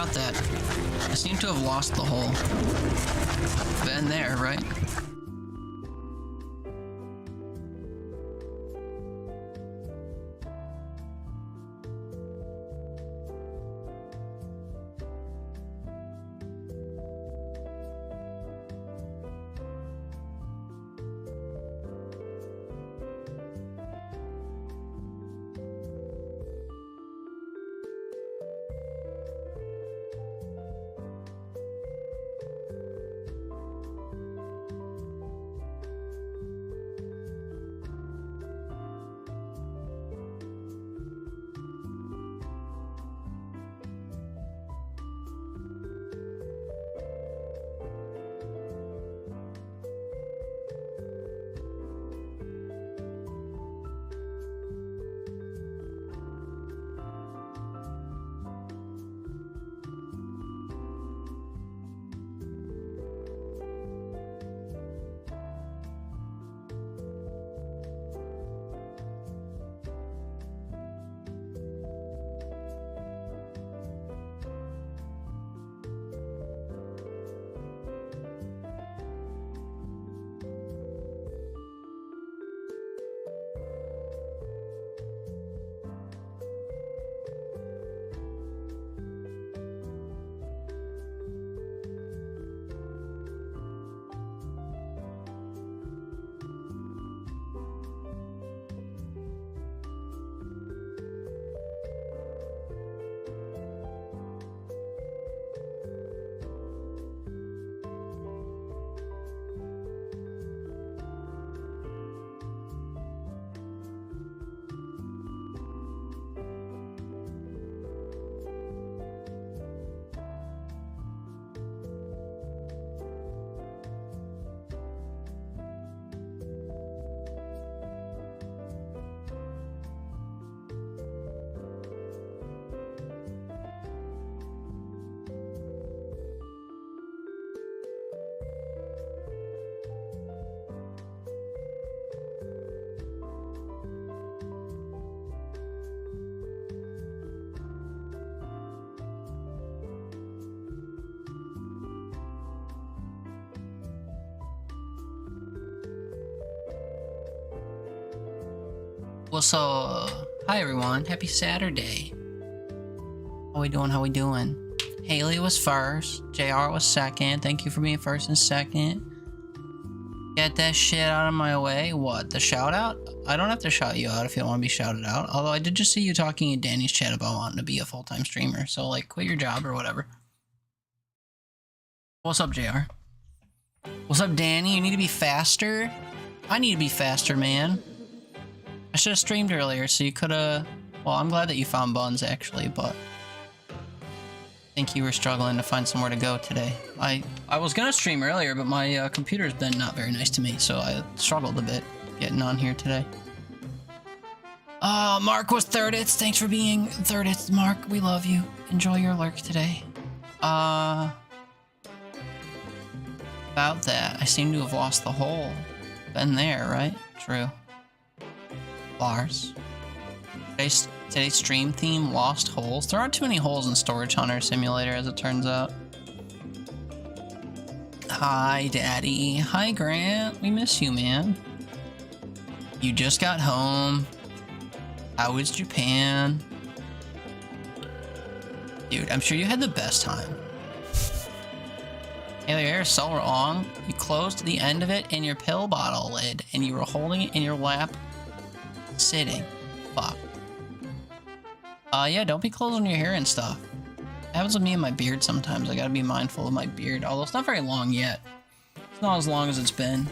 About that. I seem to have lost the hole. Been there, right? Well, so, hi everyone. Happy Saturday. How we doing? How we doing? Haley was first. JR was second. Thank you for being first and second. Get that shit out of my way. What? The shout out? I don't have to shout you out if you don't want to be shouted out. Although I did just see you talking in Danny's chat about wanting to be a full-time streamer. So, like, quit your job or whatever. What's up, JR? What's up, Danny? You need to be faster? I need to be faster, man. I should have streamed earlier, so you could have... Well, I'm glad that you found Buns, actually, but... I think you were struggling to find somewhere to go today. I was gonna stream earlier, but my computer's been not very nice to me, so I struggled a bit getting on here today. Mark was thirdest. Thanks for being thirdest, Mark. We love you. Enjoy your lurk today. About that, I seem to have lost the hole. Been there, right? True. Lars. Today's stream theme, lost holes. There aren't too many holes in Storage Hunter Simulator, as it turns out. Hi, Daddy. Hi, Grant. We miss you, man. You just got home. How was Japan? Dude, I'm sure you had the best time. Hey, the air is so wrong. You closed the end of it in your pill bottle lid, and you were holding it in your lap, sitting. Fuck. Yeah, don't be closing your hair and stuff. It happens with me and my beard sometimes. I gotta be mindful of my beard, although it's not very long yet. It's not as long as it's been.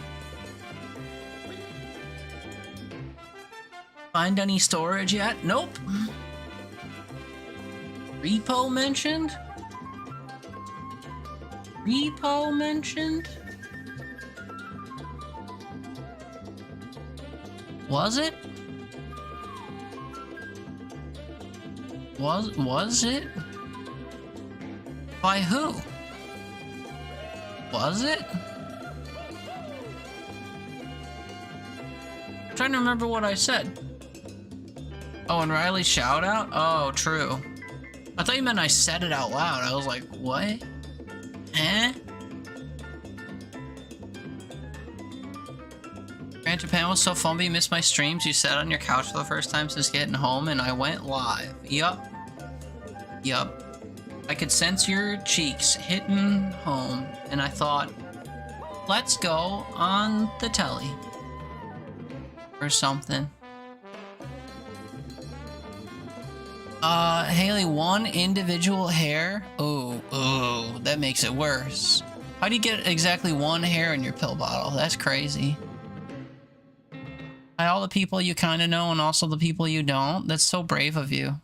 Find any storage yet? Nope. Repo mentioned? Repo mentioned? Was it? Was it? By who? Was it? I'm trying to remember what I said. Oh, and Riley's shout out? Oh, true. I thought you meant I said it out loud. I was like, what? Eh? Grand Japan was so fun, but you missed my streams. You sat on your couch for the first time since getting home, and I went live. Yup. I could sense your cheeks hitting home, and I thought, let's go on the telly. Or something. Haley, one individual hair? Oh, that makes it worse. How do you get exactly one hair in your pill bottle? That's crazy. By all the people you kind of know and also the people you don't, that's so brave of you.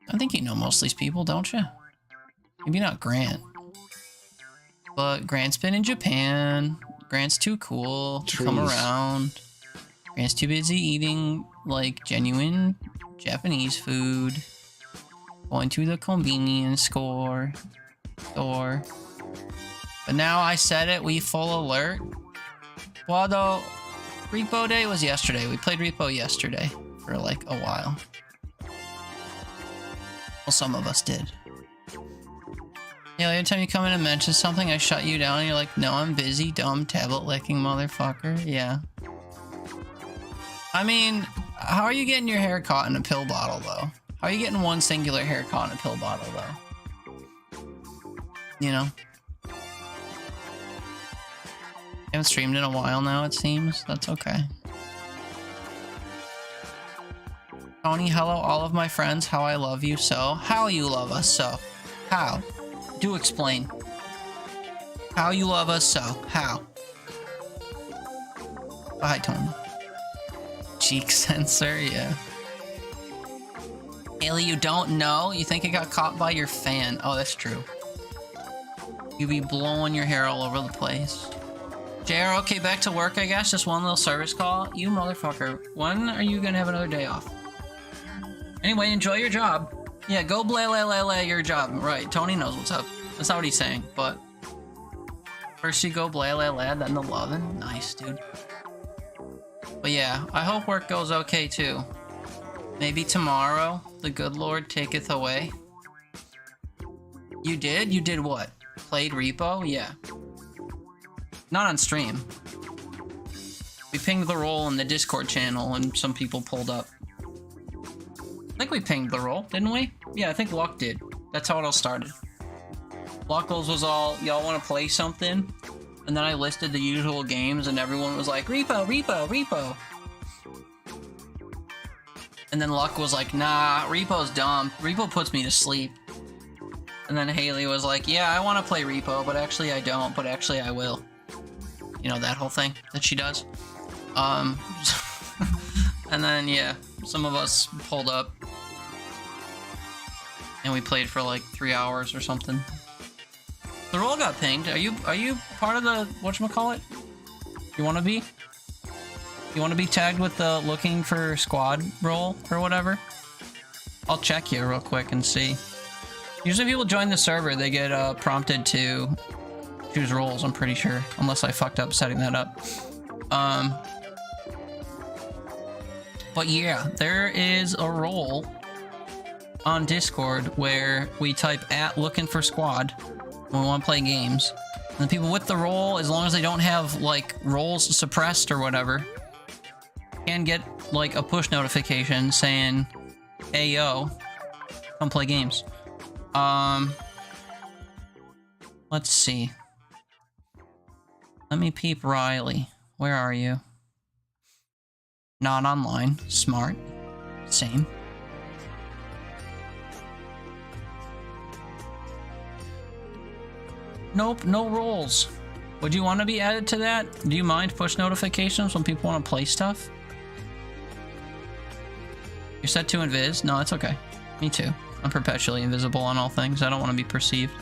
I think you know most of these people, don't you? Maybe not Grant. But Grant's been in Japan. Grant's too cool to come around. Grant's too busy eating, like, genuine Japanese food. Going to the convenience store. But now I said it, we full alert. Well, though, Repo Day was yesterday. We played Repo yesterday for, like, a while. Well, some of us did. Yeah, every time you come in and mention something, I shut you down and you're like, no, I'm busy, dumb tablet licking motherfucker. Yeah. I mean, how are you getting your hair caught in a pill bottle, though? How are you getting one singular hair caught in a pill bottle, though? You know? Haven't streamed in a while now, it seems. That's okay. Tony, hello, all of my friends. How I love you so. How you love us so. How? Do explain. How you love us so. How? Bye, Tony. Cheek sensor, yeah. Haley, you don't know? You think it got caught by your fan. Oh, that's true. You be blowing your hair all over the place. JR, okay, back to work, I guess. Just one little service call. You motherfucker. When are you gonna have another day off? Anyway, enjoy your job. Yeah, go blay your job. Right, Tony knows what's up. That's not what he's saying, but... First you go blay, then the lovin'. Nice, dude. But yeah, I hope work goes okay, too. Maybe tomorrow, the good Lord taketh away. You did? You did what? Played Repo? Yeah. Not on stream. We pinged the role in the Discord channel and some people pulled up. I think we pinged the role, didn't we? Yeah, I think Luck did. That's how it all started. Luckles was all, y'all want to play something? And then I listed the usual games and everyone was like, Repo, Repo, Repo. And then Luck was like, nah, Repo's dumb. Repo puts me to sleep. And then Haley was like, yeah, I want to play Repo, but actually I don't, but actually I will. You know, that whole thing that she does. And then, yeah, some of us pulled up. And we played for like 3 hours or something. The role got pinged. Are you part of the whatchamacallit? You wanna be? You wanna be tagged with the looking for squad role or whatever? I'll check you real quick and see. Usually people join the server, they get prompted to choose roles, I'm pretty sure. Unless I fucked up setting that up. But yeah, there is a role on Discord where we type @looking for squad when we want to play games. And the people with the role, as long as they don't have like roles suppressed or whatever, can get like a push notification saying, hey yo, come play games. Let's see. Let me peep Riley. Where are you? Not online. Smart. Same. Nope, no roles. Would you want to be added to that? Do you mind push notifications when people want to play stuff? You're set to invis? No, that's okay. Me too. I'm perpetually invisible on all things. I don't want to be perceived.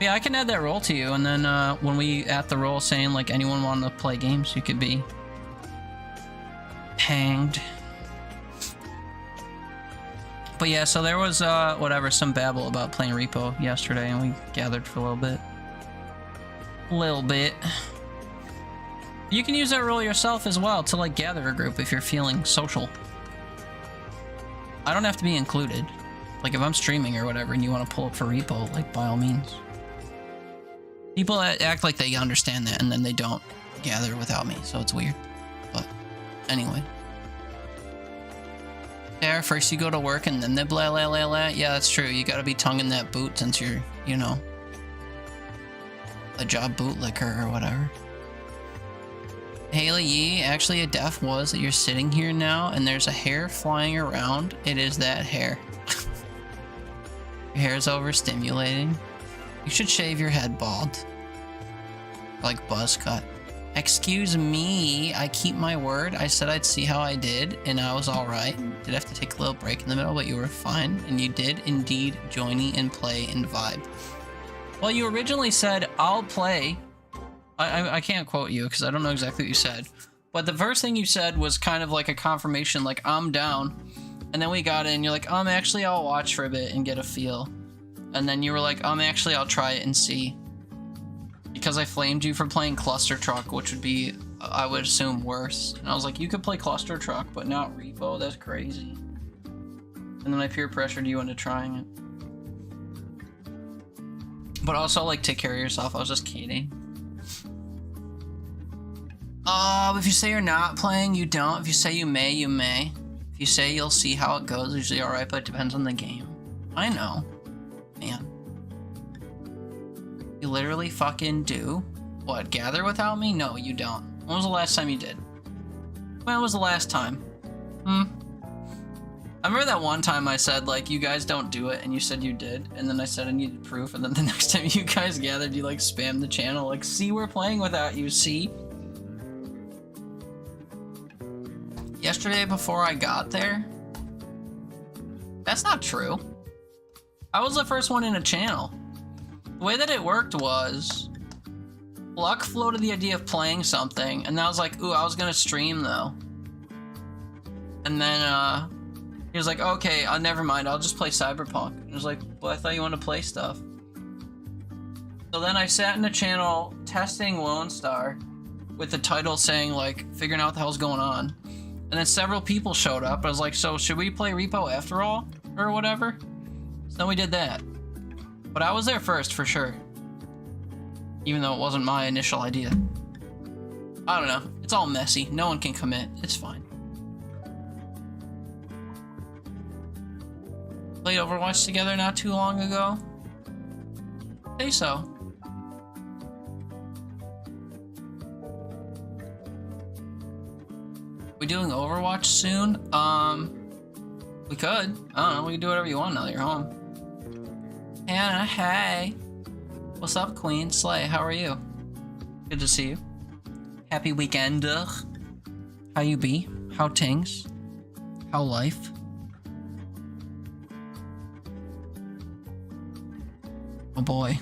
Yeah, I can add that role to you, and then when we add the role saying like anyone wanting to play games, you could be hanged. But yeah, so there was whatever, some babble about playing Repo yesterday, and we gathered for a little bit. You can use that role yourself as well to like gather a group if you're feeling social. I don't have to be included. Like, if I'm streaming or whatever and you want to pull up for repo, like, by all means. People act like they understand that, and then they don't gather without me, so it's weird. But, anyway. Yeah, first you go to work, and then they blah, blah, blah, blah. Yeah, that's true. You gotta be tonguing that boot since you're, you know, a job bootlicker or whatever. Haley Yee, actually a deaf was that you're sitting here now and there's a hair flying around. It is that hair. Your hair is overstimulating. You should shave your head bald. Like buzz cut. Excuse me, I keep my word. I said I'd see how I did and I was alright. Did have to take a little break in the middle, but you were fine. And you did indeed join me and play and vibe. Well, you originally said, I'll play. I can't quote you because I don't know exactly what you said. But the first thing you said was kind of like a confirmation, like, I'm down. And then we got in, you're like, actually, I'll watch for a bit and get a feel. And then you were like, actually, I'll try it and see. Because I flamed you for playing Cluster Truck, which would be, I would assume, worse. And I was like, you could play Cluster Truck, but not Repo. That's crazy. And then I peer pressured you into trying it. But also, like, take care of yourself. I was just kidding. If you say you're not playing, you don't. If you say you may, you may. If you say you'll see how it goes, usually alright, but it depends on the game. I know. Man. You literally fucking do? What, gather without me? No, you don't. When was the last time you did? When was the last time? I remember that one time I said, like, you guys don't do it, and you said you did, and then I said I needed proof, and then the next time you guys gathered, you, like, spammed the channel, like, see, we're playing without you, see? Yesterday before I got there? That's not true. I was the first one in a channel. The way that it worked was, Luck floated the idea of playing something, and I was like, ooh, I was gonna stream, though. And then, he was like, okay, never mind, I'll just play Cyberpunk. And I was like, well, I thought you wanted to play stuff. So then I sat in a channel testing Lone Star with the title saying, like, figuring out what the hell's going on. And then several people showed up. I was like, so should we play Repo after all? Or whatever? So then we did that. But I was there first, for sure. Even though it wasn't my initial idea. I don't know. It's all messy. No one can commit. It's fine. Played Overwatch together not too long ago? Say so. We doing Overwatch soon? We could. I don't know, we can do whatever you want now that you're home. Hannah, hey. What's up, Queen? Slay, how are you? Good to see you. Happy weekend. How you be? How tings? How life? Oh boy.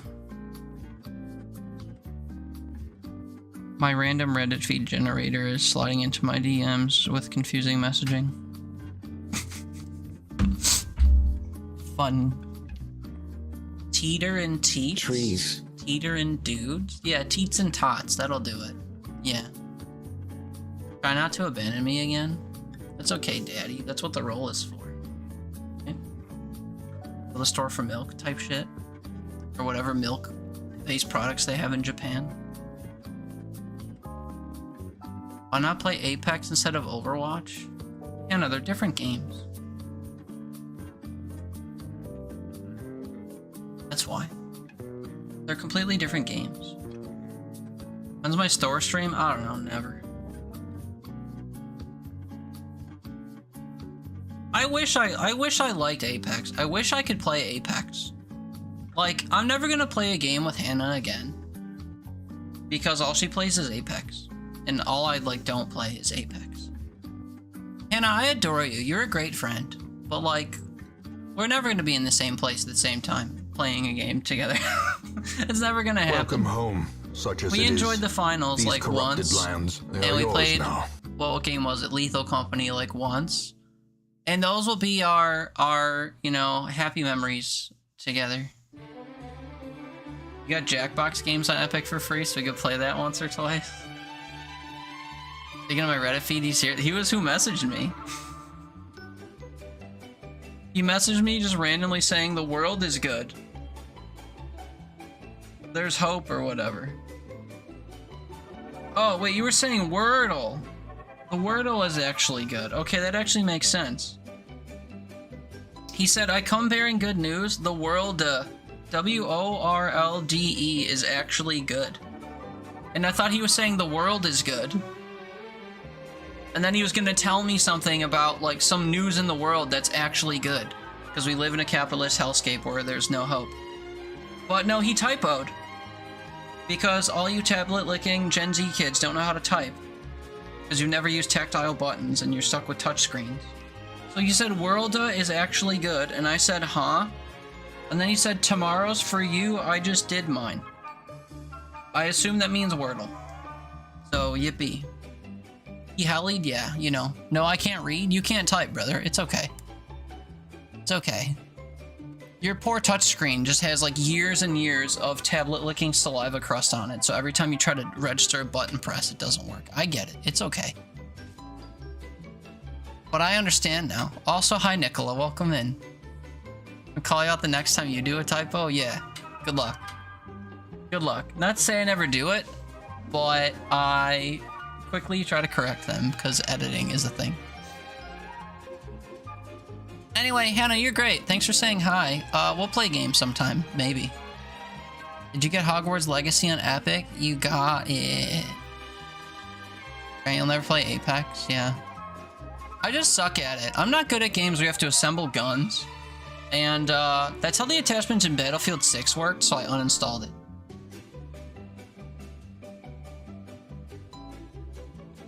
My random Reddit feed generator is sliding into my DMs with confusing messaging. Fun. Teeter and teats? Trees. Teeter and dudes? Yeah, teats and tots, that'll do it. Yeah. Try not to abandon me again. That's okay, daddy. That's what the role is for. Okay. Go to the store for milk type shit. Or whatever milk-based products they have in Japan. Why not play Apex instead of Overwatch? Yeah, no, they're different games. That's why. They're completely different games. When's my store stream? I don't know, never. I wish I liked Apex. I wish I could play Apex. Like, I'm never gonna play a game with Hannah again. Because all she plays is Apex. And all I, like, don't play is Apex. Hannah, I adore you. You're a great friend. But, like, we're never gonna be in the same place at the same time, playing a game together. It's never gonna happen. Welcome home, such as we enjoyed the finals, these like, once. lands, and we played, well, what game was it? Lethal Company, like, once. And those will be our, you know, happy memories together. You got Jackbox games on Epic for free, so we could play that once or twice. Speaking of my Reddit feed, he's here. He was who messaged me. He messaged me just randomly saying the world is good. There's hope or whatever. Oh, wait, you were saying Wordle. The Wordle is actually good. Okay, that actually makes sense. He said, I come bearing good news. The world, W-O-R-L-D-E is actually good. And I thought he was saying the world is good. And then he was going to tell me something about, like, some news in the world that's actually good. Because we live in a capitalist hellscape where there's no hope. But no, he typoed. Because all you tablet-licking Gen Z kids don't know how to type. Because you've never used tactile buttons and you're stuck with touchscreens. So he said, Worlda is actually good. And I said, huh? And then he said, tomorrow's for you, I just did mine. I assume that means Wordle. So, yippee. He hellied? Yeah, you know. No, I can't read. You can't type, brother. It's okay. It's okay. Your poor touchscreen just has like years and years of tablet-licking saliva crust on it, so every time you try to register a button press, it doesn't work. I get it. It's okay. But I understand now. Also, hi, Nicola. Welcome in. I'll call you out the next time you do a typo? Yeah. Good luck. Good luck. Not to say I never do it, but I quickly try to correct them because editing is a thing. Anyway, Hannah, you're great. Thanks for saying hi. We'll play games sometime, maybe. Did you get Hogwarts Legacy on Epic? You got it. Right, you'll never play Apex? Yeah. I just suck at it. I'm not good at games where you have to assemble guns. And that's how the attachments in Battlefield 6 worked, so I uninstalled it.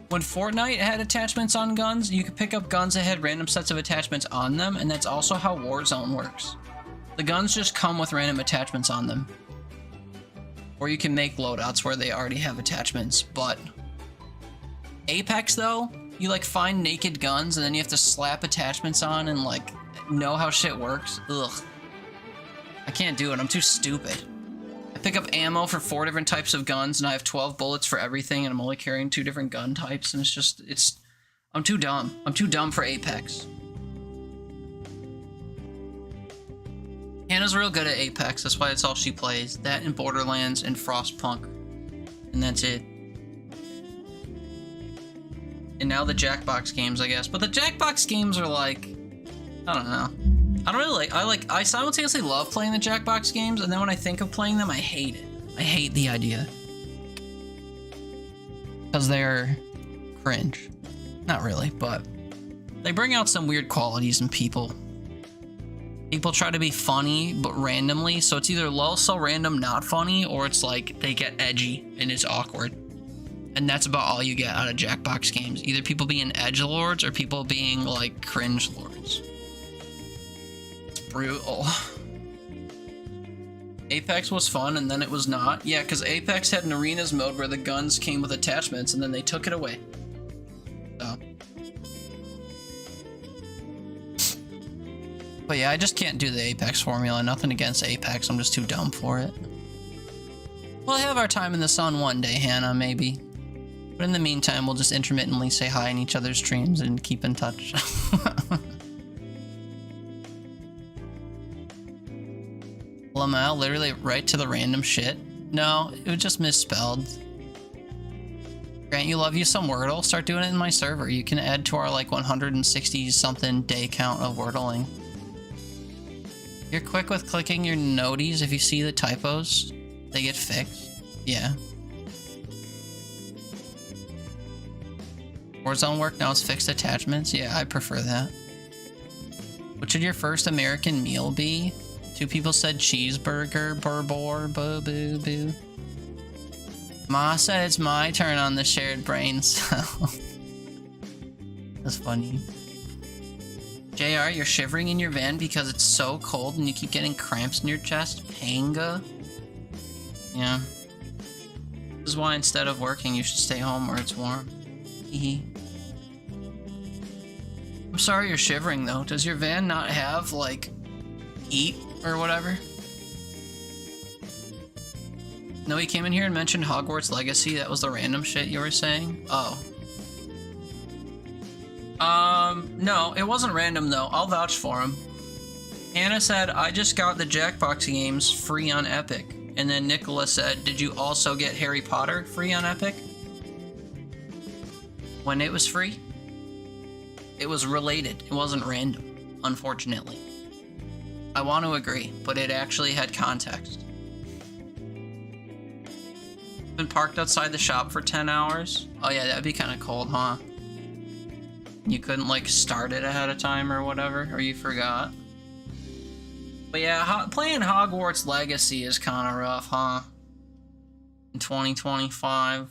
When Fortnite had attachments on guns, you could pick up guns that had random sets of attachments on them, and that's also how Warzone works. The guns just come with random attachments on them. Or you can make loadouts where they already have attachments, but... Apex, though, you, like, find naked guns, and then you have to slap attachments on and, like, know how shit works. Ugh. I can't do it. I'm too stupid. I pick up ammo for 4 different types of guns, and I have 12 bullets for everything, and I'm only carrying 2 different gun types, and I'm too dumb. I'm too dumb for Apex. Hannah's real good at Apex, that's why it's all she plays. That and Borderlands and Frostpunk. And that's it. And now the Jackbox games, I guess. But the Jackbox games are like... I don't know. I don't really like... I simultaneously love playing the Jackbox games, and then when I think of playing them, I hate it. I hate the idea. Because they're cringe. Not really, but... They bring out some weird qualities in people. People try to be funny, but randomly, so it's either low, so random, not funny, or it's like they get edgy and it's awkward. And that's about all you get out of Jackbox games. Either people being edgelords or people being like cringe lords. It's brutal. Apex was fun and then it was not. Yeah, because Apex had an arenas mode where the guns came with attachments and then they took it away. So. But yeah, I just can't do the Apex formula. Nothing against Apex, I'm just too dumb for it. We'll have our time in the sun one day, Hannah, maybe. But in the meantime, we'll just intermittently say hi in each other's streams and keep in touch. Lamau, literally right to the random shit. No, it was just misspelled. Grant, you love you some Wordle? Start doing it in my server. You can add to our like 160-something day count of Wordling. You're quick with clicking your noties. If you see the typos, they get fixed. Yeah. Warzone work, now it's fixed attachments. Yeah, I prefer that. What should your first American meal be? 2 people said cheeseburger, burbor, boo boo boo. Ma said it's my turn on the shared brain cell. That's funny. JR, you're shivering in your van because it's so cold and you keep getting cramps in your chest? Panga? Yeah. This is why instead of working, you should stay home where it's warm. Hee. I'm sorry you're shivering though. Does your van not have, like, heat or whatever? No, he came in here and mentioned Hogwarts Legacy. That was the random shit you were saying? Oh. No, it wasn't random though. I'll vouch for him. Hannah said, I just got the Jackbox games free on Epic. And then Nicola said, did you also get Harry Potter free on Epic? When it was free? It was related. It wasn't random, unfortunately. I want to agree, but it actually had context. Been parked outside the shop for 10 hours? Oh yeah, that'd be kind of cold, huh? You couldn't, like, start it ahead of time or whatever, or you forgot. But yeah, playing Hogwarts Legacy is kind of rough, huh? In 2025.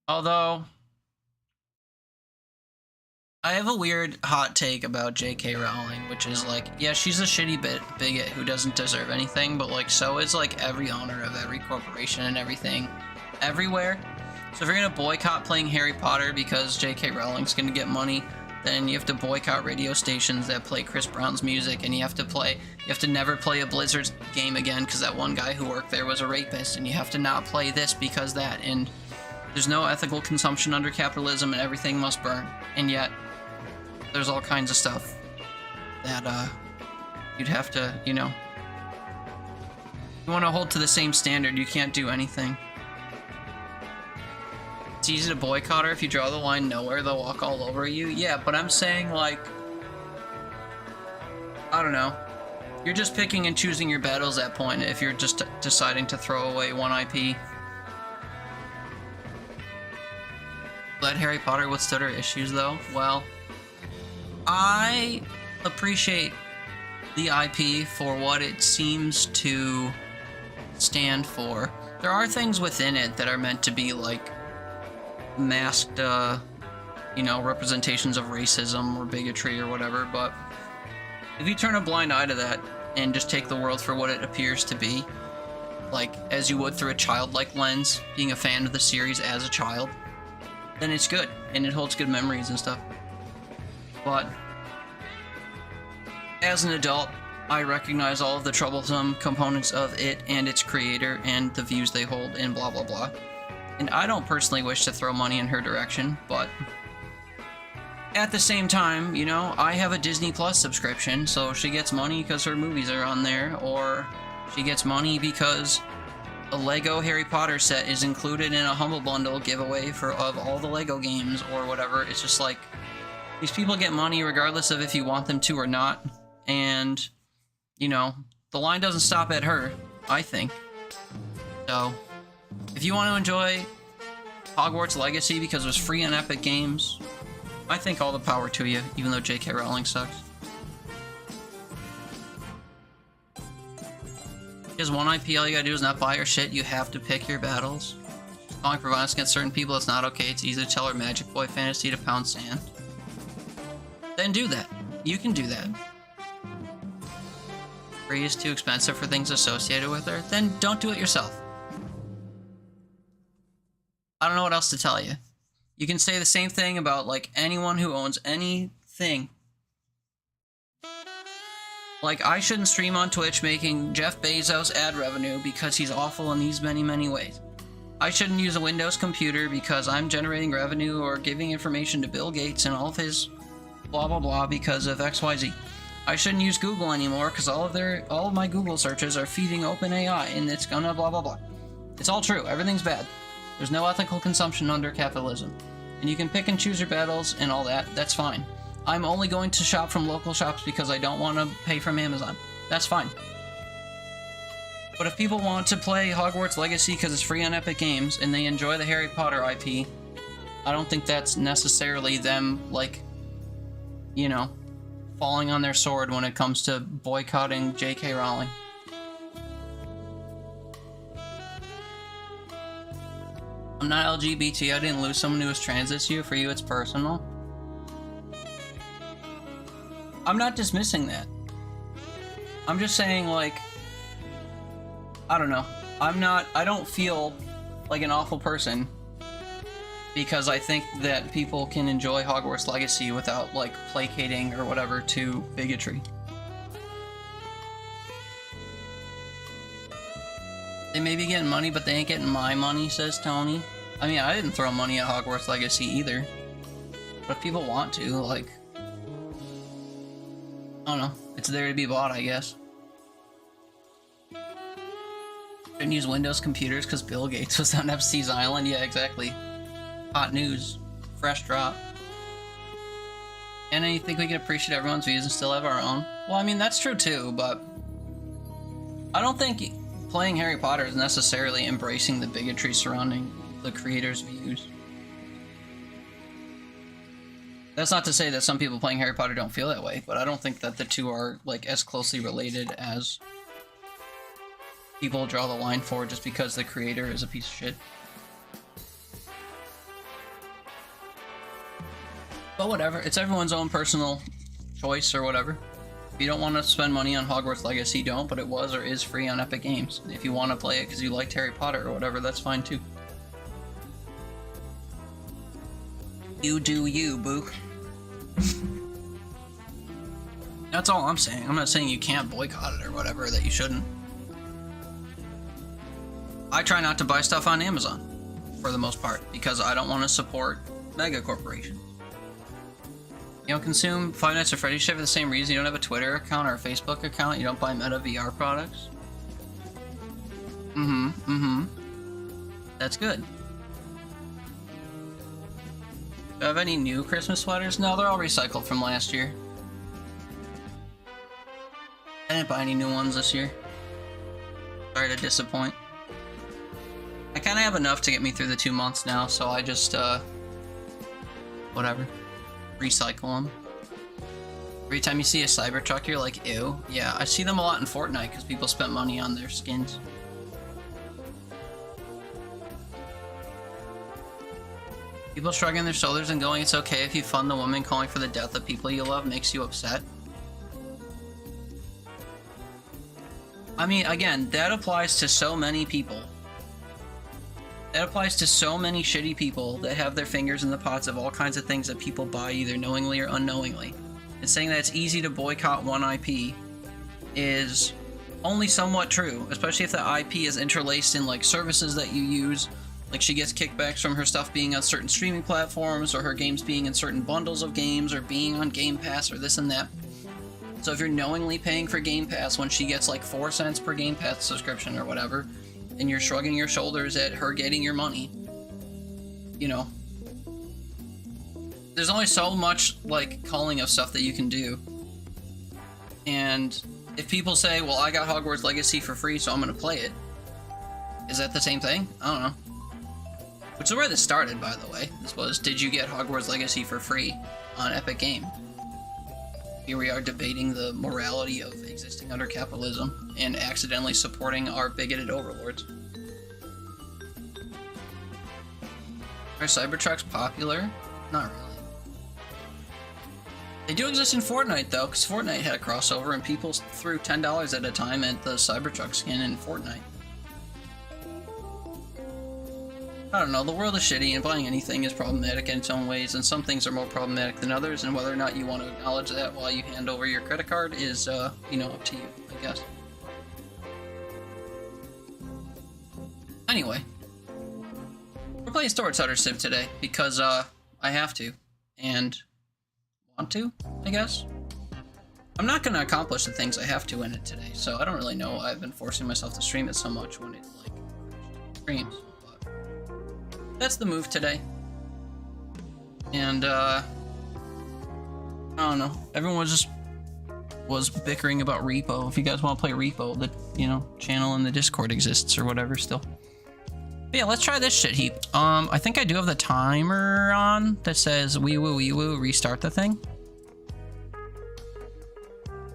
Although, I have a weird hot take about J.K. Rowling, which is like, yeah, she's a shitty bigot who doesn't deserve anything, but like, so is like every owner of every corporation and everything, everywhere. So if you're gonna boycott playing Harry Potter because J.K. Rowling's gonna get money, then you have to boycott radio stations that play Chris Brown's music, and you have to never play a Blizzard game again because that one guy who worked there was a rapist, and you have to not play this because that, and there's no ethical consumption under capitalism, and everything must burn, and yet there's all kinds of stuff that you'd have to, you know, you want to hold to the same standard, you can't do anything. It's easy to boycott her if you draw the line nowhere, they'll walk all over you. Yeah, but I'm saying, like, I don't know. You're just picking and choosing your battles at that point if you're just deciding to throw away one IP. Glad Harry Potter withstood her issues, though. Well, I appreciate the IP for what it seems to stand for. There are things within it that are meant to be, like, masked, you know, representations of racism or bigotry or whatever, but if you turn a blind eye to that and just take the world for what it appears to be, like, as you would through a childlike lens, being a fan of the series as a child, then it's good, and it holds good memories and stuff. But as an adult, I recognize all of the troublesome components of it and its creator and the views they hold and blah blah blah. And I don't personally wish to throw money in her direction, but at the same time, you know, I have a Disney Plus subscription, so she gets money because her movies are on there, or she gets money because a Lego Harry Potter set is included in a Humble Bundle giveaway of all the Lego games or whatever. It's just like, these people get money regardless of if you want them to or not, and, you know, the line doesn't stop at her, I think. So, if you want to enjoy Hogwarts Legacy because it was free on Epic Games, I think all the power to you, even though J.K. Rowling sucks. Because one IP, all you gotta do is not buy her shit, you have to pick your battles. Calling for violence against certain people, it's not okay, it's easy to tell her Magic Boy fantasy to pound sand. Then do that. You can do that. Free is too expensive for things associated with her, then don't do it yourself. I don't know what else to tell you. You can say the same thing about, like, anyone who owns anything. Like, I shouldn't stream on Twitch making Jeff Bezos ad revenue because he's awful in these many, many ways. I shouldn't use a Windows computer because I'm generating revenue or giving information to Bill Gates and all of his blah blah blah because of XYZ. I shouldn't use Google anymore because all of my Google searches are feeding OpenAI and it's gonna blah blah blah. It's all true. Everything's bad. There's no ethical consumption under capitalism. And you can pick and choose your battles and all that. That's fine. I'm only going to shop from local shops because I don't want to pay from Amazon. That's fine. But if people want to play Hogwarts Legacy because it's free on Epic Games and they enjoy the Harry Potter IP, I don't think that's necessarily them, like, you know, falling on their sword when it comes to boycotting J.K. Rowling. I'm not LGBT, I didn't lose someone who was trans this year. For you, it's personal. I'm not dismissing that. I'm just saying, like, I don't know. I don't feel like an awful person because I think that people can enjoy Hogwarts Legacy without, like, placating or whatever to bigotry. They may be getting money, but they ain't getting my money, says Tony. I mean, I didn't throw money at Hogwarts Legacy either. But if people want to, like... I don't know. It's there to be bought, I guess. Couldn't use Windows computers because Bill Gates was on FC's island. Yeah, exactly. Hot news. Fresh drop. And then you think we can appreciate everyone's views and still have our own? Well, I mean, that's true too, but I don't think playing Harry Potter is necessarily embracing the bigotry surrounding the creator's views. That's not to say that some people playing Harry Potter don't feel that way, but I don't think that the two are like as closely related as people draw the line for just because the creator is a piece of shit. But whatever, it's everyone's own personal choice or whatever. If you don't want to spend money on Hogwarts Legacy, don't, but it was or is free on Epic Games. If you want to play it because you liked Harry Potter or whatever, that's fine too. You do you, boo. That's all I'm saying. I'm not saying you can't boycott it or whatever, that you shouldn't. I try not to buy stuff on Amazon, for the most part, because I don't want to support mega corporations. You don't consume Five Nights at Freddy's shit for the same reason you don't have a Twitter account or a Facebook account, you don't buy Meta VR products. That's good. Do I have any new Christmas sweaters? No, they're all recycled from last year. I didn't buy any new ones this year. Sorry to disappoint. I kind of have enough to get me through the 2 months now, so I just, whatever. Recycle them. Every time you see a Cybertruck, you're like, ew. Yeah, I see them a lot in Fortnite because people spent money on their skins. People shrugging their shoulders and going, it's okay if you fund the woman calling for the death of people you love makes you upset. I mean, again, that applies to so many people. That applies to so many shitty people that have their fingers in the pots of all kinds of things that people buy either knowingly or unknowingly. And saying that it's easy to boycott one IP is only somewhat true, especially if the IP is interlaced in like services that you use. Like she gets kickbacks from her stuff being on certain streaming platforms, or her games being in certain bundles of games, or being on Game Pass, or this and that. So if you're knowingly paying for Game Pass when she gets like 4 cents per Game Pass subscription or whatever, and you're shrugging your shoulders at her getting your money, you know, there's only so much like culling of stuff that you can do. And if people say, well, I got Hogwarts Legacy for free, so I'm gonna play it, is that the same thing? I don't know. Which is where this started, by the way. This was, did you get Hogwarts Legacy for free on Epic Game? Here we are debating the morality of existing under capitalism and accidentally supporting our bigoted overlords. Are Cybertrucks popular? Not really. They do exist in Fortnite though, because Fortnite had a crossover and people threw $10 at a time at the Cybertruck skin in Fortnite. I don't know, the world is shitty and buying anything is problematic in its own ways, and some things are more problematic than others, and whether or not you want to acknowledge that while you hand over your credit card is, you know, up to you, I guess. Anyway. We're playing Sword Starter Civ today, because, I have to, and want to, I guess. I'm not going to accomplish the things I have to in it today, so I don't really know. I've been forcing myself to stream it so much when it, like, streams. That's the move today. And, I don't know. Everyone was bickering about Repo. If you guys want to play Repo, the, you know, channel in the Discord exists or whatever still. But yeah, let's try this shit heap. I think I do have the timer on that says wee woo, restart the thing.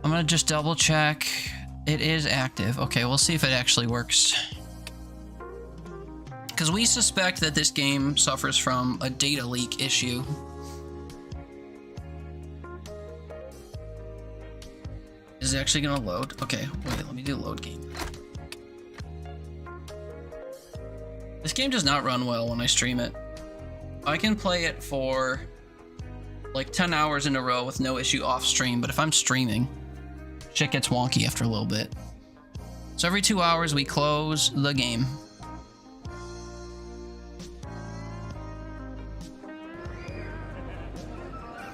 I'm gonna just double check. It is active. Okay, we'll see if it actually works. Because we suspect that this game suffers from a data leak issue. Is it actually gonna load? Okay, wait, let me do load game. This game does not run well when I stream it. I can play it for like 10 hours in a row with no issue off stream, but if I'm streaming, shit gets wonky after a little bit. So every 2 hours we close the game.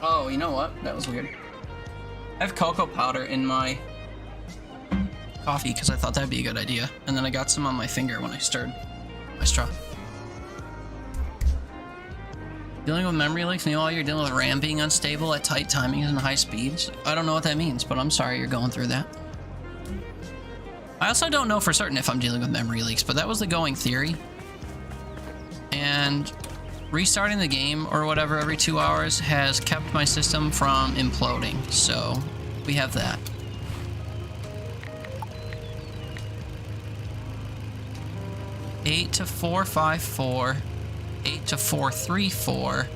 Oh, you know what? That was weird. I have cocoa powder in my coffee because I thought that'd be a good idea. And then I got some on my finger when I stirred my straw. Dealing with memory leaks, meanwhile you're dealing with RAM being unstable at tight timings and high speeds. I don't know what that means, but I'm sorry you're going through that. I also don't know for certain if I'm dealing with memory leaks, but that was the going theory. And restarting the game or whatever every 2 hours has kept my system from imploding, so we have that. Eight to 454, 8 to 434,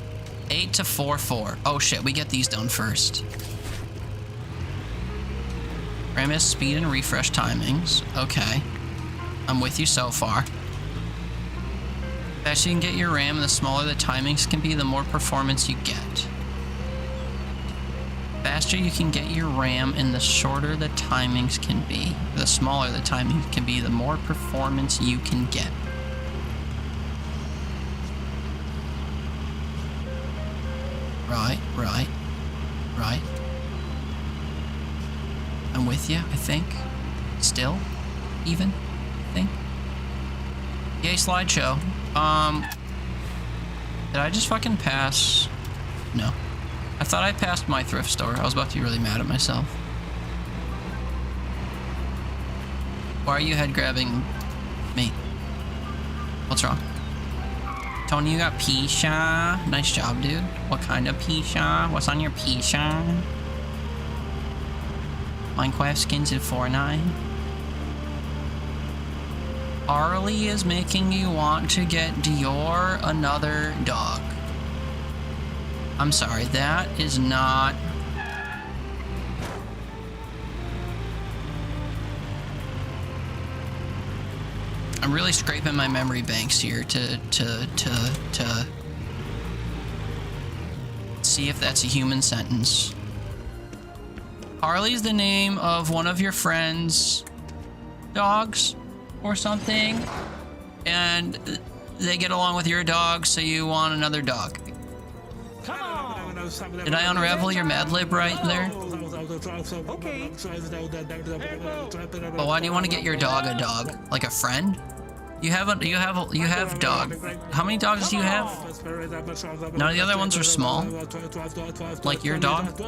8 to 44. Oh shit, we get these done first. RAM is speed and refresh timings. Okay, I'm with you so far. The faster you can get your RAM and the smaller the timings can be, the more performance you get. The faster you can get your RAM and the shorter the timings can be. The smaller the timings can be, the more performance you can get. Right. I'm with you, I think. Still? Even? I think? Yay, slideshow. Did I just fucking pass? No. I thought I passed my thrift store. I was about to be really mad at myself. Why are you head grabbing me? What's wrong? Tony, you got Pisha. Nice job, dude. What kind of Pisha? What's on your Pisha? Minecraft skins in Fortnite. Harley is making you want to get Dior another dog. I'm sorry, that is not... I'm really scraping my memory banks here to see if that's a human sentence. Harley's the name of one of your friends' dogs or something, and they get along with your dog, so you want another dog. Come on. Did I unravel your Mad Lib right there? Okay. But why do you want to get your dog a dog? Like a friend? You have dog. How many dogs do you have? None of the other ones are small. Like your dog?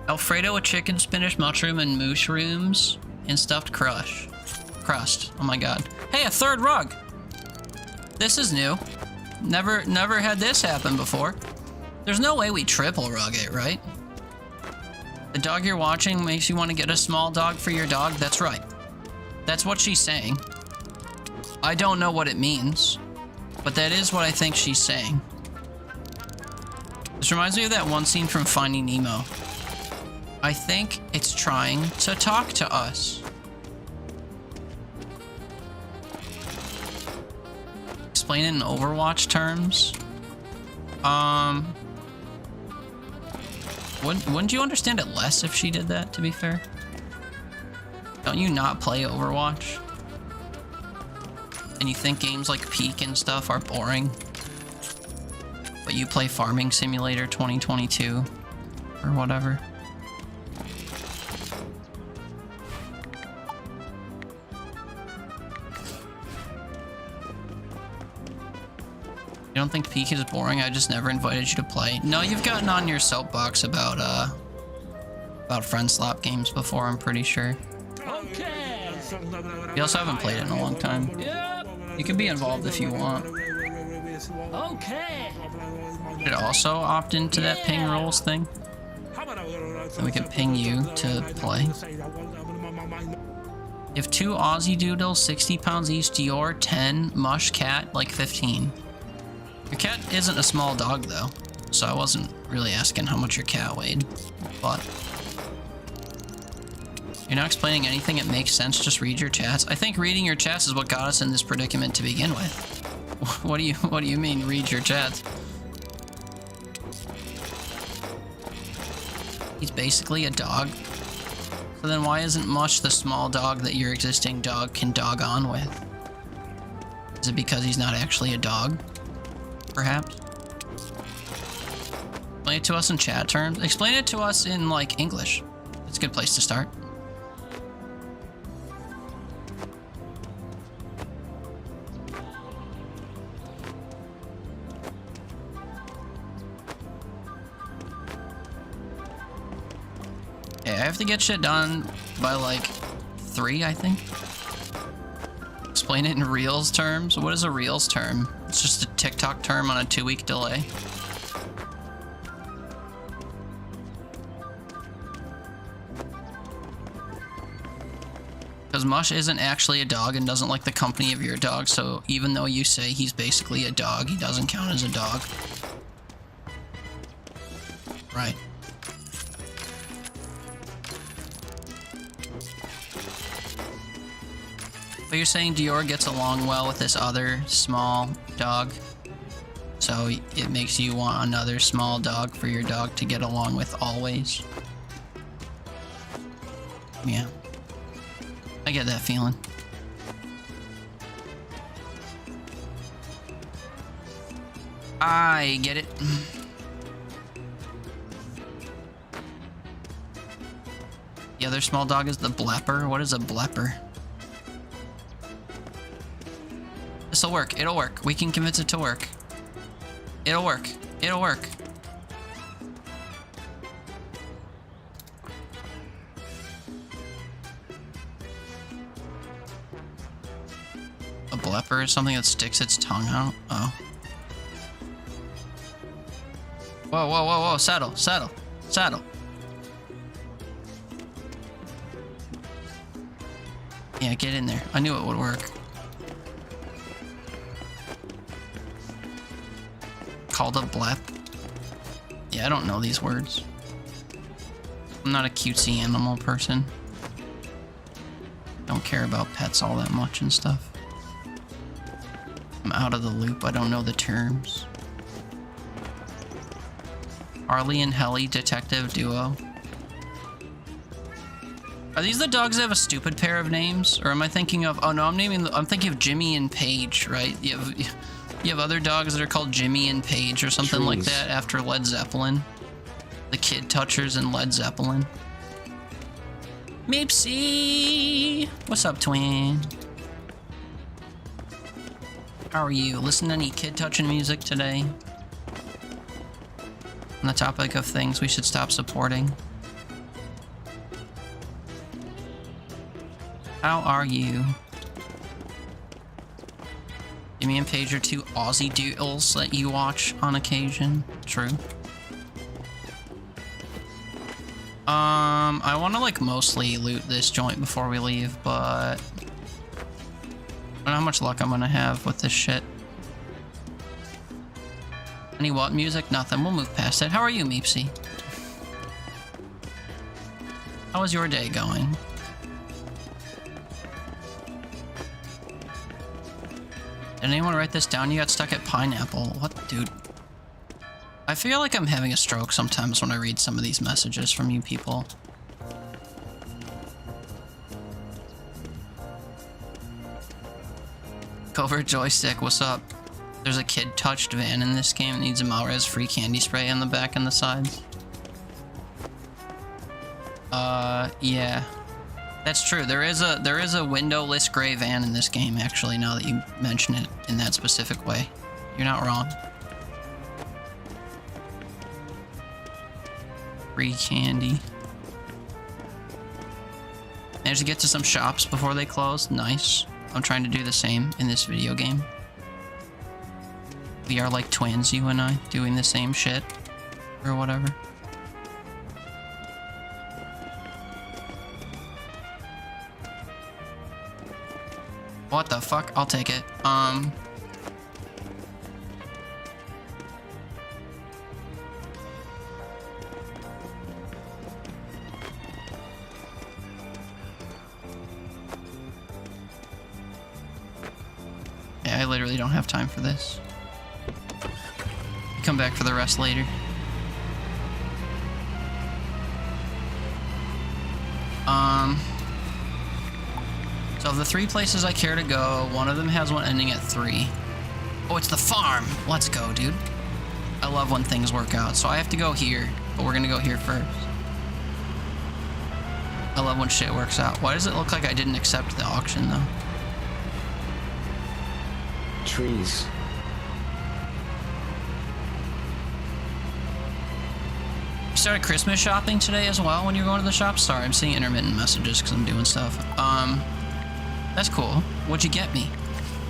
Alfredo with chicken, spinach, mushroom, and mushrooms, and stuffed crust. Oh my god. Hey, a third rug! This is new. Never had this happen before. There's no way we triple rug it, right? The dog you're watching makes you want to get a small dog for your dog? That's right. That's what she's saying. I don't know what it means, but that is what I think she's saying. This reminds me of that one scene from Finding Nemo. I think it's trying to talk to us. Explain it in Overwatch terms. Wouldn't you understand it less if she did that, to be fair? Don't you not play Overwatch? And you think games like Peak and stuff are boring? But you play Farming Simulator 2022 or whatever? You don't think Peak is boring? I just never invited you to play. No, you've gotten on your soapbox about friend slap games before, I'm pretty sure. Okay. You also haven't played it in a long time. Yep. You can be involved if you want. Okay. You could also opt into that ping rules thing. And we can ping you to play. You have 2 Aussie Doodles, 60 pounds each, Dior, 10, Mush Cat, like 15. Your cat isn't a small dog though, so I wasn't really asking how much your cat weighed, but... You're not explaining anything, it makes sense, just read your chats. I think reading your chats is what got us in this predicament to begin with. What do you mean, read your chats? He's basically a dog. So then why isn't Mush the small dog that your existing dog can dog on with? Is it because he's not actually a dog? Perhaps? Explain it to us in chat terms. Explain it to us in, like, English. It's a good place to start. Okay, I have to get shit done by, like, 3, I think. Explain it in Reels terms. What is a Reels term? It's just a TikTok term on a 2-week delay. Because Mush isn't actually a dog and doesn't like the company of your dog, so even though you say he's basically a dog, he doesn't count as a dog. Right. But you're saying Dior gets along well with this other small dog, so it makes you want another small dog for your dog to get along with always. Yeah. I get that feeling. I get it. The other small dog is the blepper. What is a blepper? This'll work. It'll work. We can convince it to work. It'll work. It'll work. A blepper is something that sticks its tongue out? Oh. Whoa, whoa, whoa, whoa. Saddle, saddle, saddle. Yeah, get in there. I knew it would work. Called a blep. Yeah, I don't know these words. I'm not a cutesy animal person. Don't care about pets all that much and stuff. I'm out of the loop. I don't know the terms. Harley and Helly detective duo. Are these the dogs that have a stupid pair of names? Or am I thinking of... Oh no, I'm thinking of Jimmy and Paige, right? You have other dogs that are called Jimmy and Paige or something like that after Led Zeppelin. The Kid Touchers and Led Zeppelin. Meepsy! What's up, twin? How are you? Listen to any kid touching music today? On the topic of things we should stop supporting. How are you? Jimmy and Paige are two Aussie doodles that you watch on occasion. True. I want to like mostly loot this joint before we leave, but I don't know how much luck I'm gonna have with this shit. Any what music? Nothing. We'll move past it. How are you, Meepsy? How was your day going? Did anyone write this down? You got stuck at pineapple. What, dude? I feel like I'm having a stroke sometimes when I read some of these messages from you people. Covert Joystick, what's up? There's a kid-touched van in this game. It needs a Malrez free candy spray on the back and the sides. Yeah. That's true. There is a windowless gray van in this game, actually, now that you mention it in that specific way. You're not wrong. Free candy. Managed to get to some shops before they closed. Nice. I'm trying to do the same in this video game. We are like twins, you and I, doing the same shit. Or whatever. What the fuck? I'll take it. Yeah, I literally don't have time for this. Come back for the rest later. So of the 3 places I care to go, one of them has one ending at 3. Oh, it's the farm. Let's go, dude. I love when things work out. So I have to go here, but we're gonna go here first. I love when shit works out. Why does it look like I didn't accept the auction though? Trees. You started Christmas shopping today as well when you're going to the shop? Sorry, I'm seeing intermittent messages because I'm doing stuff. That's cool. What'd you get me?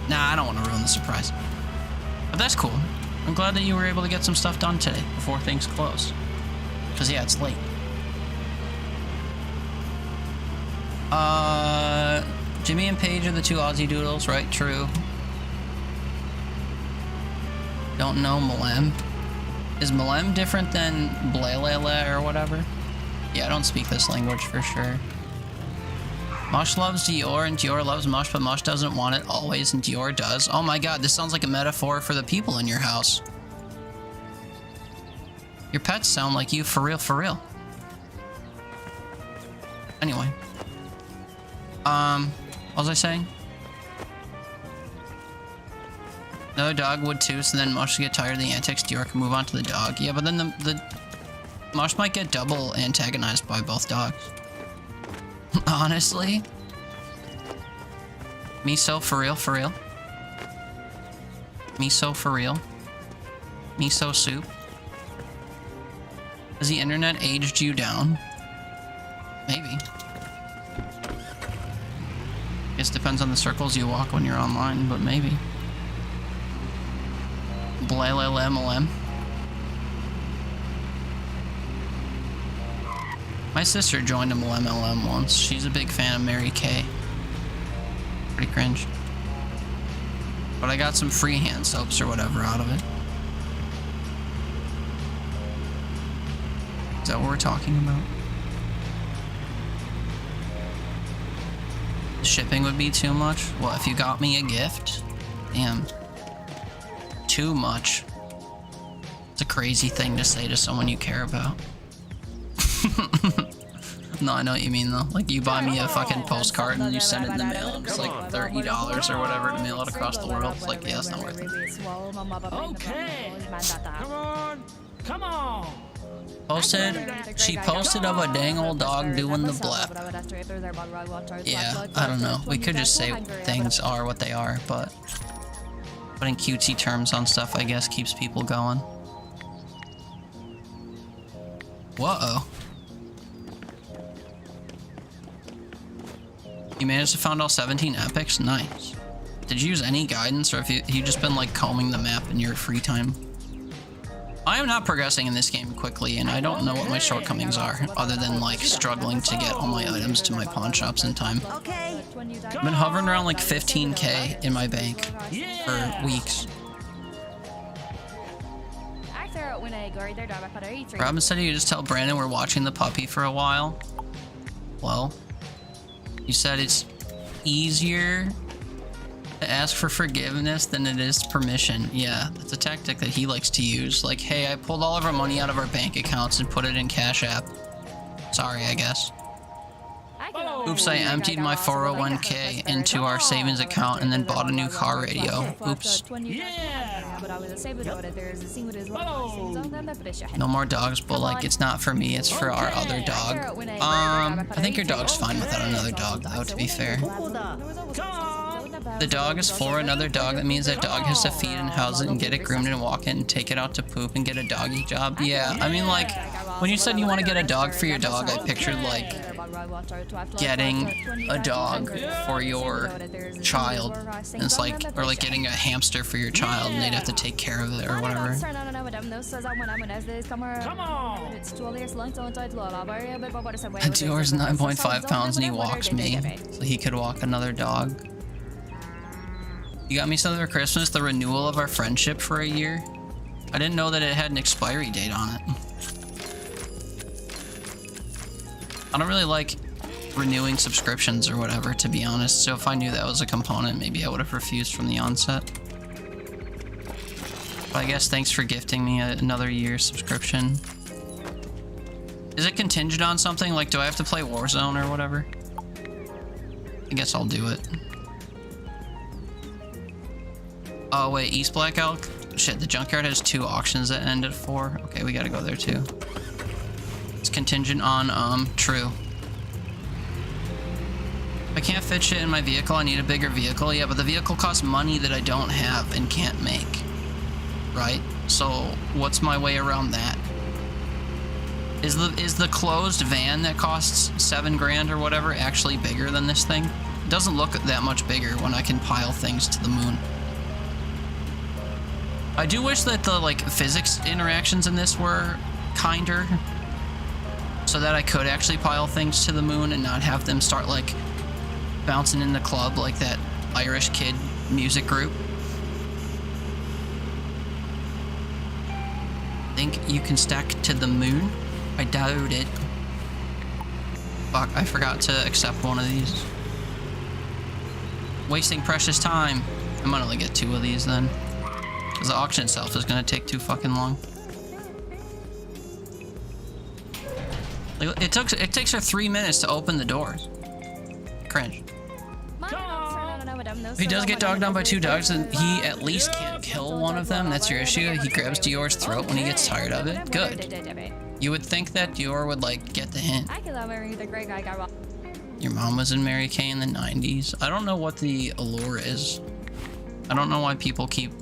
Nah, I don't want to ruin the surprise. But that's cool. I'm glad that you were able to get some stuff done today before things close. Because, yeah, it's late. Jimmy and Paige are the two Aussie Doodles, right? True. Don't know Malem. Is Malem different than Blalele or whatever? Yeah, I don't speak this language for sure. Mosh loves Dior and Dior loves Mosh, but Mosh doesn't want it always and Dior does. Oh my god, this sounds like a metaphor for the people in your house. Your pets sound like you for real, for real. Anyway. What was I saying? Another dog would too, so then Mosh would get tired of the antics, Dior can move on to the dog. Yeah, but then the Mosh might get double antagonized by both dogs. Honestly. Miso for real, for real. Miso for real. Miso soup. Has the internet aged you down? Maybe. Guess depends on the circles you walk when you're online, but maybe. Blalelem. My sister joined a MLM once. She's a big fan of Mary Kay. Pretty cringe. But I got some free hand soaps or whatever out of it. Is that what we're talking about? Shipping would be too much? Well, if you got me a gift? Damn. Too much. It's a crazy thing to say to someone you care about. No, I know what you mean though. Like you buy me a fucking postcard and then you send it in the mail and it's like $30 or whatever to mail it across the world. It's like, yeah, it's not worth it. Okay. Come on. Come on. She posted of a dang old dog doing the blep. Yeah, I don't know. We could just say things are what they are, but putting cutesy terms on stuff, I guess, keeps people going. Whoa. You managed to find all 17 epics? Nice. Did you use any guidance, or have you just been like combing the map in your free time? I am not progressing in this game quickly, and I don't know what my shortcomings are, other than like struggling to get all my items to my pawn shops in time. I've been hovering around like 15k in my bank for weeks. Robin said you just tell Brandon we're watching the puppy for a while. Well, you said it's easier to ask for forgiveness than it is permission. Yeah, that's a tactic that he likes to use. Like, hey, I pulled all of our money out of our bank accounts and put it in Cash App. Sorry, I guess. Oops, I emptied my 401k into our savings account and then bought a new car radio. Oops. No more dogs, but like, it's not for me, it's for our other dog. I think your dog's fine without another dog, though, to be fair. The dog is for another dog. That means that dog has to feed and house it and get it groomed and walk it and take it out to poop and get a doggy job. Yeah, I mean, like, when you said you want to get a dog for your dog, I pictured, like, getting a dog for your child. And it's like, or like getting a hamster for your child and they'd have to take care of it or whatever. Come on. And Dior's 9.5 pounds and he walks me, so he could walk another dog. You got me something for Christmas, the renewal of our friendship for a year. I didn't know that it had an expiry date on it. I don't really like renewing subscriptions or whatever, to be honest, so if I knew that was a component, maybe I would have refused from the onset. But I guess thanks for gifting me another year's subscription. Is it contingent on something? Like, do I have to play Warzone or whatever? I guess I'll do it. Oh wait, East Black Elk? shit, the junkyard has 2 auctions that end at 4. Okay, we gotta go there too. It's contingent on, true. If I can't fit shit in my vehicle, I need a bigger vehicle. Yeah, but the vehicle costs money that I don't have and can't make. Right? So, what's my way around that? Is the closed van that costs 7 grand or whatever actually bigger than this thing? It doesn't look that much bigger when I can pile things to the moon. I do wish that the like physics interactions in this were kinder, so that I could actually pile things to the moon and not have them start like bouncing in the club like that Irish kid music group. Think you can stack to the moon? I doubt it. Fuck, I forgot to accept one of these. Wasting precious time. I might only get 2 of these then. Because the auction itself is gonna take too fucking long. Like, it takes her 3 minutes to open the doors. Cringe. If he does get dogged on by 2 dogs, then he at least can't kill one of them. That's your issue. He grabs Dior's throat when he gets tired of it. Good. You would think that Dior would, like, get the hint. Your mom was in Mary Kay in the 90s. I don't know what the allure is. I don't know why people keep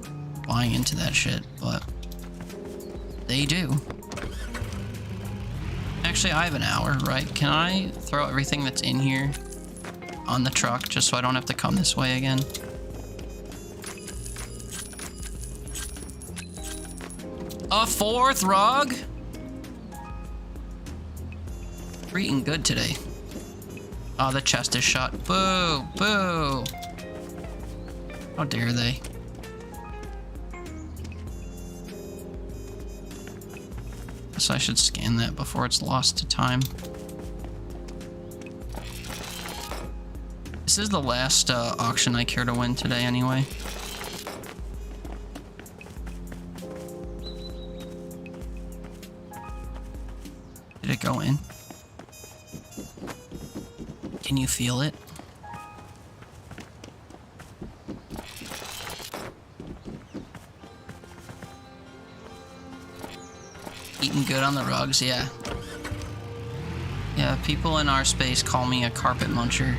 buying into that shit, but they do. Actually, I have an hour, right? Can I throw everything that's in here on the truck just so I don't have to come this way again? A 4th rug? We're eating good today. Oh, the chest is shut. Boo! Boo! How dare they? Guess I should scan that before it's lost to time. This is the last auction I care to win today anyway. Did it go in? Can you feel it? Eating good on the rugs, yeah. Yeah, people in our space call me a carpet muncher.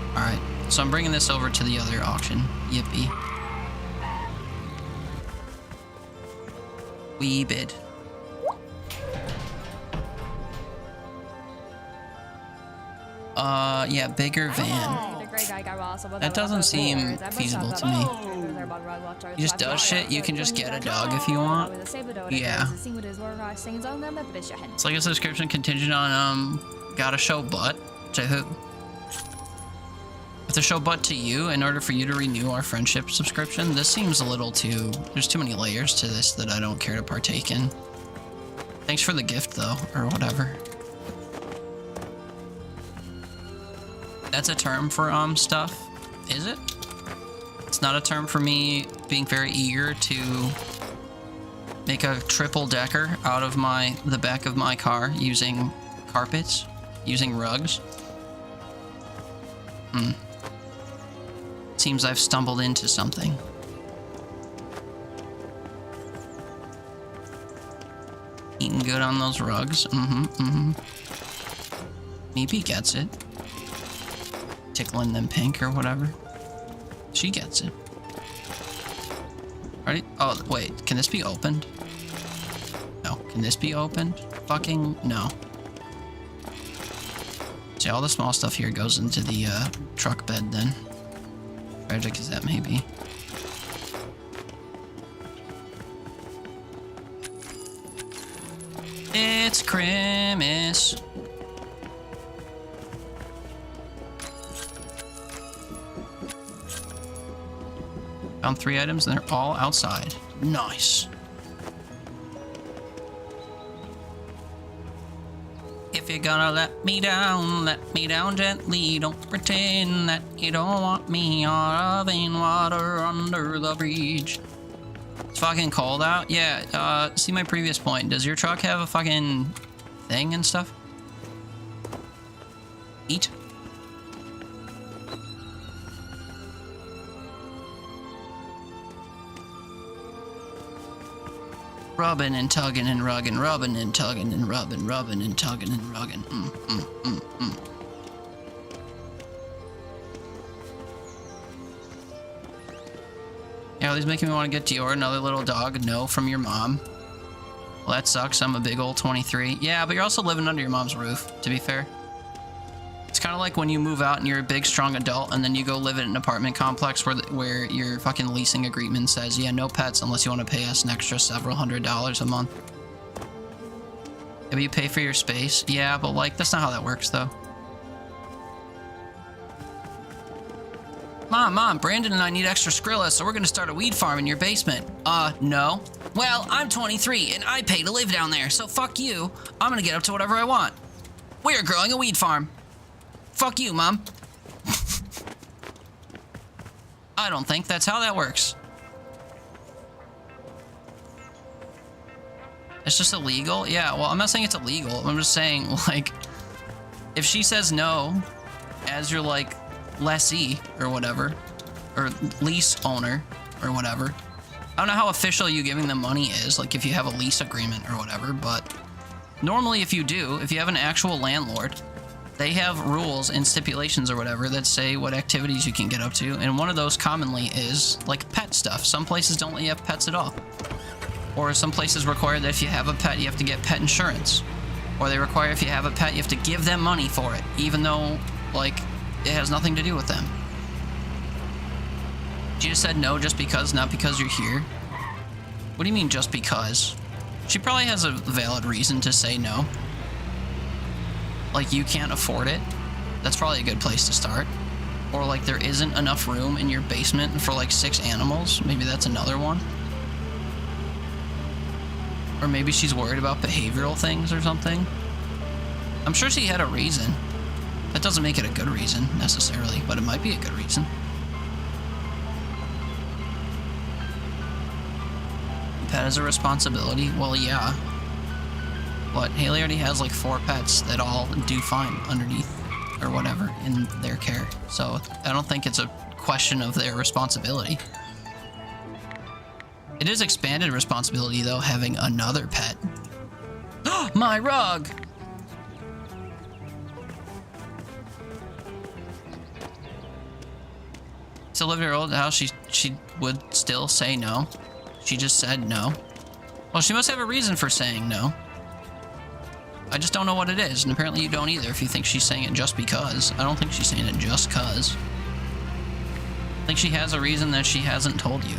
Alright, so I'm bringing this over to the other auction. Yippee. We bid. Yeah, bigger van. That doesn't seem feasible to me. He just does shit, you can just get a dog if you want. Yeah. It's like a subscription contingent on, gotta show butt. To who? Have to show butt to you in order for you to renew our friendship subscription? This seems a little too... There's too many layers to this that I don't care to partake in. Thanks for the gift, though, or whatever. That's a term for, stuff? Is it? It's not a term for me being very eager to make a triple decker out of the back of my car using carpets, using rugs. Seems I've stumbled into something. Eating good on those rugs. Maybe he gets it. Tickling them pink or whatever. She gets it. Ready? Oh, wait. Can this be opened? No. Can this be opened? Fucking no. See, all the small stuff here goes into the truck bed then. Tragic as that may be. It's Christmas. Found 3 items and they're all outside. Nice. If you're gonna let me down gently. Don't pretend that you don't want me out of in water under the bridge. It's fucking cold out. Yeah, see my previous point. Does your truck have a fucking thing and stuff? Eat. Rubbing and tugging and rugging, rubbing and tugging and rubbing and tugging and rugging. Yeah, he's making me want to get Dior another little dog. No, from your mom. Well, that sucks. I'm a big old 23. Yeah, but you're also living under your mom's roof, to be fair. It's kind of like when you move out and you're a big, strong adult, and then you go live in an apartment complex where your fucking leasing agreement says, yeah, no pets unless you want to pay us an extra several $100s a month. Yeah, but you pay for your space. Yeah, but like, that's not how that works, though. Mom, Brandon and I need extra Skrilla, so we're gonna start a weed farm in your basement. No. Well, I'm 23 and I pay to live down there, so fuck you. I'm gonna get up to whatever I want. We're growing a weed farm. Fuck you, Mom. I don't think that's how that works. It's just illegal? Yeah, well, I'm not saying it's illegal. I'm just saying, like, if she says no, as your, like, lessee or whatever, or lease owner or whatever. I don't know how official you giving them money is, like if you have a lease agreement or whatever, but normally if you do, if you have an actual landlord, they have rules and stipulations or whatever that say what activities you can get up to, and one of those commonly is like pet stuff. Some places don't let you have pets at all. Or some places require that if you have a pet, you have to get pet insurance. Or they require if you have a pet, you have to give them money for it, even though, like, it has nothing to do with them. She just said no just because, not because you're here. What do you mean just because? She probably has a valid reason to say no. Like, you can't afford it. That's probably a good place to start. Or like there isn't enough room in your basement for like 6 animals. Maybe that's another one. Or maybe she's worried about behavioral things or something. I'm sure she had a reason. That doesn't make it a good reason, necessarily, but it might be a good reason. Pet is a responsibility? Well, yeah. But Haley already has like 4 pets that all do fine underneath, or whatever, in their care. So I don't think it's a question of their responsibility. It is expanded responsibility, though, having another pet. My rug! To live in her old house, she would still say no. She just said no. Well, she must have a reason for saying no. I just don't know what it is, and apparently you don't either if you think she's saying it just because. I don't think she's saying it just cause. I think she has a reason that she hasn't told you.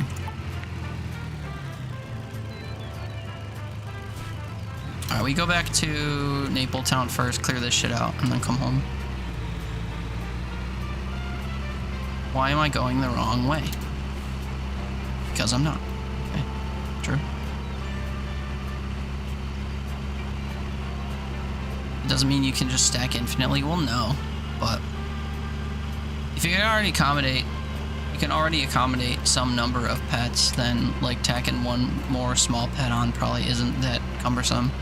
Alright, we go back to Napletown first, clear this shit out, and then come home. Why am I going the wrong way? Because I'm not. Okay, true. It doesn't mean you can just stack infinitely. Well, no, but if you can already accommodate some number of pets, then like tacking one more small pet on probably isn't that cumbersome.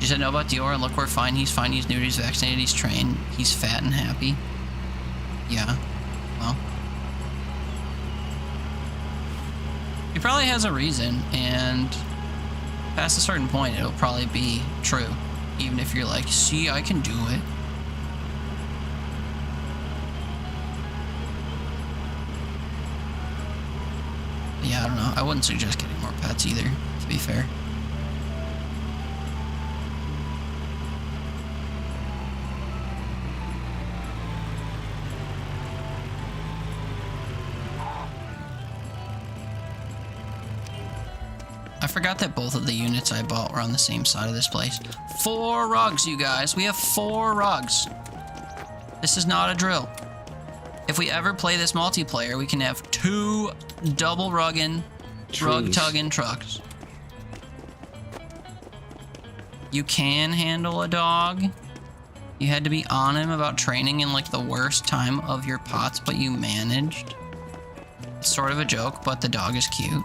You said no about Dior, and look, we're fine. He's fine. He's new. He's vaccinated. He's trained. He's fat and happy. Yeah, well, he probably has a reason, and past a certain point, it'll probably be true, even if you're like, see, I can do it. Yeah, I don't know. I wouldn't suggest getting more pets either, to be fair. I forgot that both of the units I bought were on the same side of this place. 4 rugs, you guys. We have 4 rugs. This is not a drill. If we ever play this multiplayer, we can have 2 double rugging, rug tugging trucks. You can handle a dog. You had to be on him about training in like the worst time of your pots, but you managed. It's sort of a joke, but the dog is cute.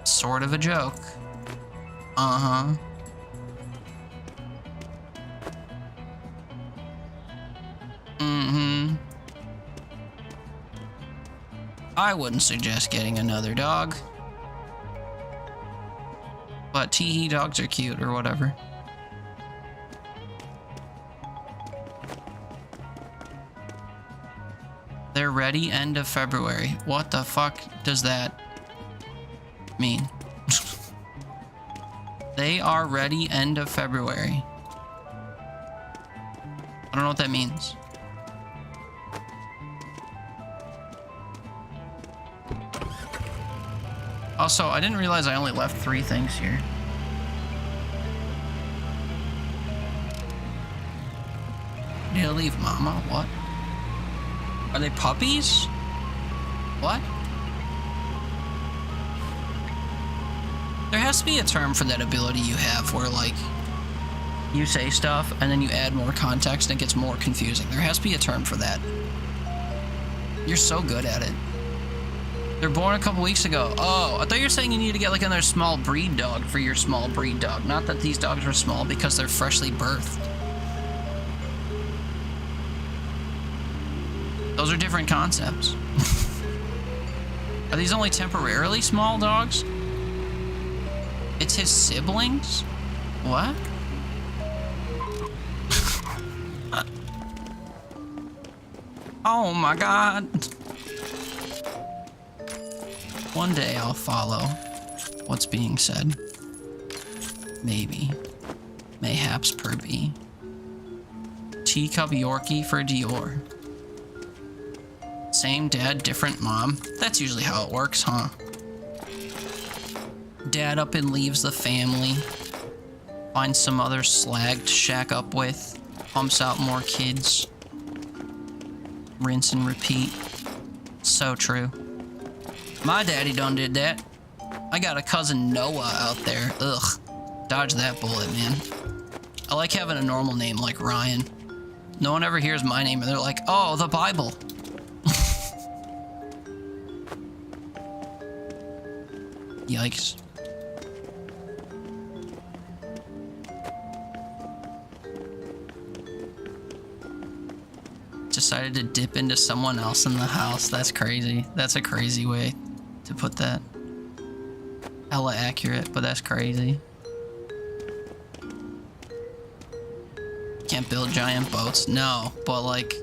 Sort of a joke. I wouldn't suggest getting another dog. But teehee dogs are cute or whatever. They're ready end of February. What the fuck does that mean? They are ready end of February. I don't know what that means. Also, I didn't realize I only left 3 things here. Did I leave Mama? What? Are they puppies? What? There has to be a term for that ability you have where, like, you say stuff and then you add more context and it gets more confusing. There has to be a term for that. You're so good at it. They're born a couple weeks ago. Oh, I thought you were saying you need to get like another small breed dog for your small breed dog. Not that these dogs are small because they're freshly birthed. Those are different concepts. Are these only temporarily small dogs? It's his siblings? What? Oh my god. One day I'll follow what's being said. Maybe. Mayhaps per bee. Teacup Yorkie for Dior. Same dad, different mom. That's usually how it works, huh? Dad up and leaves the family. Finds some other slag to shack up with. Pumps out more kids. Rinse and repeat. So true. My daddy done did that. I got a cousin Noah out there. Ugh. Dodge that bullet, man. I like having a normal name like Ryan. No one ever hears my name and they're like, oh, the Bible. Yikes. Decided to dip into someone else in the house. That's crazy. That's a crazy way to put that. Hella accurate, but that's crazy. Can't build giant boats? No, but like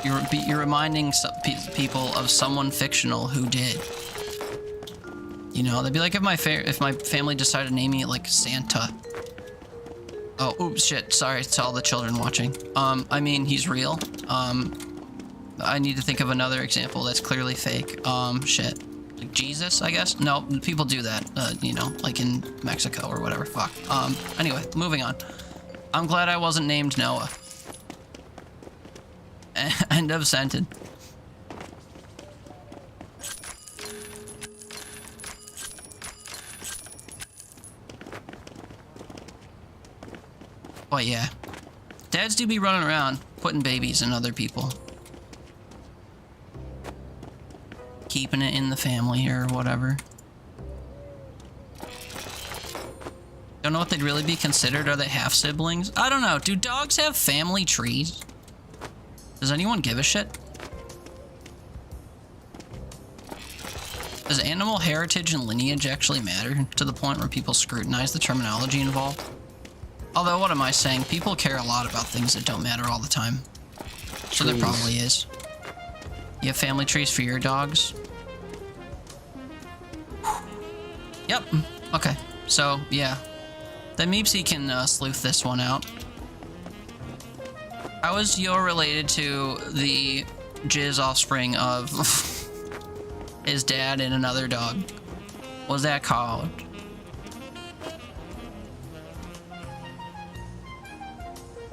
you're reminding people of someone fictional who did. You know, they'd be like if my family decided to name me like Santa. Oh, oops, shit. Sorry to all the children watching. I mean, he's real. I need to think of another example that's clearly fake. Shit. Like Jesus, I guess? No, people do that, you know, like in Mexico or whatever. Fuck. Anyway, moving on. I'm glad I wasn't named Noah. End of sentence. But yeah, dads do be running around putting babies in other people. Keeping it in the family or whatever. Don't know what they'd really be considered. Are they half siblings? I don't know. Do dogs have family trees? Does anyone give a shit? Does animal heritage and lineage actually matter to the point where people scrutinize the terminology involved? Although, what am I saying? People care a lot about things that don't matter all the time. So there probably is. You have family trees for your dogs? Yep. Okay. So, yeah. Then Meepsy can sleuth this one out. How is Yo related to the jizz offspring of his dad and another dog? What was that called?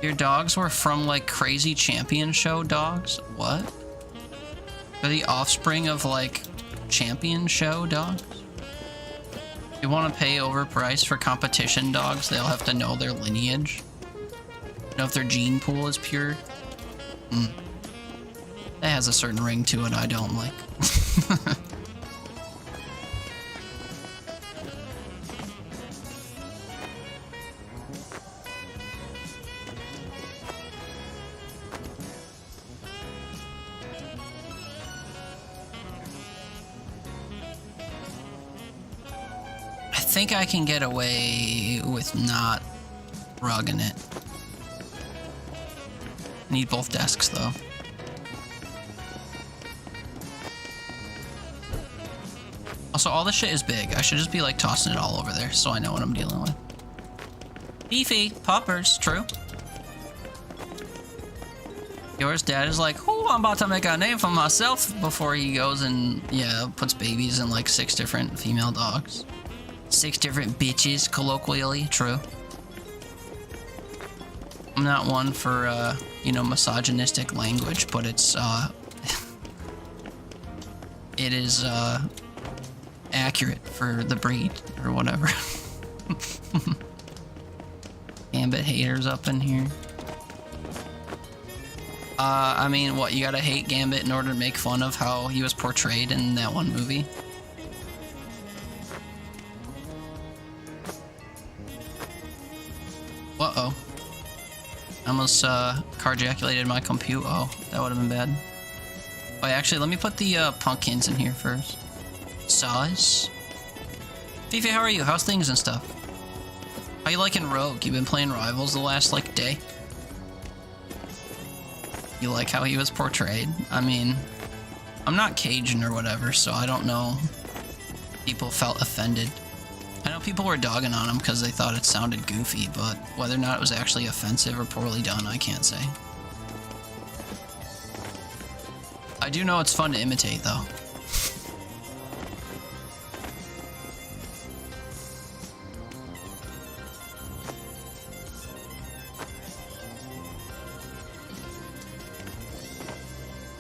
Your dogs were from, like, Crazy Champion Show dogs? What? They're the offspring of, like, Champion Show dogs? You want to pay overpriced for competition dogs? They'll have to know their lineage. Know if their gene pool is pure? That has a certain ring to it I don't like. think I can get away with not rugging it. Need both desks though. Also, all this shit is big. I should just be like tossing it all over there so I know what I'm dealing with. Beefy, poppers, true. Yours dad is like, oh, I'm about to make a name for myself before he goes and, yeah, puts babies in like 6 different female dogs. 6 different bitches, colloquially, true. I'm not one for, you know, misogynistic language, but it's, it is, accurate for the breed, or whatever. Gambit haters up in here. I mean, what, you gotta hate Gambit in order to make fun of how he was portrayed in that one movie? Uh-oh. I almost, carjaculated my compute. Oh, that would've been bad. Oh, actually, let me put the, pumpkins in here first. Size? Fifi, how are you? How's things and stuff? How you liking Rogue? You been playing Rivals the last, like, day? You like how he was portrayed? I mean, I'm not Cajun or whatever, so I don't know. People felt offended. I know people were dogging on him because they thought it sounded goofy, but whether or not it was actually offensive or poorly done, I can't say. I do know it's fun to imitate, though.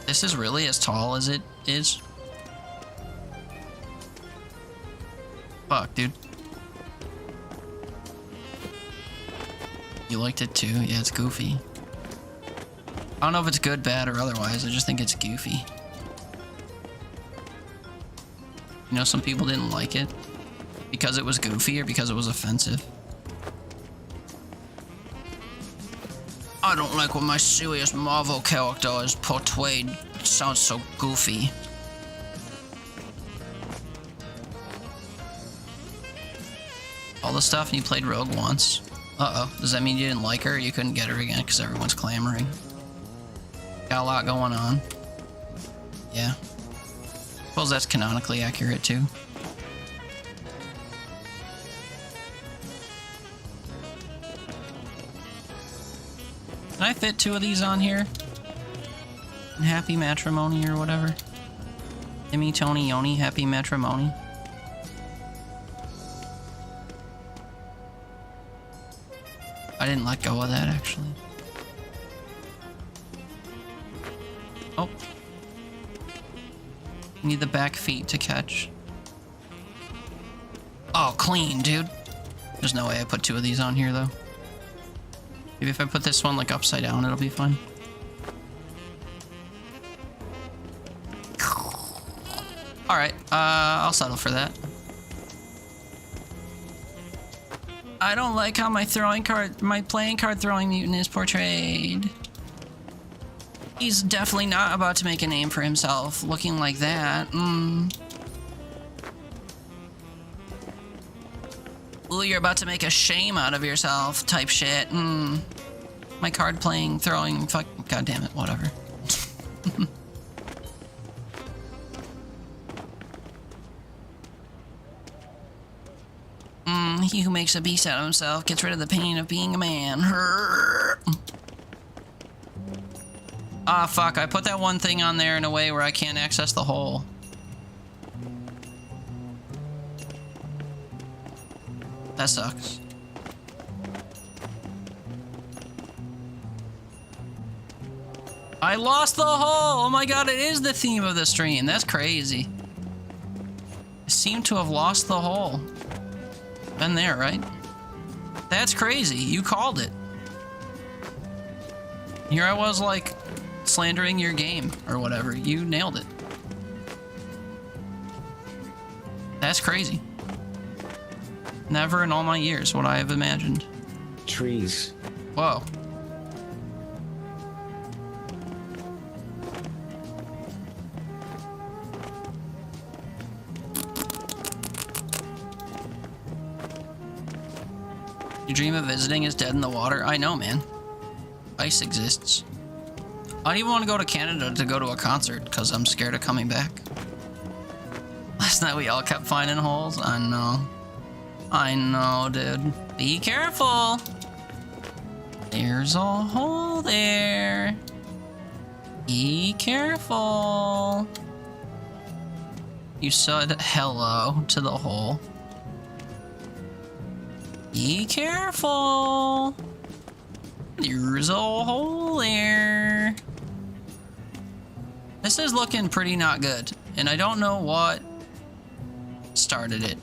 This is really as tall as it is? Fuck, dude. You liked it too? Yeah, it's goofy. I don't know if it's good, bad, or otherwise. I just think it's goofy. You know, some people didn't like it because it was goofy or because it was offensive. I don't like when my serious Marvel character is portrayed. It sounds so goofy. All the stuff and you played Rogue once. Uh-oh. Does that mean you didn't like her or you couldn't get her again because everyone's clamoring? Got a lot going on. Yeah. Suppose that's canonically accurate too. Can I fit 2 of these on here? And happy matrimony or whatever. Timmy, Tony, Yoni, happy matrimony. I didn't let go of that actually. Oh. You need the back feet to catch. Oh, clean, dude. There's no way I put 2 of these on here though. Maybe if I put this one like upside down, it'll be fine. Alright, I'll settle for that. I don't like how my playing card throwing mutant is portrayed. He's definitely not about to make a name for himself looking like that. Ooh, you're about to make a shame out of yourself type shit. My card playing, throwing, fuck, god damn it, whatever. He who makes a beast out of himself gets rid of the pain of being a man. Ah, fuck, I put that one thing on there in a way where I can't access the hole. That sucks. I lost the hole! Oh my god, it is the theme of the stream. That's crazy. I seem to have lost the hole. Been there, right? That's crazy. You called it. Here I was, like, slandering your game or whatever. You nailed it. That's crazy. Never in all my years would I have imagined. Trees. Whoa. You dream of visiting is dead in the water? I know, man. Ice exists. I don't even want to go to Canada to go to a concert because I'm scared of coming back. Last night we all kept finding holes. I know. I know, dude. Be careful. There's a hole there. Be careful. You said hello to the hole. Be careful. There's a hole there. This is looking pretty not good, and I don't know what started it.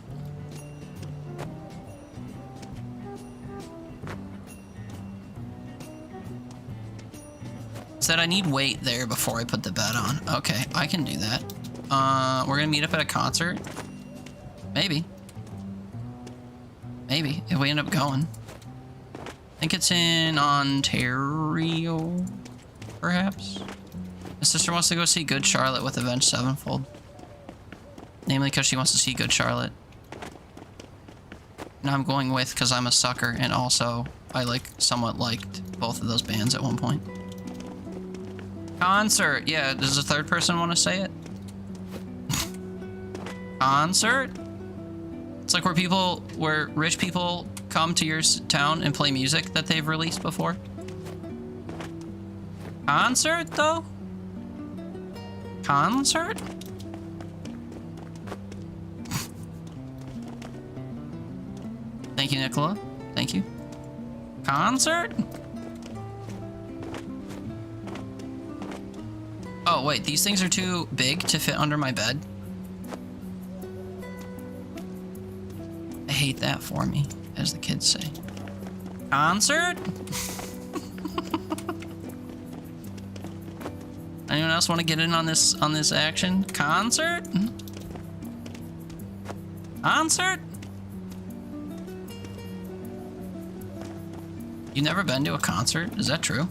Said I need weight there before I put the bed on. Okay, I can do that. We're gonna meet up at a concert. Maybe. Maybe, if we end up going. I think it's in Ontario, perhaps? My sister wants to go see Good Charlotte with Avenged Sevenfold. Namely because she wants to see Good Charlotte. And I'm going with because I'm a sucker, and also I somewhat liked both of those bands at one point. Concert! Yeah, does a third person want to say it? Concert? It's like where rich people come to your town and play music that they've released before. Concert, though? Concert? Thank you, Nicola. Thank you. Concert? Oh, wait, these things are too big to fit under my bed? I hate that for me, as the kids say. Concert? Anyone else want to get in on this action? Concert? Concert? You've never been to a concert? Is that true?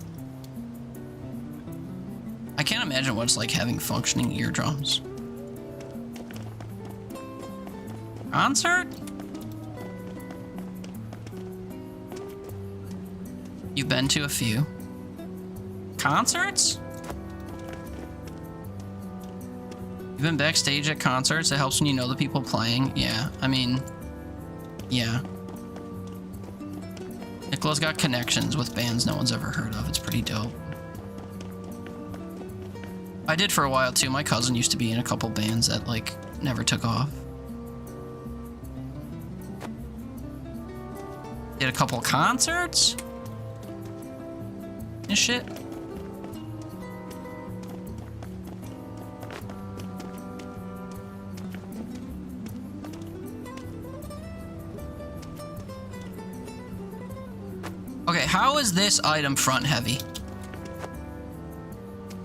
I can't imagine what it's like having functioning eardrums. Concert? You've been to a few. Concerts? You've been backstage at concerts? It helps when you know the people playing. Yeah, I mean, yeah. Nicola's got connections with bands no one's ever heard of. It's pretty dope. I did for a while too. My cousin used to be in a couple bands that never took off. Did a couple concerts and shit. Okay, how is this item front heavy?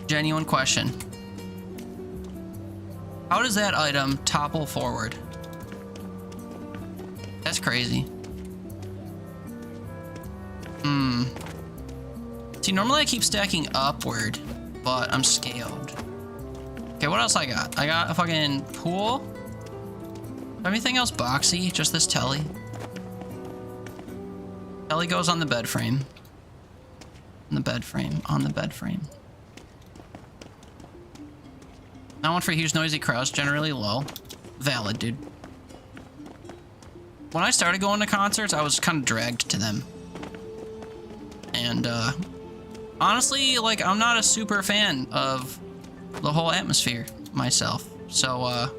Genuine question. How does that item topple forward? That's crazy. See, normally I keep stacking upward, but I'm scaled. Okay, what else I got? I got a fucking pool. Everything else boxy, just this telly. Telly goes on the bed frame. On the bed frame, on the bed frame. That one for huge noisy crowds, generally low. Valid, dude. When I started going to concerts, I was kind of dragged to them. And, honestly, I'm not a super fan of the whole atmosphere myself. So,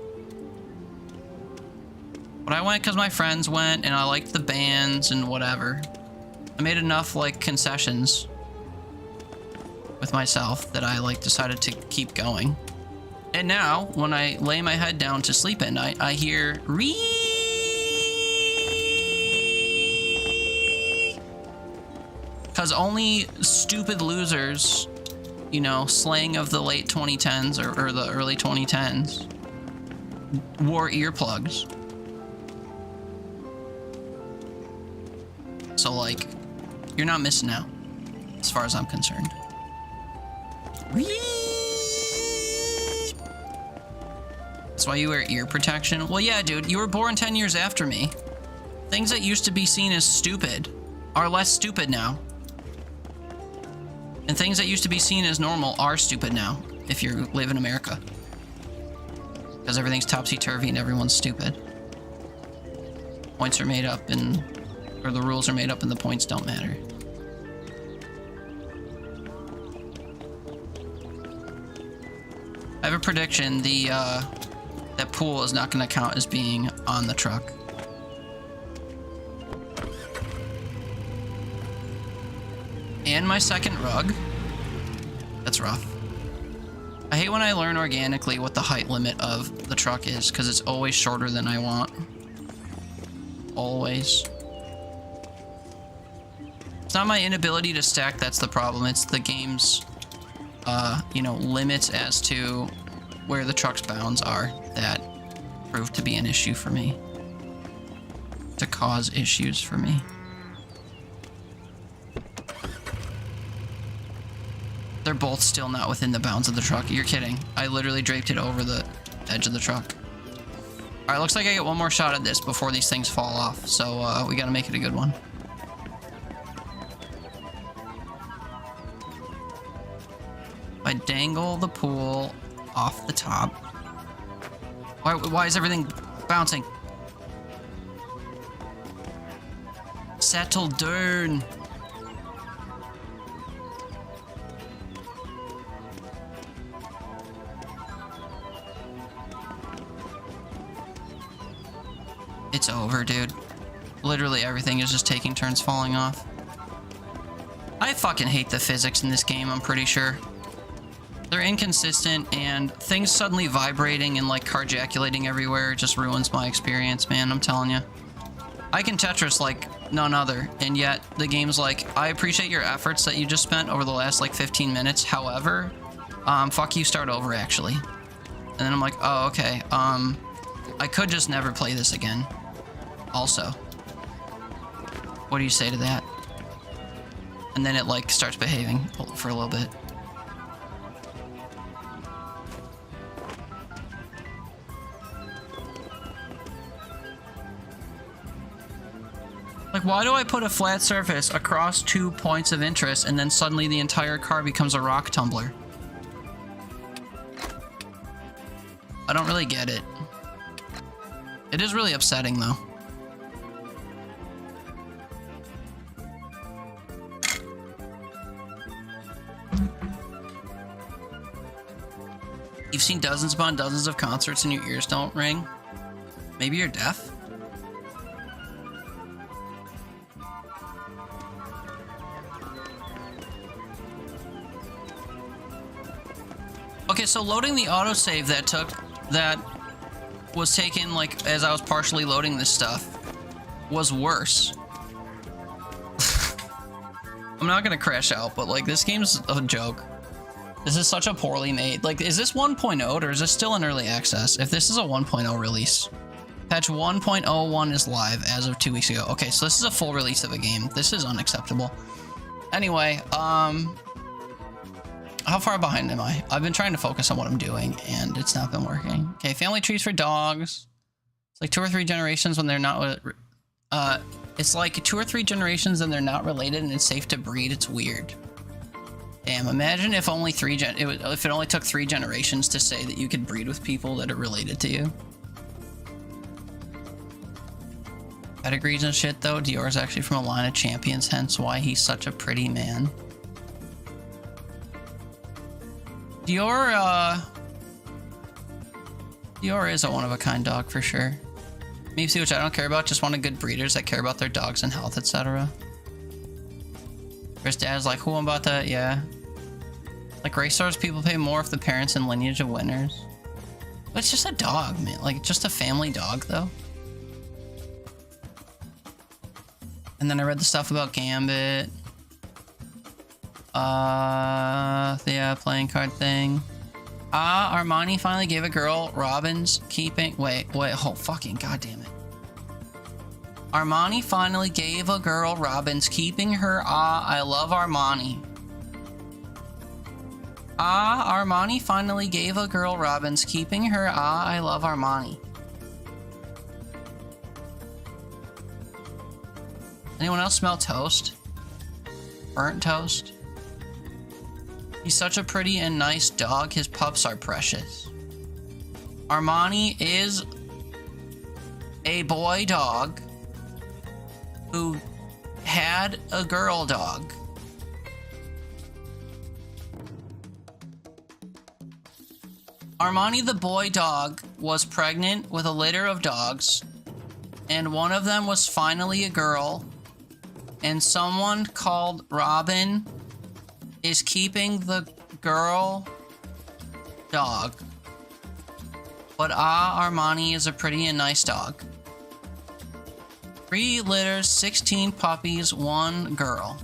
but I went because my friends went, and I liked the bands and whatever. I made enough, concessions with myself that I, decided to keep going. And now, when I lay my head down to sleep at night, I hear because only stupid losers, slang of the late 2010s or the early 2010s, wore earplugs. So, you're not missing out, as far as I'm concerned. That's why you wear ear protection? Well, yeah, dude, you were born 10 years after me. Things that used to be seen as stupid are less stupid now. And things that used to be seen as normal are stupid now, if you live in America. Because everything's topsy-turvy and everyone's stupid. Points are made up or the rules are made up and the points don't matter. I have a prediction, that pool is not going to count as being on the truck. And my second rug. That's rough. I hate when I learn organically what the height limit of the truck is, because it's always shorter than I want. Always. It's not my inability to stack that's the problem. It's the game's, you know, limits as to where the truck's bounds are that prove to be an issue for me. To cause issues for me. They're both still not within the bounds of the truck. You're kidding. I literally draped it over the edge of the truck. Alright, looks like I get one more shot at this before these things fall off. So, we gotta make it a good one. If I dangle the pool off the top... Why is everything bouncing? Settle down. It's over, dude. Literally everything is just taking turns falling off. I fucking hate the physics in this game, I'm pretty sure. They're inconsistent, and things suddenly vibrating and like carjaculating everywhere just ruins my experience, man, I'm telling you. I can Tetris like none other, and yet the game's like, I appreciate your efforts that you just spent over the last like 15 minutes, however, fuck you, start over actually. And then I'm like, oh, okay, I could just never play this again. Also, what do you say to that? And then it like starts behaving for a little bit. Like, why do I put a flat surface across 2 points of interest and then suddenly the entire car becomes a rock tumbler? I don't really get it. It is really upsetting though. You've seen dozens upon dozens of concerts and your ears don't ring? Maybe you're deaf? Okay, so loading the autosave that was taken like as I was partially loading this stuff was worse. I'm not gonna crash out, but like this game's a joke. This is such a poorly made. Like, is this 1.0 or is this still in early access? If this is a 1.0 release, patch 1.01 is live as of 2 weeks ago. Okay, so this is a full release of a game. This is unacceptable. Anyway, how far behind am I? I've been trying to focus on what I'm doing and it's not been working. Okay, family trees for dogs. It's like 2 or 3 generations when they're not, it's like 2 or 3 generations and they're not related and it's safe to breed. It's weird. Damn, imagine if only if it only took 3 generations to say that you could breed with people that are related to you. Pedigrees and shit though, Dior's actually from a line of champions, hence why he's such a pretty man. Dior is a one-of-a-kind dog for sure. Me see, which I don't care about, just wanted good breeders that care about their dogs and health, etc. Chris Dad's like, who about that? Yeah. Like race stars, people pay more if the parents and lineage of winners. But it's just a dog, man. Like, just a family dog, though. And then I read the stuff about Gambit. Yeah, playing card thing. Armani finally gave a girl Robin's keeping... Wait, oh, fucking goddamn it. Armani finally gave a girl Robin's keeping her. I love Armani. Armani finally gave a girl Robin's keeping her. I love Armani. Anyone else smell toast? Burnt toast? He's such a pretty and nice dog. His pups are precious. Armani is a boy dog who had a girl dog. Armani the boy dog was pregnant with a litter of dogs, and one of them was finally a girl, and someone called Robin is keeping the girl dog. But Armani is a pretty and nice dog. 3 litters, 16 puppies, 1 girl.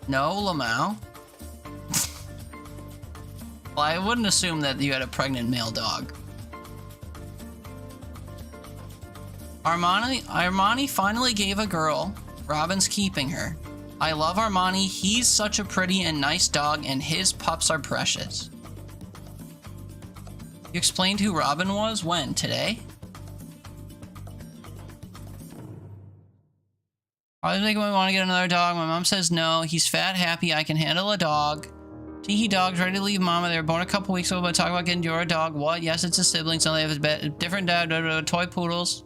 No, Lamau. Well, I wouldn't assume that you had a pregnant male dog. Armani finally gave a girl. Robin's keeping her. I love Armani. He's such a pretty and nice dog, and his pups are precious. You explained who Robin was? When? Today? I think we want to get another dog. My mom says no. He's fat, happy. I can handle a dog. Teehee dog's ready to leave mama. They were born a couple weeks ago, but talking about getting your dog. What? Yes, it's a sibling. So they have a different dad. Toy poodles.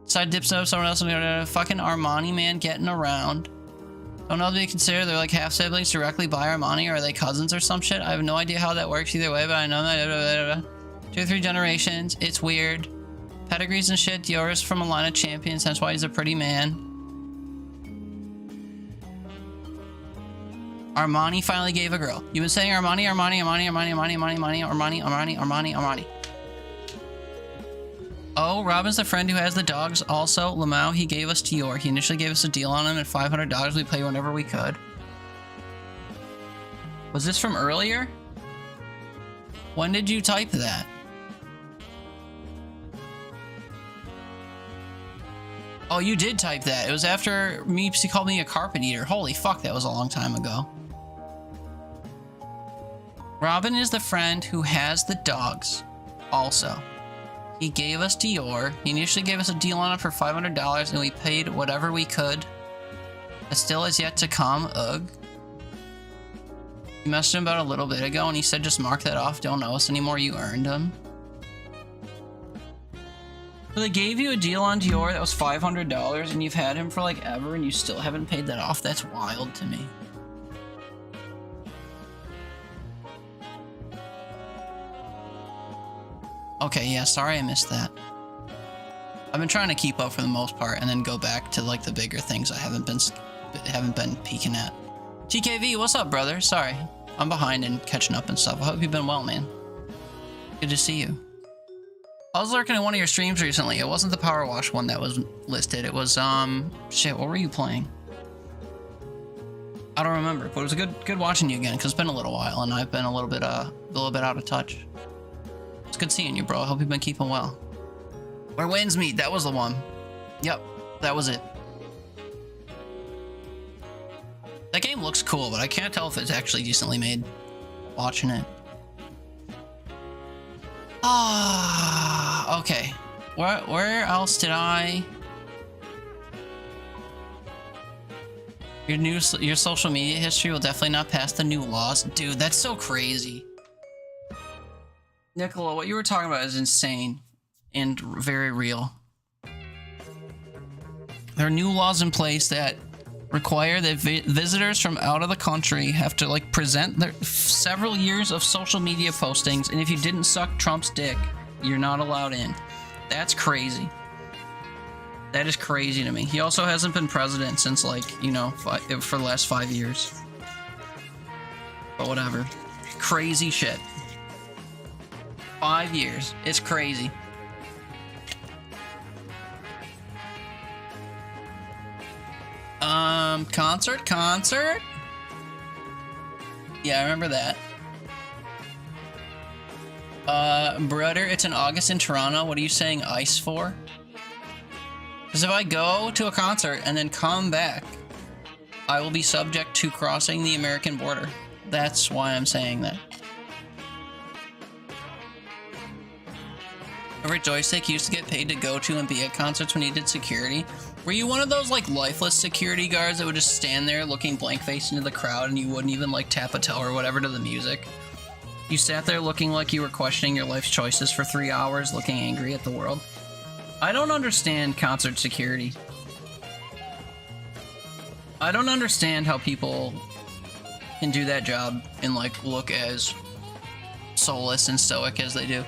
Side dips up. Someone else. Fucking Armani, man, getting around. Don't know to be considered. They're like half siblings directly by Armani, or are they cousins or some shit? I have no idea how that works either way, but I know that 2 or 3 generations. It's weird. Pedigrees and shit. Dior's from a line of champions. That's why he's a pretty man. Armani finally gave a girl. You've been saying Armani. Oh, Robin's the friend who has the dogs also. Lamau, he gave us Dior. He initially gave us a deal on him at $500. We pay whenever we could. Was this from earlier? When did you type that? Oh, you did type that. It was after Meepsy called me a carpet eater. Holy fuck, that was a long time ago. Robin is the friend who has the dogs also. He gave us Dior. He initially gave us a deal on it for $500, and we paid whatever we could. It still is yet to come. Ugh. You messaged him about a little bit ago, and he said just mark that off. Don't know us anymore. You earned them. So they gave you a deal on Dior that was $500, and you've had him for like ever, and you still haven't paid that off. That's wild to me. Okay, yeah, sorry I missed that. I've been trying to keep up for the most part, and then go back to like the bigger things I haven't been peeking at. TKV, what's up, brother? Sorry, I'm behind and catching up and stuff. I hope you've been well, man. Good to see you. I was lurking at one of your streams recently. It wasn't the Power Wash one that was listed. It was shit. What were you playing? I don't remember, but it was good watching you again because it's been a little while, and I've been a little bit out of touch. It's good seeing you, bro. I hope you've been keeping well. Where winds meet, that was the one. Yep, that was it. That game looks cool, but I can't tell if it's actually decently made watching it. Ah, okay. Where else did I... Your social media history will definitely not pass the new laws. Dude, that's so crazy. Nicola, what you were talking about is insane and very real. There are new laws in place that require that visitors from out of the country have to like present their several years of social media postings, and if you didn't suck Trump's dick, you're not allowed in. That's crazy. That is crazy to me. He also hasn't been president since like, you know, for the last 5 years. But whatever. Crazy shit. 5 years. It's crazy. Concert? Yeah, I remember that. Brother, it's in August in Toronto. What are you saying ice for? Because if I go to a concert and then come back, I will be subject to crossing the American border. That's why I'm saying that. Favorite joystick used to get paid to go to and be at concerts when you did security. Were you one of those like lifeless security guards that would just stand there looking blank faced into the crowd and you wouldn't even like tap a toe or whatever to the music? You sat there looking like you were questioning your life's choices for 3 hours, looking angry at the world. I don't understand concert security. I don't understand how people can do that job and like look as soulless and stoic as they do.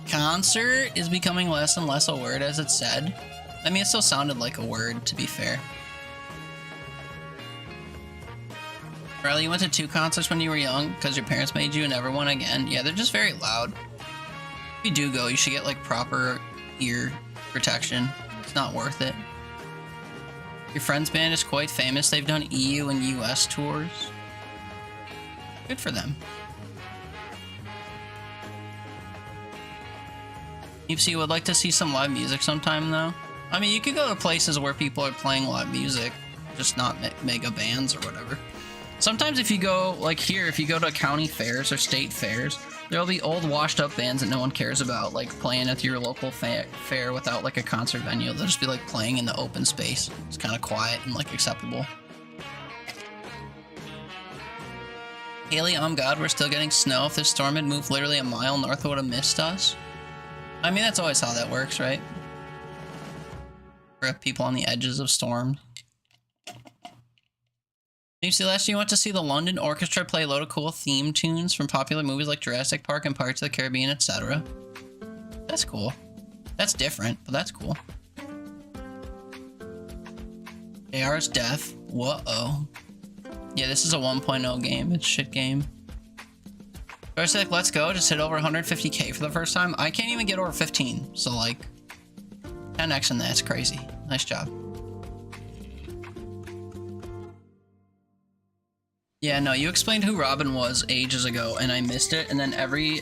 Concert is becoming less and less a word as it's said. I mean, it still sounded like a word, to be fair. Riley, you went to 2 concerts when you were young because your parents made you and never went again. Yeah, they're just very loud. If you do go, you should get like proper ear protection. It's not worth it. Your friend's band is quite famous. They've done EU and US tours. Good for them. You would like to see some live music sometime, though? I mean, you could go to places where people are playing live music, just not mega bands or whatever. Sometimes if you go, like here, if you go to county fairs or state fairs, there'll be old washed up bands that no one cares about, like playing at your local fair without like a concert venue. They'll just be like playing in the open space. It's kind of quiet and like acceptable. Haley, oh God, we're still getting snow. If this storm had moved literally a mile north, it would have missed us. I mean, that's always how that works, right? For people on the edges of storms. You see, last year you went to see the London Orchestra play a load of cool theme tunes from popular movies like Jurassic Park and Pirates of the Caribbean, etc. That's cool. That's different, but that's cool. JR is deaf. Whoa. Yeah, this is a 1.0 game. It's a shit game. First, like, let's go. Just hit over 150k for the first time. I can't even get over 15. So, like, 10x in that's crazy. Nice job. Yeah, no, you explained who Robin was ages ago, and I missed it. And then every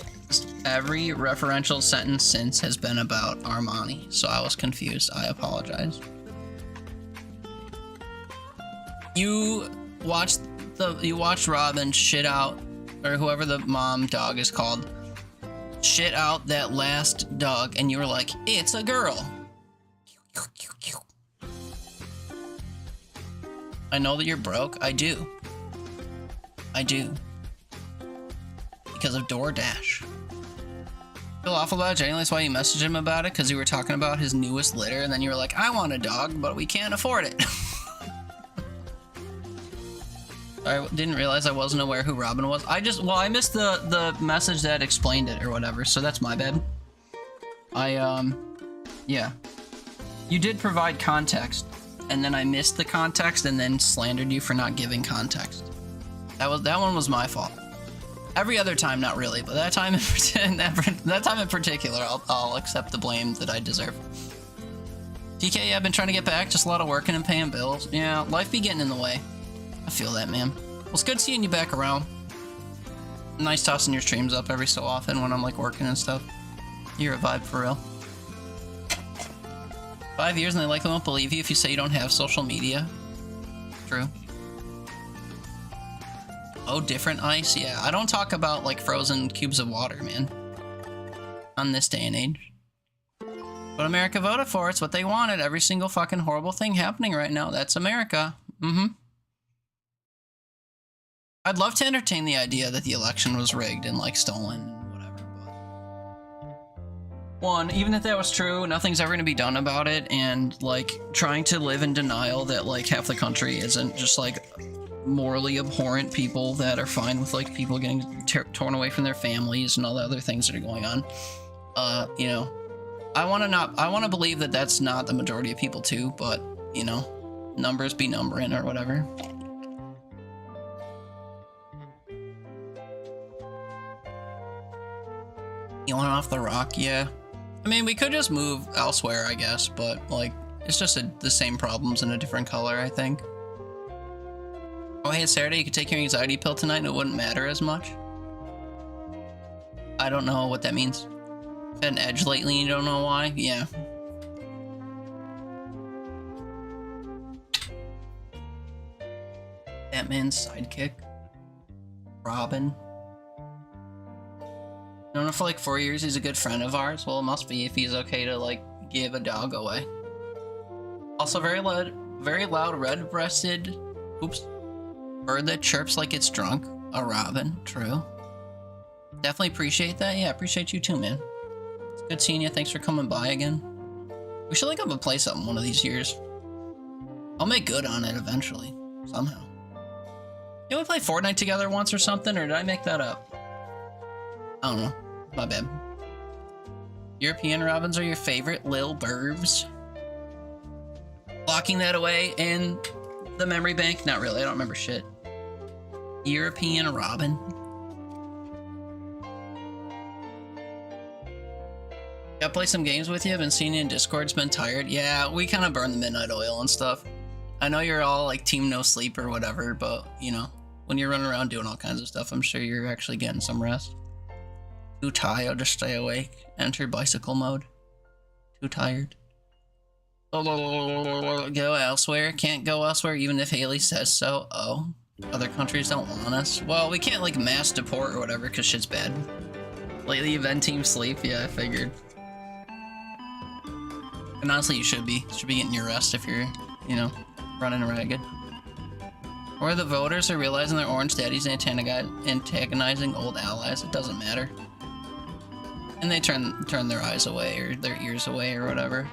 referential sentence since has been about Armani. So I was confused. I apologize. You watched Robin shit out, or whoever the mom dog is called, shit out that last dog, and you were like, it's a girl. I know that you're broke. I do. Because of DoorDash. Feel awful about it. Genuinely, that's why you messaged him about it, because you were talking about his newest litter, and then you were like, I want a dog, but we can't afford it. I didn't realize I wasn't aware who Robin was. I missed the message that explained it or whatever, so that's my bad. Yeah. You did provide context, and then I missed the context and then slandered you for not giving context. That one was my fault. Every other time, not really, but that time in particular, I'll accept the blame that I deserve. TK, I've been trying to get back, just a lot of working and paying bills. Yeah, life be getting in the way. I feel that, man. Well, it's good seeing you back around. Nice tossing your streams up every so often when I'm like working and stuff. You're a vibe for real. 5 years and they likely won't believe you if you say you don't have social media. True. Oh, different ice? Yeah, I don't talk about like frozen cubes of water, man. On this day and age. But America voted for, it's what they wanted. Every single fucking horrible thing happening right now. That's America. Mm-hmm. I'd love to entertain the idea that the election was rigged and like stolen and whatever, but one, even if that was true, nothing's ever gonna be done about it, and like trying to live in denial that like half the country isn't just like morally abhorrent people that are fine with like people getting torn away from their families and all the other things that are going on. You know, I want to believe that that's not the majority of people too, but you know, numbers be numbering or whatever. You want it off the rock? Yeah. I mean, we could just move elsewhere, I guess, but like it's just the same problems in a different color, I think. Oh, hey, it's Saturday. You could take your anxiety pill tonight and it wouldn't matter as much. I don't know what that means. I've had an edge lately and you don't know why? Yeah. Batman's sidekick. Robin. Known him for like 4 years. He's a good friend of ours. Well, it must be if he's okay to like give a dog away. Also, very loud, red-breasted. Oops. Bird that chirps like it's drunk. A robin. True. Definitely appreciate that. Yeah, appreciate you too, man. It's good seeing you. Thanks for coming by again. We should link up and play something one of these years. I'll make good on it eventually. Somehow. Did we play Fortnite together once or something, or did I make that up? I don't know. My bad. European robins are your favorite lil burbs. Locking that away in the memory bank? Not really, I don't remember shit. European robin. Gotta play some games with you. I've been seeing you in Discord's been tired. Yeah, we kind of burn the midnight oil and stuff. I know you're all like team no sleep or whatever, but you know, when you're running around doing all kinds of stuff, I'm sure you're actually getting some rest. Too tired to stay awake. Enter bicycle mode. Too tired. Go elsewhere. Can't go elsewhere even if Haley says so. Oh. Other countries don't want us. Well, we can't like mass deport or whatever because shit's bad. Lately you've been team sleep. Yeah, I figured. And honestly, you should be. You should be getting your rest if you're, you know, running ragged. Or the voters are realizing their orange daddies antagonizing old allies. It doesn't matter. And they turn their eyes away or their ears away or whatever.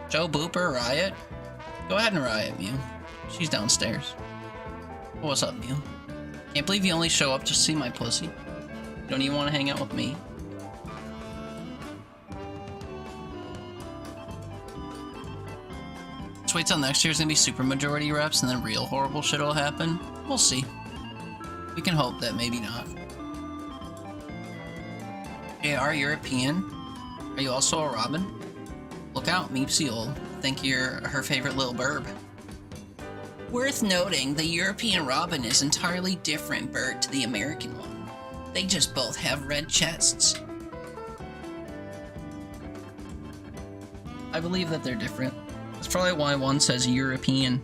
Joe Booper, Riot? Go ahead and riot, Mew. She's downstairs. What's up, Mew? Can't believe you only show up to see my pussy. You don't even want to hang out with me. Just wait till next year's gonna be supermajority reps and then real horrible shit will happen. We'll see. We can hope that maybe not. JR European? Are you also a robin? Look out, Meepsy'll think you're her favorite little burb. Worth noting, the European robin is entirely different bird to the American one. They just both have red chests. I believe that they're different. That's probably why one says European.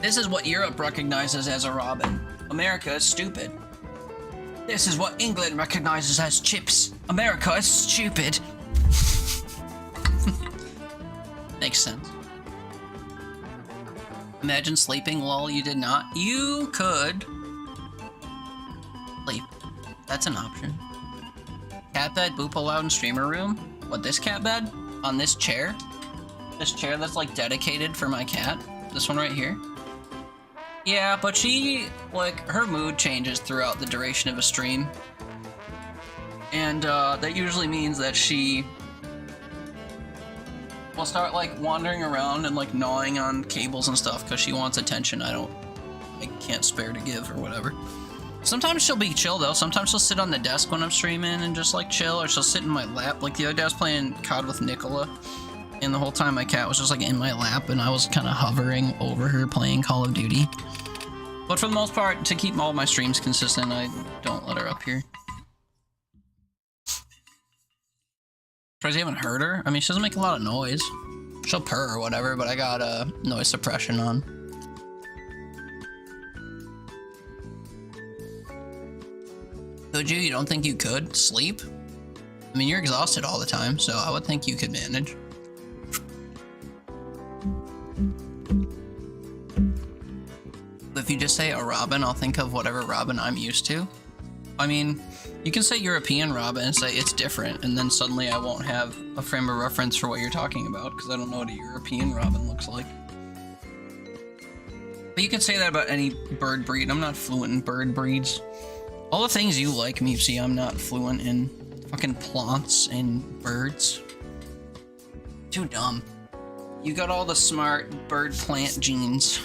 This is what Europe recognizes as a robin. America is stupid. This is what England recognizes as chips. America is stupid. Makes sense. Imagine sleeping, lol, you did not. You could sleep. That's an option. Cat bed, boop allowed in streamer room. What, this cat bed? On this chair? This chair that's like dedicated for my cat? This one right here? Yeah, but she, like, her mood changes throughout the duration of a stream. And, that usually means that she will start, like, wandering around and, like, gnawing on cables and stuff because she wants attention I can't spare to give or whatever. Sometimes she'll be chill, though. Sometimes she'll sit on the desk when I'm streaming and just, like, chill, or she'll sit in my lap. Like, the other day I was playing COD with Nicola, and the whole time my cat was just, like, in my lap, and I was kind of hovering over her playing Call of Duty. But for the most part, to keep all my streams consistent, I don't let her up here. Crazy, I haven't heard her. I mean, she doesn't make a lot of noise. She'll purr or whatever, but I got noise suppression on. Could you? You don't think you could sleep? I mean, you're exhausted all the time, so I would think you could manage. If you just say a robin, I'll think of whatever robin I'm used to. I mean, you can say European robin and say it's different, and then suddenly I won't have a frame of reference for what you're talking about, because I don't know what a European robin looks like. But you can say that about any bird breed. I'm not fluent in bird breeds. All the things you like, Meepsy, I'm not fluent in. Fucking plants and birds. Too dumb. You got all the smart bird plant genes.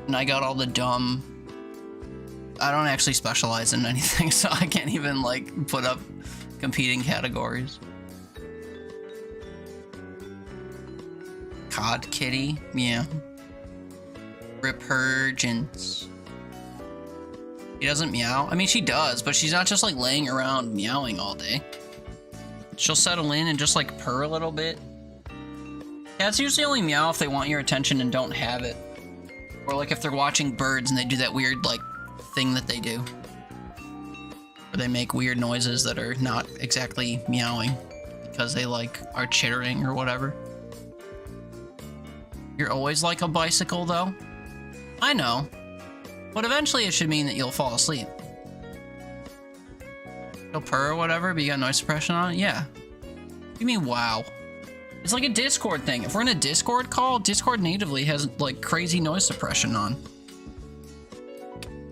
And I got all the dumb. I don't actually specialize in anything, so I can't even, like, put up competing categories. Cod kitty? Yeah. Repurgence. She doesn't meow? I mean, she does, but she's not just, like, laying around meowing all day. She'll settle in and just, like, purr a little bit. Cats usually only meow if they want your attention and don't have it. Or like if they're watching birds and they do that weird like thing that they do. Where they make weird noises that are not exactly meowing because they like are chittering or whatever. You're always like a bicycle though? I know. But eventually it should mean that you'll fall asleep. It'll purr or whatever, but you got noise suppression on it? Yeah. You mean wow? It's like a Discord thing. If we're in a Discord call, Discord natively has like crazy noise suppression on.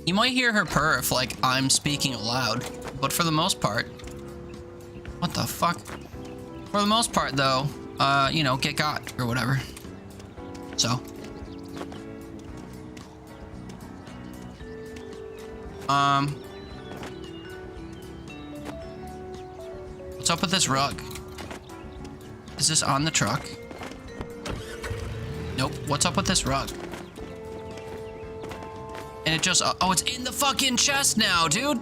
You might hear her purr if like I'm speaking aloud, but for the most part, what the fuck? For the most part though, you know, get got or whatever. So. What's up with this rug? Is this on the truck? Nope. What's up with this rug? And it just, oh, it's in the fucking chest now, dude.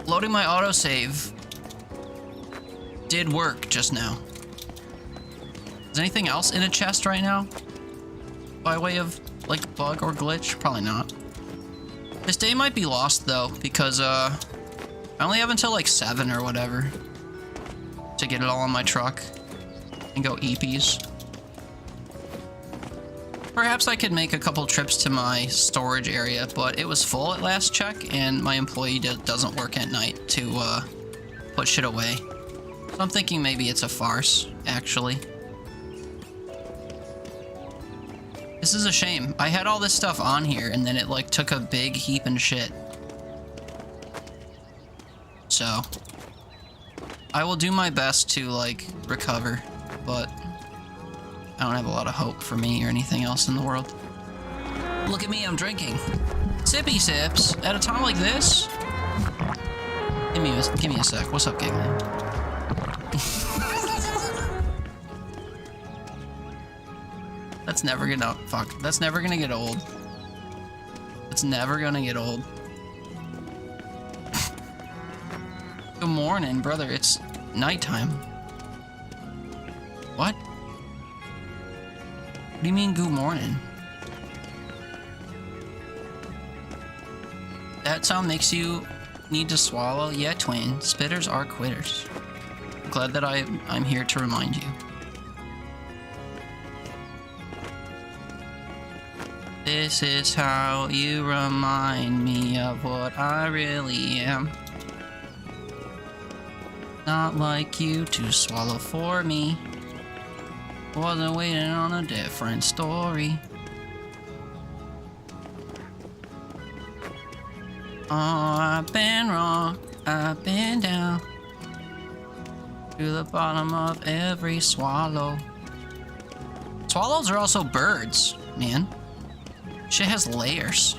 Loading my autosave did work just now. Is anything else in a chest right now? By way of, like, bug or glitch? Probably not. This day might be lost, though, because, I only have until, like, 7 or whatever to get it all on my truck and go eepies. Perhaps I could make a couple trips to my storage area, but it was full at last check, and my employee doesn't work at night to, put shit away. So I'm thinking maybe it's a farce, actually. This is a shame. I had all this stuff on here, and then it, like, took a big heap and shit. So, I will do my best to, like, recover, but I don't have a lot of hope for me or anything else in the world. Look at me, I'm drinking. Sippy sips at a time like this. Give me a sec. What's up, Giggling? That's never gonna, fuck. That's never gonna get old. It's never gonna get old. Good morning, brother. It's nighttime. What? What do you mean, good morning? That sound makes you need to swallow? Yeah, twin. Spitters are quitters. I'm glad that I'm here to remind you. This is how you remind me of what I really am. Not like you to swallow for me. Wasn't waiting on a different story. Oh, I've been wrong, I've been down to the bottom of every swallow. Swallows are also birds, man. Shit has layers.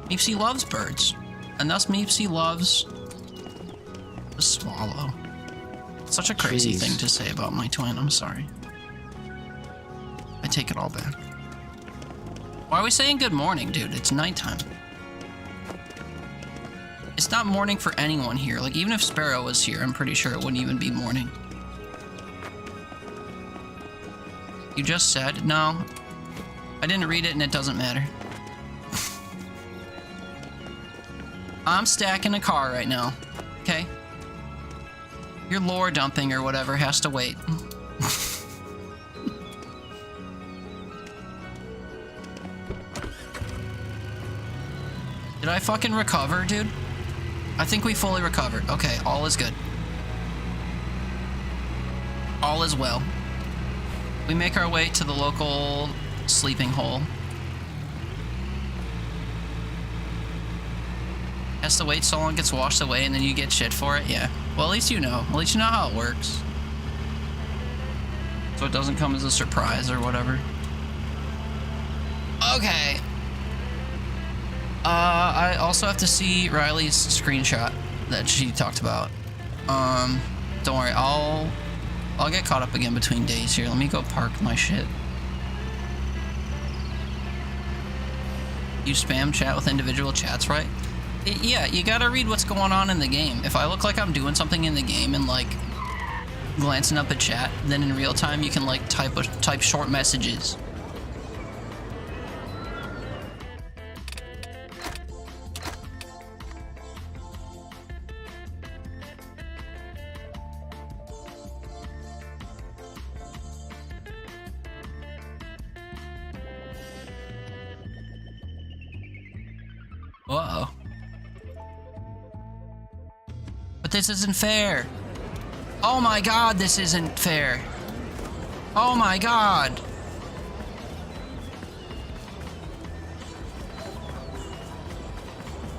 Meepsy loves birds, and thus Meepsy loves the swallow. Such a crazy thing to say about my twin, I'm sorry. I take it all back. Why are we saying good morning, dude? It's nighttime. It's not morning for anyone here. Like, even if Sparrow was here, I'm pretty sure it wouldn't even be morning. You just said? No. I didn't read it and it doesn't matter. I'm stacking a car right now, okay? Your lore dumping or whatever has to wait. Did I fucking recover, dude? I think we fully recovered. Okay, all is good. All is well. We make our way to the local sleeping hole. Has to wait so long it gets washed away and then you get shit for it? Yeah. Well, at least you know. At least you know how it works. So it doesn't come as a surprise or whatever. Okay. I also have to see Riley's screenshot that she talked about. Don't worry, I'll get caught up again between days here. Let me go park my shit. You spam chat with individual chats, right? Yeah, you gotta read what's going on in the game. If I look like I'm doing something in the game and like glancing up at chat, then in real time you can like type short messages. Uh-oh. But this isn't fair. Oh my god, this isn't fair. Oh my god.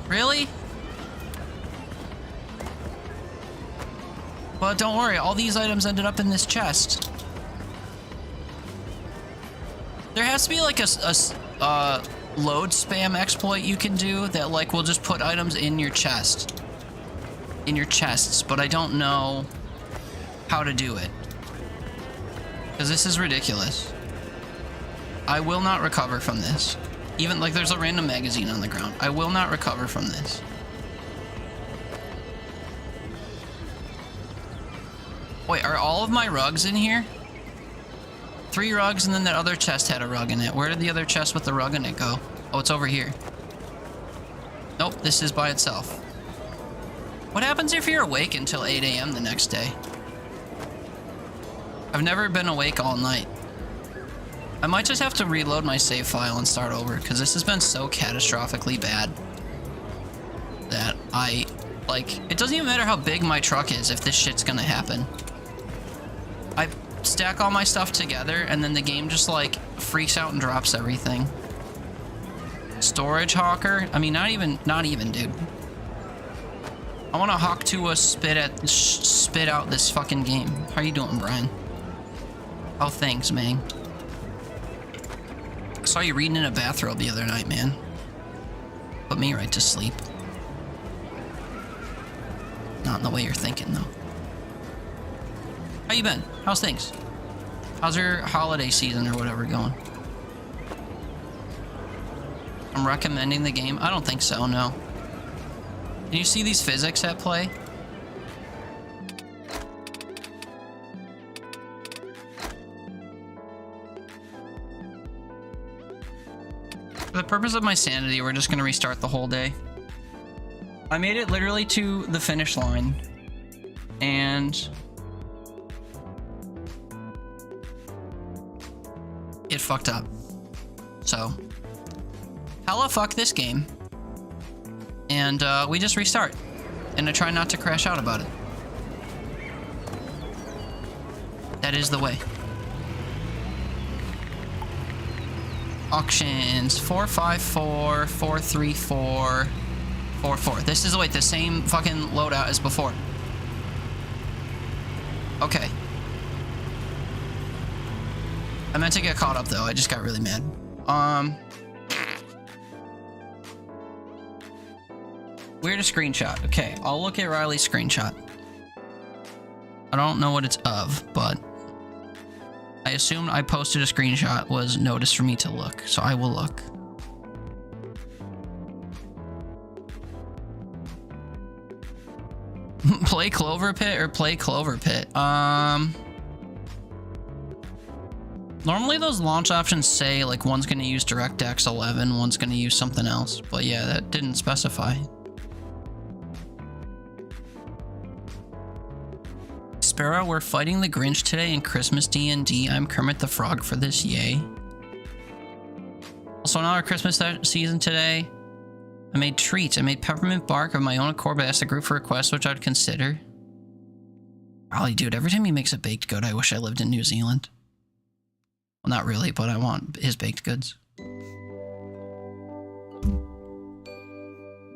Really? But don't worry, all these items ended up in this chest. There has to be like a load spam exploit you can do that like will just put items in your chest. In your chests, but I don't know how to do it. Because this is ridiculous. I will not recover from this. Even like there's a random magazine on the ground. I will not recover from this. Wait, are all of my rugs in here? 3 rugs and then that other chest had a rug in it. Where did the other chest with the rug in it go? Oh, it's over here. Nope, this is by itself. What happens if you're awake until 8 a.m. the next day? I've never been awake all night. I might just have to reload my save file and start over because this has been so catastrophically bad that it doesn't even matter how big my truck is if this shit's gonna happen. I stack all my stuff together and then the game just like freaks out and drops everything. Storage hawker? I mean, not even, dude. I want to hawk to a spit out this fucking game. How you doing, Brian? Oh, thanks, man. I saw you reading in a bathrobe the other night, man. Put me right to sleep. Not in the way you're thinking, though. How you been? How's things? How's your holiday season or whatever going? I'm recommending the game? I don't think so, no. Can you see these physics at play? For the purpose of my sanity, we're just gonna restart the whole day. I made it literally to the finish line. And it fucked up. So, hella fuck this game. And we just restart. And I try not to crash out about it. That is the way. Auctions 454 434 44. This is the same fucking loadout as before. Okay. I meant to get caught up though. I just got really mad. Where to screenshot? Okay, I'll look at Riley's screenshot. I don't know what it's of, but I assumed I posted a screenshot was noticed for me to look, so I will look. Play Clover Pit or play Clover Pit? Normally those launch options say like one's gonna use DirectX 11, one's gonna use something else, but yeah, that didn't specify. Sparrow, we're fighting the Grinch today in Christmas D&D. I'm Kermit the Frog for this, yay. Also, on our Christmas season today, I made treats. I made peppermint bark of my own accord, but asked the group for requests, which I'd consider. Golly, dude, every time he makes a baked good, I wish I lived in New Zealand. Well, not really, but I want his baked goods.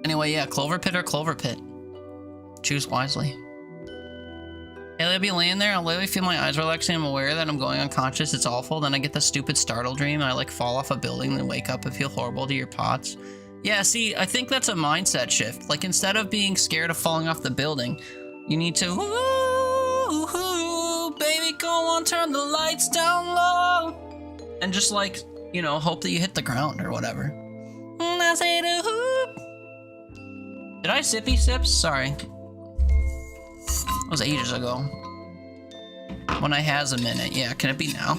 Anyway, yeah, Clover Pit or Clover Pit. Choose wisely. Haley, I'll be laying there, I'll literally feel my eyes relaxing, I'm aware that I'm going unconscious, it's awful, then I get the stupid startle dream, and I like fall off a building, then wake up and feel horrible to your pots. Yeah, see, I think that's a mindset shift. Like, instead of being scared of falling off the building, you need to, ooh, baby, go on, turn the lights down low, and just like, you know, hope that you hit the ground or whatever. I say to hoop. Did I sippy sips? Sorry. That was ages ago. When I has a minute. Yeah, can it be now?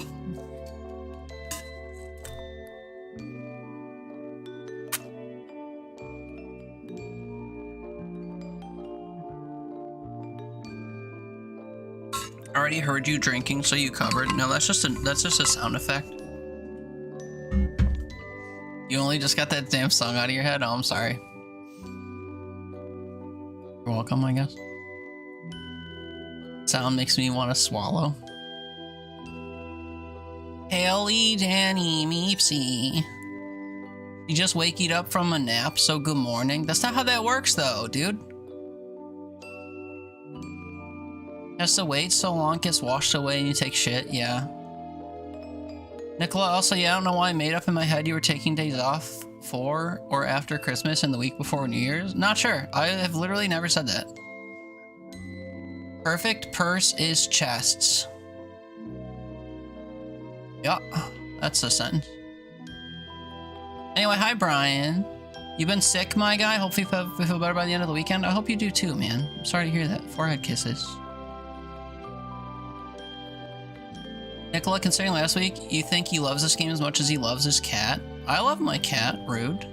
I already heard you drinking, so you covered. No, that's just a sound effect. You only just got that damn song out of your head? Oh, I'm sorry. You're welcome, I guess. Sound makes me want to swallow. Haley, Danny, Meepsy. You just waking up from a nap, so good morning. That's not how that works, though, dude. Has to wait so long, it gets washed away, and you take shit. Yeah. Nicola, also, yeah, I don't know why I made up in my head you were taking days off for or after Christmas and the week before New Year's. Not sure. I have literally never said that. Perfect purse is chests. Yeah, that's a sentence. Anyway, hi Brian. You been sick, my guy? Hopefully you feel better by the end of the weekend. I hope you do too, man. I'm sorry to hear that. Forehead kisses. Nicola, considering last week, you think he loves this game as much as he loves his cat? I love my cat. Rude.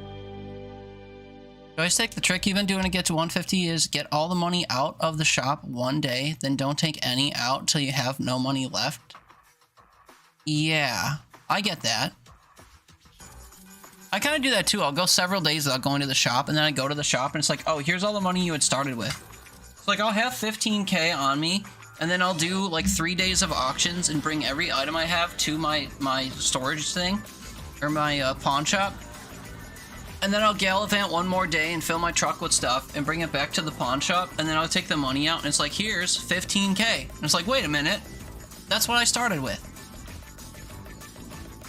Joystick, the trick you've been doing to get to 150 is get all the money out of the shop one day, then don't take any out till you have no money left. Yeah, I get that. I kind of do that too. I'll go several days without going to the shop, and then I go to the shop and it's like, oh, here's all the money you had started with. So like I'll have 15K on me, and then I'll do like 3 days of auctions and bring every item I have to my storage thing, or my pawn shop. And then I'll gallivant one more day and fill my truck with stuff and bring it back to the pawn shop, and then I'll take the money out and it's like, here's 15K. And it's like, wait a minute, that's what I started with.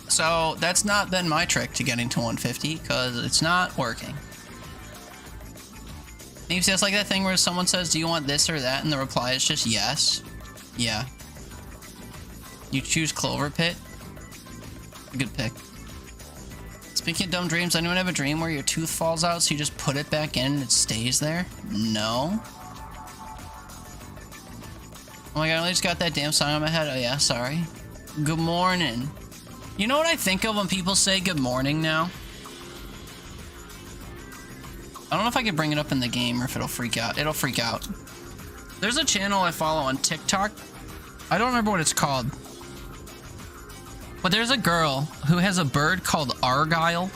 So that's not been my trick to getting to 150 because it's not working. Maybe that's like that thing where someone says, do you want this or that? And the reply is just yes. Yeah. You choose Clover Pit. Good pick. Speaking of dumb dreams, anyone have a dream where your tooth falls out so you just put it back in and it stays there? No. Oh my god, I just got that damn song in my head. Oh yeah, sorry. Good morning. You know what I think of when people say good morning now? I don't know if I can bring it up in the game or if it'll freak out. It'll freak out. There's a channel I follow on TikTok. I don't remember what it's called. But there's a girl who has a bird called Argyle.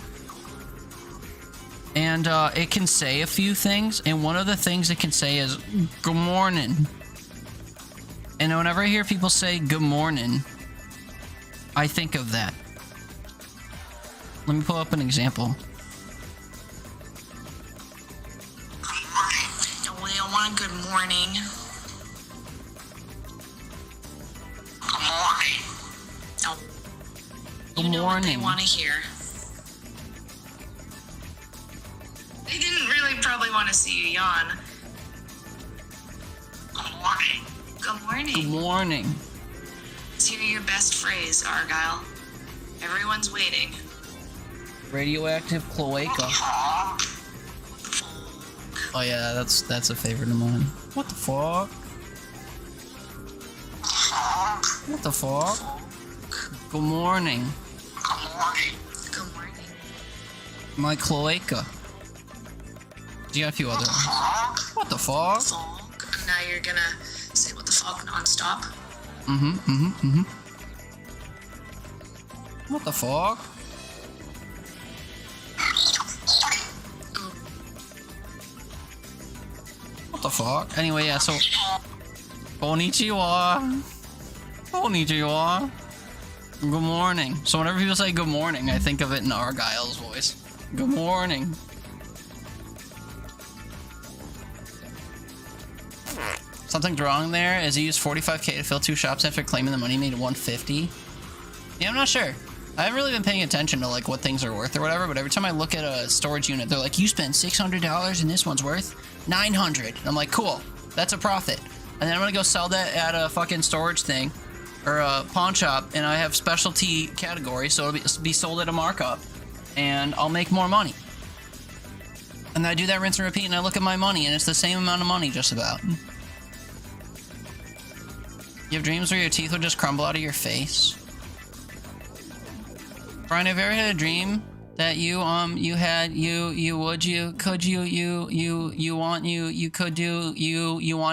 And it can say a few things. And one of the things it can say is, good morning. And whenever I hear people say good morning, I think of that. Let me pull up an example. Good morning. Good morning. Oh, good you know morning. What they want to hear. They didn't really probably want to see you yawn. Good morning. Good morning. Good morning. Let's hear your best phrase, Argyle. Everyone's waiting. Radioactive cloaca. Oh yeah, that's a favorite of mine. What the fuck? What the fuck? Good morning. Good morning. Good morning. My cloaca. You got a few other ones. What the fuck? And now you're gonna say what the fuck nonstop? What the fuck? What the fuck? Anyway, yeah, so... Konnichiwa. Konnichiwa. Good morning. So whenever people say good morning, I think of it in Argyle's voice. Good morning. Something's wrong there, as he used 45K to fill 2 shops after claiming the money made 150. Yeah, I'm not sure. I haven't really been paying attention to like what things are worth or whatever, but every time I look at a storage unit, they're like, you spent $600 and this one's worth $900. And I'm like, cool, that's a profit. And then I'm gonna go sell that at a fucking storage thing or a pawn shop, and I have specialty category, so it'll be sold at a markup, and I'll make more money. And then I do that rinse and repeat, and I look at my money, and it's the same amount of money just about. You have dreams where your teeth would just crumble out of your face? Brian, have you ever had a dream that you want, you want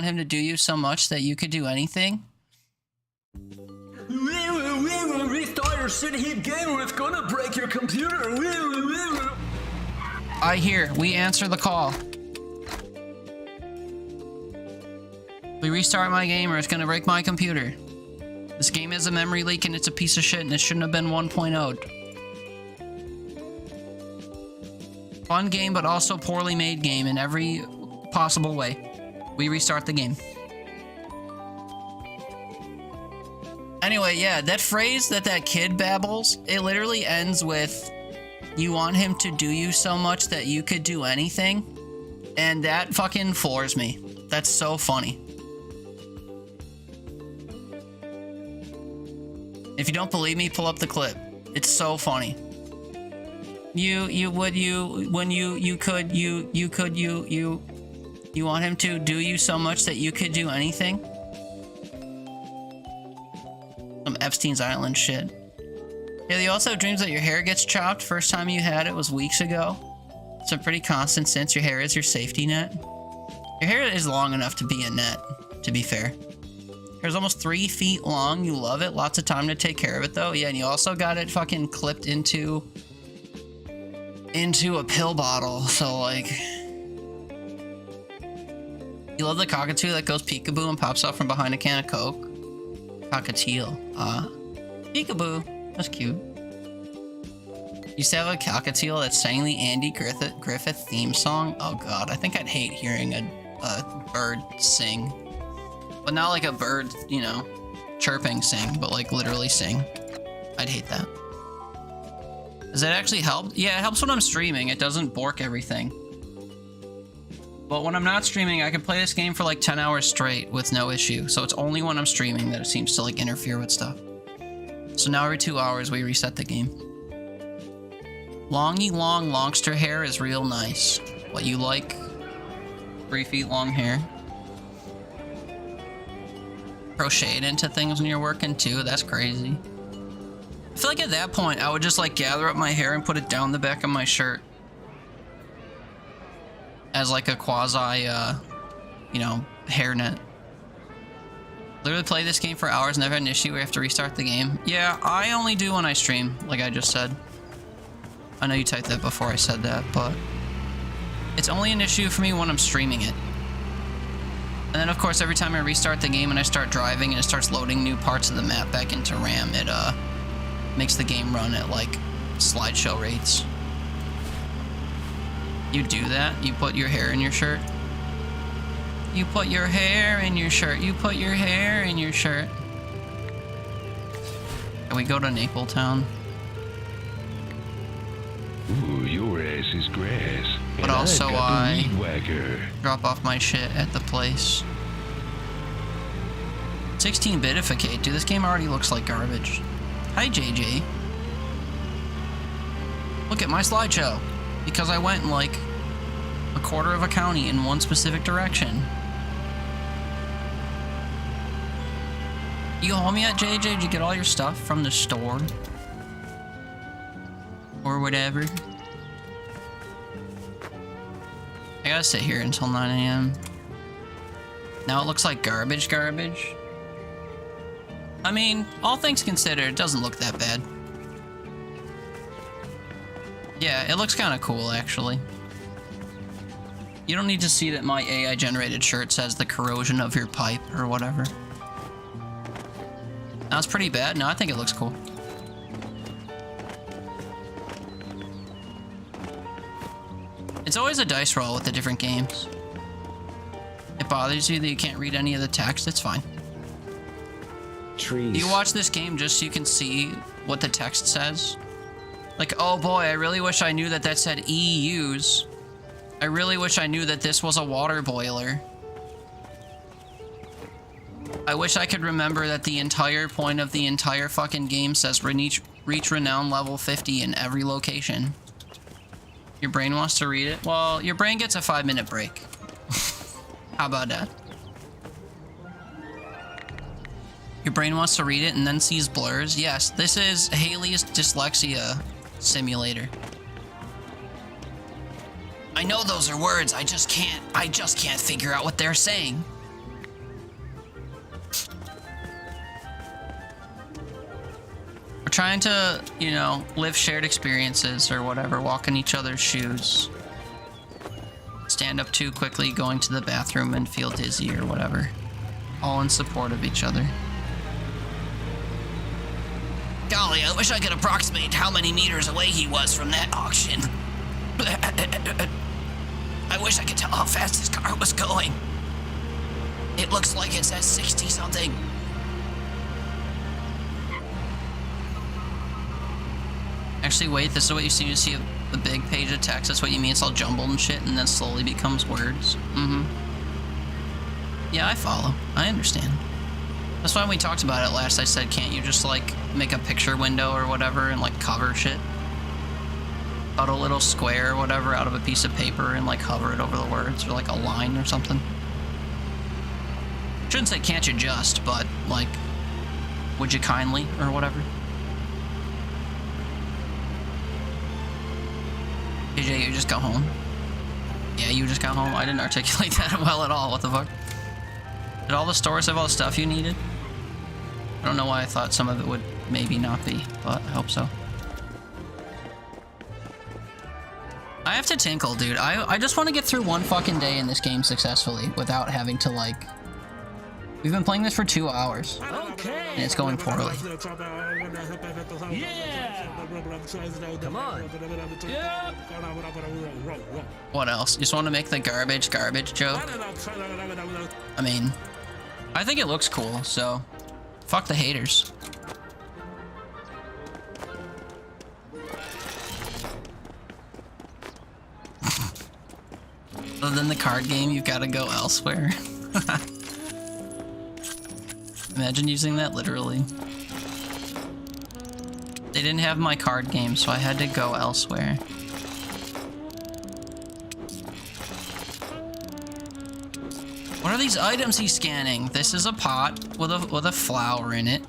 him to do you so much that you could do anything? Restart your shit heap game or it's gonna break your computer. I hear. We answer the call. We restart my game or it's gonna break my computer. This game has a memory leak and it's a piece of shit and it shouldn't have been 1.0'd. Fun game, but also poorly made game in every possible way. We restart the game. Anyway, yeah, that phrase that kid babbles, it literally ends with, you want him to do you so much that you could do anything? And that fucking floors me. That's so funny. If you don't believe me, pull up the clip. It's so funny. You want him to do you so much that you could do anything? Some Epstein's Island shit. Yeah, you also have dreams that your hair gets chopped. First time you had it was weeks ago. It's a pretty constant since your hair is your safety net. Your hair is long enough to be a net, to be fair. Hair's almost 3 feet long. You love it. Lots of time to take care of it, though. Yeah, and you also got it fucking clipped into a pill bottle. So, like... You love the cockatoo that goes peekaboo and pops out from behind a can of Coke? Cockatiel. Peekaboo. That's cute. Used to have a cockatiel that sang the Andy Griffith theme song. Oh god, I think I'd hate hearing a bird sing. But not like a bird, you know, chirping sing, but like literally sing. I'd hate that. Does that actually help? Yeah, it helps when I'm streaming. It doesn't bork everything. But when I'm not streaming, I can play this game for like 10 hours straight with no issue. So it's only when I'm streaming that it seems to like interfere with stuff. So now every 2 hours we reset the game. Longy long longster hair is real nice. What you like? 3 feet long hair. Crochet it into things when you're working too. That's crazy. I feel like at that point I would just like gather up my hair and put it down the back of my shirt as like a quasi you know, hairnet. Literally play this game for hours, never had an issue where you have to restart the game. Yeah, I only do when I stream, like I just said. I know you typed that before I said that, but it's only an issue for me when I'm streaming it. And then of course every time I restart the game and I start driving and it starts loading new parts of the map back into RAM, it makes the game run at like slideshow rates. You do that? You put your hair in your shirt? You put your hair in your shirt. You put your hair in your shirt. Can we go to Napletown? Ooh, your ass is grass. But and also I've got the I weed whacker. drop off my shit at the place. 16-bitificate. Dude, this game already looks like garbage. Hi, JJ. Look at my slideshow. Because I went in like a quarter of a county in one specific direction. You home yet, JJ? Did you get all your stuff from the store? Or whatever? I gotta sit here until 9 AM. Now it looks like garbage. I mean, all things considered, it doesn't look that bad. Yeah, it looks kind of cool, actually. You don't need to see that my AI-generated shirt says the corrosion of your pipe or whatever. That's pretty bad. No, I think it looks cool. It's always a dice roll with the different games. It bothers you that you can't read any of the text, it's fine. Trees. Do you watch this game just so you can see what the text says? Like, oh boy, I really wish I knew that that said EUs. I really wish I knew that this was a water boiler. I wish I could remember that the entire point of the entire fucking game says reach renown level 50 in every location. Your brain wants to read it? Well, your brain gets a 5-minute break. How about that? Your brain wants to read it and then sees blurs? Yes, this is Haley's dyslexia simulator. I know those are words, I just can't figure out what they're saying. We're trying to, you know, live shared experiences or whatever, walk in each other's shoes. Stand up too quickly, going to the bathroom and feel dizzy or whatever. All in support of each other. Golly, I wish I could approximate how many meters away he was from that auction. I wish I could tell how fast his car was going. It looks like it says 60 something. Actually, wait, this is what you see when you see a big page of text. That's what you mean. It's all jumbled and shit, and then slowly becomes words. Mm-hmm. Yeah, I follow. I understand. That's why when we talked about it last, I said, can't you just, like, make a picture window or whatever and, like, cover shit? Cut a little square or whatever out of a piece of paper and, like, hover it over the words, or, like, a line or something. Shouldn't say can't you just, but, like, would you kindly or whatever. AJ, you just got home? Yeah, you just got home? I didn't articulate that well at all. What the fuck? Did all the stores have all the stuff you needed? I don't know why I thought some of it would maybe not be, but I hope so. I have to tinkle, dude. I just want to get through one fucking day in this game successfully without having to, like... We've been playing this for 2 hours. Okay. And it's going poorly. Yeah. Come on. Yep. What else? You just want to make the garbage joke? I mean, I think it looks cool, so fuck the haters. Other than the card game, you've got to go elsewhere. Imagine using that literally. They didn't have my card game, so I had to go elsewhere. What are these items he's scanning? This is a pot with a flower in it.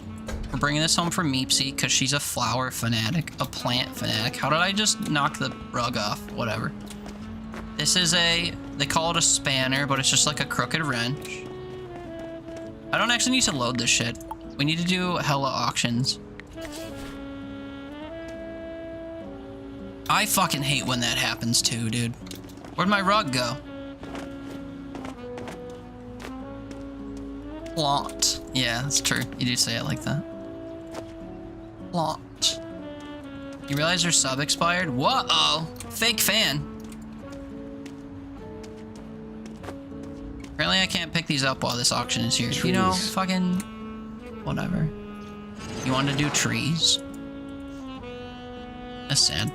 We're bringing this home for Meepsy because she's a flower fanatic, a plant fanatic. How did I just knock the rug off? Whatever. This is they call it a spanner, but it's just like a crooked wrench. I don't actually need to load this shit. We need to do hella auctions. I fucking hate when that happens too, dude. Where'd my rug go? Plot. Yeah, that's true. You do say it like that. Plot. You realize your sub expired? Whoa! Fake fan. Apparently I can't pick these up while this auction is here. Trees. You know, fucking... whatever. You want to do trees? That's sad.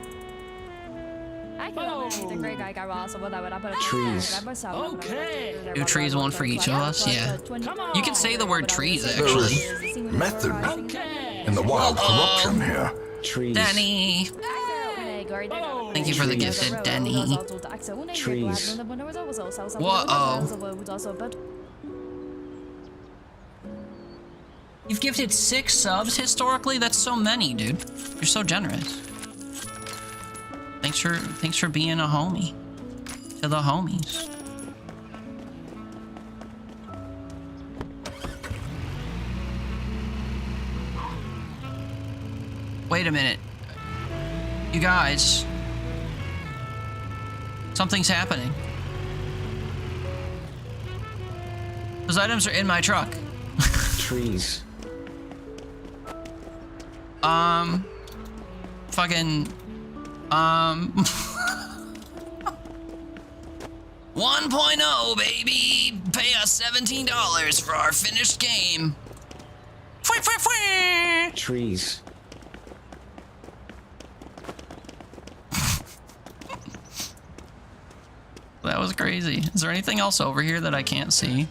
Trees. Okay. Do trees, one for each of us? Yeah. Come on. You can say the word trees, actually. Method Okay. in the wild corruption here. Trees. Denny! Thank you for the gifted, Denny. Trees. Whoa. You've gifted 6 subs historically? That's so many, dude. You're so generous. Thanks for being a homie. To the homies. Wait a minute. You guys. Something's happening. Those items are in my truck. Trees. Fucking... 1.0, baby! Pay us $17 for our finished game. Trees. That was crazy. Is there anything else over here that I can't see?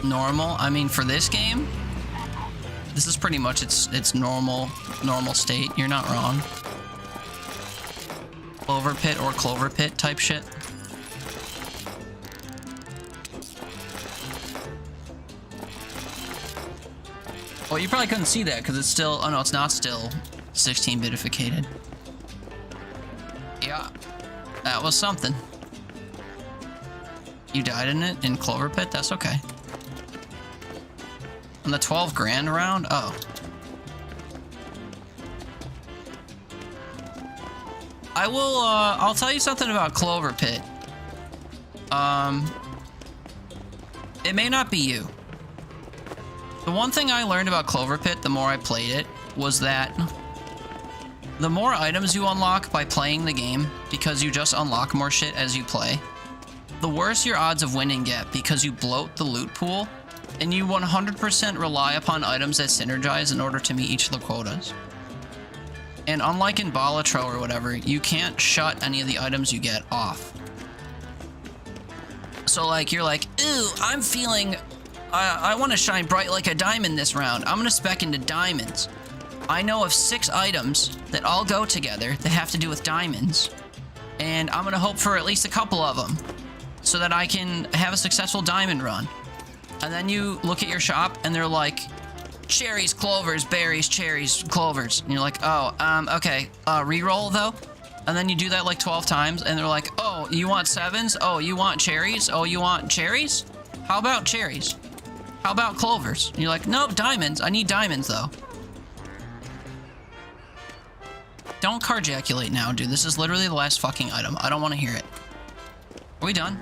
Normal? I mean, for this game, this is pretty much its normal state. You're not wrong. Clover pit or clover pit type shit. Oh, you probably couldn't see that because it's still... Oh no, it's not still 16-bitificated. Yeah, that was something. You died in it in Clover Pit? That's okay. On the 12 grand round? Oh. I will, I'll tell you something about Clover Pit. it may not be you. The one thing I learned about Clover Pit the more I played it was that the more items you unlock by playing the game, because you just unlock more shit as you play, the worse your odds of winning get because you bloat the loot pool and you 100% rely upon items that synergize in order to meet each of the quotas. And unlike in Balatro or whatever, you can't shut any of the items you get off. So like, you're like, ooh, I'm feeling, I want to shine bright like a diamond this round. I'm going to spec into diamonds. I know of 6 items that all go together that have to do with diamonds. And I'm going to hope for at least a couple of them so that I can have a successful diamond run. And then you look at your shop and they're like, cherries, clovers, berries, cherries, clovers. And you're like, oh, okay, reroll though? And then you do that like 12 times and they're like, oh, you want 7s? Oh, you want cherries? Oh, you want cherries? How about cherries? How about clovers? And you're like, nope, diamonds. I need diamonds though. Don't carjaculate now, dude. This is literally the last fucking item. I don't want to hear it. Are we done?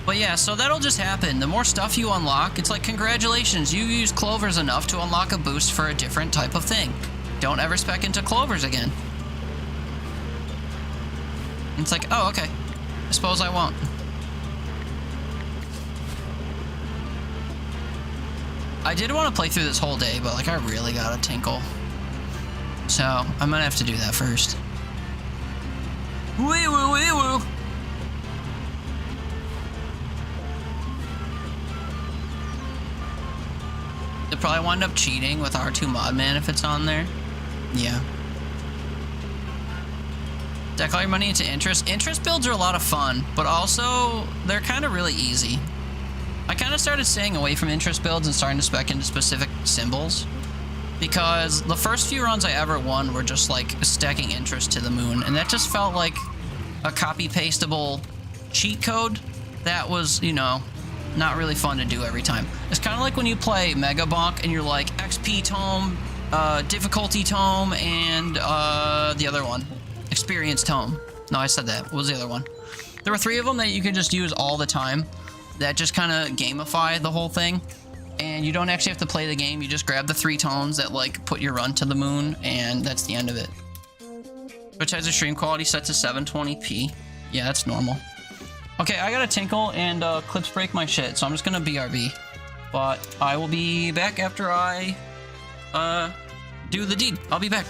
But yeah, so that'll just happen. The more stuff you unlock, it's like, congratulations, you used clovers enough to unlock a boost for a different type of thing. Don't ever spec into clovers again. And it's like, oh, okay. I suppose I won't. I did want to play through this whole day, but like, I really got a tinkle. So, I'm gonna have to do that first. Wee woo, wee woo. They'll probably wind up cheating with R2 Modman if it's on there. Yeah. Deck all your money into interest. Interest builds are a lot of fun, but also they're kind of really easy. I kind of started staying away from interest builds and starting to spec into specific symbols, because the first few runs I ever won were just like stacking interest to the moon, and that just felt like a copy-pastable cheat code that was, you know, not really fun to do every time. It's kind of like when you play Mega Bonk and you're like XP tome, difficulty tome, and the other one, experience tome. No, I said that. What was the other one? There were 3 of them that you could just use all the time that just kind of gamify the whole thing. And you don't actually have to play the game. You just grab the 3 tones that like put your run to the moon, and that's the end of it. Which has a stream quality set to 720p. Yeah, that's normal. Okay, I gotta tinkle and clips break my shit, so I'm just gonna BRB. But I will be back after I do the deed. I'll be back.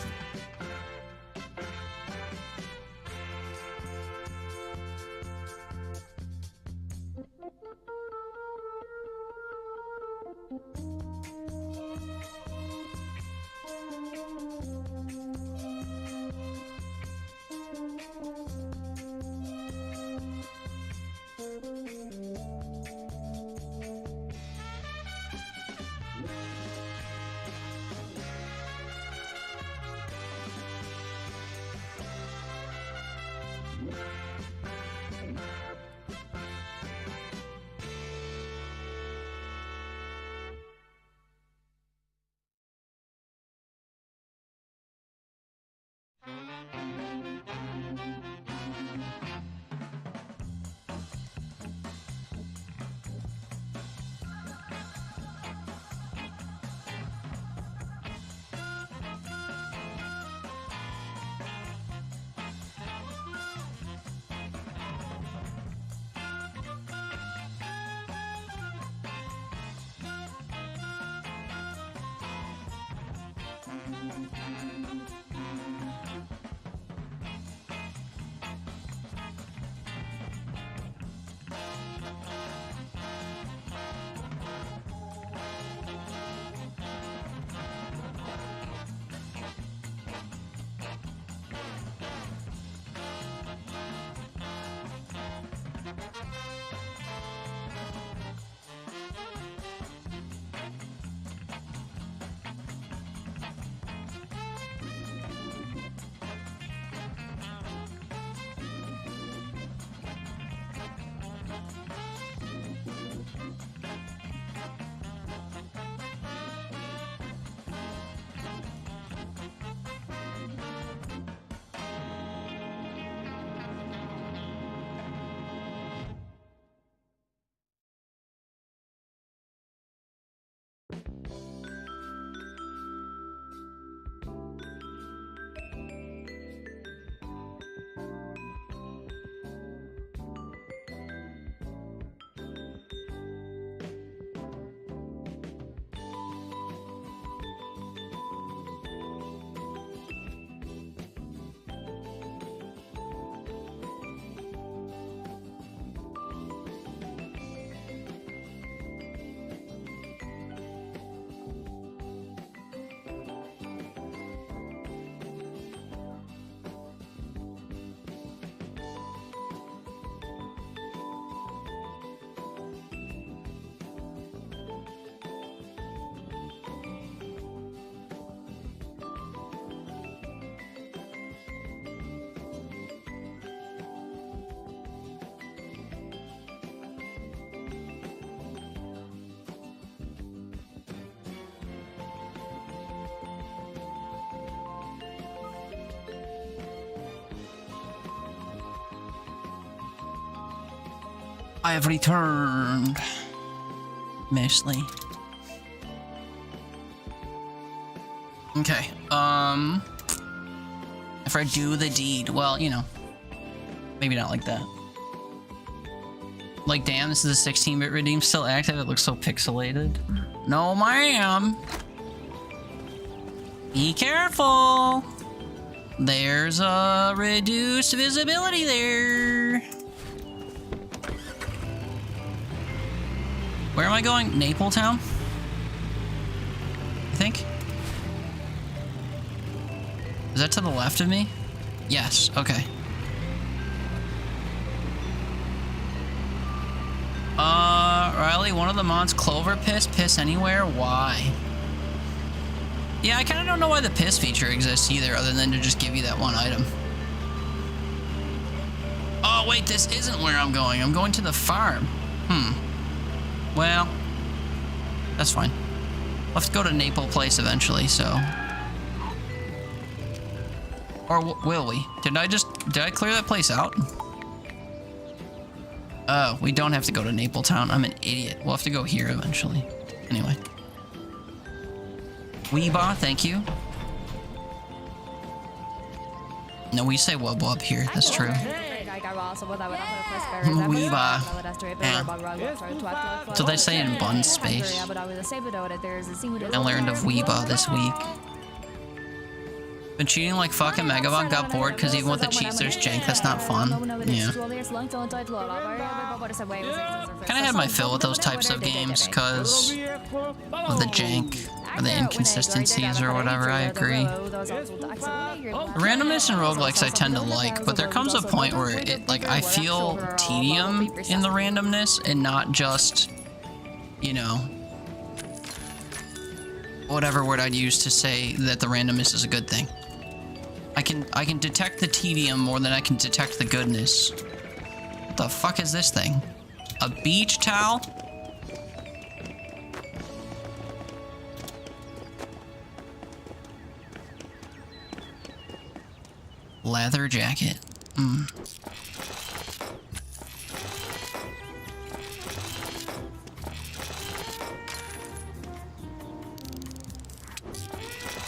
I have returned. Mostly. Okay, if I do the deed, well, you know, maybe not like that. Like, damn, this is a 16-bit redeem still active. It looks so pixelated. No, ma'am. Be careful. There's a reduced visibility there. Where am I going? Napletown? I think. Is that to the left of me? Yes, okay. Riley, one of the mods, Clover piss anywhere? Why? Yeah, I kind of don't know why the piss feature exists either, other than to just give you that one item. Oh, wait, this isn't where I'm going. I'm going to the farm. Well, that's fine. I'll have to go to Naple Place eventually, so... Or will we? Did I clear that place out? Oh, we don't have to go to Napletown. I'm an idiot. We'll have to go here eventually. Anyway. Weeba, thank you. No, we say wub wub here. That's true. Weeba. Yeah. That's what they say in Bun Space. I learned of Weeba this week. Been cheating like fucking Megabot, got bored because even with the cheats there's jank that's not fun. Yeah. Kinda had my fill with those types of games because of the jank or the inconsistencies or whatever, I agree. The randomness in roguelikes I tend to like, but there comes a point where it like I feel tedium in the randomness and not just, you know, whatever word I'd use to say that the randomness is a good thing. I can detect the tedium more than I can detect the goodness. What the fuck is this thing? A beach towel? Leather jacket.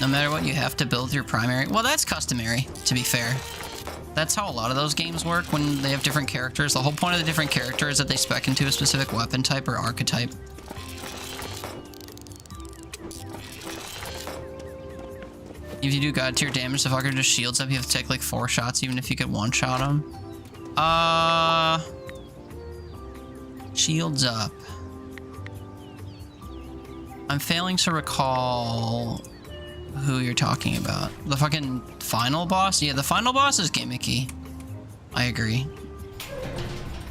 No matter what, you have to build your primary. Well, that's customary, to be fair. That's how a lot of those games work when they have different characters. The whole point of the different characters is that they spec into a specific weapon type or archetype. If you do god tier damage, the fucker just shields up. You have to take like 4 shots even if you could one-shot him. Shields up. I'm failing to recall who you're talking about. The fucking final boss? Yeah, the final boss is gimmicky. I agree.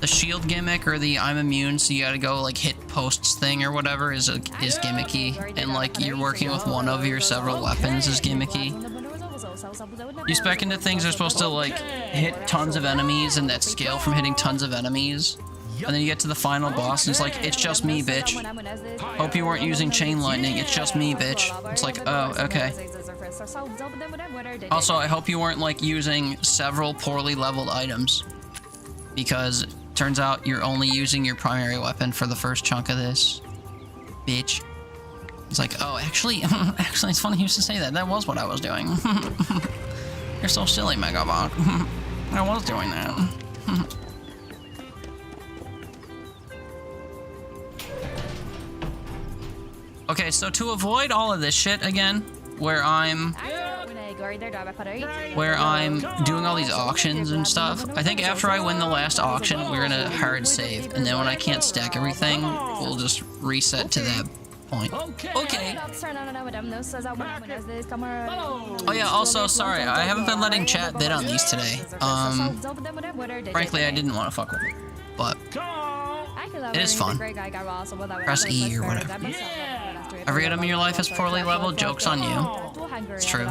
The shield gimmick or the I'm immune, so you gotta go like hit posts thing or whatever is gimmicky. And like you're working with one of your several weapons is gimmicky. You spec into things that are supposed to like hit tons of enemies and that scale from hitting tons of enemies. And then you get to the final boss and it's like, it's just me, bitch. Hope you weren't using chain lightning, it's just me, bitch. It's like, oh, okay. Also, I hope you weren't like using several poorly leveled items. Because it turns out you're only using your primary weapon for the first chunk of this. Bitch. It's like, oh, actually, it's funny you used to say that. That was what I was doing. You're so silly, Megabot. I was doing that. Okay, so to avoid all of this shit again, where I'm doing all these auctions and stuff, I think after I win the last auction, we're gonna hard save, and then when I can't stack everything, we'll just reset to that point. Okay. Oh yeah, also, sorry, I haven't been letting chat bid on these today. Frankly, I didn't want to fuck with it, but it is fun. Press E or whatever. Every item in your life is poorly leveled, joke's on you. It's true.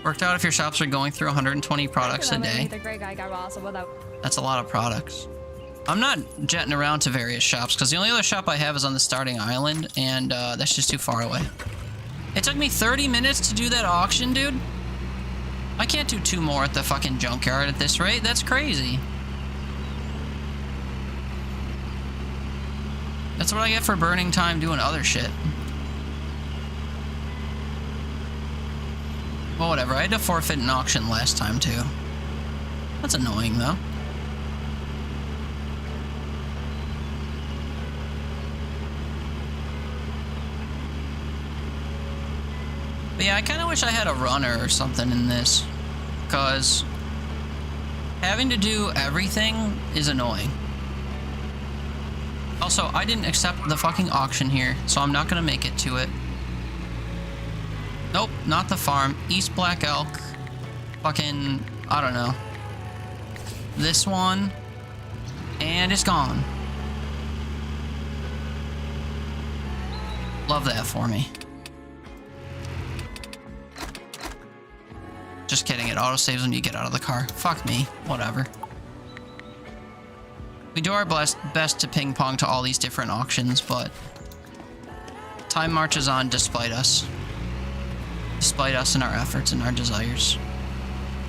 Worked out if your shops are going through 120 products a day. That's a lot of products. I'm not jetting around to various shops, because the only other shop I have is on the starting island, and that's just too far away. It took me 30 minutes to do that auction, dude. I can't do 2 more at the fucking junkyard at this rate. That's crazy. That's what I get for burning time doing other shit. Well, whatever. I had to forfeit an auction last time, too. That's annoying, though. But yeah, I kind of wish I had a runner or something in this. Because having to do everything is annoying. Also, I didn't accept the fucking auction here, so I'm not gonna make it to it. Nope, not the farm. East Black Elk. Fucking, I don't know. This one. And it's gone. Love that for me. Just kidding, it autosaves when you get out of the car. Fuck me, whatever. We do our best to ping pong to all these different auctions, but time marches on despite us. Despite us and our efforts and our desires.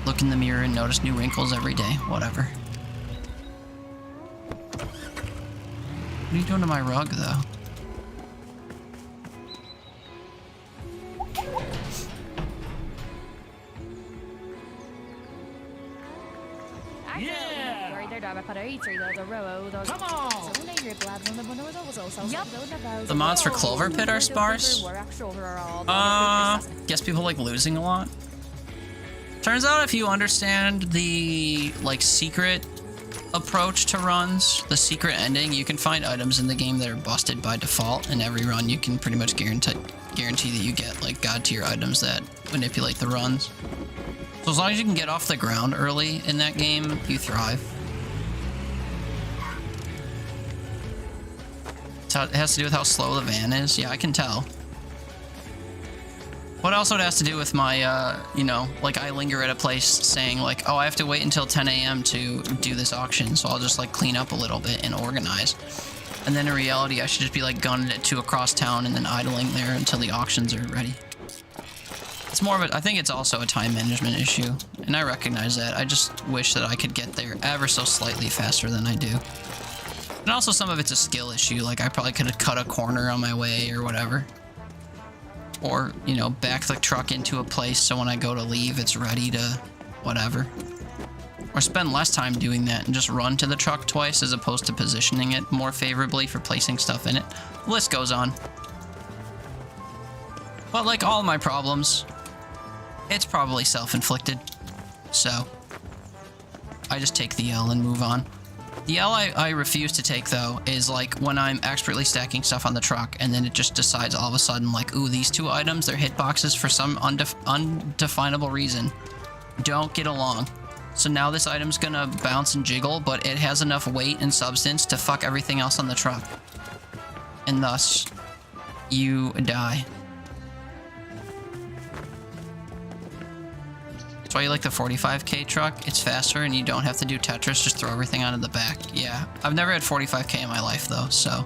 Look in the mirror and notice new wrinkles every day, whatever. What are you doing to my rug, though? Come on! The mods for Clover Pit are sparse? Guess people like losing a lot. Turns out if you understand the, like, secret approach to runs, the secret ending, you can find items in the game that are busted by default. In every run, you can pretty much guarantee that you get, like, god tier items that manipulate the runs. So as long as you can get off the ground early in that game, you thrive. It has to do with how slow the van is. Yeah, I can tell. What also it has to do with my, you know, like I linger at a place saying like, oh, I have to wait until 10 a.m. to do this auction, so I'll just like clean up a little bit and organize. And then in reality, I should just be like gunning it to across town and then idling there until the auctions are ready. It's more of a, I think it's also a time management issue, and I recognize that. I just wish that I could get there ever so slightly faster than I do. And also some of it's a skill issue, like I probably could have cut a corner on my way or whatever. Or, you know, back the truck into a place so when I go to leave, it's ready to whatever. Or spend less time doing that and just run to the truck twice as opposed to positioning it more favorably for placing stuff in it. The list goes on. But like all my problems, it's probably self-inflicted. So, I just take the L and move on. The L I refuse to take, though, is like when I'm expertly stacking stuff on the truck and then it just decides all of a sudden, like, ooh, these two items, their hitboxes for some undefinable reason don't get along. So now this item's gonna bounce and jiggle, but it has enough weight and substance to fuck everything else on the truck. And thus, you die. That's why you like the 45k truck. It's faster and you don't have to do Tetris, just throw everything onto the back. Yeah, I've never had 45k in my life though, so.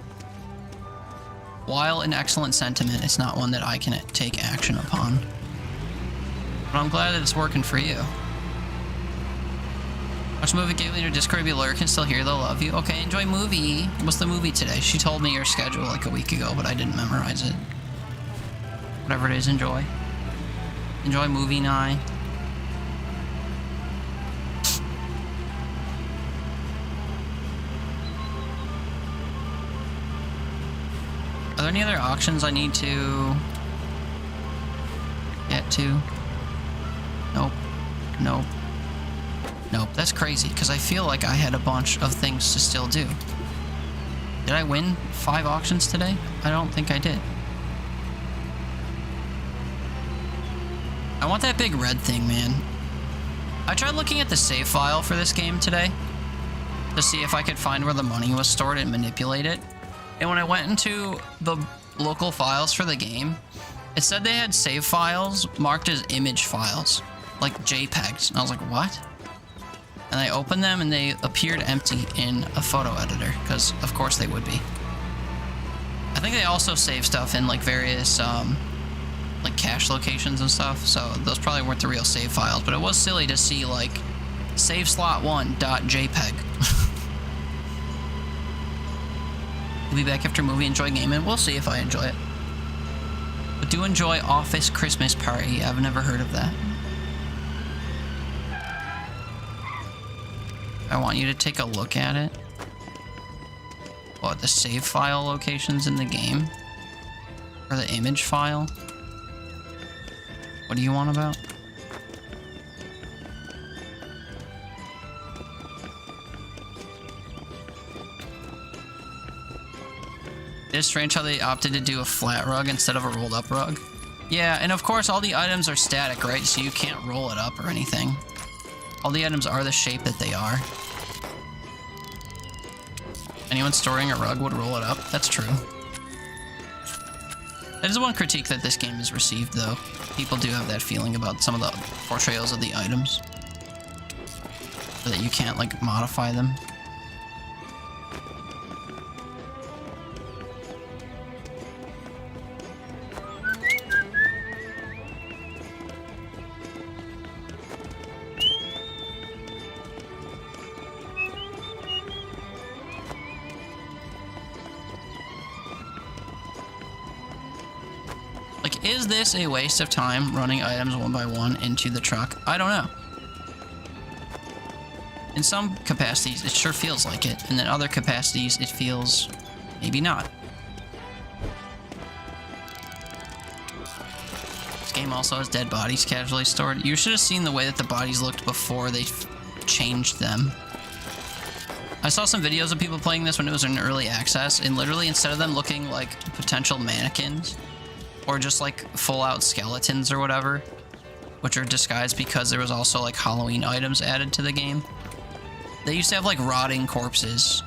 While an excellent sentiment, it's not one that I can take action upon. But I'm glad that it's working for you. Watch movie gave me your Discord, be lurking, still here, they'll love you. Okay, enjoy movie. What's the movie today? She told me your schedule like a week ago, but I didn't memorize it. Whatever it is, enjoy. Enjoy movie night. Are there any other auctions I need to get to? Nope. Nope. Nope. That's crazy, because I feel like I had a bunch of things to still do. Did I win 5 auctions today? I don't think I did. I want that big red thing, man. I tried looking at the save file for this game today to see if I could find where the money was stored and manipulate it. And when I went into the local files for the game, it said they had save files marked as image files, like JPEGs. And I was like, what? And I opened them and they appeared empty in a photo editor, because of course they would be. I think they also save stuff in like various like cache locations and stuff, so those probably weren't the real save files, but it was silly to see like save slot1.jpg. We'll be back after movie, enjoy gaming. We'll see if I enjoy it. But do enjoy Office Christmas Party. I've never heard of that. I want you to take a look at it. What, the save file locations in the game? Or the image file? What do you want about? It's strange how they opted to do a flat rug instead of a rolled up rug. Yeah, and of course all the items are static, right? So you can't roll it up or anything. All the items are the shape that they are. Anyone storing a rug would roll it up. That's true. That is one critique that this game has received, though. People do have that feeling about some of the portrayals of the items. So that you can't, like, modify them. Is this a waste of time running items one by one into the truck? I don't know. In some capacities, it sure feels like it. And in other capacities, it feels maybe not. This game also has dead bodies casually stored. You should have seen the way that the bodies looked before they changed them. I saw some videos of people playing this when it was in early access, and literally instead of them looking like potential mannequins, or just like full out skeletons or whatever, which are disguised because there was also like Halloween items added to the game. They used to have like rotting corpses.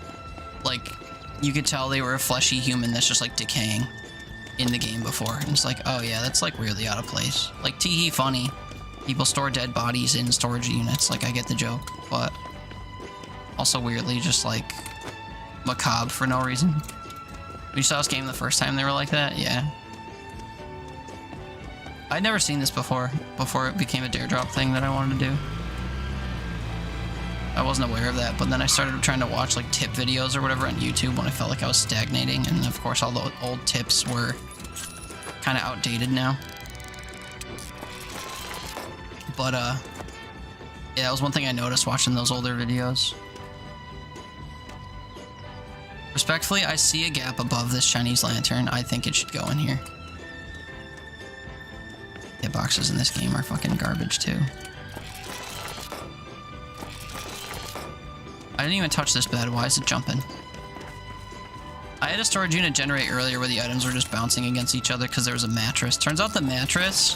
Like you could tell they were a fleshy human that's just like decaying in the game before. And it's like, oh yeah, that's like weirdly out of place. Like tee funny. People store dead bodies in storage units. Like I get the joke, but also weirdly just like macabre for no reason. When you saw this game the first time they were like that, yeah. I'd never seen this before it became a dare drop thing that I wanted to do. I wasn't aware of that, but then I started trying to watch like tip videos or whatever on YouTube when I felt like I was stagnating, and of course all the old tips were kind of outdated now. But yeah, that was one thing I noticed watching those older videos. Respectfully, I see a gap above this Chinese lantern. I think it should go in here. Hitboxes in this game are fucking garbage too. I didn't even touch this bed. Why is it jumping? I had a storage unit generate earlier where the items were just bouncing against each other because there was a mattress. Turns out the mattress...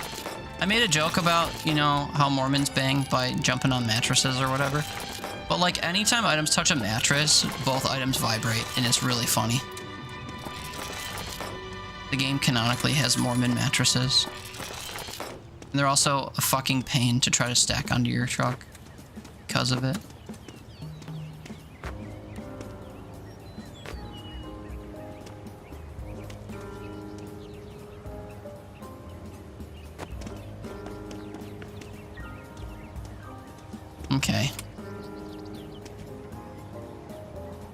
I made a joke about, you know, how Mormons bang by jumping on mattresses or whatever. But like anytime items touch a mattress, both items vibrate, and it's really funny. The game canonically has Mormon mattresses. And they're also a fucking pain to try to stack onto your truck because of it. Okay.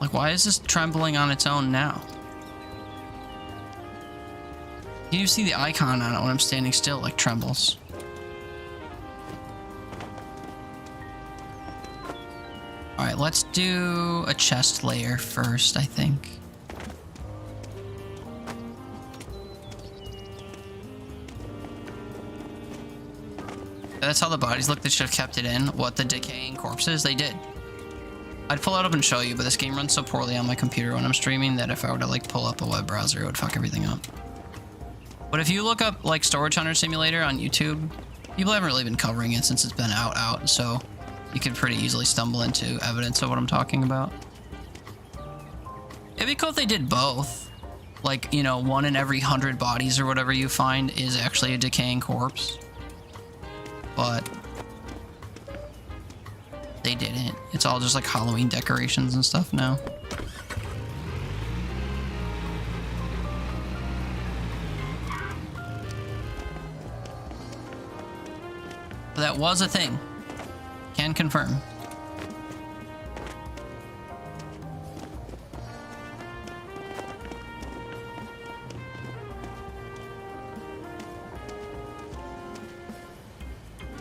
Like, why is this trembling on its own now? Can you see the icon on it when I'm standing still, like, trembles? Alright, let's do a chest layer first, I think. That's how the bodies look. They should have kept it in. What, the decaying corpses? They did. I'd pull it up and show you, but this game runs so poorly on my computer when I'm streaming that if I were to like pull up a web browser, it would fuck everything up. But if you look up like Storage Hunter Simulator on YouTube, people haven't really been covering it since it's been out, so you could pretty easily stumble into evidence of what I'm talking about. It'd be cool if they did both. Like, you know, 1 in every 100 bodies or whatever you find is actually a decaying corpse. But they didn't. It's all just like Halloween decorations and stuff now. That was a thing. Can confirm.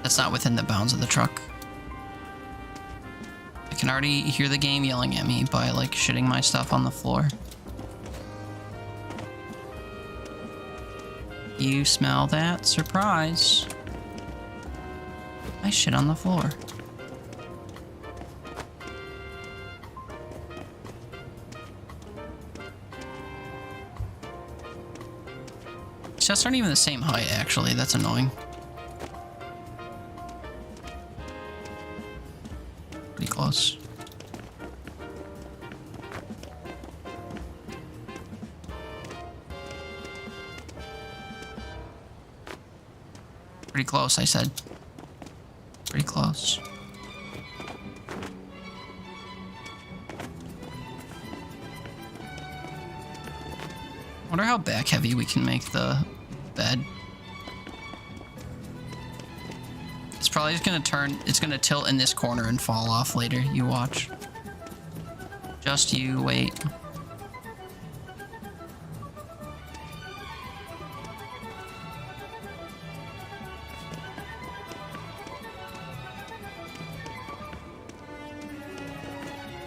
That's not within the bounds of the truck. I can already hear the game yelling at me by like shitting my stuff on the floor. You smell that? Surprise. I shit on the floor. Chests aren't even the same height, actually. That's annoying. Pretty close. Pretty close, I said. Pretty close. Wonder how back heavy we can make the bed. It's probably just gonna turn, it's gonna tilt in this corner and fall off later. You watch. Just you wait.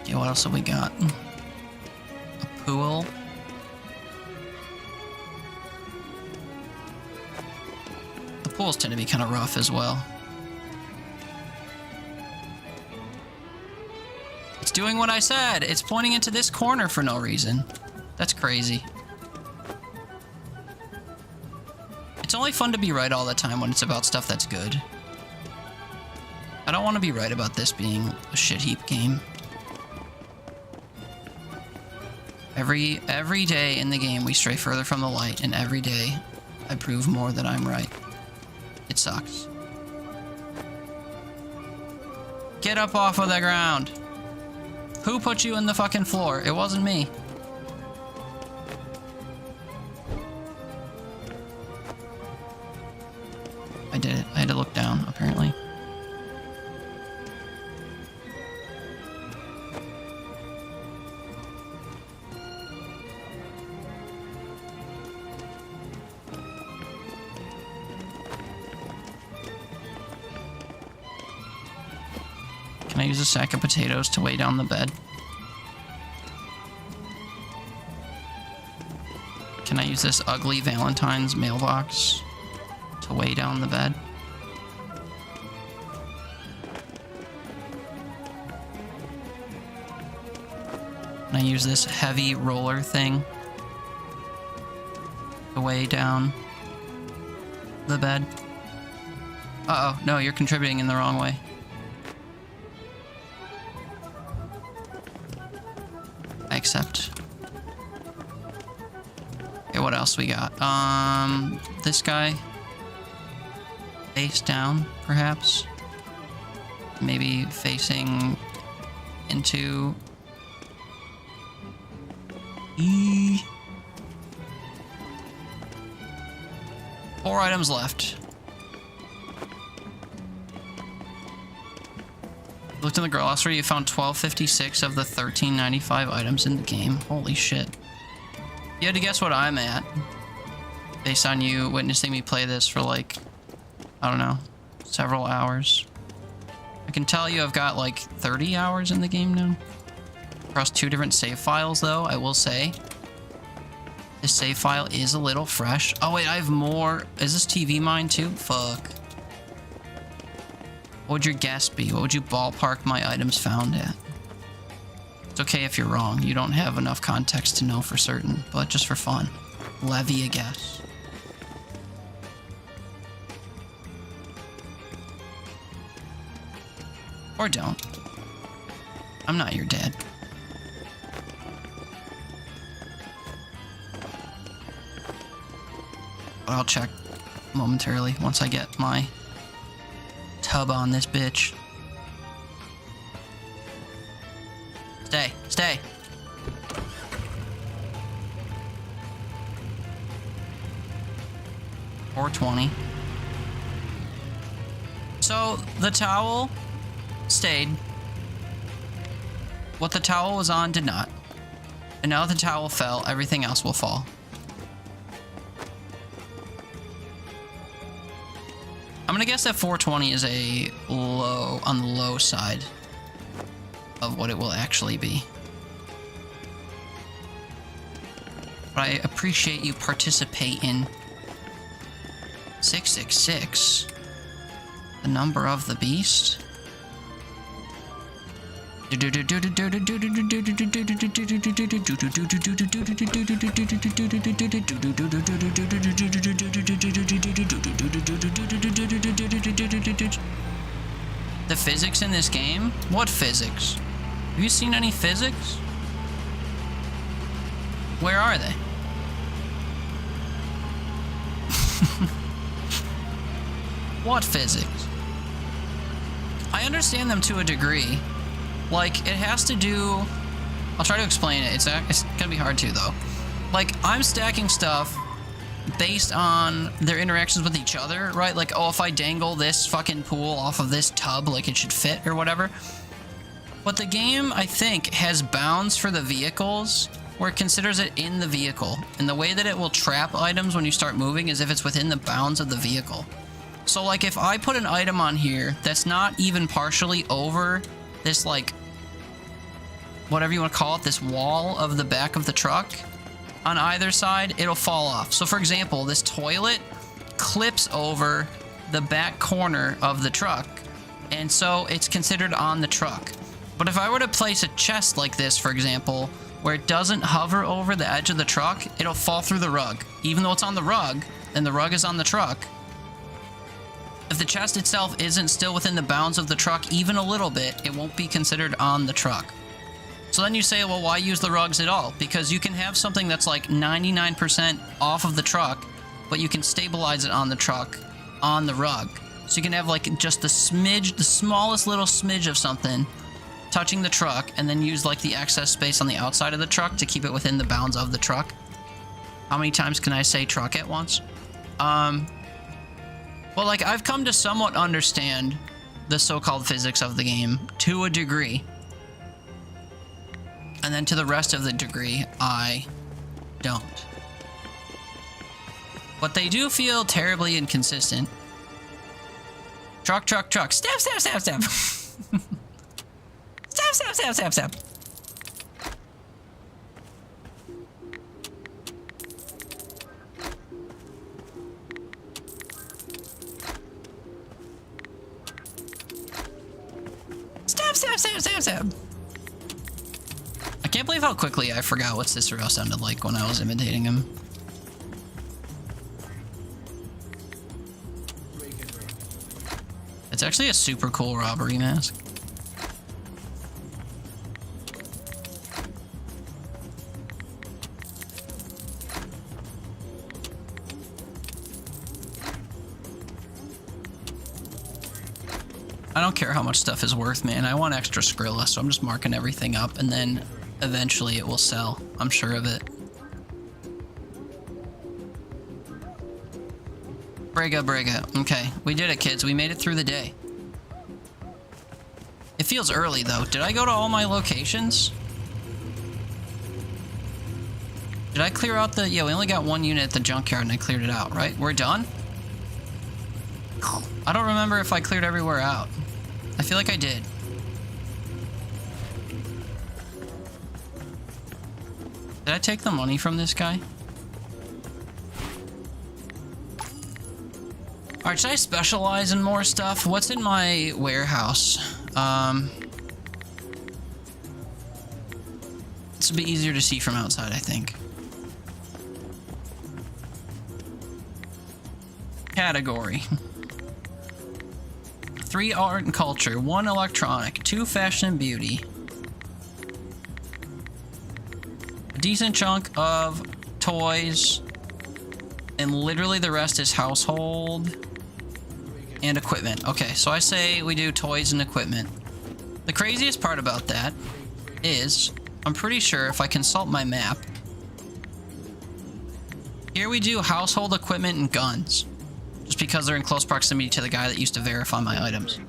Okay, what else have we got? A pool. Pools tend to be kind of rough as well. It's doing what I said. It's pointing into this corner for no reason. That's crazy. It's only fun to be right all the time when it's about stuff that's good. I don't want to be right about this being a shit heap game. Every day in the game we stray further from the light, and every day I prove more that I'm right. It sucks. Get up off of the ground. Who put you in the fucking floor? It wasn't me. I did it. I had to look down, apparently. Can I use a sack of potatoes to weigh down the bed? Can I use this ugly Valentine's mailbox to weigh down the bed? Can I use this heavy roller thing to weigh down the bed? Uh-oh, no, you're contributing in the wrong way. I accept. Okay, what else we got? This guy. Face down, perhaps. Maybe facing into... 4 items left. Looked in the girl house where you found 1256 of the 1395 items in the game. Holy shit. You had to guess what I'm at. Based on you witnessing me play this for like, I don't know, several hours. I can tell you I've got like 30 hours in the game now. Across 2 different save files though, I will say. This save file is a little fresh. Oh wait, I have more. Is this TV mine too? Fuck. What would your guess be? What would you ballpark my items found at? It's okay if you're wrong. You don't have enough context to know for certain, but just for fun. Levy a guess. Or don't. I'm not your dad. But I'll check momentarily once I get my tub on this bitch. Stay, stay. $4.20. So the towel stayed. What the towel was on did not. And now the towel fell, everything else will fall. I'm gonna guess that 420 is a low, on the low side of what it will actually be. But I appreciate you participating. 666. The number of the beast. The physics in this game? What physics? Have you seen any physics? Where are they? What physics? I understand them to a degree. Like, it has to do... I'll try to explain it. It's gonna be hard to, though. Like, I'm stacking stuff based on their interactions with each other, right? Like, oh, if I dangle this fucking pool off of this tub, like, it should fit or whatever. But the game, I think, has bounds for the vehicles where it considers it in the vehicle. And the way that it will trap items when you start moving is if it's within the bounds of the vehicle. So, like, if I put an item on here that's not even partially over this, like, whatever you want to call it, this wall of the back of the truck, on either side, it'll fall off. So, for example, this toilet clips over the back corner of the truck, and so it's considered on the truck. But if I were to place a chest like this, for example, where it doesn't hover over the edge of the truck, it'll fall through the rug. Even though it's on the rug, and the rug is on the truck, if the chest itself isn't still within the bounds of the truck even a little bit, it won't be considered on the truck. So then you say, well, why use the rugs at all? Because you can have something that's like 99% off of the truck, but you can stabilize it on the truck, on the rug. So you can have like just the smidge, the smallest little smidge of something touching the truck, and then use like the excess space on the outside of the truck to keep it within the bounds of the truck. How many times can I say truck at once? Well, like, I've come to somewhat understand the so-called physics of the game to a degree. And then to the rest of the degree, I don't. But they do feel terribly inconsistent. Truck, truck, truck. Stab, stab, stab, stab. Stab, stab, stab, stab, stab. Stab, stab, stab, stab, stab. I can't believe how quickly I forgot what Cicero sounded like when I was imitating him. It's actually a super cool robbery mask. I don't care how much stuff is worth, man. I want extra Skrilla, so I'm just marking everything up, and then eventually it will sell. I'm sure of it. Brega, Brega. Okay, we did it, kids. We made it through the day. It feels early, though. Did I go to all my locations? Did I clear out the... Yeah, we only got one unit at the junkyard, and I cleared it out, right? We're done? I don't remember if I cleared everywhere out. I feel like I did. Did I take the money from this guy? Alright, should I specialize in more stuff? What's in my warehouse? This would be easier to see from outside, I think. Category. 3 art and culture, 1 electronic, 2 fashion and beauty. A decent chunk of toys, and literally the rest is household and equipment. Okay, so I say we do toys and equipment. The craziest part about that is, I'm pretty sure if I consult my map, here we do household equipment and guns. Just because they're in close proximity to the guy that used to verify my items.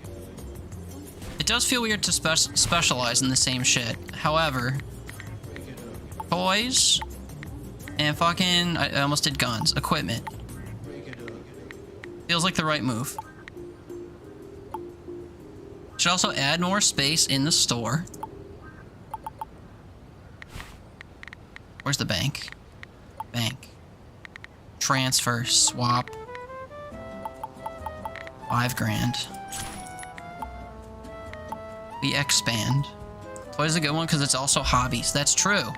It does feel weird to specialize in the same shit. However, toys and fucking... I almost did guns. Equipment. Feels like the right move. Should also add more space in the store. Where's the bank? Bank. Transfer, swap. 5 grand. We expand. Toys is a good one because it's also hobbies. That's true.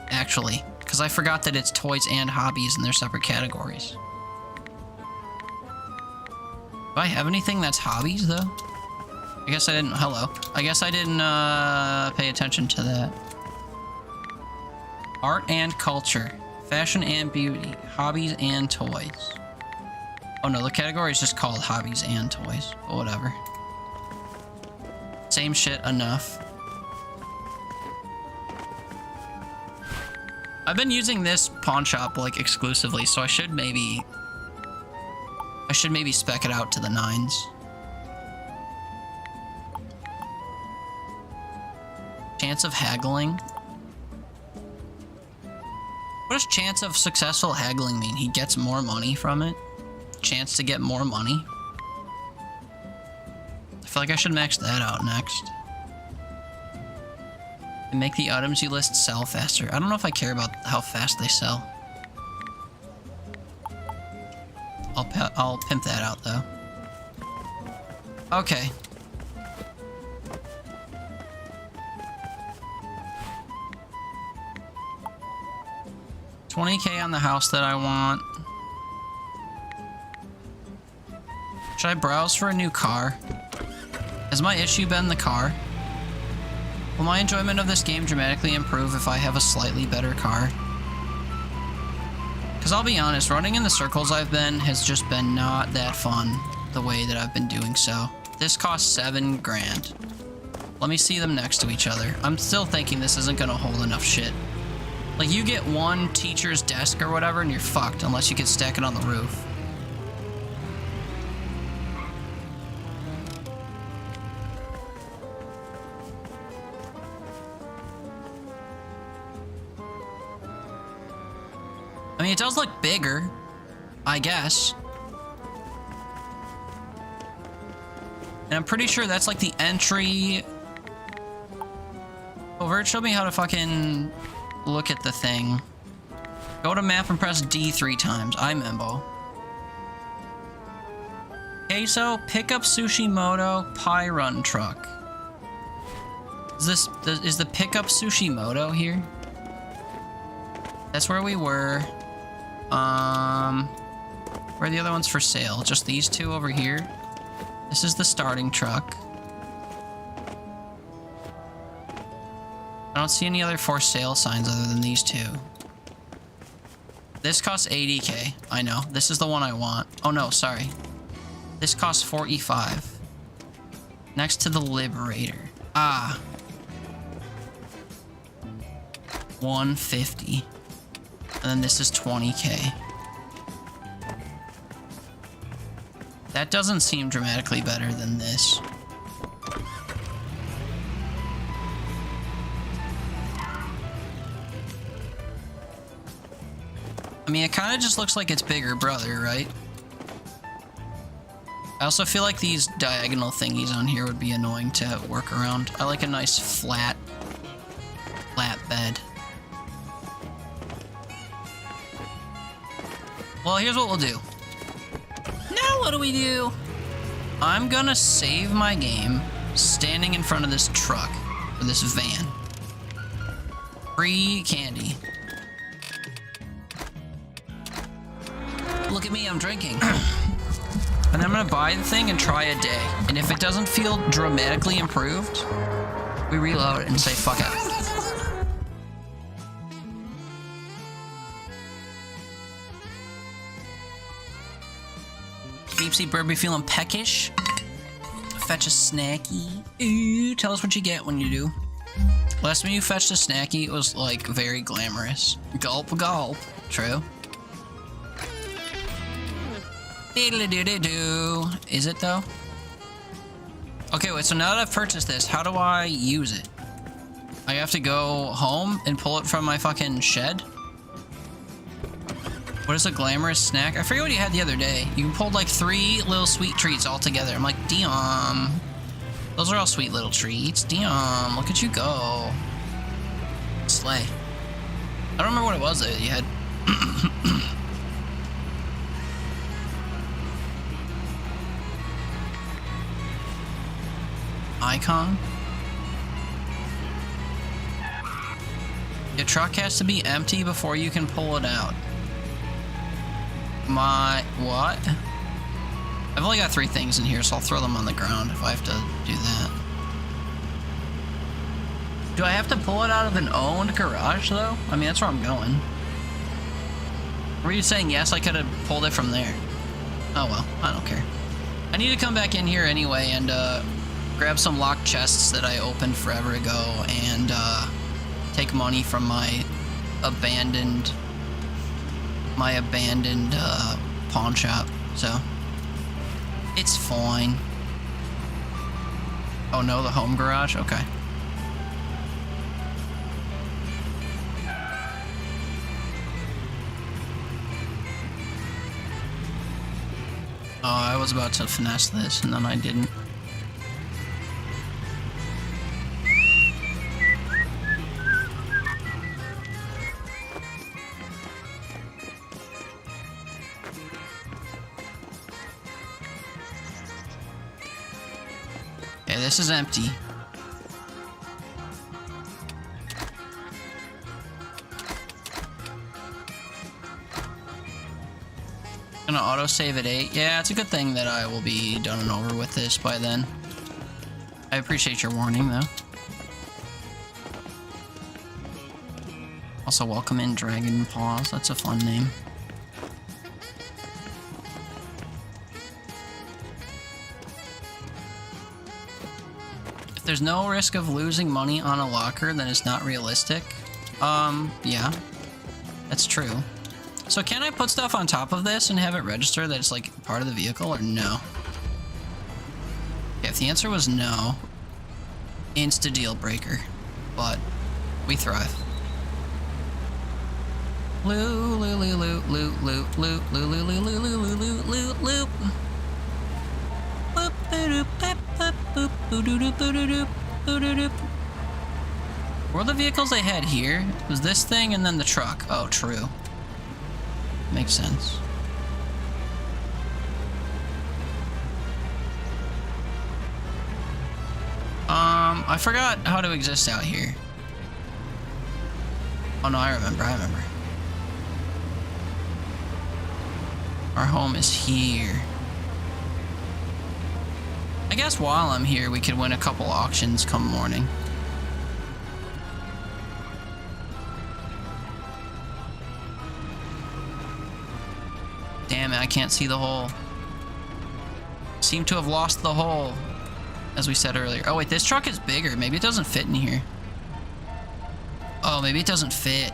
Actually, because I forgot that it's toys and hobbies and they're separate categories. Do I have anything that's hobbies though? I guess I didn't. Hello. I guess I didn't pay attention to that. Art and culture, fashion and beauty, hobbies and toys. Oh no, the category is just called hobbies and toys, but whatever. Same shit enough. I've been using this pawn shop like exclusively, so I should maybe spec it out to the 9s. Chance of haggling. What does chance of successful haggling mean? He gets more money from it? Chance to get more money? I feel like I should max that out next. And make the items you list sell faster. I don't know if I care about how fast they sell. I'll pimp that out though. Okay. $20K on the house that I want. Should I browse for a new car? Has my issue been the car? Will my enjoyment of this game dramatically improve if I have a slightly better car? Because I'll be honest, running in the circles I've been has just been not that fun the way that I've been doing so. This costs 7 grand. Let me see them next to each other. I'm still thinking this isn't gonna hold enough shit. Like, you get one teacher's desk or whatever and you're fucked unless you can stack it on the roof. I mean, it does look bigger, I guess. And I'm pretty sure that's like the entry. Overt, show me how to fucking look at the thing. Go to map and press D 3 times. Membo. Queso, pick up Sushimoto Pie Run truck. Is the pickup Sushimoto here? That's where we were. Where are the other ones for sale? Just these two over here. This is the starting truck. I don't see any other for sale signs other than these two. This costs 80K. I know. This is the one I want. Oh no, sorry. This costs 45. Next to the Liberator. Ah. 150. And then this is 20K. That doesn't seem dramatically better than this. I mean, it kind of just looks like its bigger brother, right? I also feel like these diagonal thingies on here would be annoying to work around. I like a nice flat bed. Well, here's what we'll do. Now what do we do? I'm gonna save my game standing in front of this truck, or this van. Free candy. Look at me, I'm drinking. And then I'm gonna buy the thing and try a day. And if it doesn't feel dramatically improved, we reload and say fuck it. Beepsy Bird be feeling peckish. Fetch a snacky. Ooh, tell us what you get when you do. Last time you fetched a snacky, it was like very glamorous. Gulp, gulp. True. Diddly-doo-doo-doo. Is it though? Okay, wait, so now that I've purchased this, how do I use it? I have to go home and pull it from my fucking shed? What is a glamorous snack? I forget what you had the other day. You pulled like 3 little sweet treats all together. I'm like, damn. Those are all sweet little treats. Damn, look at you go. Slay. I don't remember what it was that you had. Icon? Your truck has to be empty before you can pull it out. What? I've only got 3 things in here, so I'll throw them on the ground if I have to do that. Do I have to pull it out of an owned garage, though? I mean, that's where I'm going. Were you saying yes, I could have pulled it from there? Oh well, I don't care. I need to come back in here anyway and grab some locked chests that I opened forever ago and take money from my abandoned pawn shop. So it's fine. Oh no, the home garage? Okay. Oh, I was about to finesse this and then I didn't. Okay, this is empty. Gonna autosave at 8. Yeah, it's a good thing that I will be done and over with this by then. I appreciate your warning, though. Also, welcome in Dragon Paws. That's a fun name. If there's no risk of losing money on a locker, then it's not realistic. Yeah. That's true. So can I put stuff on top of this and have it register that it's like part of the vehicle, or no? If the answer was no, insta deal breaker, but we thrive. Loop, loop, loop, loop, loop, loop, loop, loop, loop, loop, loop, loop, loop. Were the vehicles they had here? It was this thing and then the truck. Oh, true. Makes sense. I forgot how to exist out here. Oh no, I remember. Our home is here. I guess while I'm here, we could win a couple auctions come morning. Damn it, I can't see the hole. Seem to have lost the hole, as we said earlier. Oh wait, this truck is bigger. Maybe it doesn't fit in here. Oh, maybe it doesn't fit.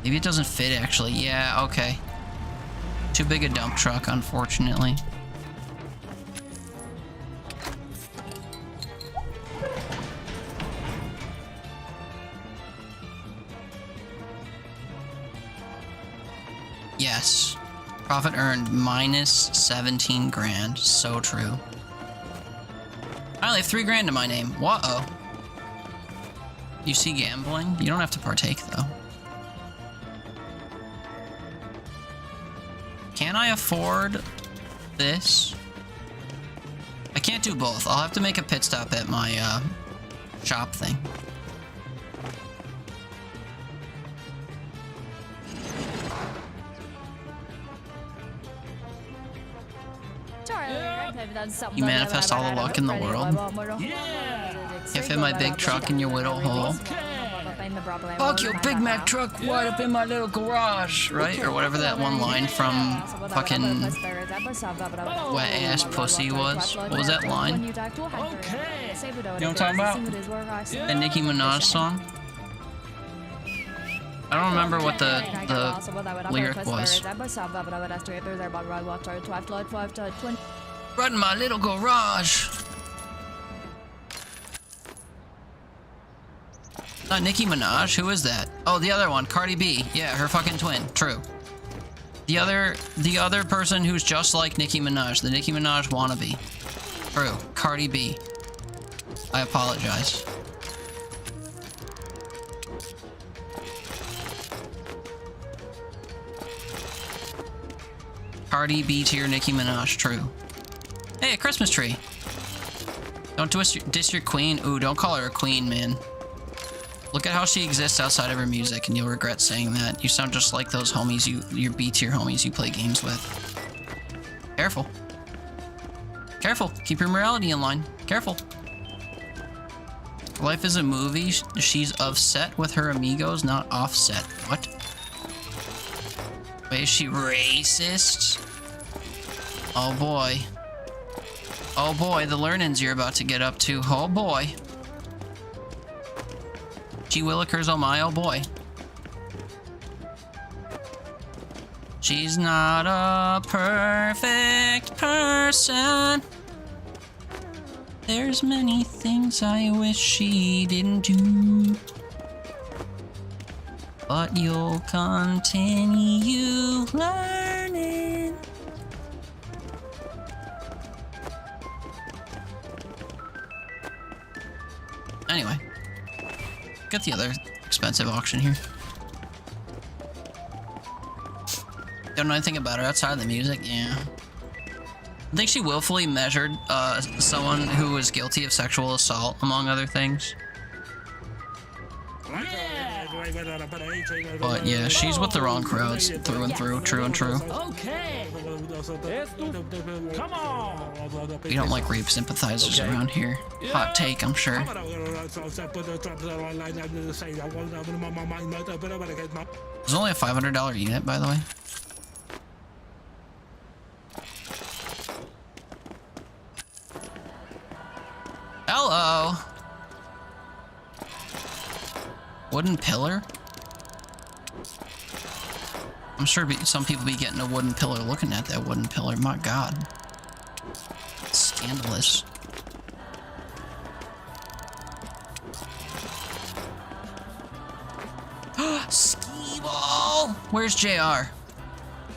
Maybe it doesn't fit, actually. Yeah, okay. Too big a dump truck, unfortunately. Yes. Profit earned minus 17 grand. So true. I only have 3 grand to my name. Whoa. You see gambling? You don't have to partake, though. Can I afford this? I can't do both. I'll have to make a pit stop at my shop thing. You manifest all the luck in the world. You fit my big truck in your widow hole. Fuck your Big Mac truck right up in my little garage, right? Or whatever that one line from fucking Wet Ass Pussy was. What was that line? You know what I'm talking about? That Nicki Minaj song? I don't remember what the lyric was. Right in my little garage. Not Nicki Minaj. Who is that? Oh, the other one, Cardi B. Yeah, her fucking twin. True. The other person who's just like Nicki Minaj, the Nicki Minaj wannabe. True. Cardi B. I apologize. Cardi B tier Nicki Minaj, true. Hey, a Christmas tree. Don't diss your queen. Ooh, don't call her a queen, man. Look at how she exists outside of her music, and you'll regret saying that. You sound just like those homies, your B tier homies you play games with. Careful. Careful. Keep your morality in line. Careful. Life is a movie. She's offset with her amigos, not offset. What? Wait, is she racist? Oh boy. Oh boy, the learnings you're about to get up to. Oh boy. Gee Willikers, oh my, oh boy. She's not a perfect person. There's many things I wish she didn't do. But you'll continue learning. Anyway. Get the other expensive auction here. Don't know anything about her outside of the music? Yeah. I think she willfully measured someone who was guilty of sexual assault, among other things. But yeah, she's with the wrong crowds through and through, true and true. Okay. Come on. We don't like rape sympathizers around here. Hot take, I'm sure. There's only a $500 unit, by the way. Hello. Wooden pillar? I'm sure some people be getting a wooden pillar looking at that wooden pillar. My God. It's scandalous. Skee ball! Where's JR?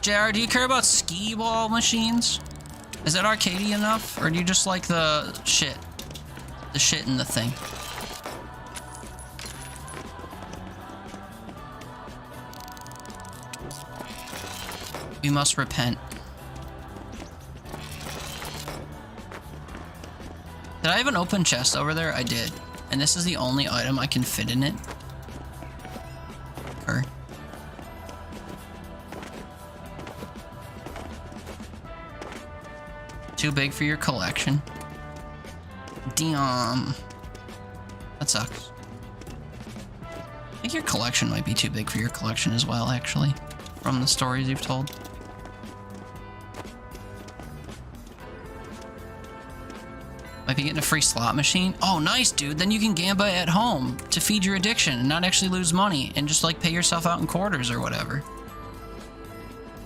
JR, do you care about skee ball machines? Is that arcadey enough? Or do you just like the shit? The shit in the thing? We must repent. Did I have an open chest over there? I did. And this is the only item I can fit in it. Or... Too big for your collection. Damn. That sucks. I think your collection might be too big for your collection as well, actually. From the stories you've told. Might be getting a free slot machine. Oh, nice, dude. Then you can gamba at home to feed your addiction and not actually lose money and just like pay yourself out in quarters or whatever.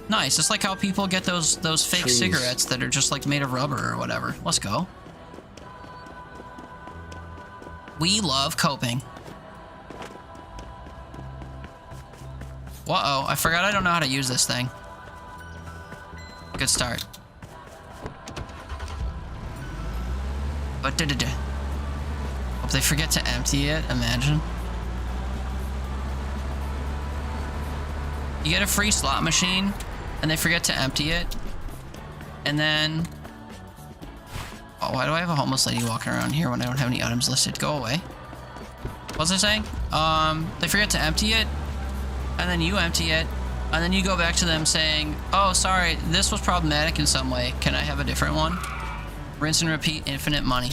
Nice. It's like how people get those fake Trees. cigarettes that are just like made of rubber or whatever. Let's go. We love coping. Uh-oh, I forgot I don't know how to use this thing. Good start. But hope they forget to empty it, imagine. You get a free slot machine, and they forget to empty it. And then... Oh, why do I have a homeless lady walking around here when I don't have any items listed? Go away. What was I saying? They forget to empty it, and then you empty it, and then you go back to them saying, oh, sorry, this was problematic in some way. Can I have a different one? Rinse and repeat, infinite money.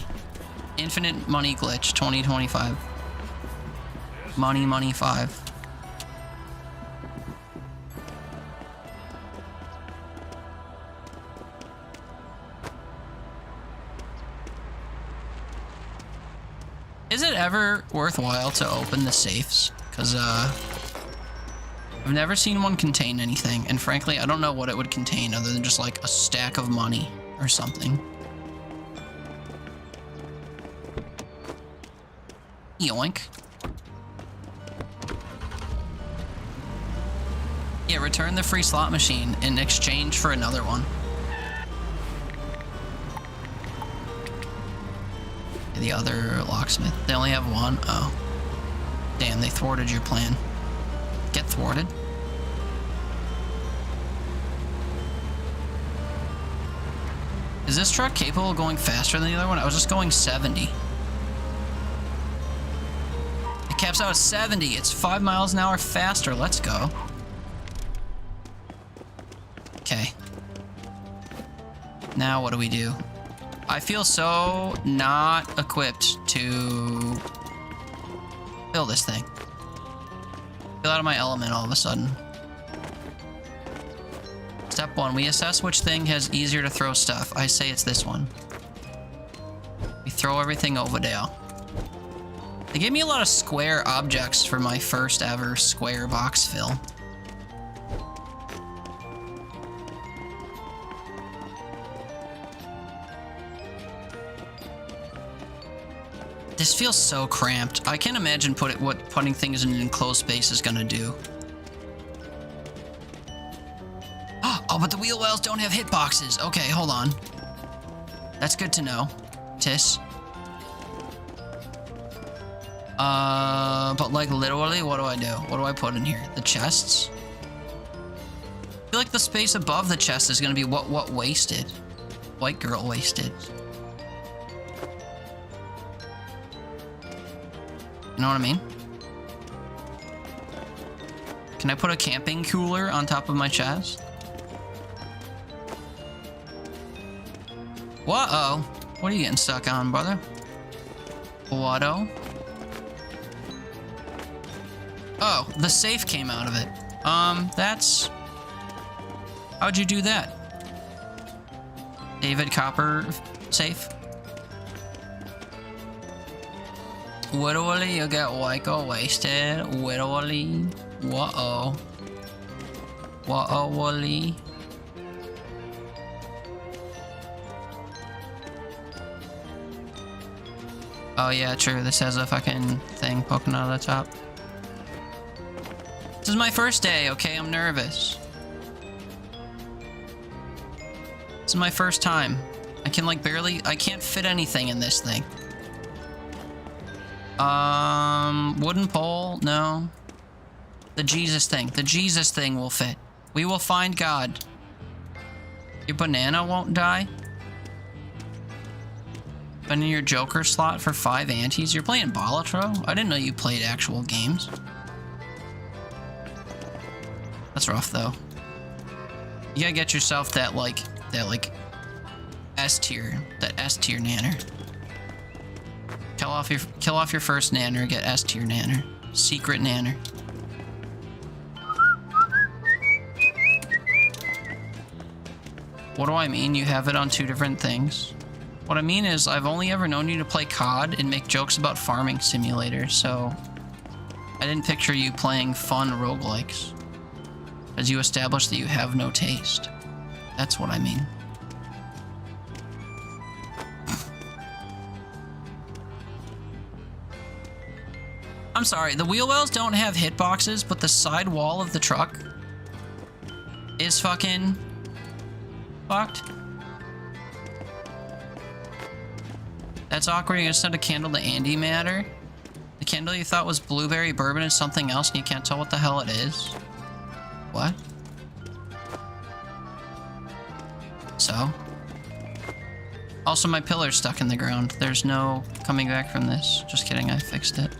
Infinite money glitch, 2025. Money 5. Is it ever worthwhile to open the safes? Because, I've never seen one contain anything, and frankly, I don't know what it would contain other than just like a stack of money or something. Yoink. Yeah, Yeah, return the free slot machine in exchange for another one. The other locksmith. They only have one? Oh. Damn, they thwarted your plan. Get thwarted? Is this truck capable of going faster than the other one? I was just going 70. It caps out at 70. It's 5 miles an hour faster. Let's go. Okay. Now what do we do? I feel so not equipped to fill this thing. Feel out of my element all of a sudden. Step 1, we assess which thing has easier to throw stuff. I say it's this one. We throw everything over there. They gave me a lot of square objects for my first ever square box fill. This feels so cramped. I can't imagine what putting things in an enclosed space is gonna do. Oh, but the wheel wells don't have hitboxes. Okay, hold on. That's good to know. Tis. But like literally, what do I do? What do I put in here? The chests? I feel like the space above the chest is gonna be what wasted. White girl wasted. You know what I mean? Can I put a camping cooler on top of my chest? Whoa-oh. What are you getting stuck on, brother? What-oh? Oh, the safe came out of it. That's... How'd you do that? David Copper safe? Literally, you get Waiko wasted. Literally. Whoa-oh. Whoa-oh, Wally. Oh yeah, true. This has a fucking thing poking out of the top. This is my first day, okay? I'm nervous. This is my first time. I can like I can't fit anything in this thing. Wooden pole? No. The Jesus thing. The Jesus thing will fit. We will find God. Your banana won't die? Been in your Joker slot for 5 antes? You're playing Balatro? I didn't know you played actual games. That's rough, though. You gotta get yourself that S tier nanner. Kill off your first nanner, get S tier nanner. Secret nanner. What do I mean? You have it on 2 different things? What I mean is, I've only ever known you to play COD and make jokes about farming simulators, so I didn't picture you playing fun roguelikes. As you established that you have no taste. That's what I mean. I'm sorry, the wheel wells don't have hitboxes, but the side wall of the truck is fucking fucked. That's awkward. You're gonna send a candle to Andy Matter. The candle you thought was blueberry bourbon is something else and you can't tell what the hell it is. What? So? Also, my pillar's stuck in the ground. There's no coming back from this. Just kidding, I fixed it.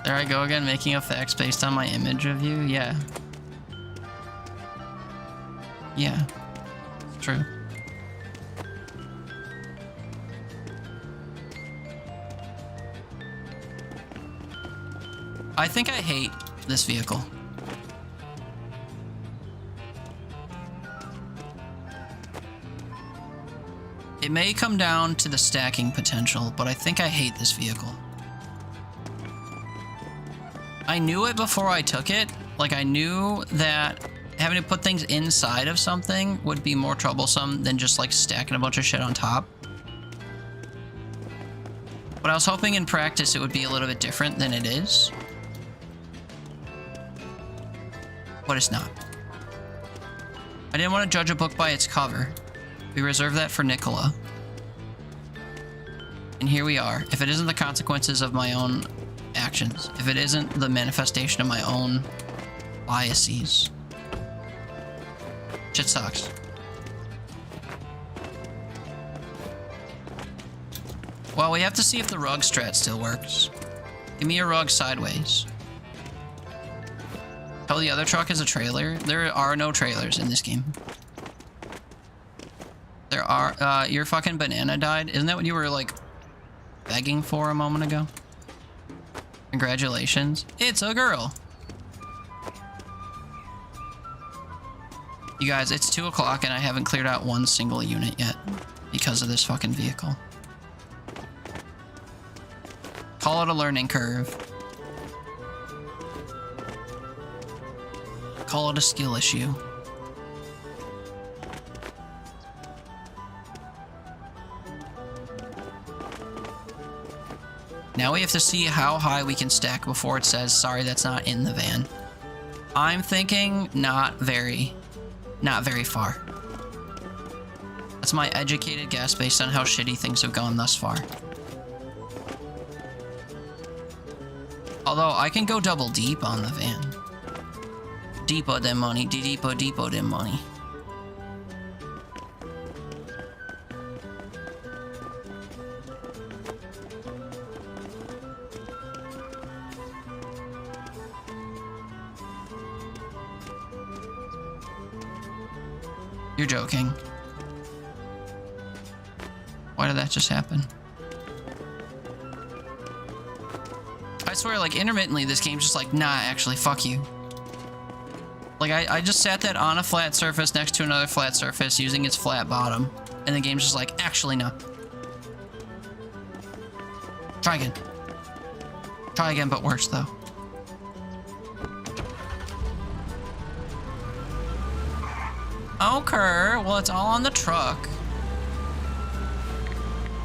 There I go again, making up facts based on my image of you. Yeah. Yeah. It's true. I think I hate this vehicle. It may come down to the stacking potential, but I think I hate this vehicle. I knew it before I took it. Like, I knew that having to put things inside of something would be more troublesome than just, like, stacking a bunch of shit on top. But I was hoping in practice it would be a little bit different than it is. but it's not. I didn't want to judge a book by its cover. We reserve that for Nicola. And here we are. If it isn't the consequences of my own actions, if it isn't the manifestation of my own biases, shit sucks. Well, we have to see if the rug strat still works. Give me a rug sideways. Oh, the other truck is a trailer. There are no trailers in this game. There are, your fucking banana died. Isn't that what you were, like, begging for a moment ago? Congratulations. It's a girl. You guys, it's 2 o'clock and I haven't cleared out one single unit yet because of this fucking vehicle. Call it a learning curve. Call it a skill issue. Now we have to see how high we can stack before it says, sorry, that's not in the van. I'm thinking not very far. That's my educated guess based on how shitty things have gone thus far. Although I can go double deep on the van. Deeper than money, deeper than money. You're joking. Why did that just happen? I swear, like, intermittently, this game's just like, nah, actually, fuck you. Like, I just sat that on a flat surface next to another flat surface using its flat bottom, and the game's just like, actually, no. Try again. Try again, but worse, though. Okay, well, it's all on the truck.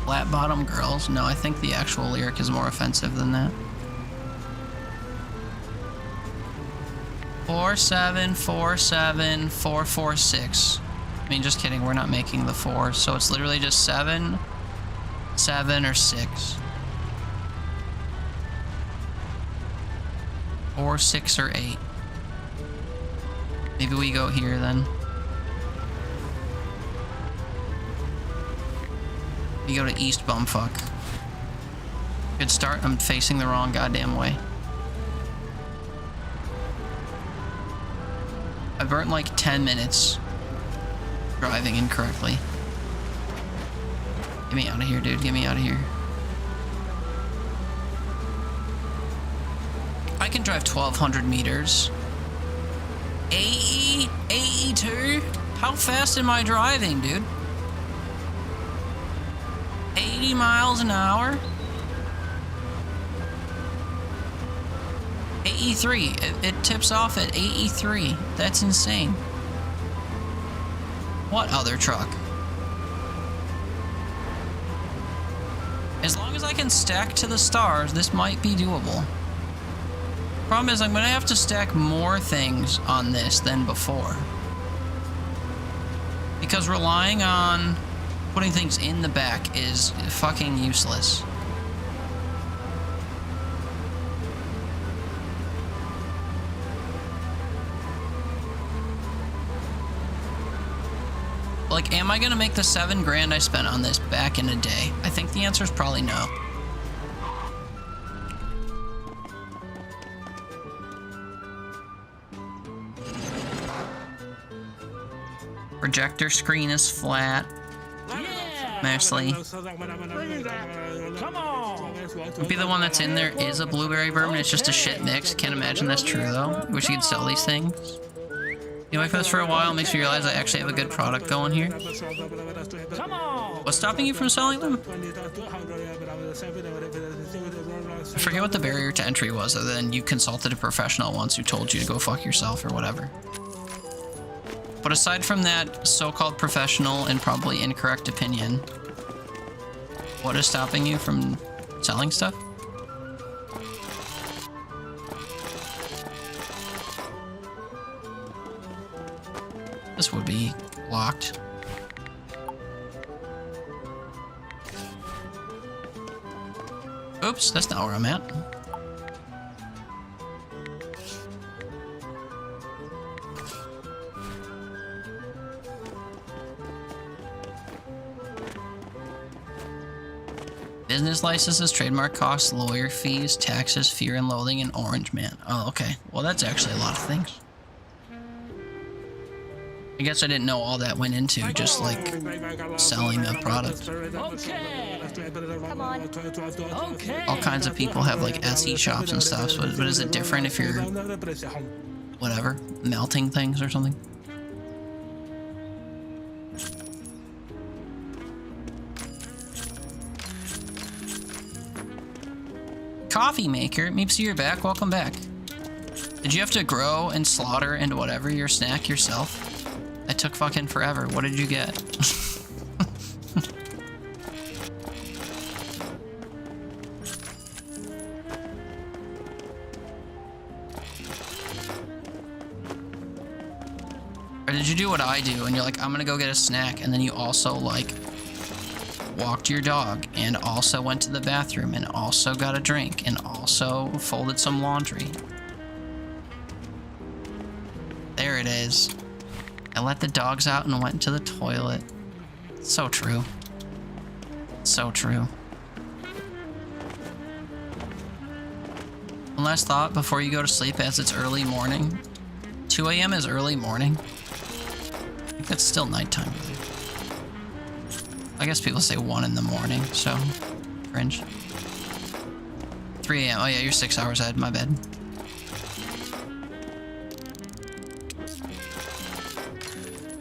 Flat bottom girls. No, I think the actual lyric is more offensive than that. 4747446. I mean, just kidding. We're not making the 4, so it's literally just 7, 7, or 6. 4, 6, or 8. Maybe we go here then. We go to East Bumfuck. Good start. I'm facing the wrong goddamn way. I burnt like 10 minutes driving incorrectly. Get me out of here, dude. Get me out of here. I can drive 1,200 meters. AE? AE2? How fast am I driving, dude? 80 miles an hour? AE3. It tips off at AE3. That's insane. What other truck? As long as I can stack to the stars, this might be doable. Problem is, I'm gonna have to stack more things on this than before. Because relying on putting things in the back is fucking useless. Like, am I gonna make the 7 grand I spent on this back in a day? I think the answer is probably no. Projector screen is flat. Mostly. Come on! Maybe the one that's in there is a blueberry bourbon. It's just a shit mix. Can't imagine that's true though. Wish you could sell these things. You wait for this for a while, makes me realize I actually have a good product going here. Come on! What's stopping you from selling them? I forget what the barrier to entry was, other than you consulted a professional once who told you to go fuck yourself or whatever. But aside from that so-called professional and probably incorrect opinion, what is stopping you from selling stuff? This would be locked. Oops, that's not where I'm at. Business licenses, trademark costs, lawyer fees, taxes, fear and loathing, and Orange Man. Oh, okay. Well, that's actually a lot of things. I guess I didn't know all that went into just like selling a product. Okay. Come on. Okay. All kinds of people have like Etsy shops and stuff. So, but is it different if you're whatever melting things or something? Coffee maker, Meepsy, you're back. Welcome back. Did you have to grow and slaughter and whatever your snack yourself? That took fucking forever. What did you get? Or did you do what I do and you're like, I'm gonna go get a snack, and then you also like walked your dog and also went to the bathroom and also got a drink and also folded some laundry? There it is. I let the dogs out and went to the toilet. So true. So true. One last thought before you go to sleep, as it's early morning. 2 a.m. is early morning. I think that's still nighttime. I guess people say 1 in the morning, so cringe. 3 a.m. Oh yeah, you're 6 hours ahead, my bad.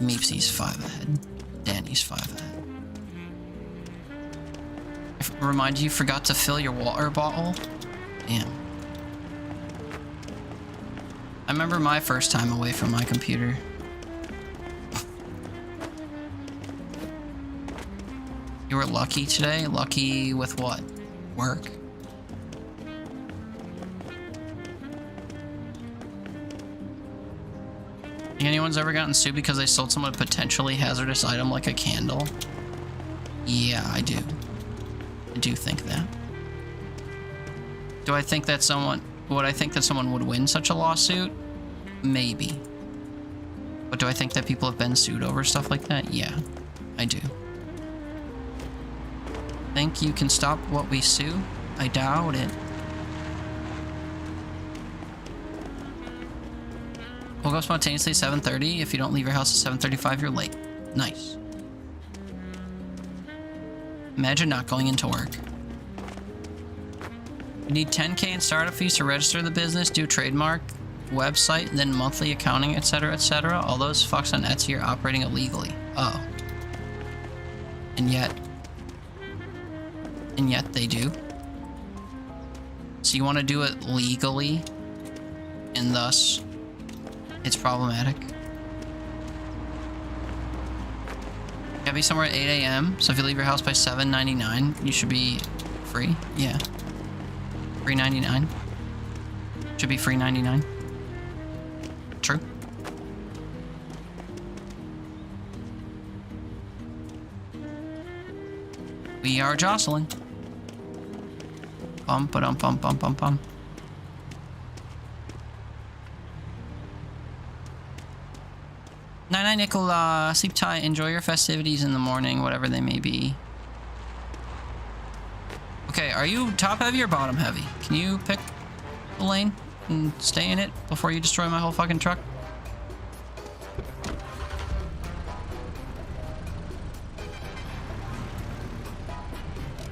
Meepsy's 5 ahead. Danny's 5 ahead. Remind you forgot to fill your water bottle? Damn. I remember my first time away from my computer. You were lucky today? Lucky with what? Work? Think anyone's ever gotten sued because they sold someone a potentially hazardous item like a candle? Yeah, I do. I do think that. Do I think that someone... Would I think that someone would win such a lawsuit? Maybe. But do I think that people have been sued over stuff like that? Yeah, I do. Think you can stop what we sue? I doubt it. Woke up spontaneously 7:30. If you don't leave your house at 7:35, you're late. Nice. Imagine not going into work. You need 10K in startup fees to register the business, do trademark, website, then monthly accounting, etc., etc. All those fucks on Etsy are operating illegally. Oh. And yet they do. So you want to do it legally, and thus it's problematic. You gotta be somewhere at 8 a.m. So if you leave your house by 7:99, you should be free. Yeah. Free 99. Should be free 99. True. We are jostling. Bum ba dum bum bum bum bum. Night-night, Nicola. Sleep tight. Enjoy your festivities in the morning, whatever they may be. Okay, are you top heavy or bottom heavy? Can you pick a lane and stay in it before you destroy my whole fucking truck?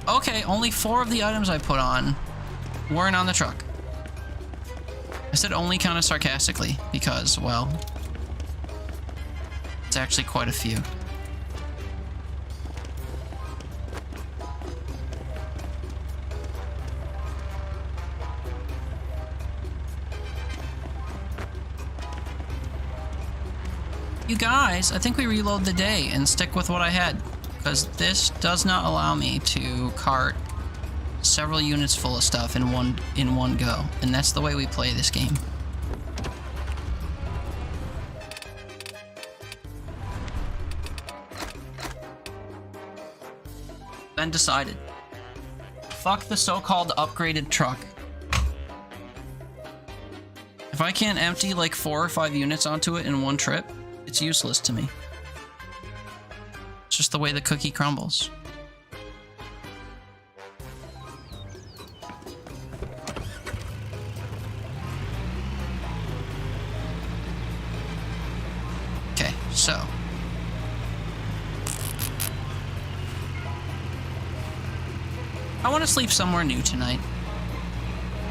Okay, only 4 of the items I put on weren't on the truck. I said only kind of sarcastically because, well, it's actually quite a few. You guys, I think we reload the day and stick with what I had, because this does not allow me to cart several units full of stuff in one go, and that's the way we play this game. Been decided. Fuck the so-called upgraded truck. If I can't empty like 4 or 5 units onto it in one trip, it's useless to me. It's just the way the cookie crumbles. Okay, so. I want to sleep somewhere new tonight.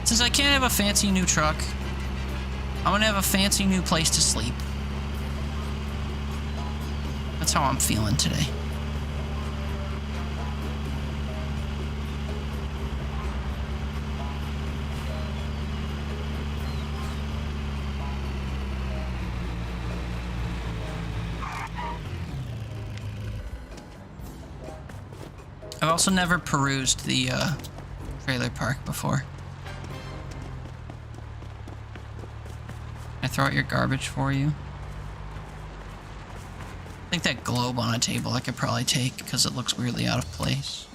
Since I can't have a fancy new truck, I'm gonna have a fancy new place to sleep. That's how I'm feeling today. I've also never perused the trailer park before. I throw out your garbage for you. I think that globe on a table I could probably take because it looks weirdly out of place.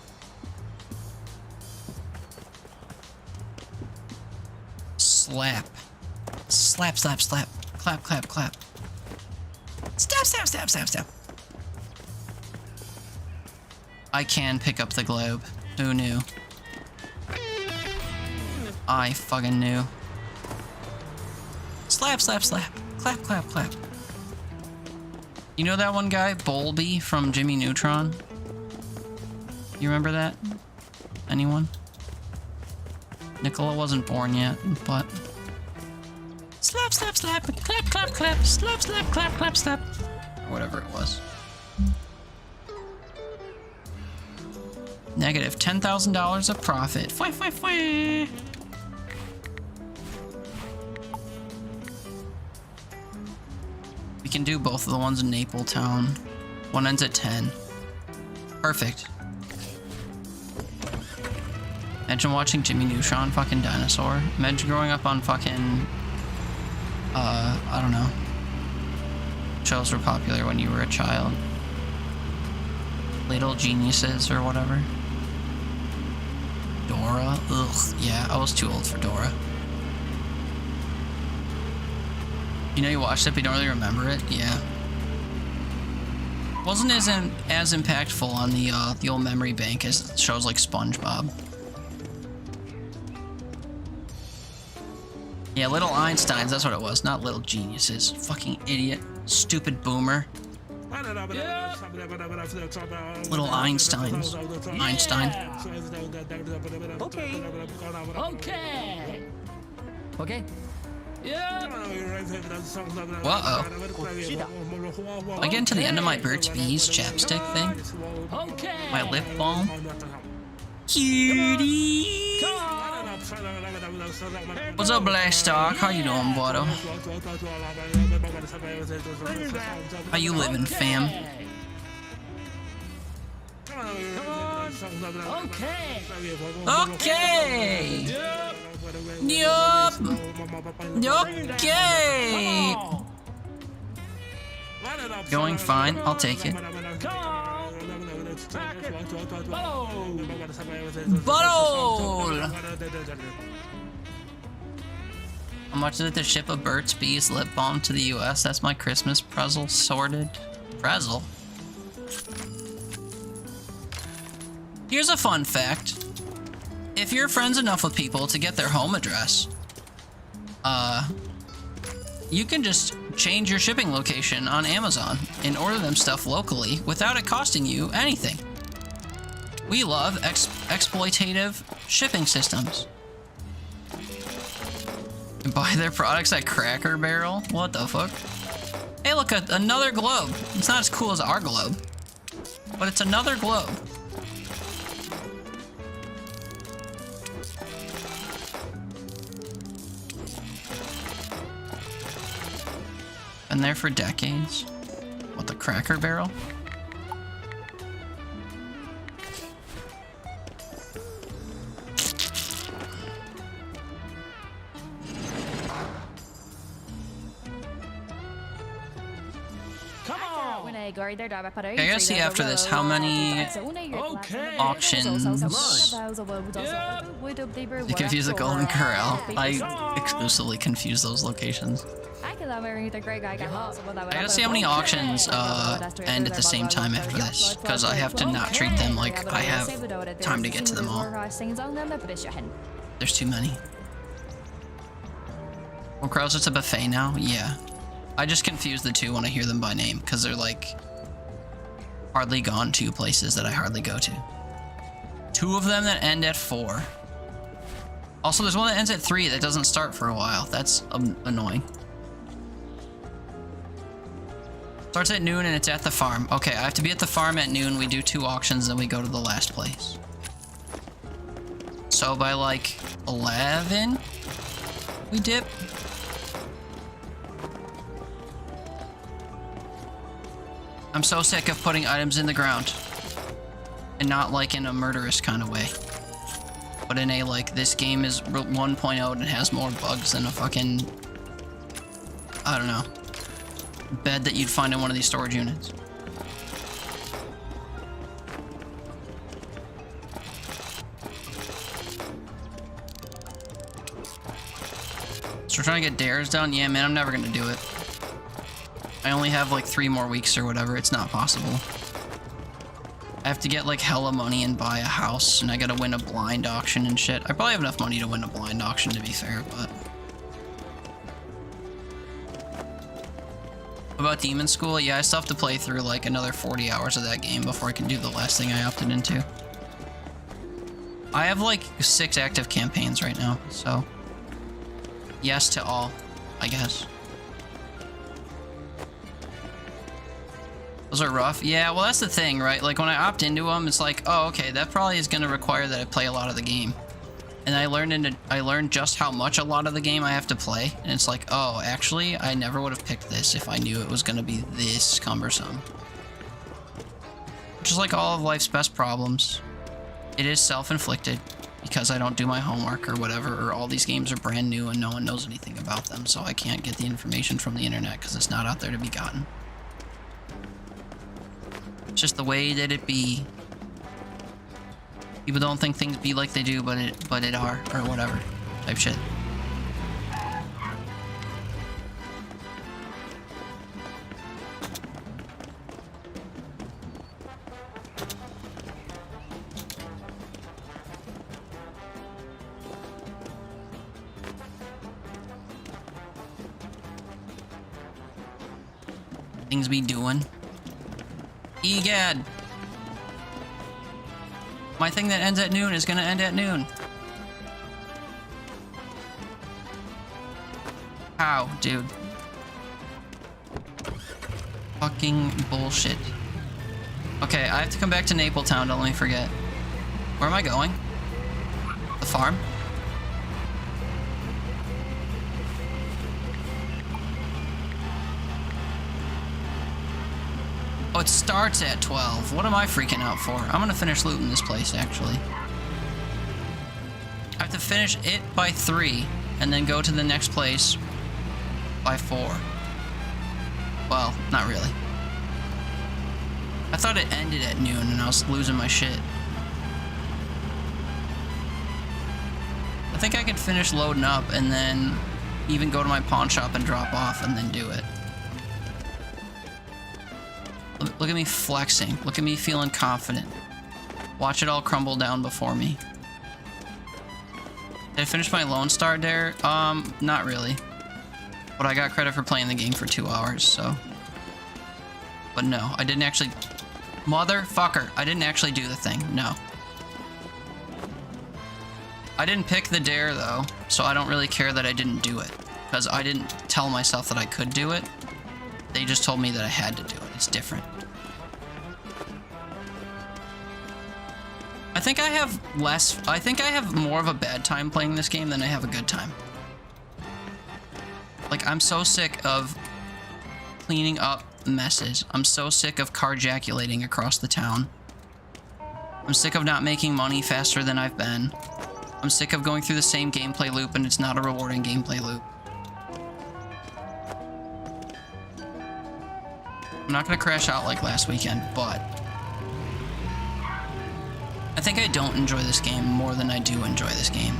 Slap. Slap, slap, slap. Clap, clap, clap. Stab, stab, stab, stab, stab. I can pick up the globe. Who knew? I fucking knew. Slap, slap, slap. Clap, clap, clap. You know that one guy, Bolby from Jimmy Neutron? You remember that? Anyone? Nicola wasn't born yet, but... Slap, slap, slap. Clap, clap, clap. Slap, slap, clap, clap, slap. Or whatever it was. Negative $10,000 of profit. Fwah, fwah, fwah. We can do both of the ones in Napletown. One ends at 10. Perfect. Imagine watching Jimmy Neutron fucking dinosaur. Imagine growing up on fucking... I don't know. Shows were popular when you were a child. Little Geniuses or whatever. Dora? Ugh. Yeah, I was too old for Dora. You know you watched it, but you don't really remember it? Yeah. Wasn't as impactful on the old memory bank as shows like SpongeBob. Yeah, Little Einsteins, that's what it was, not Little Geniuses. Fucking idiot. Stupid boomer. Little Einsteins. Einstein. Okay. Okay. Okay. Yeah. Uh-oh. I get into the end of my Burt's Bees chapstick thing. Okay. My lip balm. Cutie! What's up, Blackstock? How you doing, buddo? How you living, fam? Okay. Okay! Yup! Okay! Going fine, I'll take it. Bottle! How much is it to ship a Burt's Bees lip balm to the US? That's my Christmas present sorted. Presel? Here's a fun fact. If you're friends enough with people to get their home address, you can just change your shipping location on Amazon and order them stuff locally without it costing you anything. We love exploitative shipping systems. And buy their products at Cracker Barrel? What the fuck? Hey, look, another globe. It's not as cool as our globe, but it's another globe. Been there for decades. What, the Cracker Barrel? Come on. I gotta see after this how many auctions. You confuse the Golden Corral. I exclusively confuse those locations. I gotta see how many auctions end at the same time after this, because I have to not treat them like I have time to get to them all. There's too many. Well, Crows, it's a buffet now? Yeah. I just confuse the two when I hear them by name, because they're like hardly gone to places that I hardly go to. Two of them that end at 4. Also, there's one that ends at 3 that doesn't start for a while. That's annoying. Starts at noon and it's at the farm. Okay, I have to be at the farm at noon. We do 2 auctions, then we go to the last place. So by like 11, we dip. I'm so sick of putting items in the ground. And not like in a murderous kind of way. But in a like, this game is 1.0 and has more bugs than a fucking, I don't know, bed that you'd find in one of these storage units. So we're trying to get dares down? Yeah, man, I'm never gonna do it. I only have like 3 more weeks or whatever. It's not possible. I have to get like hella money and buy a house, and I gotta win a blind auction and shit. I probably have enough money to win a blind auction, to be fair, but... About Demon School? Yeah, I still have to play through like another 40 hours of that game before I can do the last thing I opted into. I have like 6 active campaigns right now, so... Yes to all, I guess. Those are rough. Yeah, well, that's the thing, right? Like, when I opt into them, it's like, oh, okay, that probably is going to require that I play a lot of the game. And I learned just how much a lot of the game I have to play. And it's like, oh, actually, I never would have picked this if I knew it was going to be this cumbersome. Which is like all of life's best problems. It is self-inflicted because I don't do my homework or whatever, or all these games are brand new and no one knows anything about them, so I can't get the information from the internet because it's not out there to be gotten. It's just the way that it be. People don't think things be like they do, but it are, or whatever, type shit. Things be doing. Egad! My thing that ends at noon is gonna end at noon. How, dude? Fucking bullshit. Okay, I have to come back to Napletown, don't let me forget. Where am I going? The farm? Oh, it starts at 12. What am I freaking out for? I'm gonna finish looting this place, actually. I have to finish it by 3, and then go to the next place by 4. Well, not really. I thought it ended at noon, and I was losing my shit. I think I can finish loading up, and then even go to my pawn shop and drop off, and then do it. Look at me flexing. Look at me feeling confident. Watch it all crumble down before me. Did I finish my Lone Star Dare? Not really. But I got credit for playing the game for 2 hours, so. But no, I didn't actually... Motherfucker, I didn't actually do the thing, no. I didn't pick the dare, though, so I don't really care that I didn't do it. Because I didn't tell myself that I could do it. They just told me that I had to do it. It's different. I think I have more of a bad time playing this game than I have a good time. Like, I'm so sick of cleaning up messes. I'm so sick of carjaculating across the town. I'm sick of not making money faster than I've been. I'm sick of going through the same gameplay loop and it's not a rewarding gameplay loop. I'm not gonna crash out like last weekend, but I think I don't enjoy this game more than I do enjoy this game.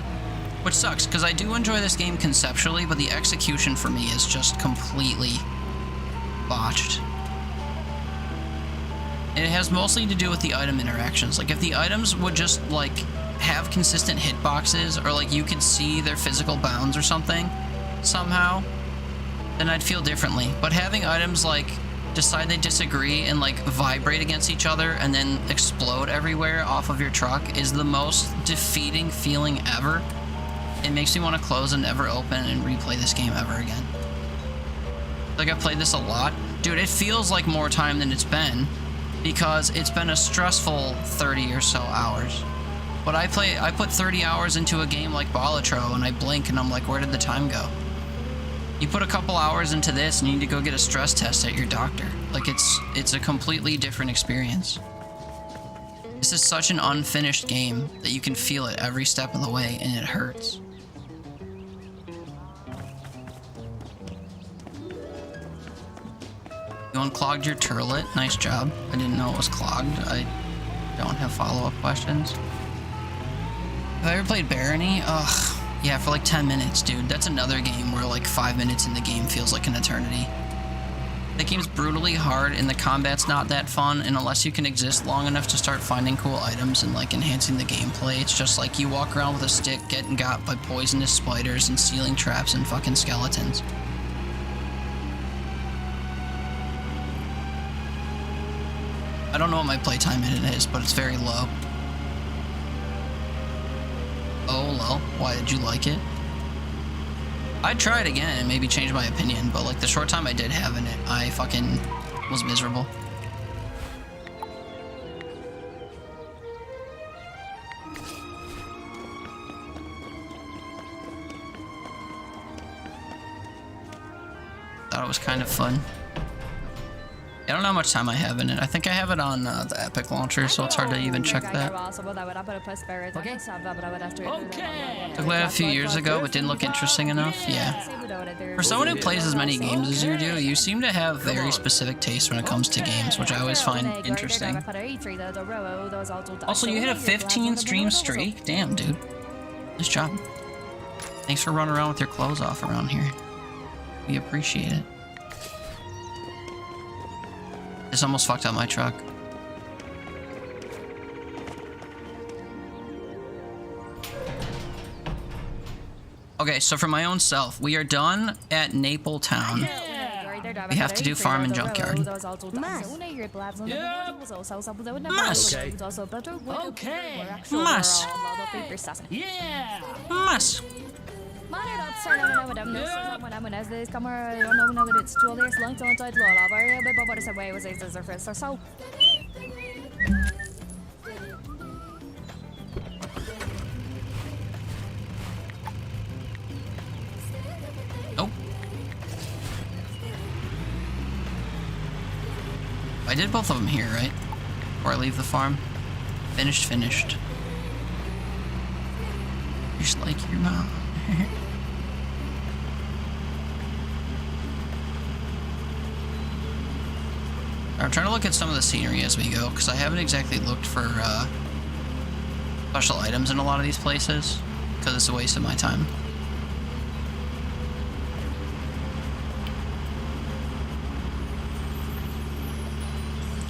Which sucks, because I do enjoy this game conceptually, but the execution for me is just completely botched. It has mostly to do with the item interactions. Like, if the items would just, like, have consistent hitboxes, or, like, you could see their physical bounds or something, somehow, then I'd feel differently. But having items, like, decide they disagree and, like, vibrate against each other and then explode everywhere off of your truck is the most defeating feeling ever. It makes me want to close and never open and replay this game ever again. Like, I've played this a lot. Dude, it feels like more time than it's been, because it's been a stressful 30 or so hours. But I put 30 hours into a game like Balatro and I blink and I'm like, where did the time go? You put a couple hours into this and you need to go get a stress test at your doctor. Like, it's a completely different experience. This is such an unfinished game that you can feel it every step of the way and it hurts. You unclogged your turlet. Nice job. I didn't know it was clogged. I don't have follow-up questions. Have I ever played Barony? Ugh. Yeah, for like 10 minutes, dude. That's another game where like 5 minutes in the game feels like an eternity. The game's brutally hard and the combat's not that fun, and unless you can exist long enough to start finding cool items and like enhancing the gameplay, it's just like you walk around with a stick getting got by poisonous spiders and ceiling traps and fucking skeletons. I don't know what my playtime in it is, but it's very low. Oh, low. Why, did you like it? I'd try it again and maybe change my opinion, but like the short time I did have in it, I fucking was miserable. Thought it was kind of fun. I don't know how much time I have in it. I think I have it on the Epic launcher, so it's hard to even check that. Okay. Took that a few years ago, but didn't look interesting enough. Yeah. For someone who plays as many games as you do, you seem to have very specific tastes when it comes to games, which I always find interesting. Also, you hit a 15 stream streak? Damn, dude. Nice job. Thanks for running around with your clothes off around here. We appreciate it. This almost fucked up my truck. Okay, so for my own self, we are done at Napletown. We have to do farm and junkyard. Mas. Okay. Mas. Yeah. Mas. Nope. I did both of them here, right? Before I leave the farm. Finished. Just like your mom. I'm trying to look at some of the scenery as we go, because I haven't exactly looked for special items in a lot of these places, because it's a waste of my time.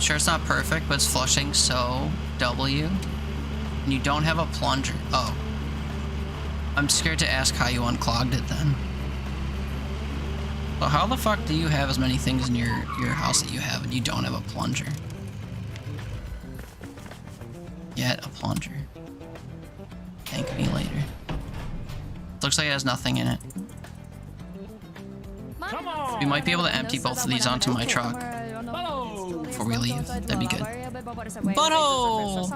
Sure, it's not perfect, but it's flushing, so W. And you don't have a plunger. Oh. I'm scared to ask how you unclogged it then. So how the fuck do you have as many things in your house that you have and you don't have a plunger? Yet a plunger. Thank me later. Looks like it has nothing in it. Come on. We might be able to empty both of these onto my truck before we leave. That'd be good. Butthole!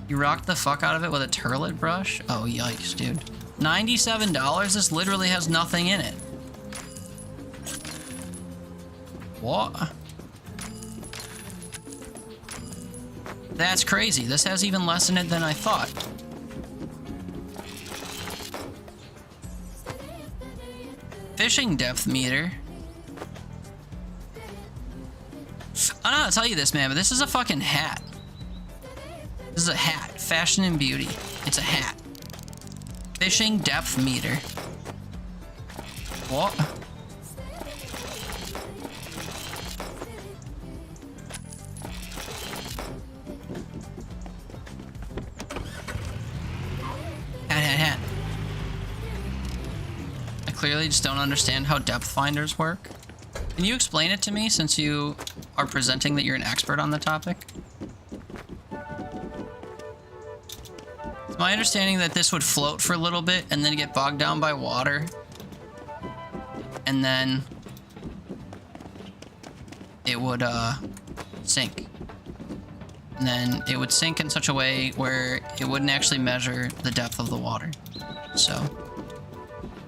You rocked the fuck out of it with a turlet brush? Oh, yikes, dude. $97? This literally has nothing in it. What? That's crazy. This has even less in it than I thought. Fishing depth meter. I don't know how to tell you this, man, but this is a fucking hat. This is a hat. Fashion and beauty. It's a hat. Fishing depth meter. What? Hat. I clearly just don't understand how depth finders work. Can you explain it to me since you are presenting that you're an expert on the topic? It's my understanding that this would float for a little bit and then get bogged down by water. And then it would sink. And then it would sink in such a way where it wouldn't actually measure the depth of the water. So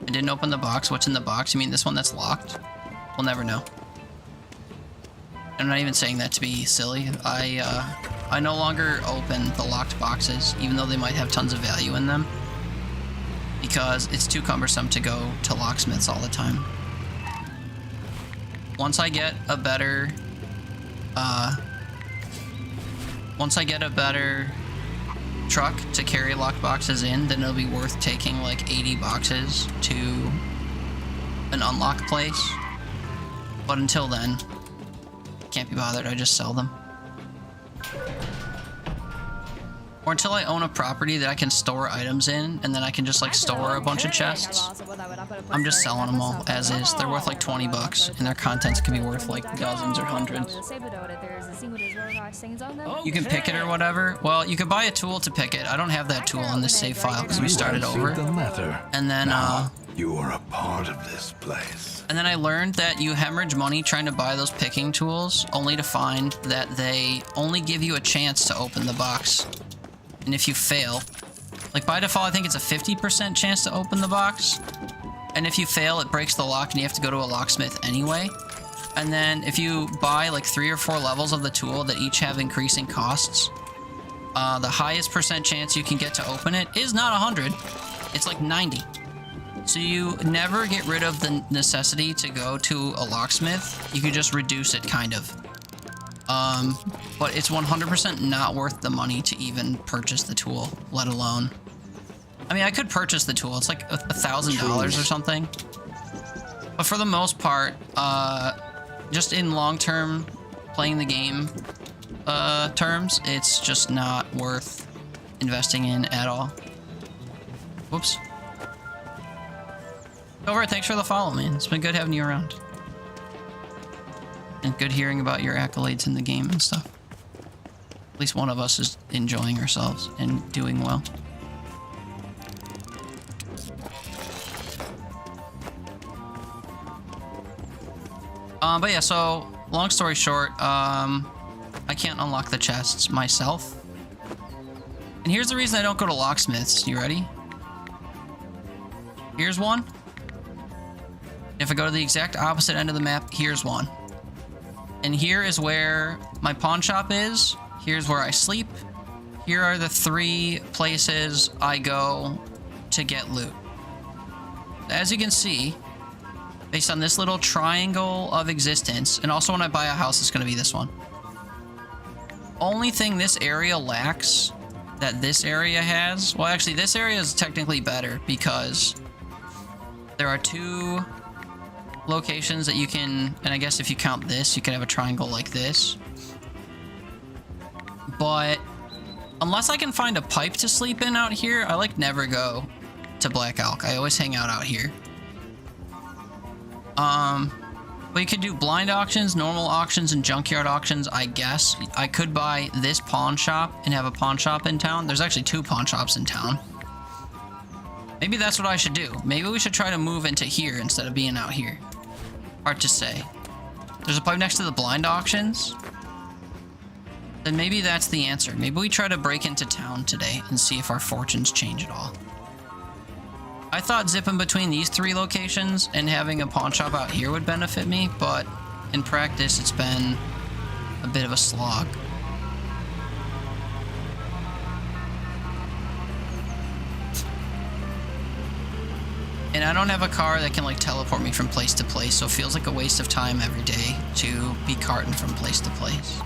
I didn't open the box. What's in the box? You mean this one that's locked? We'll never know. I'm not even saying that to be silly. I no longer open the locked boxes, even though they might have tons of value in them, because it's too cumbersome to go to locksmiths all the time. Once I get a better truck to carry locked boxes in, then it'll be worth taking like 80 boxes to an unlocked place. But until then, can't be bothered, I just sell them. Or until I own a property that I can store items in, and then I can just like store a bunch of chests. I'm just selling them all as is. They're worth like 20 bucks, and their contents can be worth like dozens or hundreds. You can pick it or whatever. Well, you could buy a tool to pick it. I don't have that tool in this save file because we started over. And then you are a part of this place. And then I learned that you hemorrhage money trying to buy those picking tools, only to find that they only give you a chance to open the box. And if you fail, like by default, I think it's a 50% chance to open the box. And if you fail, it breaks the lock and you have to go to a locksmith anyway. And then if you buy like 3 or 4 levels of the tool that each have increasing costs, the highest percent chance you can get to open it is not 100. It's like 90. So you never get rid of the necessity to go to a locksmith. You could just reduce it, kind of. But it's 100% not worth the money to even purchase the tool, let alone... I mean, I could purchase the tool. It's like $1,000 or something. But for the most part, just in long-term playing the game terms, it's just not worth investing in at all. Whoops. Over, thanks for the follow, man. It's been good having you around. And good hearing about your accolades in the game and stuff. At least one of us is enjoying ourselves and doing well. But yeah, so long story short, I can't unlock the chests myself. And here's the reason I don't go to locksmiths. You ready? Here's one. If I go to the exact opposite end of the map, here's one. And here is where my pawn shop is. Here's where I sleep. Here are the 3 places I go to get loot. As you can see, based on this little triangle of existence, and also when I buy a house, it's going to be this one. Only thing this area lacks that this area has, well, actually, this area is technically better because there are 2 locations that you can, and I guess if you count this, you can have a triangle like this. But unless I can find a pipe to sleep in out here, I like never go to Black Elk. I always hang out out here. But you could do blind auctions, normal auctions, and junkyard auctions, I guess. I could buy this pawn shop and have a pawn shop in town. There's actually 2 pawn shops in town. Maybe that's what I should do. Maybe we should try to move into here instead of being out here. Hard to say. There's a pipe next to the blind auctions. Then maybe that's the answer. Maybe we try to break into town today and see if our fortunes change at all. I thought zipping between these 3 locations and having a pawn shop out here would benefit me, but in practice it's been a bit of a slog. And I don't have a car that can like teleport me from place to place, so it feels like a waste of time every day to be carting from place to place.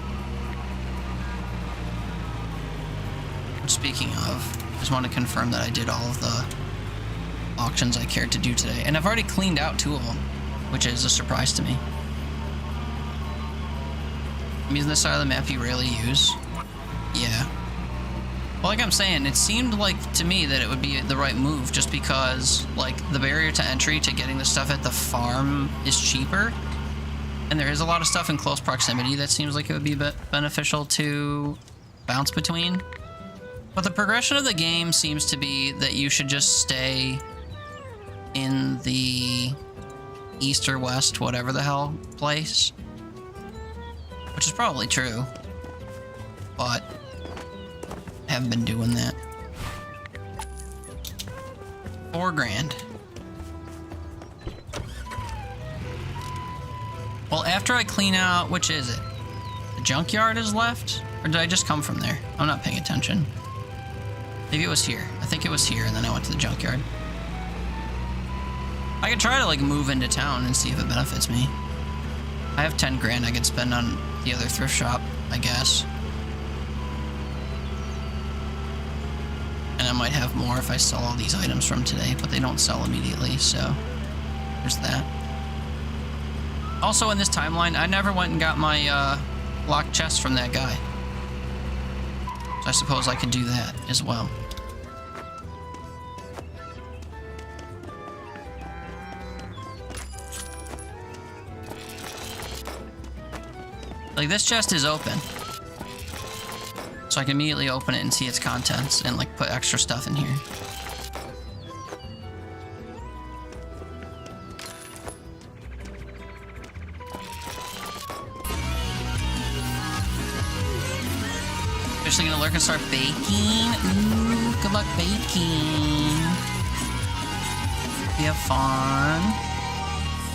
Speaking of, just want to confirm that I did all of the auctions I cared to do today. And I've already cleaned out 2 of them, which is a surprise to me. I mean, this side of the map you rarely use. Yeah. Well, like I'm saying, it seemed like to me that it would be the right move just because, like, the barrier to entry to getting the stuff at the farm is cheaper. And there is a lot of stuff in close proximity that seems like it would be beneficial to bounce between. But the progression of the game seems to be that you should just stay in the east or west, whatever the hell, place. Which is probably true. But I haven't been doing that. $4 grand. Well, after I clean out, which is it? The junkyard is left? Or did I just come from there? I'm not paying attention. Maybe it was here. I think it was here, and then I went to the junkyard. I could try to, like, move into town and see if it benefits me. I have 10 grand I could spend on the other thrift shop, I guess. And I might have more if I sell all these items from today, but they don't sell immediately, so there's that. Also, in this timeline, I never went and got my locked chest from that guy. So I suppose I could do that as well. Like, this chest is open. So I can immediately open it and see its contents and, like, put extra stuff in here. Officially gonna lurk and start baking. Ooh, good luck baking. We have fun.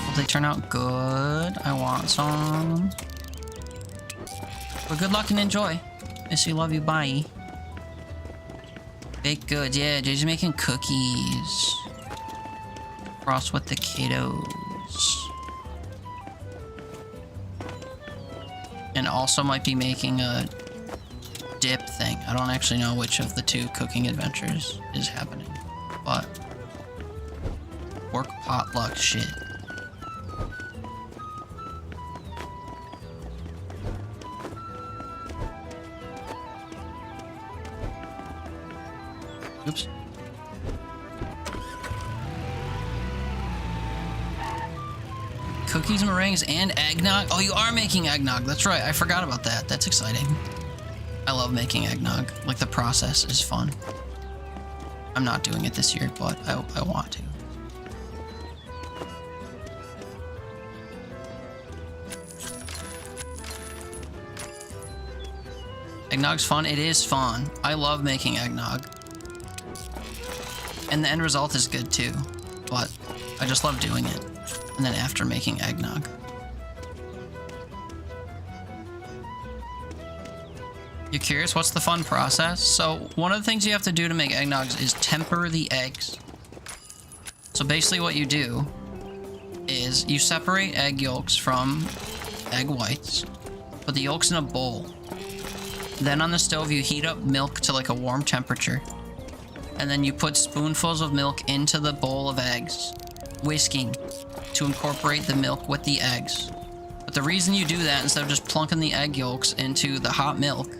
Hope they turn out good. I want some. But good luck and enjoy. Miss you, love you, bye. Baked goods, yeah, Jay's making cookies. Cross with the kiddos. And also might be making a dip thing. I don't actually know which of the 2 cooking adventures is happening, but work potluck shit. Oops. Cookies, meringues, and eggnog. Oh, you are making eggnog. That's right. I forgot about that. That's exciting. I love making eggnog. Like, the process is fun. I'm not doing it this year, but I want to. Eggnog's fun. It is fun. I love making eggnog. And the end result is good too. But I just love doing it. And then after making eggnog. You're curious what's the fun process? So one of the things you have to do to make eggnogs is temper the eggs. So basically what you do is you separate egg yolks from egg whites. Put the yolks in a bowl. Then on the stove you heat up milk to like a warm temperature. And then you put spoonfuls of milk into the bowl of eggs, whisking to incorporate the milk with the eggs. But the reason you do that instead of just plunking the egg yolks into the hot milk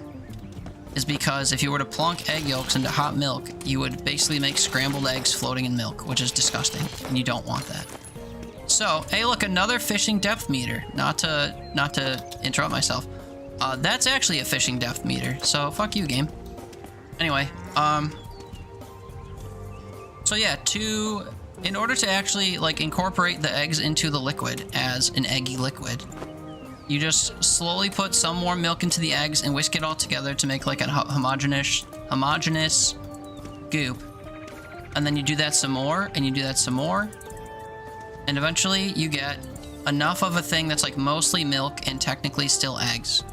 is because if you were to plunk egg yolks into hot milk, you would basically make scrambled eggs floating in milk, which is disgusting, and you don't want that. So, hey, look, another fishing depth meter. Not to interrupt myself. That's actually a fishing depth meter, so fuck you, game. Anyway, so yeah, in order to actually, like, incorporate the eggs into the liquid as an eggy liquid, you just slowly put some more milk into the eggs and whisk it all together to make, like, a homogeneous goop. And then you do that some more, and you do that some more. And eventually you get enough of a thing that's, like, mostly milk and technically still eggs.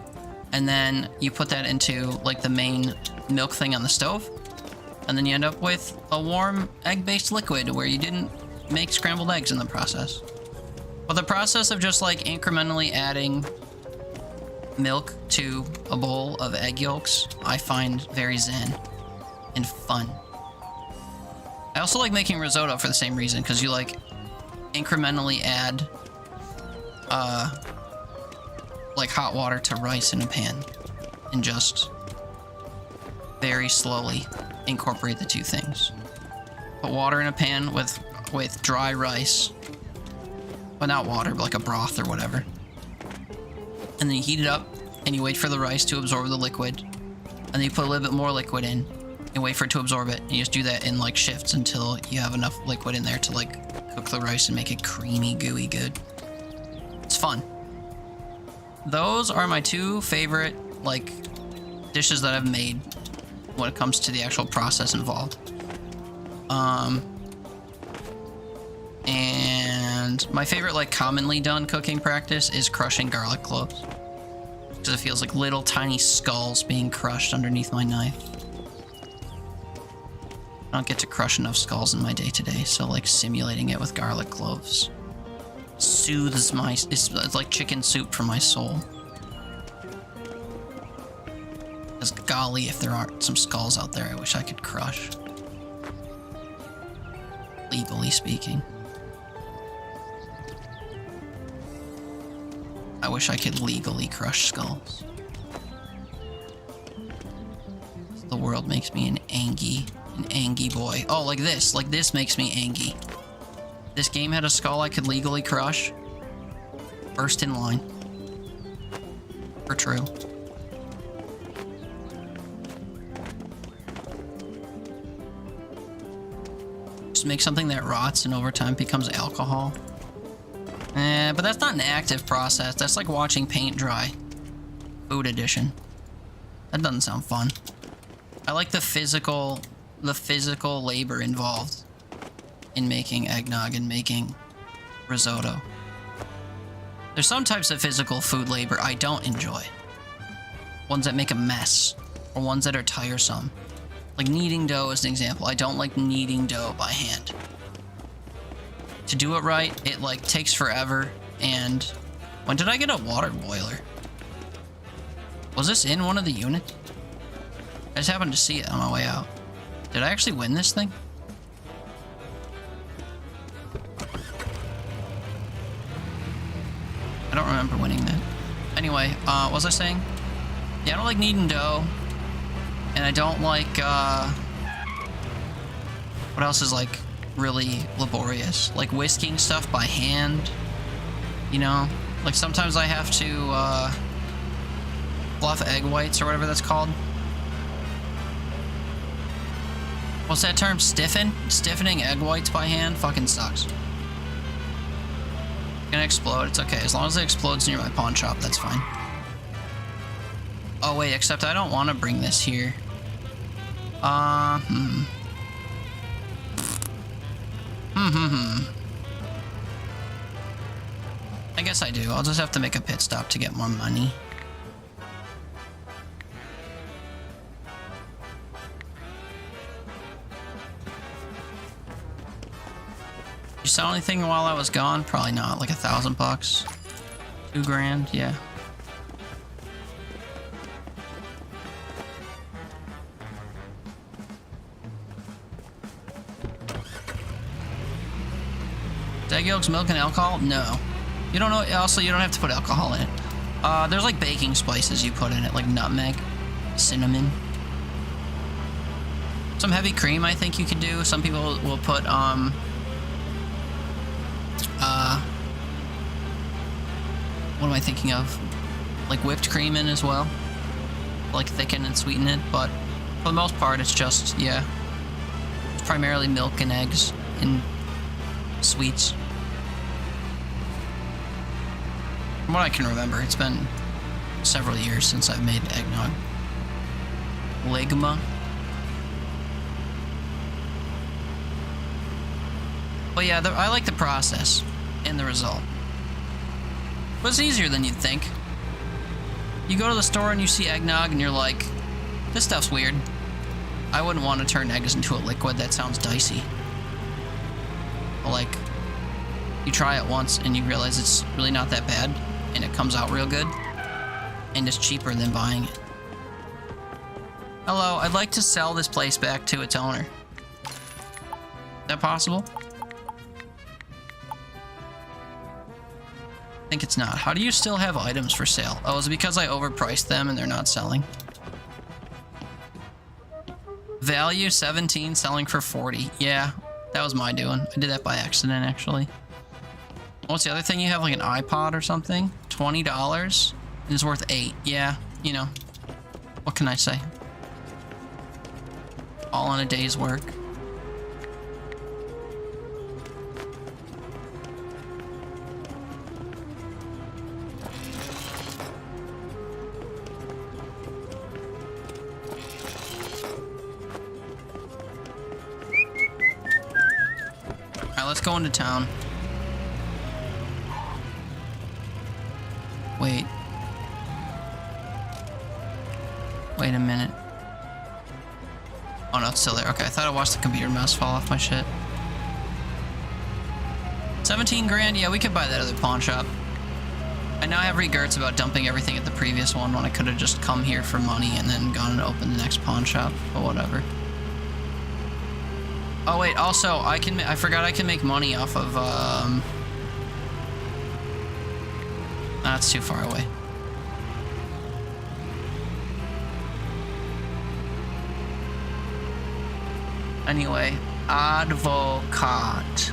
And then you put that into, like, the main milk thing on the stove. And then you end up with a warm egg-based liquid where you didn't make scrambled eggs in the process. But the process of just like incrementally adding milk to a bowl of egg yolks, I find very zen and fun. I also like making risotto for the same reason, because you like incrementally add like hot water to rice in a pan and just very slowly incorporate the two things. Put water in a pan with dry rice, but not water, but like a broth or whatever. And then you heat it up and you wait for the rice to absorb the liquid. And then you put a little bit more liquid in and wait for it to absorb it. And you just do that in like shifts until you have enough liquid in there to like cook the rice and make it creamy, gooey good. It's fun. Those are my two favorite like dishes that I've made when it comes to the actual process involved. And my favorite like commonly done cooking practice is crushing garlic cloves, because it feels like little tiny skulls being crushed underneath my knife. I don't get to crush enough skulls in my day-to-day, so like simulating it with garlic cloves soothes my, it's like chicken soup for my soul. Because golly, if there aren't some skulls out there I wish I could crush. Legally speaking. I wish I could legally crush skulls. The world makes me an angy boy. Oh, like this. Like this makes me angy. This game had a skull I could legally crush. First in line. For true. Just make something that rots and over time becomes alcohol. But that's not an active process. That's like watching paint dry. Food edition. That doesn't sound fun. I like the physical labor involved in making eggnog and making risotto. There's some types of physical food labor I don't enjoy. Ones that make a mess, or ones that are tiresome. Like kneading dough is an example. I don't like kneading dough by hand. To do it right, it like takes forever. And when did I get a water boiler? Was this in one of the units? I just happened to see it on my way out. Did I actually win this thing? I don't remember winning that. Anyway, what was I saying? Yeah, I don't like kneading dough. And I don't like, what else is like really laborious? Like whisking stuff by hand, you know? Like sometimes I have to, fluff egg whites or whatever that's called. What's that term? Stiffen? Stiffening egg whites by hand fucking sucks. Gonna explode, it's okay. As long as it explodes near my pawn shop, that's fine. Oh wait, except I don't want to bring this here. I guess I do. I'll just have to make a pit stop to get more money. You sell anything while I was gone? Probably not. Like $1,000 bucks. $2,000, yeah. Egg yolks, milk, and alcohol? No. You don't know. Also, you don't have to put alcohol in it. There's like baking spices you put in it, like nutmeg, cinnamon. Some heavy cream I think you could do. Some people will put what am I thinking of? Like whipped cream in as well. Like thicken and sweeten it, but for the most part it's just, yeah. It's primarily milk and eggs and sweets. From what I can remember, it's been several years since I've made eggnog. Ligma. But yeah, I like the process and the result. But it's easier than you'd think. You go to the store and you see eggnog and you're like, this stuff's weird. I wouldn't want to turn eggs into a liquid. That sounds dicey. like, you try it once and you realize it's really not that bad, and it comes out real good, and it's cheaper than buying it. Hello, I'd like to sell this place back to its owner. Is that possible? I think it's not. How do you still have items for sale? Oh, is it because I overpriced them and they're not selling? Value 17, selling for 40. Yeah, that was my doing. I did that by accident, actually. What's the other thing you have? Like an iPod or something? $20? And it's worth 8. Yeah, you know. What can I say? All in a day's work. Alright, let's go into town. Wait. Wait a minute. Oh no, it's still there. Okay, I thought I watched the computer mouse fall off my shit. 17 grand, yeah, we could buy that other pawn shop. I now have regrets about dumping everything at the previous one when I could have just come here for money and then gone and opened the next pawn shop, but whatever. Oh wait, also, I forgot I can make money off of, that's too far away. Anyway, advocate.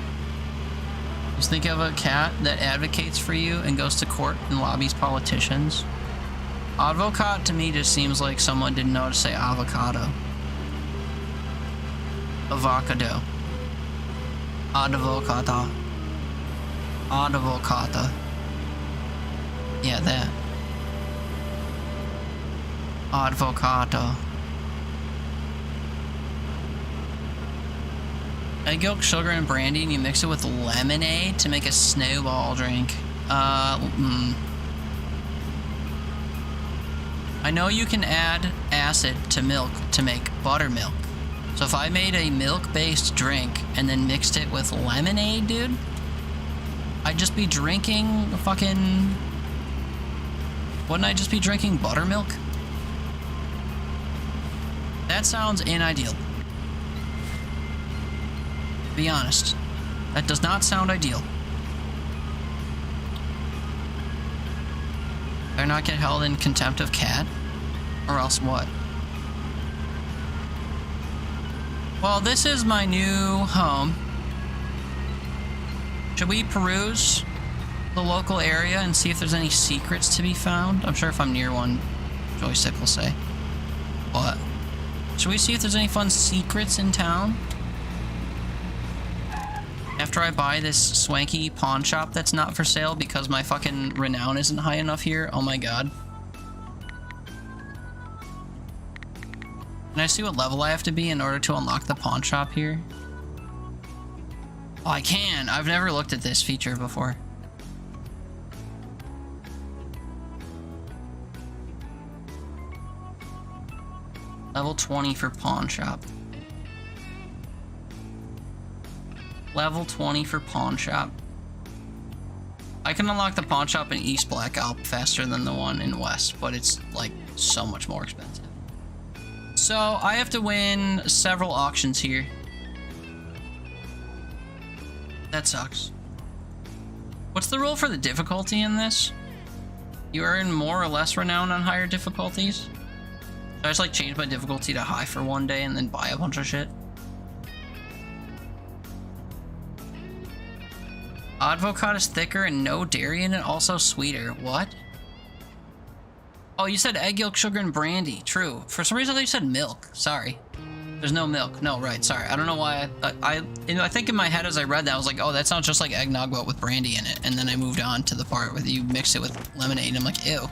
Just think of a cat that advocates for you and goes to court and lobbies politicians. Advocate to me just seems like someone didn't know how to say avocado. Avocado. Advocata. Advocata. Yeah, that. Advocata. Egg yolk, sugar, and brandy, and you mix it with lemonade to make a snowball drink. I know you can add acid to milk to make buttermilk. So if I made a milk-based drink and then mixed it with lemonade, dude, I'd just be drinking fucking... Wouldn't I just be drinking buttermilk? That sounds inimaginable. Be honest. That does not sound ideal. Better not get held in contempt of cat? Or else what? Well, this is my new home. Should we peruse the local area and see if there's any secrets to be found? I'm sure if I'm near one, Joystick will say. But should we see if there's any fun secrets in town? After I buy this swanky pawn shop that's not for sale because my fucking renown isn't high enough here. Oh my god. Can I see what level I have to be in order to unlock the pawn shop here? Oh, I can. I've never looked at this feature before. Level 20 for pawn shop. Level 20 for pawn shop. I can unlock the pawn shop in East Black Alp faster than the one in West, but it's like so much more expensive. So I have to win several auctions here. That sucks. What's the rule for the difficulty in this? You earn more or less renown on higher difficulties? Should I just like change my difficulty to high for one day and then buy a bunch of shit? Advocate is thicker and no dairy in it, also sweeter. What? Oh, you said egg yolk, sugar, and brandy. True. For some reason I thought you said milk. Sorry. There's no milk. No, right. Sorry. I don't know why. I think in my head as I read that, I was like, oh, that sounds just like eggnog, but with brandy in it. And then I moved on to the part where you mix it with lemonade, and I'm like, ew.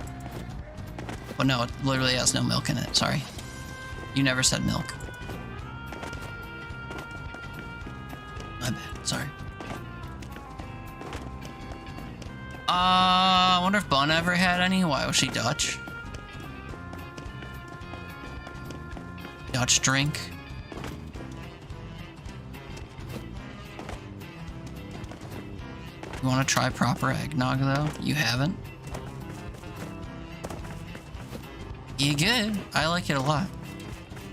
But no, it literally has no milk in it. Sorry. You never said milk. My bad. Sorry. I wonder if Bun ever had any. Why was she Dutch? Dutch drink. You want to try proper eggnog though? You haven't? You good. I like it a lot.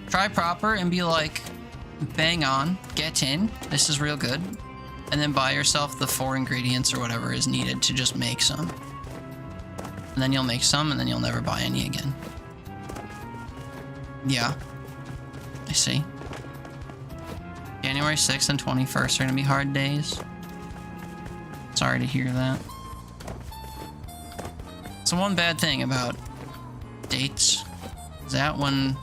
Try proper and be like, bang on, get in. This is real good. And then buy yourself the 4 ingredients or whatever is needed to just make some. And then you'll make some and then you'll never buy any again. Yeah. I see. January 6th and 21st are gonna be hard days. Sorry to hear that. So one bad thing about dates is that when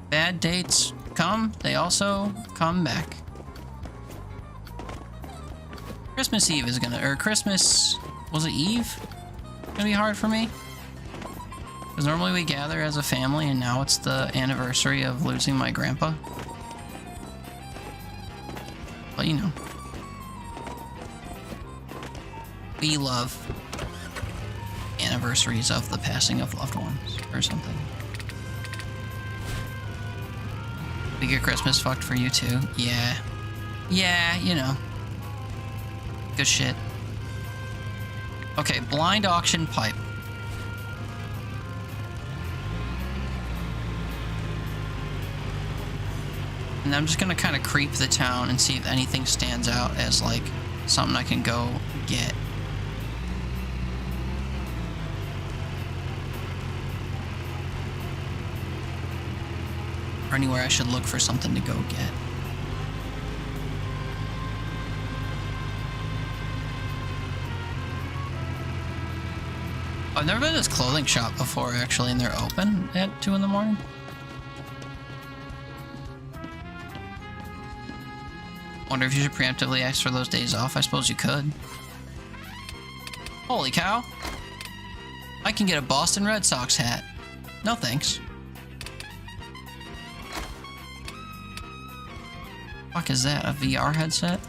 bad dates come, they also come back. Christmas Eve is gonna, or Christmas, was it Eve? Gonna be hard for me. Because normally we gather as a family and now it's the anniversary of losing my grandpa. But you know. We love anniversaries of the passing of loved ones or something. We get Christmas fucked for you too? Yeah. Yeah, you know. Good shit. Okay, blind auction pipe. And I'm just gonna kind of creep the town and see if anything stands out as like something I can go get. Or anywhere I should look for something to go get. I've never been to this clothing shop before actually, and they're open at 2 in the morning. Wonder if you should preemptively ask for those days off. I suppose you could. Holy cow. I can get a Boston Red Sox hat. No thanks. Fuck is that? A VR headset?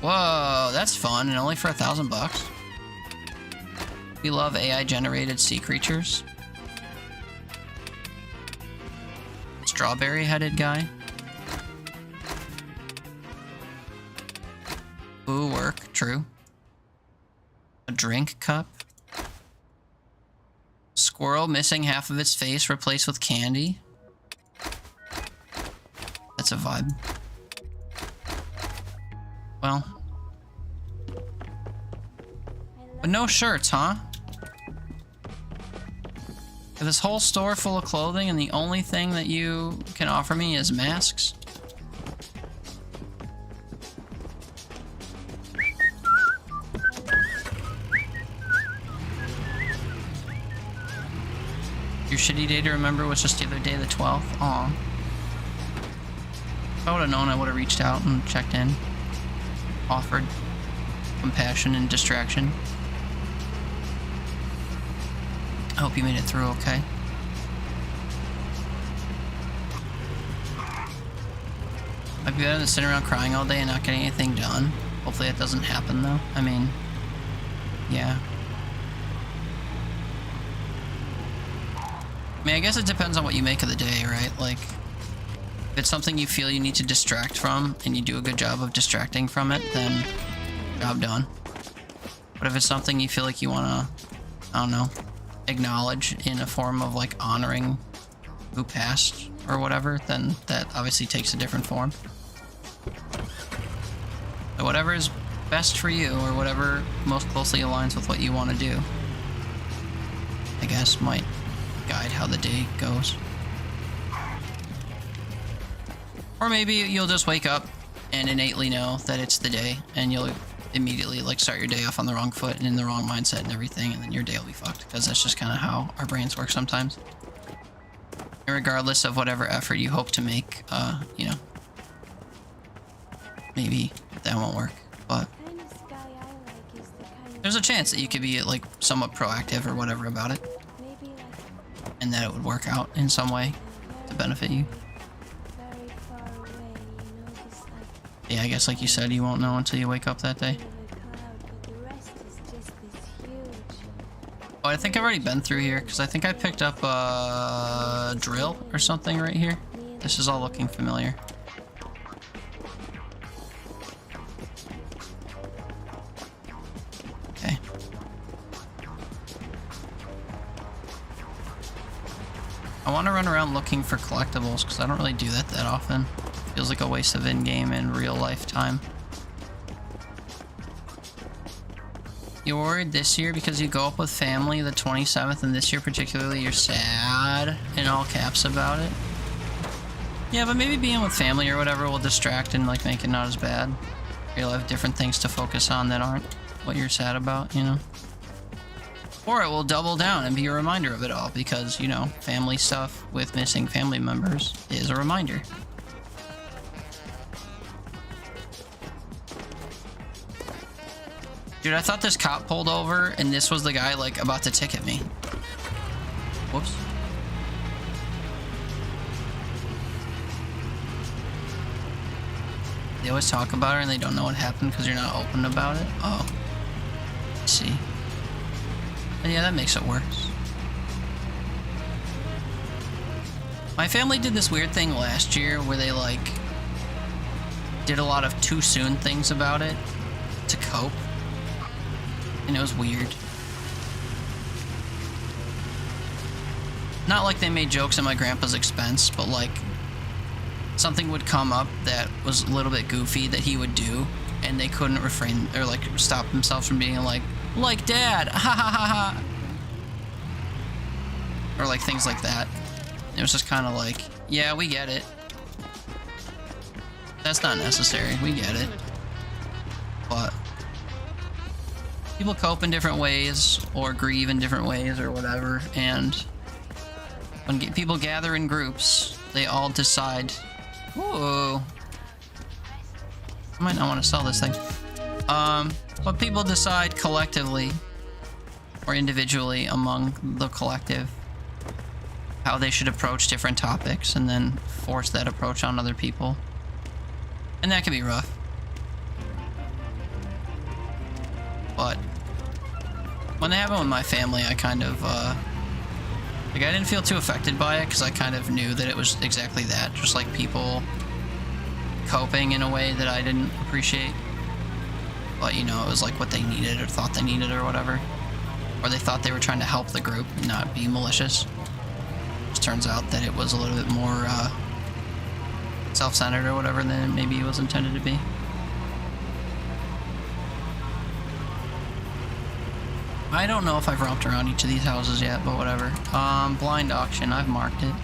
Whoa, that's fun, and only for $1,000 bucks. We love AI generated sea creatures. Strawberry headed guy. Ooh, work, true. A drink cup. Squirrel missing half of its face, replaced with candy. That's a vibe. Well. But no shirts, huh? If this whole store full of clothing and the only thing that you can offer me is masks? Your shitty day to remember was just the other day, the 12th? Aw. If I would have known, I would have reached out and checked in. Offered compassion and distraction. I hope you made it through okay. I'd be better than sitting around crying all day and not getting anything done. Hopefully that doesn't happen though. I mean, yeah. I mean, I guess it depends on what you make of the day, right? Like, if it's something you feel you need to distract from and you do a good job of distracting from it, then job done. But if it's something you feel like you want to, I don't know, acknowledge in a form of like honoring who passed or whatever, then that obviously takes a different form. So whatever is best for you or whatever most closely aligns with what you want to do, I guess might guide how the day goes. Or maybe you'll just wake up and innately know that it's the day and you'll immediately like start your day off on the wrong foot and in the wrong mindset and everything, and then your day will be fucked, because that's just kind of how our brains work sometimes. And regardless of whatever effort you hope to make, you know, maybe that won't work, but there's a chance that you could be like somewhat proactive or whatever about it, and that it would work out in some way to benefit you. Yeah, I guess like you said, you won't know until you wake up that day. Oh, I think I've already been through here, because I think I picked up a drill or something right here. This is all looking familiar. I want to run around looking for collectibles because I don't really do that often. Feels like a waste of in-game and real life time. You worried this year because you go up with family the 27th, and this year particularly you're sad in all caps about it? Yeah, but maybe being with family or whatever will distract and like make it not as bad. You'll have different things to focus on that aren't what you're sad about, you know? Or it will double down and be a reminder of it all because, you know, family stuff with missing family members is a reminder. Dude, I thought this cop pulled over and this was the guy, like, about to ticket me. Whoops. They always talk about it and they don't know what happened because you're not open about it. Oh. I see. And yeah, that makes it worse. My family did this weird thing last year where they, like, did a lot of too soon things about it to cope. And it was weird. Not like they made jokes at my grandpa's expense, but like something would come up that was a little bit goofy that he would do, and they couldn't refrain or like stop themselves from being like dad, ha ha ha ha, or like things like that. It was just kind of like, yeah, we get it. That's not necessary. We get it. But people cope in different ways or grieve in different ways or whatever, and when people gather in groups, they all decide, ooh, I might not want to sell this thing. But people decide collectively or individually among the collective how they should approach different topics and then force that approach on other people. And that can be rough. But when they happened with my family, I kind of, like, I didn't feel too affected by it because I kind of knew that it was exactly that. Just like people coping in a way that I didn't appreciate. But, you know, it was like what they needed or thought they needed or whatever. Or they thought they were trying to help the group and not be malicious. Which turns out that it was a little bit more self-centered or whatever than maybe it was intended to be. I don't know if I've romped around each of these houses yet, but whatever. Blind auction, I've marked it.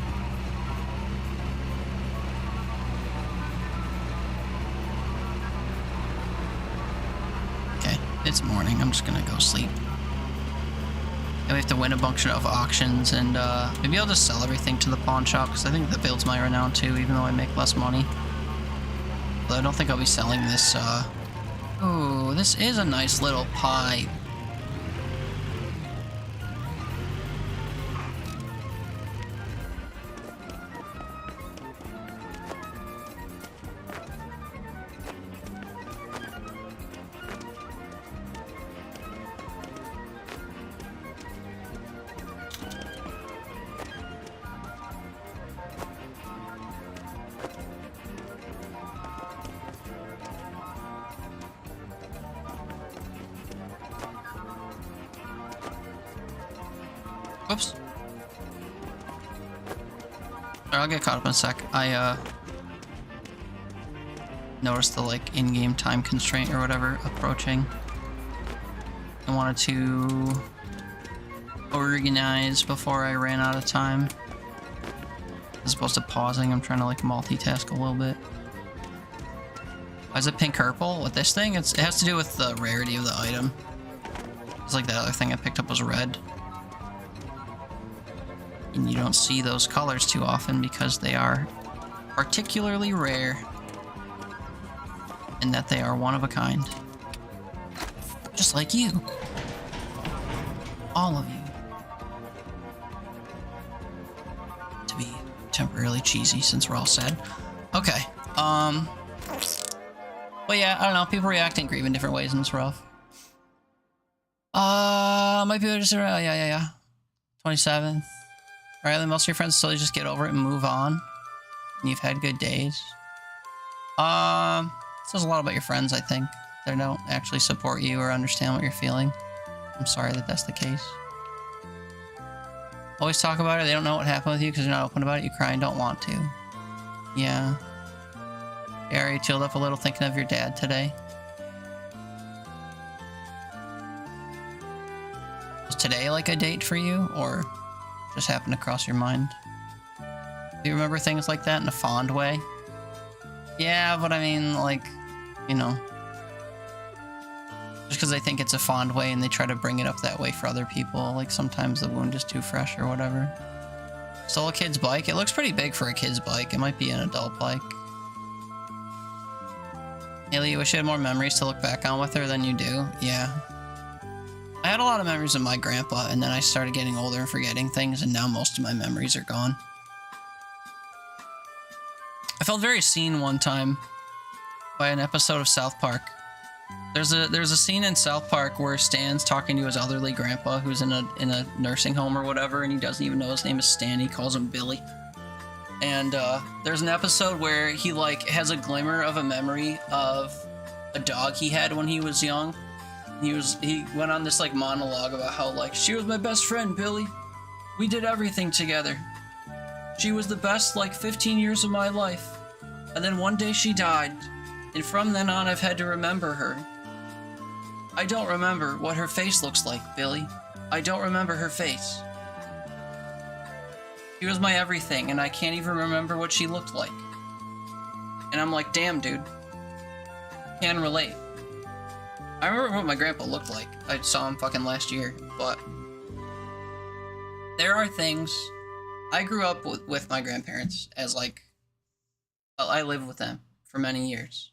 Okay, it's morning, I'm just gonna go sleep. And we have to win a bunch of auctions, and maybe I'll just sell everything to the pawn shop, because I think that builds my renown too, even though I make less money. But I don't think I'll be selling this, Ooh, this is a nice little pipe. Oops. I'll get caught up in a sec. I noticed the like in-game time constraint or whatever approaching. I wanted to organize before I ran out of time. As opposed to pausing, I'm trying to like multitask a little bit. Why is it pink purple with this thing? It has to do with the rarity of the item. It's like that other thing I picked up was red. And you don't see those colors too often because they are particularly rare and that they are one of a kind. Just like you. All of you. To be temporarily cheesy since we're all sad. Okay. But yeah, I don't know. People react and grieve in different ways and it's rough. Might be able to just, yeah. 27th. Right, most of your friends slowly just get over it and move on. And you've had good days. Says a lot about your friends, I think. They don't actually support you or understand what you're feeling. I'm sorry that that's the case. Always talk about it. They don't know what happened with you because you're not open about it. You cry and don't want to. Yeah. Are you chilled up a little thinking of your dad today? Was today like a date for you, or just happened to cross your mind? Do you remember things like that in a fond way? Yeah, but I mean, like, you know, just because they think it's a fond way and they try to bring it up that way for other people. Like, sometimes the wound is too fresh or whatever. Stole a kid's bike. It looks pretty big for a kid's bike. It might be an adult bike. Haley, you wish you had more memories to look back on with her than you do? Yeah. I had a lot of memories of my grandpa, and then I started getting older and forgetting things, and now most of my memories are gone. I felt very seen one time by an episode of South Park. There's a scene in South Park where Stan's talking to his elderly grandpa who's in a nursing home or whatever, and he doesn't even know his name is Stan. He calls him Billy. And there's an episode where he like has a glimmer of a memory of a dog he had when he was young. He went on this like monologue about how like she was my best friend, Billy. We did everything together. She was the best like 15 years of my life. And then one day she died. And from then on I've had to remember her. I don't remember what her face looks like, Billy. I don't remember her face. She was my everything, and I can't even remember what she looked like. And I'm like, damn, dude. Can relate. I remember what my grandpa looked like. I saw him fucking last year, but there are things. I grew up with my grandparents as like, I lived with them for many years.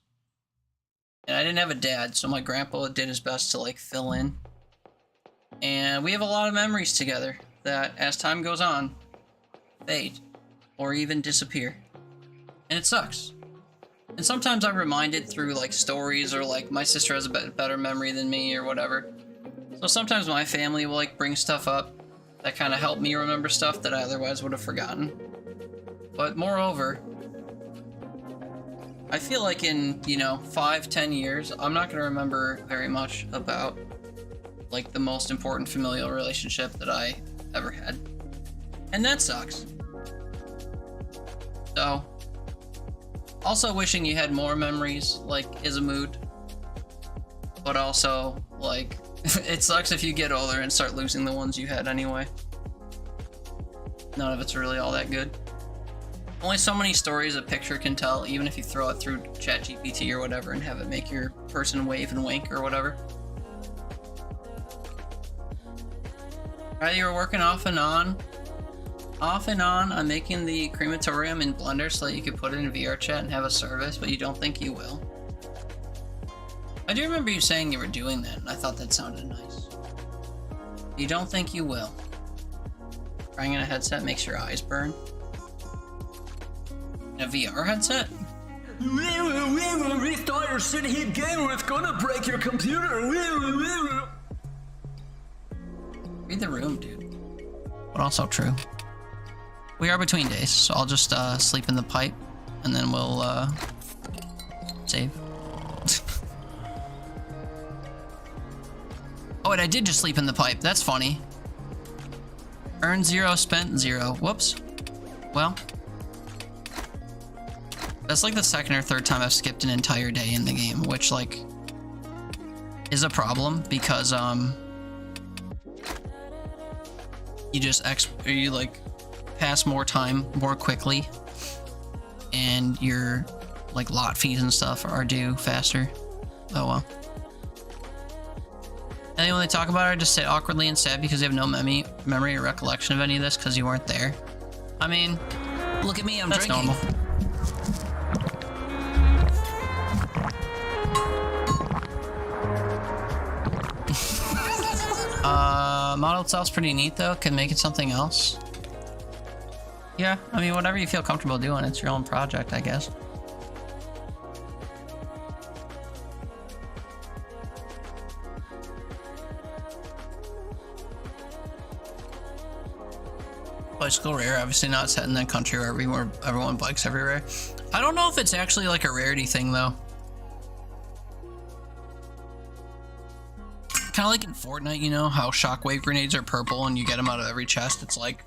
And I didn't have a dad, so my grandpa did his best to like fill in. And we have a lot of memories together that as time goes on, fade or even disappear. And it sucks. And sometimes I'm reminded through like stories, or like my sister has a better memory than me or whatever. So sometimes my family will like bring stuff up that kind of help me remember stuff that I otherwise would have forgotten. But moreover, I feel like in, 5-10 years, I'm not going to remember very much about like the most important familial relationship that I ever had. And that sucks. So, also wishing you had more memories, like, is a mood. But also, like, it sucks if you get older and start losing the ones you had anyway. None of it's really all that good. Only so many stories a picture can tell, even if you throw it through ChatGPT or whatever and have it make your person wave and wink or whatever. Right, you were working off and on making the crematorium in Blender so that you could put it in VRChat and have a service, but you don't think you will. I do remember you saying you were doing that, and I thought that sounded nice. You don't think you will. Crying in a headset makes your eyes burn. In a VR headset? Restart your city heat gamer, it's gonna break your computer. Read the room, dude. But also true. We are between days, so I'll just sleep in the pipe, and then we'll save. Oh, wait, I did just sleep in the pipe. That's funny. Earned 0, spent 0. Whoops. Well, that's like the second or third time I've skipped an entire day in the game, which like is a problem because you like pass more time more quickly, and your like lot fees and stuff are due faster. Oh well. And then when they talk about it, I just sit awkwardly and sad because you have no memory or recollection of any of this because you weren't there. I mean, look at me, I'm drinking. That's normal. Model itself's pretty neat though. Can make it something else. Yeah, I mean, whatever you feel comfortable doing, it's your own project, I guess. Bicycle rare, obviously not set in that country where everyone bikes everywhere. I don't know if it's actually like a rarity thing though. Kind of like in Fortnite, you know, how shockwave grenades are purple and you get them out of every chest. It's like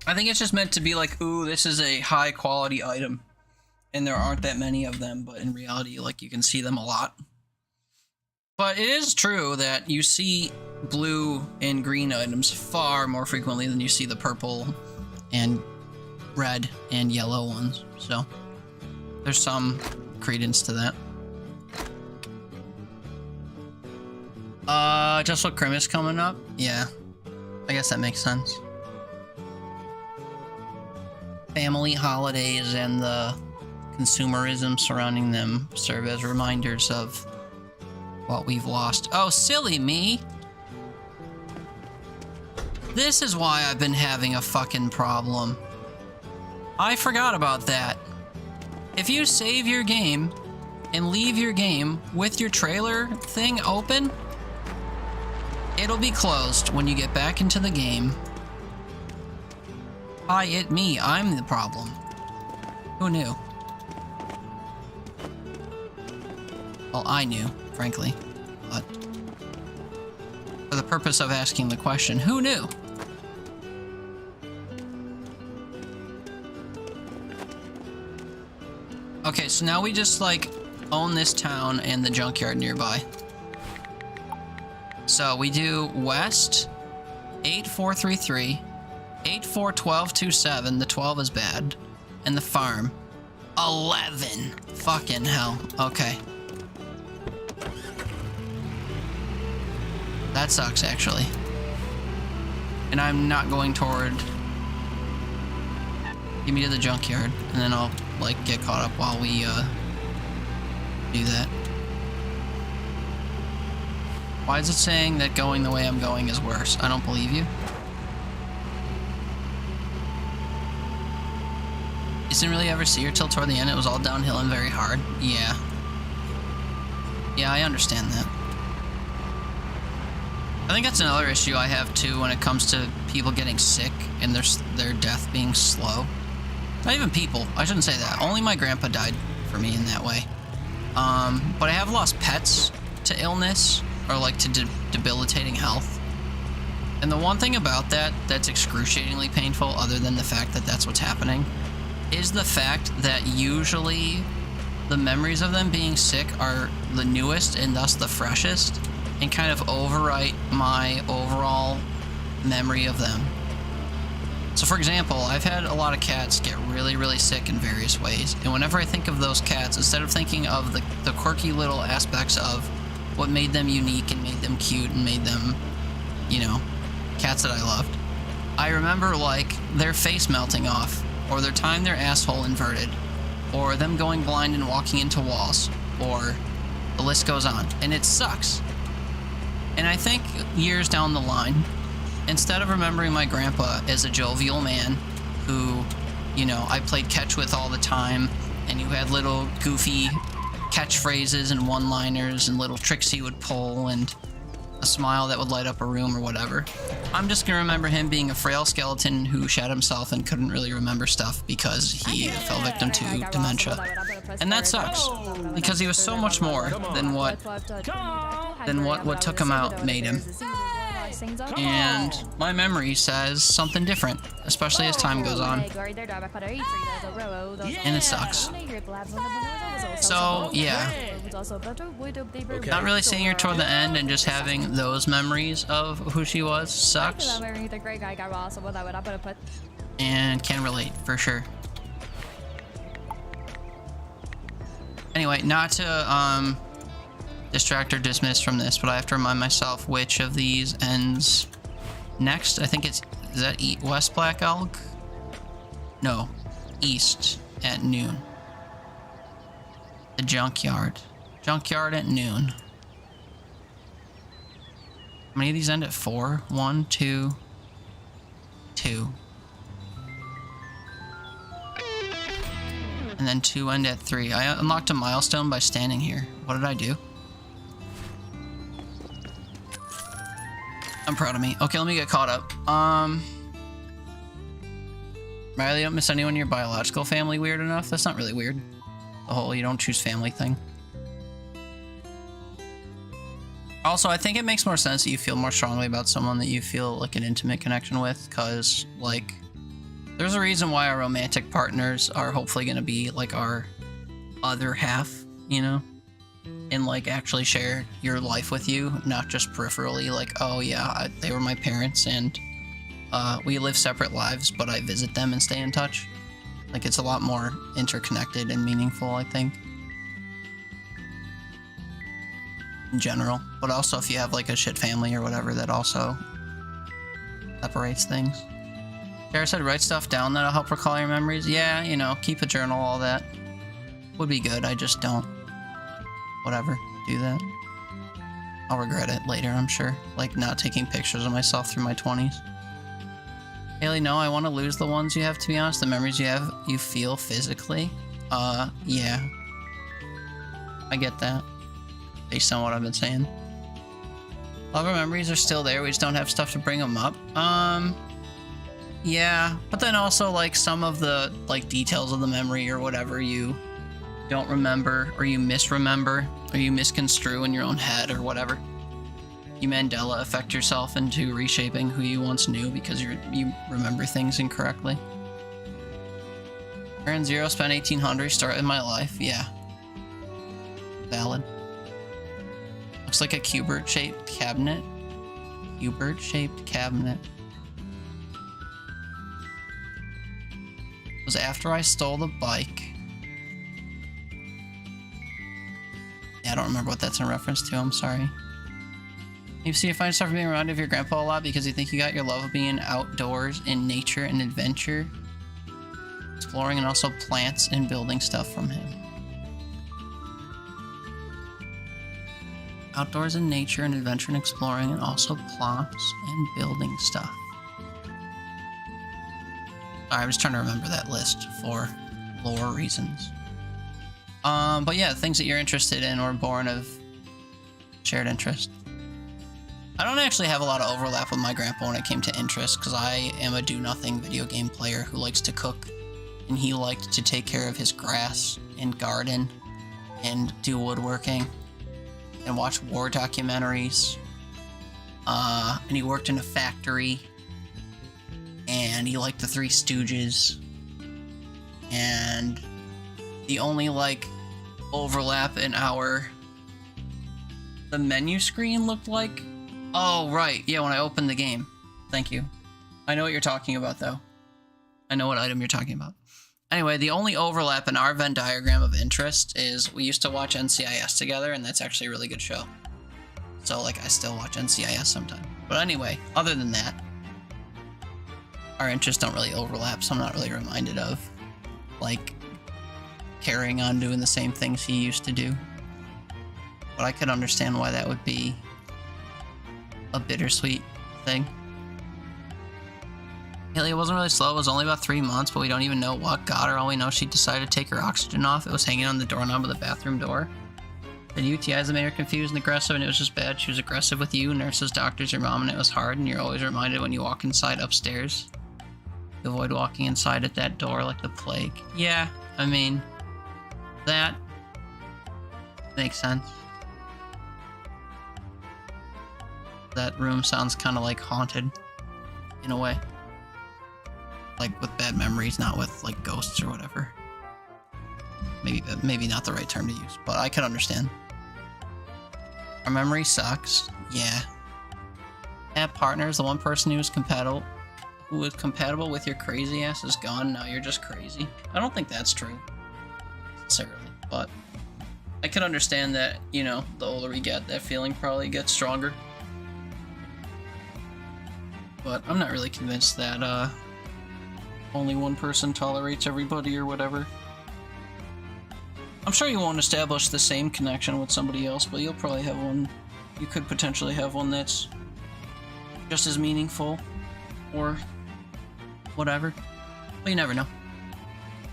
I think it's just meant to be like, ooh, this is a high quality item. And there aren't that many of them, but in reality, like, you can see them a lot. But it is true that you see blue and green items far more frequently than you see the purple and red and yellow ones. So there's some credence to that. Just what Christmas coming up? Yeah, I guess that makes sense. Family holidays and the consumerism surrounding them serve as reminders of what we've lost. Oh, silly me! This is why I've been having a fucking problem. I forgot about that. If you save your game and leave your game with your trailer thing open, it'll be closed when you get back into the game. Hi, it me. I'm the problem. Who knew? Well, I knew, frankly, but for the purpose of asking the question, who knew? Okay, so now we just, like, own this town and the junkyard nearby. So we do west, 8433, 841227, the 12 is bad, and the farm, 11. Fucking hell. Okay. That sucks, actually. And I'm not going toward... Give me to the junkyard, and then I'll, like, get caught up while we, do that. Why is it saying that going the way I'm going is worse? I don't believe you. You didn't really ever see her till toward the end. It was all downhill and very hard. Yeah. Yeah, I understand that. I think that's another issue I have too when it comes to people getting sick and their death being slow. Not even people. I shouldn't say that. Only my grandpa died for me in that way. But I have lost pets to illness or like to debilitating health. And the one thing about that that's excruciatingly painful, other than the fact that that's what's happening, is the fact that usually the memories of them being sick are the newest and thus the freshest, and kind of overwrite my overall memory of them. So for example, I've had a lot of cats get really, really sick in various ways, and whenever I think of those cats, instead of thinking of the quirky little aspects of what made them unique and made them cute and made them, you know, cats that I loved, I remember like their face melting off, or their time their asshole inverted, or them going blind and walking into walls, or the list goes on, and it sucks. And I think years down the line, instead of remembering my grandpa as a jovial man who, you know, I played catch with all the time, and who had little goofy catchphrases and one-liners and little tricks he would pull and a smile that would light up a room or whatever, I'm just gonna remember him being a frail skeleton who shat himself and couldn't really remember stuff because he fell victim to dementia. And that sucks, because he was so much more than what took him out made him. And my memory says something different, especially as time goes on. And it sucks. So, yeah. Not really seeing her toward the end and just having those memories of who she was sucks. And can relate, for sure. Anyway, not to, distract or dismiss from this, but I have to remind myself which of these ends next. I think it's, is that West Black Elk? No, East at noon. The junkyard. Junkyard at noon. How many of these end at 4? 1, 2, 2. And then 2 end at 3. I unlocked a milestone by standing here. What did I do? I'm proud of me. Okay, let me get caught up. Riley, don't miss anyone in your biological family weird enough? That's not really weird. The whole you don't choose family thing. Also, I think it makes more sense that you feel more strongly about someone that you feel like an intimate connection with, because, like, There's a reason why our romantic partners are hopefully going to be like our other half, you know? And like actually share your life with you, not just peripherally, like, oh yeah, they were my parents and we live separate lives, but I visit them and stay in touch. Like, it's a lot more interconnected and meaningful, I think. In general. But also if you have like a shit family or whatever, that also separates things. Sarah said, write stuff down that'll help recall your memories. Yeah, you know, keep a journal, all that. Would be good, I just don't. Whatever, do that. I'll regret it later, I'm sure. Like, not taking pictures of myself through my 20s. Haley, no, I want to lose the ones you have, to be honest. The memories you feel physically. Yeah. I get that. Based on what I've been saying. A lot of our memories are still there, we just don't have stuff to bring them up. Yeah, but then also, like, some of the, like, details of the memory or whatever you don't remember, or you misremember, or you misconstrue in your own head, or whatever. You Mandela affect yourself into reshaping who you once knew because you remember things incorrectly. Aaron Zero spent 1800, started my life. Yeah. Valid. Looks like a Q*bert-shaped cabinet. Q*bert-shaped cabinet. It was after I stole the bike. Yeah, I don't remember what that's in reference to, I'm sorry. You see, you find stuff from being around of your grandpa a lot because you think you got your love of being outdoors in nature and adventure, exploring, and also plants and building stuff from him. Outdoors in nature and adventure and exploring, and also plants and building stuff. Sorry, I was trying to remember that list for lore reasons. But yeah, things that you're interested in or born of shared interest. I don't actually have a lot of overlap with my grandpa when it came to interests, because I am a do-nothing video game player who likes to cook, and he liked to take care of his grass and garden and do woodworking and watch war documentaries. And he worked in a factory, and he liked the Three Stooges, and the only like overlap in the menu screen looked like, oh right, yeah, when I opened the game. Thank you. I know what you're talking about though. I know what item you're talking about. Anyway, the only overlap in our Venn diagram of interest is we used to watch NCIS together, and that's actually a really good show. So like, I still watch NCIS sometimes. But anyway, other than that, our interests don't really overlap, so I'm not really reminded of like carrying on doing the same things he used to do. But I could understand why that would be a bittersweet thing. Haley, it wasn't really slow, it was only about 3 months, but we don't even know what got her. All we know, she decided to take her oxygen off. It was hanging on the doorknob of the bathroom door. The UTIs that made her confused and aggressive, and it was just bad. She was aggressive with you, nurses, doctors, your mom, and it was hard, and you're always reminded when you walk inside upstairs. You avoid walking inside at that door like the plague. Yeah, I mean, that makes sense. That room sounds kind of like haunted, in a way. Like with bad memories, not with like ghosts or whatever. Maybe not the right term to use, but I can understand. Our memory sucks. Yeah. That partner is the one person who was compatible with your crazy ass is gone. Now you're just crazy. I don't think that's true, necessarily, but I can understand that, you know, the older we get, that feeling probably gets stronger. But I'm not really convinced that only one person tolerates everybody or whatever. I'm sure you won't establish the same connection with somebody else, but you'll probably have one. You could potentially have one that's just as meaningful or whatever. But you never know.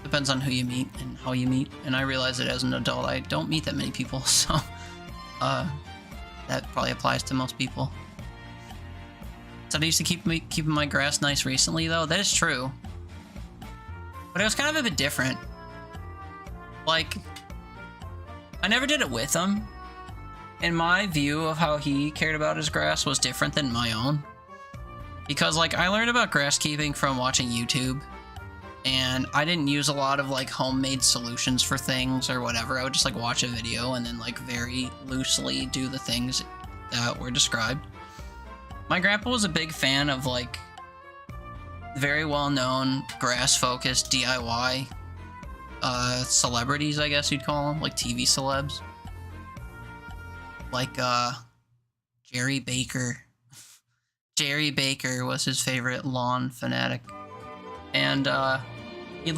Depends on who you meet and how you meet. And I realize that as an adult, I don't meet that many people, so that probably applies to most people. So I used to keeping my grass nice recently, though. That is true. But it was kind of a bit different. Like, I never did it with him. And my view of how he cared about his grass was different than my own. Because, like, I learned about grass keeping from watching YouTube. And I didn't use a lot of like homemade solutions for things or whatever. I would just like watch a video and then like very loosely do the things that were described. My grandpa was a big fan of like very well-known grass-focused DIY celebrities, I guess you'd call them, like TV celebs. Like Jerry Baker. Jerry Baker was his favorite lawn fanatic. And he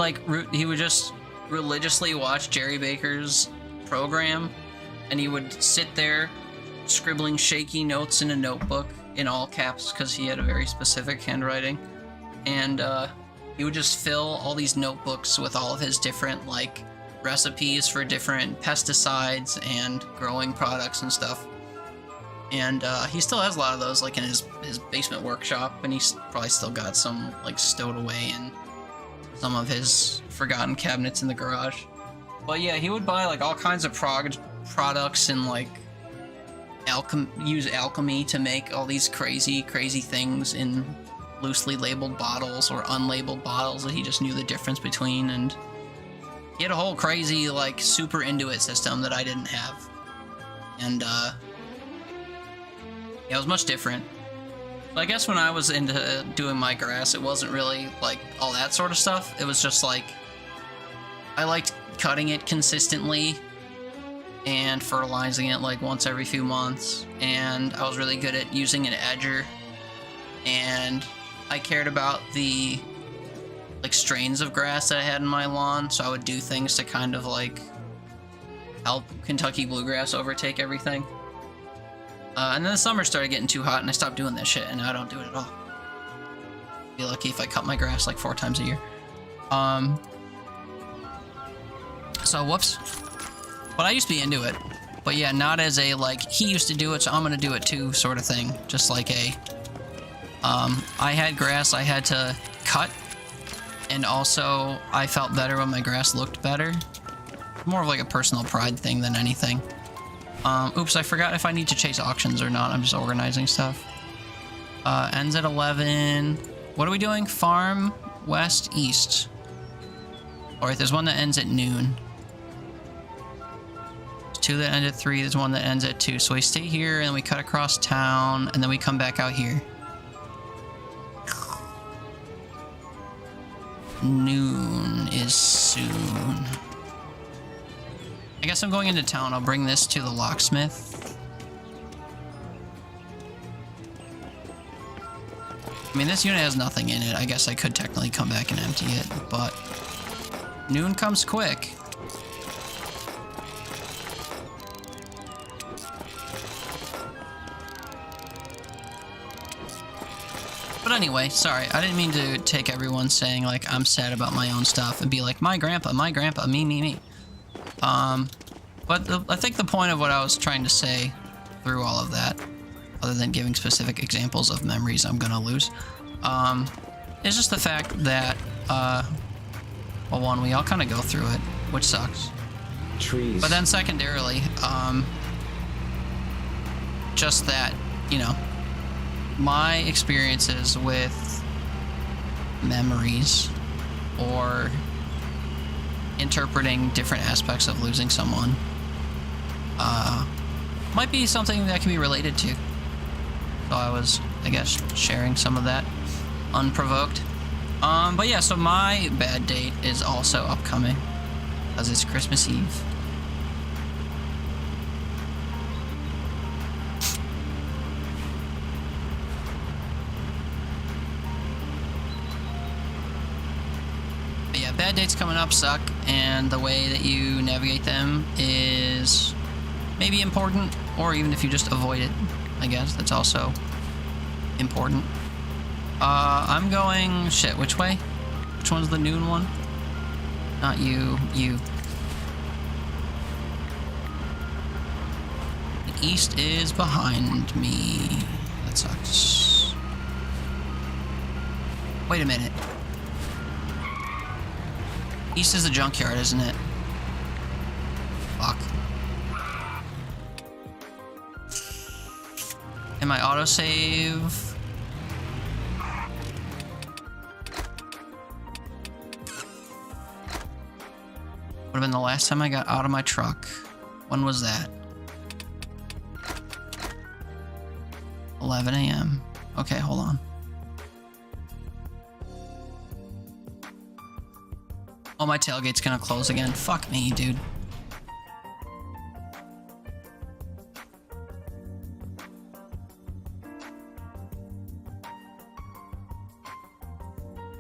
would just religiously watch Jerry Baker's program, and he would sit there scribbling shaky notes in a notebook in all caps because he had a very specific handwriting. And he would just fill all these notebooks with all of his different like recipes for different pesticides and growing products and stuff. And he still has a lot of those like in his basement workshop, and he's probably still got some like stowed away in some of his forgotten cabinets in the garage. But yeah, he would buy like all kinds of products and like use alchemy to make all these crazy things in loosely labeled bottles or unlabeled bottles that he just knew the difference between. And he had a whole crazy like super into it system that I didn't have. And yeah, it was much different. But I guess when I was into doing my grass, it wasn't really like all that sort of stuff. It was just like I liked cutting it consistently and fertilizing it like once every few months, and I was really good at using an edger, and I cared about the like strains of grass that I had in my lawn, so I would do things to kind of like help Kentucky bluegrass overtake everything. And then the summer started getting too hot and I stopped doing that shit, and now I don't do it at all. I'd be lucky if I cut my grass like 4 times a year. So whoops. But I used to be into it. But yeah, not as a like, he used to do it, so I'm gonna do it too sort of thing. Just like a, I had grass I had to cut, and also I felt better when my grass looked better. More of like a personal pride thing than anything. Oops, I forgot if I need to chase auctions or not. I'm just organizing stuff. Ends at 11. What are we doing? Farm, west, east. Alright, there's one that ends at noon. There's 2 that end at 3. There's one that ends at 2. So we stay here, and then we cut across town, and then we come back out here. Noon is soon. I guess I'm going into town. I'll bring this to the locksmith. I mean, this unit has nothing in it. I guess I could technically come back and empty it, but noon comes quick. But anyway, sorry, I didn't mean to take everyone saying like I'm sad about my own stuff and be like my grandpa, me. But I think the point of what I was trying to say through all of that, other than giving specific examples of memories I'm gonna lose, is just the fact that, well, one, we all kind of go through it, which sucks. Trees. But then secondarily, just that, you know, my experiences with memories or interpreting different aspects of losing someone might be something that can be related to. So I was, I guess, sharing some of that unprovoked. But yeah, so my bad date is also upcoming because it's Christmas Eve. Bad dates coming up suck, and the way that you navigate them is maybe important, or even if you just avoid it, I guess that's also important. I'm going, shit, which way? Which one's the noon one? Not you, you. The east is behind me. That sucks. Wait a minute. East is the junkyard, isn't it? Fuck. And my autosave. Would have been the last time I got out of my truck. When was that? 11 a.m. Okay, hold on. Oh, my tailgate's gonna close again. Fuck me, dude.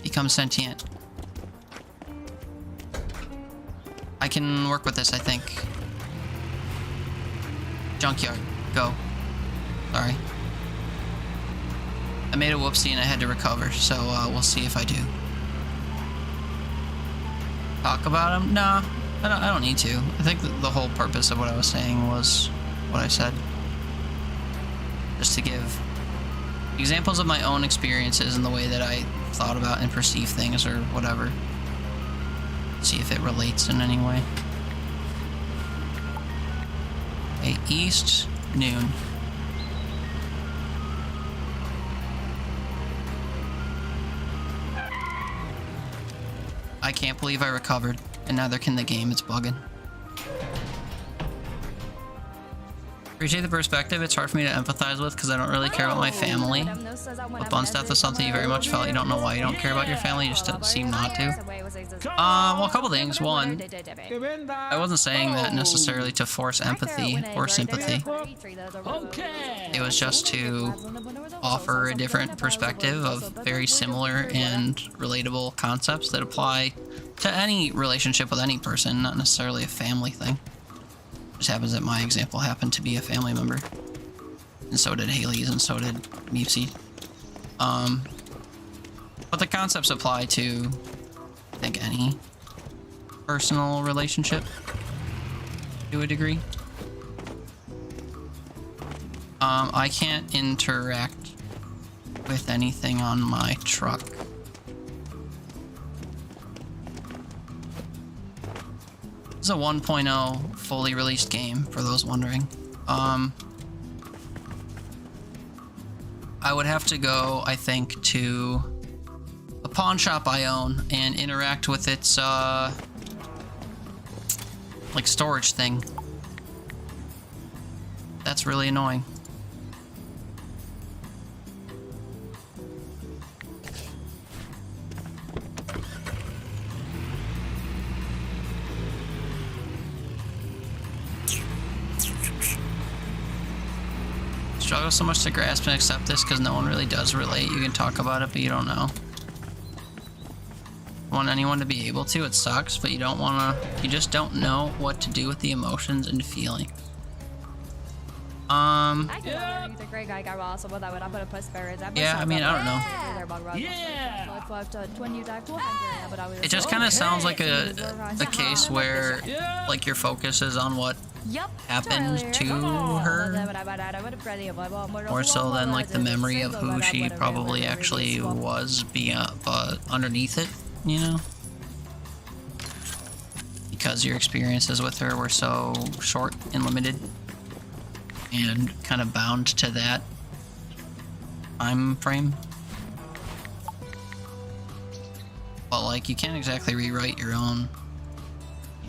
Become sentient. I can work with this, I think. Junkyard, go. Sorry. I made a whoopsie and I had to recover, so we'll see if I do. Talk about him? Nah, I don't need to. I think the whole purpose of what I was saying was what I said. Just to give examples of my own experiences and the way that I thought about and perceive things or whatever. See if it relates in any way. Okay, east, noon. I can't believe I recovered, and neither can the game, it's bugging. Appreciate the perspective. It's hard for me to empathize with because I don't really care about my family. But Bun's death is something you very much felt. You don't know why you don't care about your family, you just don't seem not to. Well, a couple things. One, I wasn't saying that necessarily to force empathy or sympathy. It was just to offer a different perspective of very similar and relatable concepts that apply to any relationship with any person, not necessarily a family thing. Just happens that my example happened to be a family member, and so did Haley's, and so did Meepsy. But the concepts apply to, I think, any personal relationship to a degree. I can't interact with anything on my truck. It's a 1.0 fully released game, for those wondering. I would have to go, I think, to a pawn shop I own and interact with its, like, storage thing. That's really annoying. Struggle so much to grasp and accept this because no one really does relate. You can talk about it, but you don't know. Want anyone to be able to, it sucks, but you don't want to, you just don't know what to do with the emotions and feeling. Yeah, I mean, I don't know. It just kind of sounds like a case where, like, your focus is on what happened to her, more so than, like, the memory of who she probably actually was underneath it, you know? Because your experiences with her were so short and limited, and kind of bound to that time frame. But, like, you can't exactly rewrite your own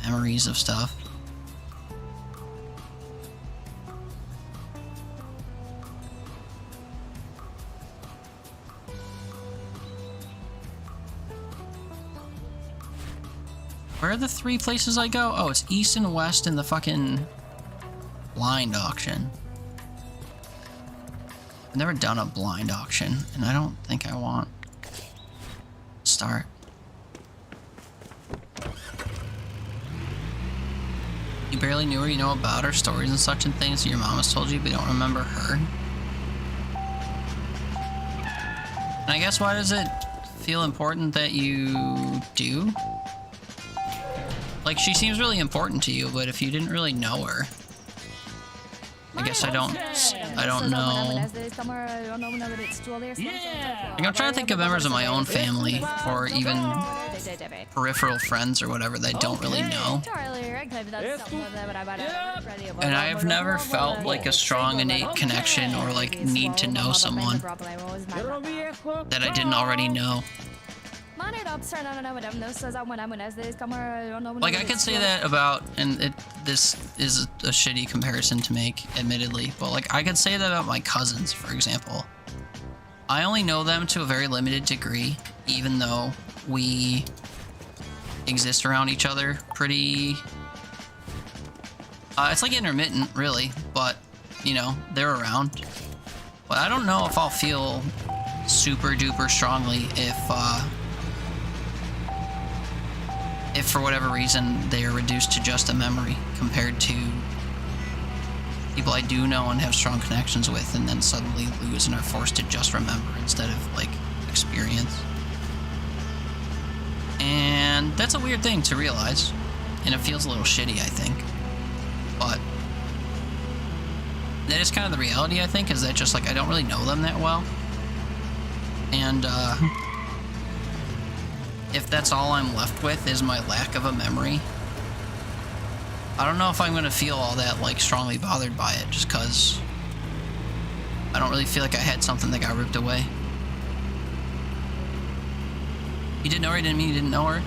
memories of stuff. Where are the three places I go? Oh, it's east and west in the fucking blind auction. I've never done a blind auction, and I don't think I want to start. You barely knew her, you know about her, stories and such and things that your mom has told you, but you don't remember her. And I guess, why does it feel important that you do? Like, she seems really important to you, but if you didn't really know her, I guess I don't know. Like, I'm trying to think of members of my own family, or even peripheral friends or whatever that I don't really know. And I've never felt like a strong innate connection or like need to know someone that I didn't already know. Like, I could say that about, and this is a shitty comparison to make, admittedly, but like, I could say that about my cousins, for example. I only know them to a very limited degree, even though we exist around each other pretty... it's like intermittent, really, but, you know, they're around. But I don't know if I'll feel super duper strongly if for whatever reason they are reduced to just a memory compared to people I do know and have strong connections with, and then suddenly lose and are forced to just remember instead of, like, experience. And that's a weird thing to realize, and it feels a little shitty, I think. But that is kind of the reality, I think, is that just, like, I don't really know them that well. And, if that's all I'm left with is my lack of a memory, I don't know if I'm going to feel all that, like, strongly bothered by it, just because I don't really feel like I had something that got ripped away. You didn't know her, you didn't mean you didn't know her.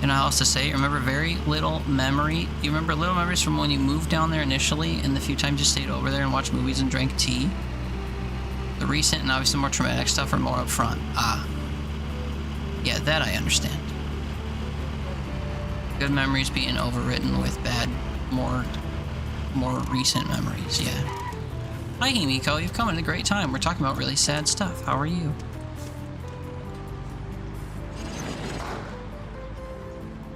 You know how else to say it. Remember very little memory. You remember little memories from when you moved down there initially and the few times you stayed over there and watched movies and drank tea. The recent and obviously more traumatic stuff are more up front. Yeah, that I understand. Good memories being overwritten with bad, more recent memories, yeah. Hi, Himiko, you've come at a great time. We're talking about really sad stuff. How are you?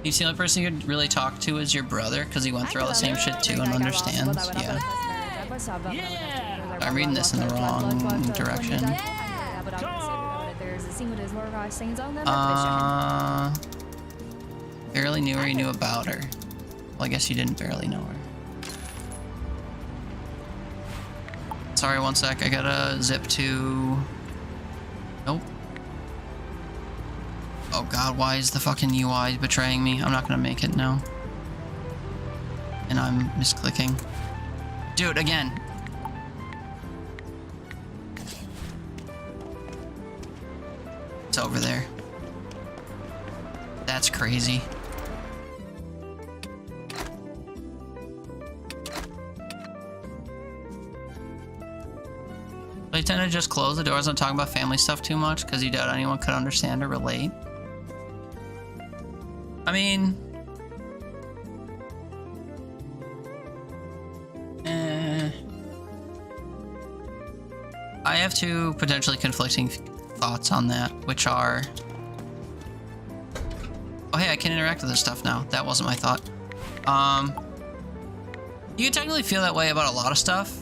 You see, the only person you'd really talk to is your brother, because he went through all the same shit too and understands, yeah. I'm reading this in the wrong direction. Barely knew her, you knew about her. Well, I guess you didn't barely know her. Sorry, one sec, I gotta zip to... Nope. Oh god, why is the fucking UI betraying me? I'm not gonna make it now. And I'm misclicking. Dude, again. It's over there. That's crazy. I tend to just close the doors and talk about family stuff too much because you doubt anyone could understand or relate. I mean... I have two potentially conflicting thoughts on that, which are... Oh hey, I can interact with this stuff now. That wasn't my thought. You can technically feel that way about a lot of stuff.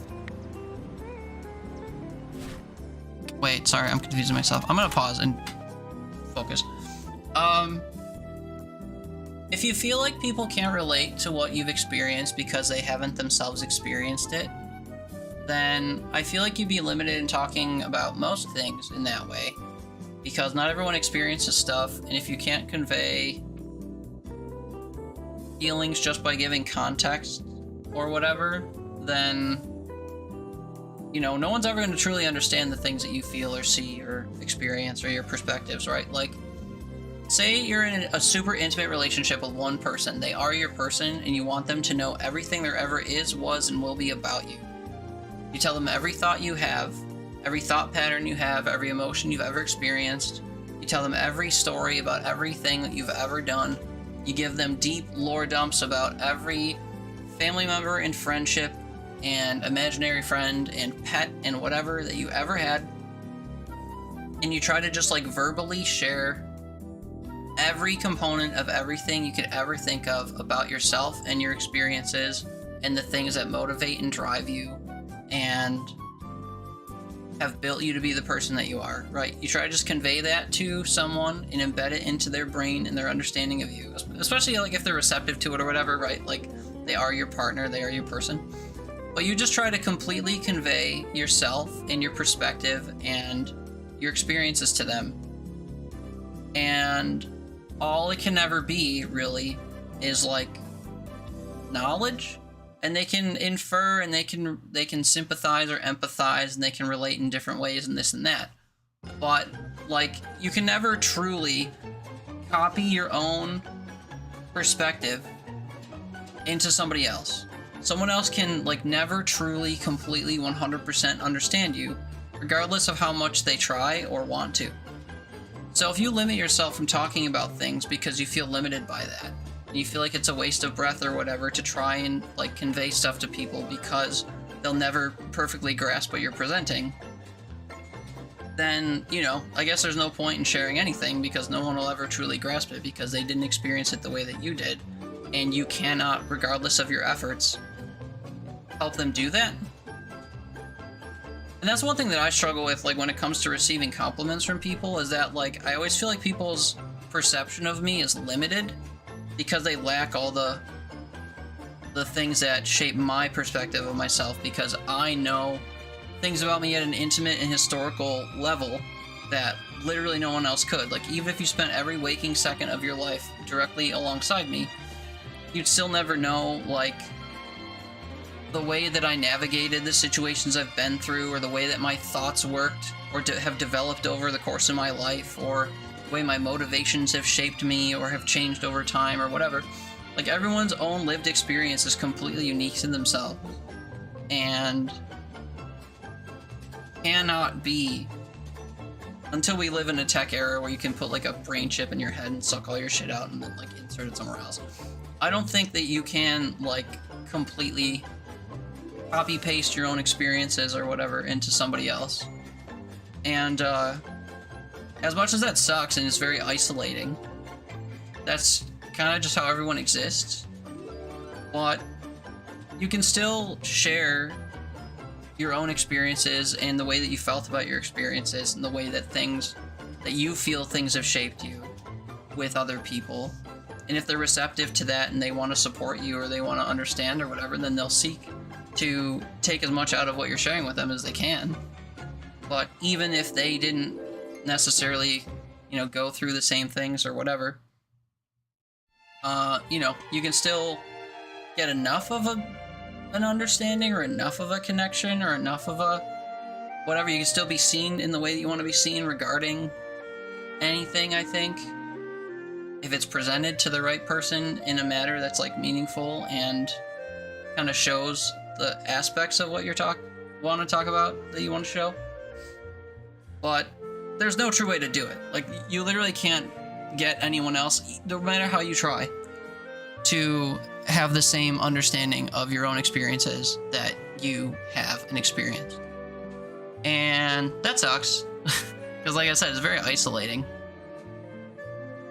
Wait, sorry, I'm confusing myself. I'm gonna pause and focus. If you feel like people can't relate to what you've experienced because they haven't themselves experienced it, then I feel like you'd be limited in talking about most things in that way. Because not everyone experiences stuff, and if you can't convey feelings just by giving context or whatever, then, you know, no one's ever going to truly understand the things that you feel or see or experience or your perspectives, right? Like, say you're in a super intimate relationship with one person. They are your person, and you want them to know everything there ever is, was, and will be about you. You tell them every thought you have, every thought pattern you have, every emotion you've ever experienced. You tell them every story about everything that you've ever done. You give them deep lore dumps about every family member and friendship and imaginary friend and pet and whatever that you ever had. And you try to just like verbally share every component of everything you could ever think of about yourself and your experiences and the things that motivate and drive you and have built you to be the person that you are, right? You try to just convey that to someone and embed it into their brain and their understanding of you, especially like if they're receptive to it or whatever, right? Like they are your partner, they are your person. But you just try to completely convey yourself and your perspective and your experiences to them. And all it can ever be, really, is like knowledge. And they can infer and they can sympathize or empathize and they can relate in different ways and this and that. But, like, you can never truly copy your own perspective into somebody else. Someone else can like never truly, completely, 100% understand you, regardless of how much they try or want to. So if you limit yourself from talking about things because you feel limited by that, and you feel like it's a waste of breath or whatever to try and like convey stuff to people because they'll never perfectly grasp what you're presenting, then, you know, I guess there's no point in sharing anything because no one will ever truly grasp it because they didn't experience it the way that you did. And you cannot, regardless of your efforts, help them do that. And that's one thing that I struggle with, like, when it comes to receiving compliments from people, is that, like, I always feel like people's perception of me is limited because they lack all the things that shape my perspective of myself, because I know things about me at an intimate and historical level that literally no one else could. Like, even if you spent every waking second of your life directly alongside me, you'd still never know, like, the way that I navigated the situations I've been through, or the way that my thoughts worked or have developed over the course of my life, or the way my motivations have shaped me or have changed over time or whatever. Like, everyone's own lived experience is completely unique to themselves and cannot be, until we live in a tech era where you can put like a brain chip in your head and suck all your shit out and then like insert it somewhere else. I don't think that you can like completely copy paste your own experiences or whatever into somebody else. And as much as that sucks and it's very isolating, that's kind of just how everyone exists. But you can still share your own experiences and the way that you felt about your experiences and the way that you feel things have shaped you with other people. And if they're receptive to that and they want to support you or they want to understand or whatever, then they'll seek to take as much out of what you're sharing with them as they can. But even if they didn't necessarily, you know, go through the same things or whatever, you know, you can still get enough of an understanding or enough of a connection or enough of a whatever. You can still be seen in the way that you want to be seen regarding anything, I think, if it's presented to the right person in a manner that's like meaningful and kind of shows the aspects of what you're want to talk about that you want to show. But there's no true way to do it. Like, you literally can't get anyone else, no matter how you try, to have the same understanding of your own experiences that you have an experience. And that sucks. Because like I said, it's very isolating.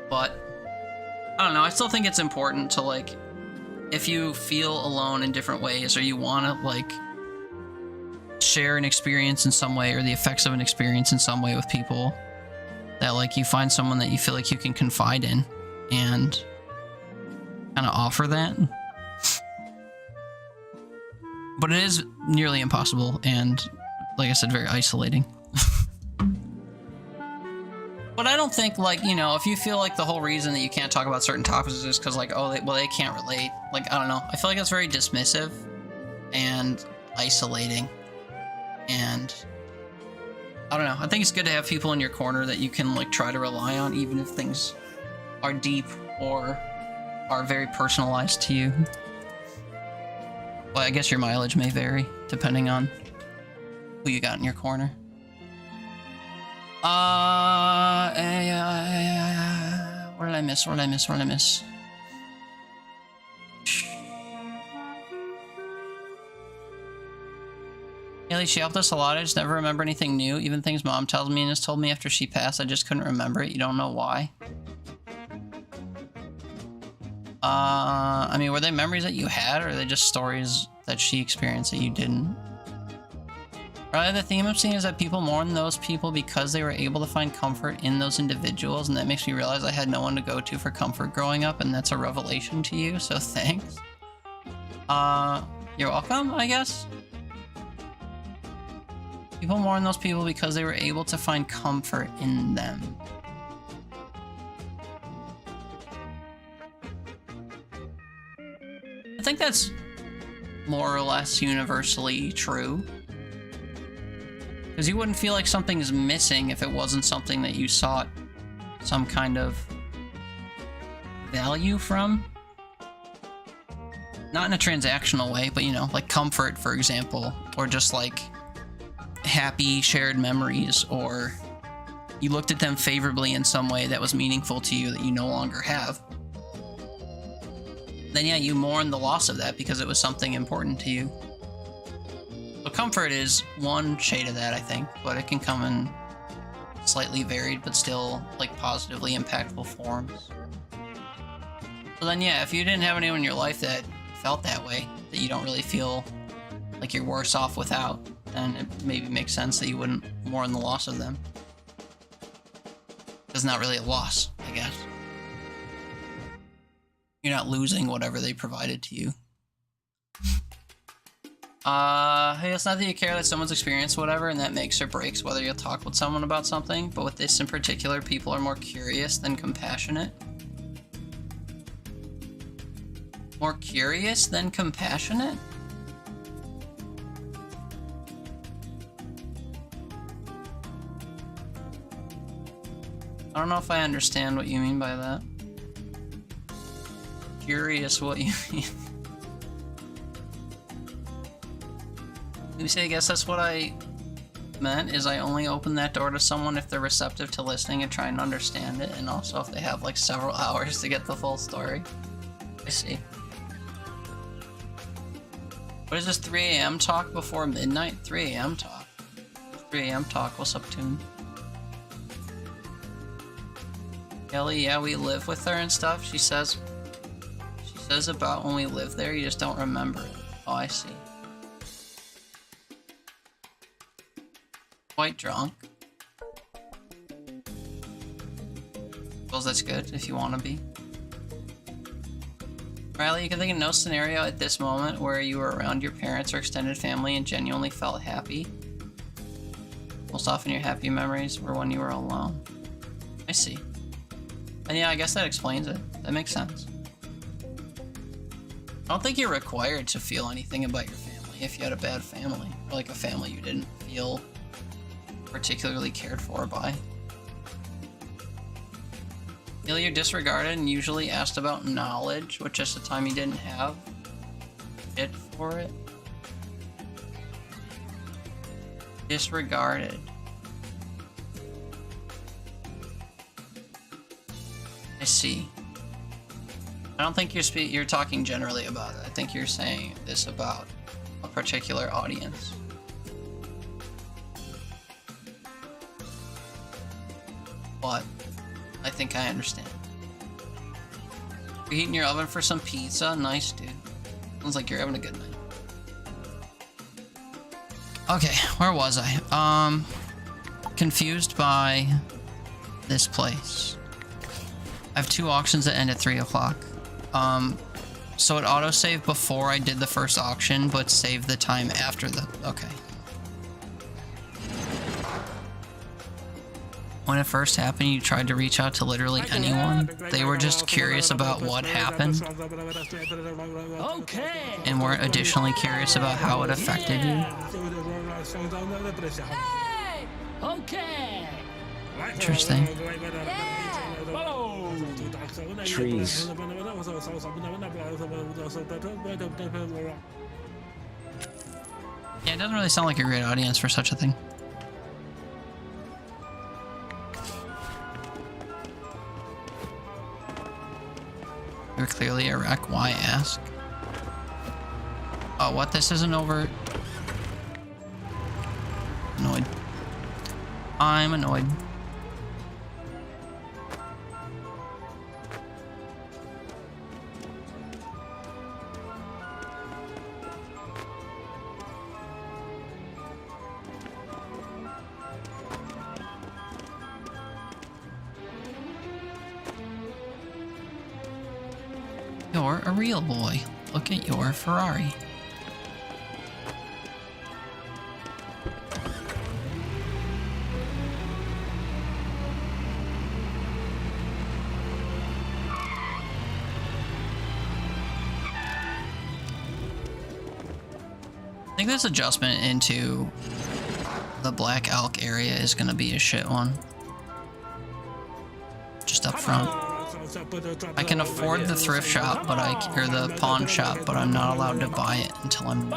But I don't know, I still think it's important to, like, if you feel alone in different ways, or you want to like share an experience in some way, or the effects of an experience in some way with people, that like you find someone that you feel like you can confide in and kind of offer that. But it is nearly impossible and, like I said, very isolating. But I don't think, like, you know, if you feel like the whole reason that you can't talk about certain topics is just because, like, oh, they can't relate. Like, I don't know. I feel like that's very dismissive and isolating. And I don't know. I think it's good to have people in your corner that you can, like, try to rely on, even if things are deep or are very personalized to you. Well, I guess your mileage may vary depending on who you got in your corner. What did I miss? Haley, she helped us a lot. I just never remember anything new. Even things Mom tells me and has told me after she passed, I just couldn't remember it. You don't know why. I mean, were they memories that you had, or are they just stories that she experienced that you didn't? Probably the theme I'm seeing is that people mourn those people because they were able to find comfort in those individuals, and that makes me realize I had no one to go to for comfort growing up, and that's a revelation to you, so thanks. You're welcome, I guess? People mourn those people because they were able to find comfort in them. I think that's more or less universally true. Because you wouldn't feel like something's missing if it wasn't something that you sought some kind of value from. Not in a transactional way, but you know, like comfort, for example, or just like happy shared memories, or you looked at them favorably in some way that was meaningful to you that you no longer have. Then yeah, you mourn the loss of that because it was something important to you. So comfort is one shade of that, I think, but it can come in slightly varied but still like positively impactful forms. So then yeah, if you didn't have anyone in your life that felt that way, that you don't really feel like you're worse off without, then it maybe makes sense that you wouldn't mourn the loss of them. It's not really a loss, I guess. You're not losing whatever they provided to you. Hey, it's not that you care that someone's experienced whatever and that makes or breaks whether you'll talk with someone about something, but with this in particular, people are more curious than compassionate. More curious than compassionate? I don't know if I understand what you mean by that. Curious what you mean. Let me say, I guess that's what I meant, is I only open that door to someone if they're receptive to listening and trying to understand it, and also if they have like several hours to get the full story. I see. What is this 3 a.m. talk before midnight? 3 a.m. talk. 3 a.m. talk, what's up, Toon? Kelly, yeah, we live with her and stuff. She says about when we live there, you just don't remember it. Oh, I see. Quite drunk. Suppose that's good if you want to be. Riley, you can think of no scenario at this moment where you were around your parents or extended family and genuinely felt happy. Most often your happy memories were when you were alone. I see. And yeah, I guess that explains it. That makes sense. I don't think you're required to feel anything about your family if you had a bad family, or like a family you didn't feel particularly cared for by. Feel you're disregarded and usually asked about knowledge, which just the time you didn't have it for it. Disregarded. I see. I don't think you're talking generally about it. I think you're saying this about a particular audience. But I think I understand. You're heating your oven for some pizza? Nice, dude. Sounds like you're having a good night. Okay, where was I? Confused by this place. I have 2 auctions that end at 3 o'clock. So it autosaved before I did the first auction, but saved the time after the... Okay. When it first happened, you tried to reach out to literally anyone. They were just curious about what happened. Okay. And weren't additionally curious about how it affected you. Hey. Okay. Interesting. Whoa. Trees. Yeah, it doesn't really sound like a great audience for such a thing. You're clearly a wreck. Why ask? Oh, what? This isn't over. Annoyed. I'm annoyed. You're a real boy. Look at your Ferrari. I think this adjustment into the Black Elk area is going to be a shit one. Just up front. I can afford the thrift shop, but or the pawn shop, but I'm not allowed to buy it until I'm.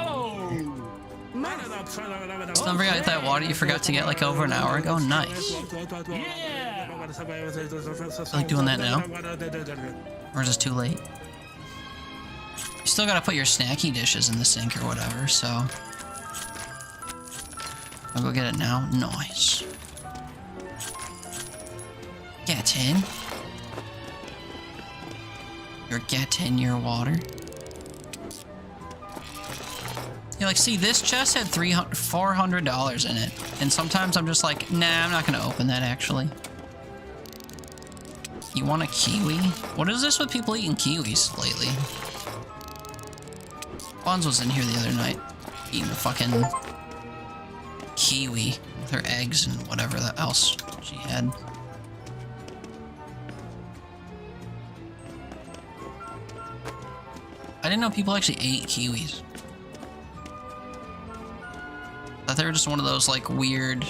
Just don't forget that water you forgot to get like over an hour ago. Nice. Like doing that now? Or is it too late? You still gotta put your snacky dishes in the sink or whatever, so. I'll go get it now. Nice. Get in. You're getting your water. You're like, see, this chest had $400 in it. And sometimes I'm just like, nah, I'm not gonna open that actually. You want a kiwi? What is this with people eating kiwis lately? Bonds was in here the other night, eating a fucking kiwi with her eggs and whatever else she had. I didn't know people actually ate kiwis. I thought they were just one of those like weird,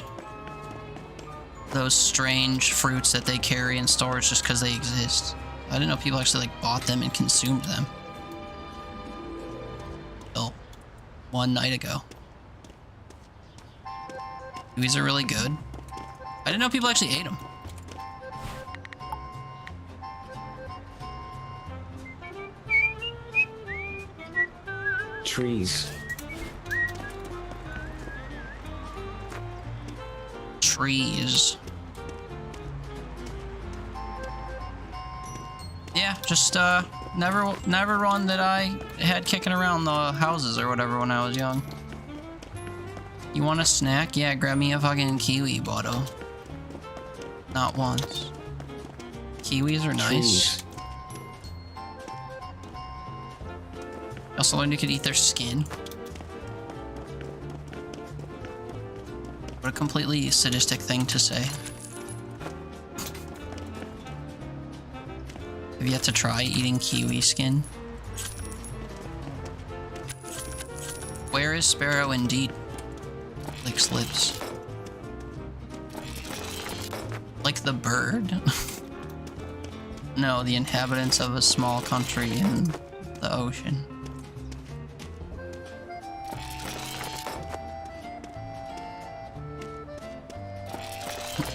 those strange fruits that they carry in storage just because they exist. I didn't know people actually like bought them and consumed them. Oh, one night ago. Kiwis are really good. I didn't know people actually ate them. Trees. Trees. Yeah, just never one that I had kicking around the houses or whatever when I was young. You want a snack? Yeah, grab me a fucking kiwi, Bodo. Not once. Kiwis are nice. Trees. I also learned you could eat their skin. What a completely sadistic thing to say. Have you yet to try eating kiwi skin? Where is Sparrow indeed? Licks lips. Like the bird? No, the inhabitants of a small country in the ocean.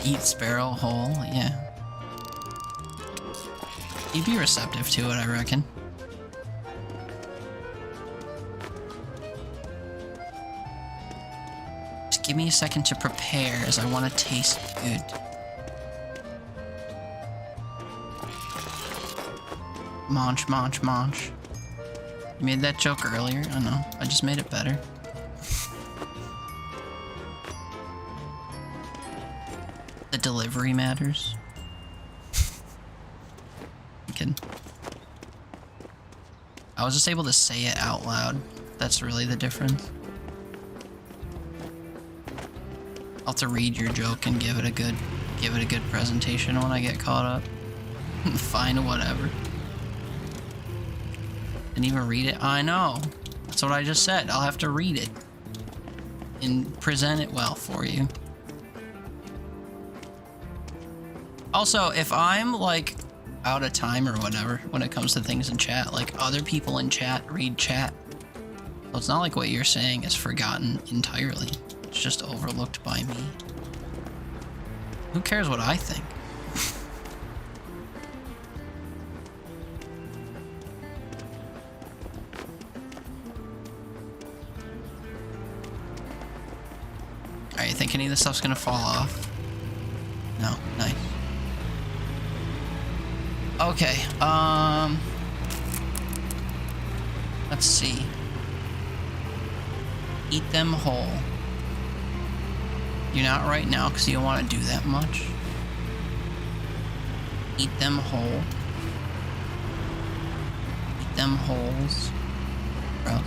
Eat sparrow whole, yeah. He'd be receptive to it, I reckon. Just give me a second to prepare, as I want to taste good. Munch, munch, munch. You made that joke earlier? I know. I just made it better. The delivery matters. I was just able to say it out loud. That's really the difference. I'll have to read your joke and give it a good presentation when I get caught up. Fine, whatever. Didn't even read it. I know. That's what I just said. I'll have to read it and present it well for you. Also, if I'm like out of time or whatever when it comes to things in chat, like other people in chat read chat. So it's not like what you're saying is forgotten entirely. It's just overlooked by me. Who cares what I think? Alright, you think any of this stuff's gonna fall off? No, nice. Okay, let's see. Eat them whole. You're not right now because you don't want to do that much. Eat them whole. Eat them wholes. Gross.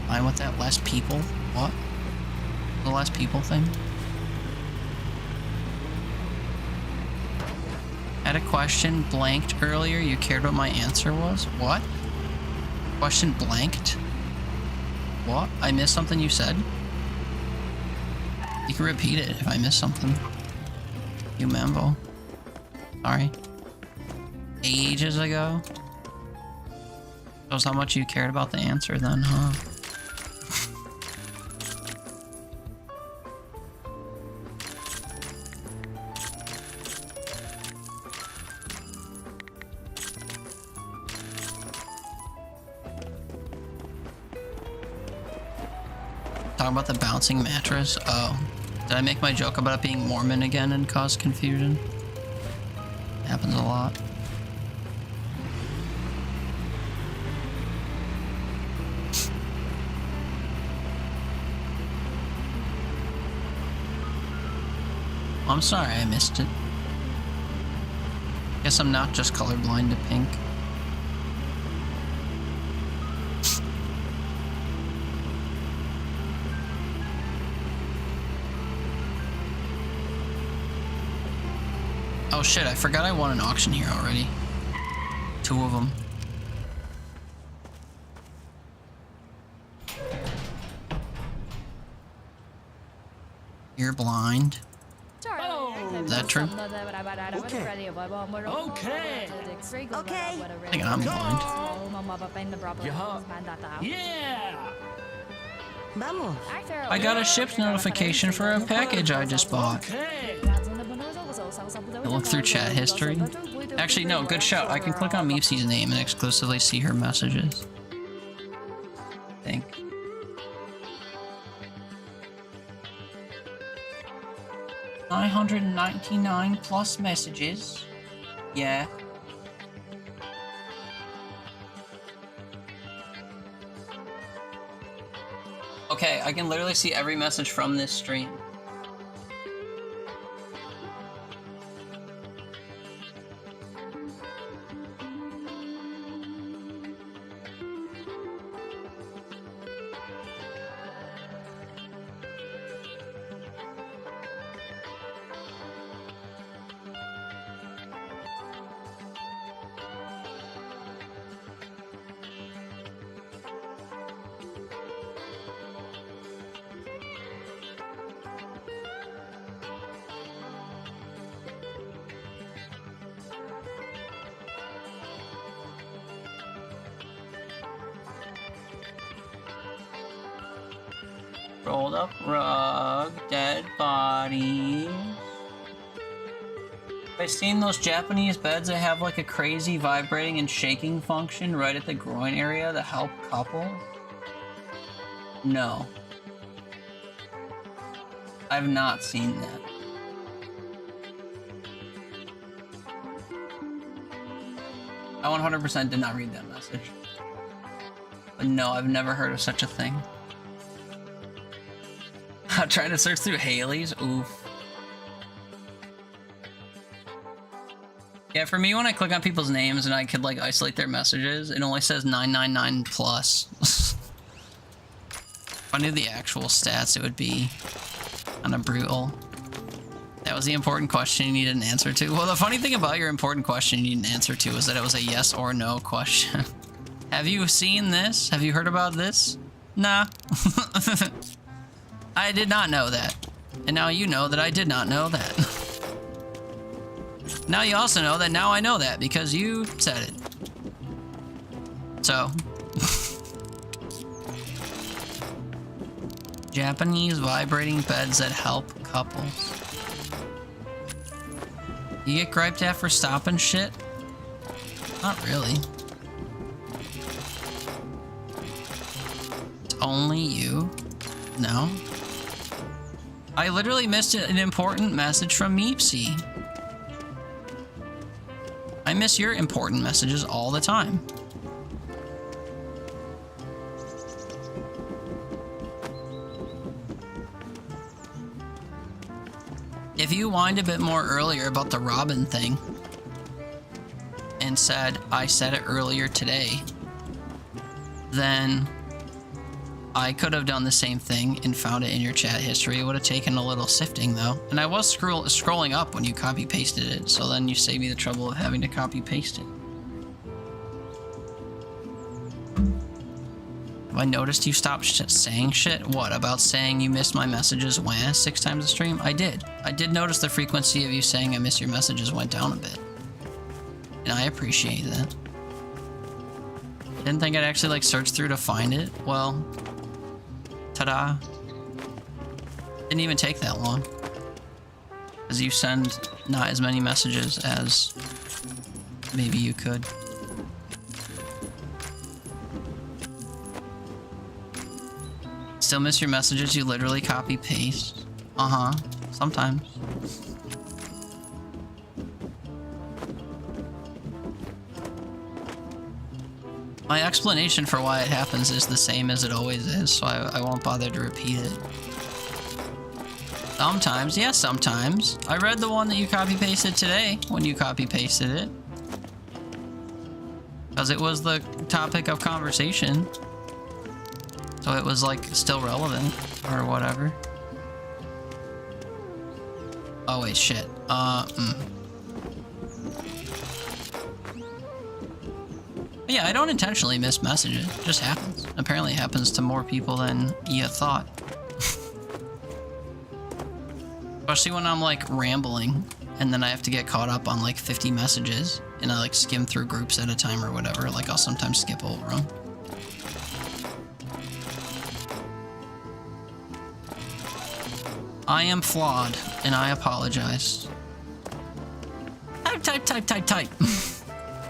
Fine with that? Less people? What? The less people thing? Had a question blanked earlier. You cared what my answer was? What? Question blanked? What? I missed something you said? You can repeat it if I missed something. You mambo. Sorry. Ages ago? Shows how much you cared about the answer then, huh? Talking about the bouncing mattress? Oh. Did I make my joke about it being Mormon again and cause confusion? Happens a lot. I'm sorry I missed it. Guess I'm not just colorblind to pink. Oh shit, I forgot I won an auction here already. 2 of them. You're blind. Is that true? Okay. Okay. I think I'm blind. Yeah. Vamos. I got a ship's notification for a package I just bought. Okay. I look through chat history. Actually, no, good shout. I can click on Meepsy's name and exclusively see her messages. I think. $999 plus messages. Yeah. Okay, I can literally see every message from this stream. Rolled up rug, dead bodies. I've seen those Japanese beds that have like a crazy vibrating and shaking function right at the groin area that help couples. No. I've not seen that. I 100% did not read that message. But no, I've never heard of such a thing. Trying to search through Haley's? Oof. Yeah, for me, when I click on people's names and I could, like, isolate their messages, it only says 999 plus. If I knew the actual stats, it would be kind of brutal. That was the important question you needed an answer to. Well, the funny thing about your important question you need an answer to is that it was a yes or no question. Have you seen this? Have you heard about this? Nah. I did not know that. And now you know that I did not know that. Now you also know that now I know that because you said it. So. Japanese vibrating beds that help couples. You get griped at for stopping shit? Not really. It's only you? No. I literally missed an important message from Meepsy. I miss your important messages all the time. If you whined a bit more earlier about the Robin thing and said, I said it earlier today, then I could have done the same thing and found it in your chat history. It would have taken a little sifting though. And I was scrolling up when you copy pasted it, so then you saved me the trouble of having to copy paste it. Have I noticed you stopped saying shit? What, about saying you missed my messages when 6 times a stream? I did. I did notice the frequency of you saying I miss your messages went down a bit. And I appreciate that. Didn't think I'd actually like search through to find it. Well, ta-da. Didn't even take that long. Because you send not as many messages as maybe you could. Still miss your messages you literally copy paste? Uh-huh. Sometimes. My explanation for why it happens is the same as it always is, so I won't bother to repeat it. Sometimes, yes, sometimes. I read the one that you copy-pasted today when you copy-pasted it. Because it was the topic of conversation. So it was, like, still relevant, or whatever. Oh, wait, shit. Yeah, I don't intentionally miss messages. It just happens. Apparently it happens to more people than you thought. Especially when I'm, like, rambling, and then I have to get caught up on, like, 50 messages, and I, like, skim through groups at a time or whatever. Like, I'll sometimes skip over them. I am flawed, and I apologize. Type.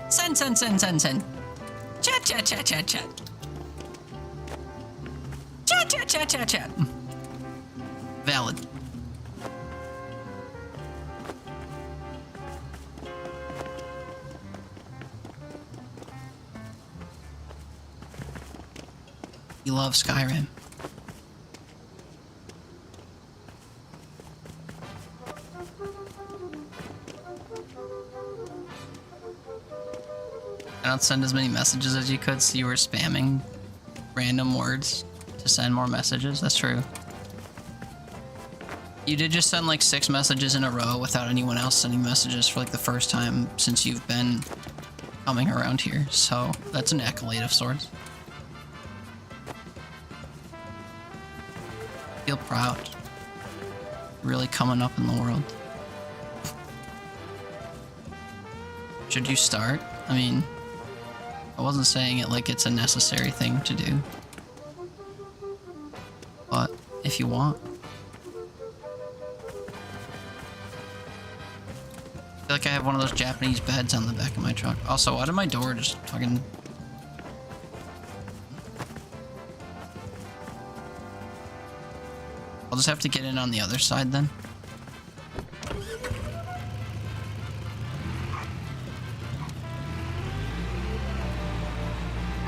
Send. Chat. Chat. Valid. You love Skyrim. I don't send as many messages as you could, so you were spamming random words to send more messages. That's true. You did just send like 6 messages in a row without anyone else sending messages for like the first time since you've been coming around here, so that's an accolade of sorts. Feel proud. Really coming up in the world. Should you start? I mean, I wasn't saying it like it's a necessary thing to do. But if you want. I feel like I have one of those Japanese beds on the back of my truck. Also, why did my door just fucking... I'll just have to get in on the other side then.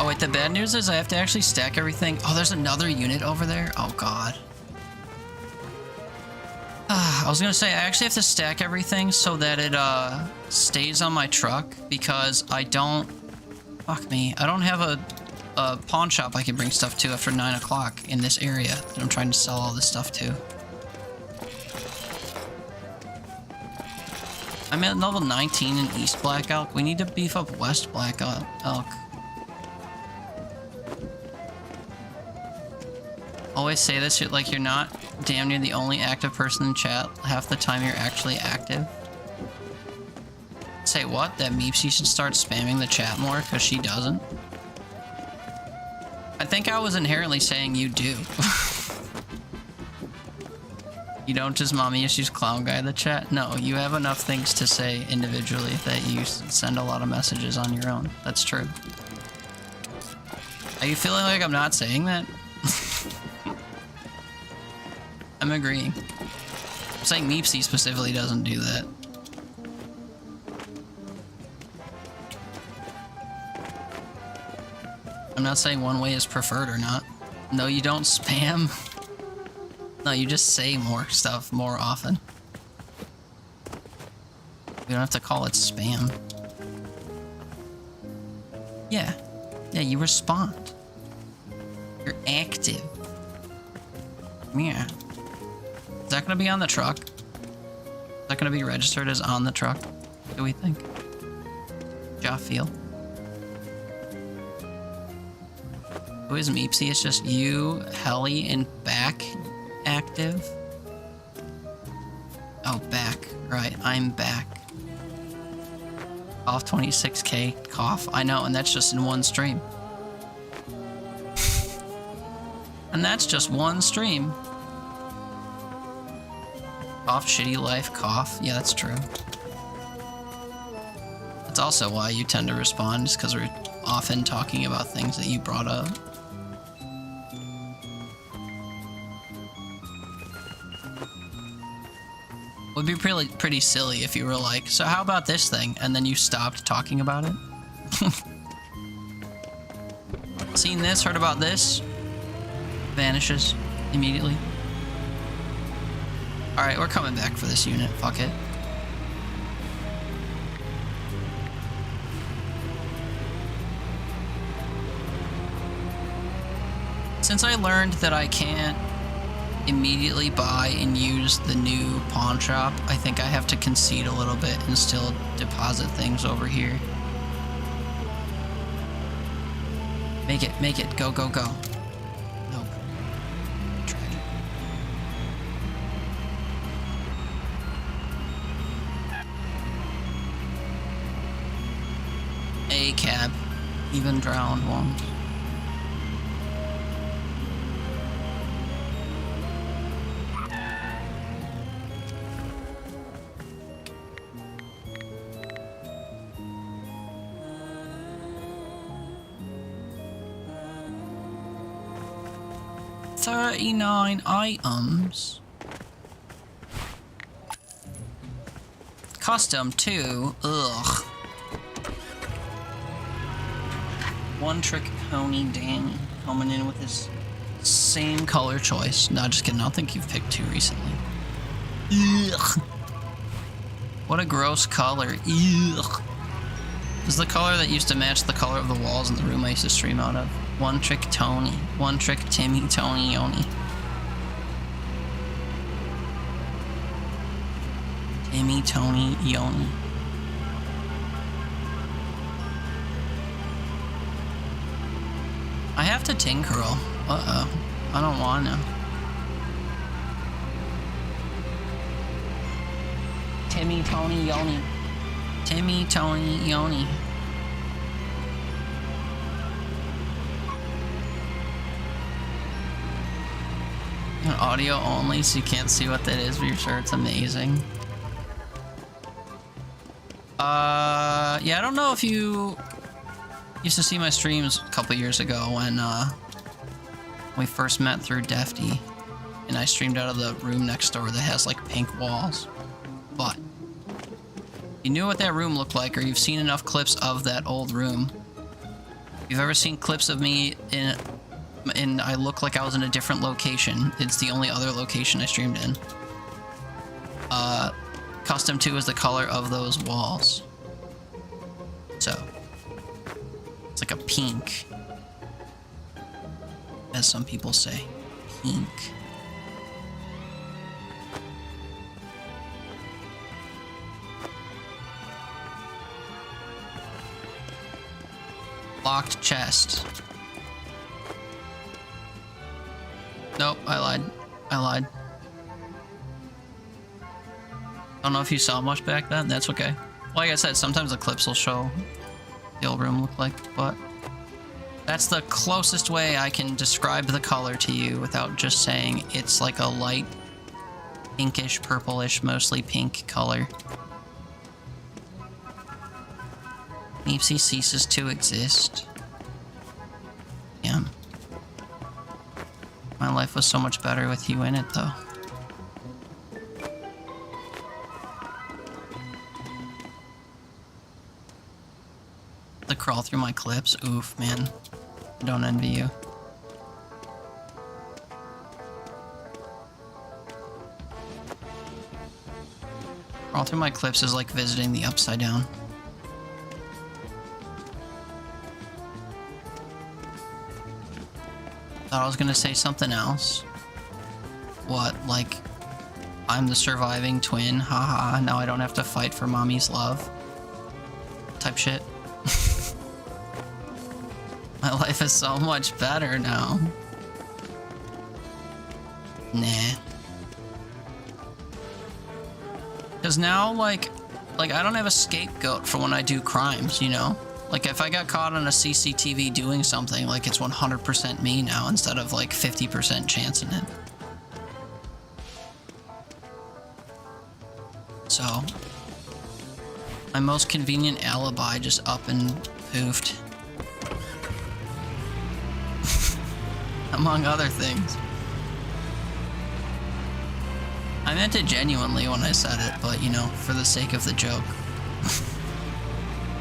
Oh wait, the bad news is I have to actually stack everything. Oh, there's another unit over there? Oh god. I was gonna say, I actually have to stack everything so that it stays on my truck because I don't... Fuck me. I don't have a pawn shop I can bring stuff to after 9 o'clock in this area that I'm trying to sell all this stuff to. I'm at level 19 in East Black Elk. We need to beef up West Black Elk. Always say this, like you're not damn near the only active person in chat. Half the time you're actually active. Say what? That Meepsy should start spamming the chat more because she doesn't? I think I was inherently saying you do. You don't just mommy issues clown guy the chat? No, you have enough things to say individually that you send a lot of messages on your own. That's true. Are you feeling like I'm not saying that? I'm agreeing. I'm saying Meepsy specifically doesn't do that. I'm not saying one way is preferred or not. No, you don't spam. No, you just say more stuff more often. We don't have to call it spam. Yeah. Yeah, you respond. You're active. Yeah. Is that gonna be on the truck? Is that gonna be registered as on the truck? What do we think? Ja feel. Who is Meepsy? It's just you, Helly, and Back active. Oh, Back. Right, I'm back. Cough 26k cough. I know, and that's just in one stream. And that's just one stream. Cough, shitty life, cough. Yeah, that's true. That's also why you tend to respond, is because we're often talking about things that you brought up. Would be pretty silly if you were like, so how about this thing? And then you stopped talking about it. Seen this, heard about this. Vanishes immediately. Alright, we're coming back for this unit. Fuck it. Since I learned that I can't immediately buy and use the new pawn shop, I think I have to concede a little bit and still deposit things over here. Make it, go, go, go. Nope. Tragic. A cab, even drowned ones. $39 items. Custom 2. Ugh. One Trick Pony Danny coming in with his same color choice. No, just kidding. I don't think you've picked 2 recently. Ugh. What a gross color. Ugh. This is the color that used to match the color of the walls in the room I used to stream out of. One Trick Tony. One Trick Timmy, Tony, Yoni. Timmy, Tony, Yoni. I have to tinkerle. Uh-oh. I don't wanna. Timmy, Tony, Yoni. Timmy, Tony, Yoni. Audio only, so you can't see what that is, but you're sure it's amazing. Yeah, I don't know if you used to see my streams a couple years ago when we first met through Defty, and I streamed out of the room next door that has like pink walls. But you knew what that room looked like, or you've seen enough clips of that old room. If you've ever seen clips of me and I look like I was in a different location. It's the only other location I streamed in. Custom 2 is the color of those walls. So, it's like a pink. As some people say. Pink. Locked chest. Nope, I lied. Don't know if you saw much back then. That's okay. Like I said, sometimes the clips will show what the old room looked like, but that's the closest way I can describe the color to you without just saying it's like a light pinkish, purplish, mostly pink color. Meepsy ceases to exist. Damn. My life was so much better with you in it, though. To crawl through my clips? Oof, man. I don't envy you. Crawl through my clips is like visiting the Upside Down. Thought I was gonna say something else. What, like, I'm the surviving twin, haha, now I don't have to fight for mommy's love. Type shit. My life is so much better now. Nah. Because now, like, like, I don't have a scapegoat for when I do crimes, you know? Like, if I got caught on a CCTV doing something, like, it's 100% me now instead of, like, 50% chancing it. So, my most convenient alibi just up and poofed. Among other things. I meant it genuinely when I said it, but, you know, for the sake of the joke.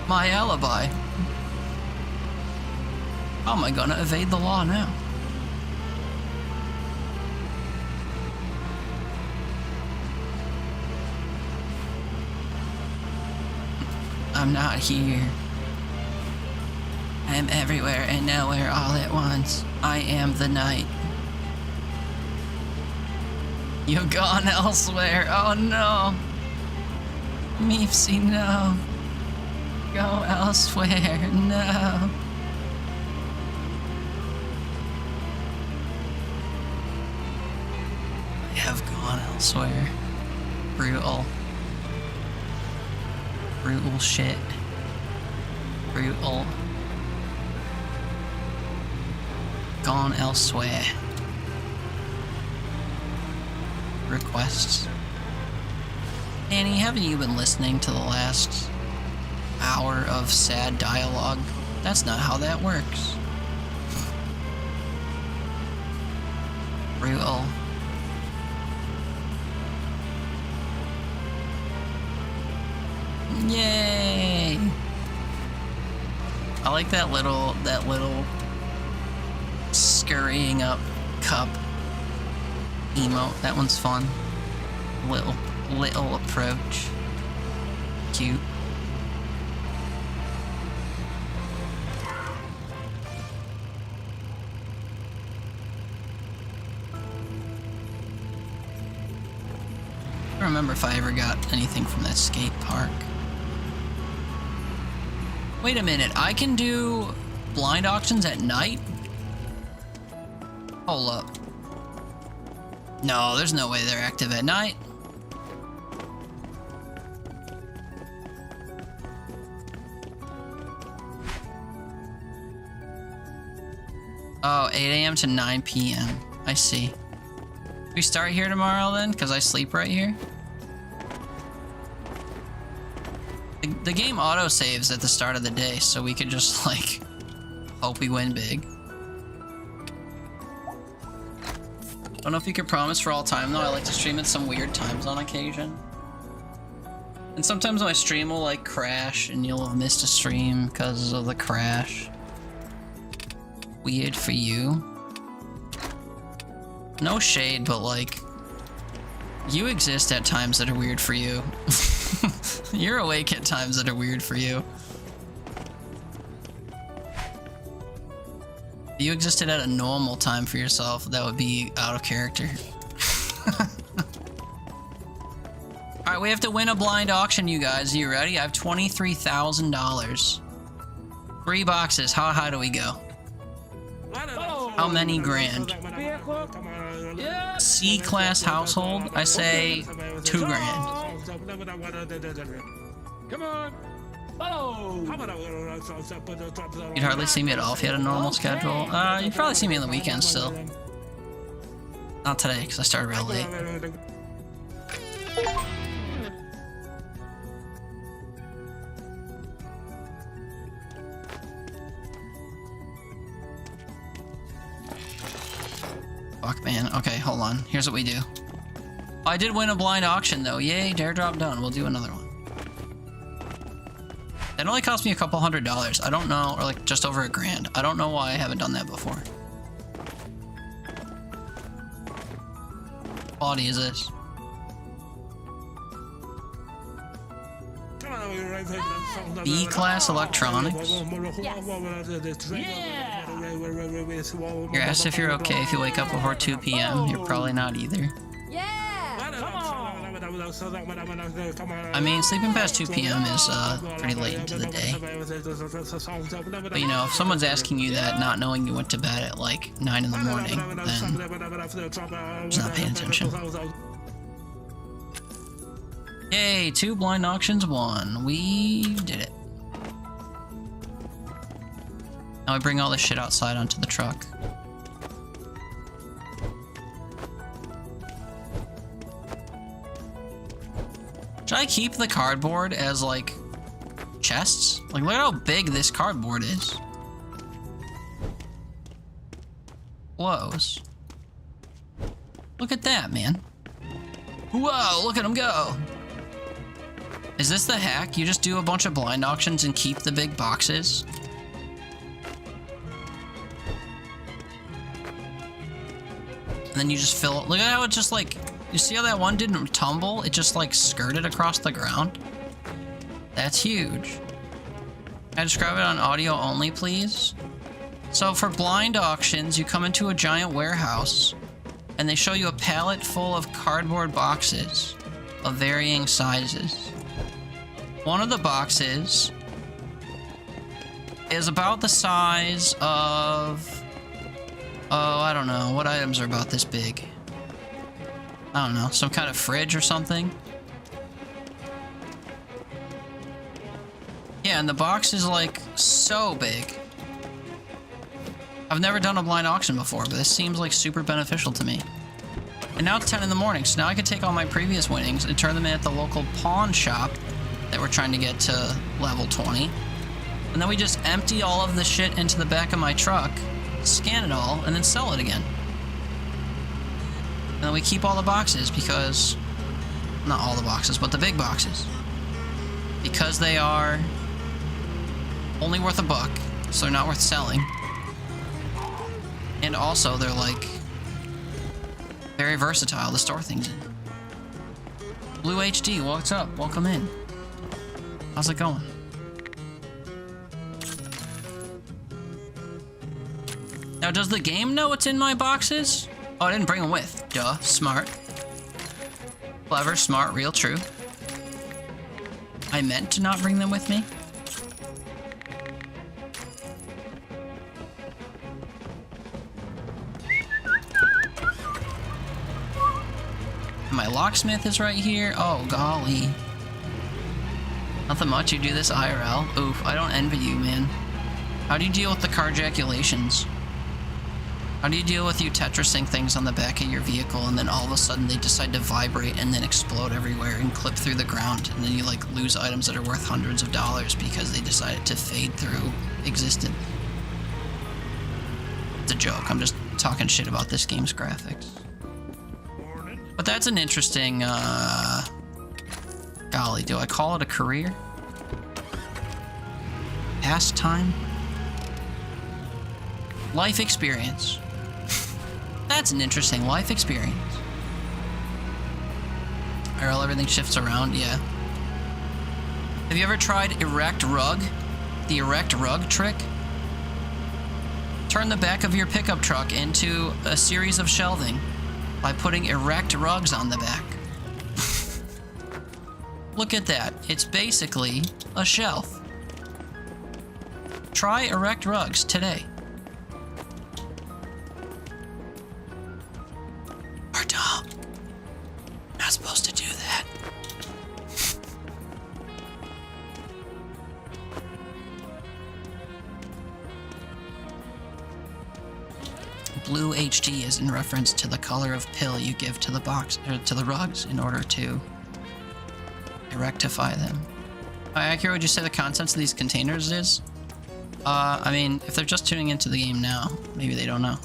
My alibi. How am I gonna evade the law now? I'm not here. I am everywhere and nowhere all at once. I am the night. You've gone elsewhere. Oh no. Meepsy, no. Go elsewhere. No. I have gone elsewhere. Brutal. Brutal shit. Brutal. Gone elsewhere. Requests. Annie, haven't you been listening to the last hour of sad dialogue? That's not how that works. Brutal. Yay! I like that little scurrying up cup emote. That one's fun. Little approach. Cute. I don't remember if I ever got anything from that skate park. Wait a minute, I can do blind auctions at night? Hold up. No, there's no way they're active at night. Oh, 8 a.m. to 9 p.m. I see. We start here tomorrow then? Because I sleep right here? The game autosaves at the start of the day, so we could just, like, hope we win big. Don't know if you could promise for all time, though. I like to stream at some weird times on occasion. And sometimes my stream will, like, crash, and you'll have missed a stream because of the crash. Weird for you. No shade, but, like, you exist at times that are weird for you. You're awake at times that are weird for you. If you existed at a normal time for yourself, that would be out of character. Alright, we have to win a blind auction, you guys. Are you ready? I have $23,000. 3 boxes. How high do we go? How many grand? C-class household? I say 2 grand. Come on. Oh. You'd hardly see me at all if you had a normal schedule. You'd probably see me on the weekends still. Not today, because I started real late. Fuck, man. Okay, hold on. Here's what we do. I did win a blind auction, though. Yay, dare drop done. We'll do another one. It only cost me a couple $100. I don't know, or like just over $1 grand. I don't know why I haven't done that before. What quality is this? B-class electronics? You're asked if you're okay if you wake up before 2 p.m. You're probably not either. I mean, sleeping past 2 p.m. is pretty late into the day. But you know, if someone's asking you that, not knowing you went to bed at like 9 in the morning, then just not paying attention. Yay, 2 blind auctions won. We did it. Now I bring all this shit outside onto the truck. Should I keep the cardboard as, like, chests? Like, look at how big this cardboard is. Blows. Look at that, man. Whoa, look at him go. Is this the hack? You just do a bunch of blind auctions and keep the big boxes? And then you just fill it. Look at how it just, like, you see how that one didn't tumble? It just, like, skirted across the ground. That's huge. Can I describe it on audio only, please? So for blind auctions, you come into a giant warehouse and they show you a pallet full of cardboard boxes of varying sizes. One of the boxes is about the size of, oh, I don't know, what items are about this big? I don't know, some kind of fridge or something? Yeah, and the box is like so big. I've never done a blind auction before, but this seems like super beneficial to me. And now it's 10 in the morning, so now I can take all my previous winnings and turn them in at the local pawn shop that we're trying to get to level 20. And then we just empty all of the shit into the back of my truck, scan it all, and then sell it again. And then we keep all the boxes because, not all the boxes, but the big boxes. Because they are only worth $1, so they're not worth selling. And also, they're like very versatile to store things in. Blue HD, what's up? Welcome in. How's it going? Now, does the game know what's in my boxes? Oh, I didn't bring them with. Duh. Smart. Clever, smart, real, true. I meant to not bring them with me. My locksmith is right here. Oh, golly. Nothing much. You do this IRL. Oof, I don't envy you, man. How do you deal with the carjaculations? How do you deal with you Tetrising things on the back of your vehicle and then all of a sudden they decide to vibrate and then explode everywhere and clip through the ground and then you like lose items that are worth hundreds of dollars because they decided to fade through existence? It's a joke. I'm just talking shit about this game's graphics. But that's an interesting, golly, do I call it a career? Pastime? Life experience. That's an interesting life experience. IRL, everything shifts around, yeah. Have you ever tried erect rug? The erect rug trick? Turn the back of your pickup truck into a series of shelving by putting erect rugs on the back. Look at that. It's basically a shelf. Try erect rugs today. Tom, not supposed to do that. Blue HD is in reference to the color of pill you give to the box or to the rugs in order to rectify them. How accurate would you say the contents of these containers is? I mean, if they're just tuning into the game now, maybe they don't know.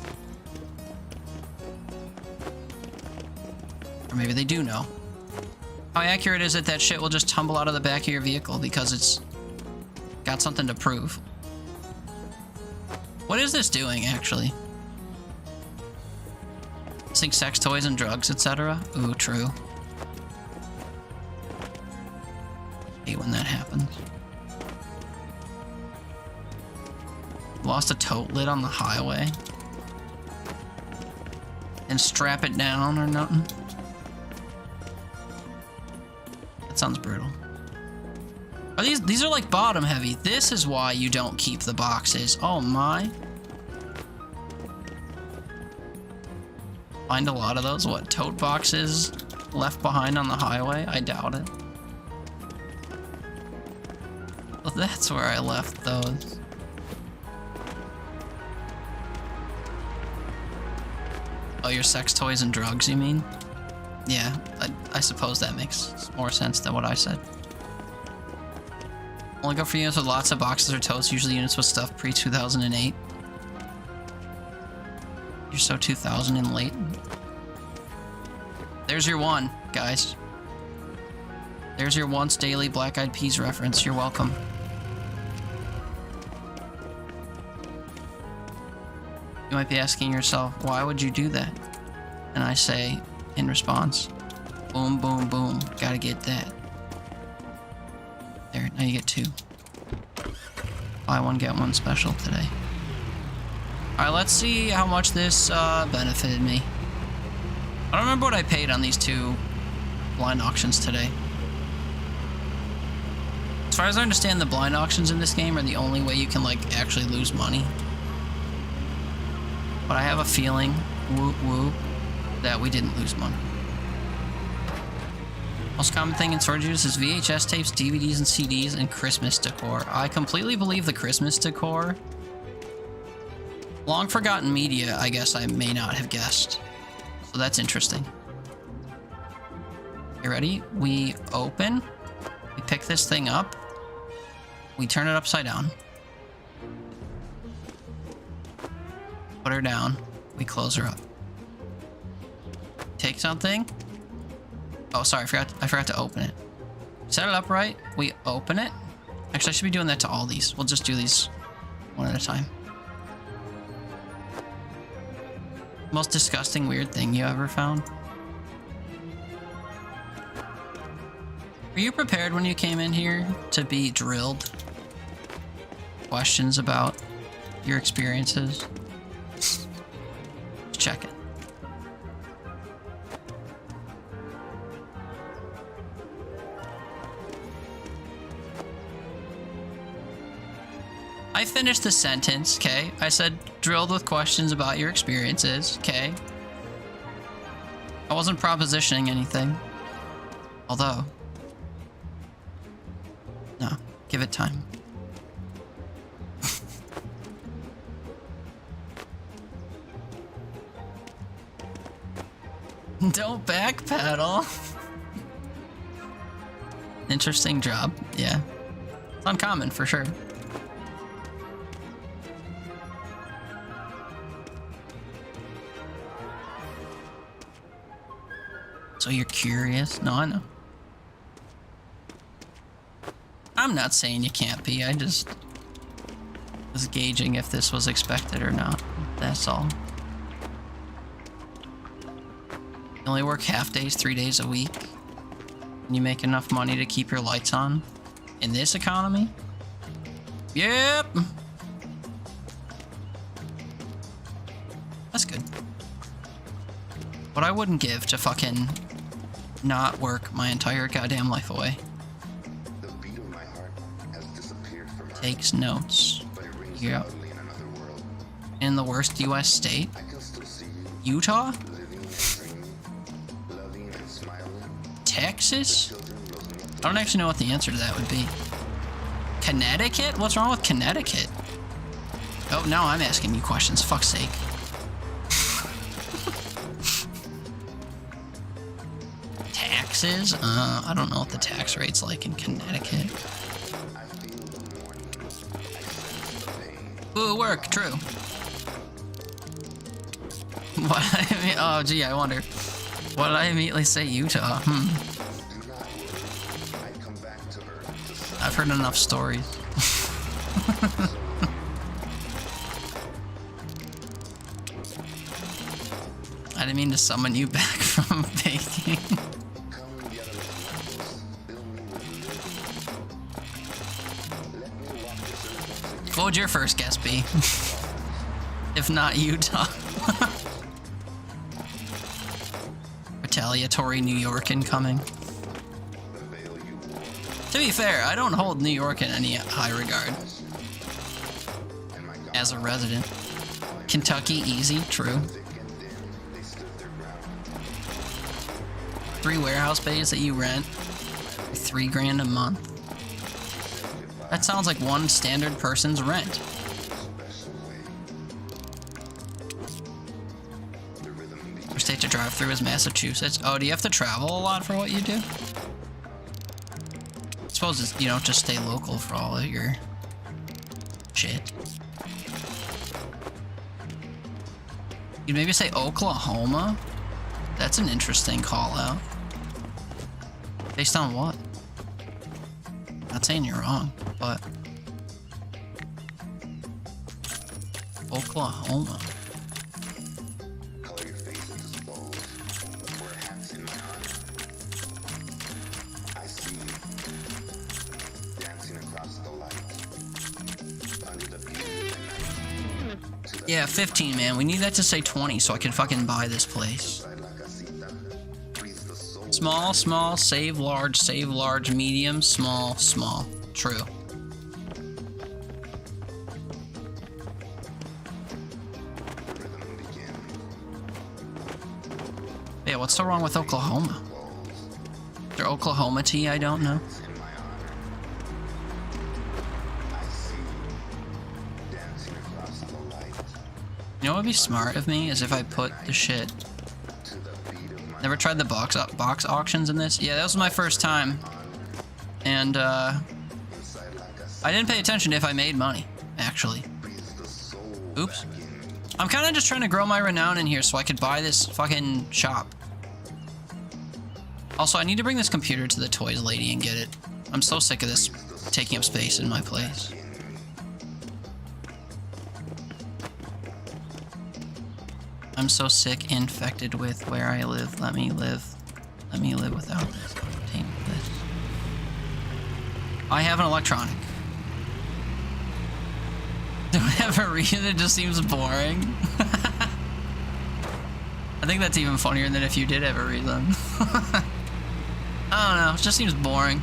Or maybe they do know. How accurate is it that shit will just tumble out of the back of your vehicle because it's got something to prove? What is this doing, actually? Think sex toys and drugs, etc. Ooh, true. Hate when that happens. Lost a tote lid on the highway. And strap it down or nothing. That sounds brutal. Are these are like bottom heavy. This is why you don't keep the boxes. Oh my. Find a lot of those, what, tote boxes left behind on the highway? I doubt it. Well, that's where I left those. Oh, your sex toys and drugs, you mean? Yeah, I suppose that makes more sense than what I said. Only go for units with lots of boxes or totes, usually units with stuff pre-2008. You're so 2000 and late. There's your one, guys. There's your once daily Black Eyed Peas reference. You're welcome. You might be asking yourself, why would you do that? And I say, in response, boom, boom, boom. Gotta get that. There, now you get 2. Buy one, get one special today. Alright, let's see how much this benefited me. I don't remember what I paid on these 2 blind auctions today. As far as I understand, the blind auctions in this game are the only way you can, like, actually lose money. But I have a feeling, whoop whoop, that we didn't lose money. Most common thing in storage units is VHS tapes, DVDs and CDs, and Christmas decor. I completely believe the Christmas decor. Long forgotten media, I guess I may not have guessed. So that's interesting. You ready? We open, we pick this thing up, we turn it upside down. Put her down, we close her up. Take something. Oh, sorry, I forgot to open it. Set it up right, we open it. Actually, I should be doing that to all these. We'll just do these one at a time. Most disgusting weird thing you ever found? Were you prepared when you came in here to be drilled? Questions about your experiences? Just check it. I finished the sentence, okay? I said drilled with questions about your experiences, okay? I wasn't propositioning anything. Although... No, give it time. Don't backpedal. Interesting job, yeah. It's uncommon, for sure. So you're curious? No, I know. I'm not saying you can't be, I just was gauging if this was expected or not. That's all. You only work half days, 3 days a week. And you make enough money to keep your lights on? In this economy? Yep! That's good. What I wouldn't give to fucking not work my entire goddamn life away. The beat of my heart has disappeared from my Takes notes. but it rings Yep. loudly in another world. In the worst US state? I can still see you Utah? living and dreaming, loving and smiling. Texas? Children rosing up I don't actually know what the answer to that would be. Connecticut? What's wrong with Connecticut? Oh, now I'm asking you questions. Fuck's sake. Taxes? I don't know what the tax rate's like in Connecticut. I feel the morning. I sense the pain. Ooh, work. True. What? I mean, oh, gee, I wonder. What did I immediately say? Utah? Do not worry. I come back to Earth to save I've heard enough stories. I didn't mean to summon you back from baking. come together like mountains. Fill me with living. Let me walk this earth once again. What would your first guess be? If not Utah. Retaliatory New York incoming. The veil you wore To be fair, I don't hold New York in any high regard. and my God As a resident. Kentucky, easy, true. thick and thin, they stood their ground. 3 warehouse bays that you rent. for $3 grand a month. That sounds like one standard person's rent. Our state to drive through is Massachusetts. Oh, do you have to travel a lot for what you do? I suppose it's, you don't just stay local for all of your shit. You'd maybe say Oklahoma? That's an interesting call out. Based on what? Not saying you're wrong, but Oklahoma. Color your face exposed. Wear hats in my honor. I see you dancing across the light under the beauty of the night. To the Yeah, 15, man. We need that to say 20 so I can fucking buy this place. side like a cita. Breathe the soul. Small, small, save large, medium, small, small. True. Rhythm begin. Yeah, what's so wrong with Oklahoma? Is there Oklahoma tea I don't know? In my honor. I see you dancing across the light You know what would be smart of me is if I put the shit. to the beat of my Never tried the box auctions in this? Yeah, that was my first time. And inside like a I didn't pay attention if I made money, actually. breathes the soul. Oops. I'm kind of just trying to grow my renown in here so I could buy this fucking shop. Also, I need to bring this computer to the toys lady and get it. I'm so sick of this taking up space in my place. I'm so sick, infected with where I live. Let me live. Let me live without this. Take this. I have an electronic. Do I have a reason? It just seems boring. I think that's even funnier than if you did have a reason. I don't know. It just seems boring.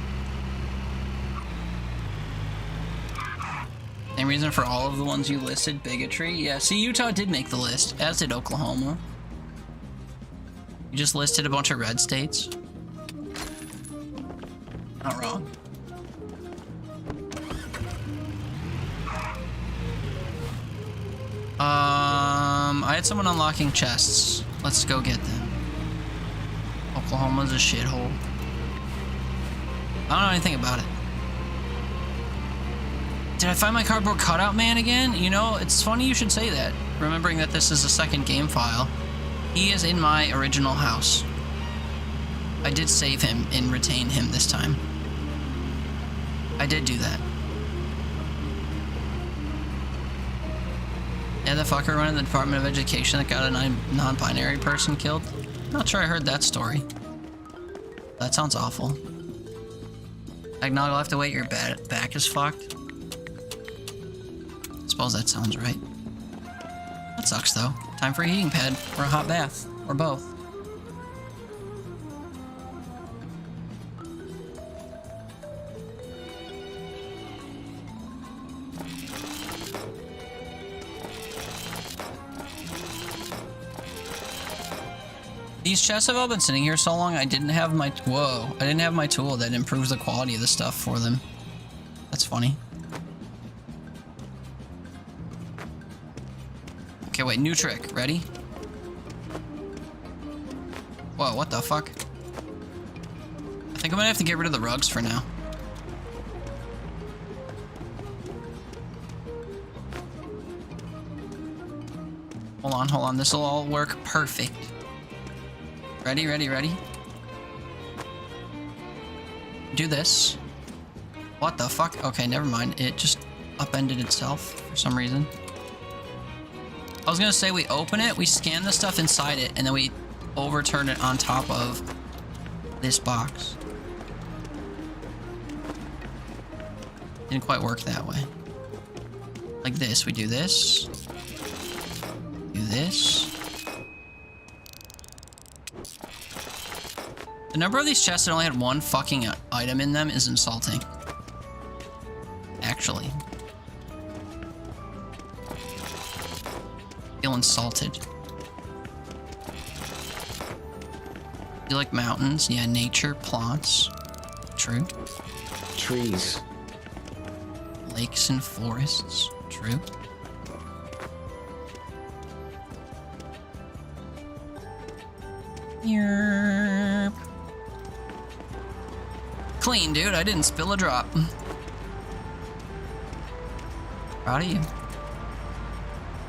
Same reason for all of the ones you listed. Bigotry. Yeah, see, Utah did make the list, as did Oklahoma. You just listed a bunch of red states. Not wrong. I had someone unlocking chests. Let's go get them. Oklahoma's a shithole. I don't know anything about it. Did I find my cardboard cutout man again? You know, it's funny you should say that, remembering that this is a second game file. He is in my original house. I did save him and retain him this time. I did do that. Yeah, the fucker running the Department of Education that got a non-binary person killed. Not sure I heard that story. That sounds awful. Agnog will have to wait, your back is fucked. Suppose that sounds right. That sucks though. Time for a heating pad or a hot bath or both. These chests have all been sitting here so long I didn't have my I didn't have my tool that improves the quality of the stuff for them. That's funny. Okay, wait, new trick. Ready? Whoa, what the fuck? I think I'm gonna have to get rid of the rugs for now. Hold on. This will all work perfect. Ready? Do this. What the fuck? Okay, never mind. It just upended itself for some reason. I was gonna say we open it, we scan the stuff inside it, and then we overturn it on top of this box. Didn't quite work that way. Like this, we do this. Do this. The number of these chests that only had one fucking item in them is insulting. Actually. Feel insulted. You like mountains? Yeah, nature, plants. True. Trees. lakes and forests. True. Yerp. Clean, dude. I didn't spill a drop. Proud of you.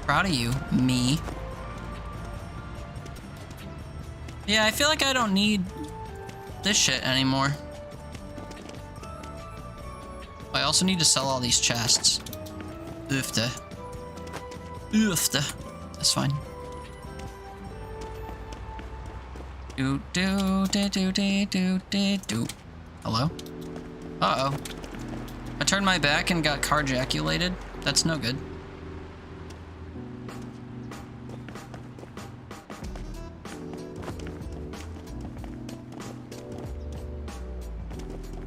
Proud of you, me. Yeah, I feel like I don't need this shit anymore. I also need to sell all these chests. Oofta. Oofta. That's fine. Do do do do do do do do. Hello? Uh-oh. I turned my back and got carjaculated. That's no good.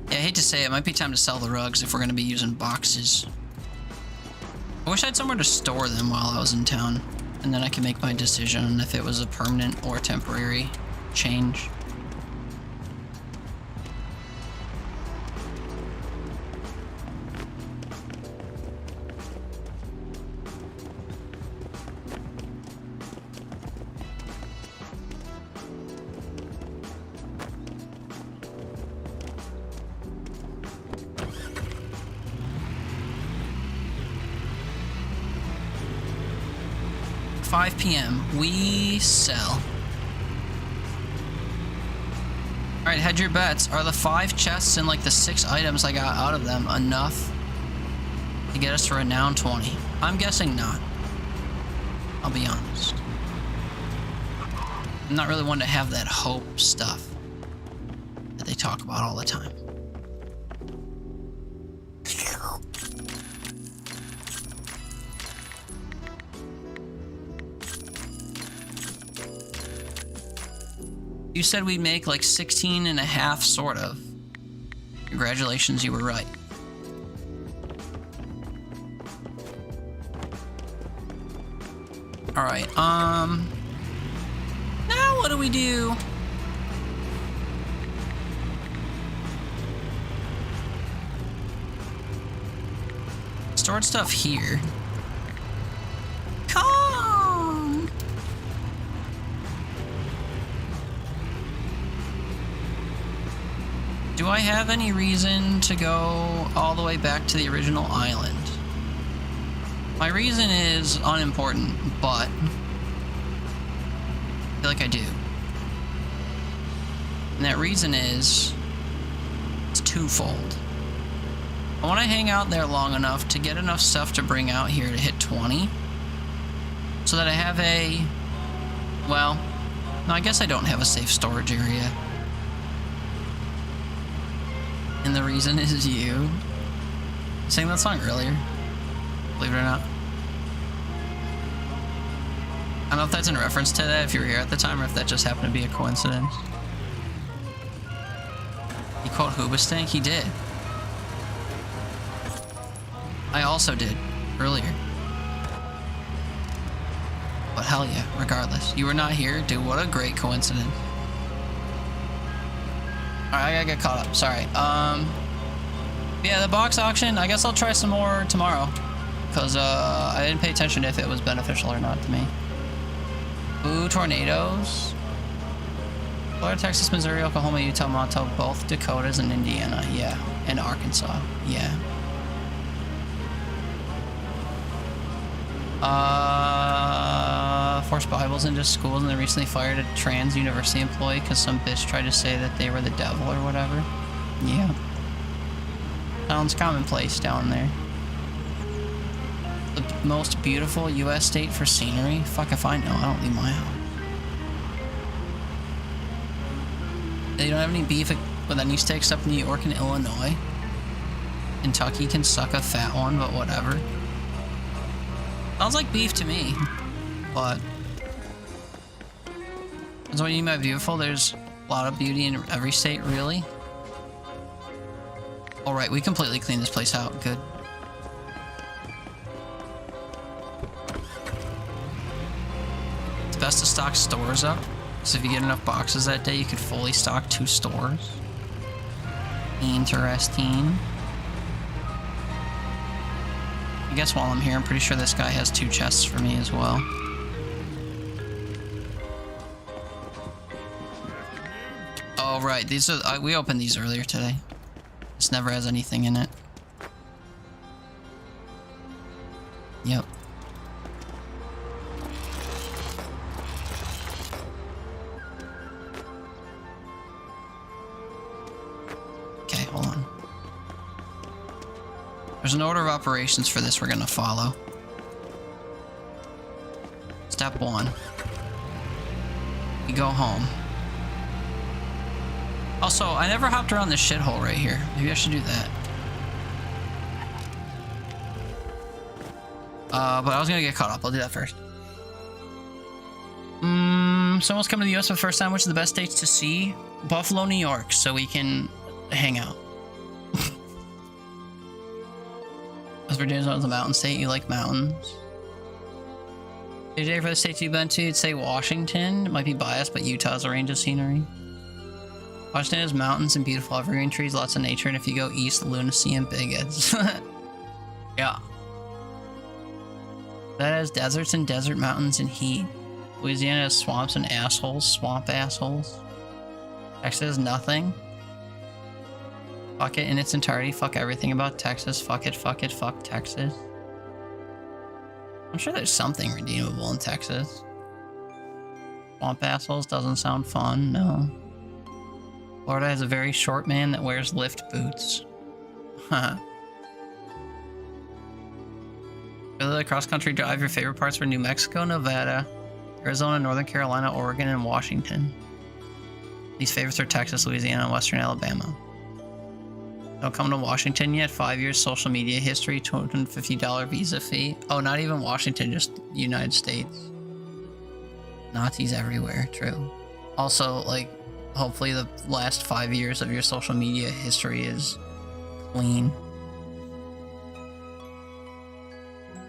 Yeah, I hate to say it might be time to sell the rugs if we're going to be using boxes. I wish I had somewhere to store them while I was in town, and then I could make my decision on if it was a permanent or temporary change. PM, we sell. Alright, hedge your bets. Are the 5 chests and like the 6 items I got out of them enough to get us to Renown 20? I'm guessing not. I'll be honest. I'm not really one to have that hope stuff that they talk about all the time. You said we'd make like 16 and a half, sort of. Congratulations, you were right. Alright, now what do we do? Stored stuff here. Come! Do I have any reason to go all the way back to the original island? My reason is unimportant, but I feel like I do. And that reason is it's twofold. I want to hang out there long enough to get enough stuff to bring out here to hit 20 so that I have a, well, no, I guess I don't have a safe storage area. And the reason is you. I sang that song earlier, believe it or not. I don't know if that's in reference to that, if you were here at the time, or if that just happened to be a coincidence. He quote Hoobastank? He did. I also did, earlier. But hell yeah, regardless. You were not here, dude, what a great coincidence. Alright, I gotta get caught up, sorry. Yeah, the box auction, I guess I'll try some more tomorrow. Because, I didn't pay attention to if it was beneficial or not to me. Ooh, tornadoes. Florida, Texas, Missouri, Oklahoma, Utah, Montana, both Dakotas, and Indiana, yeah. And Arkansas, yeah. Forced Bibles into schools, and they recently fired a trans university employee because some bitch tried to say that they were the devil or whatever. Yeah. Sounds commonplace down there. The most beautiful U.S. state for scenery? Fuck if I know, I don't leave my house. They don't have any beef with any steaks up in New York and Illinois. Kentucky can suck a fat one, but whatever. Sounds like beef to me, but that's what you mean by beautiful. There's a lot of beauty in every state, really. Alright, we completely cleaned this place out. Good. It's best to stock stores up, because if you get enough boxes that day, you could fully stock 2 stores. Interesting. I guess while I'm here, I'm pretty sure this guy has 2 chests for me as well. Oh, right. These are... we opened these earlier today. This never has anything in it. Yep. Okay, hold on. There's an order of operations for this we're gonna follow. Step 1. You go home. Also, I never hopped around this shithole right here. Maybe I should do that. But I was gonna get caught up. I'll do that first. Someone's coming to the US for the first time. Which is the best states to see? Buffalo, New York, so we can hang out. As Virginia's not the mountain state, you like mountains. JJ, for the states you've been to, you'd say Washington. It might be biased, but Utah's a range of scenery. Washington has mountains and beautiful evergreen trees, lots of nature, and if you go east, lunacy and bigots. Yeah. That has deserts and desert mountains and heat. Louisiana has swamps and assholes, swamp assholes. Texas has nothing. Fuck it in its entirety, fuck everything about Texas, fuck it, fuck Texas. I'm sure there's something redeemable in Texas. Swamp assholes doesn't sound fun, no. Florida has a very short man that wears lift boots. Haha. Really like cross-country drive, your favorite parts were New Mexico, Nevada, Arizona, Northern Carolina, Oregon, and Washington. These favorites are Texas, Louisiana, and Western Alabama. Don't come to Washington yet? 5 years social media history, $250 visa fee. Oh, not even Washington, just United States. Nazis everywhere, true. Also, like, hopefully the last 5 years of your social media history is clean.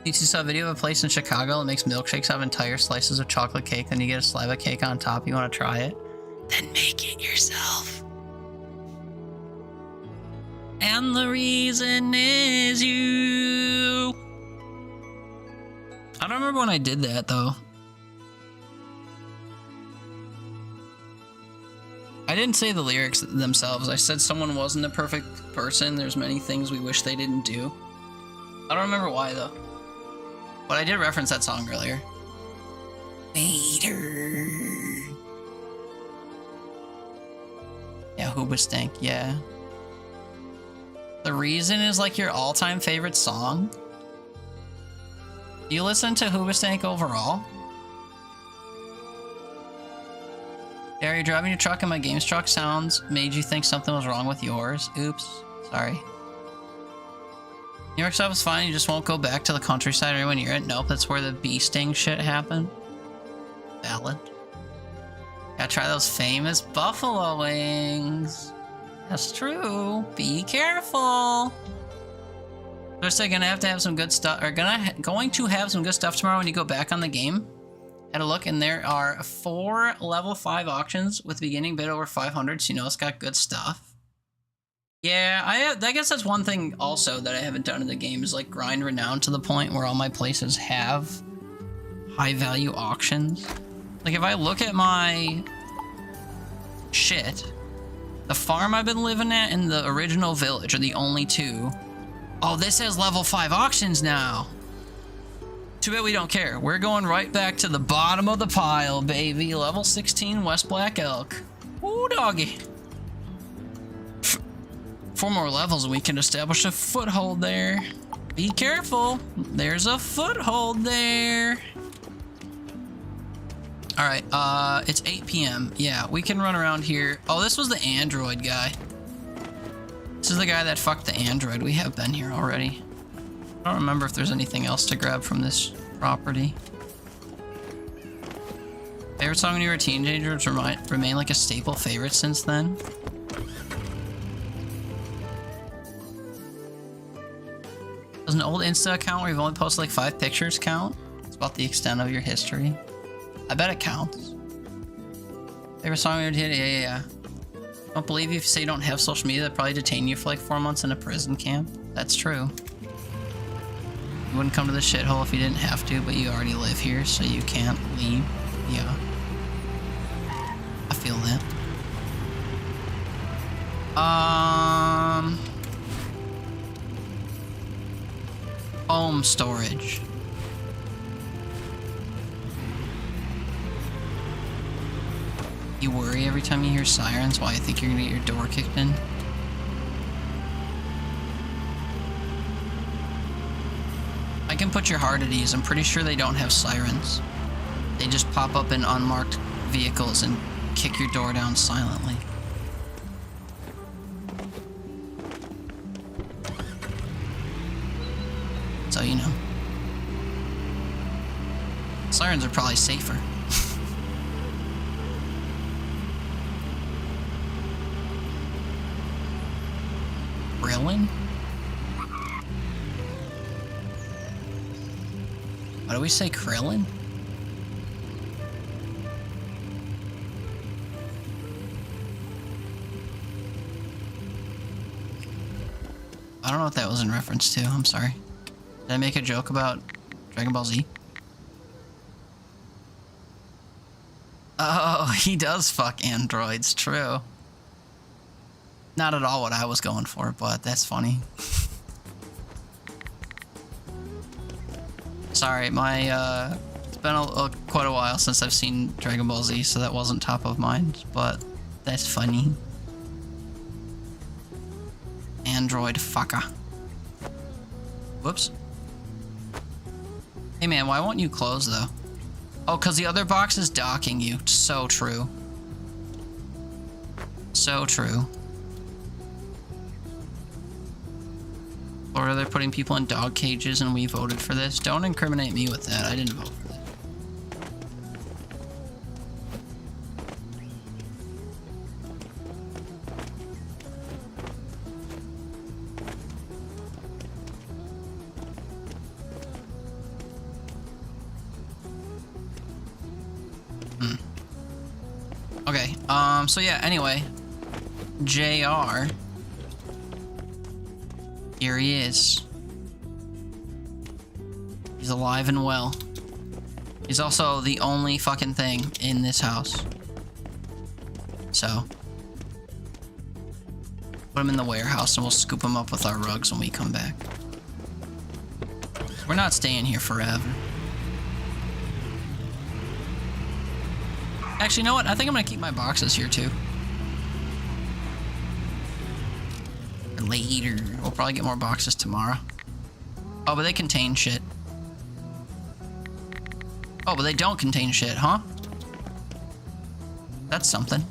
You saw a video of a place in Chicago that makes milkshakes out of entire slices of chocolate cake, then you get a slab of cake on top. You want to try it? Then make it yourself. And the reason is you. I don't remember when I did that, though. I didn't say the lyrics themselves. I said someone wasn't a perfect person. There's many things we wish they didn't do. I don't remember why, though. But I did reference that song earlier. Vader. Yeah, Hoobastank, yeah. The Reason is like your all-time favorite song? Do you listen to Hoobastank overall? Yeah, are you driving your truck and my games truck sounds made you think something was wrong with yours? Oops, sorry. New York stuff is fine, you just won't go back to the countryside or when you're at. Nope, that's where the bee sting shit happened. Valid. Gotta try those famous buffalo wings. That's true. Be careful. They're gonna have to have some good stuff, or going to have some good stuff tomorrow when you go back on the game. Had a look, and there are 4 level 5 auctions with beginning bid over 500, so you know it's got good stuff. Yeah, I guess that's one thing also that I haven't done in the game is like grind renown to the point where all my places have high value auctions. Like if I look at my shit, the farm I've been living at and the original village are the only 2. Oh, this has level 5 auctions now. Too bad we don't care. We're going right back to the bottom of the pile, baby. Level 16 West Black Elk. Ooh, doggy. 4 more levels and we can establish a foothold there. Be careful. There's a foothold there. Alright, it's 8 p.m. Yeah, we can run around here. Oh, this was the android guy. This is the guy that fucked the android. We have been here already. I don't remember if there's anything else to grab from this property. Favorite song when you were a teenager remain like a staple favorite since then? Does an old Insta account where you've only posted like 5 pictures count? It's about the extent of your history. I bet it counts. Favorite song you ever did? Yeah. Don't believe you if you say you don't have social media. That'd probably detain you for like 4 months in a prison camp. That's true. You wouldn't come to the shithole if you didn't have to, but you already live here, so you can't leave. Yeah. I feel that. Home storage. You worry every time you hear sirens while you think you're gonna get your door kicked in? I can put your heart at ease. I'm pretty sure they don't have sirens. They just pop up in unmarked vehicles and kick your door down silently. So, you know. Sirens are probably safer. Krillin? Why do we say Krillin? I don't know what that was in reference to. I'm sorry. Did I make a joke about Dragon Ball Z? Oh, he does fuck androids, true. Not at all what I was going for, but that's funny. Sorry, my, it's been quite a while since I've seen Dragon Ball Z, so that wasn't top of mind, but that's funny. Android fucker. Whoops. Hey man, why won't you close though? Oh, because the other box is docking you. So true. So true. Or they're putting people in dog cages and we voted for this. Don't incriminate me with that. I didn't vote for that. Okay, so yeah, anyway. JR. Here he is. He's alive and well. He's also the only fucking thing in this house. So. Put him in the warehouse and we'll scoop him up with our rugs when we come back. We're not staying here forever. Actually, you know what? I think I'm gonna keep my boxes here too. Later. We'll probably get more boxes tomorrow. Oh, but they contain shit. Oh, but they don't contain shit, huh? That's something.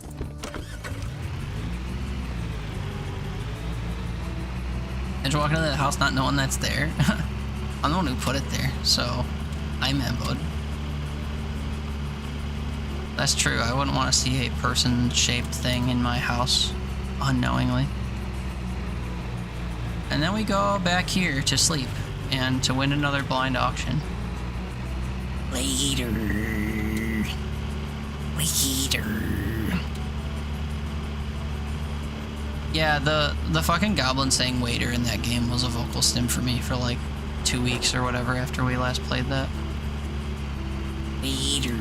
And you're walking into the house not knowing that's there. I'm the one who put it there, so I'm emboed. That's true. I wouldn't want to see a person-shaped thing in my house unknowingly. And then we go back here to sleep and to win another blind auction. Later. Later. Yeah, the fucking goblin saying waiter in that game was a vocal stim for me for like 2 weeks or whatever after we last played that. Waiter.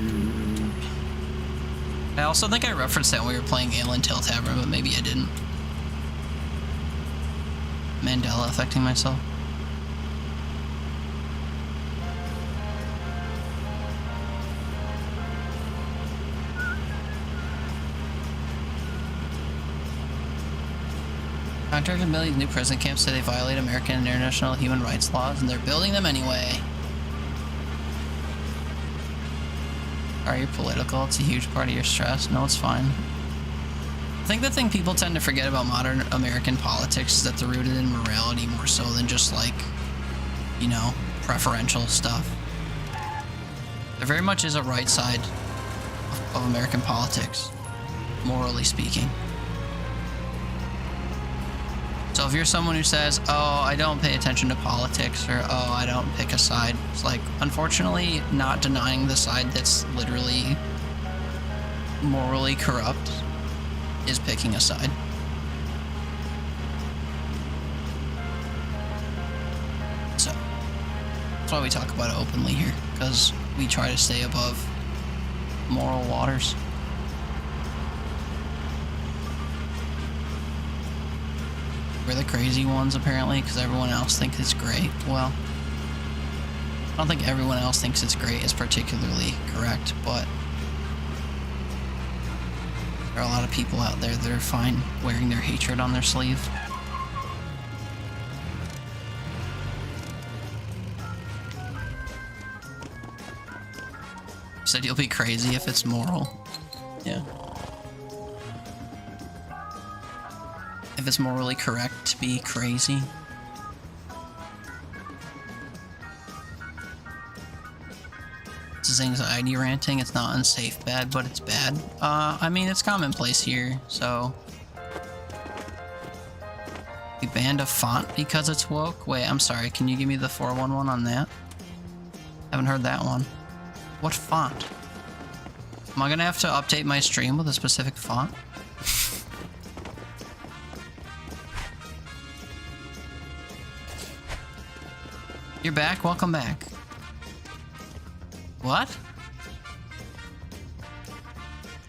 I also think I referenced that when we were playing Alien Tale Tavern, but maybe I didn't. Mandela affecting myself. Contractors building new prison camps say they violate American and international human rights laws, and they're building them anyway. Are you political? It's a huge part of your stress. No, it's fine. I think the thing people tend to forget about modern American politics is that they're rooted in morality more so than just like, you know, preferential stuff. There very much is a right side of American politics, morally speaking. So if you're someone who says, oh, I don't pay attention to politics, or oh, I don't pick a side, it's like, unfortunately, not denying the side that's literally morally corrupt is picking a side. So, why we talk about it openly here, because we try to stay above moral waters. We're the crazy ones, apparently, because everyone else thinks it's great. Well, I don't think everyone else thinks it's great is particularly correct, but there are a lot of people out there that are fine wearing their hatred on their sleeve. You said you'll be crazy if it's moral. Yeah. If it's morally correct to be crazy. This is anxiety ranting. It's not unsafe bad, but it's bad. I mean, it's commonplace here, so... We banned a font because it's woke? Wait, I'm sorry, can you give me the 411 on that? Haven't heard that one. What font? Am I gonna have to update my stream with a specific font? You're back? Welcome back. What?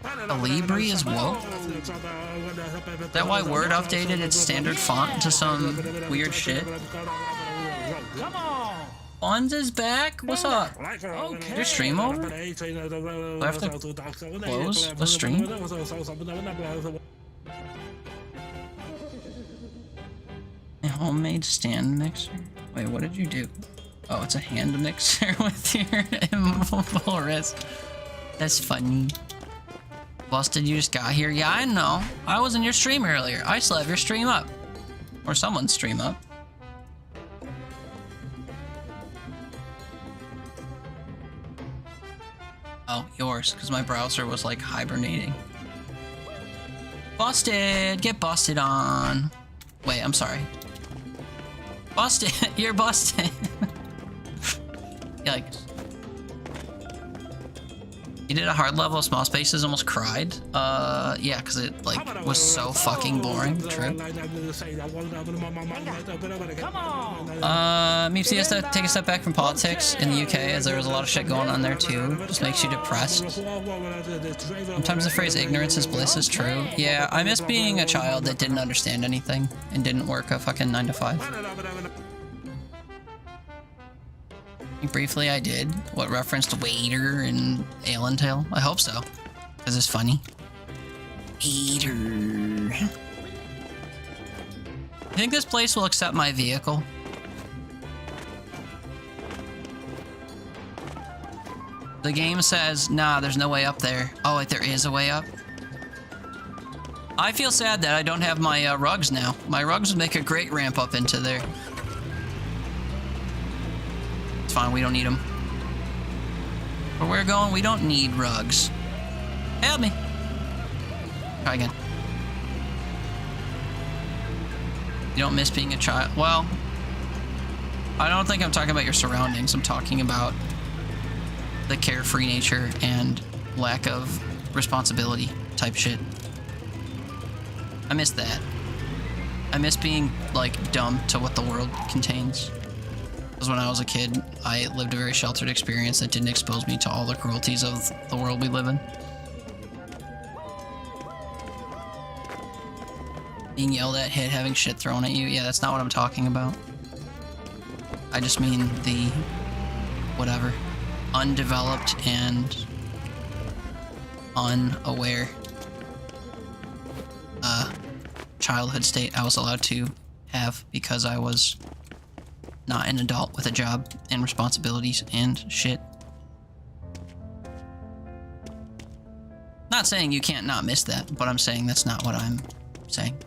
Alibri is woke? Is that why Word updated its standard font to some weird shit? Come on. Fonz is back? What's up? Okay. Your stream over? Do I have to close the stream? A homemade stand mixer? Wait, what did you do? Oh, it's a hand mixer with your immovable wrist. That's funny. Busted, you just got here? Yeah, I know. I was in your stream earlier. I still have your stream up. Or someone's stream up. Oh, yours, because my browser was like hibernating. Busted! Get busted on. Wait, I'm sorry. Busted! You're busted! Yikes. You did a hard level of Small Spaces, almost cried? Yeah, because it, like, was so fucking boring. True. Come on. Meepsy has to take a step back from politics in the UK, as there was a lot of shit going on there too. Just makes you depressed. Sometimes the phrase ignorance is bliss is true. Yeah, I miss being a child that didn't understand anything and didn't work a fucking 9 to 5. Briefly, I did. What referenced Waiter and Alien Tale? I hope so, because it's funny. Waiter. You think this place will accept my vehicle? The game says, nah, there's no way up there. Oh, wait, there is a way up? I feel sad that I don't have my rugs now. My rugs would make a great ramp up into there. It's fine, we don't need them. Where we're going, we don't need rugs. Help me. Try again. You don't miss being a child? Well, I don't think I'm talking about your surroundings. I'm talking about the carefree nature and lack of responsibility type shit. I miss that. I miss being, like, dumb to what the world contains. Because when I was a kid, I lived a very sheltered experience that didn't expose me to all the cruelties of the world we live in. Being yelled at, hit, having shit thrown at you. Yeah, that's not what I'm talking about. I just mean the... whatever. Undeveloped and... unaware... childhood state I was allowed to have because I was not an adult with a job and responsibilities and shit. Not saying you can't not miss that, but I'm saying that's not what I'm saying.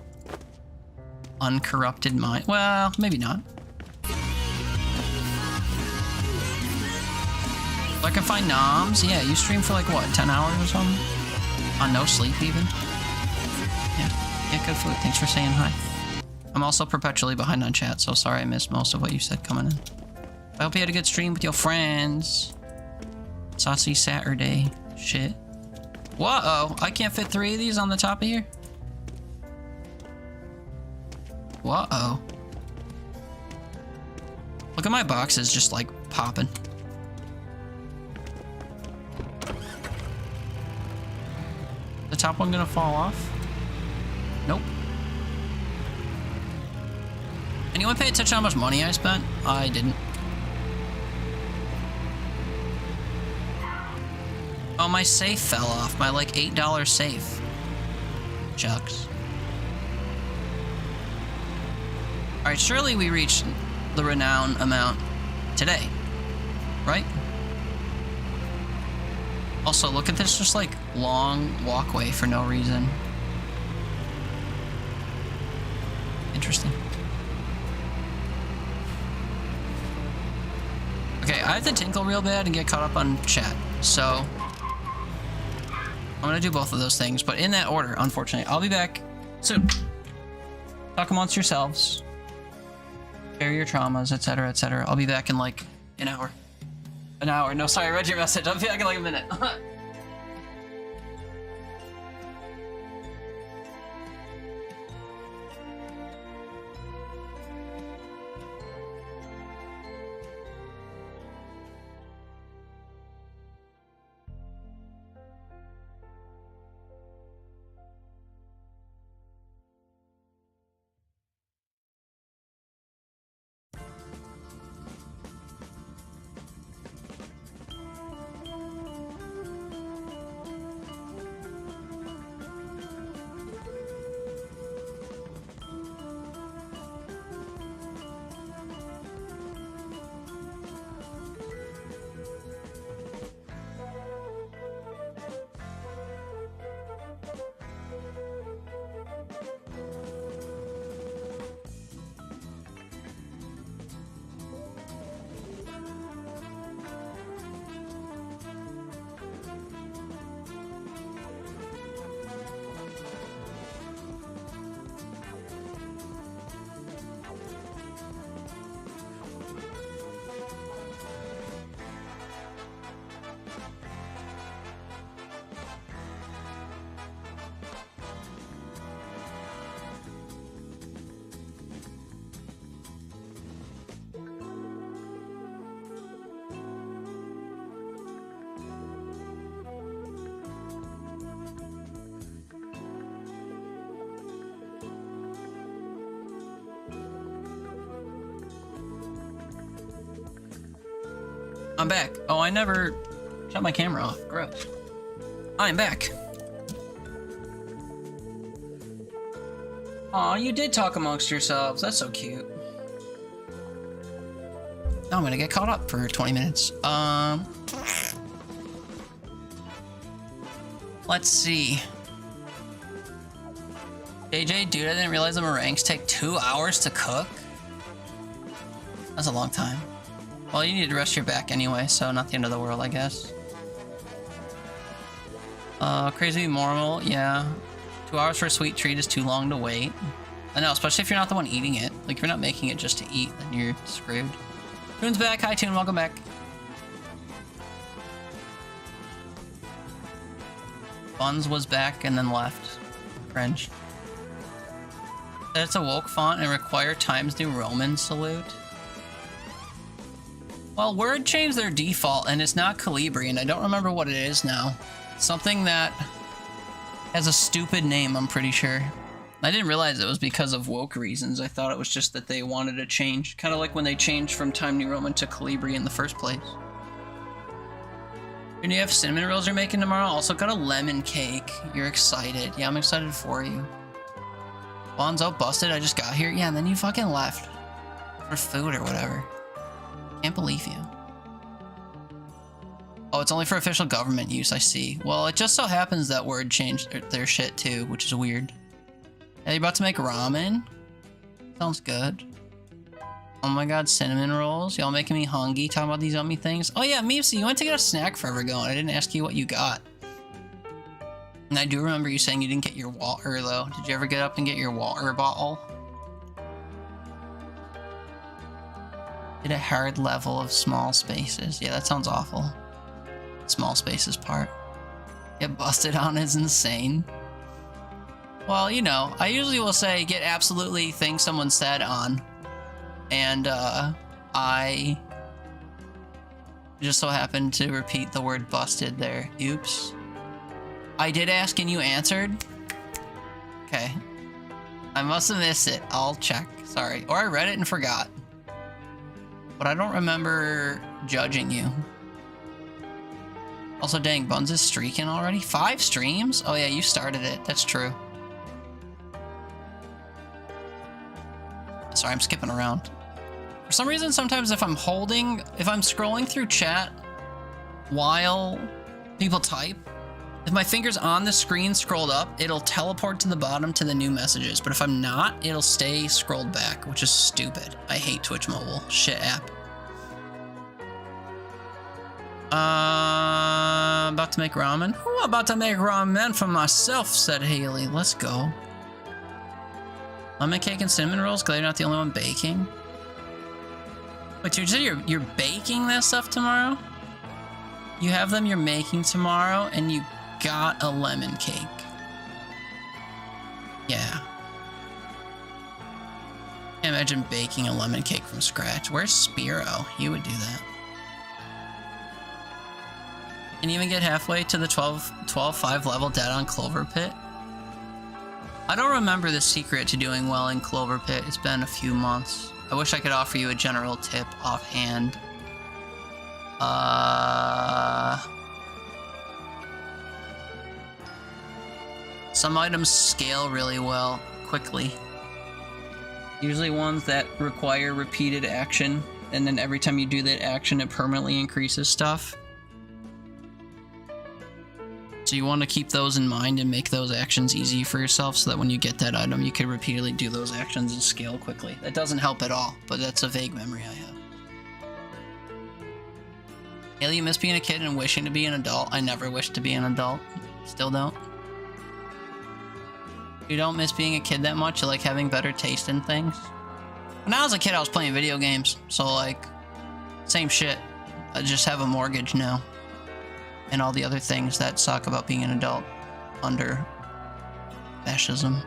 Uncorrupted mind. Well, maybe not. So I can find noms. Yeah, you stream for like what, 10 hours or something? On no sleep even? Yeah. Yeah, good food. Thanks for saying hi. I'm also perpetually behind on chat, so sorry I missed most of what you said coming in. I hope you had a good stream with your friends. Saucy Saturday. Shit. Whoa! I can't fit 3 of these on the top of here? Whoa. Look at my boxes just like popping. The top one gonna fall off? Nope. Anyone pay attention to how much money I spent? I didn't. Oh, my safe fell off. My like $8 safe. Shucks. Alright, surely we reached the renown amount today, right? Also, look at this just like long walkway for no reason. Interesting. Okay, I have to tinkle real bad and get caught up on chat, so I'm gonna do both of those things, but in that order, unfortunately. I'll be back soon. Talk amongst yourselves. Share your traumas, etc., etc. I'll be back in like an hour. An hour. No, sorry, I read your message. I'll be back in like a minute. I'm back. Oh, I never shut my camera off. Gross. I'm back. Aw, you did talk amongst yourselves. That's so cute. Now I'm gonna get caught up for 20 minutes. Let's see. JJ, dude, I didn't realize the meringues take 2 hours to cook. That's a long time. Well, you need to rest your back anyway, so not the end of the world, I guess. Crazy normal, yeah. 2 hours for a sweet treat is too long to wait. I know, especially if you're not the one eating it. Like, if you're not making it just to eat, then you're screwed. Toon's back. Hi, Toon. Welcome back. Buns was back and then left. Cringe. It's a woke font and require Times New Roman salute. Well, Word changed their default, and it's not Calibri, and I don't remember what it is now. Something that has a stupid name, I'm pretty sure. I didn't realize it was because of woke reasons. I thought it was just that they wanted to change. Kind of like when they changed from Time New Roman to Calibri in the first place. And you have cinnamon rolls you're making tomorrow? Also got a lemon cake. You're excited. Yeah, I'm excited for you. Bonzo busted, I just got here. Yeah, and then you fucking left. For food or whatever. Can't believe you. Oh, it's only for official government use, I see. Well, it just so happens that Word changed their shit too, which is weird. Are you about to make ramen? Sounds good. Oh my god, cinnamon rolls. Y'all making me hungry talking about these yummy things. Oh yeah, Meepsy, you went to get a snack forever going. I didn't ask you what you got. And I do remember you saying you didn't get your water though. Did you ever get up and get your water bottle? Did a hard level of small spaces. Yeah, that sounds awful. Small spaces part. Get busted on is insane. Well, you know, I usually will say get absolutely things someone said on. And I Just so happened to repeat the word busted there. Oops. I did ask and you answered? Okay. I must have missed it. I'll check. Sorry. Or I read it and forgot. But I don't remember judging you. Also, dang, Buns is streaking already? 5 streams? Oh yeah, you started it. That's true. Sorry, I'm skipping around. For some reason, sometimes if I'm scrolling through chat while people type, if my finger's on the screen scrolled up, it'll teleport to the bottom to the new messages. But if I'm not, it'll stay scrolled back, which is stupid. I hate Twitch Mobile. Shit app. About to make ramen? Ooh, about to make ramen for myself, said Haley. Let's go. Lemon cake and cinnamon rolls, because you're not the only one baking. Wait, you said you're baking that stuff tomorrow? You have them you're making tomorrow, and you got a lemon cake. Yeah. Can't imagine baking a lemon cake from scratch. Where's Spiro? He would do that. Can you even get halfway to the 12-5 level dead on Clover Pit? I don't remember the secret to doing well in Clover Pit. It's been a few months. I wish I could offer you a general tip offhand. Some items scale really well, quickly. Usually ones that require repeated action, and then every time you do that action, it permanently increases stuff. So you want to keep those in mind and make those actions easy for yourself so that when you get that item, you can repeatedly do those actions and scale quickly. That doesn't help at all, but that's a vague memory I have. Haley, you miss being a kid and wishing to be an adult. I never wished to be an adult. Still don't. You don't miss being a kid that much? You like having better taste in things? When I was a kid, I was playing video games. So, like, same shit. I just have a mortgage now. And all the other things that suck about being an adult under fascism.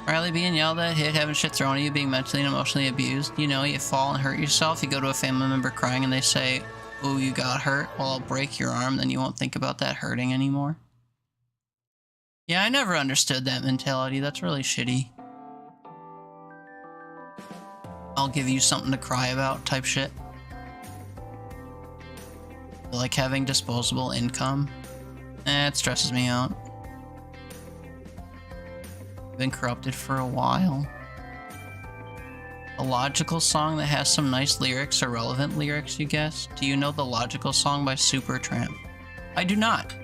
Riley being yelled at, hit, having shit thrown at you, being mentally and emotionally abused. You know, you fall and hurt yourself. You go to a family member crying and they say, "Ooh, you got hurt. Well, I'll break your arm." Then you won't think about that hurting anymore. Yeah, I never understood that mentality. That's really shitty. I'll give you something to cry about type shit. Like having disposable income. It stresses me out. Been corrupted for a while. A logical song that has some nice lyrics or relevant lyrics, you guess? Do you know the Logical Song by Supertramp? I do not.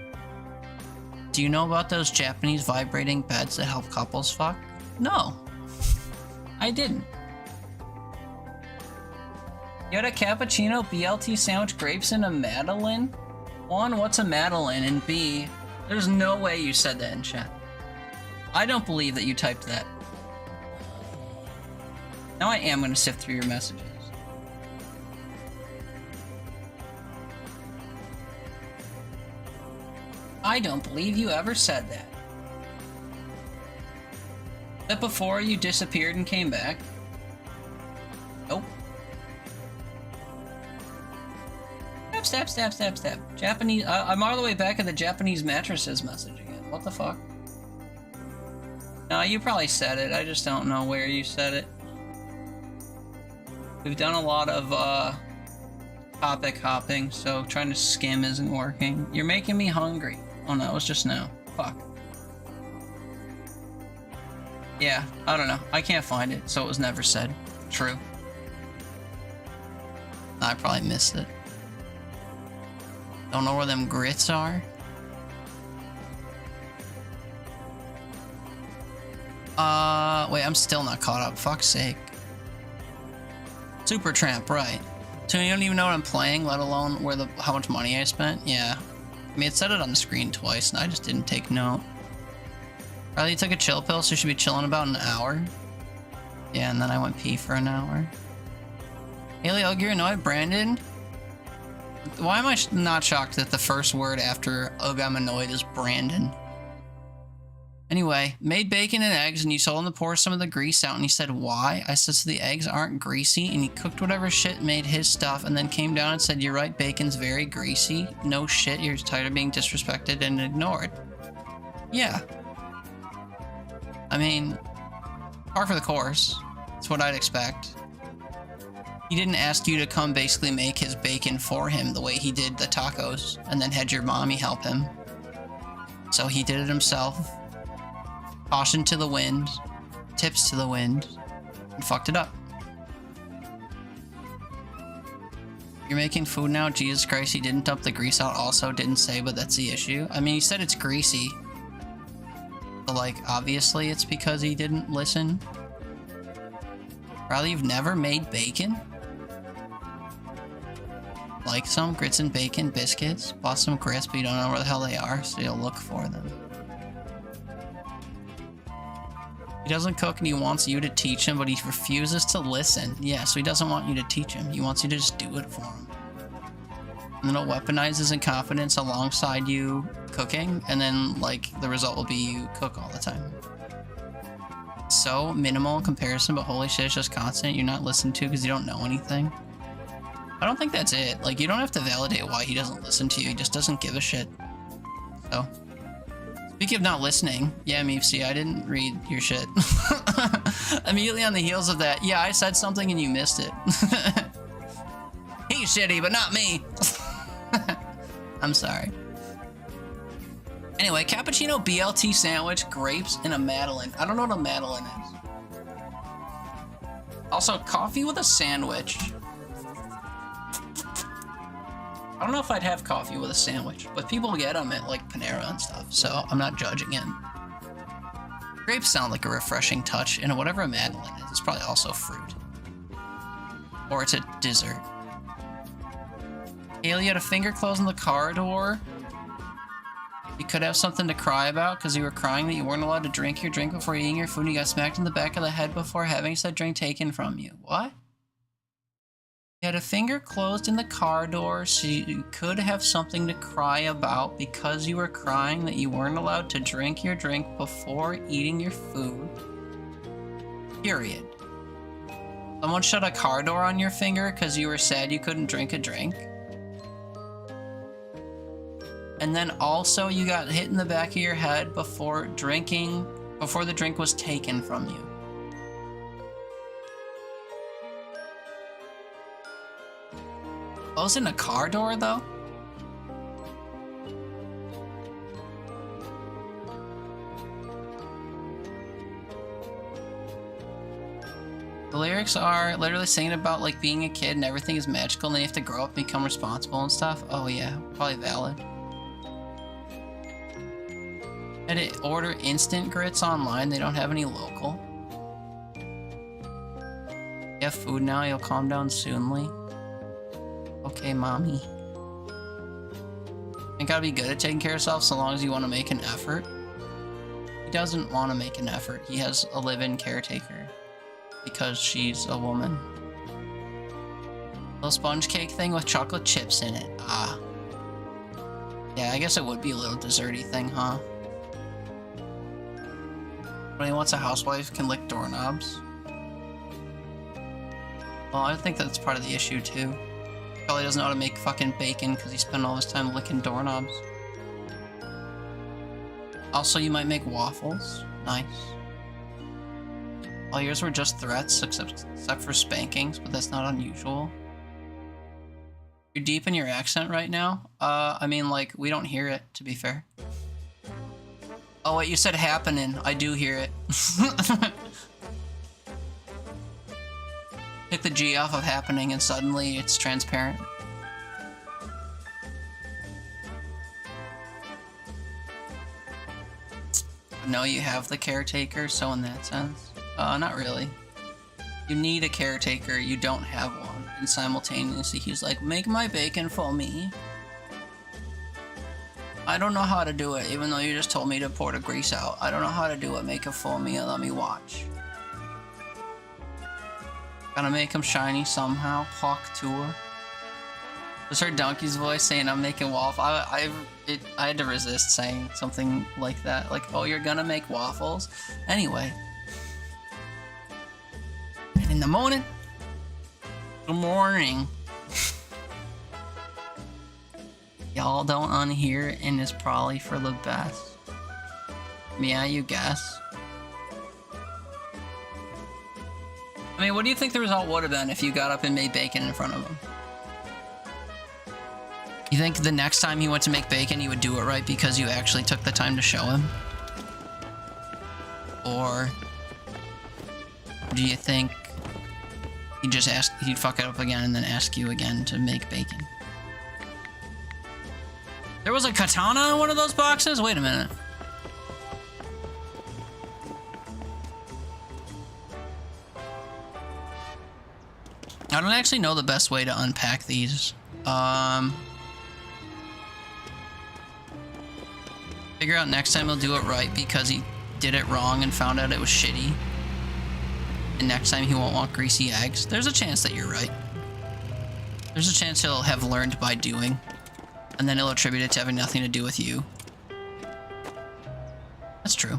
Do you know about those Japanese vibrating beds that help couples fuck? No. I didn't. You had a cappuccino, BLT sandwich, grapes, and a Madeleine? 1, what's a Madeleine? And B, there's no way you said that in chat. I don't believe that you typed that. Now I am going to sift through your messages. I don't believe you ever said that. That before you disappeared and came back? Nope. Stab. Japanese. I'm all the way back at the Japanese mattresses message again. What the fuck? No, you probably said it. I just don't know where you said it. We've done a lot of topic hopping, so trying to skim isn't working. You're making me hungry. Oh no, it was just now. Fuck. Yeah, I don't know. I can't find it, so it was never said. True. I probably missed it. Don't know where them grits are? Wait, I'm still not caught up. Fuck's sake. Supertramp, right. So you don't even know what I'm playing, let alone how much money I spent? Yeah. I mean, it said it on the screen twice, and I just didn't take note. Riley took a chill pill, so you should be chilling about an hour. Yeah, and then I went pee for an hour. Haley, oh, you're annoyed, Brandon? Why am I not shocked that the first word after "Ugh, I'm annoyed" is Brandon? Anyway, made bacon and eggs, and you told him to pour some of the grease out, and he said, why? I said, so the eggs aren't greasy, and he cooked whatever shit, made his stuff, and then came down and said, you're right, bacon's very greasy. No shit, you're tired of being disrespected and ignored. Yeah. I mean, par for the course. That's what I'd expect. He didn't ask you to come basically make his bacon for him the way he did the tacos, and then had your mommy help him. So he did it himself. Caution to the wind, tips to the wind, and fucked it up. You're making food now? Jesus Christ, he didn't dump the grease out also, didn't say, but that's the issue. I mean, he said it's greasy. So, like, obviously it's because he didn't listen. Probably you've never made bacon? Like some grits and bacon biscuits? Bought some grits, but you don't know where the hell they are, so you'll look for them. He doesn't cook and he wants you to teach him, but he refuses to listen. Yeah, so he doesn't want you to teach him. He wants you to just do it for him. And then he'll weaponize his incompetence alongside you cooking, and then, like, the result will be you cook all the time. So minimal comparison, but holy shit, it's just constant. You're not listened to because you don't know anything. I don't think that's it. Like, you don't have to validate why he doesn't listen to you. He just doesn't give a shit. So... Speaking of not listening, yeah, Meepsy, I didn't read your shit. Immediately on the heels of that, yeah, I said something and you missed it. He's shitty, but not me. I'm sorry. Anyway, cappuccino BLT sandwich, grapes, and a Madeleine. I don't know what a Madeleine is. Also, coffee with a sandwich. I don't know if I'd have coffee with a sandwich, but people get them at like Panera and stuff, so I'm not judging it. Grapes sound like a refreshing touch, and whatever a Madeleine is, it's probably also fruit. Or it's a dessert. Haley had a finger closed in the car door. You could have something to cry about because you were crying that you weren't allowed to drink your drink before eating your food and you got smacked in the back of the head before having said drink taken from you. What? You had a finger closed in the car door, so you could have something to cry about because you were crying that you weren't allowed to drink your drink before eating your food. Period. Someone shut a car door on your finger because you were sad you couldn't drink a drink. And then also you got hit in the back of your head before the drink was taken from you. Closing a car door, though? The lyrics are literally singing about, like, being a kid and everything is magical and then you have to grow up and become responsible and stuff. Oh, yeah. Probably valid. Had to order instant grits online. They don't have any local. You have food now. You'll calm down soonly. Okay, mommy. You gotta be good at taking care of yourself so long as you want to make an effort. He doesn't want to make an effort. He has a live-in caretaker because she's a woman. Little sponge cake thing with chocolate chips in it. Ah. Yeah, I guess it would be a little desserty thing, huh? When he wants a housewife can lick doorknobs. Well, I think that's part of the issue too. Probably doesn't know how to make fucking bacon because he spent all his time licking doorknobs. Also, you might make waffles. Nice. All yours were just threats, except for spankings, but that's not unusual. You're deep in your accent right now? I mean, like, we don't hear it, to be fair. Oh, wait, you said happening. I do hear it. Take the G off of happening and suddenly it's transparent. No, you have the caretaker, so in that sense. Not really. You need a caretaker, you don't have one. And simultaneously he's like, make my bacon for me. I don't know how to do it, even though you just told me to pour the grease out. I don't know how to do it, make it for me and let me watch. Gotta make him shiny somehow. Hawk tour. Just heard Donkey's voice saying I'm making waffle. I had to resist saying something like that. Like, oh, you're gonna make waffles? Anyway. And in the morning. Good morning. Y'all don't unhear it, and it's probably for the best. Yeah, you guess. I mean, what do you think the result would have been if you got up and made bacon in front of him? You think the next time he went to make bacon, he would do it right because you actually took the time to show him? Or do you think he'd fuck it up again and then ask you again to make bacon? There was a katana in one of those boxes? Wait a minute. I don't actually know the best way to unpack these. Figure out next time he'll do it right because he did it wrong and found out it was shitty. And next time he won't want greasy eggs. There's a chance that you're right. There's a chance he'll have learned by doing. And then he'll attribute it to having nothing to do with you. That's true.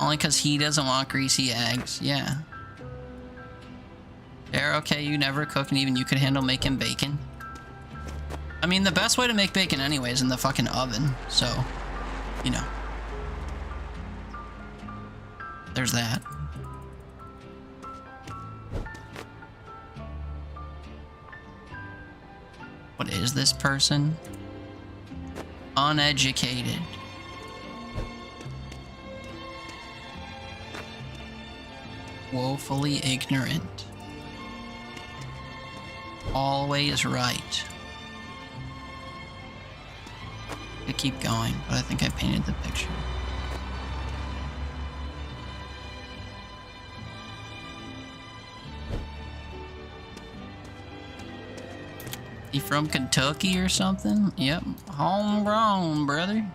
Only because he doesn't want greasy eggs. Yeah. Fair, okay, you never cook and even you could handle making bacon. I mean, the best way to make bacon anyway is in the fucking oven. So, you know. There's that. What is this person? Uneducated. Woefully ignorant. Always right. I keep going, but I think I painted the picture. He from Kentucky or something? Yep, homegrown, brother.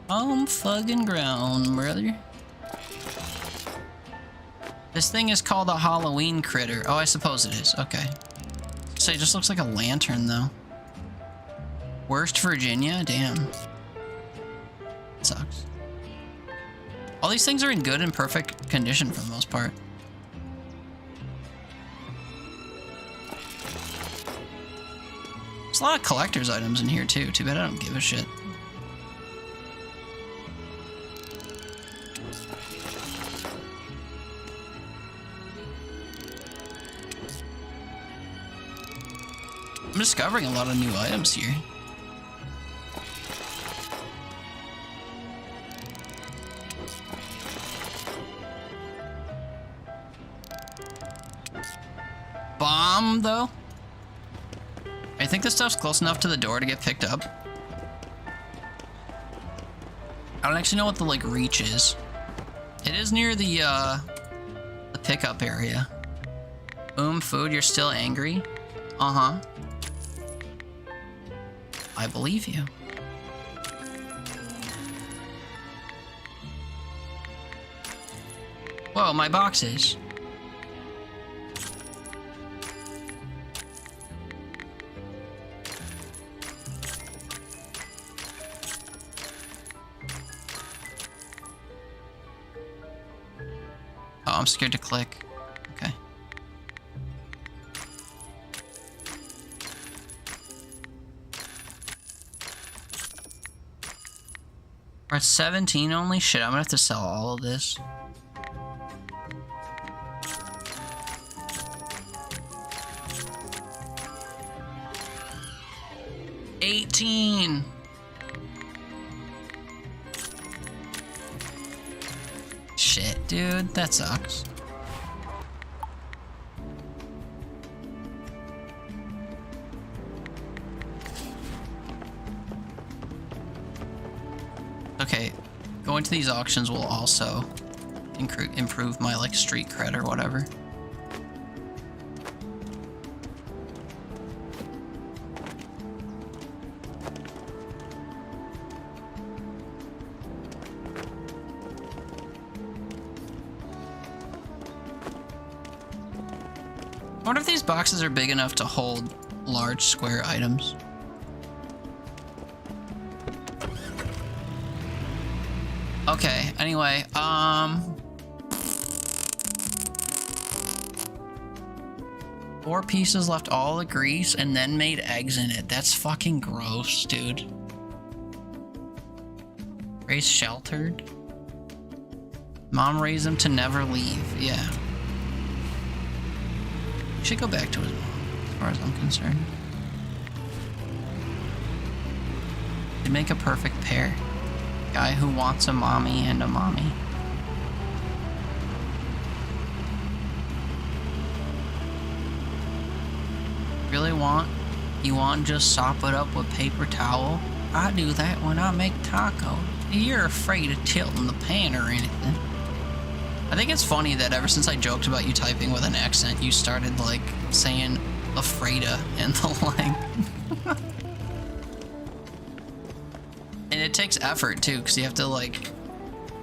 Home fucking grown, brother. This thing is called a Halloween critter. Oh, I suppose it is. Okay. So it just looks like a lantern, though. Worst Virginia? Damn. Sucks. All these things are in good and perfect condition for the most part. There's a lot of collector's items in here, too. Too bad I don't give a shit. I'm discovering a lot of new items here. Bomb, though? I think this stuff's close enough to the door to get picked up. I don't actually know what the, like, reach is. It is near the pickup area. Boom, food, you're still angry? Uh-huh. I believe you. Whoa, my boxes. Oh, I'm scared to click. Okay. We're at 17 only? Shit, I'm gonna have to sell all of this. $18. Shit, dude, that sucks. Okay, going to these auctions will also improve my like street cred or whatever. I wonder if these boxes are big enough to hold large square items. Okay, anyway, 4 pieces left all the grease and then made eggs in it. That's fucking gross, dude. Raised sheltered. Mom raised him to never leave, yeah. Should go back to his mom, as far as I'm concerned. They'd make a perfect pair. Guy who wants a mommy and a mommy. Really want? You want just sop it up with paper towel? I do that when I make tacos. You're afraid of tilting the pan or anything. I think it's funny that ever since I joked about you typing with an accent, you started like saying afraid of and the like. And it takes effort too, because you have to like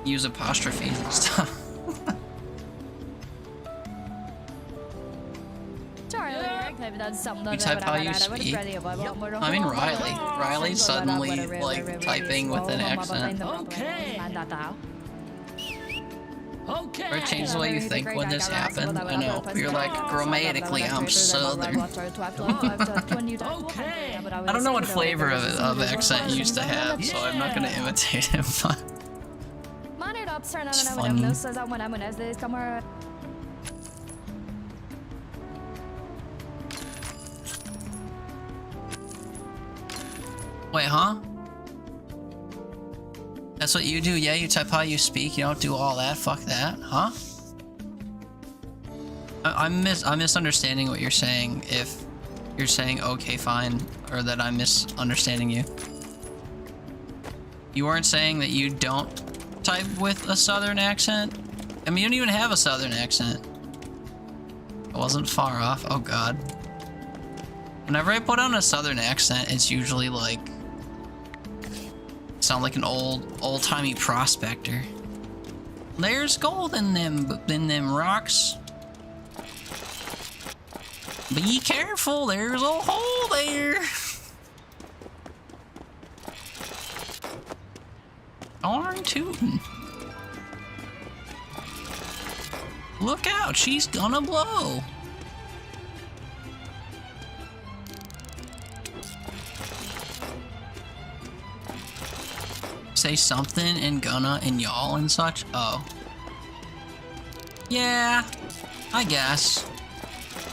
use apostrophes and stuff. You type how you speak. I mean Riley. Riley's suddenly like typing with an accent. Okay. Okay. Or it changes the way you think when this happened. I know. You're like, grammatically, I'm southern. Okay. I don't know what flavor of accent you used to have, so I'm not gonna imitate him. It's funny. Wait, huh? That's what you do? Yeah, you type how you speak, you don't do all that? Fuck that, huh? I'm misunderstanding what you're saying if you're saying okay, fine, or that I'm misunderstanding you. You weren't saying that you don't type with a southern accent? I mean, you don't even have a southern accent. I wasn't far off, oh god. Whenever I put on a southern accent, it's usually like sound like an old-timey prospector. There's gold in them rocks. Be careful, there's a hole there. Darn tootin'. Look out, she's gonna blow. Say something and gonna and y'all and such? Oh. Yeah, I guess.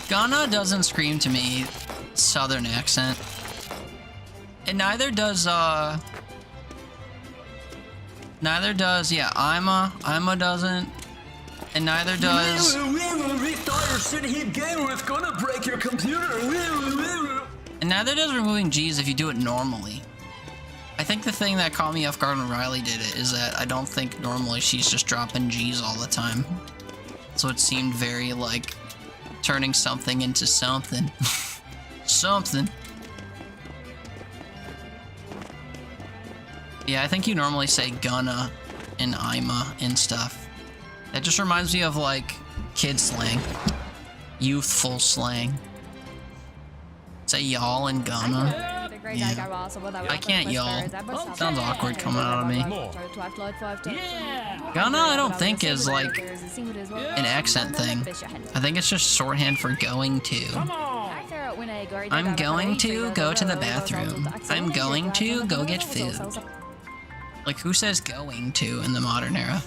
Gonna doesn't scream to me southern accent. And neither does, yeah, Ima doesn't. And neither does... Restart your city heat gamer, it's gonna break your computer. And neither does removing G's if you do it normally. I think the thing that caught me off guard when Riley did it is that I don't think normally she's just dropping G's all the time. So it seemed very like turning something into something. Something. Yeah, I think you normally say gonna and Ima and stuff. That just reminds me of like kid slang. Youthful slang. Say y'all and gonna. Yeah. I can't y'all. Sounds awkward coming out of me. Yeah. Gonna I don't think is like an accent thing. I think it's just shorthand for going to. Come on. I'm going to go to the bathroom. I'm going to go get food. Like who says going to in the modern era?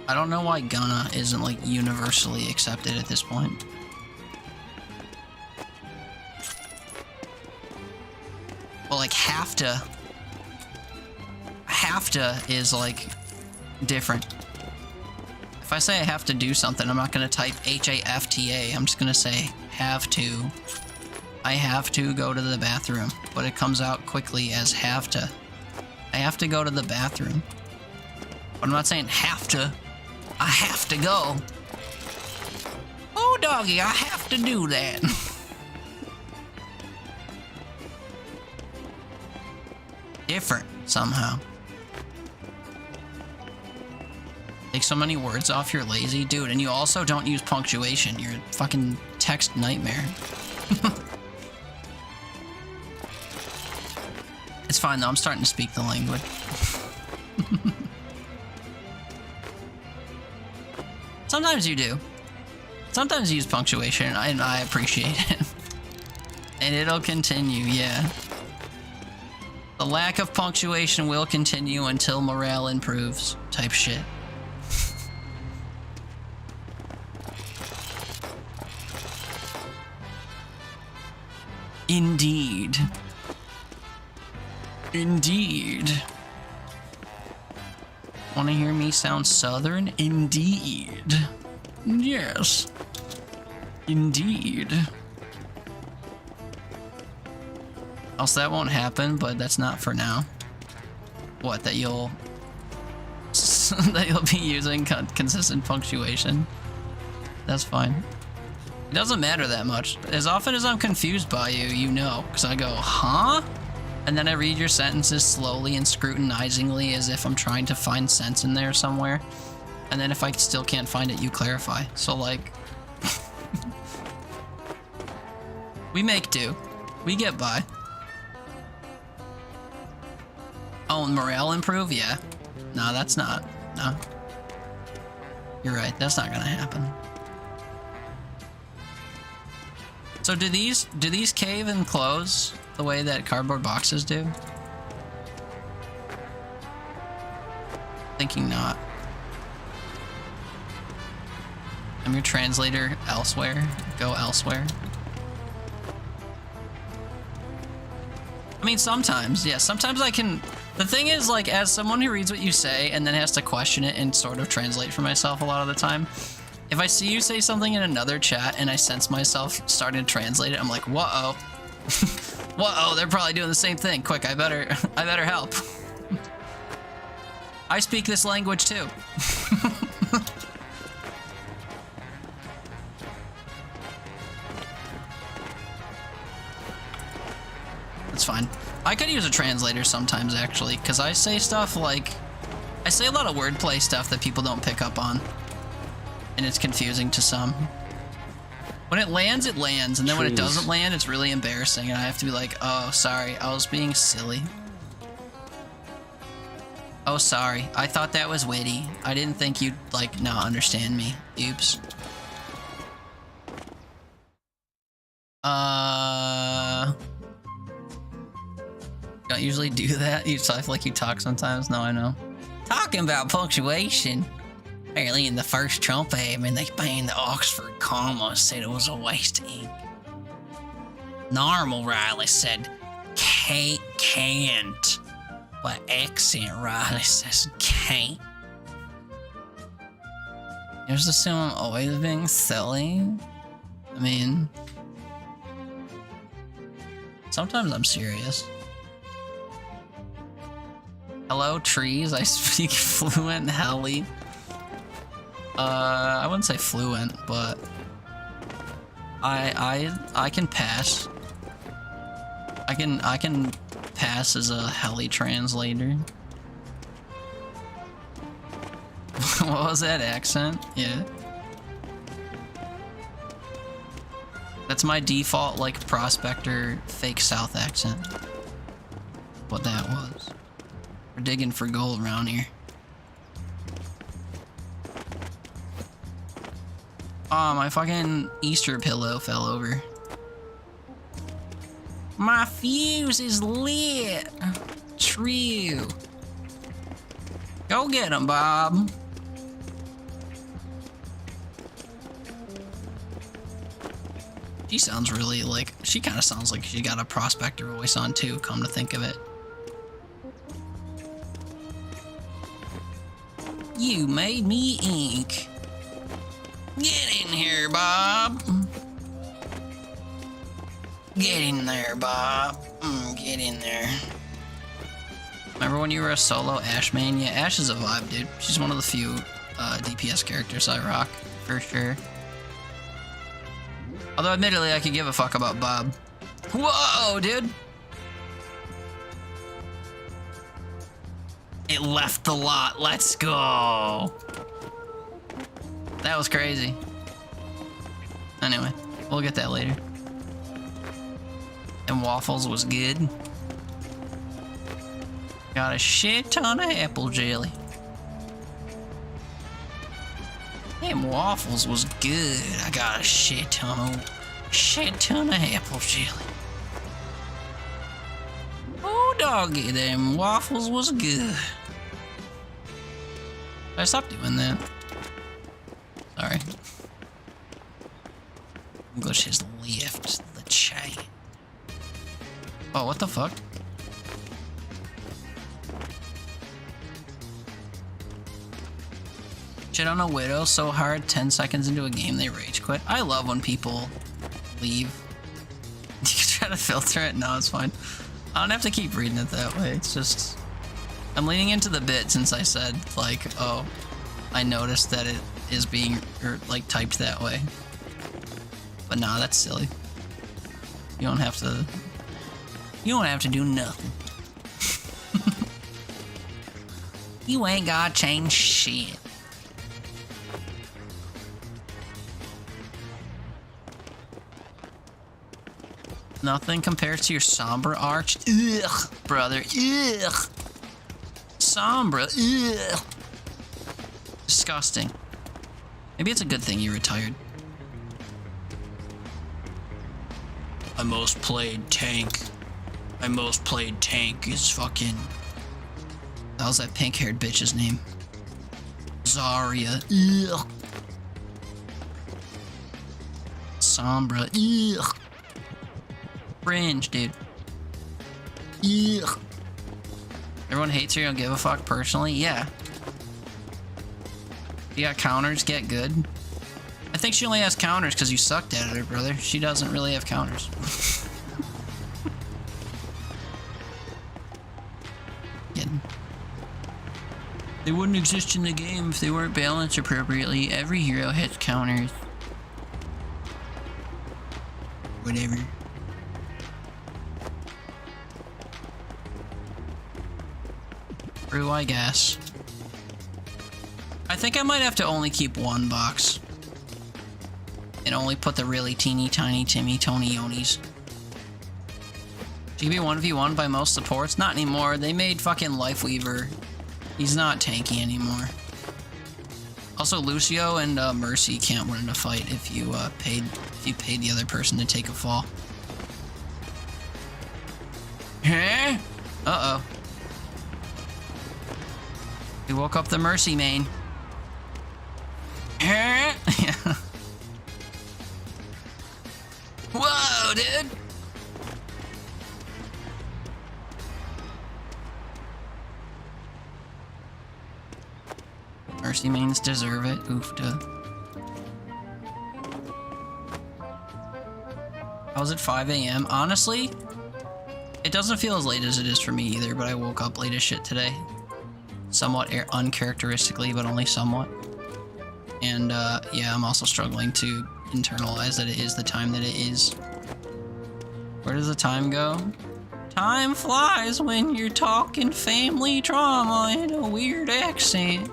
I don't know why gonna isn't like universally accepted at this point. Well, like have to is like different. If I say I have to do something, I'm not gonna type HAFTA. I'm just gonna say have to. I have to go to the bathroom, but it comes out quickly as have to. I have to go to the bathroom. But I'm not saying have to. I have to go. Oh, doggy, I have to do that. Different, somehow. Take so many words off, you're lazy. Dude, and you also don't use punctuation. You're a fucking text nightmare. It's fine, though. I'm starting to speak the language. Sometimes you do. Sometimes you use punctuation, and I appreciate it. And it'll continue, yeah. The lack of punctuation will continue until morale improves, type shit. Indeed. Indeed. Want to hear me sound southern? Indeed. Yes. Indeed. Else that won't happen, but that's not for now. What, that you'll that you'll be using consistent punctuation? That's fine. It doesn't matter that much. As often as I'm confused by you, you know, because I go, huh? And then I read your sentences slowly and scrutinizingly as if I'm trying to find sense in there somewhere. And then if I still can't find it, you clarify. So, like, we make do. We get by. Oh, and morale improve? Yeah. No, that's not. No. You're right. That's not gonna happen. So do these cave and close the way that cardboard boxes do? Thinking not. I'm your translator elsewhere. Go elsewhere. I mean, sometimes, yeah, sometimes I can. The thing is, like, as someone who reads what you say and then has to question it and sort of translate for myself a lot of the time, if I see you say something in another chat and I sense myself starting to translate it, I'm like, whoa, whoa, they're probably doing the same thing. Quick, I better help. I speak this language too. It's fine. I could use a translator sometimes, actually, because I say stuff like, I say a lot of wordplay stuff that people don't pick up on. And it's confusing to some. When it lands, and then when it doesn't land, it's really embarrassing, and I have to be like, oh, sorry, I was being silly. Oh, sorry, I thought that was witty. I didn't think you'd, like, not understand me. Oops. Don't usually do that. You talk like you talk sometimes. No, I know. Talking about punctuation. Apparently in the first Trump ad, they banned the Oxford comma, said it was a waste of ink. Normal Riley said, can't. But accent Riley says, can't. You just assume I'm always being silly? I mean, sometimes I'm serious. Hello, trees. I speak fluent Heli. I wouldn't say fluent, but I can pass. I can pass as a heli translator. What was that accent? Yeah. That's my default, like, prospector fake South accent. What that was. We're digging for gold around here. Oh, my fucking Easter pillow fell over. My fuse is lit. True. Go get him, Bob. She sounds really like, she kind of sounds like she got a prospector voice on too, come to think of it. You made me ink. Get in here, Bob. Get in there, Bob. Get in there. Remember when you were a solo Ash main? Yeah, Ash is a vibe, dude. She's one of the few DPS characters I rock, for sure. Although, admittedly, I could give a fuck about Bob. Whoa, dude! It left the lot. Let's go. That was crazy. Anyway, we'll get that later. And waffles was good. Got a shit ton of apple jelly. Them waffles was good. I got a shit ton of apple jelly. Oh doggy, them waffles was good. I stopped doing that. Sorry. English has left the chat. Oh, what the fuck? Shit on a widow so hard, 10 seconds into a game they rage quit. I love when people leave. You can try to filter it. No, it's fine. I don't have to keep reading it that way. It's just... I'm leaning into the bit since I said, like, oh, I noticed that it is being, like, typed that way. But nah, that's silly. You don't have to... You don't have to do nothing. You ain't gotta change shit. Nothing compares to your Sombra arch. Ugh, brother. Ugh. Sombra. Ugh. Disgusting. Maybe it's a good thing you retired. I most played tank. My most played tank is fucking... That was that pink-haired bitch's name. Zarya. Ugh. Sombra. Ugh. Cringe, dude. Ugh. Everyone hates her, you don't give a fuck personally? Yeah. You got counters, get good. I think she only has counters because you sucked at it, brother. She doesn't really have counters. Kidding. They wouldn't exist in the game if they weren't balanced appropriately. Every hero has counters. Whatever. True, I guess. I think I might have to only keep one box. And only put the really teeny tiny Timmy Tony Yonis. GB 1v1 by most supports? Not anymore. They made fucking Lifeweaver. He's not tanky anymore. Also, Lucio and Mercy can't win in a fight if you paid the other person to take a fall. Huh? Uh-oh. We woke up the Mercy main. Huh? Yeah. Whoa, dude! Mercy mains deserve it. Oofda. I was at 5 a.m. Honestly, it doesn't feel as late as it is for me either, but I woke up late as shit today. Somewhat uncharacteristically, but only somewhat. And yeah, I'm also struggling to internalize that it is the time that it is. Where does the time go? Time flies when you're talking family drama in a weird accent.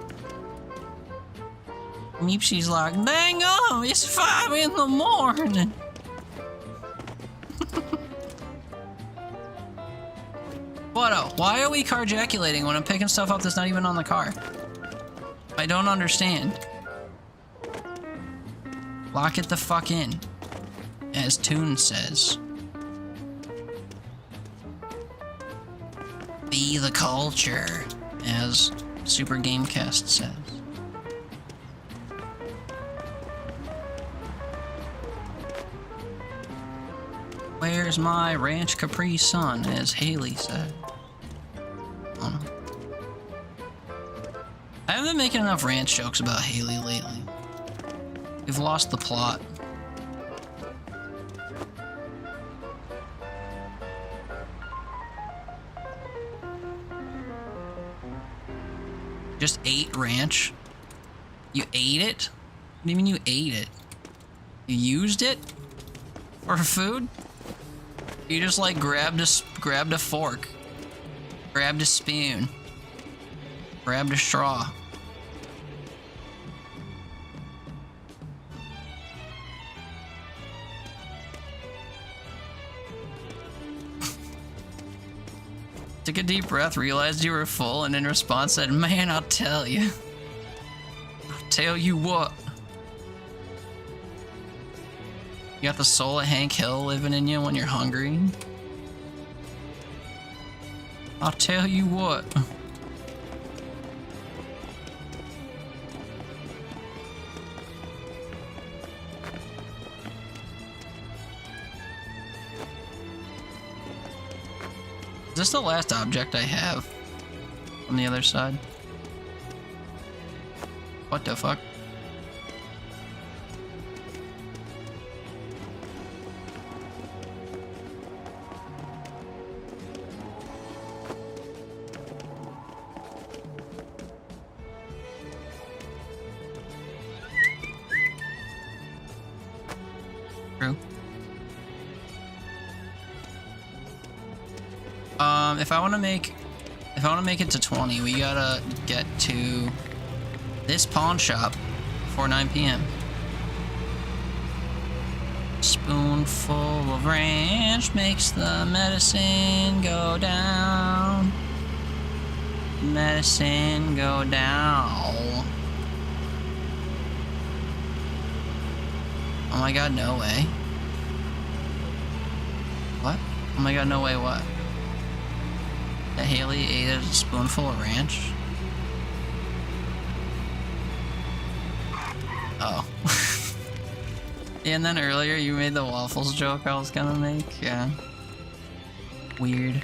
Meepsy's like, dang on, it's 5 in the morning. What else? Why are we carjaculating when I'm picking stuff up that's not even on the car? I don't understand. Lock it the fuck in. As Toon says. Be the culture. As Super Gamecast says. Where's my Ranch Capri Sun, as Haley said. Oh, no. I haven't been making enough ranch jokes about Haley lately. We've lost the plot. Just ate ranch? You ate it? What do you mean you ate it? You used it? For food? You just like grabbed a fork. Grabbed a spoon. Grabbed a straw. Took a deep breath, realized you were full, and in response said, "Man, I'll tell you. I'll tell you what. You got the soul of Hank Hill living in you when you're hungry. I'll tell you what." Is this the last object I have on the other side? What the fuck? True. If I want to make it to 20, we gotta get to this pawn shop before 9 p.m. Spoonful of ranch makes the medicine go down. Medicine go down. Oh my god, no way. What? Oh my god, no way, what? That Haley ate a spoonful of ranch? Oh. Yeah, and then earlier you made the waffles joke I was gonna make, yeah. Weird.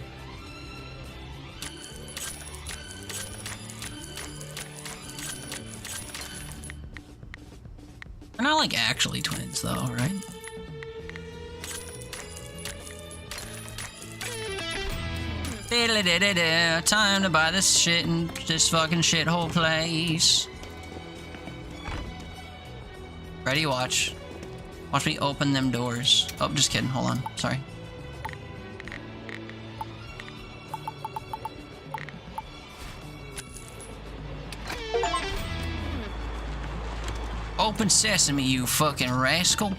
We're not like actually twins though, right? Time to buy this shit in this fucking shithole place. Ready? Watch. Watch me open them doors. Oh, just kidding. Hold on. Sorry. Open sesame, you fucking rascal.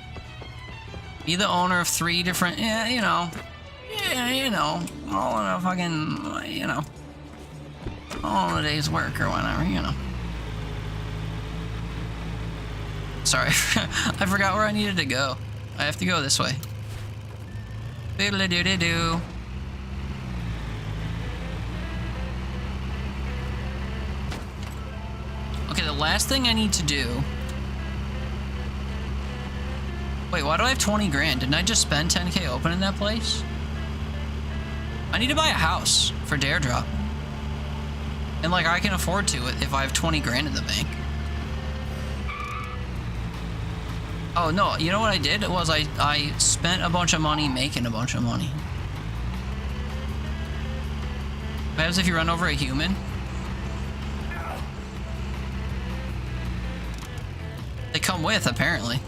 Be the owner of 3 different, yeah, you know, all in a fucking, you know, all in a day's work or whatever, you know. Sorry, I forgot where I needed to go. I have to go this way. Doodle-doo-doo-doo. Okay, the last thing I need to do. Wait, why do I have 20 grand? Didn't I just spend 10k opening that place? I need to buy a house for Dare Drop. And like, I can afford to if I have 20 grand in the bank. Oh no, you know what I did? Was I spent a bunch of money making a bunch of money. What happens if you run over a human? They come with, apparently.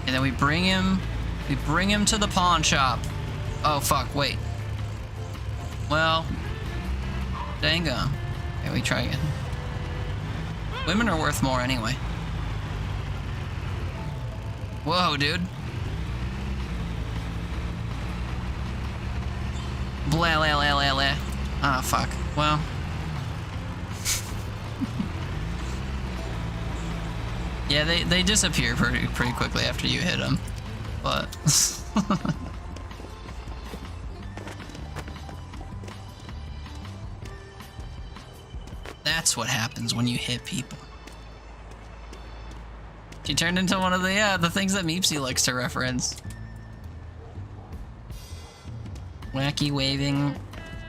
And then we bring him to the pawn shop. Oh fuck, wait. Well, dang gum. Okay, we try again. Women are worth more anyway. Whoa, dude. Blah, blah, blah, blah, blah. Ah, fuck. Well. Yeah, they disappear pretty quickly after you hit them, but that's what happens when you hit people. She turned into one of the things that Meepsy likes to reference. Wacky waving,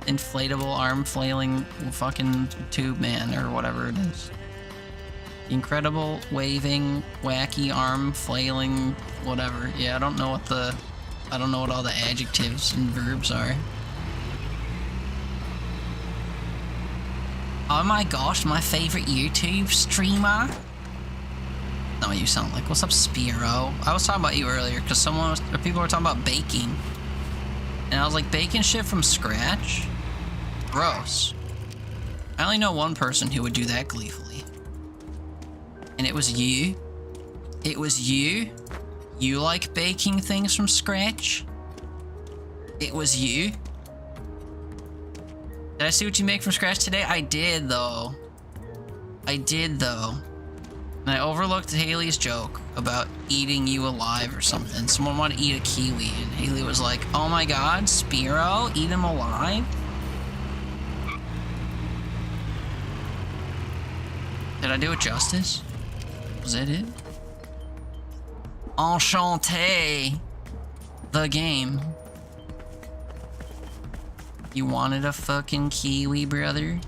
inflatable arm flailing fucking tube man or whatever it is. Incredible, waving, wacky, arm, flailing, whatever. Yeah, I don't know what all the adjectives and verbs are. Oh my gosh, my favorite YouTube streamer. Not what you sound like. What's up, Spiro? I was talking about you earlier because people were talking about baking. And I was like, baking shit from scratch? Gross. I only know one person who would do that gleefully. And it was you. It was you. You like baking things from scratch? It was you. Did I see what you make from scratch today? I did, though. I did, though. And I overlooked Haley's joke about eating you alive or something. Someone wanted to eat a kiwi, and Haley was like, oh my god, Spiro, eat him alive? Did I do it justice? Was that it? Enchanté. The game. You wanted a fucking kiwi, brother?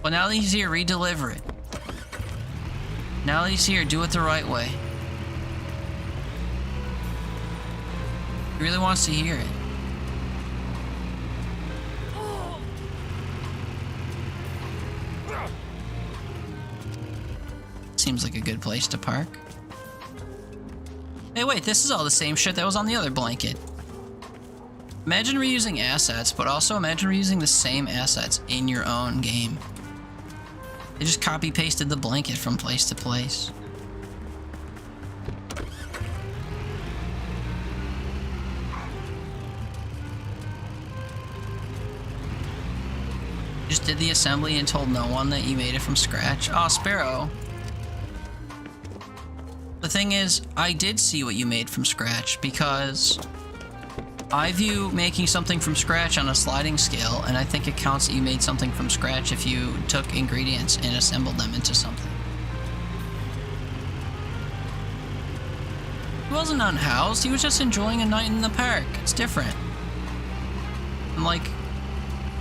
Well, now that he's here, redeliver it. Now that he's here, do it the right way. He really wants to hear it. Seems like a good place to park. Hey, wait, this is all the same shit that was on the other blanket. Imagine reusing assets, but also imagine reusing the same assets in your own game. They just copy-pasted the blanket from place to place. Just did the assembly and told no one that you made it from scratch. Oh, Sparrow. The thing is, I did see what you made from scratch because I view making something from scratch on a sliding scale, and I think it counts that you made something from scratch if you took ingredients and assembled them into something. He wasn't unhoused, he was just enjoying a night in the park. It's different. And like,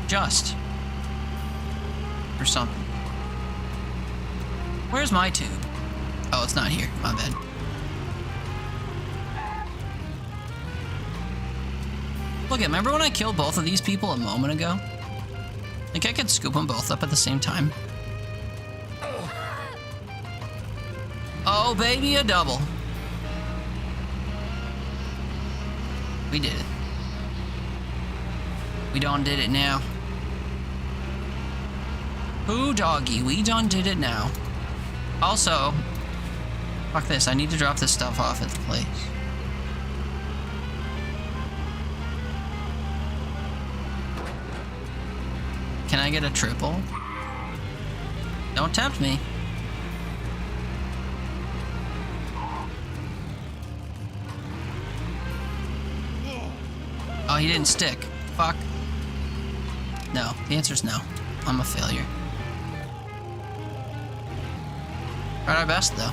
just. Or something. Where's my tube? Oh, it's not here. My bad. Look, remember when I killed both of these people a moment ago? Like, I could scoop them both up at the same time. Oh, baby, a double. We did it. We done did it now. Ooh, doggy, we done did it now. Also, fuck this, I need to drop this stuff off at the place. Can I get a triple? Don't tempt me. Oh, he didn't stick. Fuck. No, the answer's no. I'm a failure. Tried our best, though.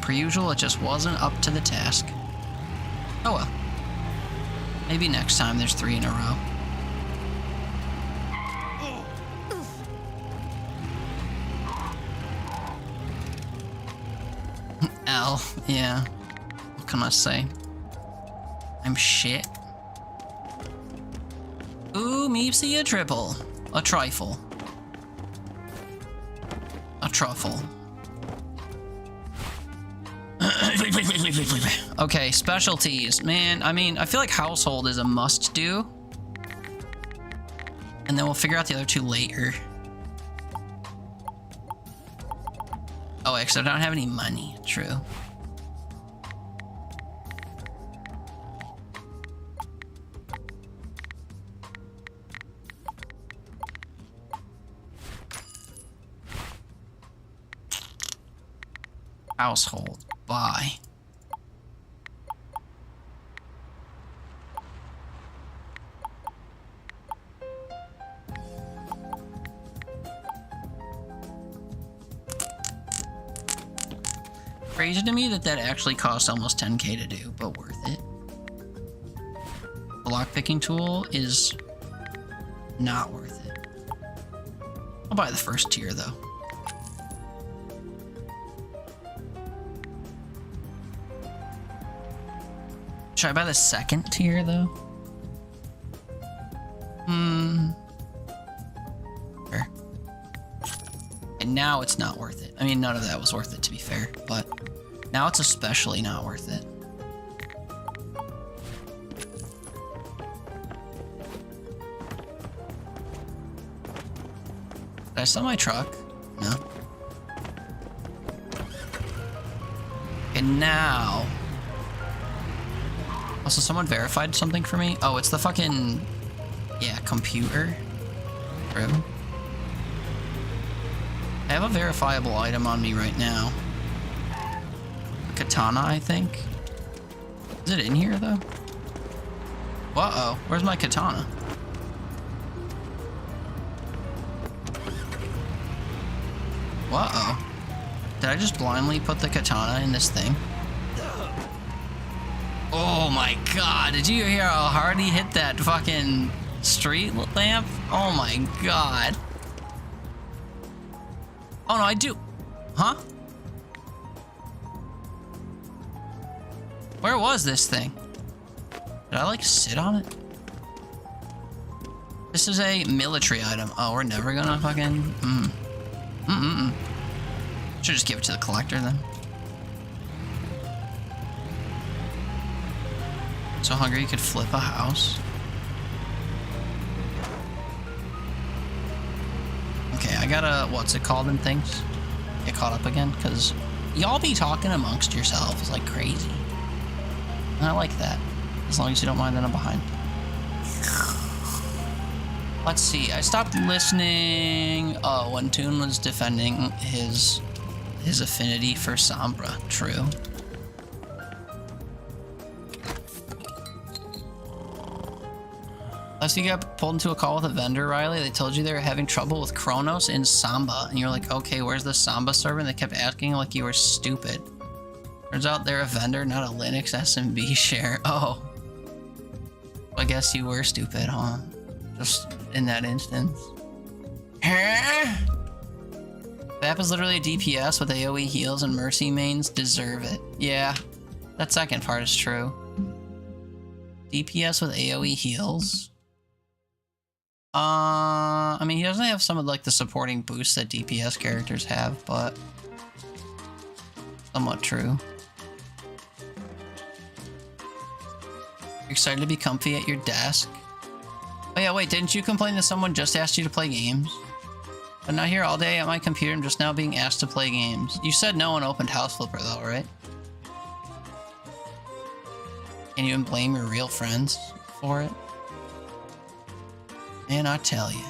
Per usual, it just wasn't up to the task. Oh well. Maybe next time there's 3 in a row. L, yeah. What can I say? I'm shit. Ooh, Meepsy, a triple. A trifle. A truffle. Okay, specialties. Man, I mean, I feel like household is a must-do. And then we'll figure out the other 2 later. Oh, actually, I don't have any money. True. Household. Buy. Crazy to me that actually costs almost 10k to do, but worth it. The lockpicking tool is not worth it. I'll buy the first tier though. Should I buy the second tier though? Sure. And now it's not worth it. I mean, none of that was worth it, to be fair, but now it's especially not worth it. Did I sell my truck? No. And now... Also, someone verified something for me? Oh, it's the fucking... Yeah, computer. True. I have a verifiable item on me right now. A katana, I think. Is it in here, though? Uh-oh. Where's my katana? Uh-oh. Did I just blindly put the katana in this thing? Oh my god, did you hear how hard he hit that fucking street lamp? Oh my god. Oh no, I do. Huh? Where was this thing? Did I like sit on it? This is a military item. Oh, we're never gonna fucking... Should just give it to the collector then. So hungry you could flip a house. Okay, I gotta, what's it called in things? Get caught up again, because y'all be talking amongst yourselves like crazy. And I like that, as long as you don't mind that I'm behind. Let's see, I stopped listening, when Toon was defending his affinity for Sombra. True. Unless you got pulled into a call with a vendor, Riley, they told you they were having trouble with Kronos in Samba, and you're like, okay, where's the Samba server? And they kept asking like you were stupid. Turns out they're a vendor, not a Linux SMB share. Oh. I guess you were stupid, huh? Just in that instance. Huh? Vap is literally a DPS with AoE heals and Mercy mains deserve it. Yeah, that second part is true. DPS with AoE heals? I mean, he doesn't have some of like the supporting boosts that DPS characters have, but somewhat true. You're excited to be comfy at your desk? Oh yeah, wait, didn't you complain that someone just asked you to play games? But not here all day at my computer, I'm just now being asked to play games. You said no one opened House Flipper though, right? Can you even blame your real friends for it? And I tell you.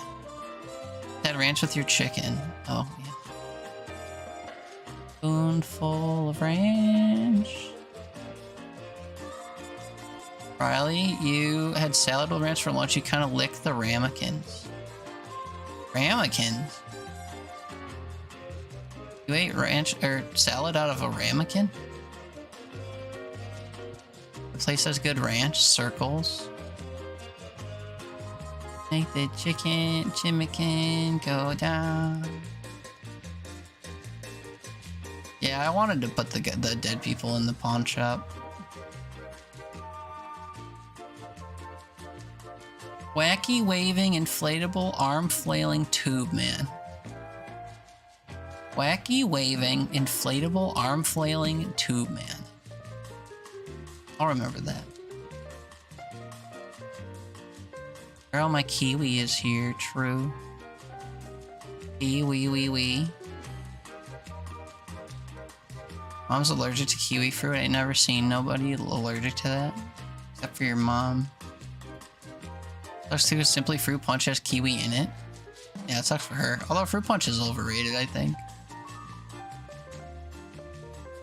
That ranch with your chicken. Oh, yeah. Spoonful of ranch. Riley, you had salad with ranch for lunch. You kind of licked the ramekins. Ramekins? You ate ranch or salad out of a ramekin? The place has good ranch, circles. Make the chimikin go down. Yeah, I wanted to put the dead people in the pawn shop. Wacky waving inflatable arm flailing tube man. Wacky waving inflatable arm flailing tube man. I'll remember that. Girl, my kiwi is here, true. Wee. Mom's allergic to kiwi fruit. I ain't never seen nobody allergic to that. Except for your mom. Sucks too, Simply Fruit Punch has kiwi in it. Yeah, it sucks for her. Although Fruit Punch is overrated, I think.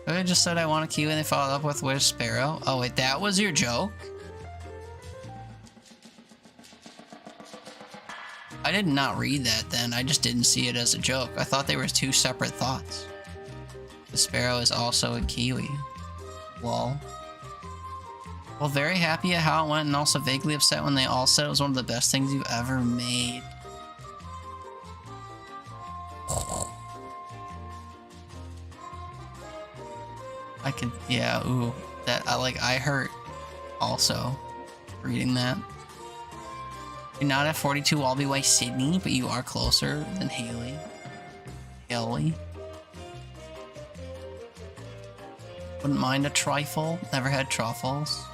I just said I want a kiwi and they followed up with Where's Sparrow? Oh wait, that was your joke? I did not read that then. I just didn't see it as a joke. I thought they were two separate thoughts. The sparrow is also a kiwi. Lol. Well, very happy at how it went and also vaguely upset when they all said it was one of the best things you've ever made. I could, yeah, ooh. That, I hurt also reading that. You're not at 42 Walby Way, Sydney, but you are closer than Haley. Haley. Wouldn't mind a trifle. Never had truffles.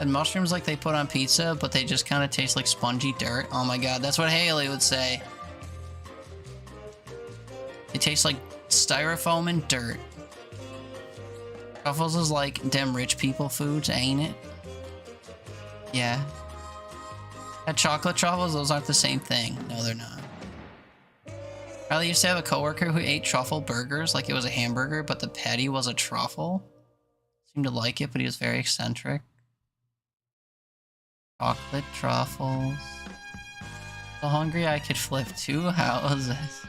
And mushrooms like they put on pizza, but they just kind of taste like spongy dirt. Oh my god, that's what Haley would say. They taste like styrofoam and dirt. Truffles is like them rich people foods, ain't it? Yeah. Had chocolate truffles, those aren't the same thing. No, they're not. Riley used to have a coworker who ate truffle burgers like it was a hamburger, but the patty was a truffle. Seemed to like it, but he was very eccentric. Chocolate truffles. So hungry I could flip too? How was this?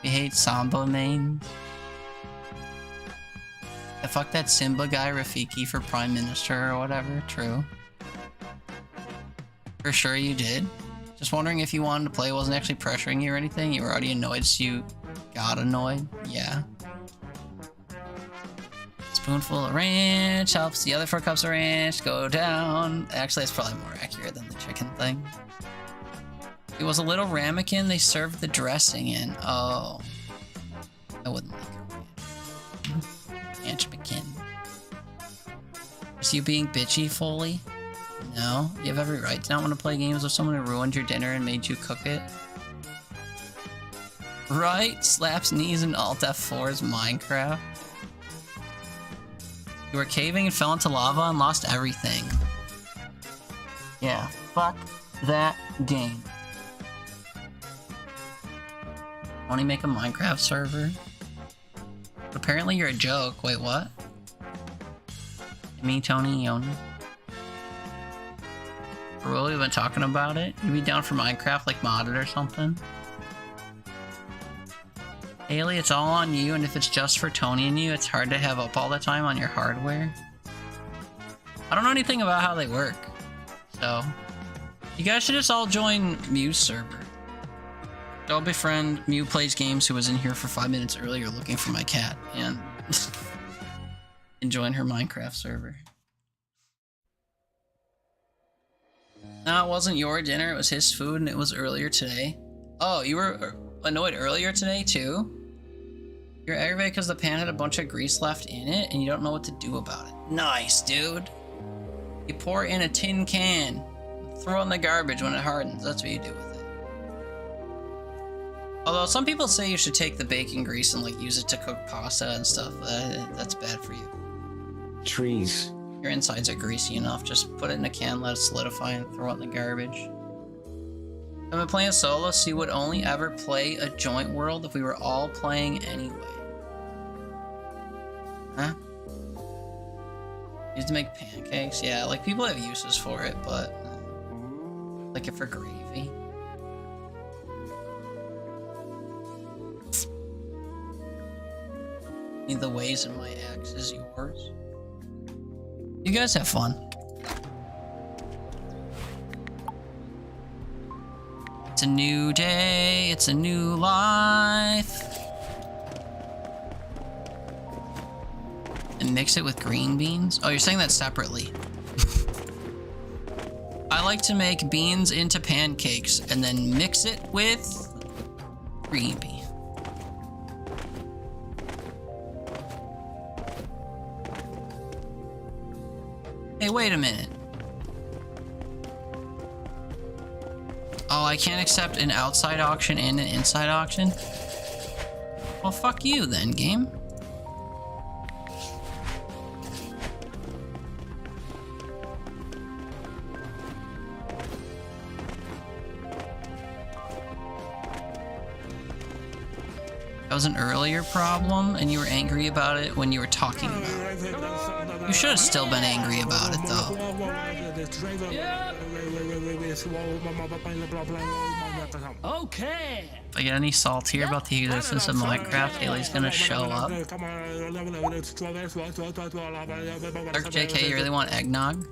We hate Samba mains. Yeah, fuck that Simba guy, Rafiki, for Prime Minister or whatever. True. For sure you did. Just wondering if you wanted to play, wasn't actually pressuring you or anything. You were already annoyed, so you got annoyed. Yeah. Spoonful of ranch helps the other 4 cups of ranch go down. Actually, that's probably more accurate than the chicken thing. It was a little ramekin they served the dressing in. Oh. I wouldn't like a ranch. Ranch McKin. Is you being bitchy, Foley? No? You have every right to not want to play games with someone who ruined your dinner and made you cook it. Right? Slaps knees in Alt F4's Minecraft. You were caving and fell into lava and lost everything. Yeah, fuck that game. Only make a Minecraft server? Apparently you're a joke. Wait, what? Me, Tony, Yoni. Really, we've been talking about it? You be down for Minecraft, like modded or something? Haley, it's all on you, and if it's just for Tony and you, it's hard to have up all the time on your hardware. I don't know anything about how they work, so you guys should just all join Mew's server. I'll befriend Mew Plays Games, who was in here for 5 minutes earlier looking for my cat, and join her Minecraft server. No, it wasn't your dinner, it was his food, and it was earlier today. Oh, you were annoyed earlier today, too? You're aggravated because the pan had a bunch of grease left in it, and you don't know what to do about it. Nice, dude. You pour it in a tin can, throw it in the garbage when it hardens. That's what you do with it. Although some people say you should take the bacon grease and like use it to cook pasta and stuff. That's bad for you. Trees. Your insides are greasy enough. Just put it in a can, let it solidify, and throw it in the garbage. I've been playing solo, so you would only ever play a joint world if we were all playing anyway. Huh? Used to make pancakes? Yeah, like people have uses for it, but like it for gravy. The ways in my axe is yours. You guys have fun. It's a new day, it's a new life. And mix it with green beans? Oh, you're saying that separately. I like to make beans into pancakes and then mix it with green beans. Hey, wait a minute. Oh, I can't accept an outside auction and an inside auction? Well, fuck you then, game. That was an earlier problem, and you were angry about it when you were talking about it. You should have still been angry about it, though. Okay. If I get any saltier about the existence of Minecraft, Haley's gonna show up. Dark JK, you really want eggnog?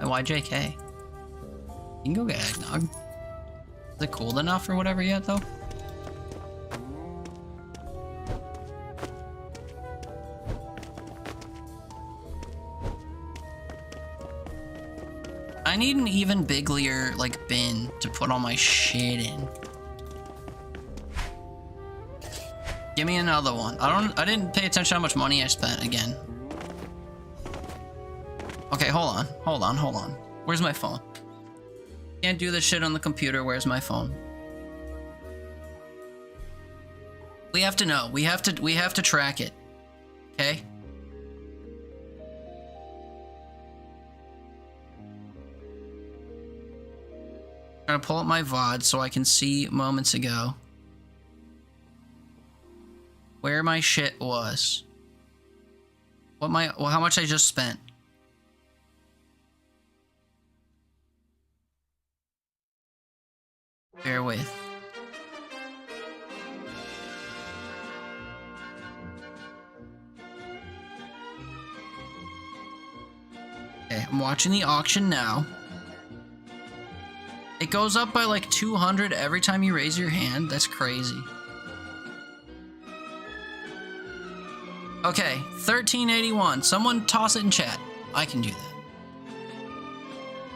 Why JK? You can go get eggnog. Is it cold enough or whatever yet, though? I need an even bigger, like, bin to put all my shit in. Give me another one. I didn't pay attention how much money I spent again. Okay, hold on. Where's my phone? Can't do this shit on the computer. Where's my phone? We have to know. We have to track it. Okay? I'm gonna pull up my VOD so I can see moments ago where my shit was. How much I just spent. Bear with. Okay, I'm watching the auction now. It goes up by like 200 every time you raise your hand. That's crazy. Okay, 1381. Someone toss it in chat. I can do that.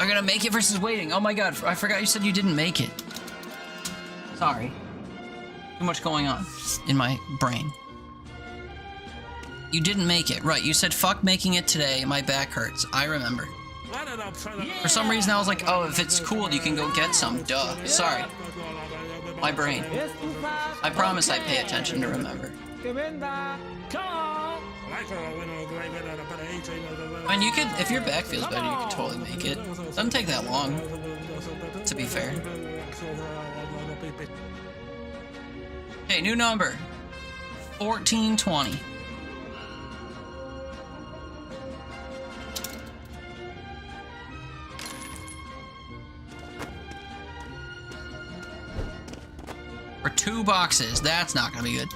I'm gonna make it versus waiting. Oh my god, I forgot you said you didn't make it. Sorry. Too much going on in my brain. You didn't make it. Right, you said fuck making it today. My back hurts. I remember. For some reason I was like, oh, if it's cool, you can go get some. Duh. Sorry. My brain. I promise I pay attention to remember. I mean, you could, if your back feels better, you could totally make it. Doesn't take that long, to be fair. Okay, new number. 1420. For 2 boxes. That's not gonna be good.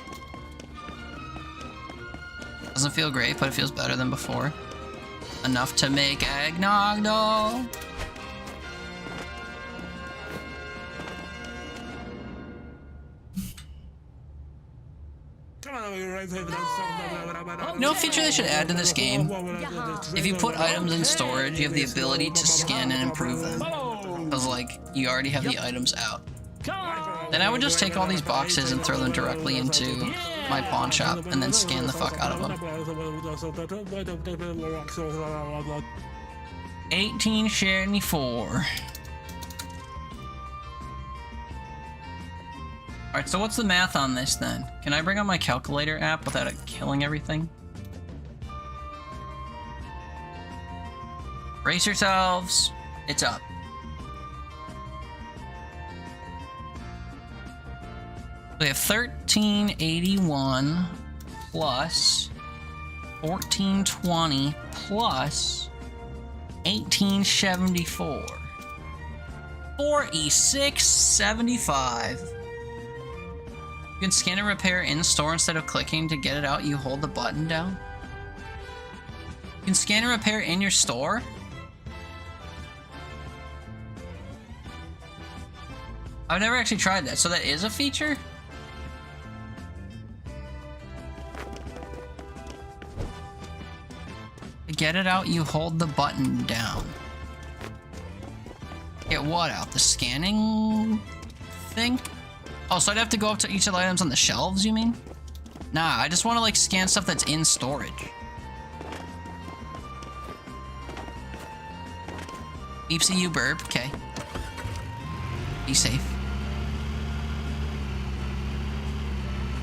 Doesn't feel great, but it feels better than before. Enough to make eggnog, though. You know a feature they should add to this game? If you put items in storage, you have the ability to scan and improve them. Because, like, you already have the items out. Then I would just take all these boxes and throw them directly into my pawn shop and then scan the fuck out of them. 1874. Alright, so what's the math on this then? Can I bring up my calculator app without it killing everything? Brace yourselves. It's up. We have 1381 plus 1420 plus 1874. 4675. You can scan and repair in store instead of clicking to get it out. You hold the button down. You can scan and repair in your store. I've never actually tried that, so that is a feature? To get it out, you hold the button down. Get what out? The scanning thing? Oh, so I'd have to go up to each of the items on the shelves, you mean? Nah, I just want to, like, scan stuff that's in storage. Beepsy, you burp. Okay. Be safe.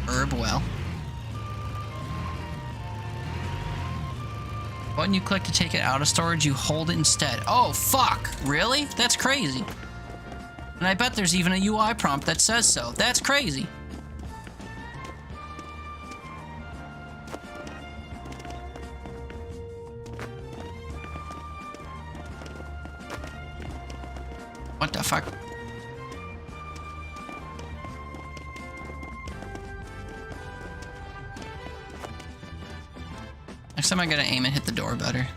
Herb well. Button you click to take it out of storage, you hold it instead. Oh, fuck! Really? That's crazy. And I bet there's even a UI prompt that says so. That's crazy. What the fuck? Next time I gotta aim and hit the door better.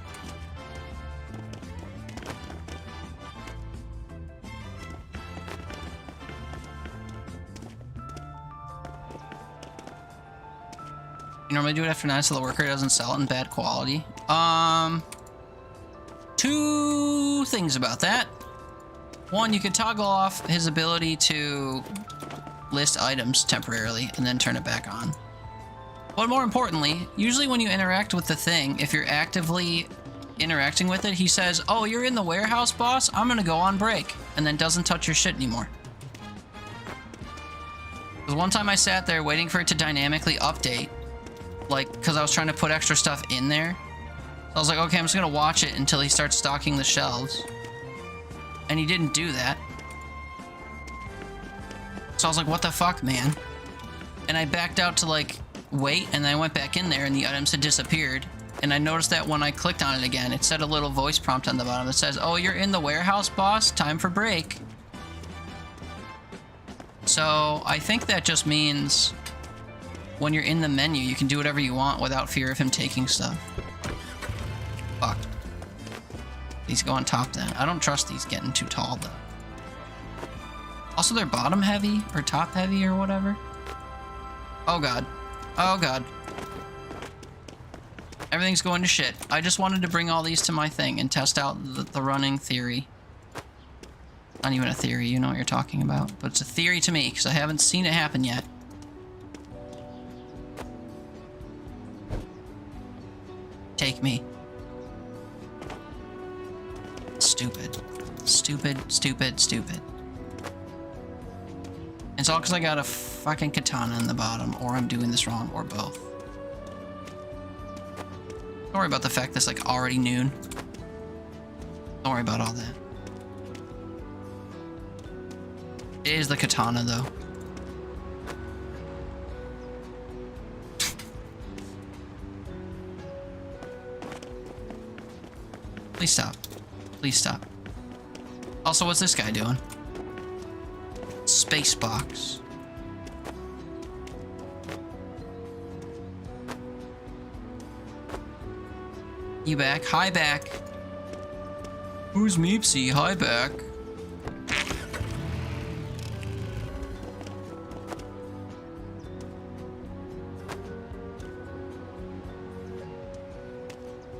You normally do it after 9 so the worker doesn't sell it in bad quality. Two things about that. One, you could toggle off his ability to list items temporarily and then turn it back on. But more importantly, usually when you interact with the thing, if you're actively interacting with it, he says, oh, you're in the warehouse, boss? I'm gonna go on break. And then doesn't touch your shit anymore. Because one time I sat there waiting for it to dynamically update, like, because I was trying to put extra stuff in there. So I was like, okay, I'm just gonna watch it until he starts stocking the shelves. And he didn't do that. So I was like, what the fuck, man? And I backed out to, like, wait, and then I went back in there and the items had disappeared. And I noticed that when I clicked on it again, it said a little voice prompt on the bottom that says, oh, you're in the warehouse, boss? Time for break. So I think that just means when you're in the menu, you can do whatever you want without fear of him taking stuff. Fuck. These go on top then. I don't trust these getting too tall though. Also, they're bottom heavy or top heavy or whatever. Oh god. Oh god. Everything's going to shit. I just wanted to bring all these to my thing and test out the running theory. Not even a theory, you know what you're talking about. But it's a theory to me, because I haven't seen it happen yet. Take me. Stupid. Stupid, stupid, stupid. It's all because I got a fucking katana in the bottom, or I'm doing this wrong, or both. Don't worry about the fact that it's like already noon. Don't worry about all that. It is the katana though. Please stop. Please stop. Also, what's this guy doing? Space box. You back? Hi, back. Who's Meepsy? Hi, back.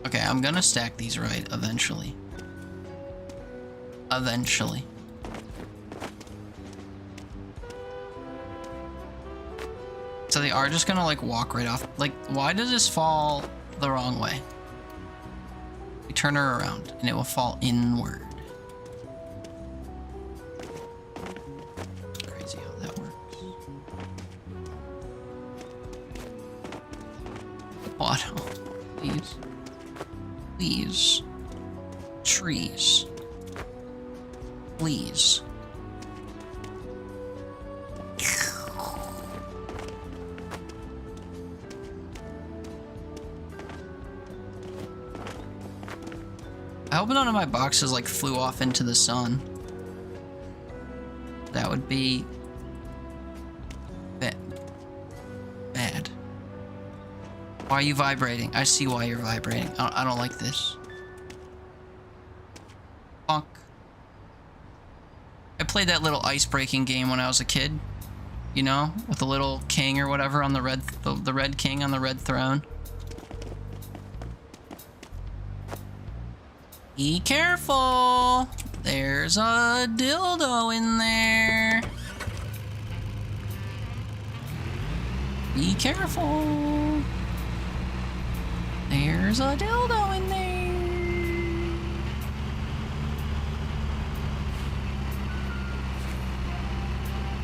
Okay, I'm gonna stack these right eventually. Eventually. So they are just gonna like walk right off. Like, why does this fall the wrong way? We turn her around and it will fall inward. Crazy how that works. Auto, please. Please. Trees. Please. I hope none of my boxes like flew off into the sun. That would be bad. Why are you vibrating? I see why you're vibrating. I don't like this. Bonk. I played that little ice breaking game when I was a kid. You know, with the little king or whatever on the red king on the red throne. Be careful! There's a dildo in there. Be careful. There's a dildo in there.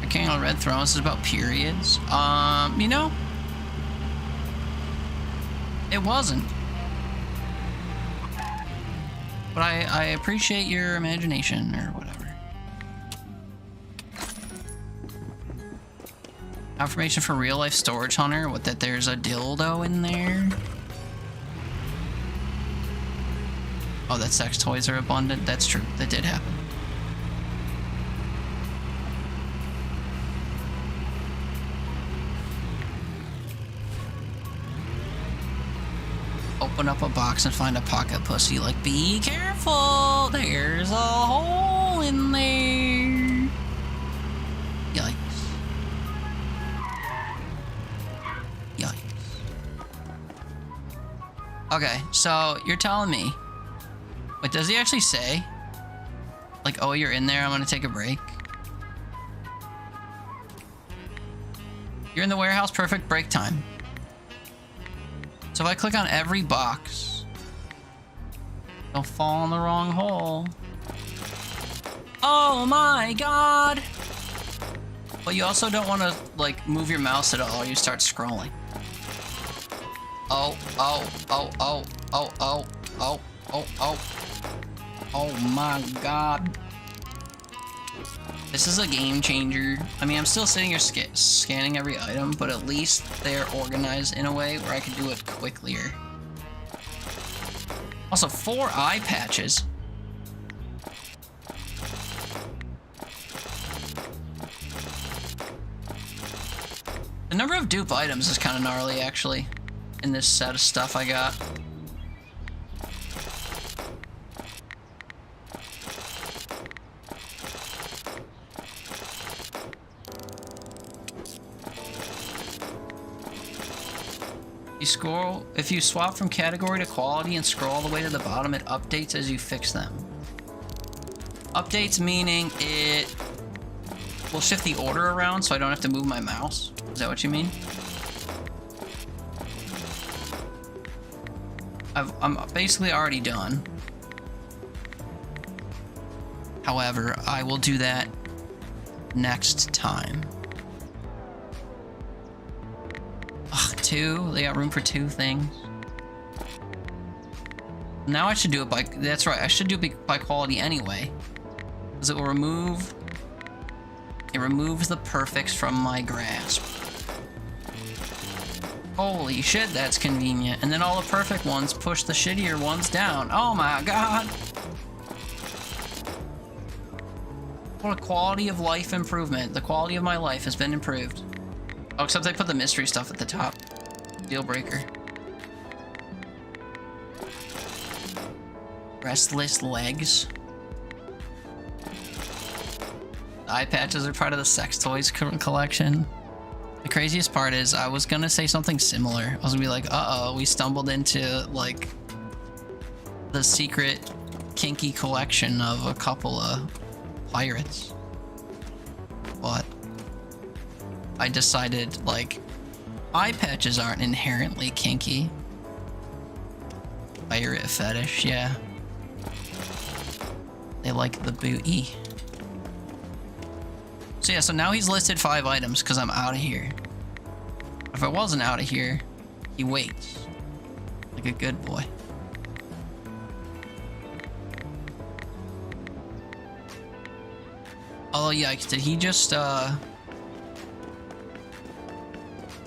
A king on a red throne. This is about periods. You know, it wasn't. But I appreciate your imagination, or whatever. Confirmation for real life storage hunter, what, that there's a dildo in there? Oh, that sex toys are abundant? That's true, that did happen. Open up a box and find a pocket pussy. Like, be careful! There's a hole in there! Yikes. Yikes. Okay, so you're telling me... Wait, does he actually say? Like, oh, you're in there, I'm gonna take a break? You're in the warehouse, perfect break time. So if I click on every box, they'll fall in the wrong hole. Oh my god! But you also don't want to, like, move your mouse at all. You start scrolling. Oh, oh, oh, oh, oh, oh, oh, oh, oh. Oh my god. This is a game changer. I mean, I'm still sitting here scanning every item, but at least they're organized in a way where I can do it quickly. Also, 4 eye patches. The number of dupe items is kind of gnarly, actually, in this set of stuff I got. If you swap from category to quality and scroll all the way to the bottom, it updates as you fix them. Updates meaning it will shift the order around so I don't have to move my mouse. Is that what you mean? I'm basically already done. However, I will do that next time. Ugh, 2? They got room for 2 things. Now I should do it by... That's right, I should do it by quality anyway. Because it will remove... It removes the perfects from my grasp. Holy shit, that's convenient. And then all the perfect ones push the shittier ones down. Oh my god! What a quality of life improvement. The quality of my life has been improved. Oh, except they put the mystery stuff at the top. Deal breaker. Restless legs. The eye patches are part of the sex toys collection. The craziest part is I was gonna say something similar. I was gonna be like, uh-oh, we stumbled into, like, the secret kinky collection of a couple of pirates. But I decided, like, eye patches aren't inherently kinky. Pirate fetish, yeah. They like the booty. So yeah, so now he's listed 5 items because I'm out of here. If I wasn't out of here, he waits. Like a good boy. Oh yikes, did he just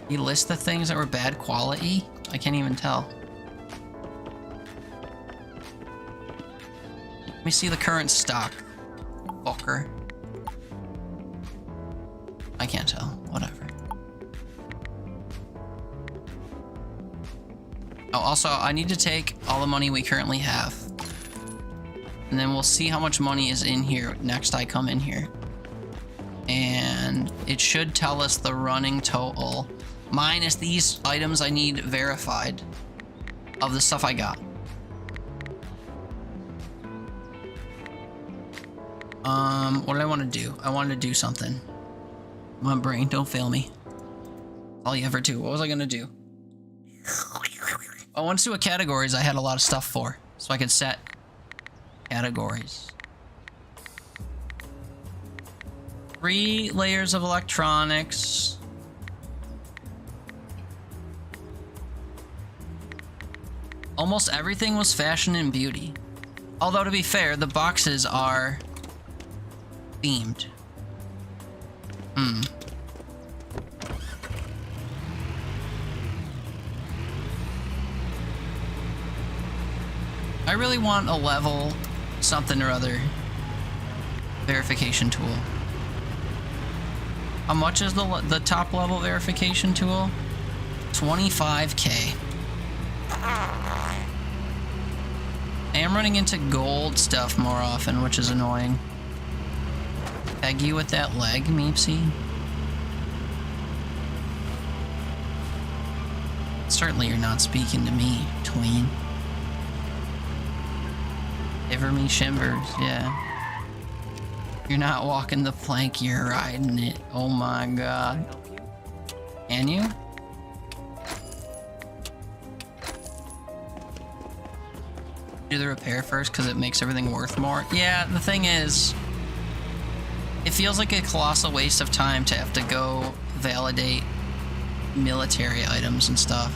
he list the things that were bad quality? I can't even tell. Let me see the current stock. Fucker. I can't tell. Whatever. Oh, also, I need to take all the money we currently have. And then we'll see how much money is in here next I come in here. And it should tell us the running total minus these items I need verified of the stuff I got. What did I want to do? I wanted to do something. My brain, don't fail me. All you ever do. What was I gonna do? I wanted to do what categories I had a lot of stuff for, so I could set categories. 3 layers of electronics. Almost everything was fashion and beauty. Although, to be fair, the boxes are themed. I really want a level something or other verification tool. How much is the top level verification tool? 25k. I am running into gold stuff more often, which is annoying. Peg you with that leg, Meepsy? Certainly you're not speaking to me, tween. Shiver me shimbers, yeah. You're not walking the plank, you're riding it. Oh my god. Can you? Do the repair first because it makes everything worth more. Yeah, the thing is, it feels like a colossal waste of time to have to go validate military items and stuff.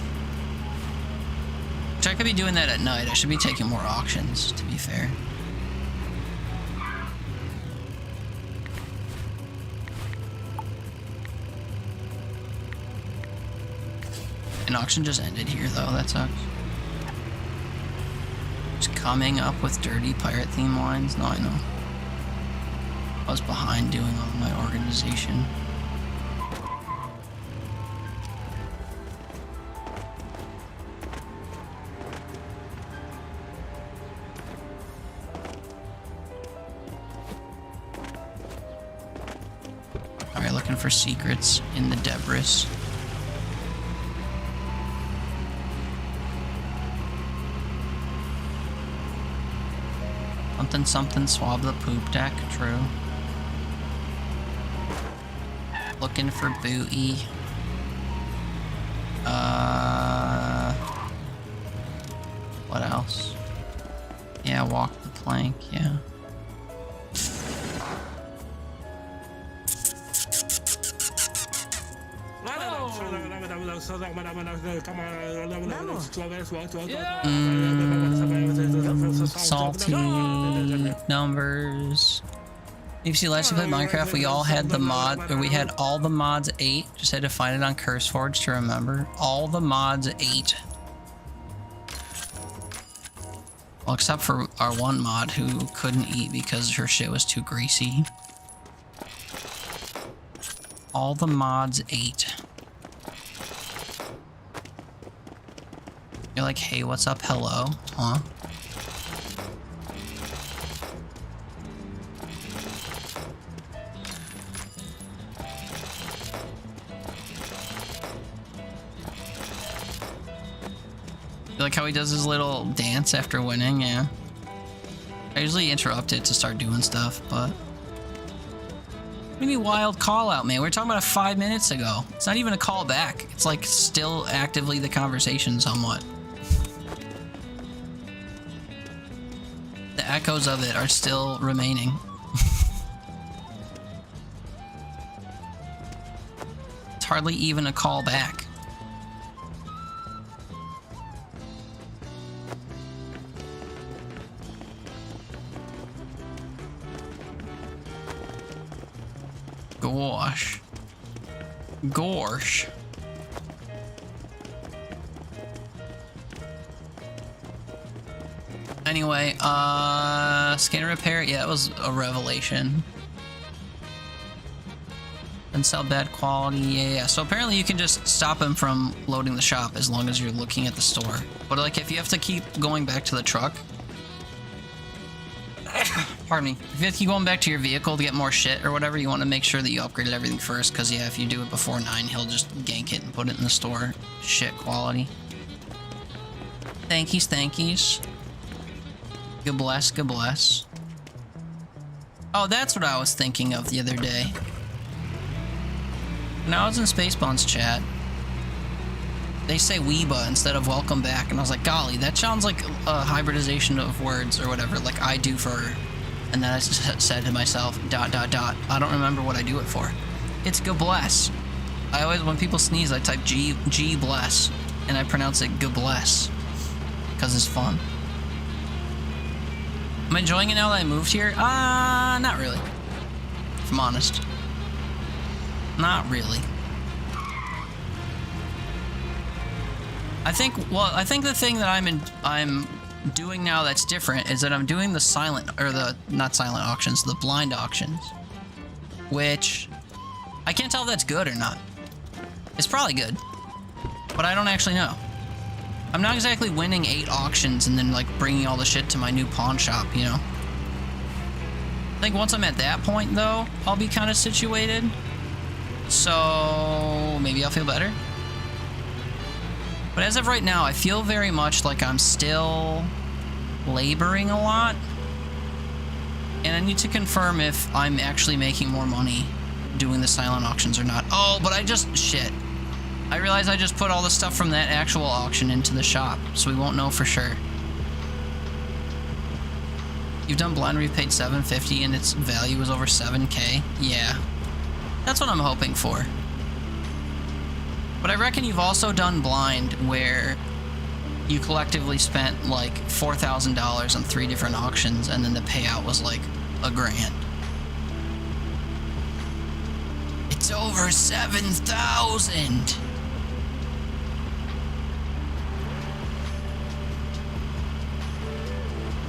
Which I could be doing that at night. I should be taking more auctions, to be fair. An auction just ended here, though. That sucks. Just coming up with dirty pirate theme lines. No, I know. I was behind doing all my organization. Alright, looking for secrets in the debris. Something, something, swab the poop deck, true. Looking for booty. What else? Yeah, walk the plank, yeah. Salty numbers. If you see last time we played Minecraft, we all had the mod, or we had all the mods 8. Just had to find it on CurseForge to remember. All the mods 8. Well, except for our one mod who couldn't eat because her shit was too greasy. All the mods 8. You're like, hey, what's up? Hello? Huh? You like how he does his little dance after winning? Yeah. I usually interrupt it to start doing stuff, but... What do you mean wild call out, man? We were talking about it 5 minutes ago. It's not even a call back. It's like still actively the conversation somewhat. The echoes of it are still remaining. It's hardly even a call back. Gosh. Gorsh. Anyway, scanner repair, yeah, that was a revelation. And sell bad quality, yeah. So apparently you can just stop him from loading the shop as long as you're looking at the store. But like if you have to keep going back to the truck, pardon me, if you have to keep going back to your vehicle to get more shit or whatever, you want to make sure that you upgraded everything first, because yeah, if you do it before 9, he'll just gank it and put it in the store. Shit quality. Thankies, thankies. God bless, God bless. Oh, that's what I was thinking of the other day. When I was in Spacebone's chat, they say Weeba instead of welcome back, and I was like, golly, that sounds like a hybridization of words or whatever, like I do for... And then I said to myself, ... I don't remember what I do it for. It's God bless. I always, when people sneeze, I type G bless, and I pronounce it God bless, because it's fun. Am I enjoying it now that I moved here? Not really. If I'm honest. Not really. I think the thing that I'm doing now that's different is that I'm doing the silent, or the, not silent auctions, the blind auctions. Which, I can't tell if that's good or not. It's probably good. But I don't actually know. I'm not exactly winning 8 auctions and then like bringing all the shit to my new pawn shop, you know? I think once I'm at that point though, I'll be kind of situated. So maybe I'll feel better. But as of right now, I feel very much like I'm still laboring a lot. And I need to confirm if I'm actually making more money doing the silent auctions or not. Oh, but shit. I realized I just put all the stuff from that actual auction into the shop, so we won't know for sure. You've done blind where you paid $750 and its value was over 7K? Yeah. That's what I'm hoping for. But I reckon you've also done blind where you collectively spent like $4,000 on 3 different auctions and then the payout was like $1,000. It's over 7,000!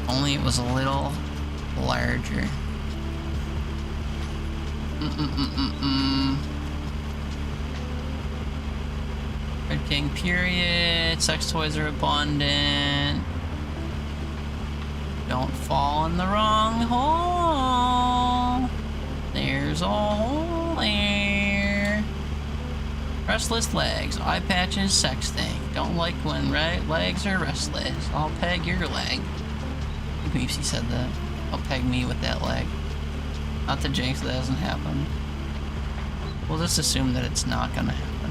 Only it was a little larger. Red King period. Sex toys are abundant. Don't fall in the wrong hole. There's a hole there. Restless legs. Eye patches. Sex thing. Don't like when legs are restless. I'll peg your leg. Meepsy said that. I'll peg me with that leg. Not the jinx, that hasn't happened. We'll just assume that it's not gonna happen.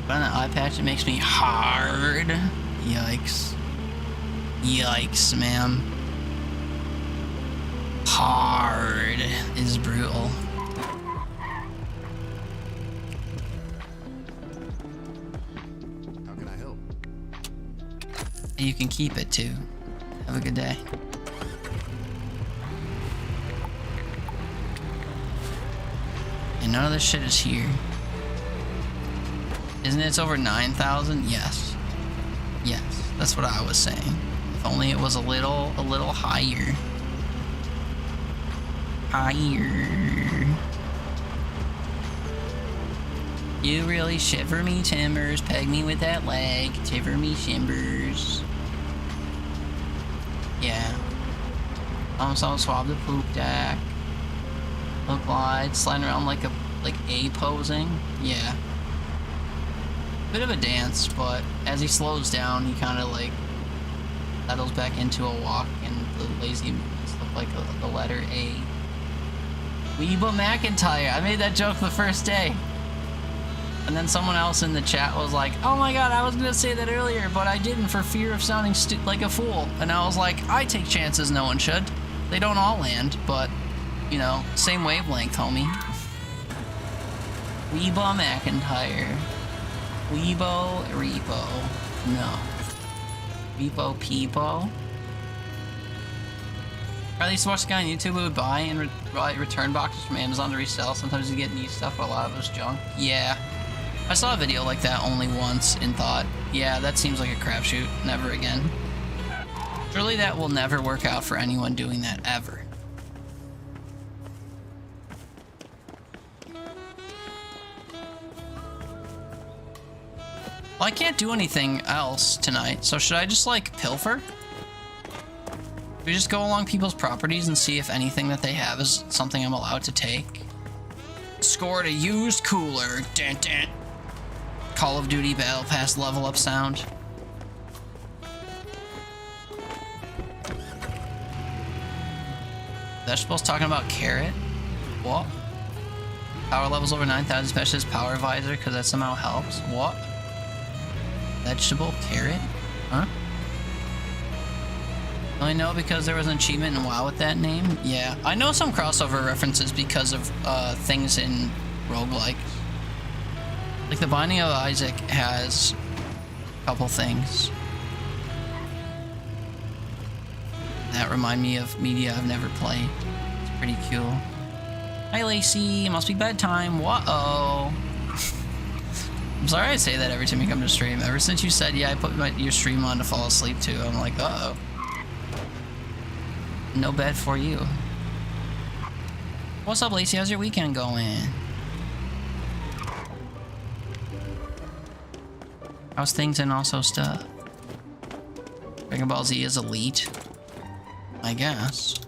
But on the eye patch, it makes me hard. Yikes. Yikes, man. Hard is brutal. How can I help? You can keep it too. Have a good day. And none of this shit is here. Isn't it? It's over 9,000? Yes. Yes, that's what I was saying. If only it was a little higher. Higher. You really shiver me timbers, peg me with that leg, tiver me shimbers. Yeah. Someone swab the poop deck. Look glide, sliding around like A posing. Yeah. Bit of a dance, but as he slows down, he kind of like settles back into a walk, and the lazy movements look like the letter A. Weeba McIntyre. I made that joke the first day. And then someone else in the chat was like, oh my god, I was gonna say that earlier, but I didn't for fear of sounding like a fool. And I was like, I take chances, no one should. They don't all land, but, you know, same wavelength, homie. Weeba McIntyre. Weebo Repo. No. Repo Peepo. Or at least watch the guy on YouTube who would buy and return boxes from Amazon to resell. Sometimes you get neat stuff, but a lot of it's junk. Yeah. I saw a video like that only once and thought, yeah, that seems like a crapshoot. Never again. Surely that will never work out for anyone doing that ever. Well, I can't do anything else tonight, so should I just like pilfer? We just go along people's properties and see if anything that they have is something I'm allowed to take. Scored a used cooler. Dun, dun. Call of Duty Battle Pass level up sound. Vegetables talking about carrot? What? Power levels over 9,000, especially as power visor, because that somehow helps. What? Vegetable? Carrot? Huh? I know because there was an achievement in WoW with that name. Yeah, I know some crossover references because of things in roguelikes. Like the Binding of Isaac has a couple things that remind me of media I've never played. It's pretty cool. Hi Lacey, it must be bedtime. Whoa. I'm sorry I say that every time you come to stream. Ever since you said, yeah, I put your stream on to fall asleep too, I'm like, uh-oh. No bed for you. What's up, Lacey? How's your weekend going? How's things and also stuff? Dragon Ball Z is elite. I guess.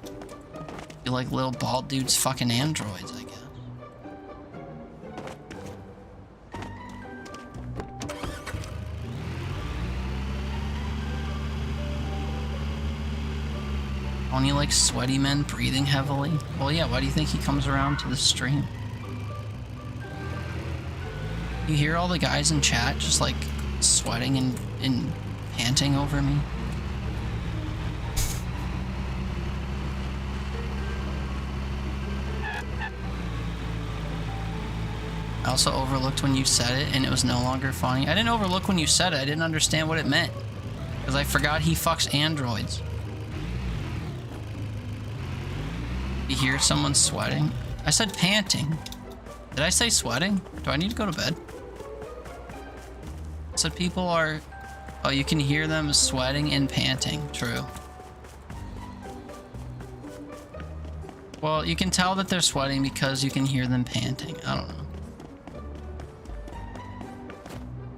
You like little bald dudes fucking androids, I guess. Only like sweaty men breathing heavily? Well, yeah, why do you think he comes around to the stream? You hear all the guys in chat just like sweating and panting over me? I also overlooked when you said it and it was no longer funny. I didn't overlook when you said it. I didn't understand what it meant. Because I forgot he fucks androids. You hear someone sweating? I said panting. Did I say sweating? Do I need to go to bed? I said people are... Oh, you can hear them sweating and panting. True. Well, you can tell that they're sweating because you can hear them panting. I don't know.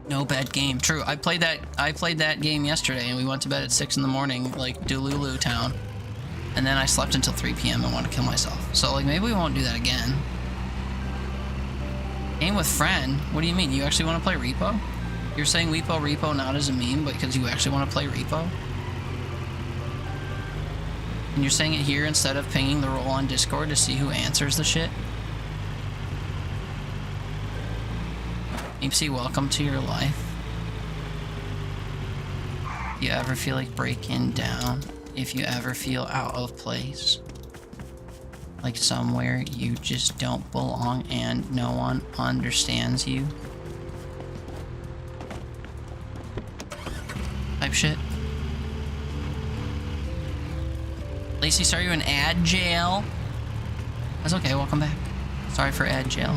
No bad game. True. I played that game yesterday and we went to bed at 6 in the morning, like Delulu town. And then I slept until 3 p.m. and wanted to kill myself. So like maybe we won't do that again. Game with friend? What do you mean? You actually want to play Repo? You're saying Repo not as a meme, but because you actually want to play Repo? And you're saying it here instead of pinging the role on Discord to see who answers the shit? Meepsy, welcome to your life. You ever feel like breaking down? If you ever feel out of place? Like somewhere you just don't belong and no one understands you? Type shit. Lacey, sorry you in ad jail. That's okay, welcome back. Sorry for ad jail.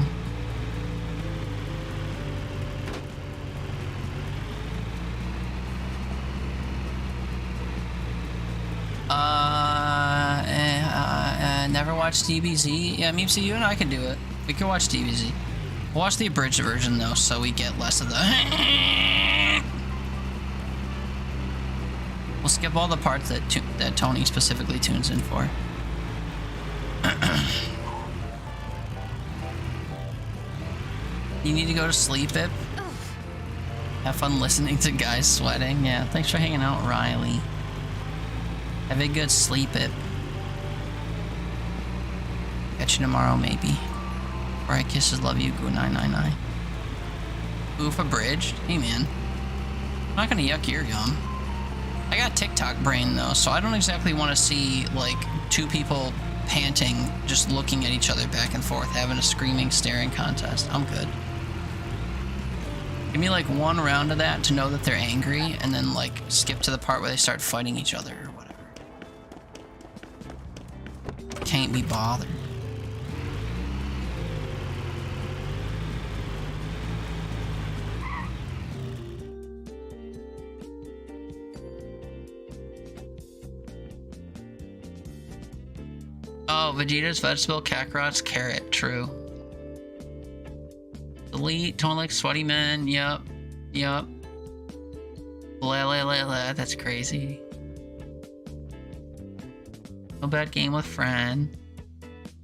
Never watched DBZ. Yeah, Meepsy, you and I can do it. We can watch DBZ. We'll watch the abridged version though, so we get less of the. We'll skip all the parts that Tony specifically tunes in for. You need to go to sleep, Ip. Have fun listening to guys sweating. Yeah, thanks for hanging out, Riley. Have a good sleep, Ip. Catch you tomorrow, maybe. Alright, kisses, love you, goo 999. Oof, abridged? Hey, man. I'm not gonna yuck your yum. I got TikTok brain, though, so I don't exactly want to see, like, two people panting, just looking at each other back and forth, having a screaming, staring contest. I'm good. Give me, like, one round of that to know that they're angry, and then, like, skip to the part where they start fighting each other or whatever. Can't be bothered. Oh, Vegeta's vegetable, Kakarot's carrot. True. Delete, tone like sweaty men. Yup. Yup. Blah, blah, blah, blah. That's crazy. No bad game with friend.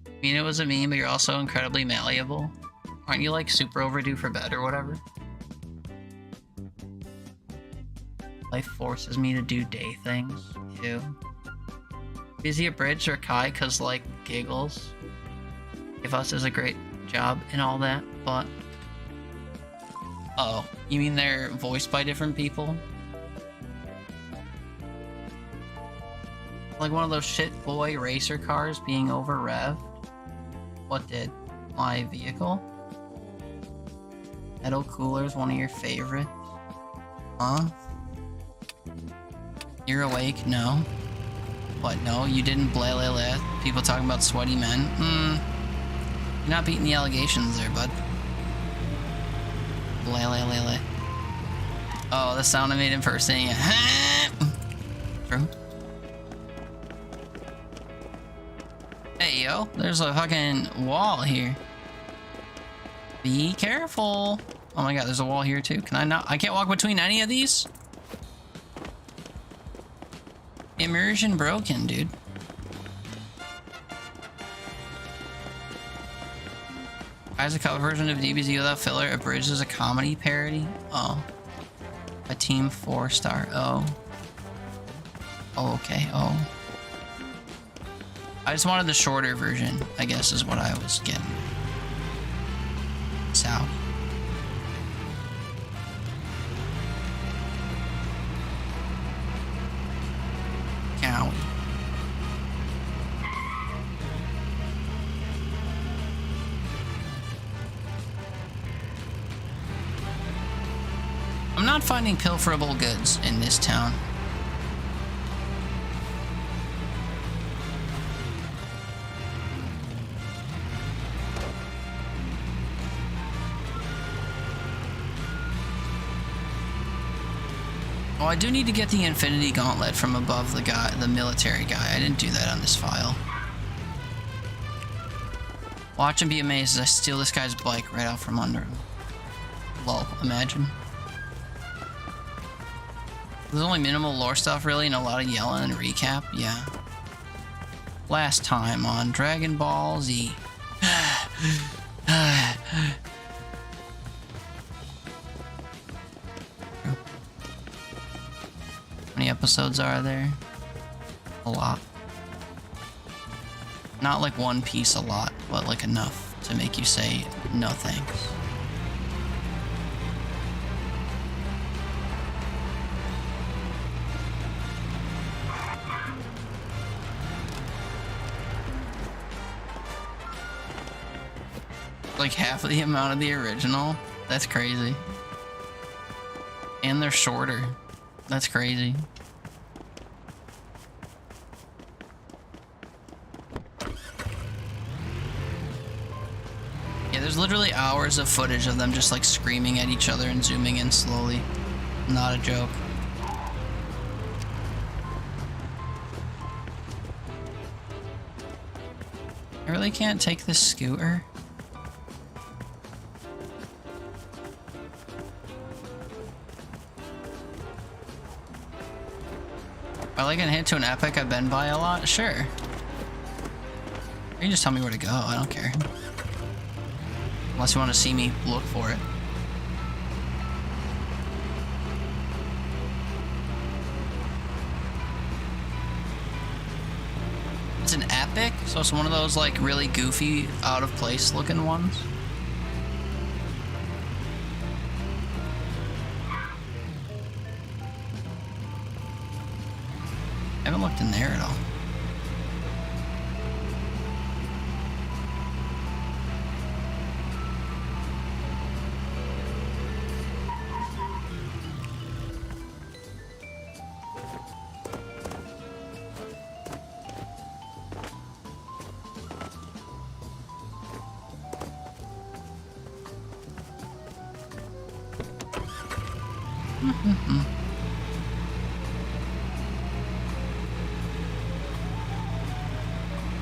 I mean, it was a meme, but you're also incredibly malleable. Aren't you like super overdue for bed or whatever? Life forces me to do day things. Ew. Is he abridged or Kai? Cause like giggles. Give us does a great job and all that, but oh, you mean they're voiced by different people? Like one of those shit boy racer cars being over revved. What did? My vehicle? Metal Cooler is one of your favorites? Huh? You're awake? No. What, no? You didn't blah blah blah? People talking about sweaty men? You're not beating the allegations there, bud. Blah blah blah blah. Oh, the sound I made in person. True. Hey, yo. There's a fucking wall here. Be careful. Oh my god, there's a wall here too. Can I not? I can't walk between any of these? Immersion broken, dude. As a cover version of DBZ without filler, abridged as a comedy parody. Oh. A team 4-star. Oh. Oh, okay. Oh. I just wanted the shorter version, I guess is what I was getting. South. Cowie. not finding pilferable goods in this town. Oh, I do need to get the Infinity Gauntlet from above the military guy. I didn't do that on this file. Watch and be amazed as I steal this guy's bike right out from under him. Lol, imagine. There's only minimal lore stuff really and a lot of yelling and recap, yeah. Last time on Dragon Ball Z. How many episodes are there? A lot. Not like One Piece a lot, but like enough to make you say no thanks. Like half of the amount of the original? That's crazy. And they're shorter. That's crazy. Yeah, there's literally hours of footage of them just like screaming at each other and zooming in slowly. Not a joke. I really can't take this scooter. If I like an hit to an epic I've been by a lot, sure. You can just tell me where to go, I don't care. Unless you want to see me look for it. It's an epic, so it's one of those like really goofy, out of place looking ones. I haven't looked in there at all.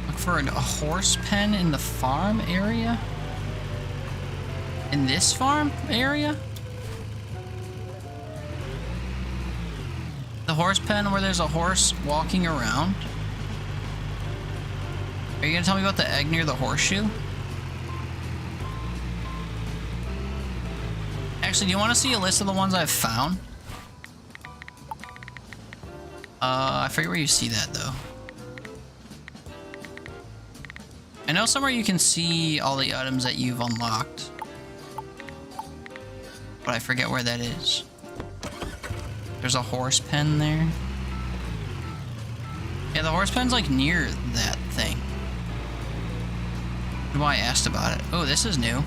Look for a horse pen in the farm area? In this farm area? The horse pen where there's a horse walking around? Are you gonna tell me about the egg near the horseshoe? Actually, do you want to see a list of the ones I've found? I forget where you see that though. I know somewhere you can see all the items that you've unlocked, but I forget where that is. There's a horse pen there. Yeah, the horse pen's like near that thing. That's why I asked about it. Oh, this is new.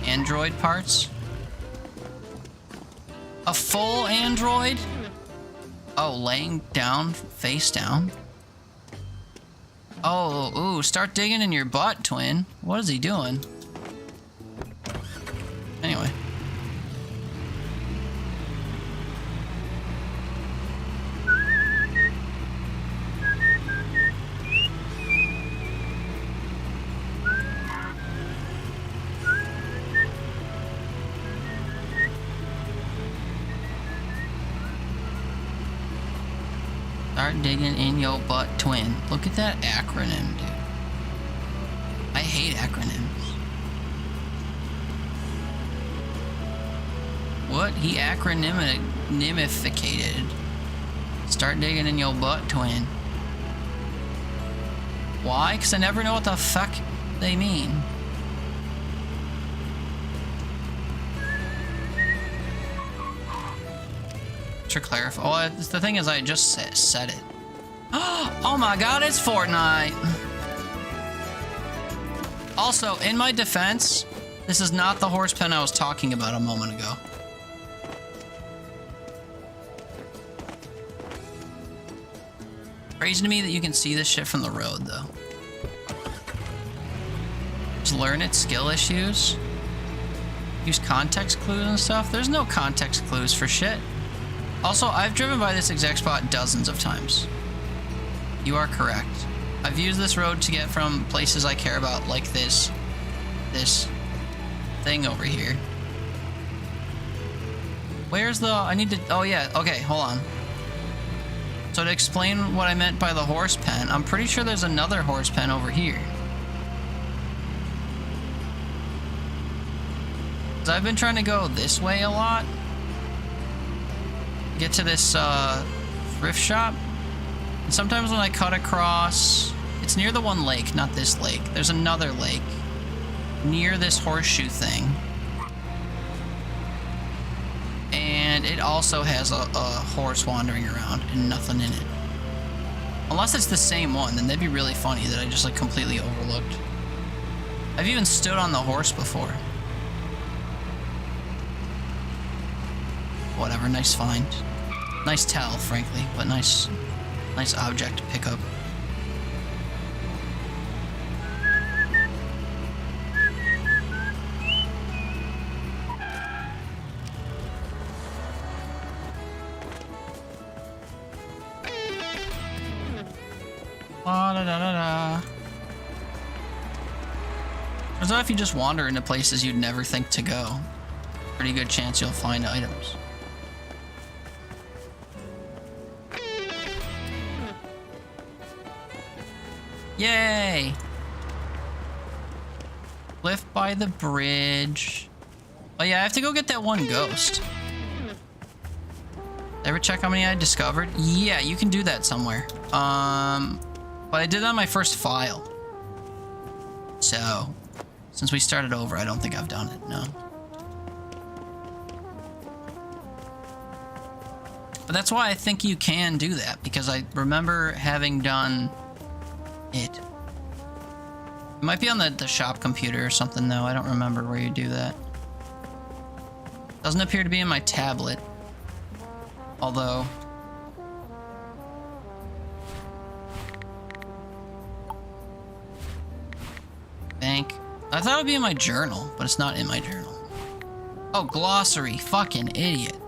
Android parts. A full android? Oh, laying down, face down. Oh, ooh, start digging in your butt, twin. What is he doing? Anyway. Start digging in your butt, twin. Look at that acronym, dude. I hate acronyms. What? He acronymificated. Start digging in your butt, twin. Why? Because I never know what the fuck they mean. To clarify. Oh, the thing is, I just said it. Oh my god, it's Fortnite! Also, in my defense, this is not the horse pen I was talking about a moment ago. Crazy to me that you can see this shit from the road, though. Just learn its skill issues. Use context clues and stuff. There's no context clues for shit. Also, I've driven by this exact spot dozens of times. You are correct. I've used this road to get from places I care about, like this thing over here. Where's the... I need to... Oh, yeah. Okay, hold on. So to explain what I meant by the horse pen, I'm pretty sure there's another horse pen over here. 'Cause I've been trying to go this way a lot. Get to this thrift shop. And sometimes when I cut across... It's near the one lake, not this lake. There's another lake near this horseshoe thing. And it also has a horse wandering around and nothing in it. Unless it's the same one, then that'd be really funny that I just like completely overlooked. I've even stood on the horse before. Whatever, nice find. Nice tell, frankly, but nice object to pick up. Turns out if you just wander into places you'd never think to go, pretty good chance you'll find items. Yay! Lift by the bridge. Oh yeah, I have to go get that one ghost. Ever check how many I discovered? Yeah, you can do that somewhere. But I did it on my first file. So, since we started over, I don't think I've done it, no. But that's why I think you can do that, because I remember having done it. It might be on the shop computer or something, though. I don't remember where you do that. Doesn't appear to be in my tablet. Although... Bank. I thought it would be in my journal, but it's not in my journal. Oh, glossary. Fucking idiot.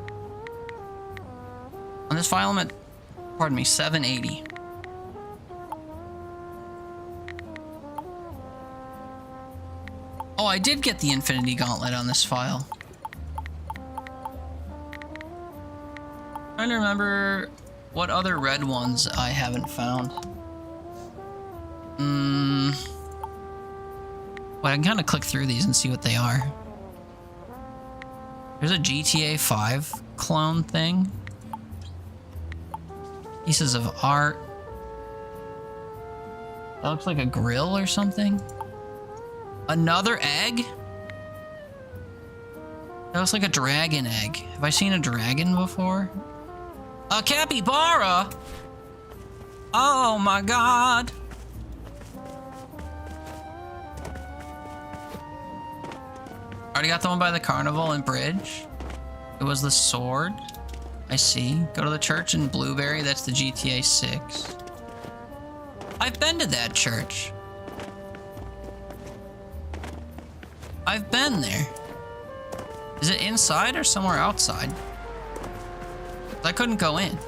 On this file, I'm at, pardon me, 780. Oh, I did get the Infinity Gauntlet on this file. Trying to remember what other red ones I haven't found. Well, I can kind of click through these and see what they are. There's a GTA 5 clone thing. Pieces of art. That looks like a grill or something. Another egg? That looks like a dragon egg. Have I seen a dragon before? A capybara? Oh my god. Already got the one by the carnival and bridge. It was the sword. I see. Go to the church in Blueberry. That's the GTA 6. I've been to that church. I've been there. Is it inside or somewhere outside? I couldn't go in.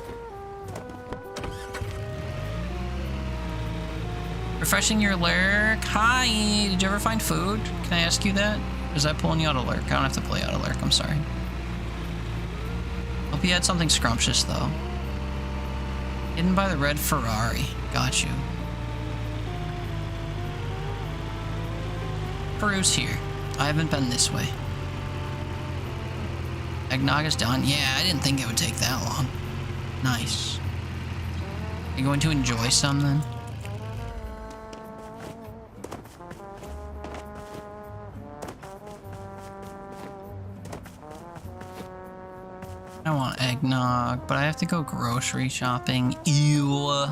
Refreshing your lurk. Hi, did you ever find food? Can I ask you that? Is that pulling you out of lurk? I don't have to play out of lurk, I'm sorry. Hope you had something scrumptious though. Hidden by the red Ferrari. Got you. Peru's here. I haven't been this way. Eggnog is done. Yeah, I didn't think it would take that long. Nice. You going to enjoy some then? I want eggnog, but I have to go grocery shopping. Ew.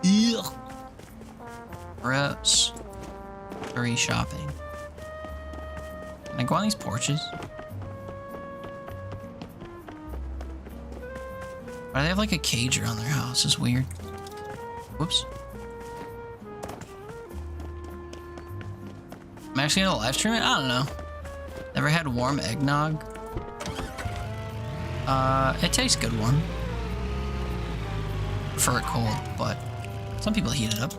Ew. Gross. Grocery shopping. Can I go on these porches? Why do they have like a cage around their house? It's weird. Whoops. I'm actually gonna live stream it? I don't know. Never had warm eggnog? It tastes good warm. Prefer it cold, but some people heat it up.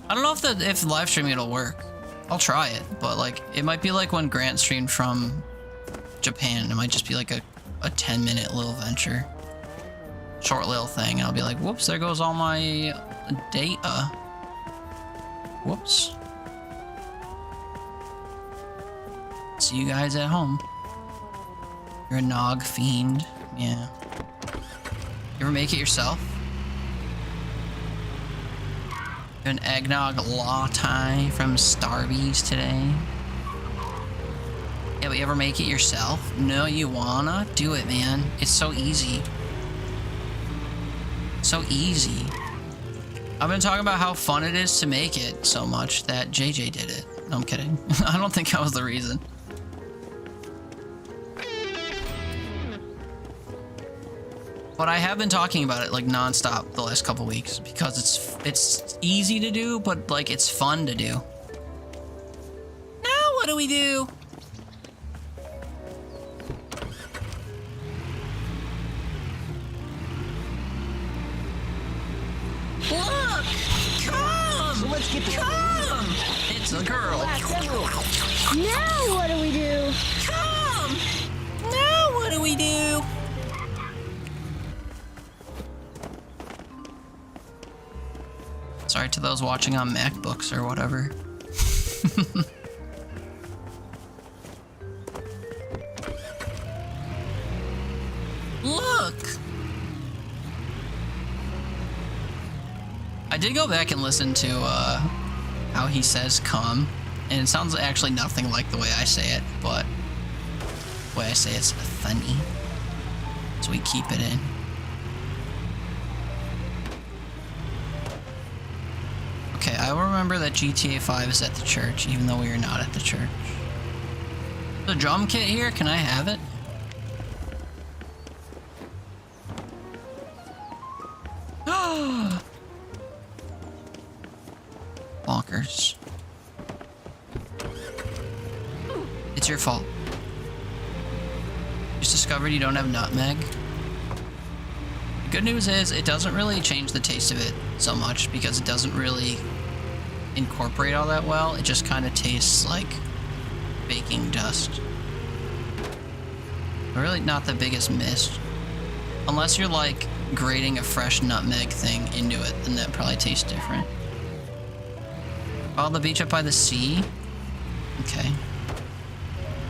I don't know if live streaming it'll work. I'll try it, but like it might be like when Grant streamed from Japan. It might just be like a 10-minute little venture. Short little thing. I'll be like, whoops, there goes all my data. Whoops. See you guys at home. You're a nog fiend. Yeah. You ever make it yourself? An eggnog latte from Starbucks today. Yeah, but you ever make it yourself? No, you wanna? Do it, man. It's so easy. So easy. I've been talking about how fun it is to make it so much that JJ did it. No, I'm kidding. I don't think that was the reason. But I have been talking about it like nonstop the last couple weeks because it's easy to do, but like it's fun to do. Now what do we do? Look! Come! So let's get Come! It's a girl. Now what do we do? Come! Now what do we do? Sorry to those watching on MacBooks or whatever. Look! I did go back and listen to how he says come, and it sounds actually nothing like the way I say it, but the way I say it's funny, so we keep it in. Okay, I will remember that GTA 5 is at the church, even though we are not at the church. The drum kit here, can I have it? Bonkers. It's your fault. Just discovered you don't have nutmeg. The good news is it doesn't really change the taste of it so much because it doesn't really incorporate all that well. It just kind of tastes like baking dust. Really not the biggest miss. Unless you're like grating a fresh nutmeg thing into it, then that probably tastes different. Oh, the beach up by the sea? Okay.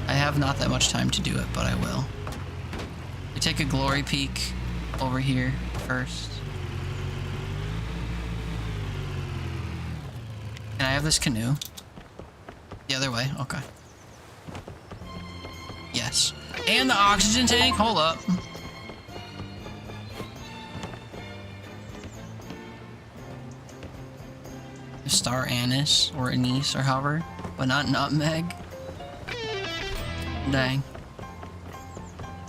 I have not that much time to do it, but I will. We take a glory peek over here first. Can I have this canoe? The other way, okay. Yes. And the oxygen tank, hold up. Star anise or anise or however, but not nutmeg. Dang.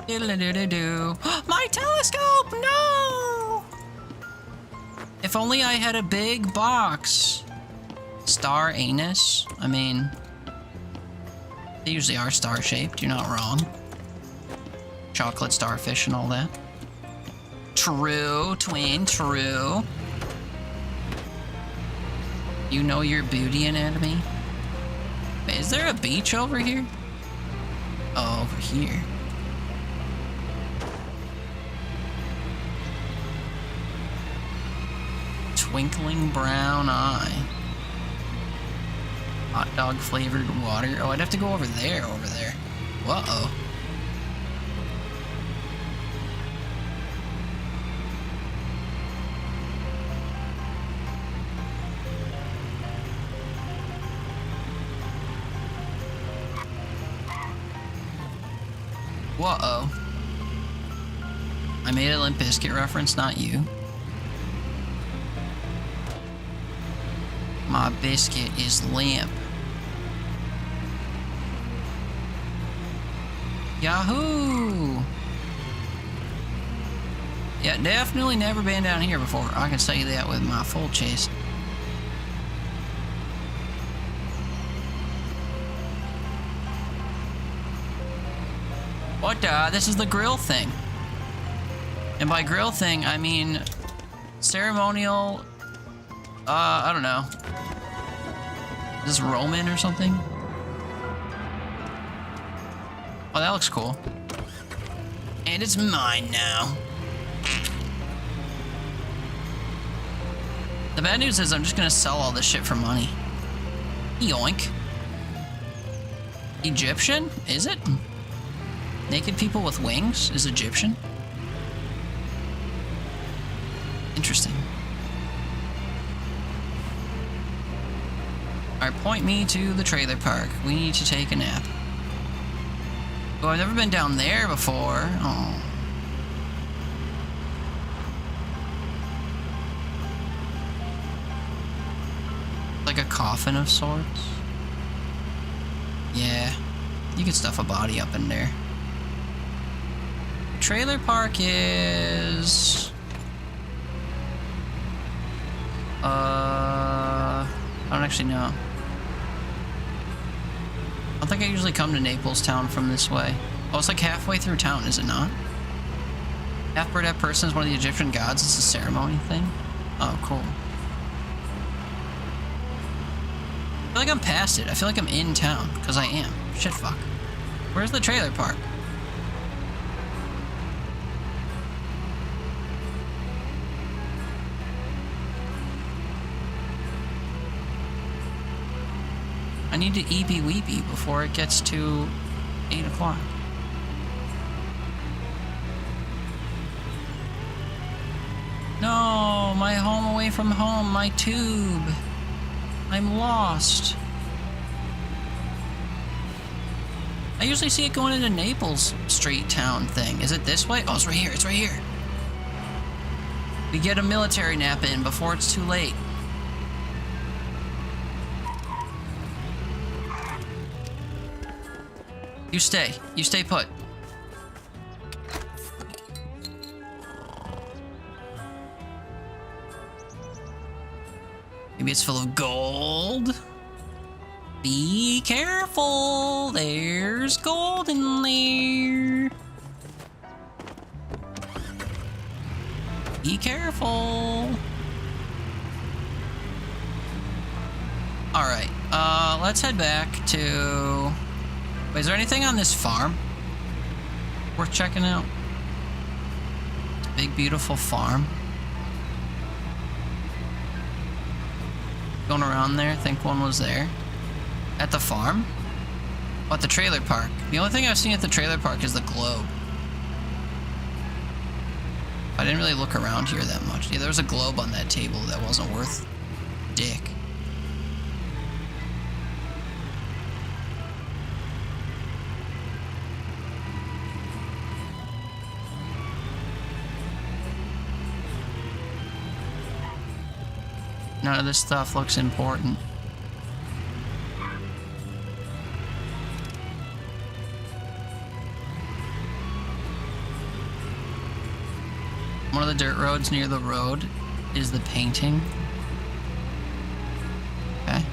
Diddle-a-doo-doo-doo. My telescope! No! If only I had a big box. Star anise? I mean, they usually are star-shaped, you're not wrong. Chocolate starfish and all that. True, twin, true. You know your beauty anatomy? Wait, is there a beach over here? Oh, over here. Twinkling brown eye. Hot dog flavored water. Oh, I'd have to go over there, Uh-oh. Whoa. I made a Limp Bizkit reference, not you. My biscuit is limp. Yahoo! Yeah, definitely never been down here before. I can tell you that with my full chest. What, this is the grill thing. And by grill thing, I mean ceremonial, I don't know. Is this Roman or something? Oh, that looks cool. And it's mine now. The bad news is I'm just gonna sell all this shit for money. Yoink. Egyptian? Is it? Naked people with wings is Egyptian? Interesting. Alright, point me to the trailer park. We need to take a nap. Oh, I've never been down there before. Oh. Like a coffin of sorts. Yeah, you could stuff a body up in there. Trailer park is... I don't actually know. I don't think I usually come to Naples town from this way. Oh, it's like halfway through town, is it not? Half-bird person is one of the Egyptian gods. It's a ceremony thing. Oh, cool. I feel like I'm past it. I feel like I'm in town, because I am. Shit, fuck. Where's the trailer park? I need to eepy weepy before it gets to 8 o'clock. No, my home away from home, my tube. I'm lost. I usually see it going into Naples Street Town thing. Is it this way? Oh, it's right here, it's right here. We get a military nap in before it's too late. You stay put. Maybe it's full of gold. Be careful, there's gold in there. Be careful. Alright, let's head back to... Wait, is there anything on this farm worth checking out? Big, beautiful farm. Going around there, think one was there. At the farm? Oh, at the trailer park. The only thing I've seen at the trailer park is the globe. I didn't really look around here that much. Yeah, there was a globe on that table that wasn't worth dick. None of this stuff looks important. One of the dirt roads near the road is the painting. Okay.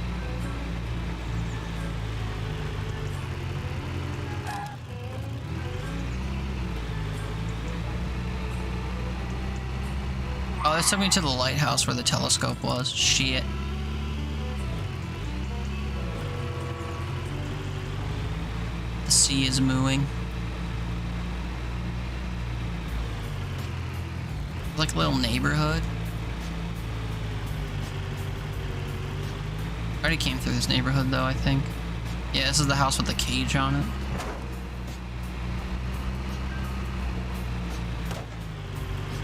Oh, this took me to the lighthouse where the telescope was. Shit. The sea is mooing. Like a little neighborhood. I already came through this neighborhood though, I think. Yeah, this is the house with the cage on it.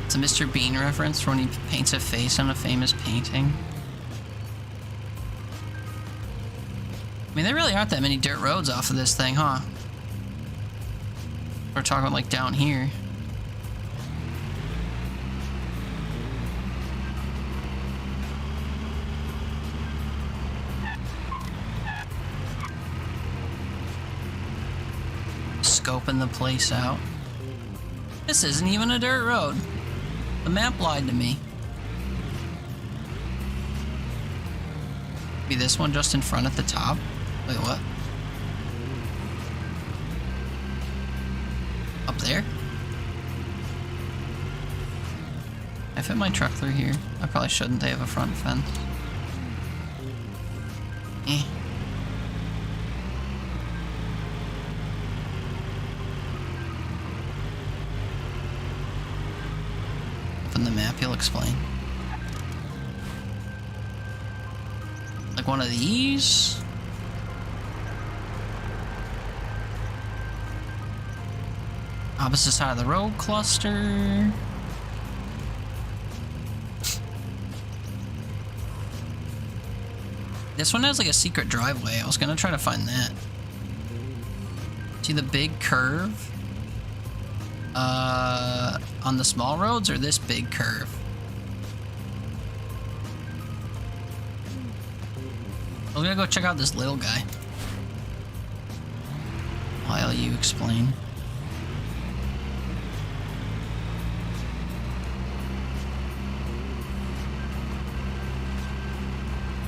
It's a Mr. Bean reference for when he paints a face on a famous painting. I mean, there really aren't that many dirt roads off of this thing, huh? We're talking like down here. Scoping the place out. This isn't even a dirt road. The map lied to me. Be this one just in front at the top? Wait, what? Up there? I fit my truck through here. I probably shouldn't. They have a front fence. Eh. Open the map, you'll explain. Like one of these? Opposite side of the road cluster. This one has like a secret driveway. I was gonna try to find that. See the big curve? On the small roads, or this big curve? I was gonna go check out this little guy. While you explain.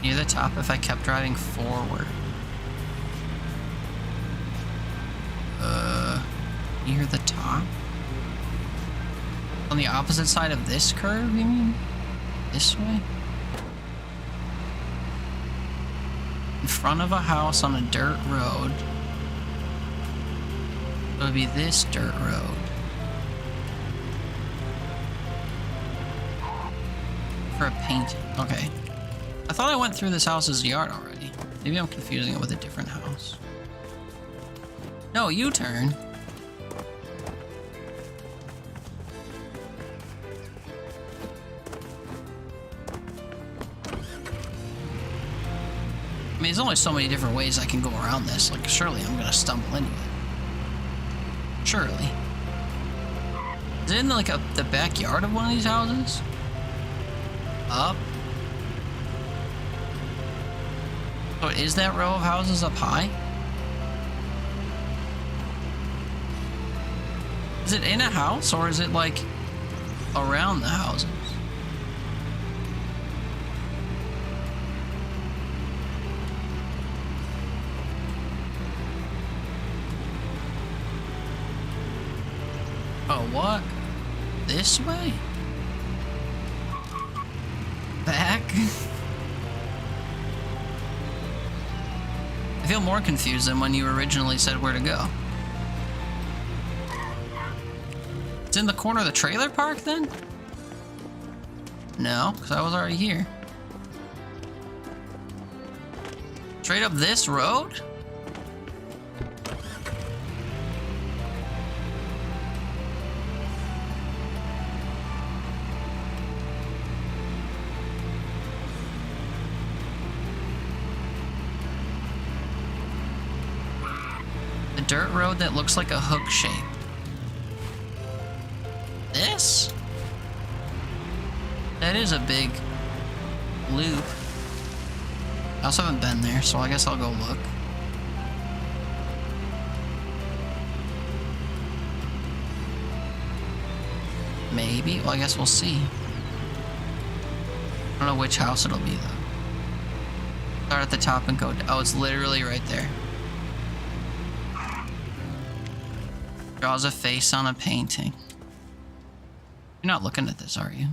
Near the top if I kept driving forward. Near the top? On the opposite side of this curve, you mean? This way? In front of a house on a dirt road. It would be this dirt road. For a painting. Okay. I thought I went through this house's yard already. Maybe I'm confusing it with a different house. No, U-turn. I mean, there's only so many different ways I can go around this. Like, surely I'm gonna stumble into it. Surely. Is it in like the backyard of one of these houses? Up? So is that row of houses up high? Is it in a house or is it like around the houses? Oh, what? This way? Back? I feel more confused than when you originally said where to go. It's in the corner of the trailer park then? No, because I was already here. Straight up this road? Dirt road that looks like a hook shape. This? That is a big loop. I also haven't been there, so I guess I'll go look. Maybe? Well, I guess we'll see. I don't know which house it'll be, though. Start at the top and go... Oh, it's literally right there. Draws a face on a painting. You're not looking at this, are you?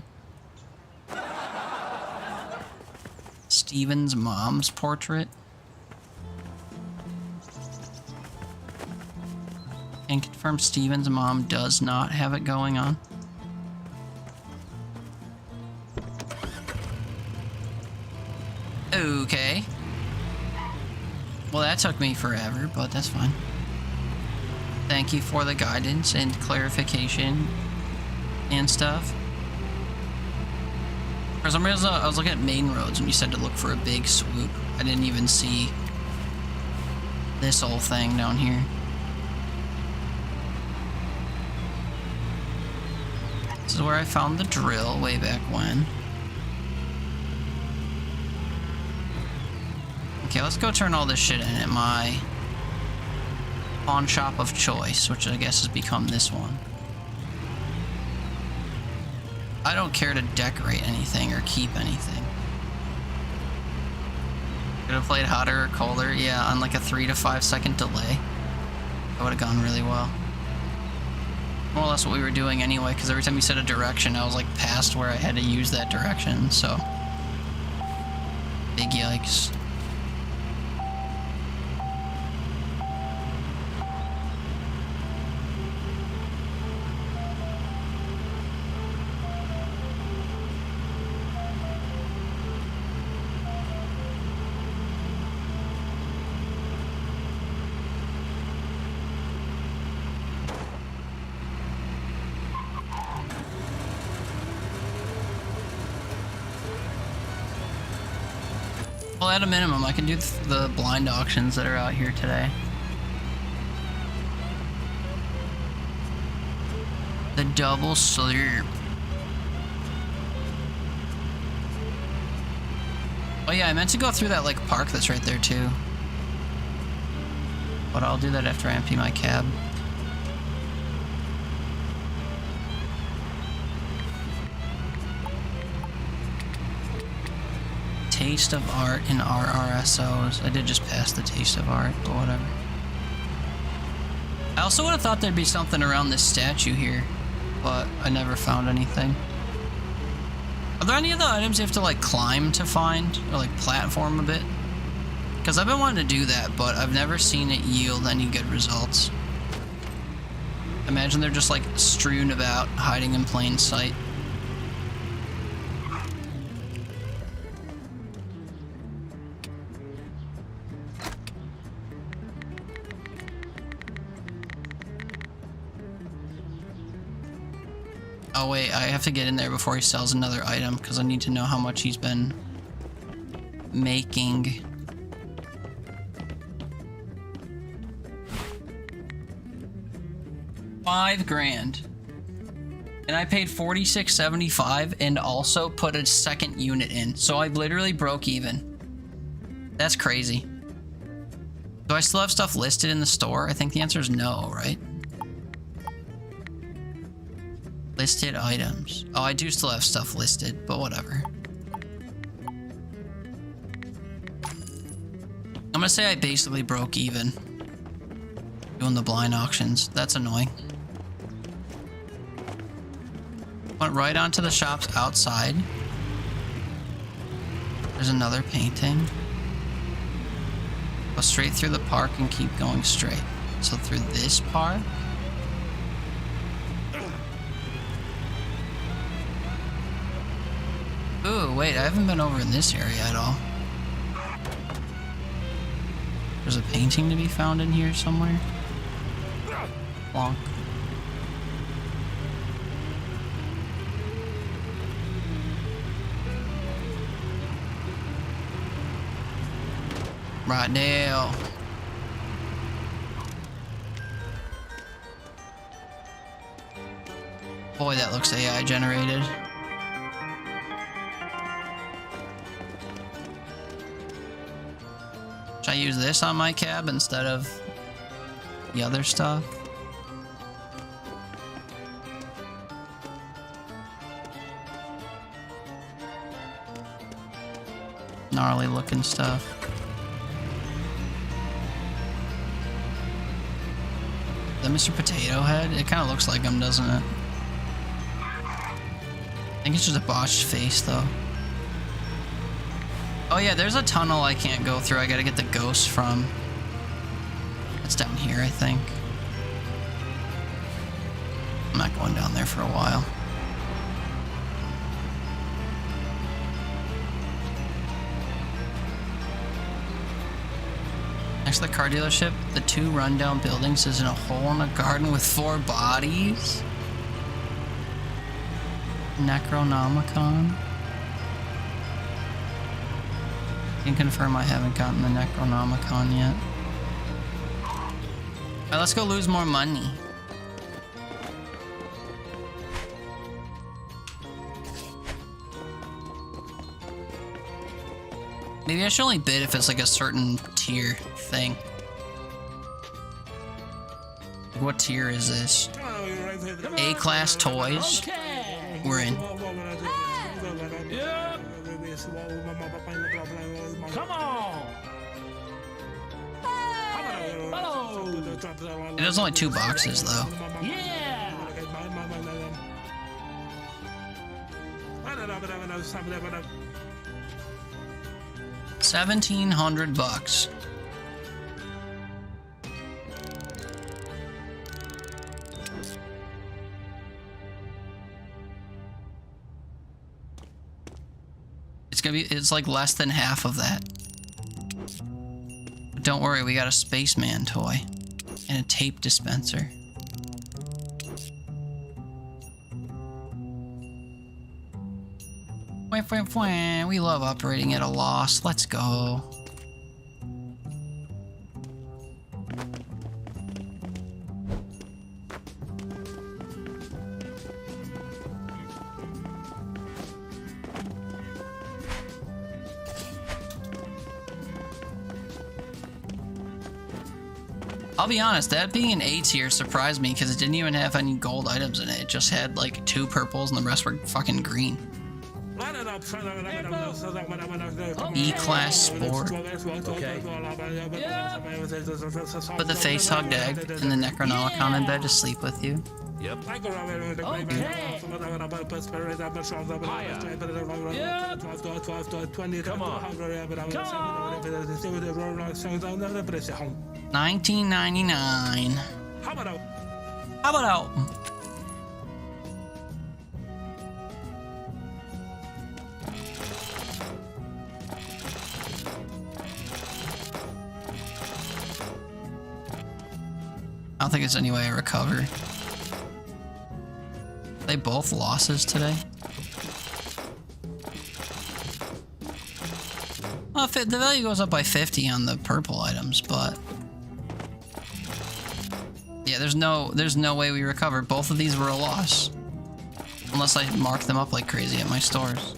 Steven's mom's portrait. And confirm Steven's mom does not have it going on. Okay. Well, that took me forever, but that's fine. Thank you for the guidance and clarification and stuff. For some reason, I was looking at main roads when you said to look for a big swoop. I didn't even see this whole thing down here. This is where I found the drill way back when. Okay, let's go turn all this shit in at my pawn shop of choice, which I guess has become this one. I don't care to decorate anything or keep anything. Could have played hotter or colder. Yeah, on like a 3 to 5 second delay. That would have gone really well. More or less what we were doing anyway, because every time you said a direction, I was like past where I had to use that direction, so. Big yikes. Well, at a minimum, I can do the blind auctions that are out here today. The double slurp. Oh yeah, I meant to go through that like park that's right there too. But I'll do that after I empty my cab. Taste of Art in RRSOs. I did just pass the Taste of Art, but whatever. I also would have thought there'd be something around this statue here, but I never found anything. Are there any of the items you have to like climb to find, or like platform a bit? Because I've been wanting to do that, but I've never seen it yield any good results. Imagine they're just like strewn about, hiding in plain sight. Oh wait, I have to get in there before he sells another item because I need to know how much he's been making. $5,000. And I paid $46.75 and also put a second unit in. So I literally broke even. That's crazy. Do I still have stuff listed in the store? I think the answer is no, right? Listed items. Oh, I do still have stuff listed, but whatever. I'm gonna say I basically broke even doing the blind auctions. That's annoying. Went right onto the shops outside. There's another painting. Go straight through the park and keep going straight. So through this park. Ooh, wait, I haven't been over in this area at all. There's a painting to be found in here somewhere. Bonk. Right now. Boy, that looks AI generated. Should I use this on my cab instead of the other stuff? Gnarly looking stuff. Is that Mr. Potato Head? It kind of looks like him, doesn't it? I think it's just a botched face, though. Oh yeah, there's a tunnel I can't go through. I gotta get the ghost from. It's down here, I think. I'm not going down there for a while. Next to the car dealership, the 2 rundown buildings is in a hole in a garden with 4 bodies. Necronomicon. Can confirm I haven't gotten the Necronomicon yet. Alright, let's go lose more money. Maybe I should only bid if it's like a certain tier thing. What tier is this? A-class toys? We're in. There's only 2 boxes though. Yeah! 1,700 bucks. It's like less than half of that. But don't worry, we got a spaceman toy and a tape dispenser. We love operating at a loss. Let's go. I'll be honest, that being an A tier surprised me because it didn't even have any gold items in it. It just had like 2 purples and the rest were fucking green. E-class sport. Put the face hugged egg and the Necronomicon in bed to sleep with you. Yep. Come on. $19.99. How about out? I don't think there's any way I recover. They both losses today. Well, the value goes up by 50 on the purple items, but yeah, there's no way we recover. Both of these were a loss, unless I mark them up like crazy at my stores.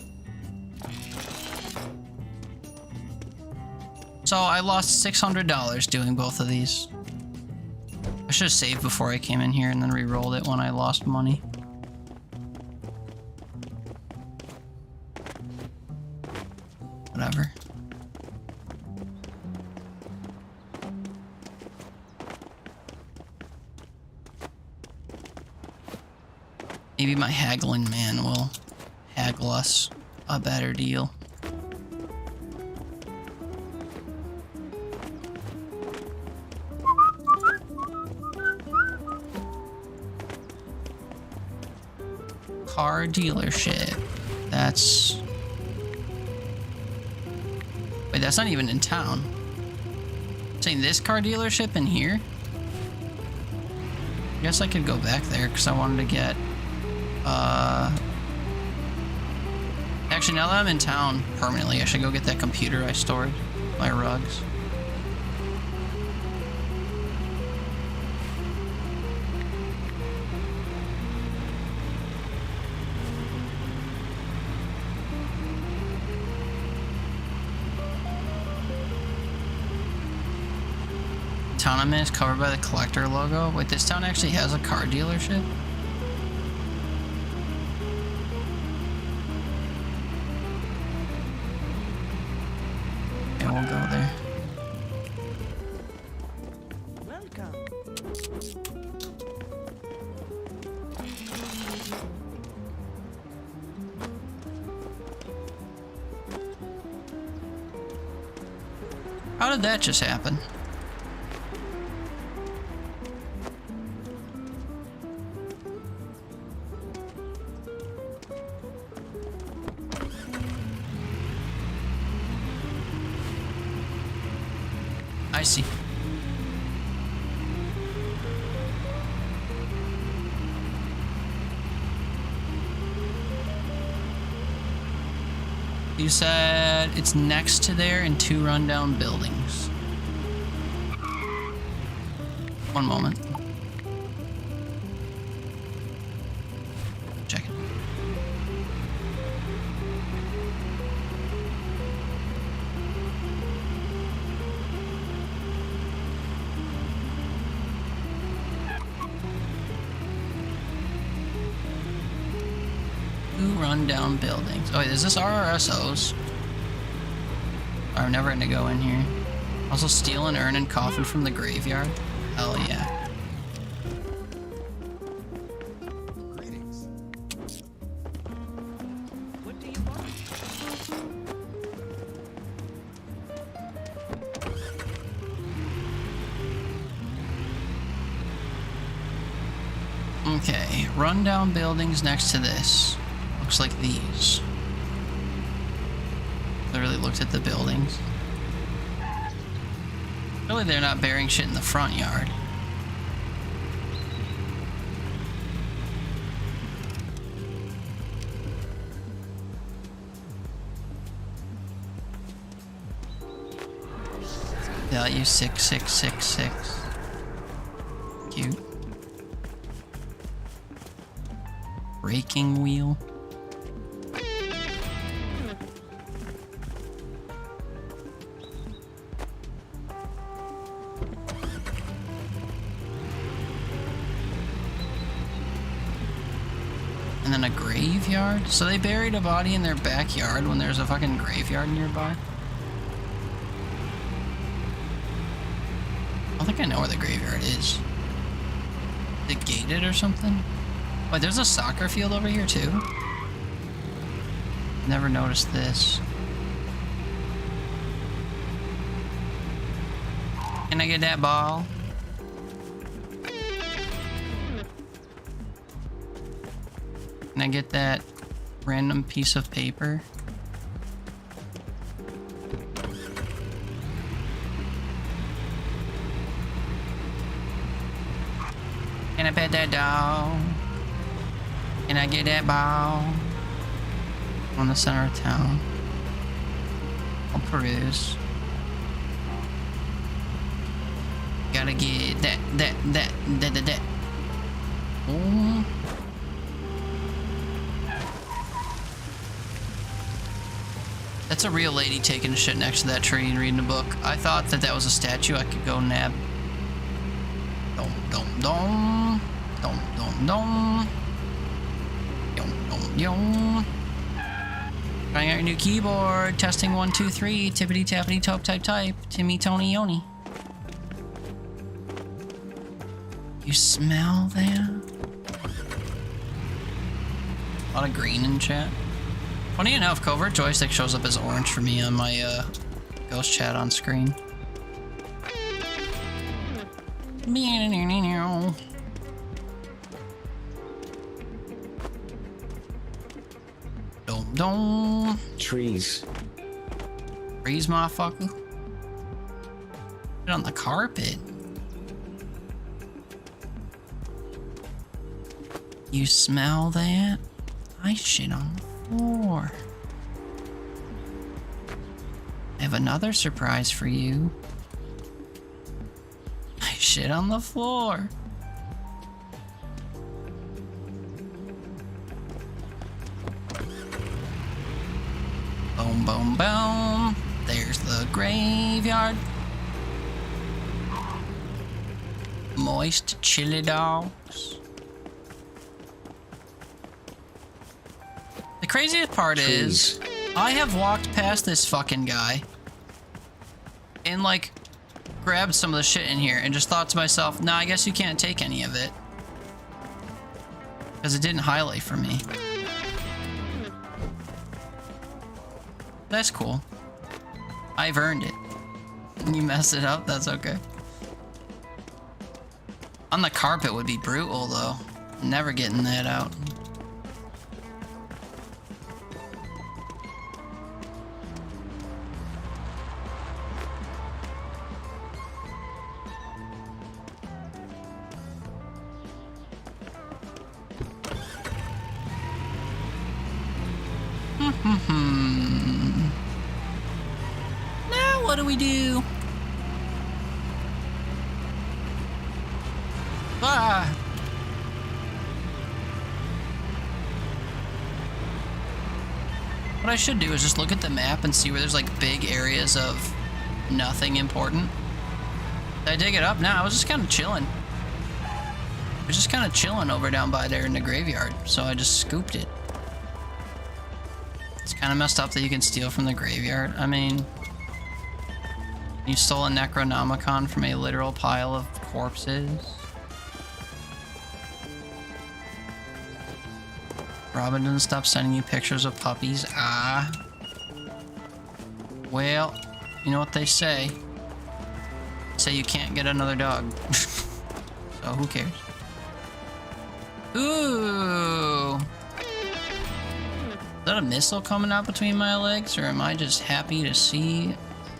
So I lost $600 doing both of these. I should have saved before I came in here and then re-rolled it when I lost money. Whatever. Maybe my haggling man will haggle us a better deal. Car dealership. That's... Wait, that's not even in town. Saying this car dealership in here? I guess I could go back there because I wanted to get... Actually, now that I'm in town permanently, I should go get that computer I stored. My rugs. Town I'm in is covered by the collector logo. Wait, this town actually has a car dealership? Okay, we'll go there. Welcome. How did that just happen? I see. You said it's next to there in 2 rundown buildings. One moment. Check it. Rundown buildings. Oh, wait, is this RRSOs? I'm never gonna go in here. Also, steal an urn and coffin from the graveyard. Hell yeah. rundown buildings next to this. Looks like these. Literally looked at the buildings. Really, they're not burying shit in the front yard. Value 6666. Cute. Breaking wheel. And then a graveyard? So they buried a body in their backyard when there's a fucking graveyard nearby? I don't think I know where the graveyard is. Is it gated or something? Wait, there's a soccer field over here too? Never noticed this. Can I get that ball? Can I get that random piece of paper? Can I pet that dog? Can I get that ball? On the center of town. I'll peruse. Gotta get that. Oh. That's a real lady taking a shit next to that tree and reading a book. I thought that that was a statue I could go nab. Dom dom dom. Dom dom dom. Yum yum yum. Trying out your new keyboard. Testing 1 2 3. Tippity tappity top type. Timmy Tony Yoni. You smell that? A lot of green in chat. Funny enough, covert joystick shows up as orange for me on my ghost chat on screen. Dom dom. Trees. Trees, motherfucker. Put it on the carpet. You smell that? I shit on the floor. I have another surprise for you. I shit on the floor. Boom, boom, boom. There's the graveyard. Moist chili dogs. The craziest part is, I have walked past this fucking guy and like grabbed some of the shit in here and just thought to myself, nah, I guess you can't take any of it because it didn't highlight for me. That's cool. I've earned it. You mess it up, that's okay. On the carpet would be brutal though. Never getting that out. Now what do we do? Ah. What I should do is just look at the map and see where there's like big areas of nothing important. Did I dig it up? No, I was just kind of chilling. I was just kind of chilling over down by there in the graveyard, so I just scooped it. It's kind of messed up that you can steal from the graveyard. I mean, you stole a Necronomicon from a literal pile of corpses. Robin doesn't stop sending you pictures of puppies. Ah. Well, you know what they say. Say you can't get another dog. So who cares? Ooh. Is that a missile coming out between my legs, or am I just happy to see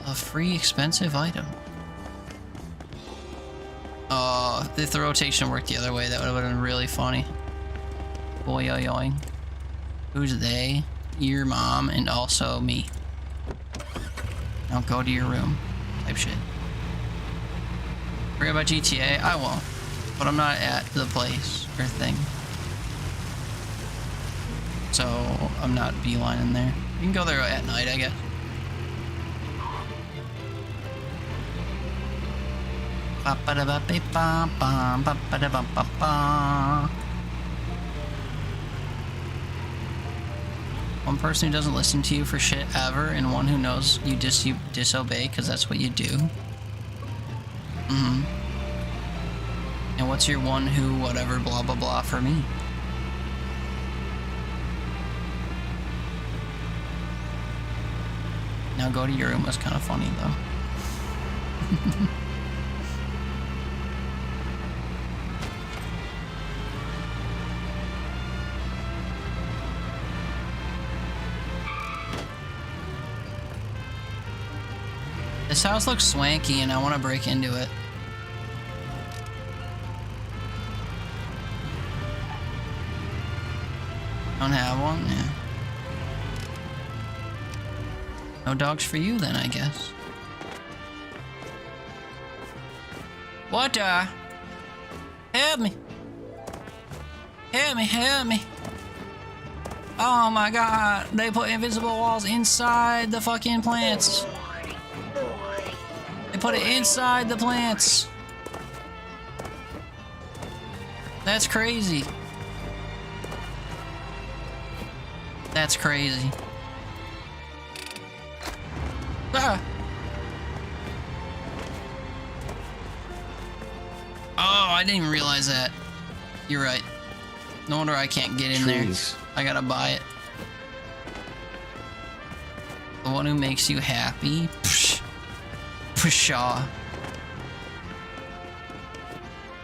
a free expensive item? Oh, if the rotation worked the other way, that would have been really funny. Boy, yo, yoing. Who's they? Your mom and also me. Now go to your room. Type shit. Forget about GTA? I won't. But I'm not at the place or thing. So I'm not beelining there. You can go there at night, I guess. One person who doesn't listen to you for shit ever, and one who knows you disobey because that's what you do. And what's your one who whatever blah blah blah for me? Now go to your room was kind of funny though. This house looks swanky and I want to break into it. Don't have one? Yeah. No dogs for you then, I guess. What help me. Help me, help me. Oh my god, they put invisible walls inside the fucking plants. They put it inside the plants. That's crazy. That's crazy. Ah. Oh, I didn't even realize that. You're right. No wonder I can't get in there. I gotta buy it. The one who makes you happy. Psh. Pshaw.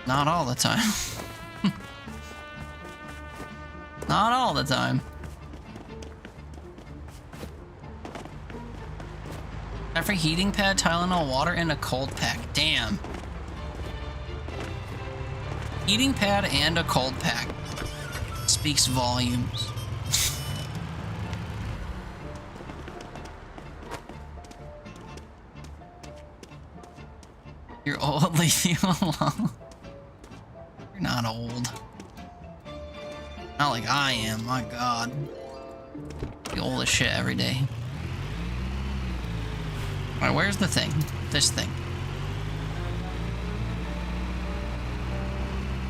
Not all the time. Not all the time. After heating pad, Tylenol water, and a cold pack. Damn. Heating pad and a cold pack speaks volumes. You're old, leave you alone. You're not old. Not like I am, my god. You're old as shit every day. Alright, where's the thing? This thing.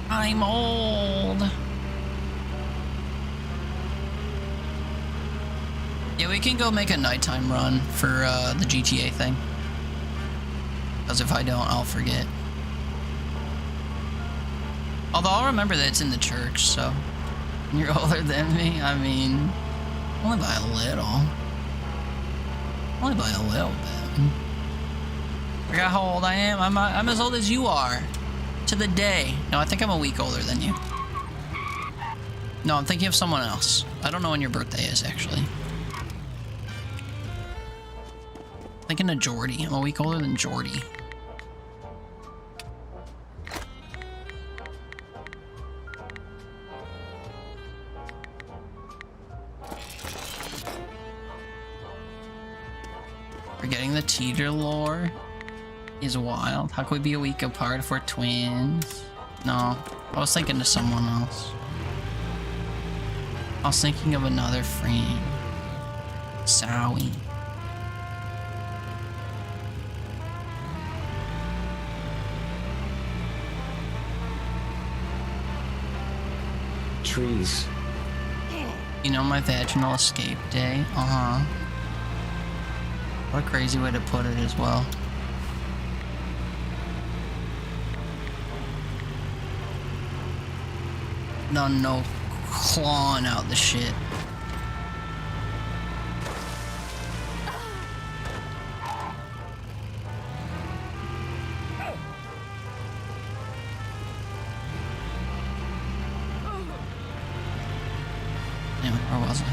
I'm old. Yeah, we can go make a nighttime run for the GTA thing. Because if I don't, I'll forget. Although I'll remember that it's in the church, so... You're older than me? I mean... Only by a little. Only by a little bit. Forgot how old I am? I'm as old as you are. To the day. No, I think I'm a week older than you. No, I'm thinking of someone else. I don't know when your birthday is, actually. Thinking of Jordy. I'm a week older than Jordy. Forgetting the Teeter lore is wild. How could we be a week apart if we're twins? No, I was thinking of someone else. I was thinking of another friend. Sowie. Trees. You know my vaginal escape day? Uh-huh. What a crazy way to put it as well. No clawing out the shit. Damn it, where was I?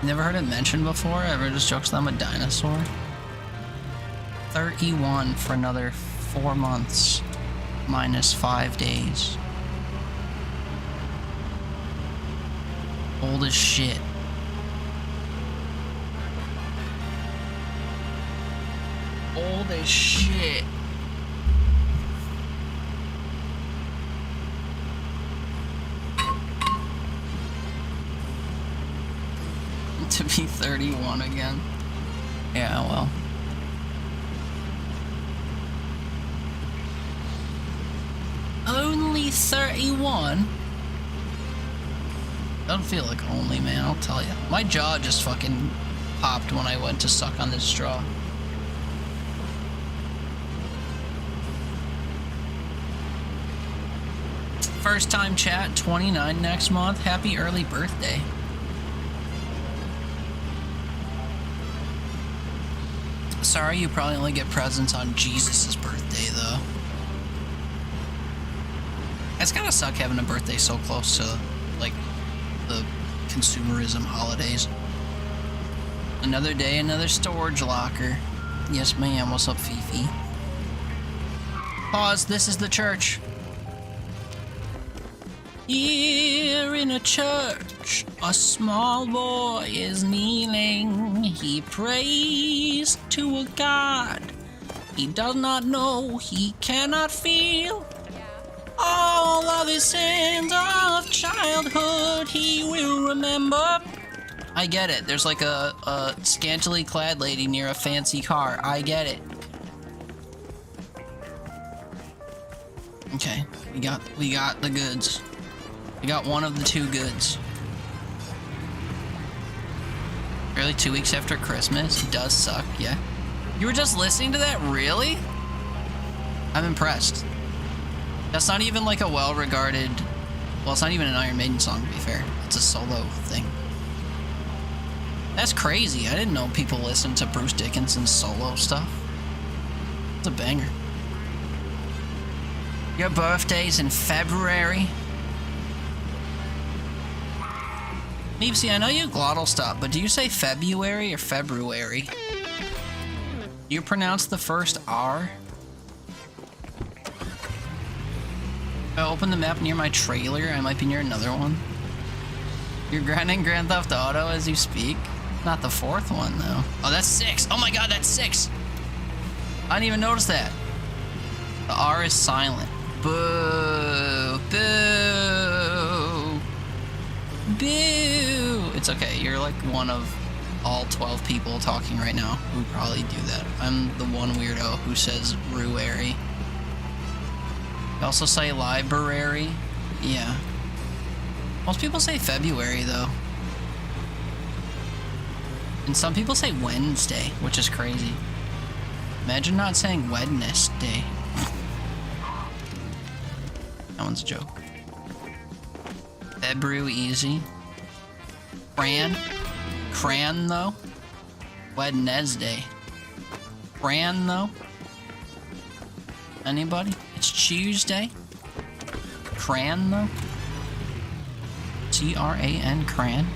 Never heard it mentioned before? Ever just jokes that I'm a dinosaur? 31 for another 4 months. Minus 5 days. Old as shit. Old as shit. To be 31 again. Yeah, well. Only 31? Doesn't feel like only, man, I'll tell you. My jaw just fucking popped when I went to suck on this straw. First time chat, 29 next month. Happy early birthday. Sorry, you probably only get presents on Jesus' birthday, though. It's gotta suck having a birthday so close to, like, the consumerism holidays. Another day, another storage locker. Yes, ma'am. What's up, Fifi? Pause. This is the church. Here in a church, a small boy is kneeling. He prays to a God he does not know, he cannot feel. All of his sins of childhood he will remember. I get it. There's like a scantily clad lady near a fancy car. I get it. Okay, we got the goods. We got one of the two goods. Barely 2 weeks after Christmas. It does suck, yeah. You were just listening to that? Really? I'm impressed. That's not even like a well-regarded... Well, it's not even an Iron Maiden song, to be fair. It's a solo thing. That's crazy. I didn't know people listened to Bruce Dickinson's solo stuff. It's a banger. Your birthday's in February. Meepsy, I know you glottal stop, but do you say February or February? Do you pronounce the first R? If I open the map near my trailer, I might be near another one. You're grinding Grand Theft Auto as you speak? Not the fourth one, though. Oh, that's 6. Oh my god, that's 6! I didn't even notice that. The R is silent. Boo! Boo! Boo! It's okay, you're like one of all 12 people talking right now who probably do that. I'm the one weirdo who says ruary. You also say library. Yeah. Most people say February, though. And some people say Wednesday, which is crazy. Imagine not saying Wednesday. That one's a joke. February easy. Cran though. Wednesday. Cran though. Anybody? It's Tuesday. Cran though. T-R-A-N, cran.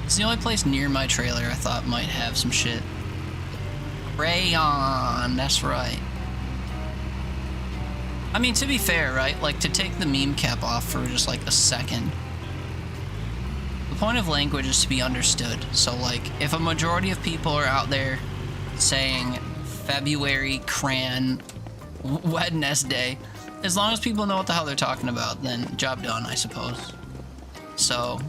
It's the only place near my trailer I thought might have some shit. Rayon, that's right. I mean, to be fair, right? Like, to take the meme cap off for just like a second. The point of language is to be understood. So, like, if a majority of people are out there saying February, cran, Wednesday, as long as people know what the hell they're talking about, then job done, I suppose. So,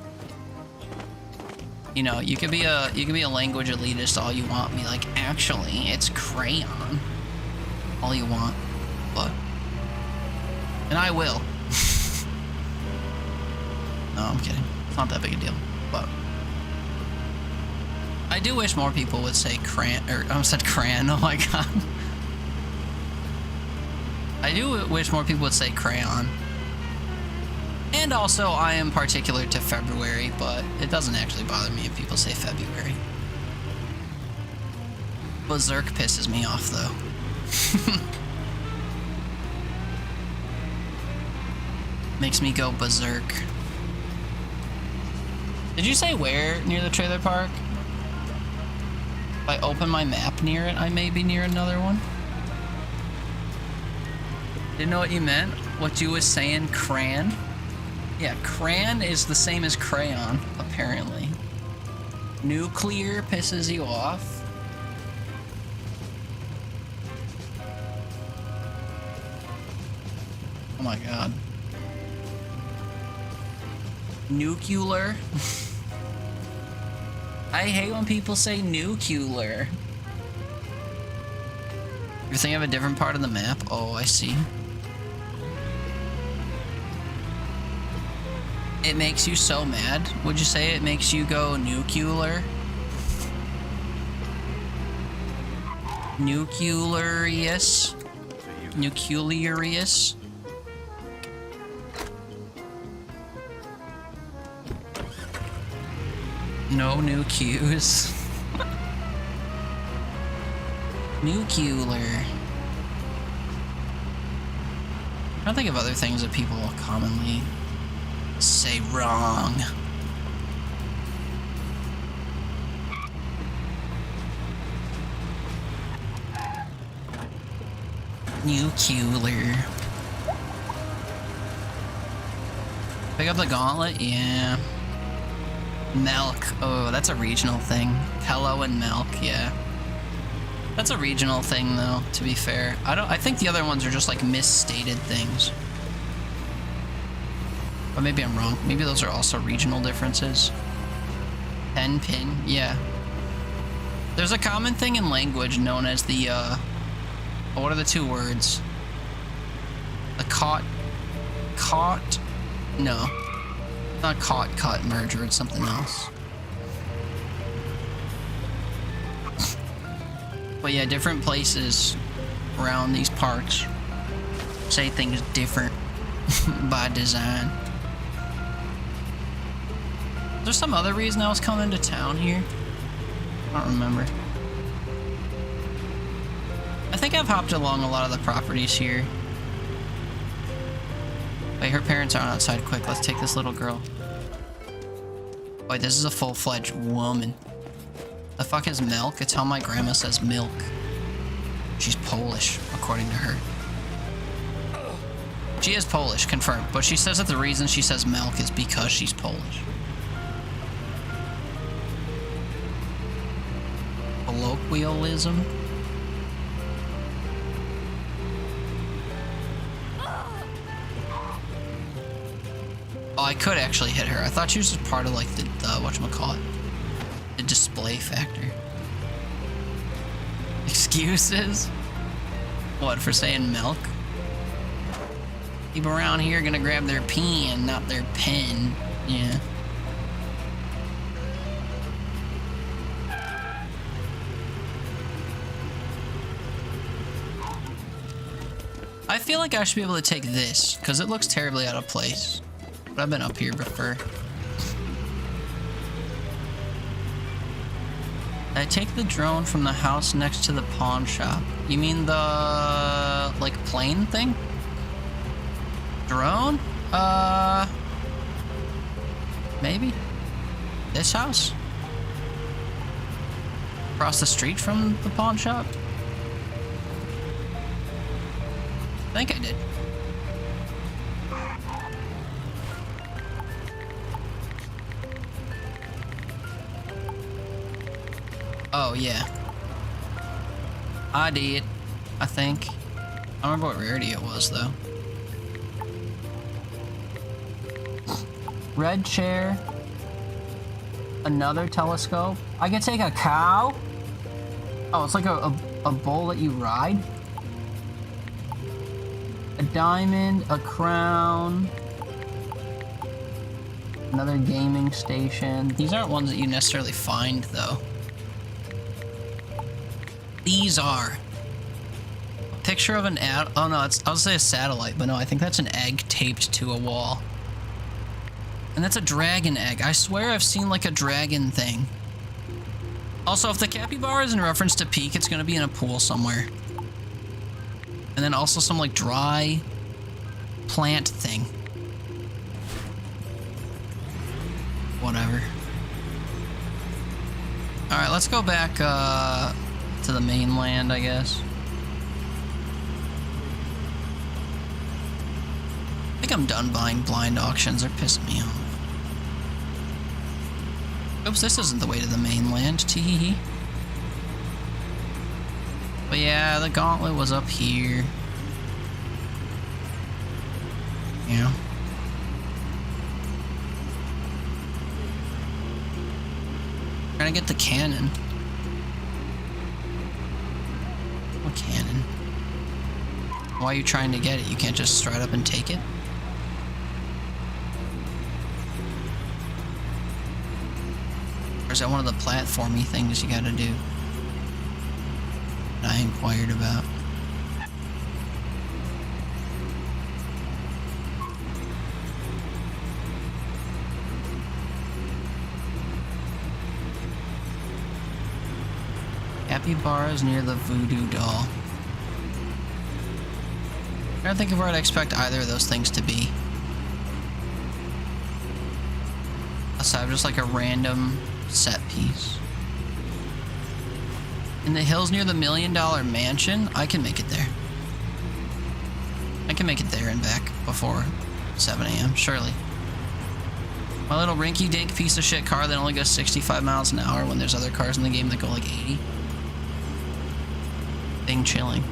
you know, you could be a language elitist all you want, be like, actually, it's crayon, all you want, but, and I will. No, I'm kidding. It's not that big a deal, but I do wish more people would say cran, or I almost said crayon. Oh my god. I do wish more people would say crayon. And also, I am particular to February, but it doesn't actually bother me if people say February. Berserk pisses me off, though. Makes me go berserk. Did you say where near the trailer park? If I open my map near it, I may be near another one. Didn't know what you meant. What you was saying, crayon? Yeah, crayon is the same as crayon, apparently. Nuclear pisses you off. Oh my god. Nuclear. I hate when people say nuclear. You're thinking of a different part of the map? Oh, I see. It makes you so mad? Would you say it makes you go nuclear? Nuclearious? Nuclearious? No new cues. Nuclear. I don't think of other things that people commonly say wrong. Nuclear. Pick up the gauntlet? Yeah. Milk. Oh, that's a regional thing. Hello and milk, yeah. That's a regional thing though, to be fair. I think the other ones are just like misstated things. But maybe I'm wrong. Maybe those are also regional differences. 10 pin, yeah. There's a common thing in language known as the, what are the two words? The no. Not cut merger, it's something else. But yeah, different places around these parks say things different by design. Is there some other reason I was coming to town here? I don't remember. I think I've hopped along a lot of the properties here. Wait, her parents aren't outside. Quick, let's take this little girl. Wait, this is a full-fledged woman. The fuck is milk? It's how my grandma says milk. She's Polish, according to her. She is Polish, confirmed, but she says that the reason she says milk is because she's Polish. Colloquialism? Oh, I could actually hit her. I thought she was just part of like the whatchamacallit? The display factor. Excuses? What, for saying milk? People around here are gonna grab their pen, not their pen. Yeah. I feel like I should be able to take this, because it looks terribly out of place. But I've been up here before. I take the drone from the house next to the pawn shop. You mean the, like, plane thing? Drone? Maybe? This house? Across the street from the pawn shop? I think I did. Oh, yeah. I did, I think. I don't remember what rarity it was, though. Red chair. Another telescope. I can take a cow? Oh, it's like a bull that you ride? A diamond, a crown. Another gaming station. These aren't ones that you necessarily find, though. These are. A picture of an ad. Oh no, it's, I was gonna say a satellite, but no, I think that's an egg taped to a wall. And that's a dragon egg. I swear I've seen like a dragon thing. Also, if the capybara is in reference to Peak, it's gonna be in a pool somewhere. And then also some like dry plant thing. Whatever. Alright, let's go back to the mainland, I guess. I think I'm done buying blind auctions. They're pissing me off. Oops, this isn't the way to the mainland. Tee-hee-hee. But yeah, the gauntlet was up here. Yeah. Trying to get the cannon. What cannon? Why are you trying to get it? You can't just stride up and take it? Or is that one of the platformy things you gotta do? That I inquired about. Capybaras near the voodoo doll. I don't think of where I'd expect either of those things to be. Aside of just like a random set piece. In the hills near the $1 Million Mansion, I can make it there. I can make it there and back before 7 a.m., surely. My little rinky-dink piece of shit car that only goes 65 miles an hour when there's other cars in the game that go like 80. Thing chilling.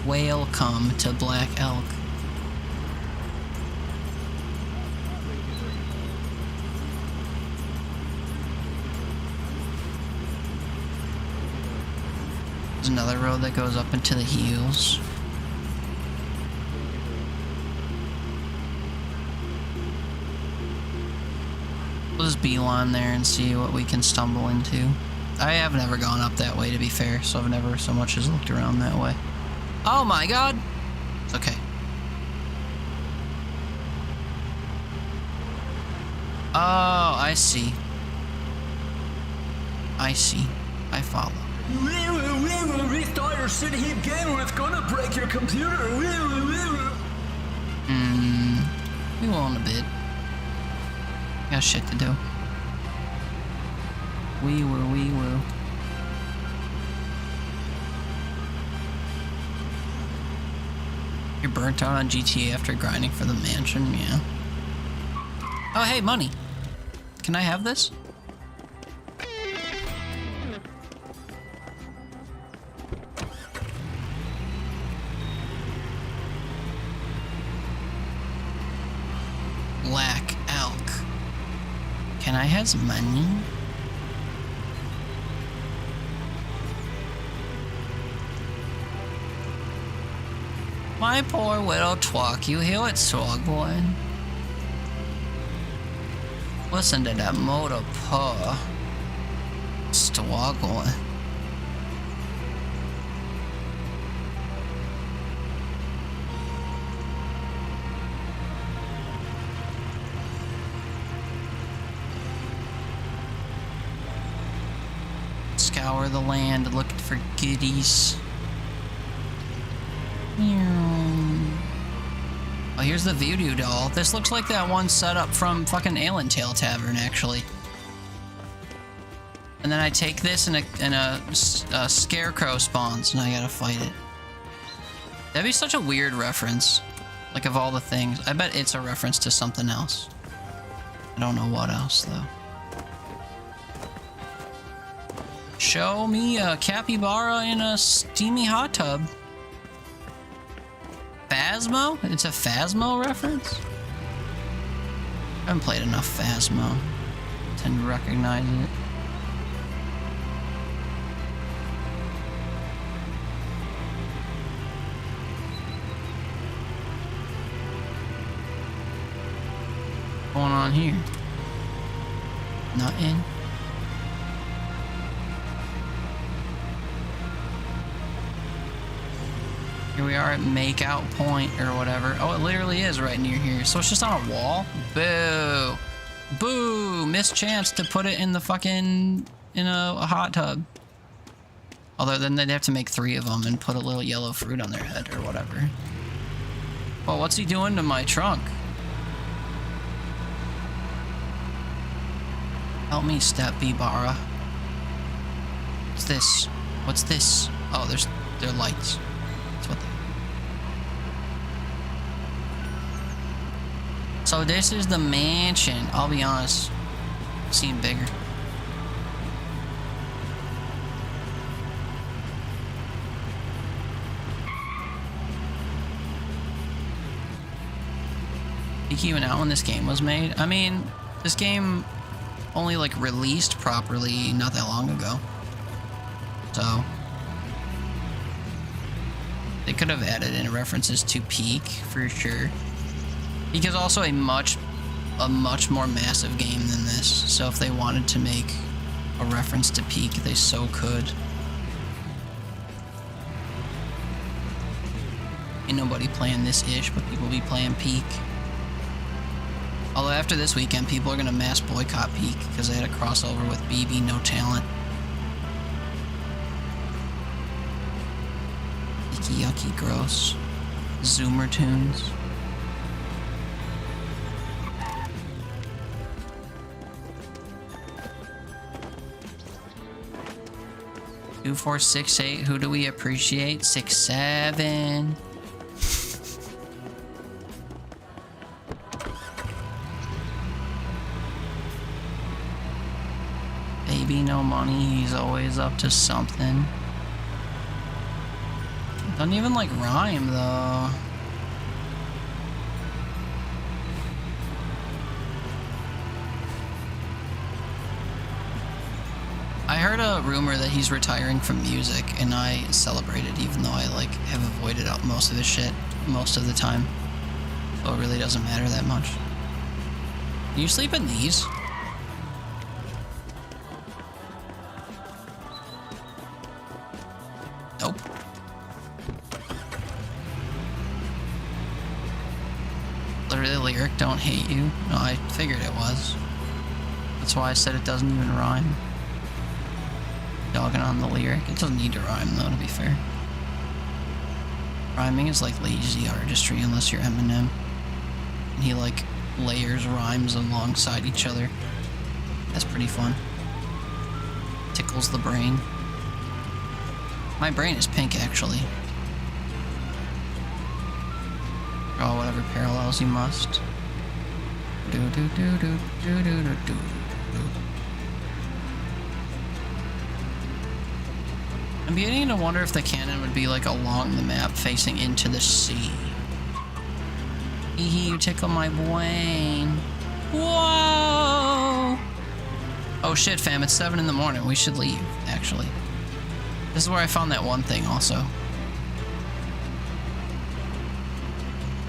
Welcome to Black Elk. There's another road that goes up into the hills. We'll just beeline there and see what we can stumble into. I have never gone up that way, to be fair, so I've never so much as looked around that way. Oh my god! It's okay. Oh, I see. I see. I follow. Restart your city heap game or it's gonna break your computer. We will in a bit. Got shit to do. We will. You're burnt out on GTA after grinding for the mansion, yeah. Oh, hey, money. Can I have this? Black Elk. Can I have some money? My poor widow twalk, you hear it, Swogboy? Listen to that motor purr. Swogboy. Scour the land looking for goodies. Oh, here's the voodoo doll. This looks like that one set up from fucking Allentail Tavern, actually. And then I take this and a scarecrow spawns, and I gotta fight it. That'd be such a weird reference. Like, of all the things. I bet it's a reference to something else. I don't know what else, though. Show me a capybara in a steamy hot tub. Phasmo? It's a Phasmo reference? I haven't played enough Phasmo. I tend to recognize it. What's going on here? Nothing. Here we are at Makeout Point or whatever. Oh, it literally is right near here. So it's just on a wall? Boo. Boo. Missed chance to put it in the fucking, in a hot tub. Although then they'd have to make 3 of them and put a little yellow fruit on their head or whatever. Well, what's he doing to my trunk? Help me, Step Bara. What's this? What's this? Oh, they're lights. That's what they... So this is the mansion. I'll be honest. I've seen bigger. Peak even out when this game was made. I mean, this game only like released properly not that long ago. So they could have added in references to Peak for sure. Peak is also a much more massive game than this. So if they wanted to make a reference to Peak, they so could. Ain't nobody playing this ish, but people be playing Peak. Although after this weekend, people are gonna mass boycott Peak because they had a crossover with BB No Talent. Icky yucky gross. Zoomer tunes. Two, 4, 6, 8. Who do we appreciate? 6, 7. Baby, no money. He's always up to something. Doesn't even like rhyme though. I heard a rumor that he's retiring from music, and I celebrated, even though I like have avoided out most of his shit most of the time. So it really doesn't matter that much. Can you sleep in these? Nope. Literally the lyric, don't hate you. No, I figured it was. That's why I said it doesn't even rhyme. Dogging on the lyric. It doesn't need to rhyme though, to be fair. Rhyming is like lazy artistry unless you're Eminem. And he like layers rhymes alongside each other. That's pretty fun. Tickles the brain. My brain is pink, actually. Draw whatever parallels you must. Do do do do do do do do. I'm beginning to wonder if the cannon would be like along the map, facing into the sea. Hee, you tickle my brain. Whoa! Oh shit, fam! It's 7 in the morning. We should leave, actually. This is where I found that one thing also.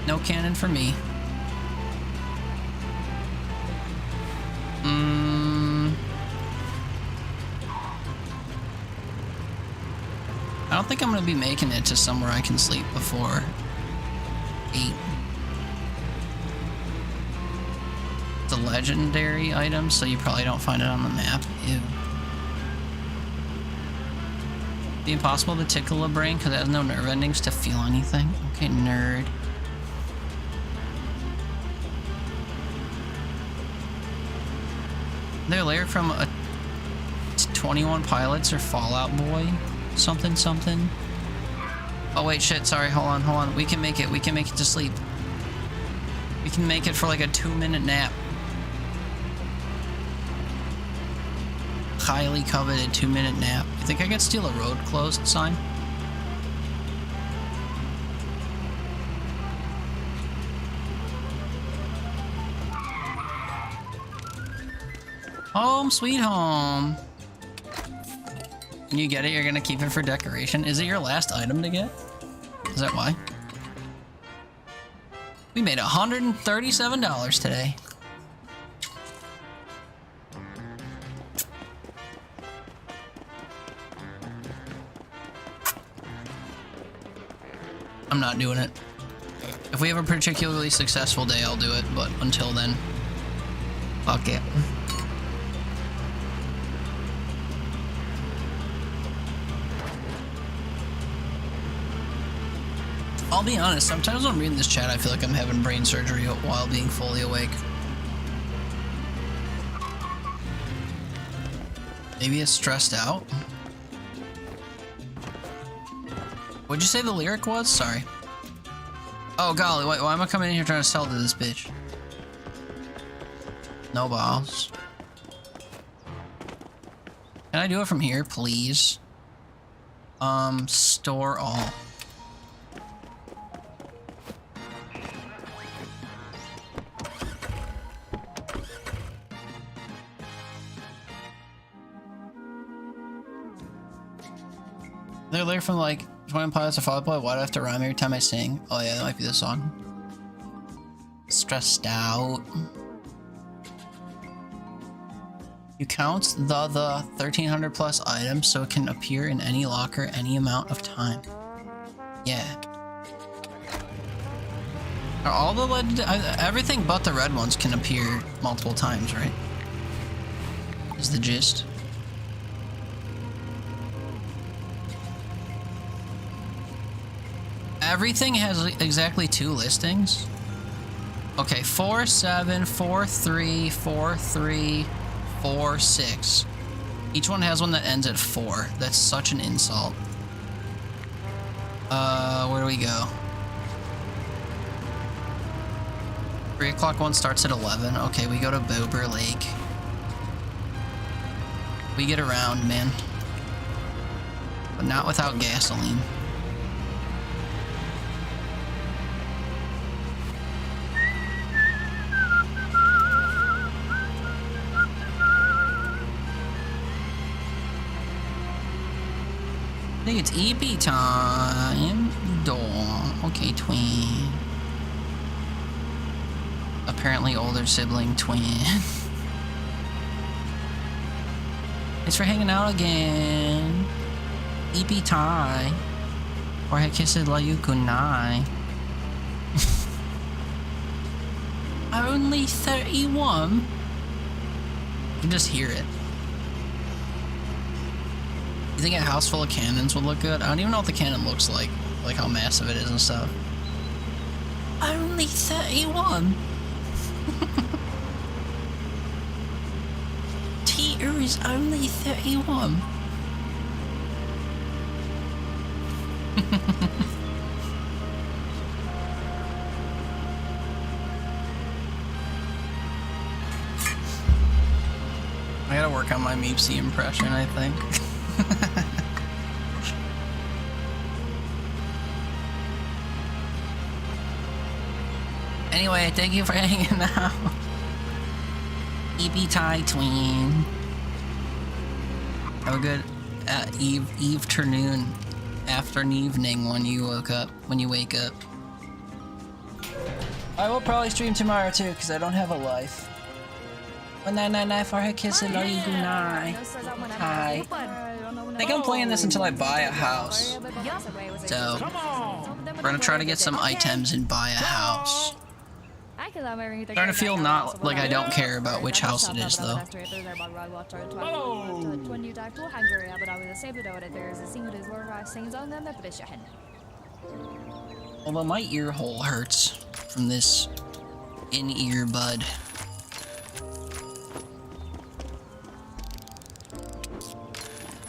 No cannon for me. I don't think I'm gonna be making it to somewhere I can sleep before 8. It's a legendary item, so you probably don't find it on the map. Ew. Be impossible to tickle a brain because it has no nerve endings to feel anything. Okay, nerd. They're layered from a 21 Pilots or Fallout Boy. Something, something. Oh wait, shit, sorry, hold on. We can make it to sleep. We can make it for like a 2-minute nap. Highly coveted 2-minute nap. You think I could steal a road closed sign? Home sweet home. You get it? You're gonna keep it for decoration? Is it your last item to get? Is that why? We made $137 today. I'm not doing it. If we have a particularly successful day, I'll do it, but until then, fuck it. I'll be honest, sometimes when I'm reading this chat, I feel like I'm having brain surgery while being fully awake. Maybe it's stressed out? What'd you say the lyric was? Sorry. Oh golly, why am I coming in here trying to sell to this bitch? No balls. Can I do it from here, please? Store all. They're there from like 20 pilots to follow play. Why do I have to rhyme every time I sing? Oh yeah, that might be the song. Stressed out. You count the 1300 plus items so it can appear in any locker any amount of time. Yeah. Are all the everything but the red ones can appear multiple times, right? Is the gist. Everything has exactly 2 listings. Okay, 4, 7, 4, 3, 4, 3, 4, 6. Each one has one that ends at 4. That's such an insult. Where do we go? 3 o'clock one starts at 11. Okay, we go to Bober Lake. We get around, man. But not without gasoline. I think it's EP time. Okay, twin. Apparently older sibling twin. Thanks for hanging out again. EP time. Or I kiss it like you kunai. Only 31. You can just hear it. You think a house full of cannons would look good? I don't even know what the cannon looks like how massive it is and stuff. Only 31. Teeter is only 31. I gotta work on my Meepsy impression, I think. Anyway, thank you for hanging out. EP tie tween. Have a good afternoon evening when you wake up. I will probably stream tomorrow too, because I don't have a life. 1999 for her kiss and you good night. Hi. I think I'm playing this until I buy a house. So we're gonna try to get some items and buy a house. Starting to feel not like I don't care about which house it is though. Although my ear hole hurts from this in-ear bud.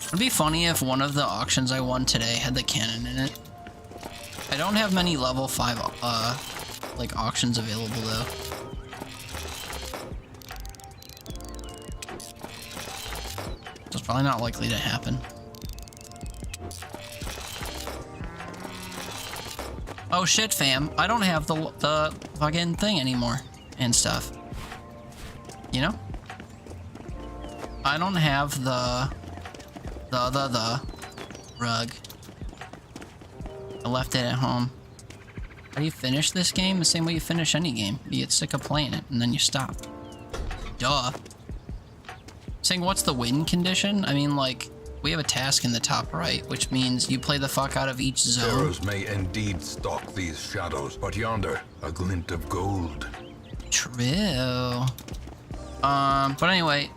It'd be funny if one of the auctions I won today had the cannon in it. I don't have many level 5 like auctions available though. It's probably not likely to happen. Oh shit, fam! I don't have the fucking thing anymore and stuff. You know? I don't have the rug. I left it at home. How do you finish this game? The same way you finish any game. You get sick of playing it, and then you stop. Duh. Saying what's the win condition? I mean, like, we have a task in the top right, which means you play the fuck out of each zone. Pharaohs may indeed stalk these shadows, but yonder, a glint of gold. True. But anyway,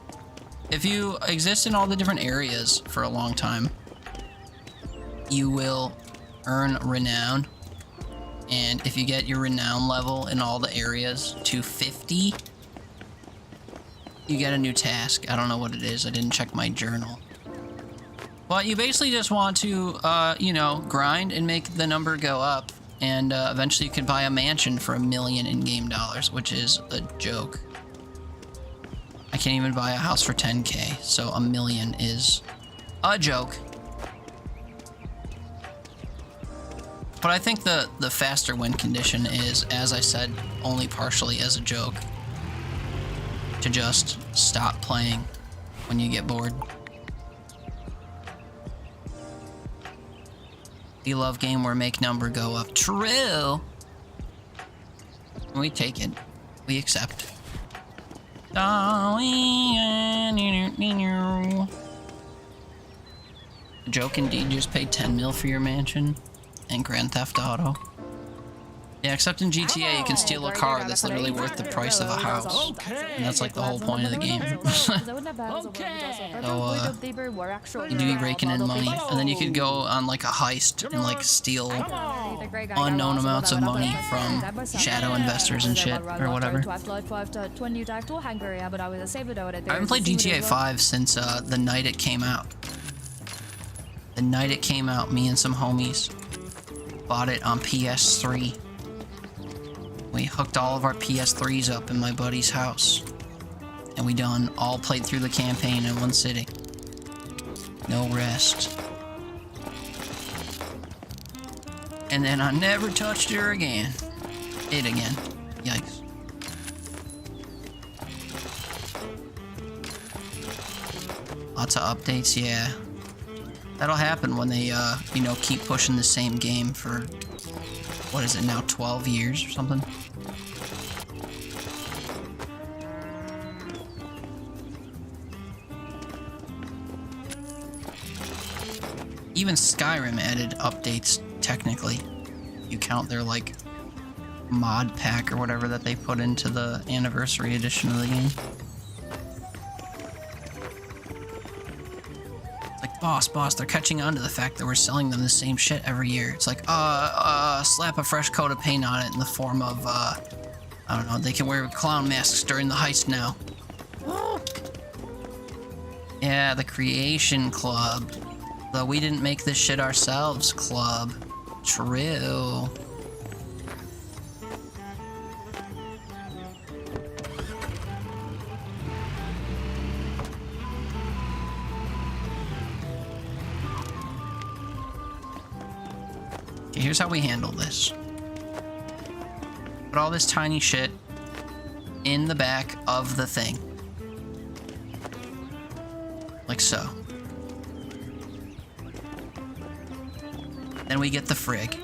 if you exist in all the different areas for a long time, you will earn renown. And if you get your renown level in all the areas to 50, you get a new task. I don't know what it is. I didn't check my journal. But you basically just want to, you know, grind and make the number go up. And eventually you can buy a mansion for $1 million in-game dollars, which is a joke. I can't even buy a house for 10K, so $1 million is a joke. But I think the faster win condition is, as I said, only partially as a joke. To just stop playing when you get bored. You love game where make number go up. True. We take it. We accept. Joke indeed, just paid 10 mil for your mansion and Grand Theft Auto. Yeah, except in GTA you can steal a car that's literally worth the price of a house. And that's like the whole point of the game. So, you'd be raking in money, and then you could go on like a heist and like steal unknown amounts of money from shadow investors and shit, or whatever. I haven't played GTA 5 since the night it came out. The night it came out, me and some homies bought it on PS3. We hooked all of our PS3s up in my buddy's house. And we all played through the campaign in one sitting. No rest. And then I never touched her again. It again. Yikes. Lots of updates, yeah. That'll happen when they, you know, keep pushing the same game for, what is it now, 12 years or something? Even Skyrim added updates, technically. You count their, like, mod pack or whatever that they put into the anniversary edition of the game. Boss, they're catching on to the fact that we're selling them the same shit every year. It's like, slap a fresh coat of paint on it in the form of, I don't know, they can wear clown masks during the heist now. Yeah, the Creation Club. The we didn't make this shit ourselves club. True. Here's how we handle this. Put all this tiny shit in the back of the thing. Like so. Then we get the frig.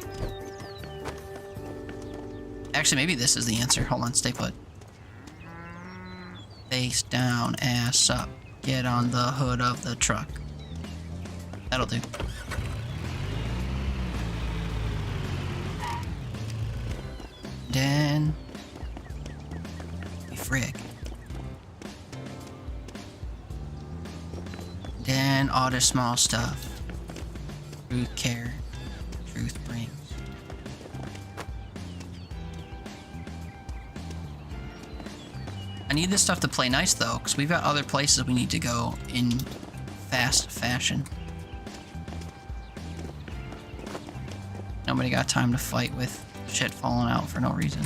Actually, maybe this is the answer. Hold on, stay put. Face down, ass up. Get on the hood of the truck. That'll do. Then we frig. Then all the small stuff. Truth care. Truth brings. I need this stuff to play nice though, because we've got other places we need to go in fast fashion. Nobody got time to fight with shit falling out for no reason.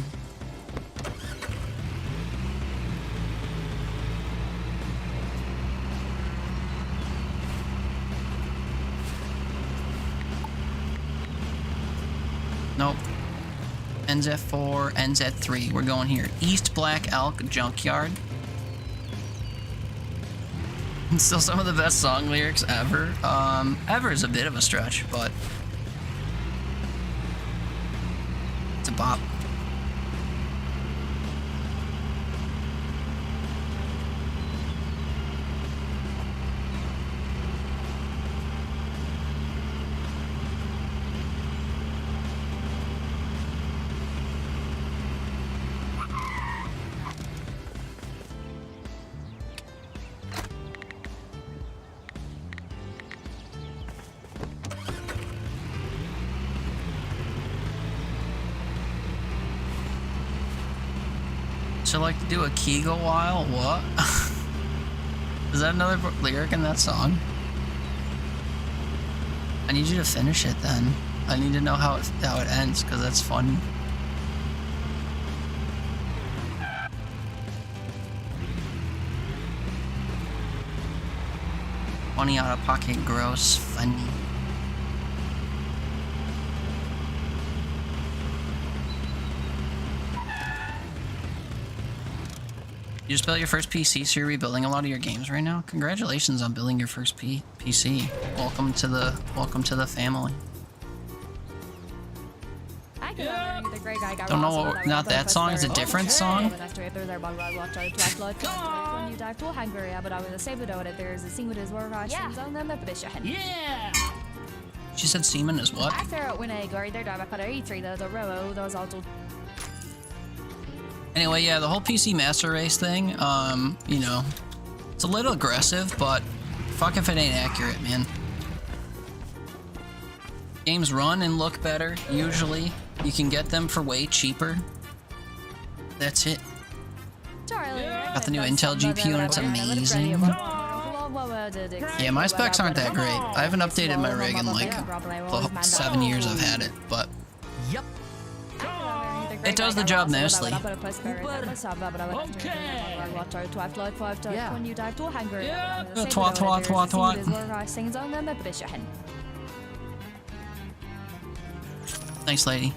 Nope. Ends at 4, ends at 3. We're going here. East Black Elk Junkyard. Still some of the best song lyrics ever. Ever is a bit of a stretch, but it's a bop. So like to do a Kegel while? What? Is that another lyric in that song? I need you to finish it then. I need to know how it ends, because that's funny. Funny out of pocket, gross, funny. You just built your first PC, so you're rebuilding a lot of your games right now? Congratulations on building your first PC. Welcome to the family. Don't know what, not that song, it's a different song? Yeah! She said semen is what? Anyway, yeah, the whole PC Master Race thing, you know, it's a little aggressive, but fuck if it ain't accurate, man. Games run and look better, usually. You can get them for way cheaper. That's it. Got the new Intel GPU and it's amazing. Yeah, my specs aren't that great. I haven't updated my rig in like the 7 years I've had it, but Yep. it does the job nicely. Thanks, lady.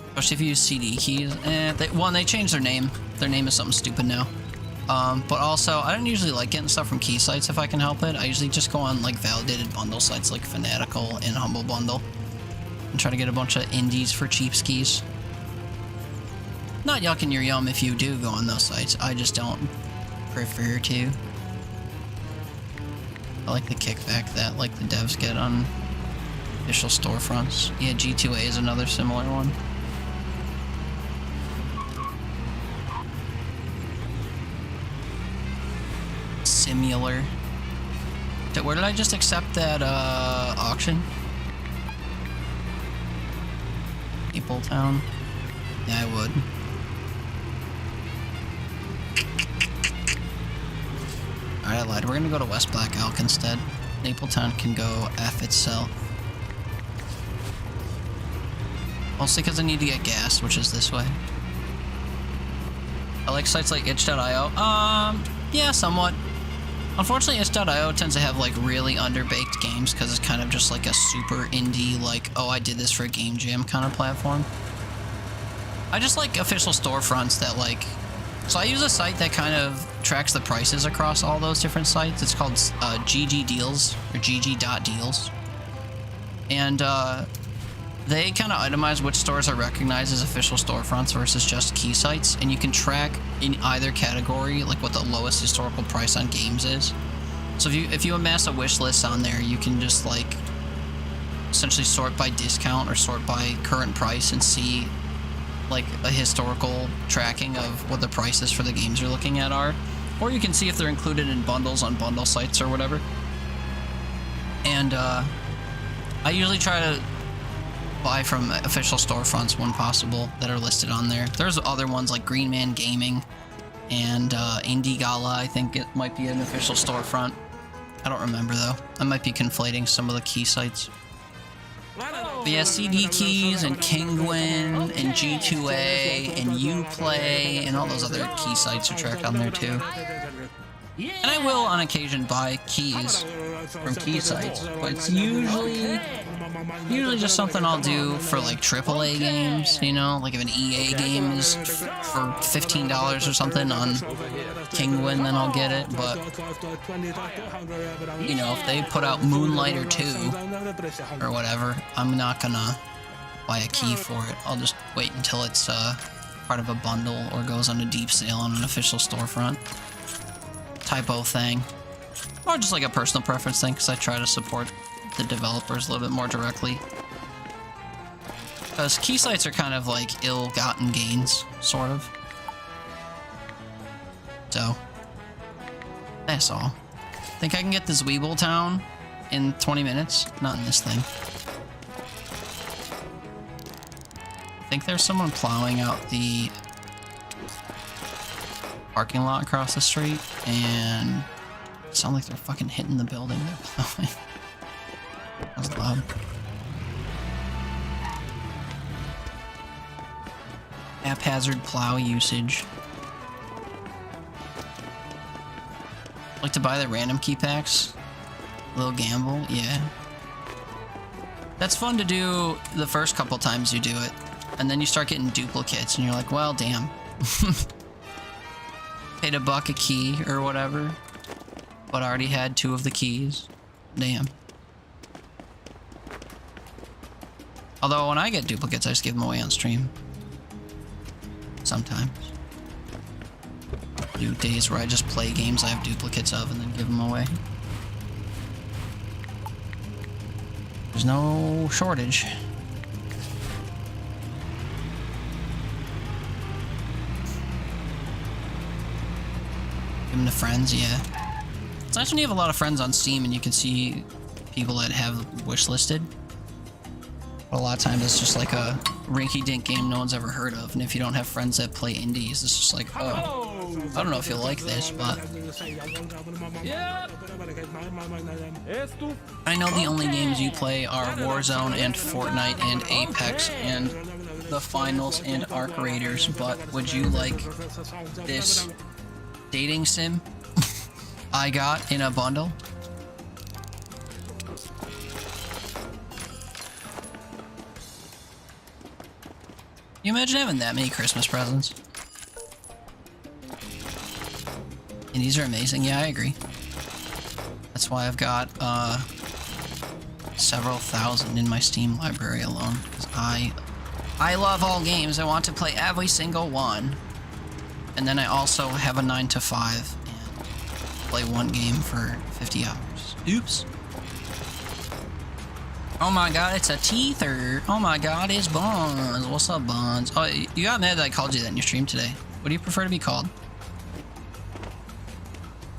Especially if you use CD keys. They changed their name. Their name is something stupid now. But also, I don't usually like getting stuff from key sites if I can help it. I usually just go on like validated bundle sites like Fanatical and Humble Bundle and try to get a bunch of indies for cheap skis. Not yucking your yum if you do go on those sites. I just don't prefer to. I like the kickback that like the devs get on official storefronts. Yeah, G2A is another similar one. Similar. Where did I just accept that auction? Mapletown? Yeah, I would. Alright, I lied. We're gonna go to West Black Elk instead. Mapletown can go F itself. Mostly because I need to get gas, which is this way. I like sites like itch.io. Yeah, somewhat. Unfortunately, itch.io tends to have like really underbaked games because it's kind of just like a super indie, like, oh, I did this for a game jam kind of platform. I just like official storefronts that like, so I use a site that kind of tracks the prices across all those different sites. It's called GG Deals or GG.deals. And they kind of itemize which stores are recognized as official storefronts versus just key sites, and you can track in either category like what the lowest historical price on games is. So if you amass a wish list on there, you can just like essentially sort by discount or sort by current price and see like a historical tracking of what the prices for the games you're looking at are, or you can see if they're included in bundles on bundle sites or whatever. And I usually try to buy from official storefronts when possible that are listed on there. There's other ones like Green Man Gaming and Indie Gala. I think it might be an official storefront. I don't remember though. I might be conflating some of the key sites. But yeah, CD Keys and Kinguin and G2A and Uplay and all those other key sites are tracked on there too. And I will on occasion buy keys from key sites, but it's usually just something I'll do for like AAA games, you know, like if an EA game is for $15 or something on Kinguin, then I'll get it. But you know, if they put out Moonlighter 2 or whatever, I'm not gonna buy a key for it. I'll just wait until it's part of a bundle or goes on a deep sale on an official storefront typo thing, or just like a personal preference thing, because I try to support the developers a little bit more directly, because key sites are kind of like ill-gotten gains, sort of. So that's all. Think I can get this Weeble Town in 20 minutes? Not in this thing. I think there's someone plowing out the parking lot across the street, and it sounds like they're fucking hitting the building they're plowing. That was loud. Haphazard plow usage. Like to buy the random key packs? Little gamble, yeah. That's fun to do the first couple times you do it. And then you start getting duplicates and you're like, well, damn. Paid $1 a key or whatever, but already had 2 of the keys. Damn. Although when I get duplicates, I just give them away on stream. Sometimes. Do days where I just play games I have duplicates of and then give them away. There's no shortage. Give them to friends, yeah. It's nice when you have a lot of friends on Steam and you can see people that have wish listed. But a lot of times it's just like a rinky-dink game no one's ever heard of, and if you don't have friends that play indies, it's just like, oh, I don't know if you'll like this, but I know the only games you play are Warzone and Fortnite and Apex and the Finals and Arc Raiders, but would you like this dating sim I got in a bundle? Can you imagine having that many Christmas presents? And these are amazing. Yeah, I agree. That's why I've got several thousand in my Steam library alone. Because I love all games. I want to play every single one. And then I also have a 9 to 5 and play one game for 50 hours. Oops. Oh my god, it's a teether. Oh my god, it's Buns. What's up, Buns? Oh, you got mad that I called you that in your stream today. What do you prefer to be called?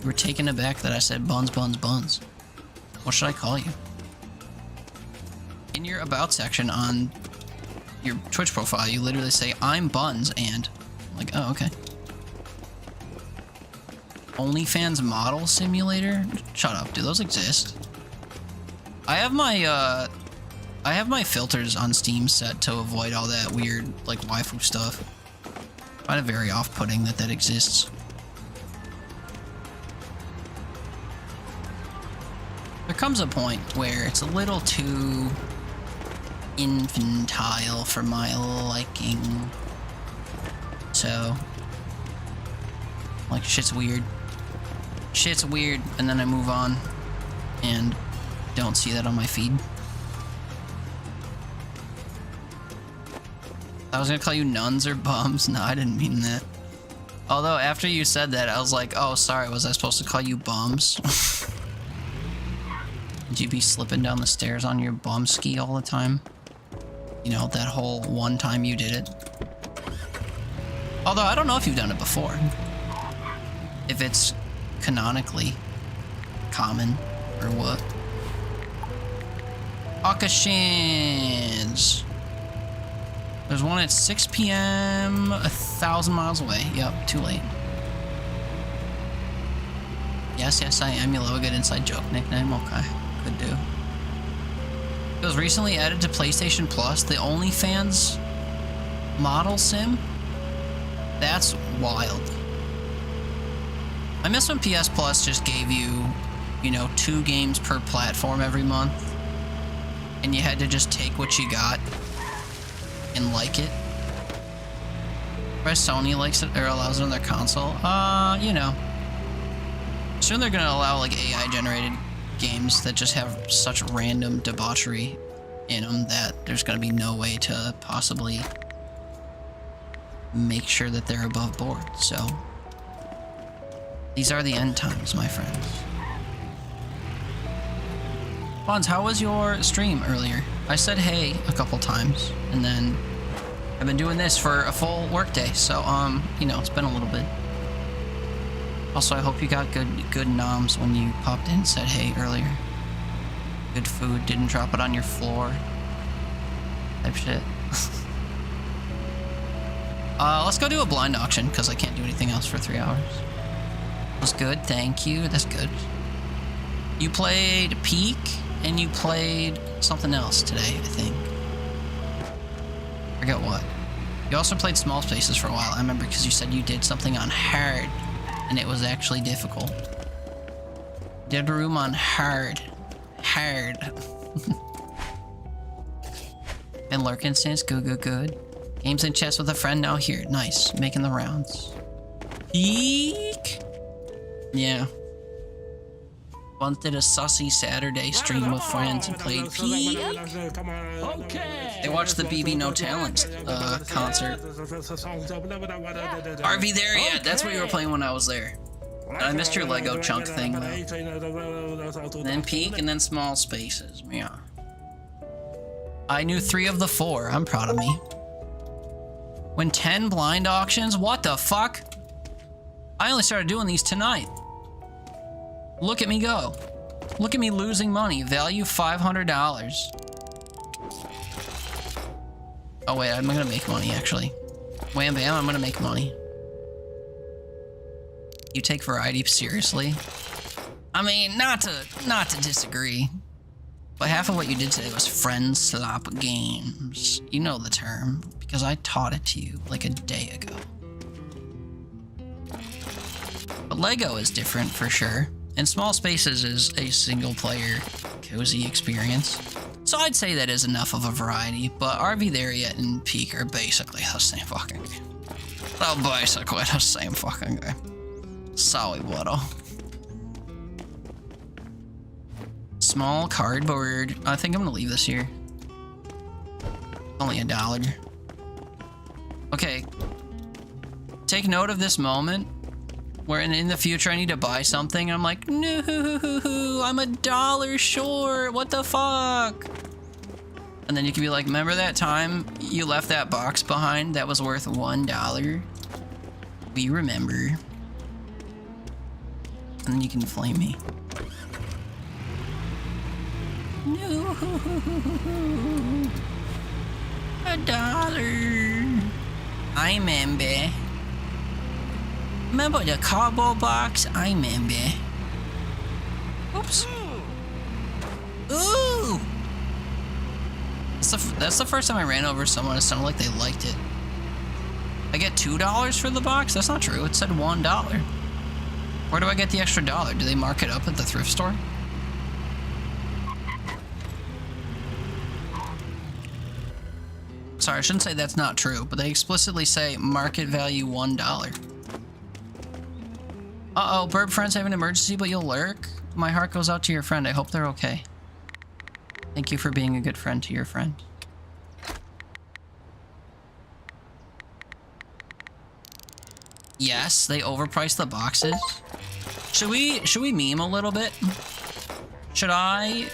You were taken aback that I said Buns, Buns, Buns. What should I call you? In your About section on your Twitch profile, you literally say, I'm Buns, and... I'm like, oh, okay. OnlyFans model simulator? Shut up, do those exist? I have my filters on Steam set to avoid all that weird, like, waifu stuff. I find it very off-putting that exists. There comes a point where it's a little too infantile for my liking. So, like, shit's weird. Shit's weird, and then I move on, and don't see that on my feed. I was gonna call you nuns or bums. No, I didn't mean that. Although after you said that, I was like, oh, sorry, was I supposed to call you bums? Would you be slipping down the stairs on your bum ski all the time? You know, that whole one time you did it. Although I don't know if you've done it before. If it's canonically common or what. Akashins. There's one at 6 p.m. 1,000 miles away. Yep, too late. Yes, I am. You love a good inside joke nickname. Okay, could do. It was recently added to PlayStation Plus. The OnlyFans model sim. That's wild. I miss when PS Plus just gave you, you know, 2 games per platform every month. And you had to just take what you got and like it. Why Sony likes it or allows it on their console? You know. Soon they're gonna allow like AI generated games that just have such random debauchery in them that there's gonna be no way to possibly make sure that they're above board. So these are the end times, my friends. Bonds, how was your stream earlier? I said hey a couple times, and then I've been doing this for a full workday, so you know, it's been a little bit. Also, I hope you got good noms when you popped in and said hey earlier. Good food, didn't drop it on your floor. Type shit. Let's go do a blind auction because I can't do anything else for 3 hours. That's good, thank you. That's good. You played Peak and you played something else today, I think. Forget what. You also played Small Spaces for a while. I remember because you said you did something on hard and it was actually difficult. Did a room on hard. Hard. Been lurking since. Good. Games and chess with a friend now here. Nice. Making the rounds. Peak. Yeah. Once did a sussy Saturday stream with friends and played Peak. They watched the BB No Talent concert. RV there yet? That's what you were playing when I was there. I missed your Lego chunk thing though. Then Peak and then Small Spaces. Yeah. I knew 3 of the 4. I'm proud of me. When 10 blind auctions? What the fuck? I only started doing these tonight. Look at me go. Look at me losing money. Value $500. Oh wait, I'm gonna make money actually. Wham bam, I'm gonna make money. You take variety seriously? I mean, not to disagree. But half of what you did today was friend slop games. You know the term, because I taught it to you like a day ago. But Lego is different for sure. And Small Spaces is a single player cozy experience. So I'd say that is enough of a variety, but RV There Yet and Peak are basically the same fucking game. They're basically the same fucking game. Sorry, Waddle. Small cardboard. I think I'm gonna leave this here. Only $1. Okay. Take note of this moment where in the future I need to buy something and I'm like, no, I'm $1 short. What the fuck? And then you can be like, remember that time you left that box behind that was worth $1? We remember. And then you can flame me. No, $1. I remember. Remember the cardboard box? I remember. Oops. Ooh! That's the first time I ran over someone. It sounded like they liked it. I get $2 for the box? That's not true. It said $1. Where do I get the extra $1? Do they mark it up at the thrift store? Sorry, I shouldn't say that's not true, but they explicitly say market value $1. Uh-oh, Burb friends have an emergency, but you'll lurk? My heart goes out to your friend. I hope they're okay. Thank you for being a good friend to your friend. Yes, they overpriced the boxes. Should we meme a little bit? Should I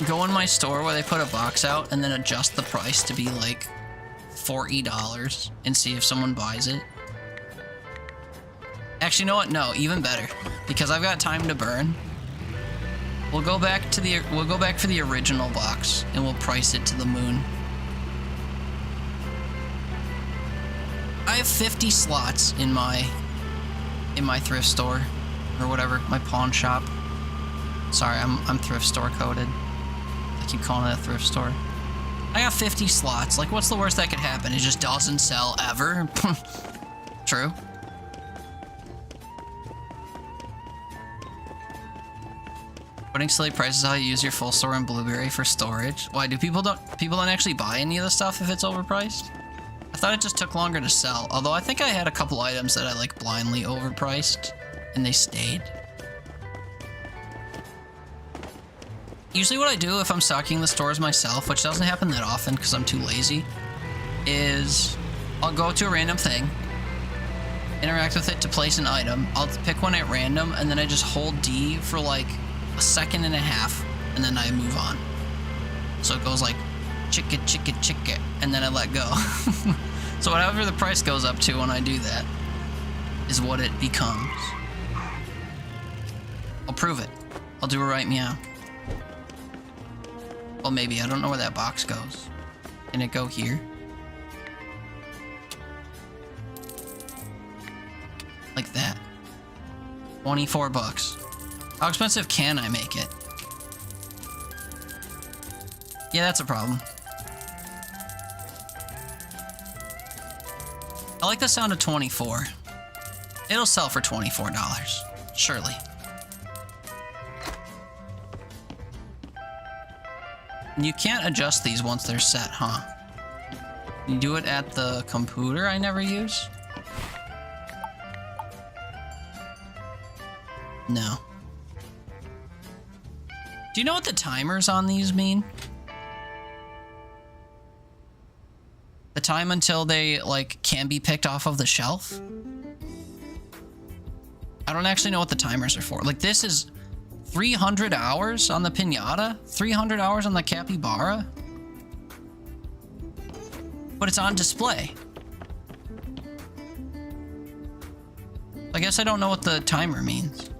go in my store where they put a box out and then adjust the price to be like $40 and see if someone buys it? Actually, you know what? No, even better, because I've got time to burn. We'll go back for the original box and we'll price it to the moon. I have 50 slots in my thrift store or whatever, my pawn shop. Sorry, I'm thrift store coded. I keep calling it a thrift store. I got 50 slots. Like, what's the worst that could happen? It just doesn't sell ever. True. Putting silly prices how you use your full store in Blueberry for storage. Why do people don't actually buy any of the stuff if it's overpriced? I thought it just took longer to sell. Although I think I had a couple items that I like blindly overpriced and they stayed. Usually what I do if I'm stocking the stores myself, which doesn't happen that often because I'm too lazy, is I'll go to a random thing, interact with it to place an item. I'll pick one at random and then I just hold D for like a second and a half and then I move on. So it goes like chicka chicka chicka and then I let go. So whatever the price goes up to when I do that is what it becomes. I'll prove it. I'll do a right meow. Well, maybe. I don't know where that box goes. Can it go here? Like that. 24 bucks. How expensive can I make it? Yeah, that's a problem. I like the sound of 24. It'll sell for $24, surely. You can't adjust these once they're set, huh? You do it at the computer I never use? No. Do you know what the timers on these mean? The time until they, like, can be picked off of the shelf? I don't actually know what the timers are for. Like, this is 300 hours on the Pinata? 300 hours on the Capybara? But it's on display. I guess I don't know what the timer means.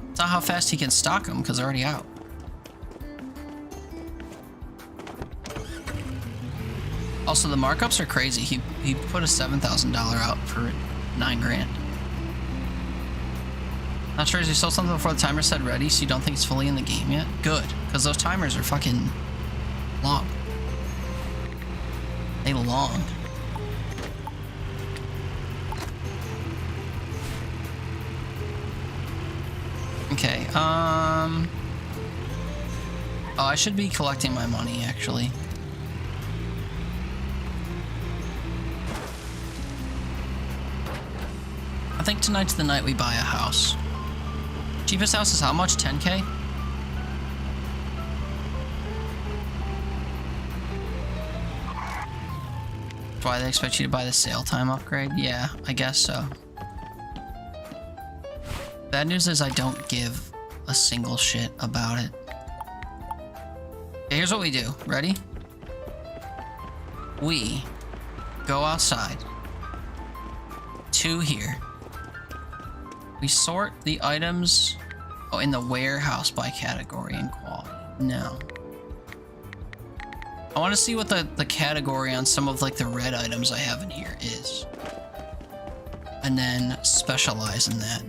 It's not how fast he can stock them, because they're already out. Also, the markups are crazy. He put a $7,000 out for $9 grand. Not sure, has he sold something before the timer said ready, so you don't think it's fully in the game yet? Good, because those timers are fucking long. They long. Okay, oh, I should be collecting my money, actually. I think tonight's the night we buy a house. Cheapest house is how much? 10K? That's why they expect you to buy the sale time upgrade? Yeah, I guess so. Bad news is I don't give a single shit about it. Okay, here's what we do. Ready? We go outside to here. We sort the items in the warehouse by category and quality. No. I want to see what the category on some of like the red items I have in here is. And then specialize in that.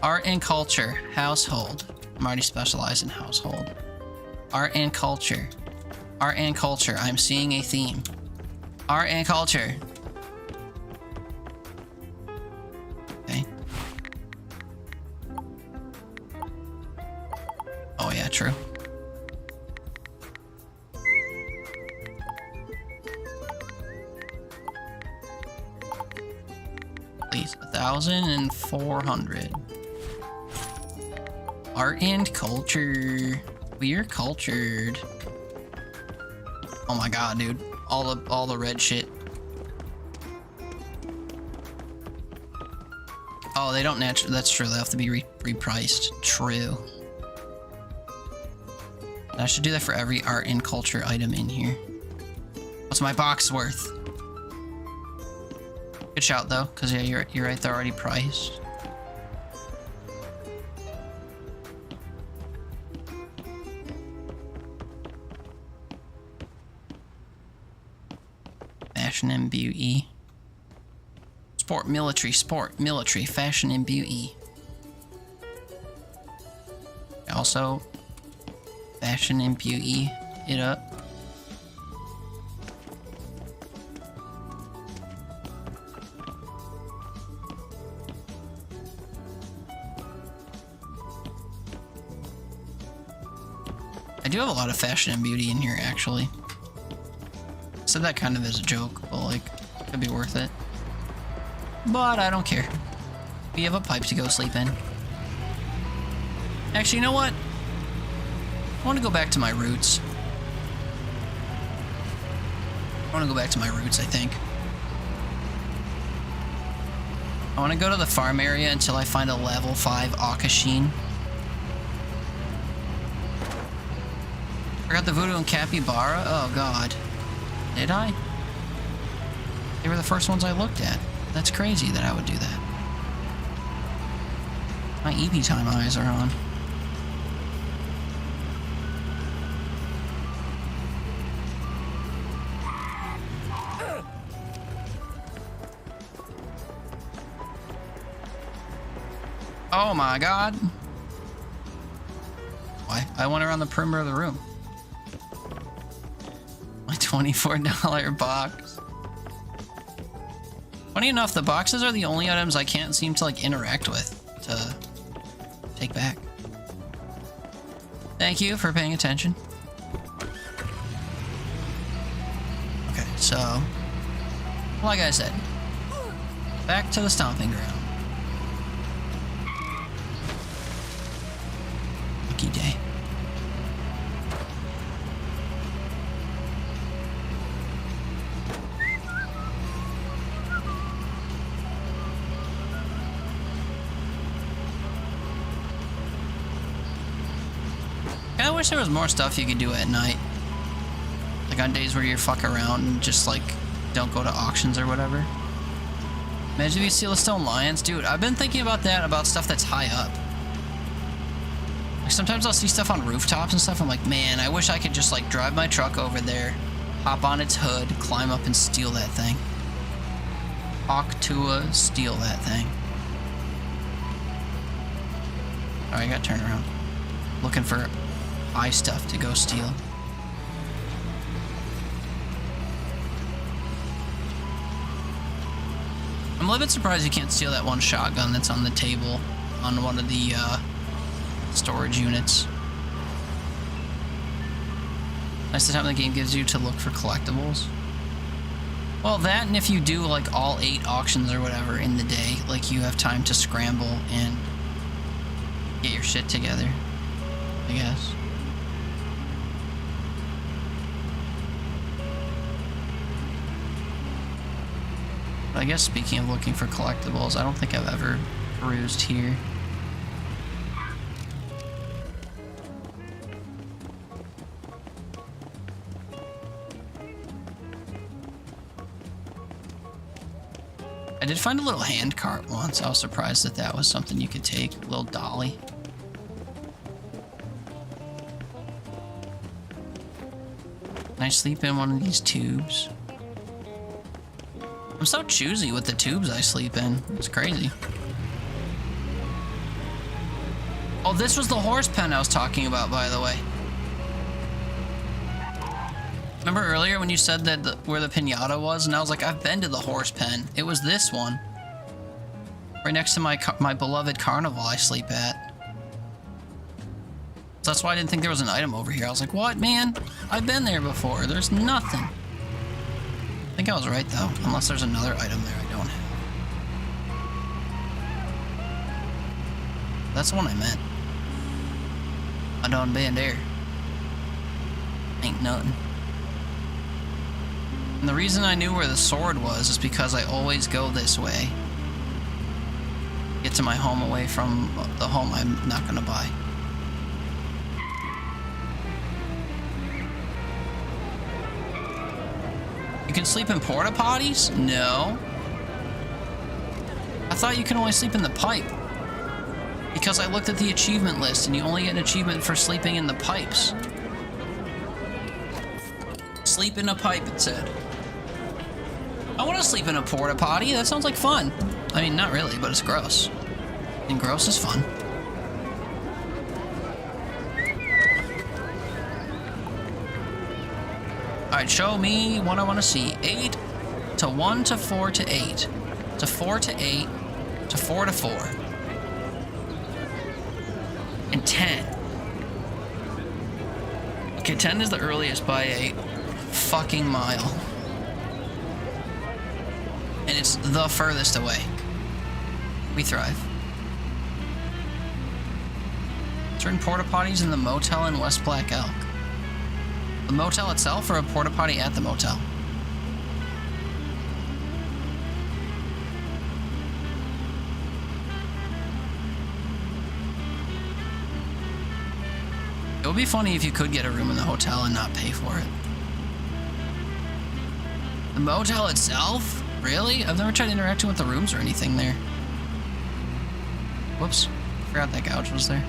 Art and culture, household. I'm already specialized in household. Art and culture. Art and culture, I'm seeing a theme. Art and culture. Okay. Oh yeah, true. Please, 1,400. Art and culture. We're cultured. Oh my god, dude. All the red shit. Oh, they don't naturally. That's true. They have to be repriced. True. I should do that for every art and culture item in here. What's my box worth? Good shout though, because yeah, you're right. They're already priced. Fashion and beauty. Sport, military, fashion and beauty. Also, fashion and beauty it up. I do have a lot of fashion and beauty in here, actually. I said that kind of as a joke, but like, it could be worth it. But I don't care. We have a pipe to go sleep in. Actually, you know what? I want to go back to my roots. I think. I want to go to the farm area until I find a level 5 Akashin. Forgot the Voodoo and Capybara? Oh god. Did I? They were the first ones I looked at. That's crazy that I would do that. My EP time eyes are on. Oh my god. Why? I went around the perimeter of the room. My $24 box. Funny enough, the boxes are the only items I can't seem to like interact with to take back. Thank you for paying attention. Okay, so like I said, back to the stomping ground. Lucky day. I wish there was more stuff you could do at night. Like on days where you fuck around and just like don't go to auctions or whatever. Imagine if you steal the stone lions. Dude, I've been thinking about that, about stuff that's high up. Like sometimes I'll see stuff on rooftops and stuff. I'm like, man, I wish I could just like drive my truck over there, hop on its hood, climb up and steal that thing. Octua, steal that thing. Alright, I gotta turn around. Looking for high stuff to go steal. I'm a little bit surprised you can't steal that one shotgun that's on the table on one of the storage units. That's the time the game gives you to look for collectibles. Well, that, and if you do like all 8 auctions or whatever in the day, like you have time to scramble and get your shit together, I guess. But I guess speaking of looking for collectibles, I don't think I've ever perused here. I did find a little hand cart once. I was surprised that that was something you could take. A little dolly. Can I sleep in one of these tubes? I'm so choosy with the tubes I sleep in. It's crazy. Oh, this was the horse pen I was talking about, by the way. Remember earlier when you said that where the pinata was? And I was like, I've been to the horse pen. It was this one. Right next to my beloved carnival I sleep at. So that's why I didn't think there was an item over here. I was like, what, man? I've been there before. There's nothing. I think I was right, though. Unless there's another item there I don't have. That's the one I meant. I don't been there. Ain't nothing. And the reason I knew where the sword was is because I always go this way. Get to my home away from the home I'm not gonna buy. You can sleep in porta potties? No. I thought you can only sleep in the pipe. Because I looked at the achievement list and you only get an achievement for sleeping in the pipes. Sleep in a pipe, it said. I want to sleep in a porta potty. That sounds like fun. I mean, not really, but it's gross. And gross is fun. Alright, show me what I want to see. 8 to 1 to 4 to 8 to 4 to 8 to 4 to 4 and 10. Okay, 10 is the earliest by a fucking mile. And it's the furthest away. We thrive. Certain porta potties in the motel in West Black Elk. The motel itself or a porta potty at the motel? It would be funny if you could get a room in the hotel and not pay for it. The motel itself? Really? I've never tried interacting with the rooms or anything there. Whoops. Forgot that gouge was there.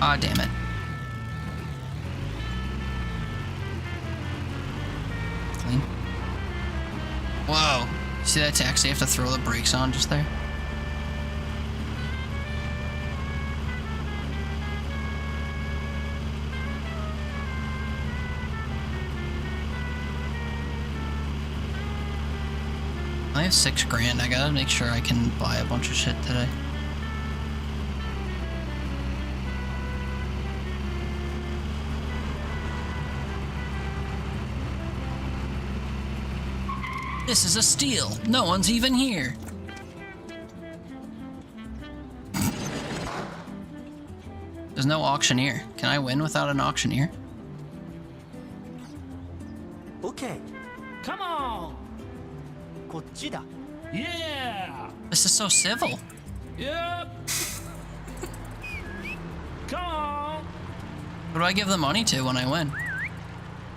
Ah, damn it. Clean. See that taxi? You have to throw the brakes on just there. I have $6 grand. I gotta make sure I can buy a bunch of shit today. This is a steal. No one's even here. There's no auctioneer. Can I win without an auctioneer? Okay. Come on. こっちだ. Yeah. This is so civil. Yep. Come on. Who do I give the money to when I win?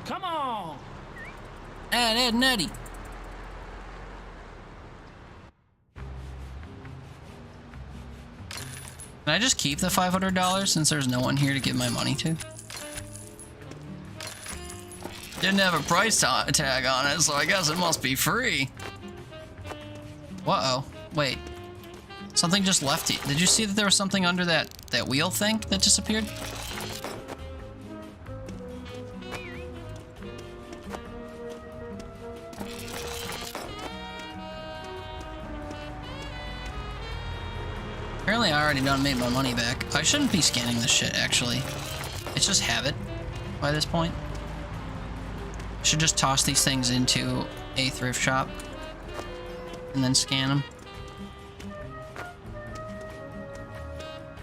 Come on. Ed and Eddie. Can I just keep the $500 since there's no one here to give my money to? Didn't have a price tag on it, so I guess it must be free. Uh-oh. Wait. Something just left it. Did you see that there was something under that wheel thing that disappeared? Apparently I already done made my money back. I shouldn't be scanning this shit, actually. It's just habit by this point. I should just toss these things into a thrift shop and then scan them.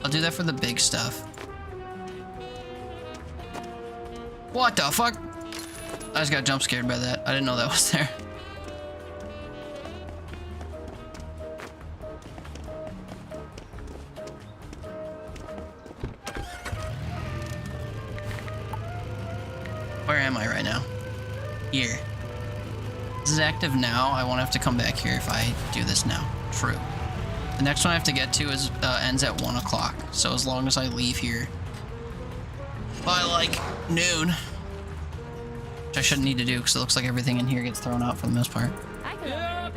I'll do that for the big stuff. What the fuck? I just got jump scared by that. I didn't know that was there. Where am I right now? Here. This is active now. I won't have to come back here if I do this now. True. The next one I have to get to is ends at 1 o'clock. So as long as I leave here by like noon, which I shouldn't need to do because it looks like everything in here gets thrown out for the most part. Yeah.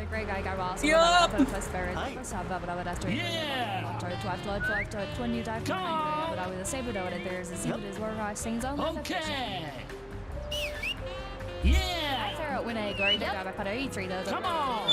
Okay. Yeah. Come on.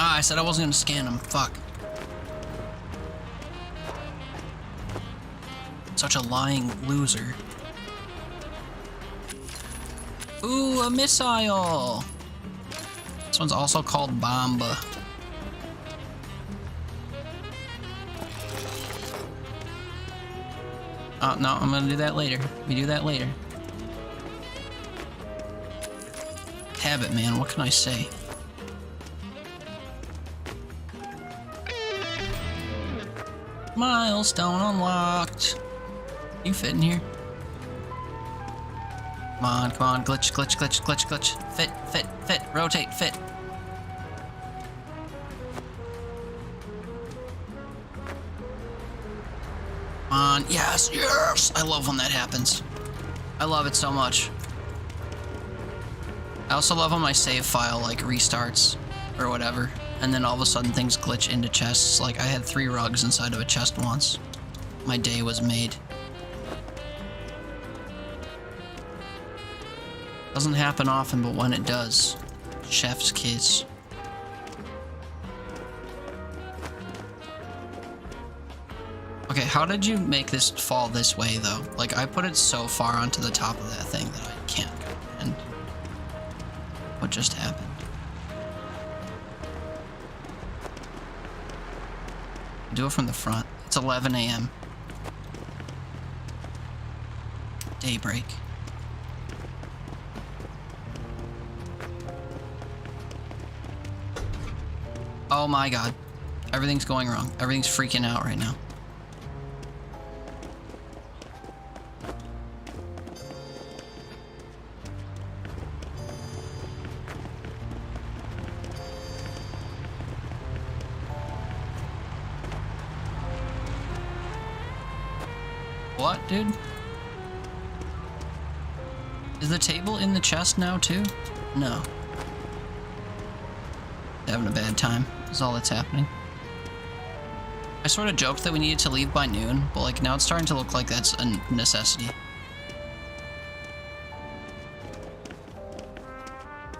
Ah, I said I wasn't gonna scan them. Fuck. Such a lying loser. Ooh, a missile! This one's also called Bomba. Oh, no, I'm gonna do that later. We do that later. Habit, man, what can I say? Milestone unlocked. You fit in here? Come on, glitch, glitch, glitch, glitch, glitch. Fit, fit, fit, rotate, fit. Come on, yes, yes! I love when that happens. I love it so much. I also love when my save file, like, restarts, or whatever, and then all of a sudden things glitch into chests. Like, I had 3 rugs inside of a chest once. My day was made. Doesn't happen often, but when it does, chef's kiss. Okay, how did you make this fall this way, though? Like, I put it so far onto the top of that thing that I can't comprehend what just happened. Do it from the front. It's 11 a.m. Daybreak. Oh my god. Everything's going wrong. Everything's freaking out right now. What, dude? Is the table in the chest now, too? No. Having a bad time is all that's happening. I sort of joked that we needed to leave by noon, but like now it's starting to look like that's a necessity.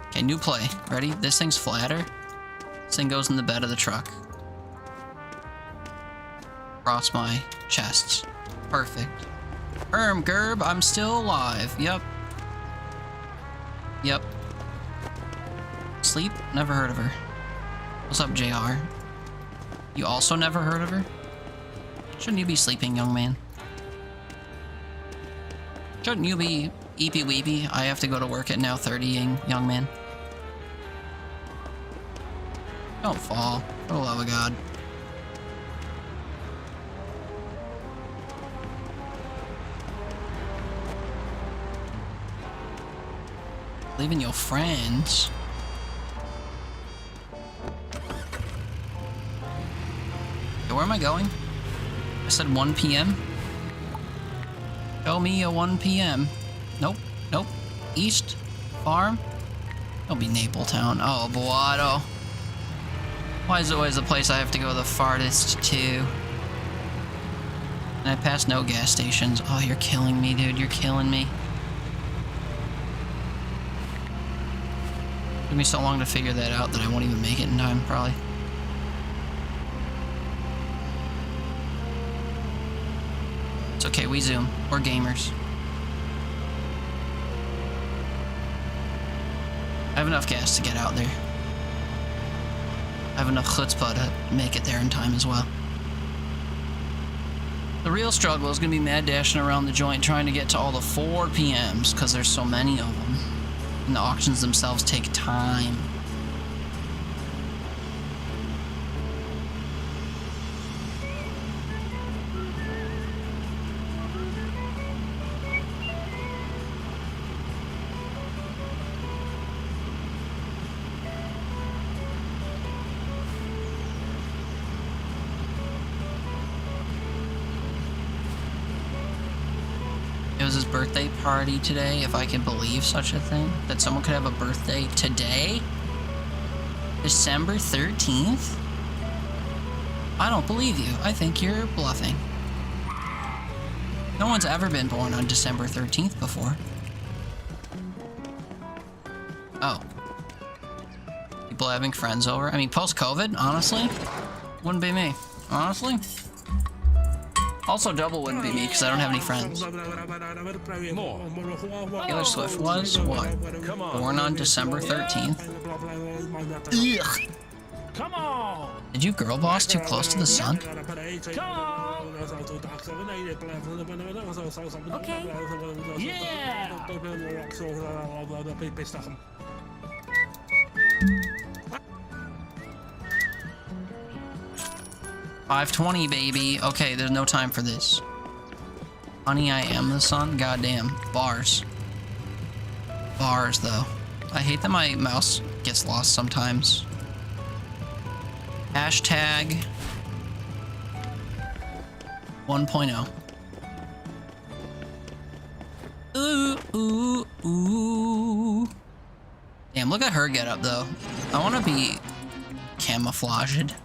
Okay, new play. Ready? This thing's flatter. This thing goes in the bed of the truck. Across my chests. Perfect. Gerb, I'm still alive. Yep. Yep. Sleep? Never heard of her. What's up, JR? You also never heard of her? Shouldn't you be sleeping, young man? Shouldn't you be eepy weepy? I have to go to work at now 30-ing, young man. Don't fall, for the love of God. Leaving your friends. Okay, where am I going? I said 1 p.m. Show me a 1 p.m. Nope, nope. East Farm? Don't be Napletown. Oh, Boato. Why is it always the place I have to go the farthest to? And I pass no gas stations. Oh, you're killing me, dude. You're killing me. Took me so long to figure that out that I won't even make it in time, probably. It's okay, we zoom. We're gamers. I have enough gas to get out there. I have enough chutzpah to make it there in time as well. The real struggle is going to be mad dashing around the joint trying to get to all the 4 PMs because there's so many of them. And the auctions themselves take time. It was his birthday party today, if I can believe such a thing. That someone could have a birthday today? December 13th? I don't believe you. I think you're bluffing. No one's ever been born on December 13th before. Oh. People having friends over? I mean, post-COVID, honestly? Wouldn't be me. Honestly? Also, double wouldn't be me because I don't have any friends. Taylor Swift was, what? Born on December 13th. Ugh. Come on! Did you girl boss too close to the sun? Come on! Okay. Yeah! 5:20, baby. Okay, there's no time for this. Honey, I am the sun? Goddamn. Bars. Bars, though. I hate that my mouse gets lost sometimes. Hashtag 1.0. Ooh, ooh, ooh. Damn, look at her get up, though. I want to be camouflaged.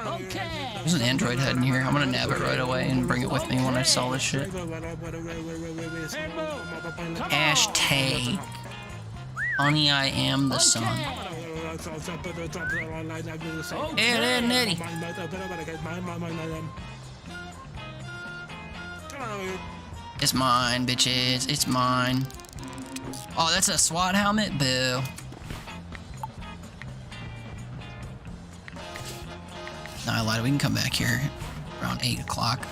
Okay! There's an Android head in here. I'm gonna nab it right away and bring it with me when I sell this shit. Hashtag Honey, I am the sun. Hey there, Nettie. It's mine, bitches. It's mine. Oh, that's a SWAT helmet? Boo. No, I lied. We can come back here around 8 o'clock.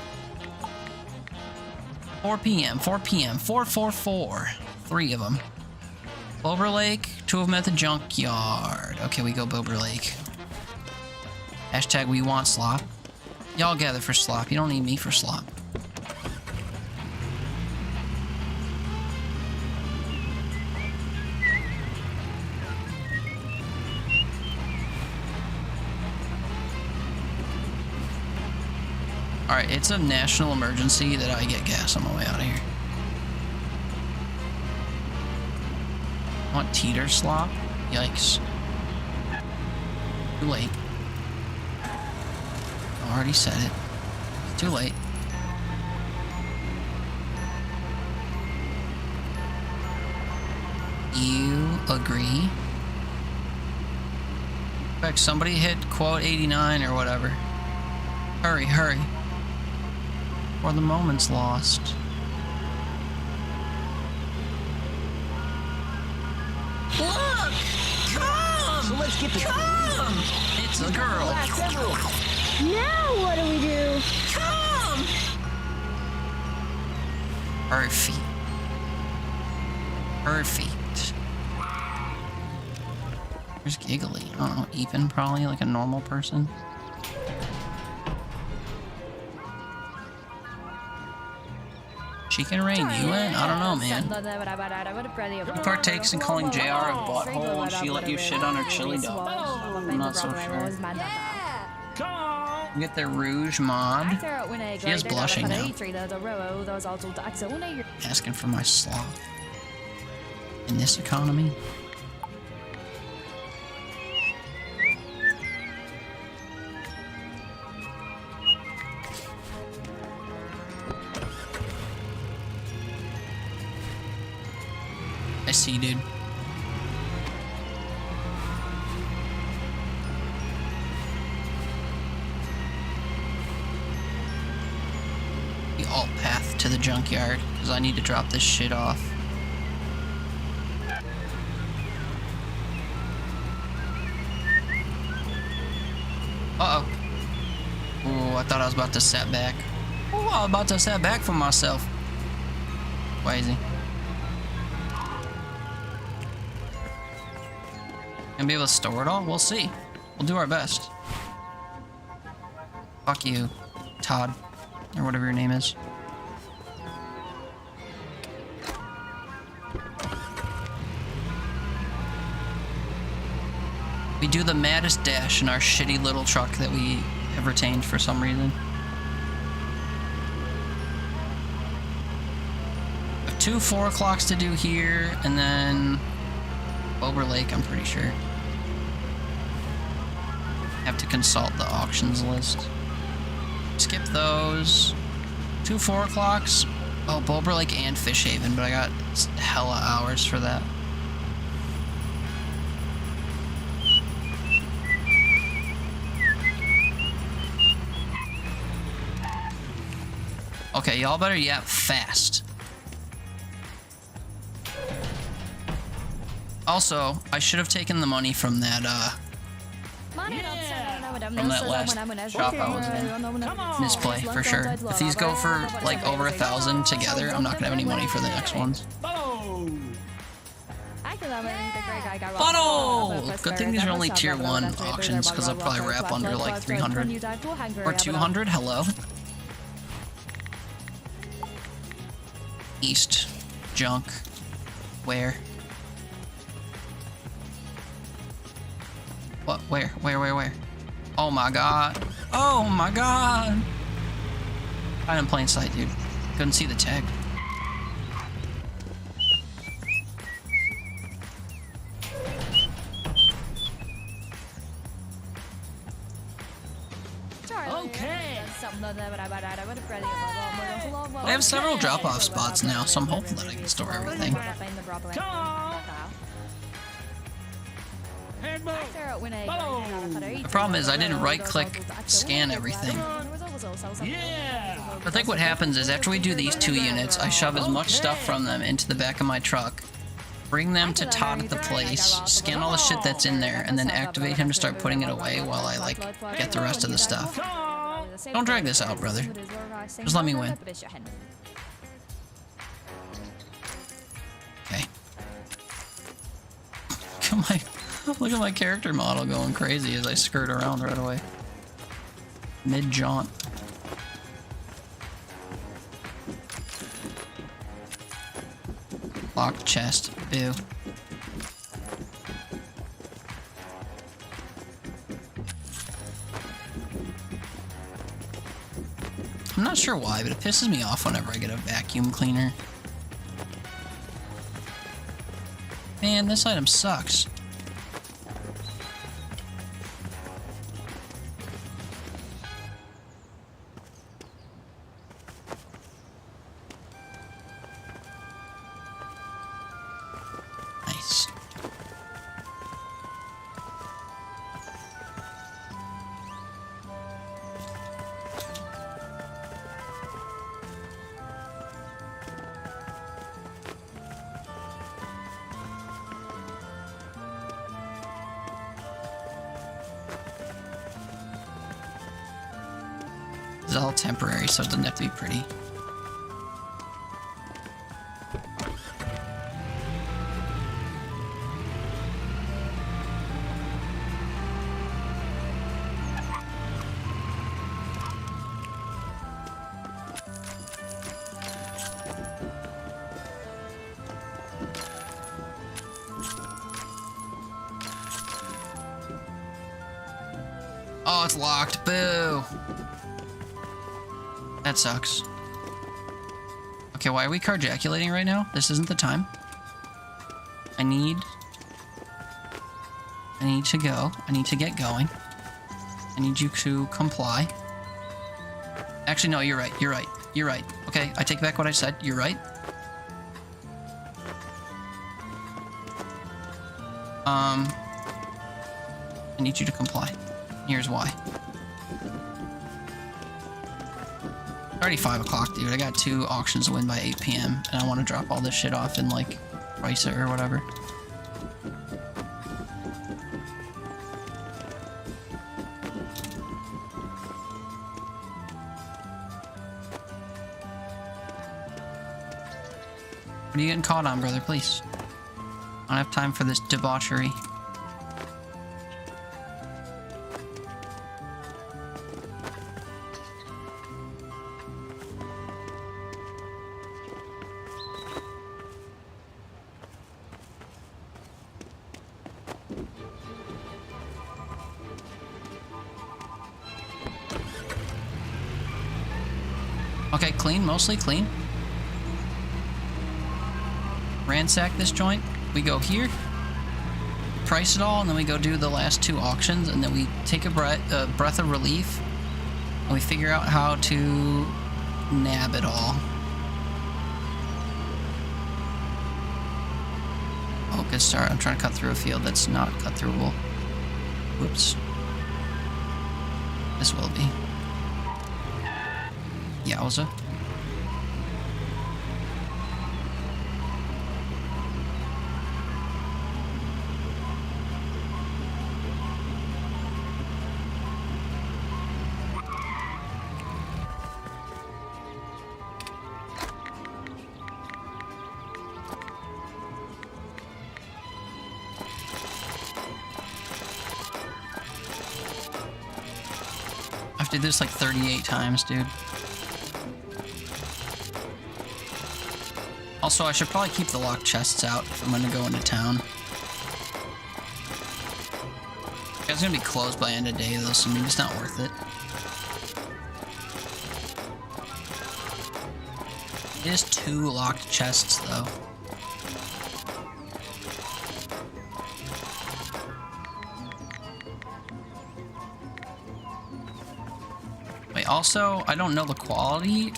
4 p.m. 4 p.m. 444. 3 of them. Bober Lake. 2 of them at the junkyard. Okay, we go Bober Lake. Hashtag we want slop. Y'all gather for slop. You don't need me for slop. Alright, it's a national emergency that I get gas on my way out of here. I want teeter slop? Yikes. Too late. I already said it. It's too late. You agree? In fact, somebody hit quote 89 or whatever. Hurry, hurry. Or the moment's lost. Look! Come! So let's get the Come! It's a girl. Now what do we do? Come! Perfect. Perfect. Where's Giggly? I don't know. Even probably like a normal person. She can rein you in? I don't know, man. Who partakes in calling JR a butthole and she let you shit on her chili dog? I'm not so sure. Come on. You get the Rouge mod. She is blushing now. Asking for my sloth. In this economy? I see, dude. The alt path to the junkyard, because I need to drop this shit off. Uh-oh. Ooh, I thought I was about to set back. Oh, I was about to set back for myself. Why is he? Gonna be able to store it all? We'll see. We'll do our best. Fuck you, Todd. Or whatever your name is. We do the maddest dash in our shitty little truck that we have retained for some reason. I have 2 4 o'clocks to do here, and then Bober Lake, I'm pretty sure. Have to consult the auctions list. Skip those. 2 4 o'clocks. Oh, Bober Lake and Fish Haven, but I got hella hours for that. Okay, y'all better yap fast. Also, I should have taken the money from that, from that last shop I was in. Misplay, for sure. If these go for, like, over 1,000 together, I'm not gonna have any money for the next ones. Funnel! Good thing these are only tier 1 auctions, because I'll probably wrap under, like, 300. Or 200, hello? East. Junk. Where? What? Where? Where? Oh my god. Oh my god! Right in plain sight, dude. Couldn't see the tag. Okay. I have several drop-off spots now, so I'm hopeful that I can store everything. Come on. The problem is I didn't right-click scan everything. Yeah. I think what happens is after we do these 2 units, I shove as much stuff from them into the back of my truck, bring them to Todd at the place, scan all the shit that's in there, and then activate him to start putting it away while I, like, get the rest of the stuff. Don't drag this out, brother. Just let me win. Okay. Look at my character model going crazy as I skirt around right away. Mid-jaunt. Locked chest. Boo. I'm not sure why, but it pisses me off whenever I get a vacuum cleaner. Man, this item sucks. Nice. It's all temporary, so it doesn't have to be pretty. Oh, it's locked. Boo. That sucks. Okay, why are we carjaculating right now? This isn't the time. I need to go. I need to get going. I need you to comply. Actually, no, you're right. You're right. You're right. Okay, I take back what I said. You're right. I need you to comply. Here's why. It's already 5 o'clock, dude. I got 2 auctions to win by 8 p.m. and I want to drop all this shit off in, like, Pricer or whatever. What are you getting caught on, brother? Please. I don't have time for this debauchery. Okay, clean, mostly clean. Ransack this joint. We go here, price it all, and then we go do the last 2 auctions, and then we take a breath of relief, and we figure out how to nab it all. Oh, good start. I'm trying to cut through a field that's not cut throughable. Whoops. This will be. Yowza. I've did this like 38 times, dude. Also, I should probably keep the locked chests out if I'm gonna go into town. It's gonna be closed by end of day though, so maybe it's not worth it. It is 2 locked chests though. Wait, also, I don't know the quality.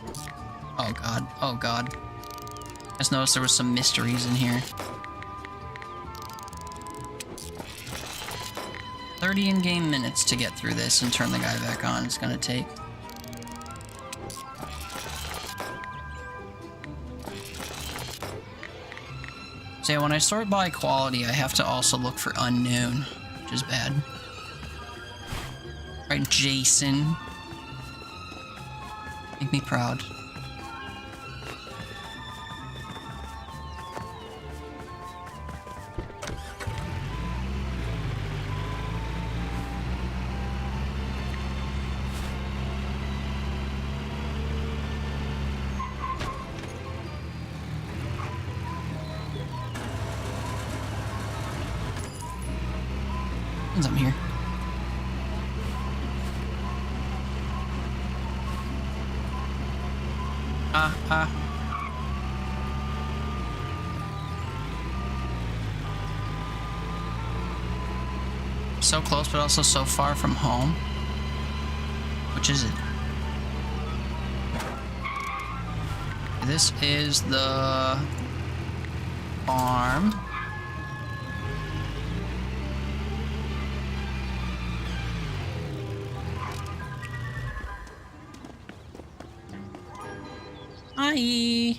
Oh god, oh god. I just noticed there was some mysteries in here. 30 in-game minutes to get through this and turn the guy back on. It's gonna take. So yeah, when I sort by quality, I have to also look for unknown, which is bad. Right, Jason. Make me proud. I'm here. So close, but also so far from home. Which is it? This is the farm. Hi.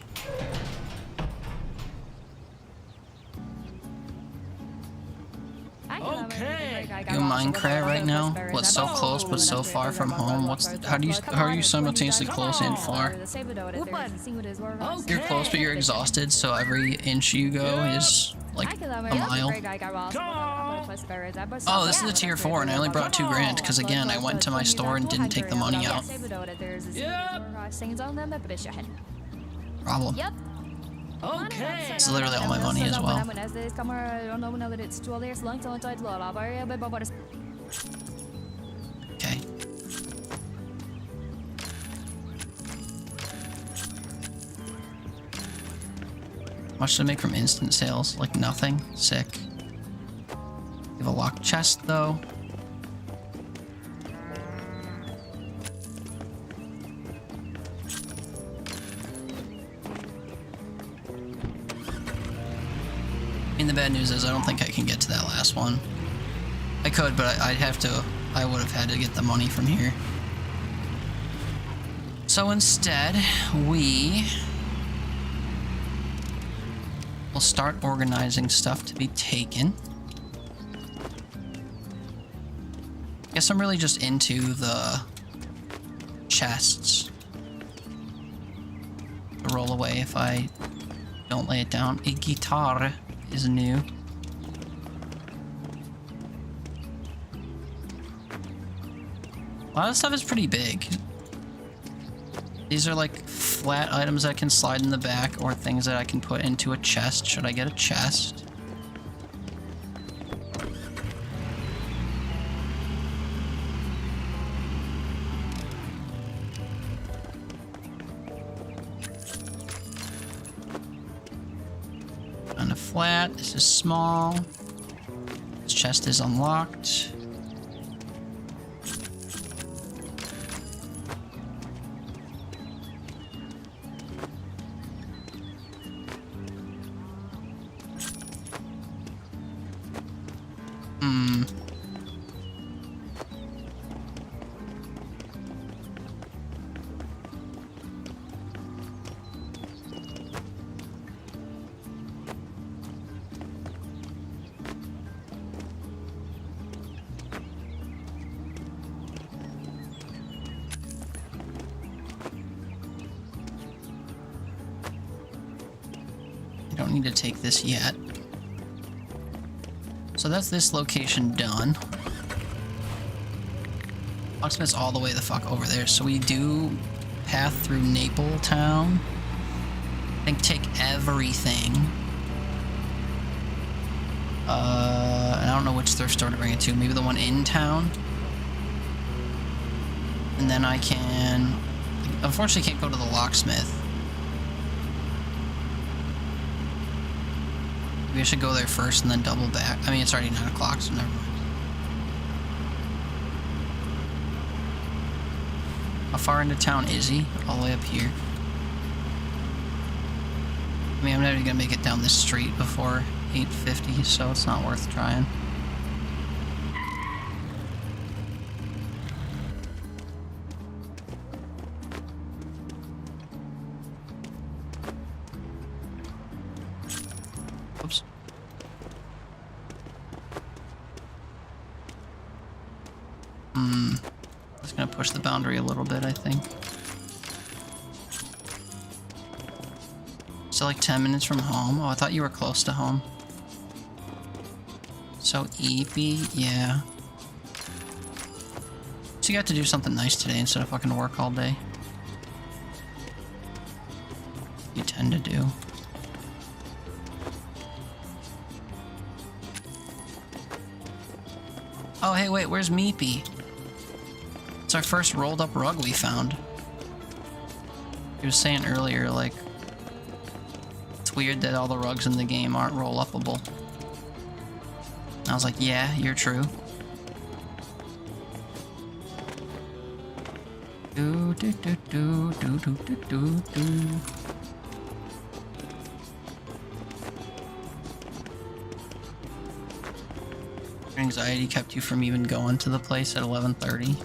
Okay. You Minecraft right now? What's so close but so far from home? How are you simultaneously close and far? You're close but you're exhausted, so every inch you go is like a mile. Oh, this is the tier 4 and I only brought 2 grand because again I went to my store and didn't take the money out. Problem. Okay. It's literally all my money as well. Okay. How much to make from instant sales? Like nothing? Sick. You have a locked chest though. I mean, the bad news is I don't think I can get to that last one. I could, but I would have had to get the money from here. So instead, we will start organizing stuff to be taken. Guess I'm really just into the chests. To roll away if I don't lay it down. A guitar is new. A lot of stuff is pretty big. These are like flat items that can slide in the back or things that I can put into a chest. Should I get a chest? Kind of flat. This is small. This chest is unlocked. Don't need to take this yet. So that's this location done. Locksmith's all the way the fuck over there. So we do path through Napletown. I think take everything. And I don't know which thrift store to bring it to. Maybe the one in town. And then I can... Unfortunately can't go to the locksmith. Maybe I should go there first and then double back. I mean, it's already 9 o'clock, so never mind. How far into town is he? All the way up here. I mean, I'm never gonna make it down this street before 8:50, so it's not worth trying. Oops. Just gonna push the boundary a little bit, I think. So like 10 minutes from home? Oh, I thought you were close to home. So eepy, yeah. So you got to do something nice today instead of fucking work all day. You tend to do. Oh, hey, wait, where's Meepy? It's our first rolled up rug we found. You were saying earlier, like, it's weird that all the rugs in the game aren't roll-upable. I was like, yeah, you're true. Do do do do do do do do do. Anxiety kept you from even going to the place at 11:30.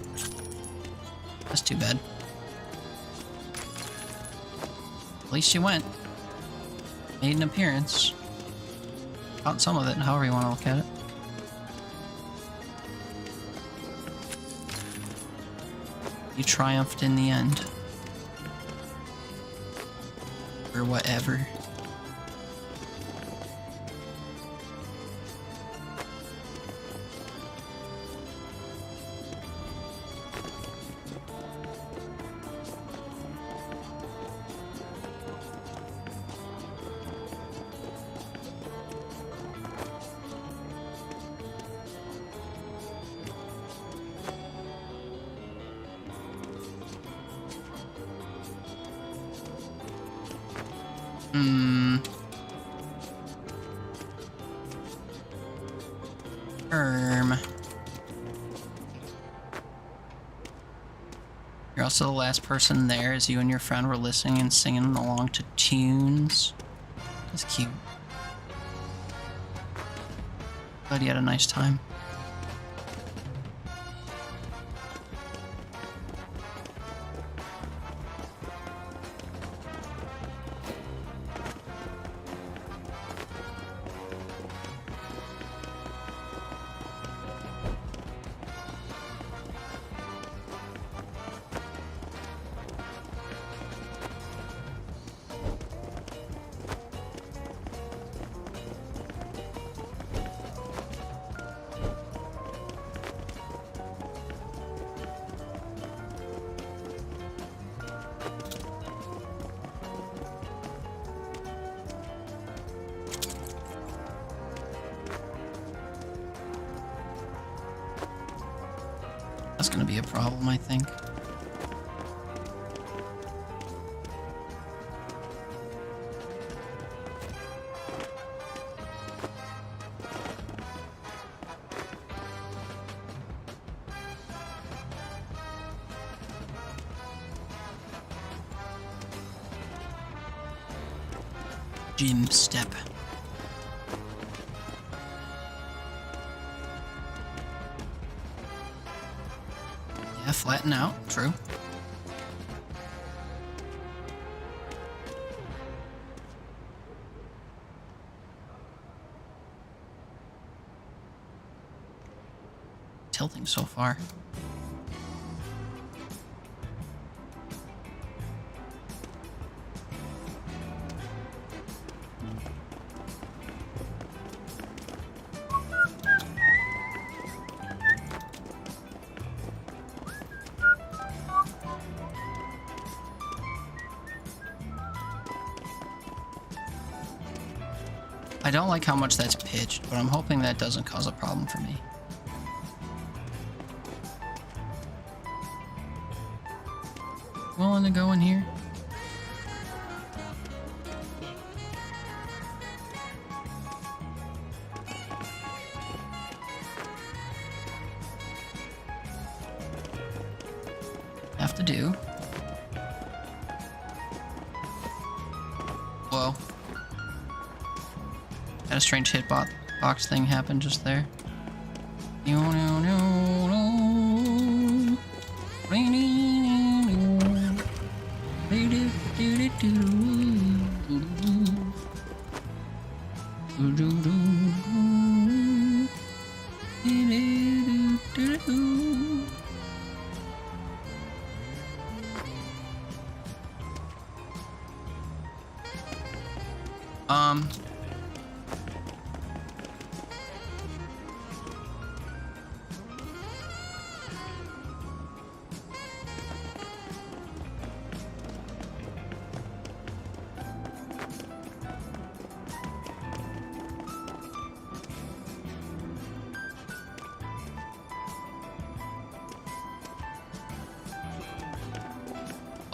That's too bad. At least you went. Made an appearance. Caught some of it, however you want to look at it. You triumphed in the end. Or whatever. You're also the last person there as you and your friend were listening and singing along to tunes. That's cute. Glad you had a nice time. That's gonna be a problem, I think. Gym step. Yeah, flatten out, true. Tilting so far. I don't like how much that's pitched, but I'm hoping that doesn't cause a problem for me. Willing to go in here? Have to do. Whoa. Had a strange hitbox thing happen just there.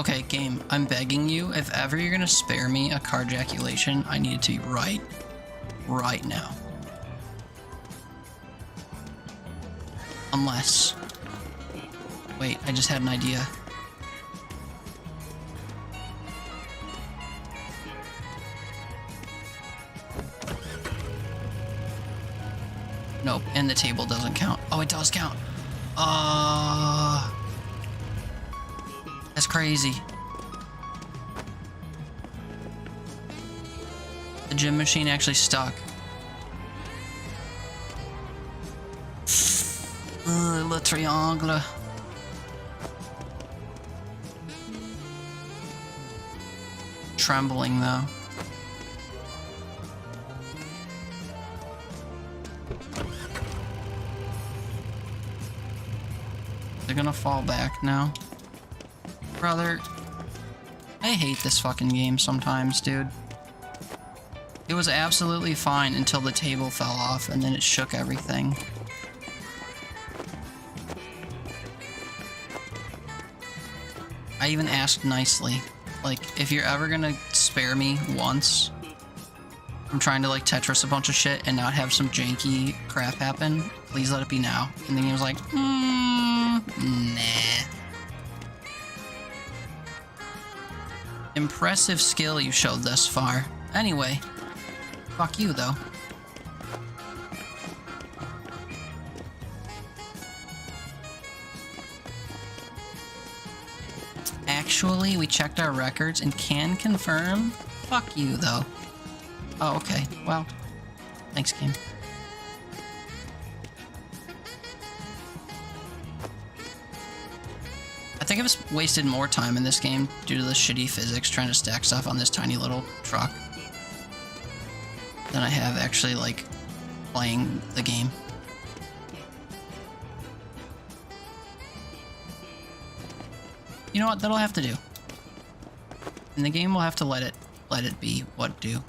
Okay, game, I'm begging you, if ever you're gonna spare me a carjaculation, I need it to be right now. Unless... Wait, I just had an idea. Nope, and the table doesn't count. Oh, it does count. That's crazy. The gym machine actually stuck. Le triangle. Trembling though. They're gonna fall back now. Brother, I hate this fucking game sometimes, dude. It was absolutely fine until the table fell off and then it shook everything. I even asked nicely, like, if you're ever gonna spare me once from trying to like Tetris a bunch of shit and not have some janky crap happen, please let it be now. And the game was like, nah. Impressive skill you showed thus far. Anyway, fuck you though. Actually, we checked our records and can confirm. Fuck you though. Oh, okay. Well, thanks, game. I think I've wasted more time in this game due to the shitty physics trying to stack stuff on this tiny little truck than I have actually, like, playing the game. You know what? That'll have to do. And the game will have to let it be what do.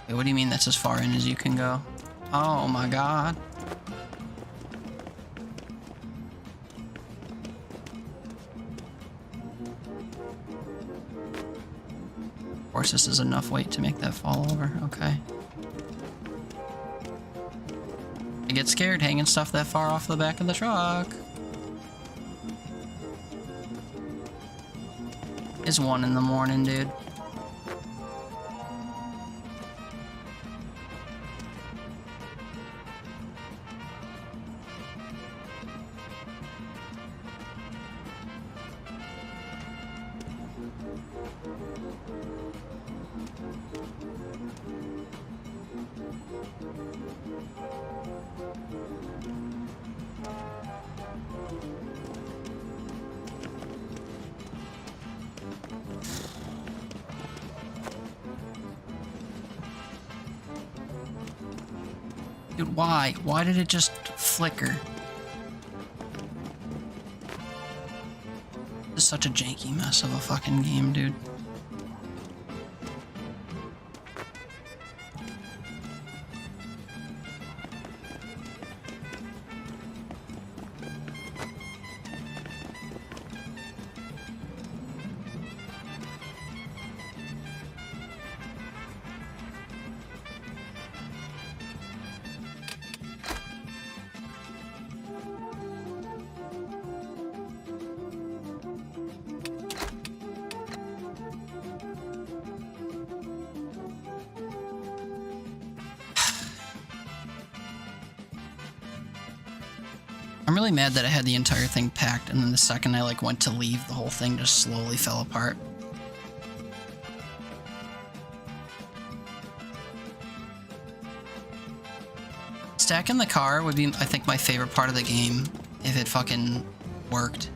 Wait, what do you mean that's as far in as you can go? Oh my god. Of course, this is enough weight to make that fall over. Okay. I get scared hanging stuff that far off the back of the truck. It's 1 in the morning, dude. Dude, why? Why did it just flicker? This is such a janky mess of a fucking game, dude. I'm really mad that I had the entire thing packed and then the second I like went to leave, the whole thing just slowly fell apart. Stacking the car would be, I think, my favorite part of the game if it fucking worked.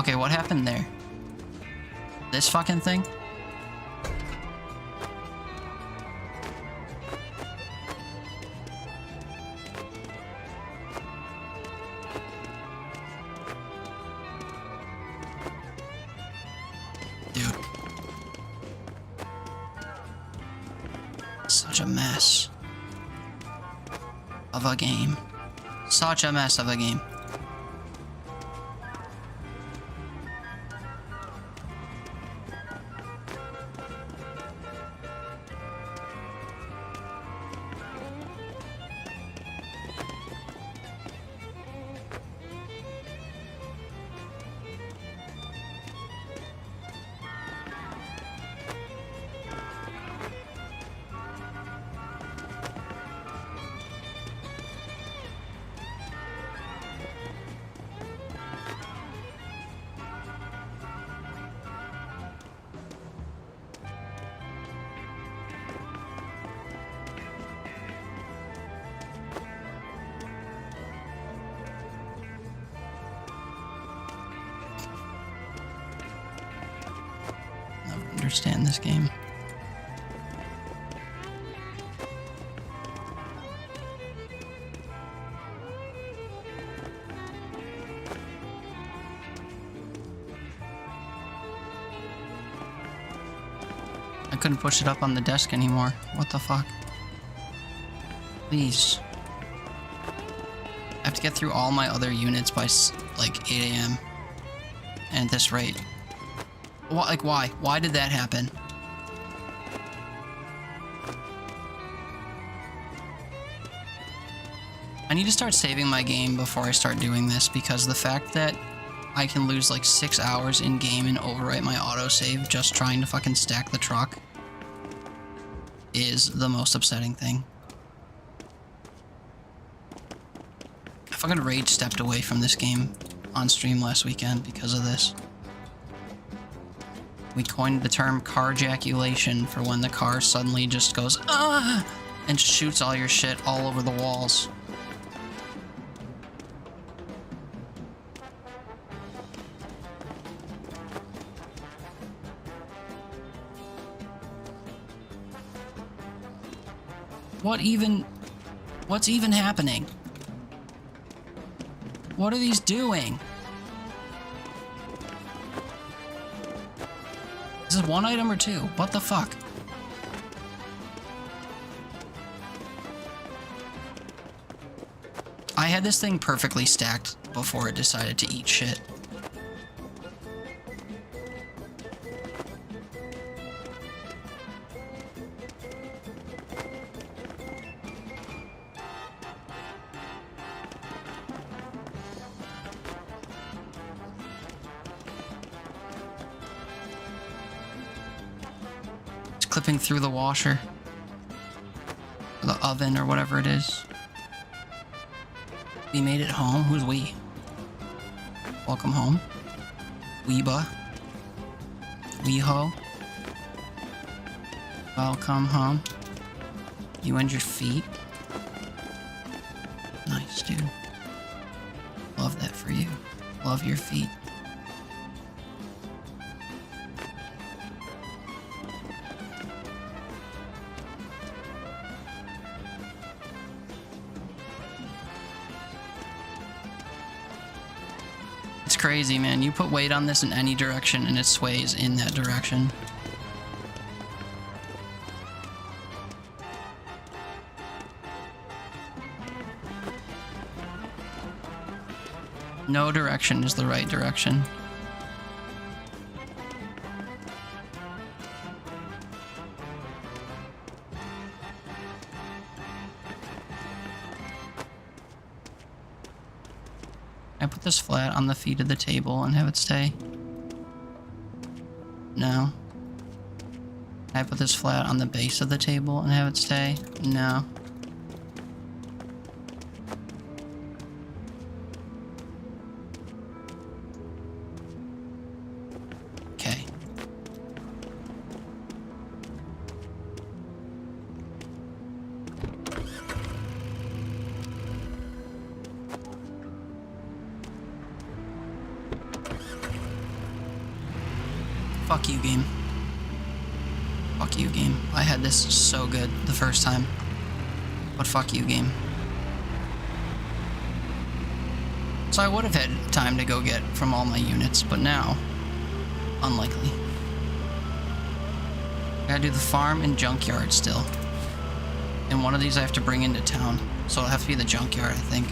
Okay, what happened there? This fucking thing? Dude. Such a mess of a game. Such a mess of a game. Understand this game. I couldn't push it up on the desk anymore. What the fuck? Please. I have to get through all my other units by like 8 a.m. And at this rate. What, like, why? Why did that happen? I need to start saving my game before I start doing this, because the fact that I can lose like 6 hours in game and overwrite my autosave just trying to fucking stack the truck is the most upsetting thing. I fucking rage stepped away from this game on stream last weekend because of this. We coined the term carjaculation for when the car suddenly just goes, ah, and shoots all your shit all over the walls. What's even happening? What are these doing? Is this one item or two? What the fuck? I had this thing perfectly stacked before it decided to eat shit. Clipping through the washer, or the oven, or whatever it is. We made it home. Who's we? Welcome home. Weeba. Weeho. Welcome home. You and your feet. Nice, dude. Love that for you. Love your feet. Crazy, man. You put weight on this in any direction and it sways in that direction. No direction is the right direction. I put this flat on the feet of the table and have it stay? No. I put this flat on the base of the table and have it stay? No. Okay. Fuck you, game. Fuck you, game. I had this so good the first time. But fuck you, game. So I would have had time to go get from all my units, but now, unlikely. I gotta do the farm and junkyard still. And one of these I have to bring into town. So it'll have to be the junkyard, I think.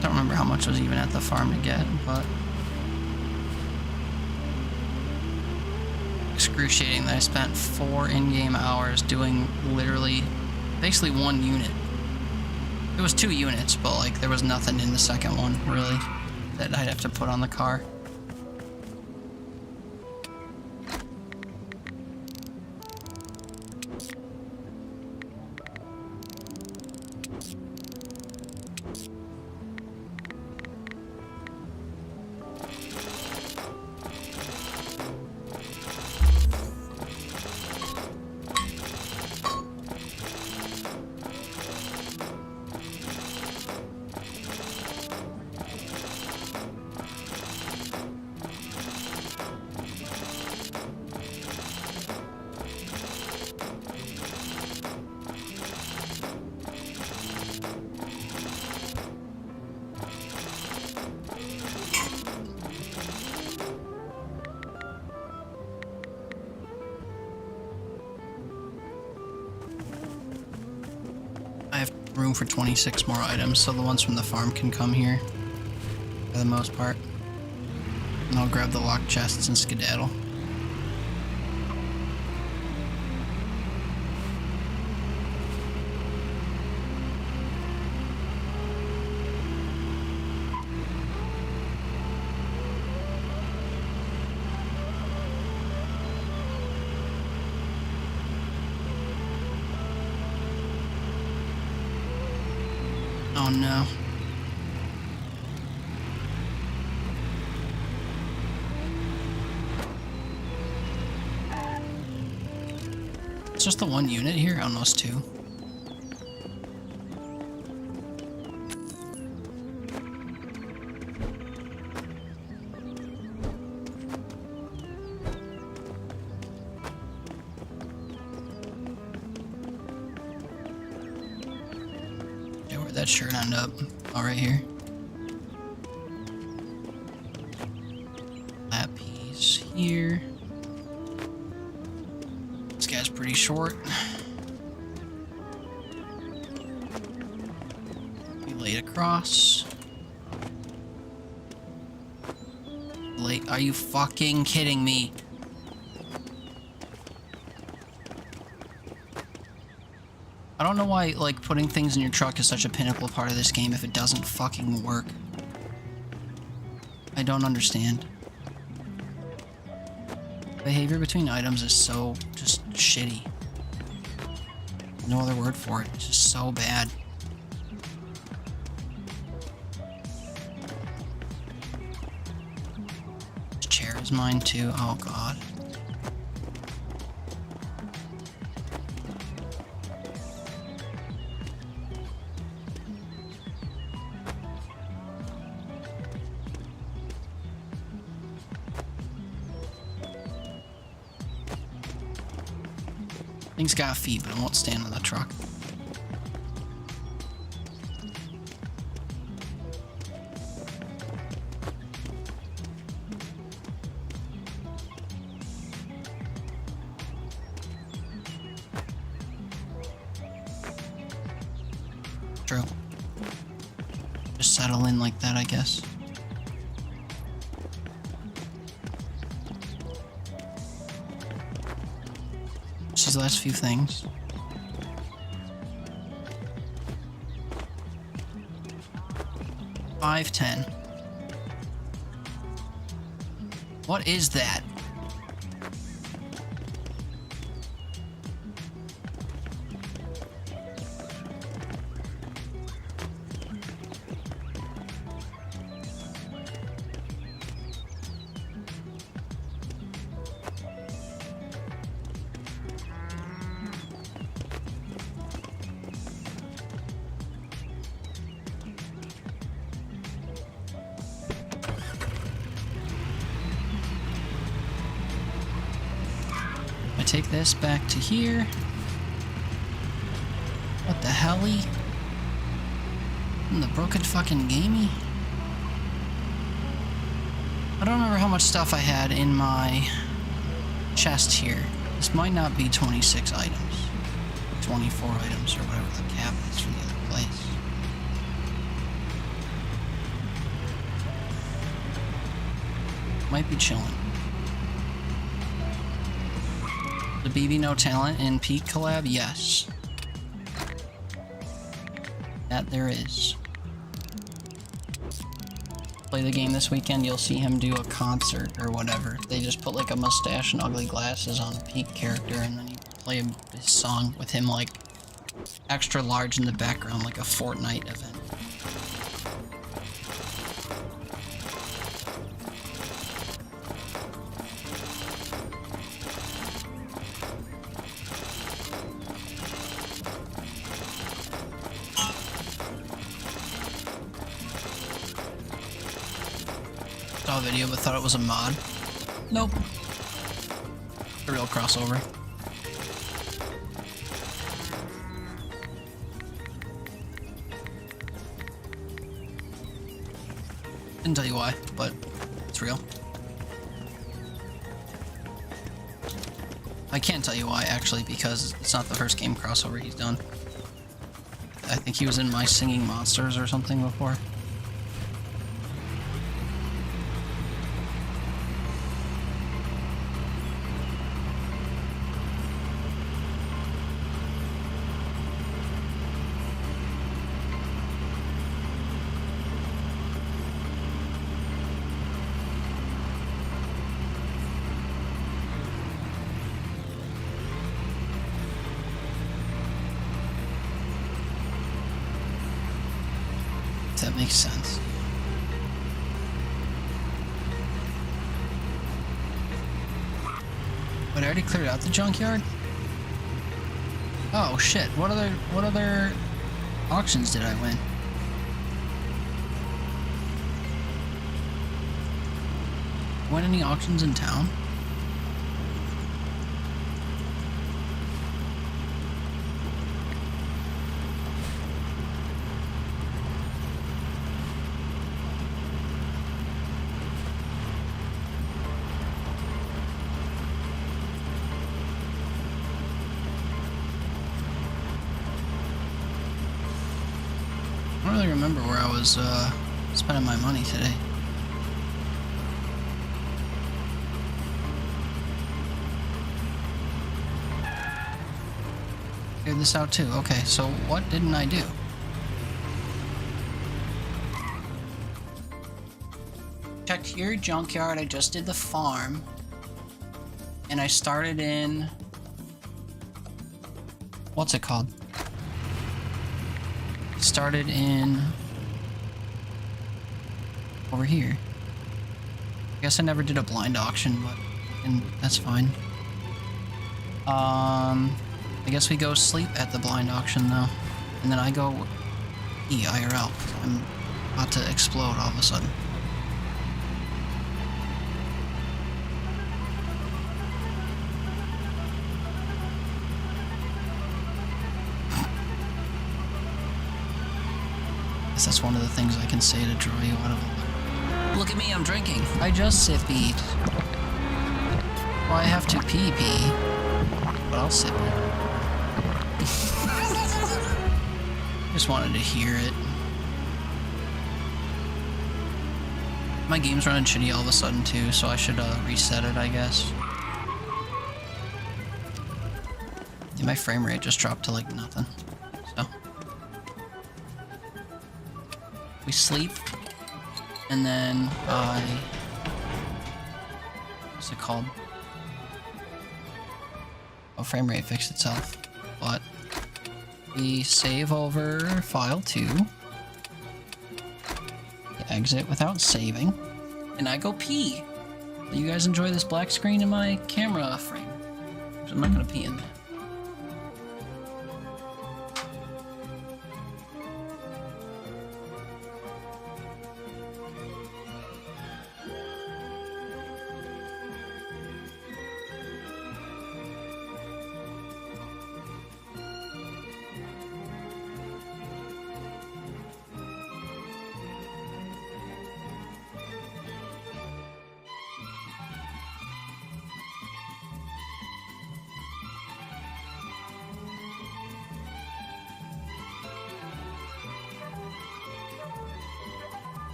Don't remember how much was even at the farm to get, but excruciating that I spent 4 in-game hours doing literally basically 1 unit. It was 2 units, but like there was nothing in the second one really that I'd have to put on the car. I have room for 26 more items, so the ones from the farm can come here for the most part. And I'll grab the locked chests and skedaddle. Oh no. It's just the 1 unit here? Oh no, it's 2. Where'd that shirt end up? Oh, right here. That piece here. This guy's pretty short. We lay it across. Are you fucking kidding me? I don't know why, like, putting things in your truck is such a pinnacle part of this game if it doesn't fucking work. I don't understand. Behavior between items is so just shitty. No other word for it. It's just so bad. This chair is mine too. Oh god. Thing's got feet, but it won't stand on the truck. True. Just settle in like that, I guess. These last few things. $5.10. What is that? take this back to here. What the helly? In the broken fucking gamey? I don't remember how much stuff I had in my chest here. This might not be 26 items. 24 items or whatever the cap is for the other place. Might be chilling. The BB No Talent in Peak collab? Yes. That there is. Play the game this weekend, you'll see him do a concert or whatever. They just put like a mustache and ugly glasses on a Peak character, and then you play his song with him like extra large in the background, like a Fortnite event. Saw a video but thought it was a mod. Nope. A real crossover. Didn't tell you why, but it's real. I can't tell you why, actually, because it's not the first game crossover he's done. I think he was in My Singing Monsters or something before. That makes sense. But I already cleared out the junkyard? Oh shit, what other auctions did I win? Win any auctions in town? I don't really remember where I was spending my money today. Figured this out too. Okay, so what didn't I do? Checked here, junkyard. I just did the farm. And I started in... what's it called? Started in over here. I guess I never did a blind auction, but that's fine. I guess we go sleep at the blind auction though, and then I go IRL. I'm about to explode all of a sudden. That's one of the things I can say to draw you out of it. Look at me, I'm drinking. I just sippied. Well, I have to pee, but I'll sip it. Just wanted to hear it. My game's running shitty all of a sudden too, so I should reset it, I guess. Yeah, my frame rate just dropped to like nothing. So we sleep, and then what's it called? Oh, frame rate fixed itself, but we save over file 2, exit without saving, and I go pee. You guys enjoy this black screen in my camera frame. I'm not gonna pee in there.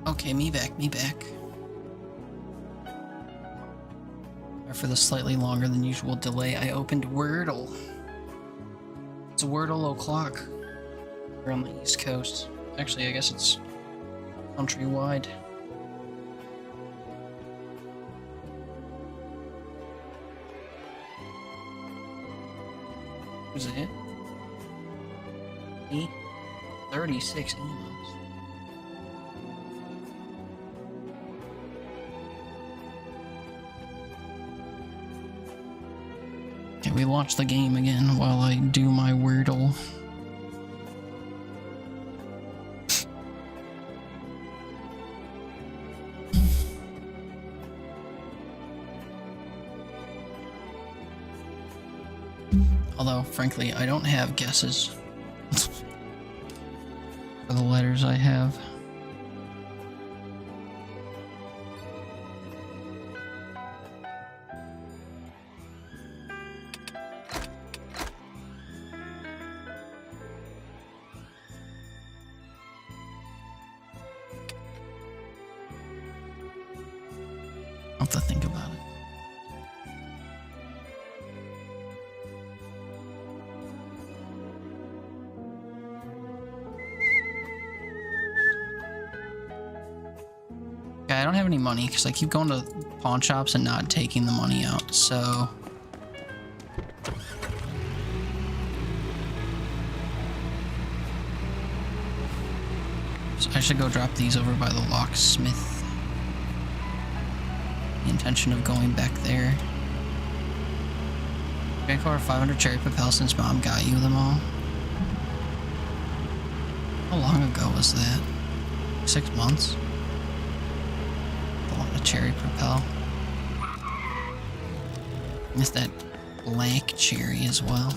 Okay, me back, me back. For the slightly longer than usual delay, I opened Wordle. It's Wordle o'clock. We're on the East Coast. Actually, I guess it's countrywide. Was it? 36 emails. Okay, we launch the game again while I do my Wordle. Although, frankly, I don't have guesses for the letters I have. I'll have to think about it. I don't have any money because I keep going to pawn shops and not taking the money out, so... I should go drop these over by the locksmith. The intention of going back there. Vancouver 500 cherry propel since mom got you them all. How long ago was that? 6 months? A cherry propel. Missed that black cherry as well.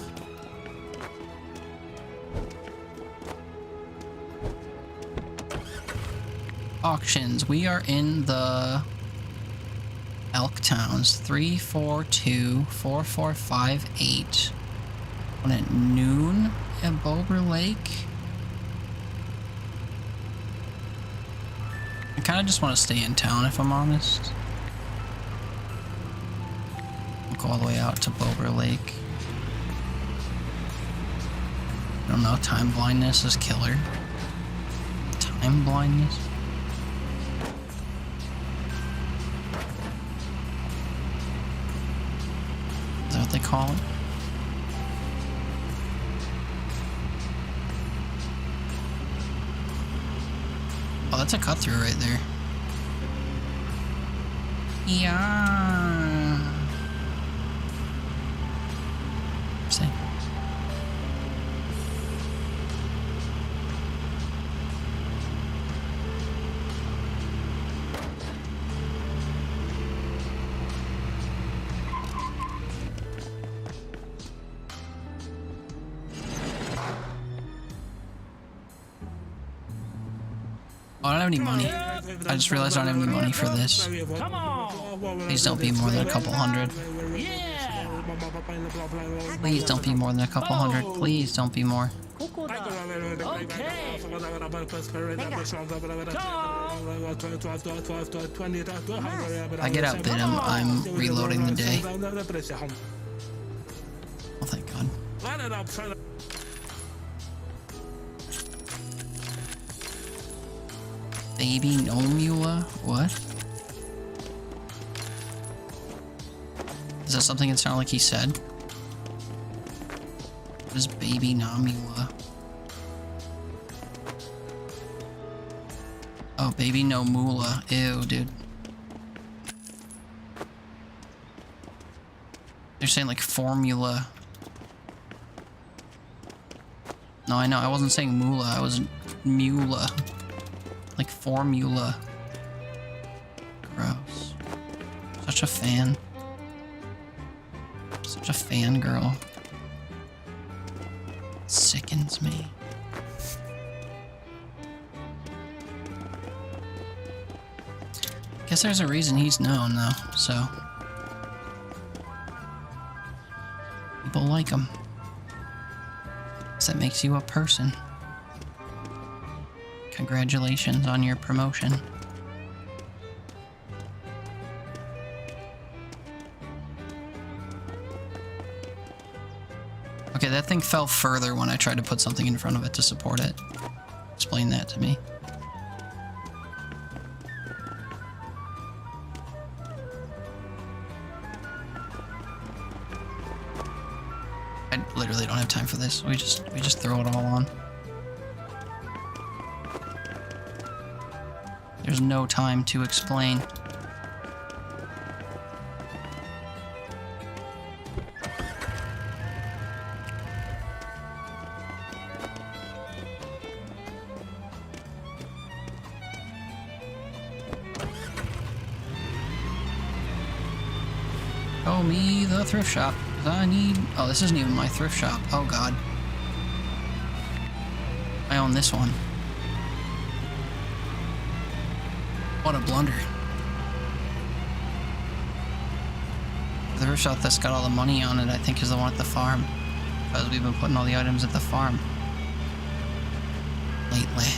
Auctions. We are in the Elk Towns. 3424458. On at noon at Boulder Lake. I kind of just want to stay in town, if I'm honest. I'll go all the way out to Boulder Lake. I don't know, time blindness is killer. Time blindness? Is that what they call it? Oh, that's a cut through right there. Yeah. See. I don't have any money. I just realized I don't have any money for this. Come on! Please don't be more than a couple hundred. Yeah! Please don't be more than a couple hundred. Please don't be more. Okay! If I get outbid him, I'm reloading the day. Oh, thank God. Baby Nomula? What? Is that something that sounded like he said? What is Baby Nomula? Oh, Baby Nomula. Ew, dude. They're saying like formula. No, I know. I wasn't saying moolah. I was mula. Like formula. Gross. Such a fan. Such a fangirl. Sickens me. Guess there's a reason he's known though, so. People like him. That makes you a person. Congratulations on your promotion. Okay, that thing fell further when I tried to put something in front of it to support it. Explain that to me. I literally don't have time for this. We just throw it all on. There's no time to explain. Show me the thrift shop. 'Cause I need... Oh, this isn't even my thrift shop. Oh, God. I own this one. What a blunder. The thrift shop that's got all the money on it, I think, is the one at the farm. Because we've been putting all the items at the farm lately.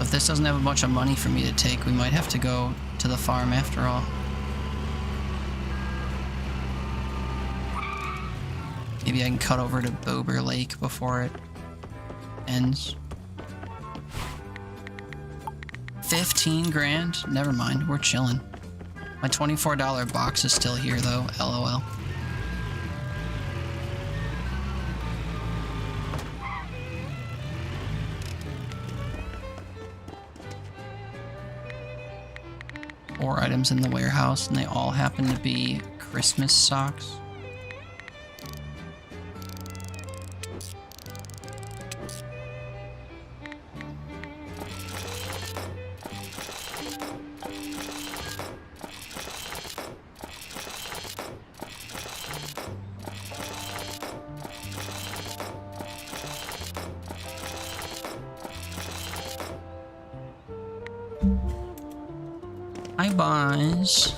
If this doesn't have a bunch of money for me to take, we might have to go to the farm after all. Maybe I can cut over to Bober Lake before it ends. 15 grand? Never mind, we're chilling. My $24 box is still here though, LOL. Four items in the warehouse, and they all happen to be Christmas socks. Hi, boys.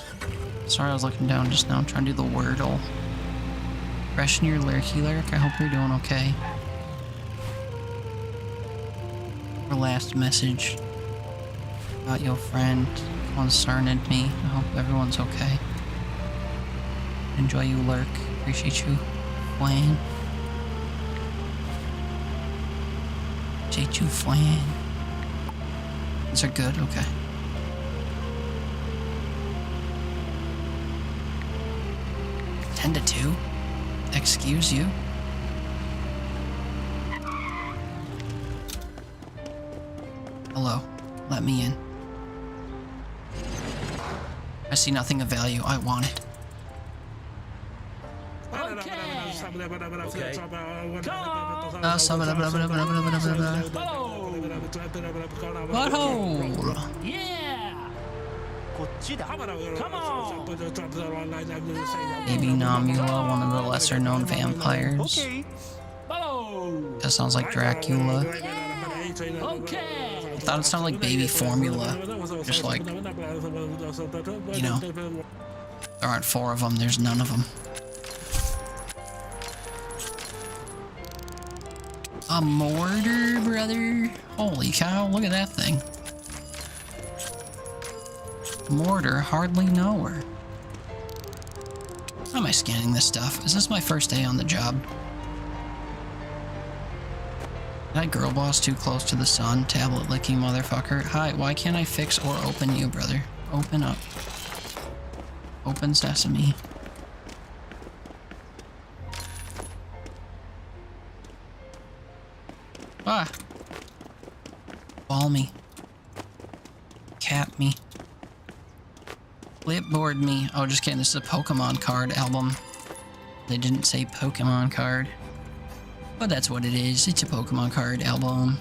Sorry, I was looking down just now. I'm trying to do the Wordle. Freshen your lurky lurk. I hope you're doing okay. Our last message about your friend concerned me. I hope everyone's okay. Enjoy you, lurk. Appreciate you, Flan. Appreciate you, Flan. These are good. Okay. To 2? Excuse you? Hello. Let me in. I see nothing of value. I want it. Butthole! Yeah! Come on! Maybe Namula, one of the lesser known vampires. That sounds like Dracula. I thought it sounded like baby formula. Just like, you know, there aren't 4 of them, there's none of them. A mortar, brother? Holy cow, look at that thing. Mortar, hardly know her. How am I scanning this stuff? Is this my first day on the job? That girl boss too close to the sun, tablet licking motherfucker. Hi, why can't I fix or open you, brother? Open up. Open sesame. Ah! Ball me. Cap me. Flipboard me. Oh, just kidding. This is a Pokemon card album. They didn't say Pokemon card. But that's what it is. It's a Pokemon card album.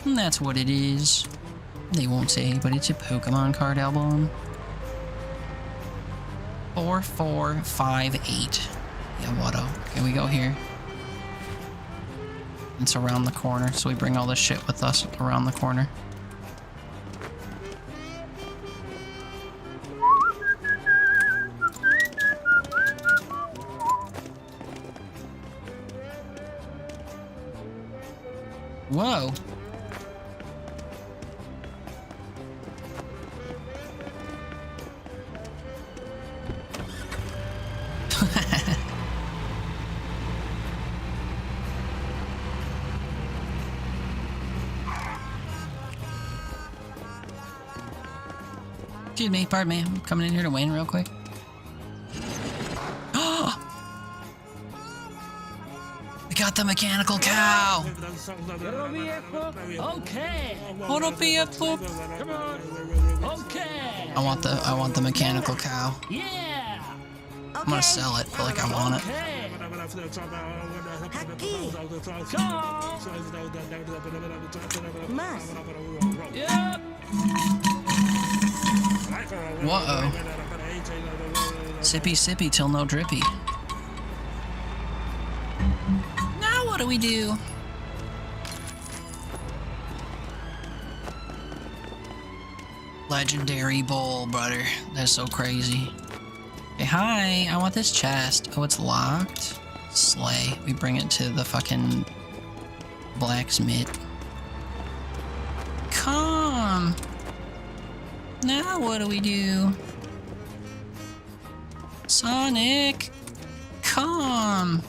And that's what it is. They won't say, but it's a Pokemon card album. 4458. Yeah, whatto. Okay, we go here. It's around the corner, so we bring all this shit with us around the corner. Whoa. Excuse me, pardon me. I'm coming in here to win real quick. We got the mechanical cow. Okay. Hold up, BF. Come on. Okay. I want the mechanical cow. Yeah. I'm gonna sell it, but like I want it. Okay. Haki. Come on. Mas. Yep. Whoa. Sippy sippy till no drippy. Now what do we do? Legendary bowl, brother. That's so crazy. Hey, hi. I want this chest. Oh, it's locked. Slay. We bring it to the fucking blacksmith. Come. Now what do we do? Sonic. Come.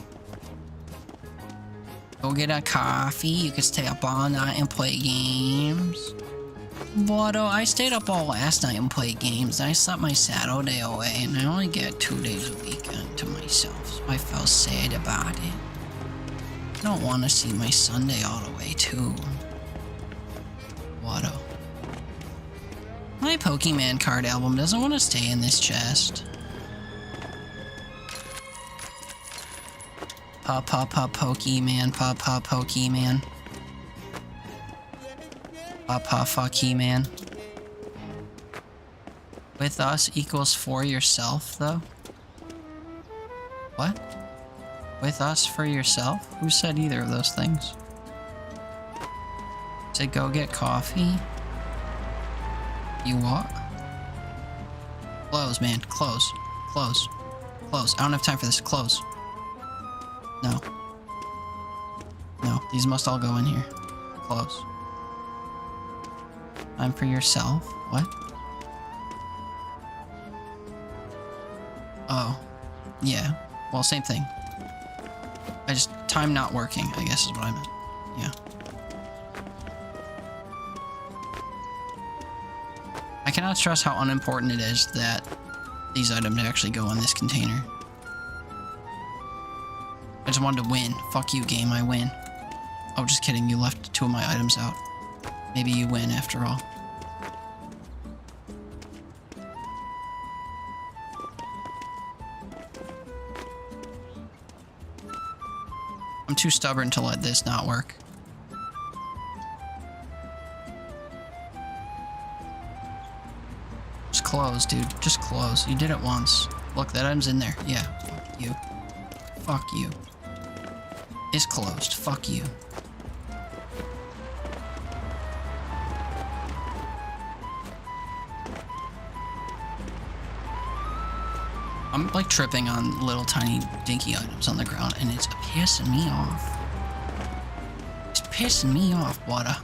Go get a coffee. You can stay up all night and play games. But I stayed up all last night and played games. I slept my Saturday away, and I only get 2 days a weekend to myself, so I felt sad about it. I don't want to see my Sunday all the way, too. What My Pokemon card album doesn't want to stay in this chest. Pokemon, Pokemon. Fuck He-Man. With us equals for yourself, though? What? With us for yourself? Who said either of those things? Said go get coffee? You what? Close, man. Close. Close. Close. I don't have time for this. Close. No. No. These must all go in here. Close. Time for yourself? What? Oh. Yeah. Well, same thing. Time not working, I guess is what I meant. Yeah. I cannot stress how unimportant it is that these items actually go in this container. I just wanted to win. Fuck you, game, I win. Oh, just kidding, you left 2 of my items out. Maybe you win after all. I'm too stubborn to let this not work. Just close, dude. Just close. You did it once. Look, that item's in there. Yeah. Fuck you. Fuck you. It's closed. Fuck you. I'm like tripping on little tiny dinky items on the ground, and it's pissing me off. It's pissing me off, Wada.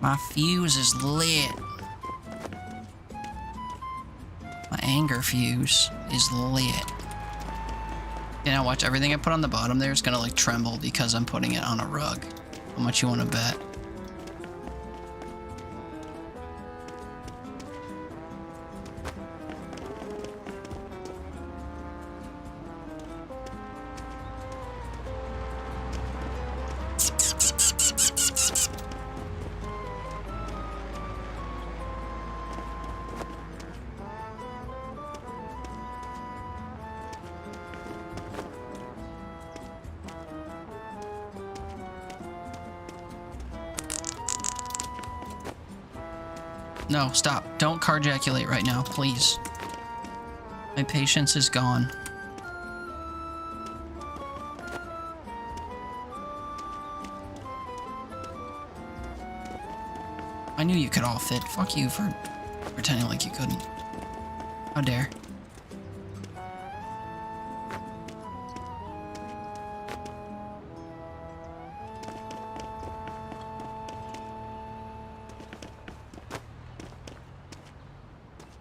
My fuse is lit. My anger fuse is lit. You know, watch, everything I put on the bottom there is gonna like tremble because I'm putting it on a rug. How much you wanna bet? No, stop. Don't carjaculate right now, please. My patience is gone. I knew you could all fit. Fuck you for pretending like you couldn't. How dare.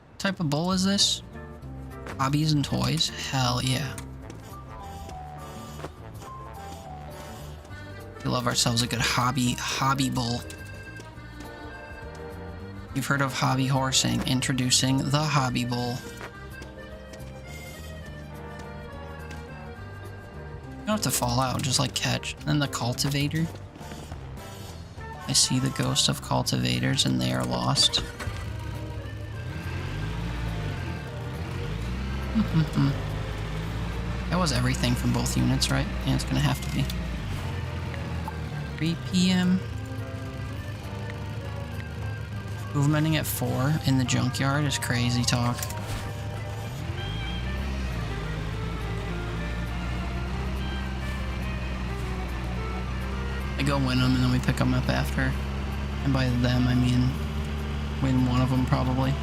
What type of bowl is this? Hobbies and toys? Hell yeah. We love ourselves a good hobby bowl. You've heard of hobby horsing. Introducing the Hobby Bowl. You don't have to fall out, just like catch. And then the cultivator. I see the ghost of cultivators and they are lost. That was everything from both units, right? Yeah, it's gonna have to be. 3 p.m. Movementing at 4 in the junkyard is crazy talk. I go win them and then we pick them up after. And by them, I mean win one of them probably.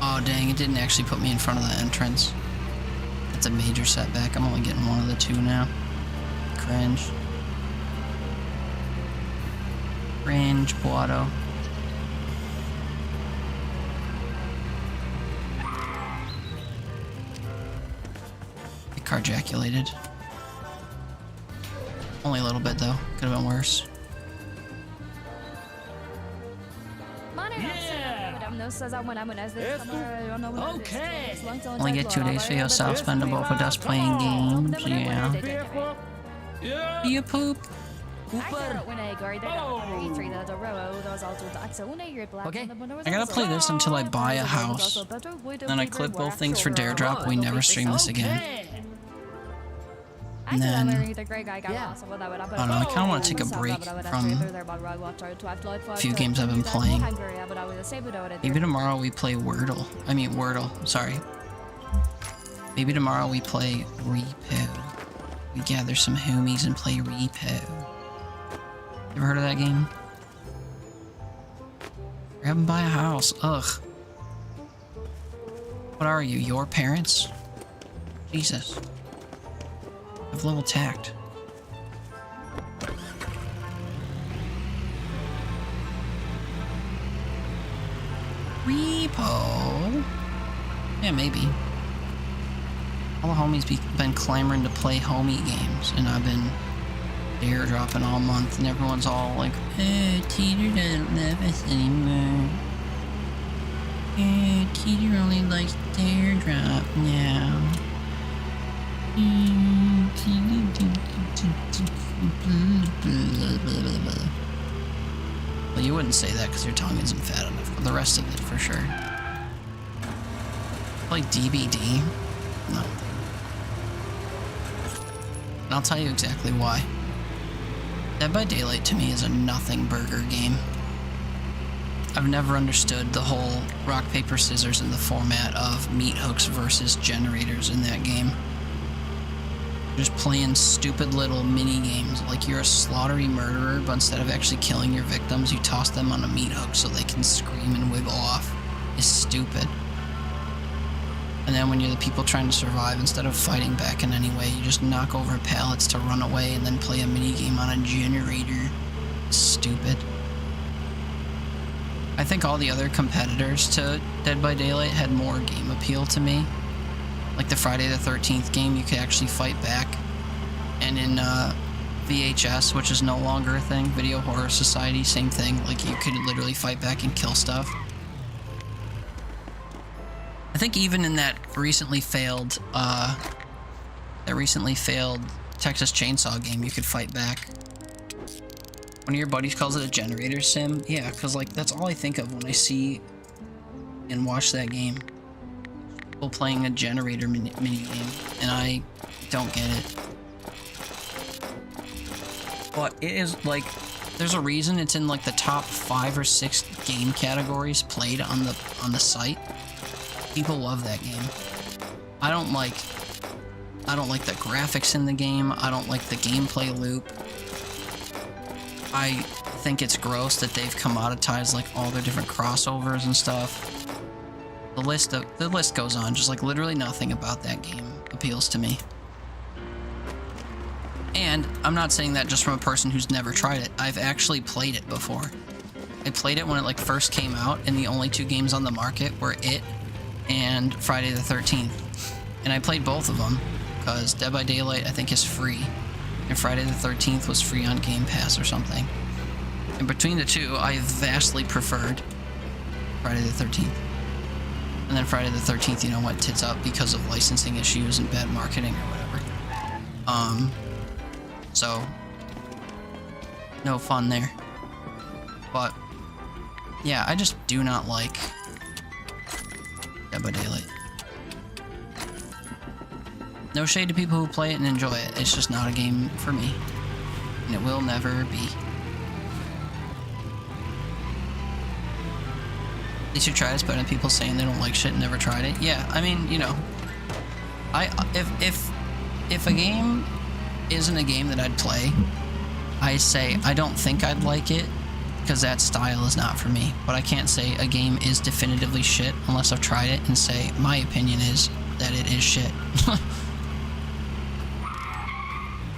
Oh dang, it didn't actually put me in front of the entrance. That's a major setback. I'm only getting one of the 2 now. Cringe. Cringe, Boato. Get carjaculated. Only a little bit though. Could have been worse. Okay. Only get 2 days for yourself, spend them both with us playing games, yeah. Do you poop? Okay. I gotta play this until I buy a house. Then I clip both things for Dare Drop, we never stream this again. And then, I don't know, I kinda wanna take a break from a few games I've been playing. Maybe tomorrow we play Wordle, sorry. Maybe tomorrow we play Repo. We gather some homies and play Repo. Ever heard of that game? Grab and buy a house, ugh. What are you, your parents? Jesus. Have little tact. Repo? Yeah, maybe. All the homies been clamoring to play homie games, and I've been Dare Dropping all month, and everyone's all like, oh, Teeter doesn't love us anymore. Oh, Teeter only likes Dare Drop now. Well, you wouldn't say that because your tongue isn't fat enough, but the rest of it for sure. Like DBD? No. And I'll tell you exactly why. Dead by Daylight to me is a nothing burger game. I've never understood the whole rock, paper, scissors in the format of meat hooks versus generators in that game. Just playing stupid little mini games like you're a slaughtery murderer, but instead of actually killing your victims, you toss them on a meat hook so they can scream and wiggle off. It's stupid. And then when you're the people trying to survive, instead of fighting back in any way, you just knock over pallets to run away and then play a mini game on a generator. It's stupid. I think all the other competitors to Dead by Daylight had more game appeal to me. Like the Friday the 13th game, you could actually fight back. And in VHS, which is no longer a thing, Video Horror Society, same thing. Like you could literally fight back and kill stuff. I think even in that recently failed Texas Chainsaw game, you could fight back. One of your buddies calls it a generator sim. Yeah, because like that's all I think of when I see and watch that game. People playing a generator mini game, and I don't get it. But it is like, there's a reason it's in like the top 5 or 6 game categories played on the site. People love that game. I don't like the graphics in the game. I don't like the gameplay loop. I think it's gross that they've commoditized like all their different crossovers and stuff. The list goes on. Just like literally nothing about that game appeals to me. And I'm not saying that just from a person who's never tried it. I've actually played it before. I played it when it like first came out, and the only 2 games on the market were it and Friday the 13th. And I played both of them because Dead by Daylight I think is free, and Friday the 13th was free on Game Pass or something. And between the two, I vastly preferred Friday the 13th. And then Friday the 13th, you know, went tits up because of licensing issues and bad marketing or whatever. So no fun there. But yeah, I just do not like Dead by Daylight. No shade to people who play it and enjoy it. It's just not a game for me. And it will never be. At least you tried it's better than people saying they don't like shit and never tried it. Yeah, I mean, you know, if a game isn't a game that I'd play, I say I don't think I'd like it because that style is not for me. But I can't say a game is definitively shit unless I've tried it and say my opinion is that it is shit.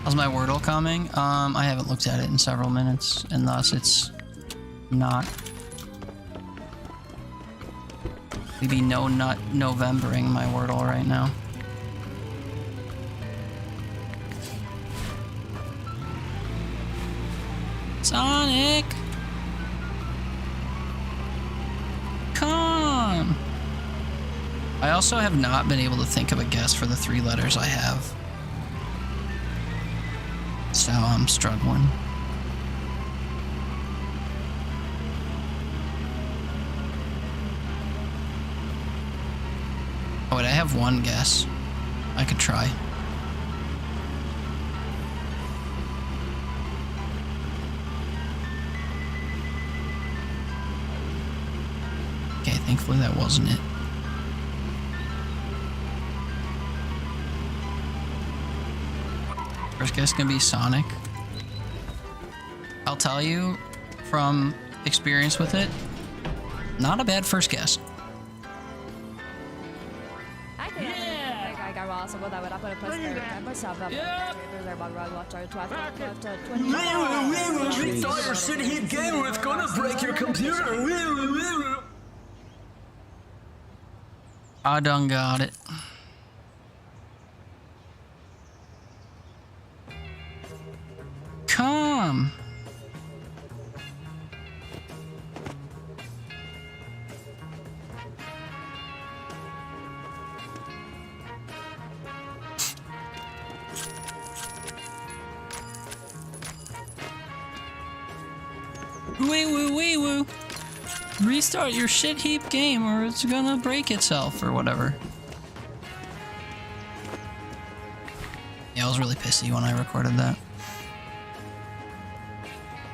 How's my Wordle coming? I haven't looked at it in several minutes, and thus it's not. We'd be no nut Novembering my Wordle right now. Sonic! Come! I also have not been able to think of a guess for the 3 letters I have. So I'm struggling. Oh wait, I have one guess. I could try. Okay, thankfully that wasn't it. First guess gonna be Sonic. I'll tell you from experience with it, not a bad first guess. Restart your city heat game or it's gonna break your computer. I done got it. Come. Wee woo. Restart your shit heap game or it's gonna break itself or whatever. Yeah, I was really pissy when I recorded that.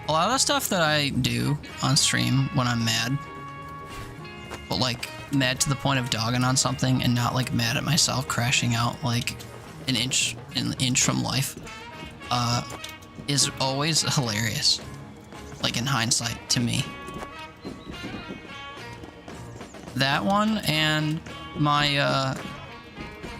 A lot of the stuff that I do on stream when I'm mad, but like mad to the point of dogging on something and not like mad at myself crashing out like an inch from life, is always hilarious. Like in hindsight to me. That one and my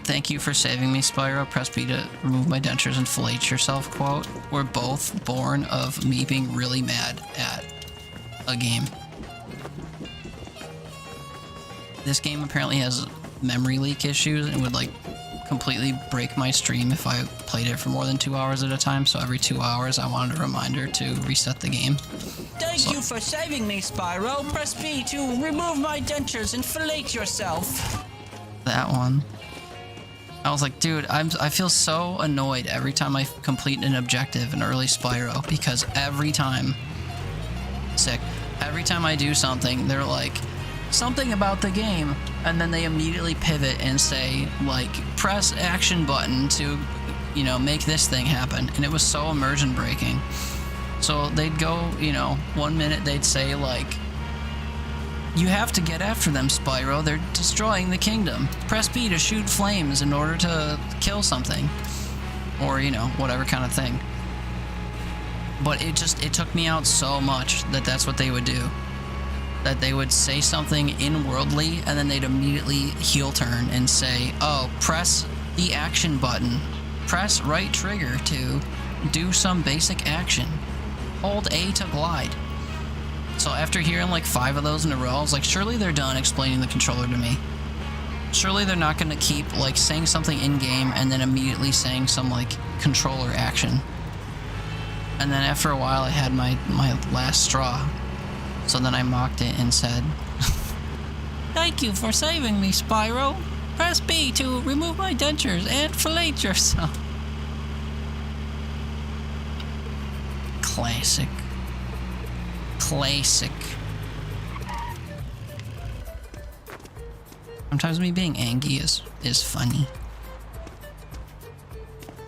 thank you for saving me, Spyro, press B to remove my dentures and fillet yourself quote were both born of me being really mad at a game. This game apparently has memory leak issues and would like completely break my stream if I played it for more than 2 hours at a time, so every 2 hours I wanted a reminder to reset the game. Thank you for saving me, Spyro. Press B to remove my dentures and fillet yourself. That one. I was like, dude, I feel so annoyed every time I complete an objective in early Spyro because every time I do something, they're like, something about the game, and then they immediately pivot and say, like, press action button to, you know, make this thing happen. And it was so immersion breaking. So they'd go, you know, 1 minute they'd say, like, you have to get after them, Spyro. They're destroying the kingdom. Press B to shoot flames in order to kill something. Or, you know, whatever kind of thing. But it took me out so much that that's what they would do. That they would say something in-worldly, and then they'd immediately heel turn and say, oh, press the action button. Press right trigger to do some basic action. Hold A to glide. So after hearing like 5 of those in a row, I was like, surely they're done explaining the controller to me. Surely they're not going to keep like saying something in-game and then immediately saying some like controller action. And then after a while I had my last straw. So then I mocked it and said, "Thank you for saving me, Spyro. Press B to remove my dentures and fillet yourself." Classic. Classic. Sometimes me being angry is funny.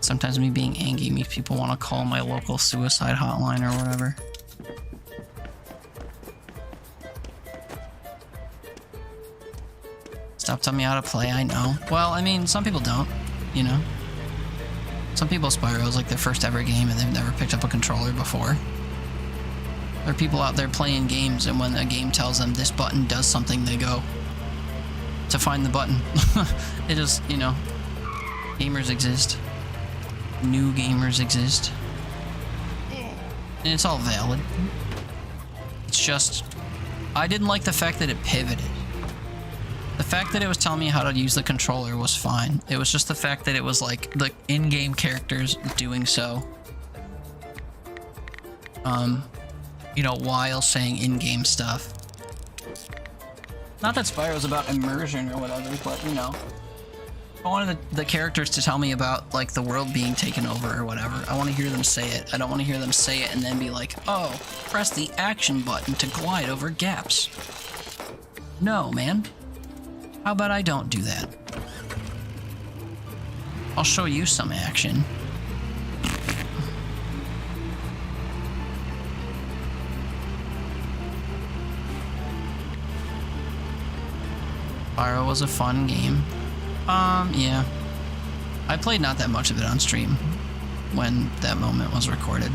Sometimes me being angry makes people want to call my local suicide hotline or whatever. Stop telling me how to play, I know. Well, I mean, some people don't, you know? Some people Spyro is like their first ever game and they've never picked up a controller before. There are people out there playing games and when a game tells them this button does something, they go to find the button. It is, you know, gamers exist. New gamers exist. And it's all valid. It's just, I didn't like the fact that it pivoted. The fact that it was telling me how to use the controller was fine. It was just the fact that it was like the in-game characters doing so. You know, while saying in-game stuff. Not that Spyro's about immersion or whatever, but you know. I wanted the characters to tell me about like the world being taken over or whatever. I want to hear them say it. I don't want to hear them say it and then be like, "Oh, press the action button to glide over gaps." No, man. How about I don't do that? I'll show you some action. Spyro was a fun game. Yeah. I played not that much of it on stream when that moment was recorded.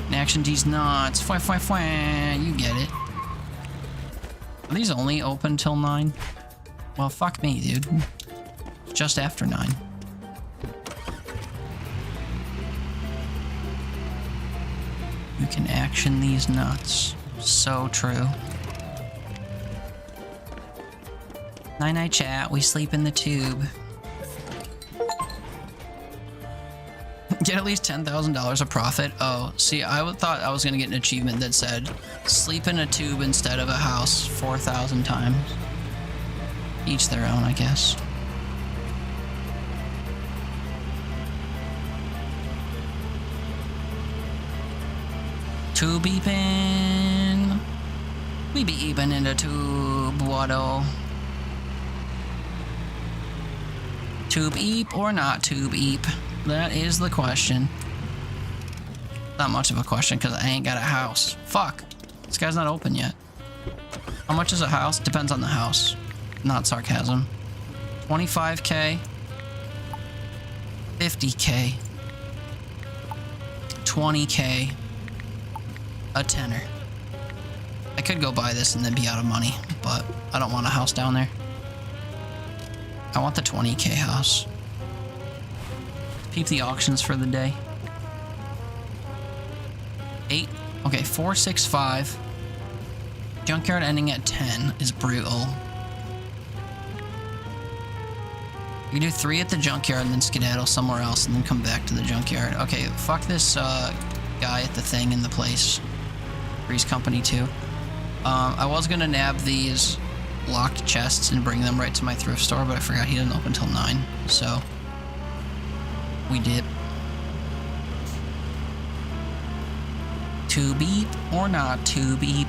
And Action D's nuts. Fwah, fwah, fwah. You get it. Are these only open till 9? Well, fuck me, dude. Just after 9. You can action these nuts. So true. Night-night chat, we sleep in the tube. Get at least $10,000 of profit. Oh, see, I thought I was gonna get an achievement that said sleep in a tube instead of a house 4,000 times. Each their own, I guess. Tube beeping. We be eeping in the tube, waddle. Tube eep or not tube eep? That is the question. Not much of a question because I ain't got a house. Fuck. This guy's not open yet. How much is a house? Depends on the house. Not sarcasm. 25k. 50k. 20k. A tenner. I could go buy this and then be out of money, but I don't want a house down there. I want the 20k house. Peep the auctions for the day. 8. Okay, 465. Junkyard ending at 10 is brutal. You do 3 at the junkyard and then skedaddle somewhere else and then come back to the junkyard. Okay, fuck this guy at the thing in the place. Three's Company 2. I was gonna nab these locked chests and bring them right to my thrift store, but I forgot he didn't open until 9, so we did. To beep or not to beep?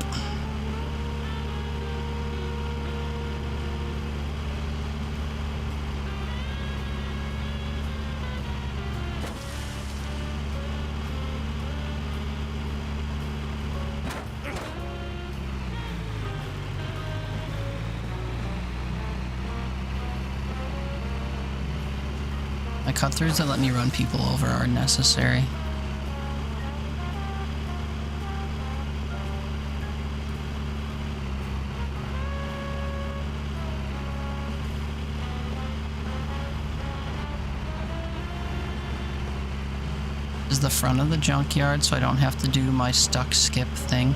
My cut-throughs that let me run people over are necessary. is the front of the junkyard, so I don't have to do my stuck skip thing.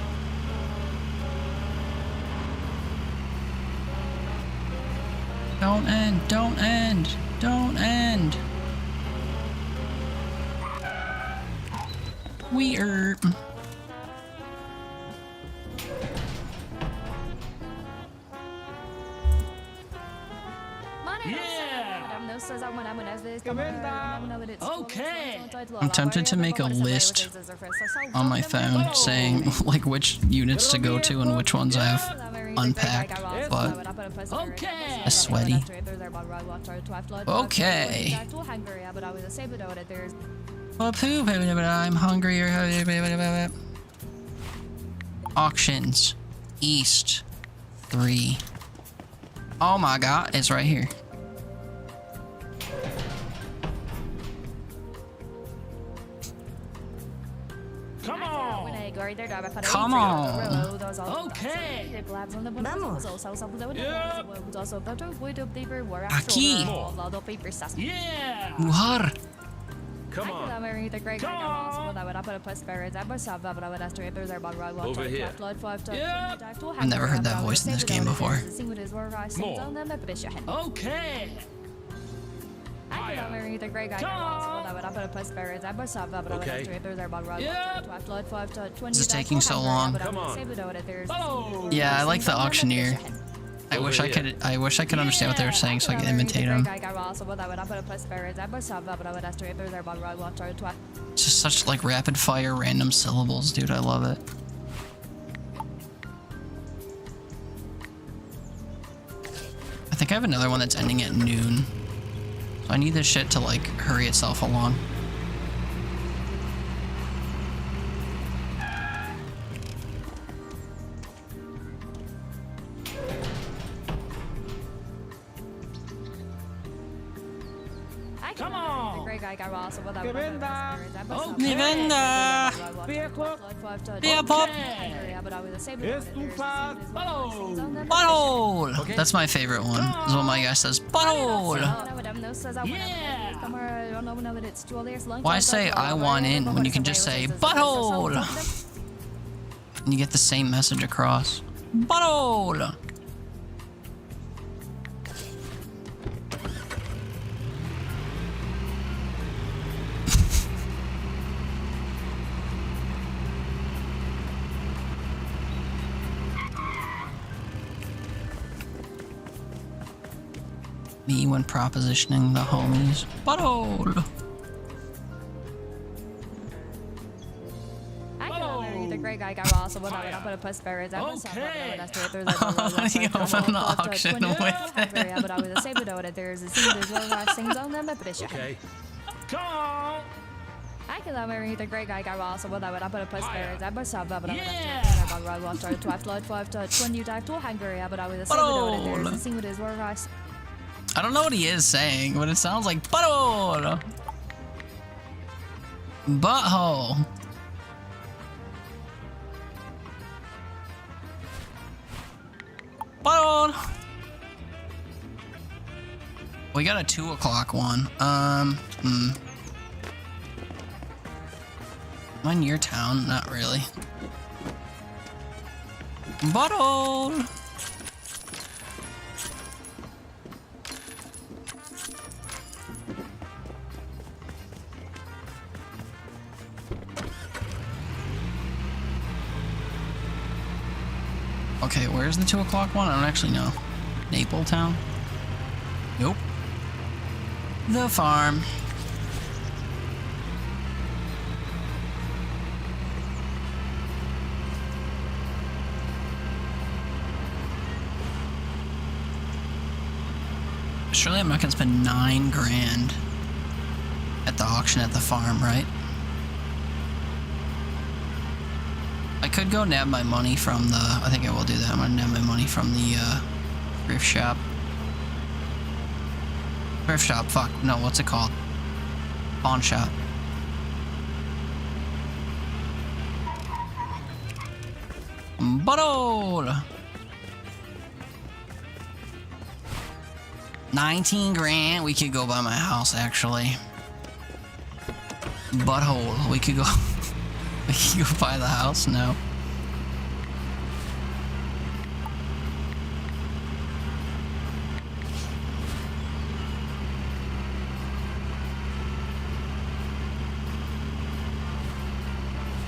Don't end, don't end, don't end. Weird. Okay. I'm tempted to make a list on my phone saying like which units to go to and which ones I have unpacked, but Okay. I'm sweaty. Okay. I'm hungry. Auctions. East. 3. Oh my god, it's right here. Come on. Come on. Okay. Aquí. Yeah. Mujer. Come on. Over here. I've never heard that voice in this game before. Okay. This is taking so long. Come on. Yeah, I like the auctioneer. I wish I could understand what they were saying so I could imitate them. It's just such like rapid fire random syllables, dude. I love it. I think I have another one that's ending at noon. So I need this shit to like hurry itself along. Come on. Nivenda! Beer pop! Butthole! That's my favorite one. Is when my guy says, Butthole! Yeah. Why say I want in when you can just say, Butthole! And you get the same message across. Butthole! Me when propositioning the homies. Butthole! You open the auction with it. Okay. Come on. I don't know what he is saying, but it sounds like butthole. Butthole. Butthole. We got a 2 o'clock one. Am I near town? Not really. Butthole. Okay, where's the 2 o'clock one? I don't actually know. Napletown? Nope. The farm. Surely I'm not gonna spend 9 grand at the auction at the farm, right? I could go nab my money from the... I think I will do that. I'm gonna nab my money from the thrift shop. Thrift shop, fuck. No, what's it called? Pawn shop. Butthole! 19 grand. We could go by my house, actually. Butthole. We could go. We could go buy the house now.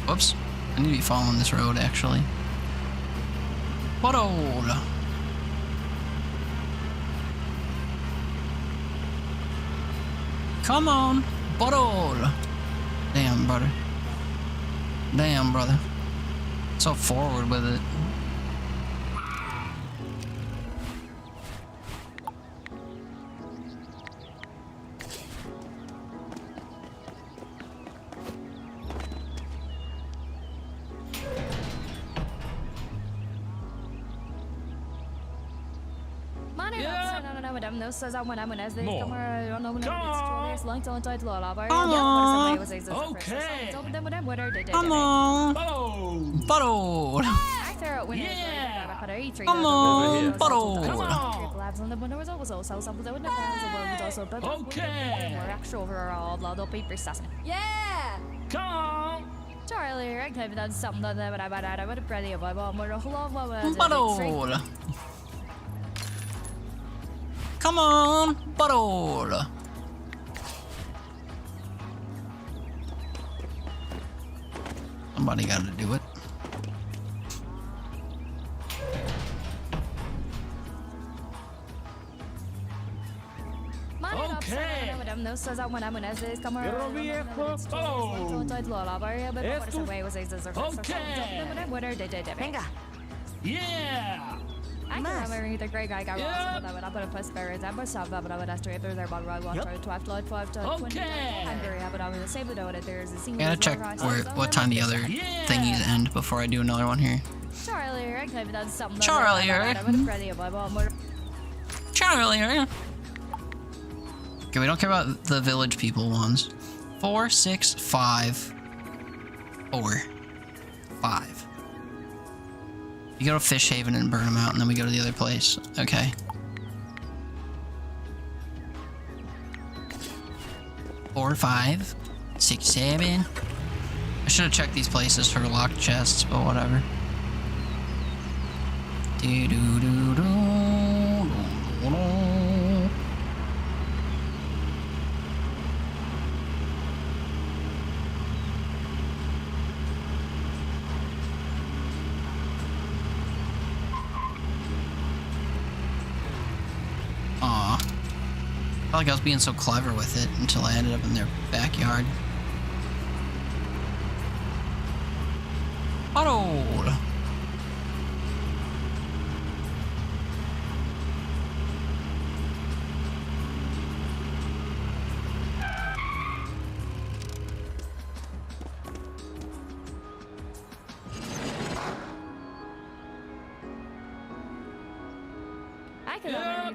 Whoops. I need to be following this road, actually. Butthole. Come on, butthole. Damn, brother. Damn, brother. So forward with it. Come on. Butthole. Yeah. Come on, butthole. Okay. Yeah! Come on. Charlie, I could have done something that I would have ready of my mom. Butthole. Come on, butthole. Somebody got to do it. Okay. Venga. Yeah. I can remember the great guy got lost, but I put a plus spirits. I must have that, but I would have to there about right one to 12 to 5 to 20. Okay. Hungry, but I was the same though that there's a single. I gotta check what time the other thingies end before I do another one here. Charlie, I could have done something. Charlie. Okay, we don't care about the village people ones. 4, 6, 5, 4, 5. You go to Fish Haven and burn them out, and then we go to the other place. Okay. 4, 5, 6, 7. I should have checked these places for locked chests, but whatever. Do do do do. Aw. I felt like I was being so clever with it until I ended up in their backyard. Auto!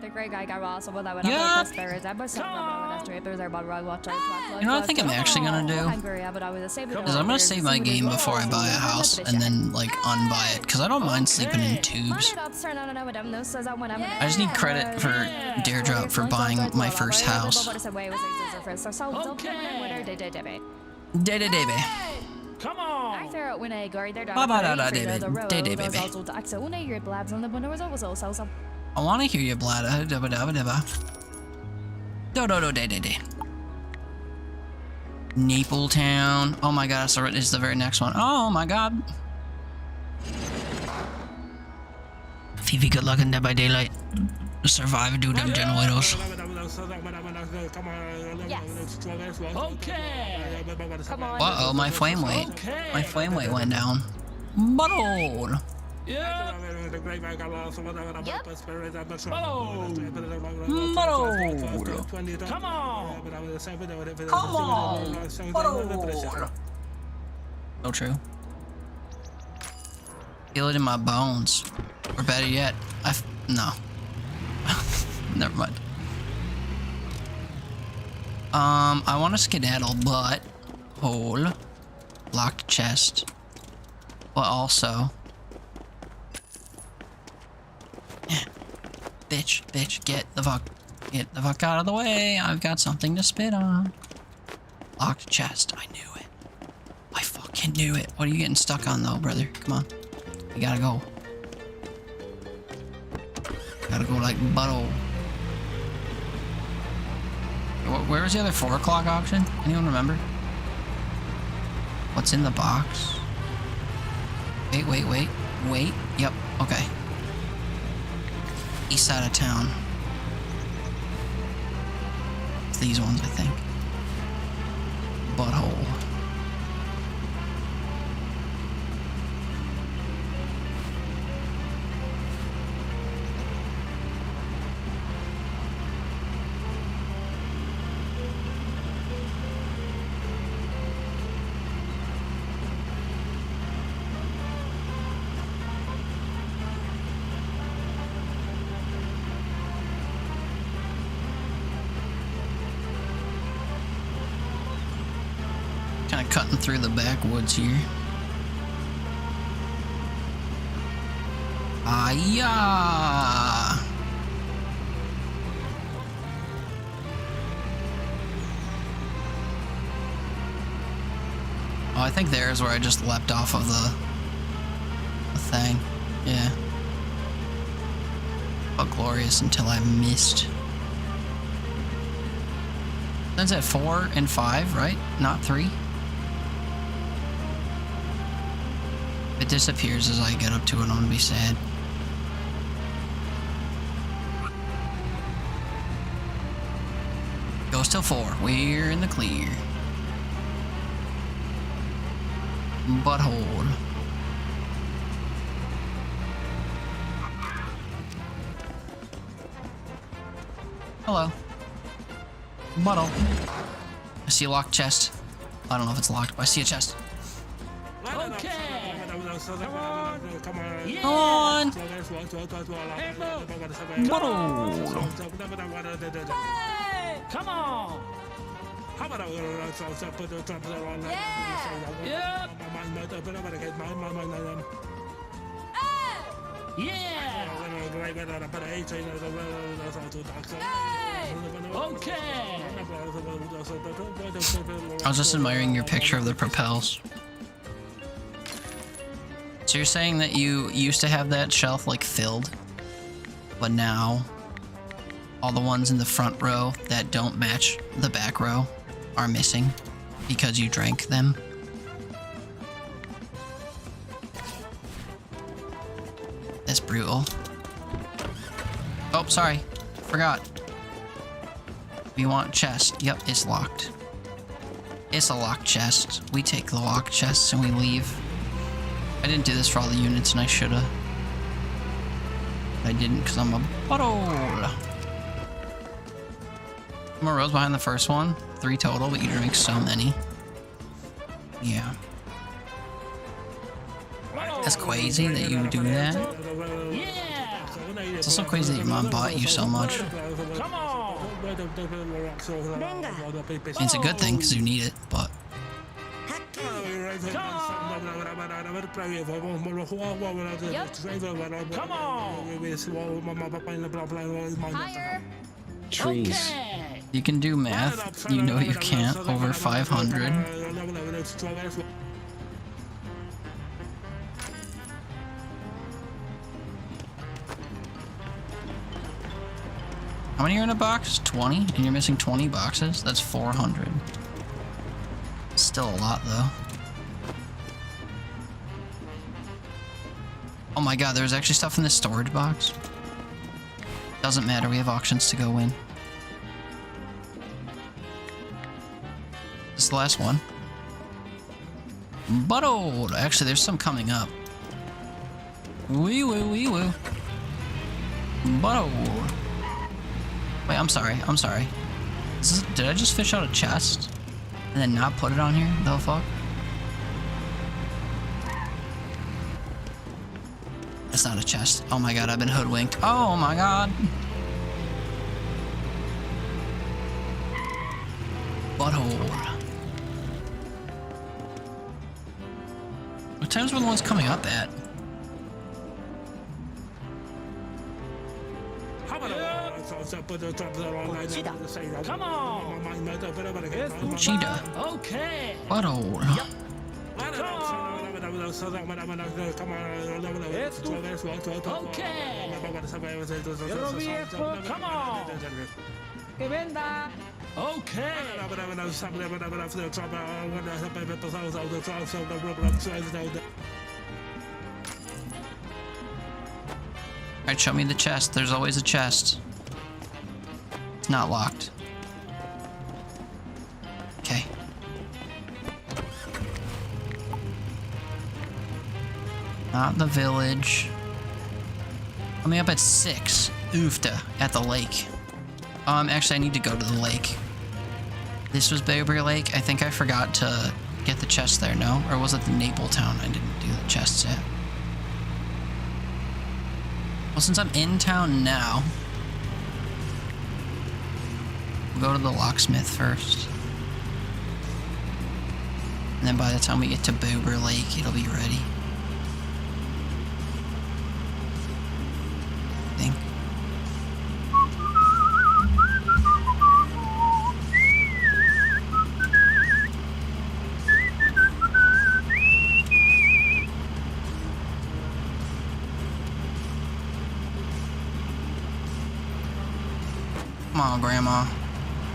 The great guy got lost, but I would have spirits. I must have there about right watch. You know what I think I'm actually gonna do? Is I'm gonna save my game before I buy a house and then like unbuy it, because I don't mind sleeping in tubes. I just need credit for Deirdre for buying my first house. Day. Come on. I want to hear you, bladder. Day. Napletown. Oh my god, so it's the very next one. Oh my god. Fifi, good luck in Dead by Daylight. Survive, do them generators. Yes. Okay. Come on. Uh-oh, my flame weight. Okay. My flame weight went down. Butthole. Yeah. Come on. So true. Feel it in my bones. Or better yet, no. Never mind. I want to skedaddle, but hole, locked chest, but also, bitch, get the fuck out of the way. I've got something to spit on. Locked chest. I knew it. I fucking knew it. What are you getting stuck on though, brother? Come on. You gotta go. Gotta go like butto. Where was the other 4 o'clock auction? Anyone remember? What's in the box? Wait. Yep, okay. East side of town. It's these ones, I think. Butthole. Kind of cutting through the backwoods here. Ah-ya! Oh, I think there's where I just leapt off of the thing. Yeah. But glorious until I missed. That's at 4 and 5, right? Not 3? It disappears as I get up to it, I'm gonna be sad. Goes till 4. We're in the clear. Butthole. Hello. Butthole. I see a locked chest. I don't know if it's locked, but I see a chest. Okay. Come on. Come on. Yeah. Come on. Hey, come on. Yeah. Okay. I was just admiring your picture of the propels. So you're saying that you used to have that shelf like filled, but now all the ones in the front row that don't match the back row are missing because you drank them? That's brutal. Oh, sorry. Forgot. You want chest. Yep, it's locked. It's a locked chest. We take the locked chests and we leave. I didn't do this for all the units and I shoulda. I didn't because I'm a butthole. More rows behind the first one. 3 total, but you drink so many. Yeah. That's crazy that you do that. Yeah. It's also crazy that your mom bought you so much. Come on. It's a good thing because you need it, but Come on. Higher. Trees. Okay. you can do math. You know you can't over 500. How many are in a box? 20? And you're missing 20 boxes? That's 400. Still a lot, though. Oh my god, there's actually stuff in this storage box. Doesn't matter, we have auctions to go win. This is the last one. But old! Actually, there's some coming up. Wee woo, wee woo. But old. Wait, I'm sorry. Did I just fish out a chest? And then not put it on here? The fuck? That's not a chest. Oh my god, I've been hoodwinked. Oh my god. Butthole. What times were the ones coming up at? Come on. Cheetah. Okay. Butthole. Okay. Perro viejo, come on. Que venda. Okay. Alright, show me the chest. There's always a chest. It's not locked. Okay. Not the village. Coming up at 6. Oofta. At the lake. Actually, I need to go to the lake. This was Bayberry Lake. I think I forgot to get the chest there, no? Or was it the Napletown? I didn't do the chests yet. Well, since I'm in town now, we'll go to the locksmith first. And then by the time we get to Boober Lake, it'll be ready. I think. Come on, Grandma.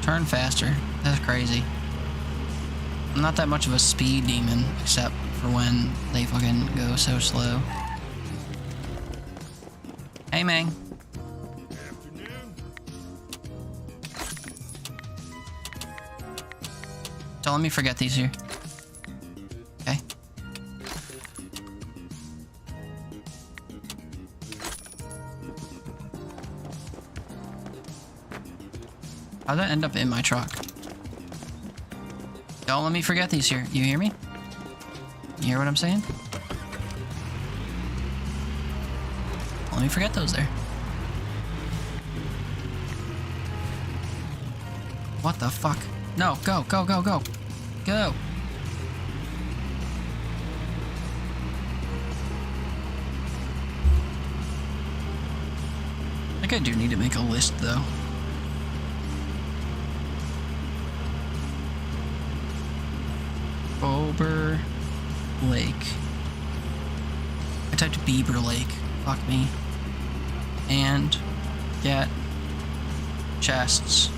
Turn faster. That's crazy. I'm not that much of a speed demon, except for when they fucking go so slow. Hey, Mang. Don't let me forget these here. Okay. How'd that end up in my truck? Don't let me forget these here. You hear me? You hear what I'm saying? Let me forget those there. What the fuck? No, go, go, go, go. Go. I think I do need to make a list though. Boober Lake. I typed Bieber Lake. Fuck me. And get chests.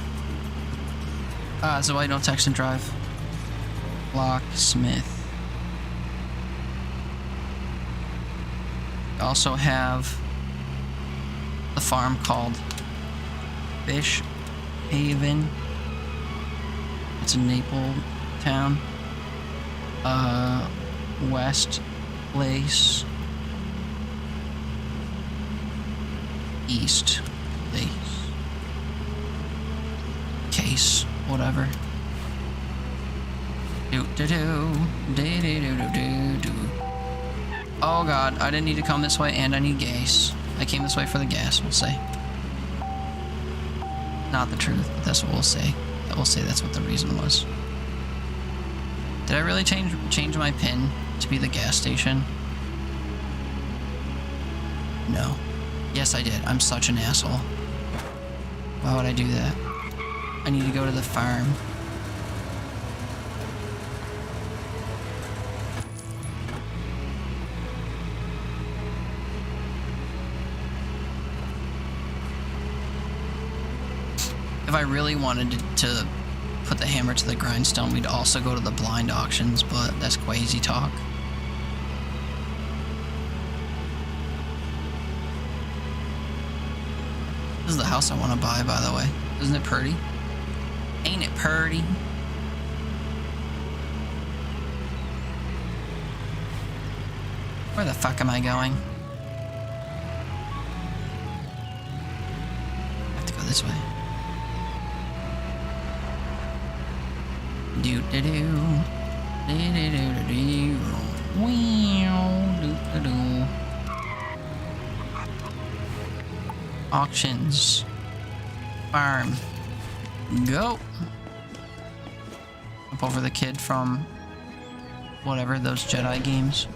So I don't text and drive. Locksmith. I also have the farm called Fish Haven. It's in Napletown. West Place. East Place. Case, whatever. Oh god, I didn't need to come this way and I need gas. I came this way for the gas, we'll say. Not the truth, but that's what we'll say. We'll say that's what the reason was. Did I really change my pin to be the gas station? No. Yes, I did. I'm such an asshole. Why would I do that? I need to go to the farm. If I really wanted to put the hammer to the grindstone, we'd also go to the blind auctions, but that's crazy talk. This is the house I want to buy, by the way. Isn't it pretty? Ain't it pretty? Where the fuck am I going? I have to go this way. Auctions. Farm. Go. Up over the kid from whatever, those Jedi games.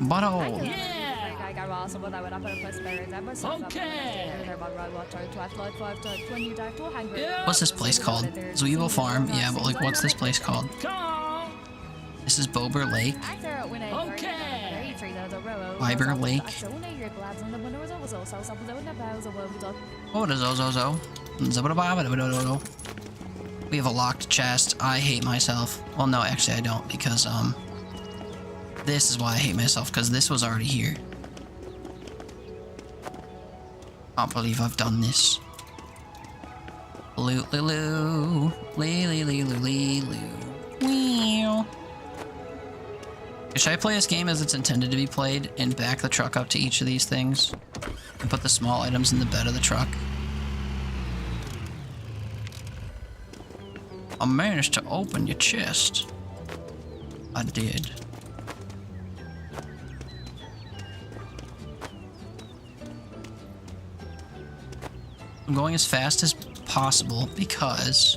Butthole. Yeah. What's this place called? Zuevo Farm? Yeah, but like, what's this place called? Come on. This is Bober Lake. Viber Lake. What is Ozozo? We have a locked chest. I hate myself. Well, no, actually I don't, because, this is why I hate myself, because this was already here. Can't believe I've done this. Loo, loo, loo. Lee, lee, lee, loo, lee, loo. Meow. Should I play this game as it's intended to be played and back the truck up to each of these things? And put the small items in the bed of the truck? I managed to open your chest. I did. I'm going as fast as possible because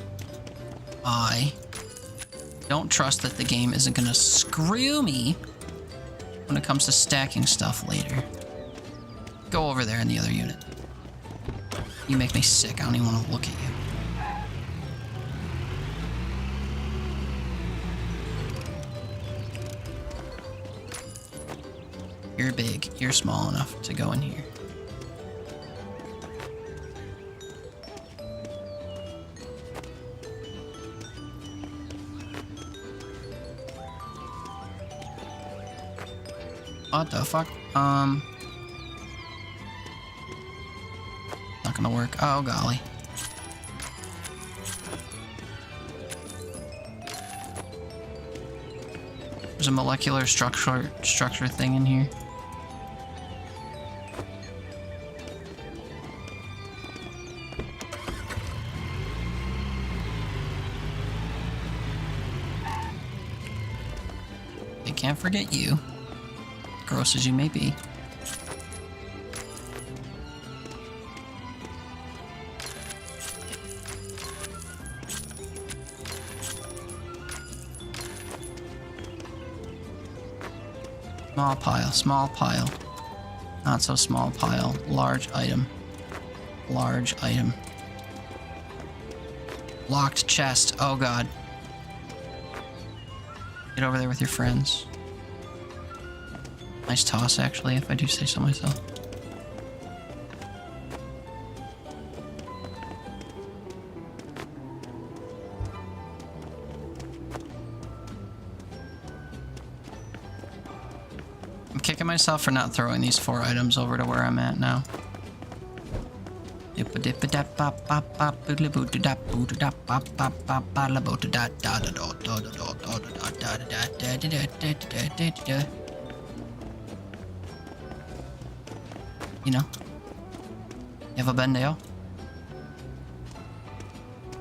I don't trust that the game isn't gonna screw me when it comes to stacking stuff later. Go over there in the other unit. You make me sick. I don't even want to look at you. You're big. You're small enough to go in here. What the fuck? Not gonna work. Oh, golly. There's a molecular structure thing in here. I can't forget you. Gross as you may be. Small pile, small pile. Not so small pile. Large item. Large item. Locked chest. Oh god. Get over there with your friends. Nice toss, actually, if I do say so myself. I'm kicking myself for not throwing these 4 items over to where I'm at now. You know? You have a Bendale?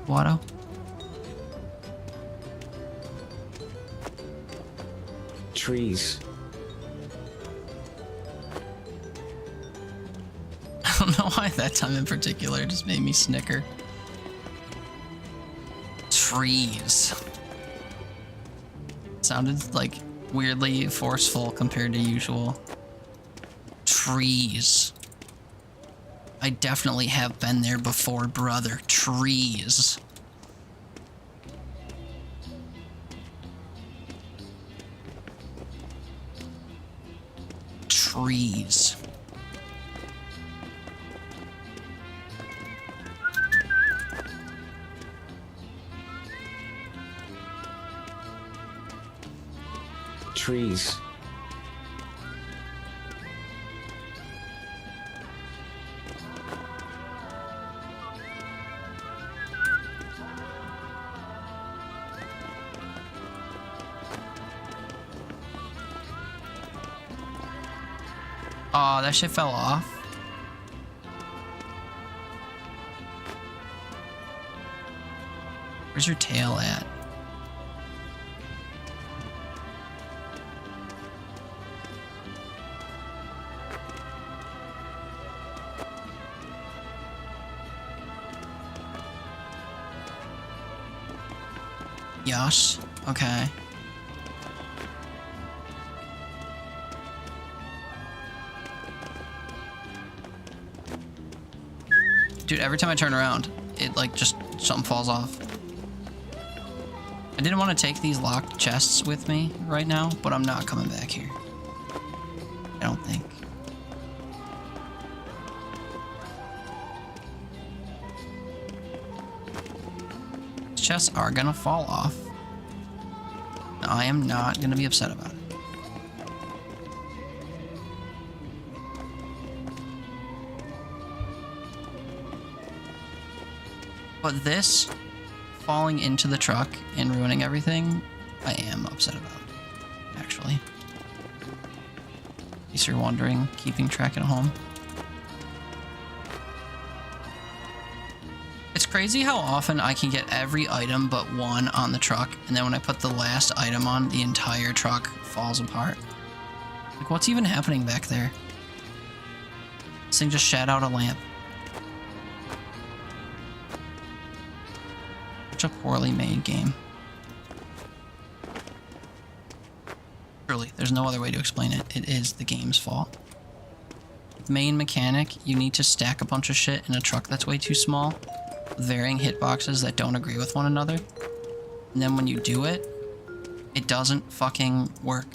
Watto? Trees. I don't know why that time in particular just made me snicker. Trees. Sounded like weirdly forceful compared to usual. Trees. I definitely have been there before, brother. Trees. Trees. Trees. Aw, that shit fell off. Where's your tail at? Yes. Okay. Dude, every time I turn around, it like just something falls off. I didn't want to take these locked chests with me right now, but I'm not coming back here. I don't think. These chests are gonna fall off. I am not gonna be upset about it. But this falling into the truck and ruining everything, I am upset about, actually. In case you're wondering, keeping track at home. It's crazy how often I can get every item but one on the truck, and then when I put the last item on, the entire truck falls apart. Like, what's even happening back there? This thing just shat out a lamp. Such a poorly made game. Truly, there's no other way to explain it. It is the game's fault. Main mechanic, you need to stack a bunch of shit in a truck that's way too small, with varying hitboxes that don't agree with one another. And then when you do it, it doesn't fucking work.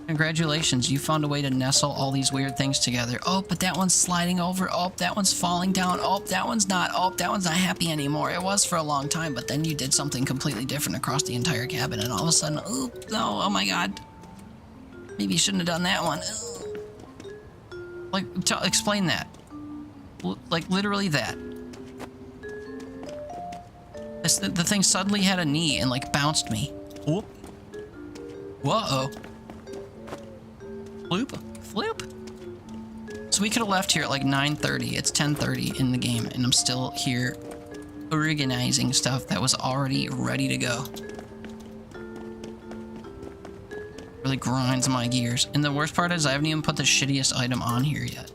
Congratulations, you found a way to nestle all these weird things together. Oh, but that one's sliding over. Oh, that one's falling down. Oh, that one's not. Oh, that one's not happy anymore. It was for a long time, but then you did something completely different across the entire cabin, and all of a sudden, oh, no, oh my god. Maybe you shouldn't have done that one. Like, explain that. Like, literally that. The thing suddenly had a knee and, like, bounced me. Whoop. Whoa. Floop? Floop? So we could have left here at like 9:30. It's 10:30 in the game, and I'm still here organizing stuff that was already ready to go. Really grinds my gears. And the worst part is I haven't even put the shittiest item on here yet,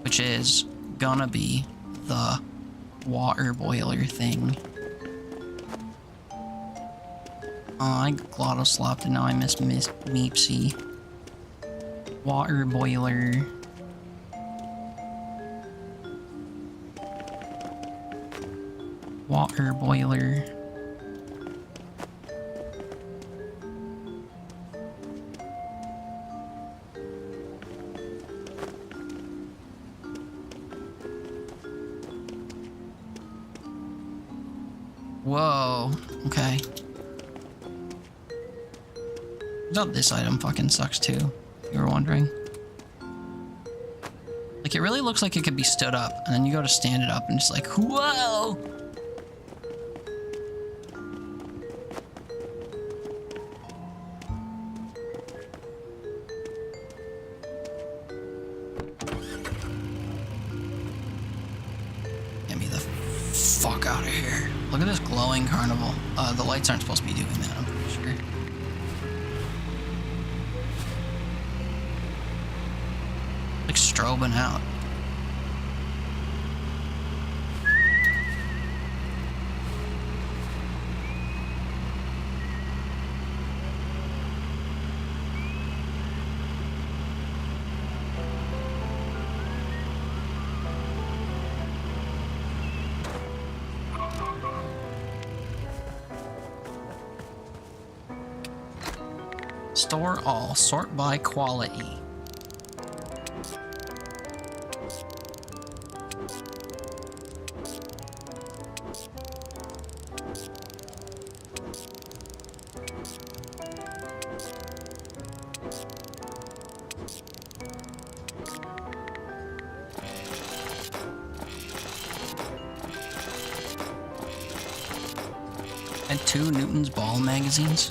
which is gonna be the water boiler thing. Oh, I glotto slopped and now I miss Meepsy. Water boiler. Water boiler. Whoa, okay. I thought this item fucking sucks too, if you were wondering. Like, it really looks like it could be stood up, and then you go to stand it up and it's like, whoa! Get me the fuck out of here. Look at this glowing carnival. The lights aren't supposed to be doing that, I'm pretty sure. Like strobing out. Store all, sort by quality. And 2 Newton's Ball magazines.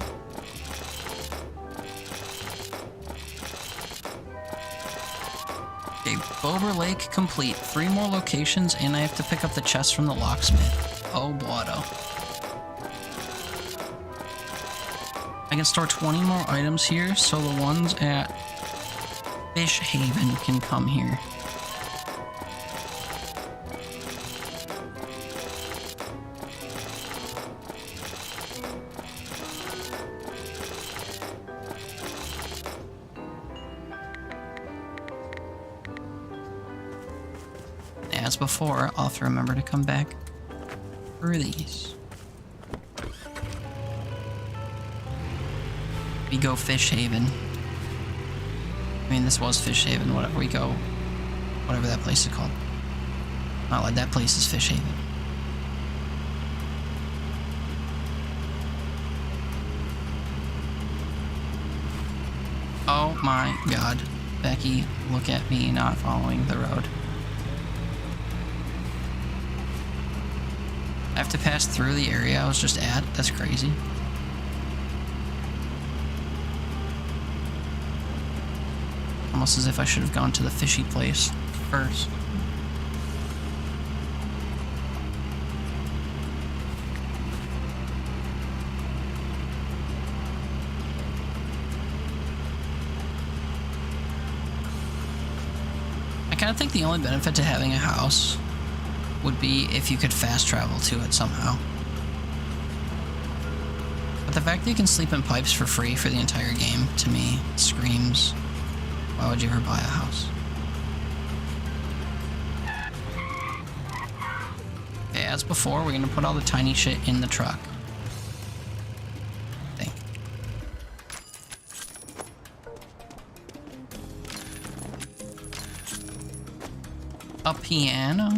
Okay, Bober Lake complete. 3 more locations, and I have to pick up the chest from the locksmith. Oh, boado. I can store 20 more items here, so the ones at Fish Haven can come here. as before, I'll have to remember to come back for these. We go Fish Haven. I mean, this was Fish Haven, whatever we go, whatever that place is called. Not like that place is Fish Haven. Oh my god. Becky, look at me not following the road. I have to pass through the area I was just at? That's crazy. Almost as if I should have gone to the fishy place first. I kind of think the only benefit to having a house would be if you could fast travel to it somehow. But the fact that you can sleep in pipes for free for the entire game, to me, screams, why would you ever buy a house? Okay, as before, we're gonna put all the tiny shit in the truck. I think. A piano?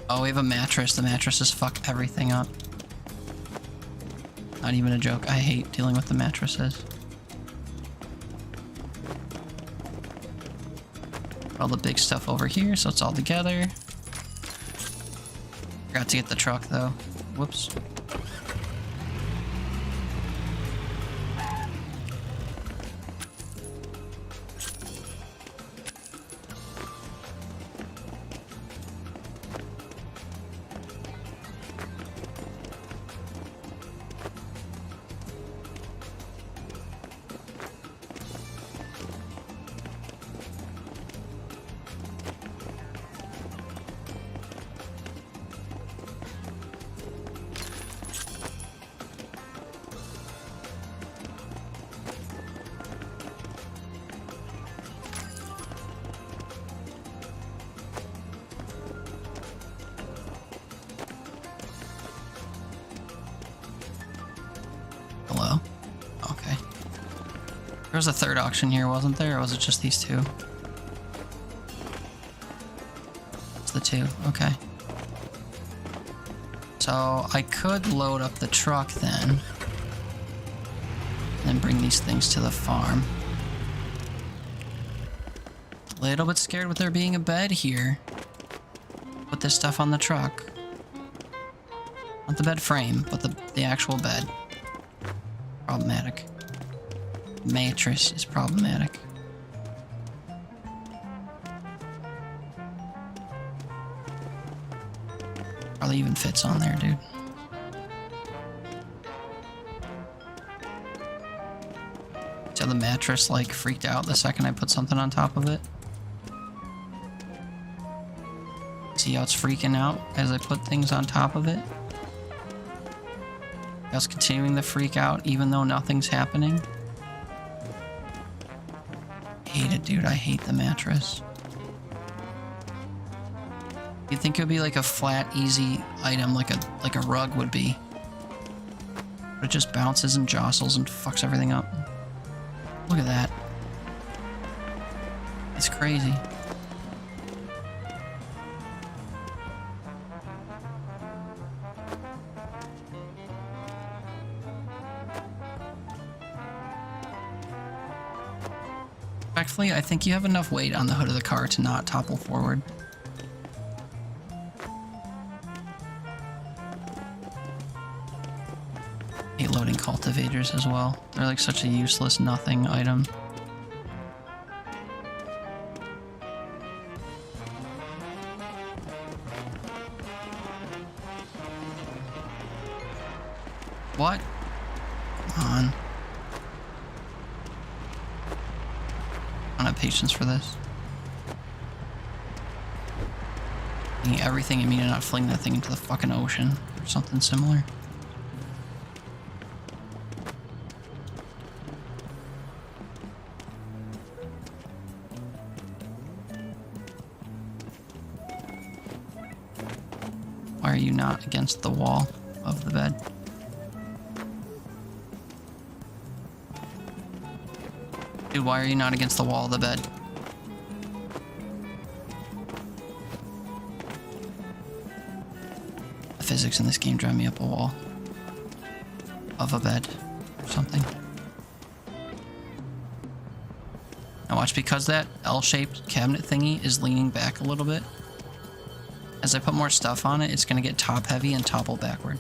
Oh, we have a mattress. The mattresses fuck everything up. Not even a joke. I hate dealing with the mattresses. All the big stuff over here, so it's all together. Forgot to get the truck, though. Whoops. Hello? Okay. There was a third auction here, wasn't there? Or was it just these two? It's the two. Okay. So I could load up the truck then. And then bring these things to the farm. A little bit scared with there being a bed here. Put this stuff on the truck. Not the bed frame, but the actual bed. Problematic. Mattress is problematic. Probably even fits on there, dude. So the mattress like freaked out the second I put something on top of it. See how it's freaking out as I put things on top of it? I was continuing to freak out even though nothing's happening. Hate it, dude. I hate the mattress. You'd think it would be like a flat, easy item like a rug would be. But it just bounces and jostles and fucks everything up. Look at that. It's crazy. Respectfully, I think you have enough weight on the hood of the car to not topple forward. I hate loading cultivators as well. They're like such a useless nothing item. What? Come on. I don't have patience for this. Eating everything and me to not fling that thing into the fucking ocean or something similar. Why are you not against the wall of the bed? Dude, why are you not against the wall of the bed? The physics in this game drive me up a wall. Of a bed. Or something. Now watch, because that L-shaped cabinet thingy is leaning back a little bit. As I put more stuff on it, it's gonna get top heavy and topple backward.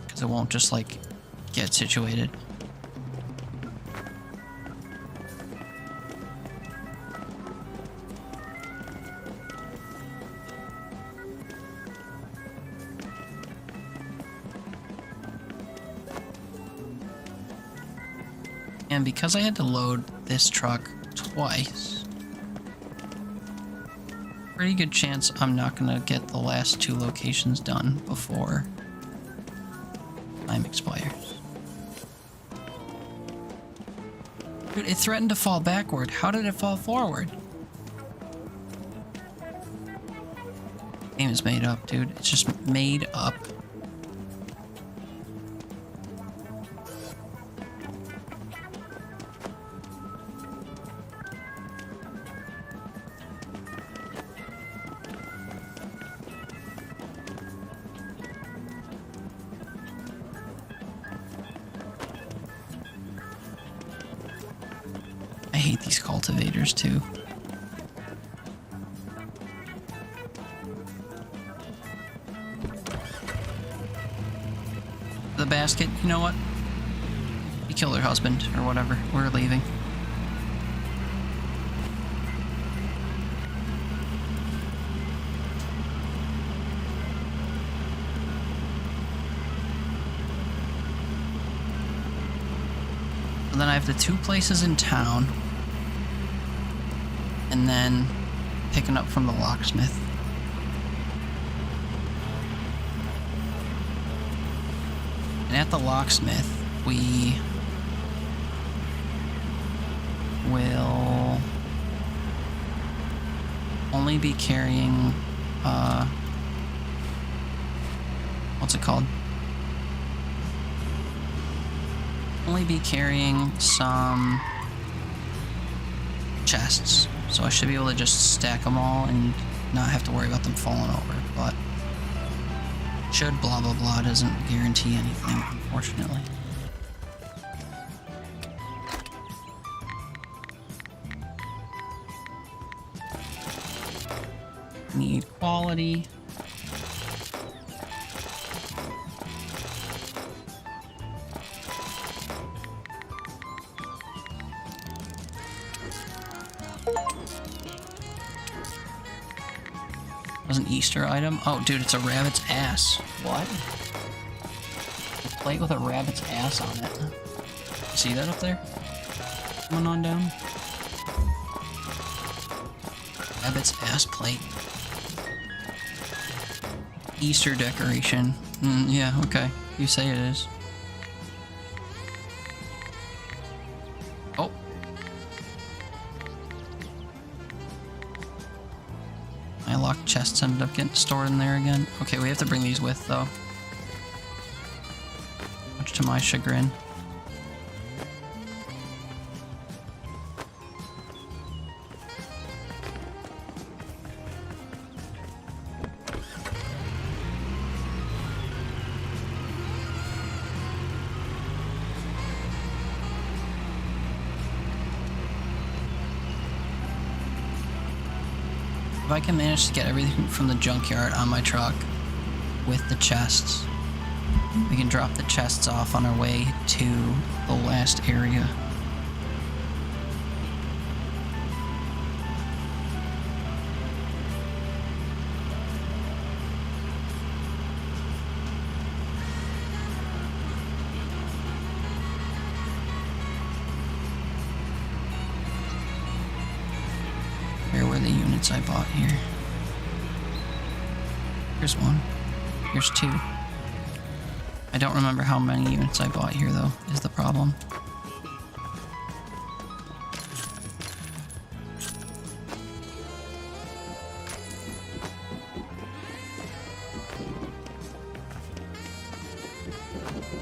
Because it won't just like get situated. And because I had to load this truck twice, pretty good chance I'm not gonna get the last 2 locations done before time expires. Dude, it threatened to fall backward. How did it fall forward? Game is made up, dude. It's just made up. I hate these cultivators too. The basket, you know what? You killed her husband or whatever. We're leaving. And then I have the 2 places in town. And then picking up from the locksmith. And at the locksmith, we will only be carrying, what's it called? Only be carrying some chests. So I should be able to just stack them all and not have to worry about them falling over, but should blah blah blah doesn't guarantee anything, unfortunately. Need quality. Was an Easter item? Oh, dude, it's a rabbit's ass. What? A plate with a rabbit's ass on it. See that up there? Coming on down. Rabbit's ass plate. Easter decoration. Yeah, okay. You say it is. Oh. My locked chests ended up getting stored in there again. Okay, we have to bring these with, though. Much to my chagrin. If I can manage to get everything from the junkyard on my truck with the chests, we can drop the chests off on our way to the last area. Where were the units I bought here? Here's one. Here's 2. I don't remember how many units I bought here, though, is the problem.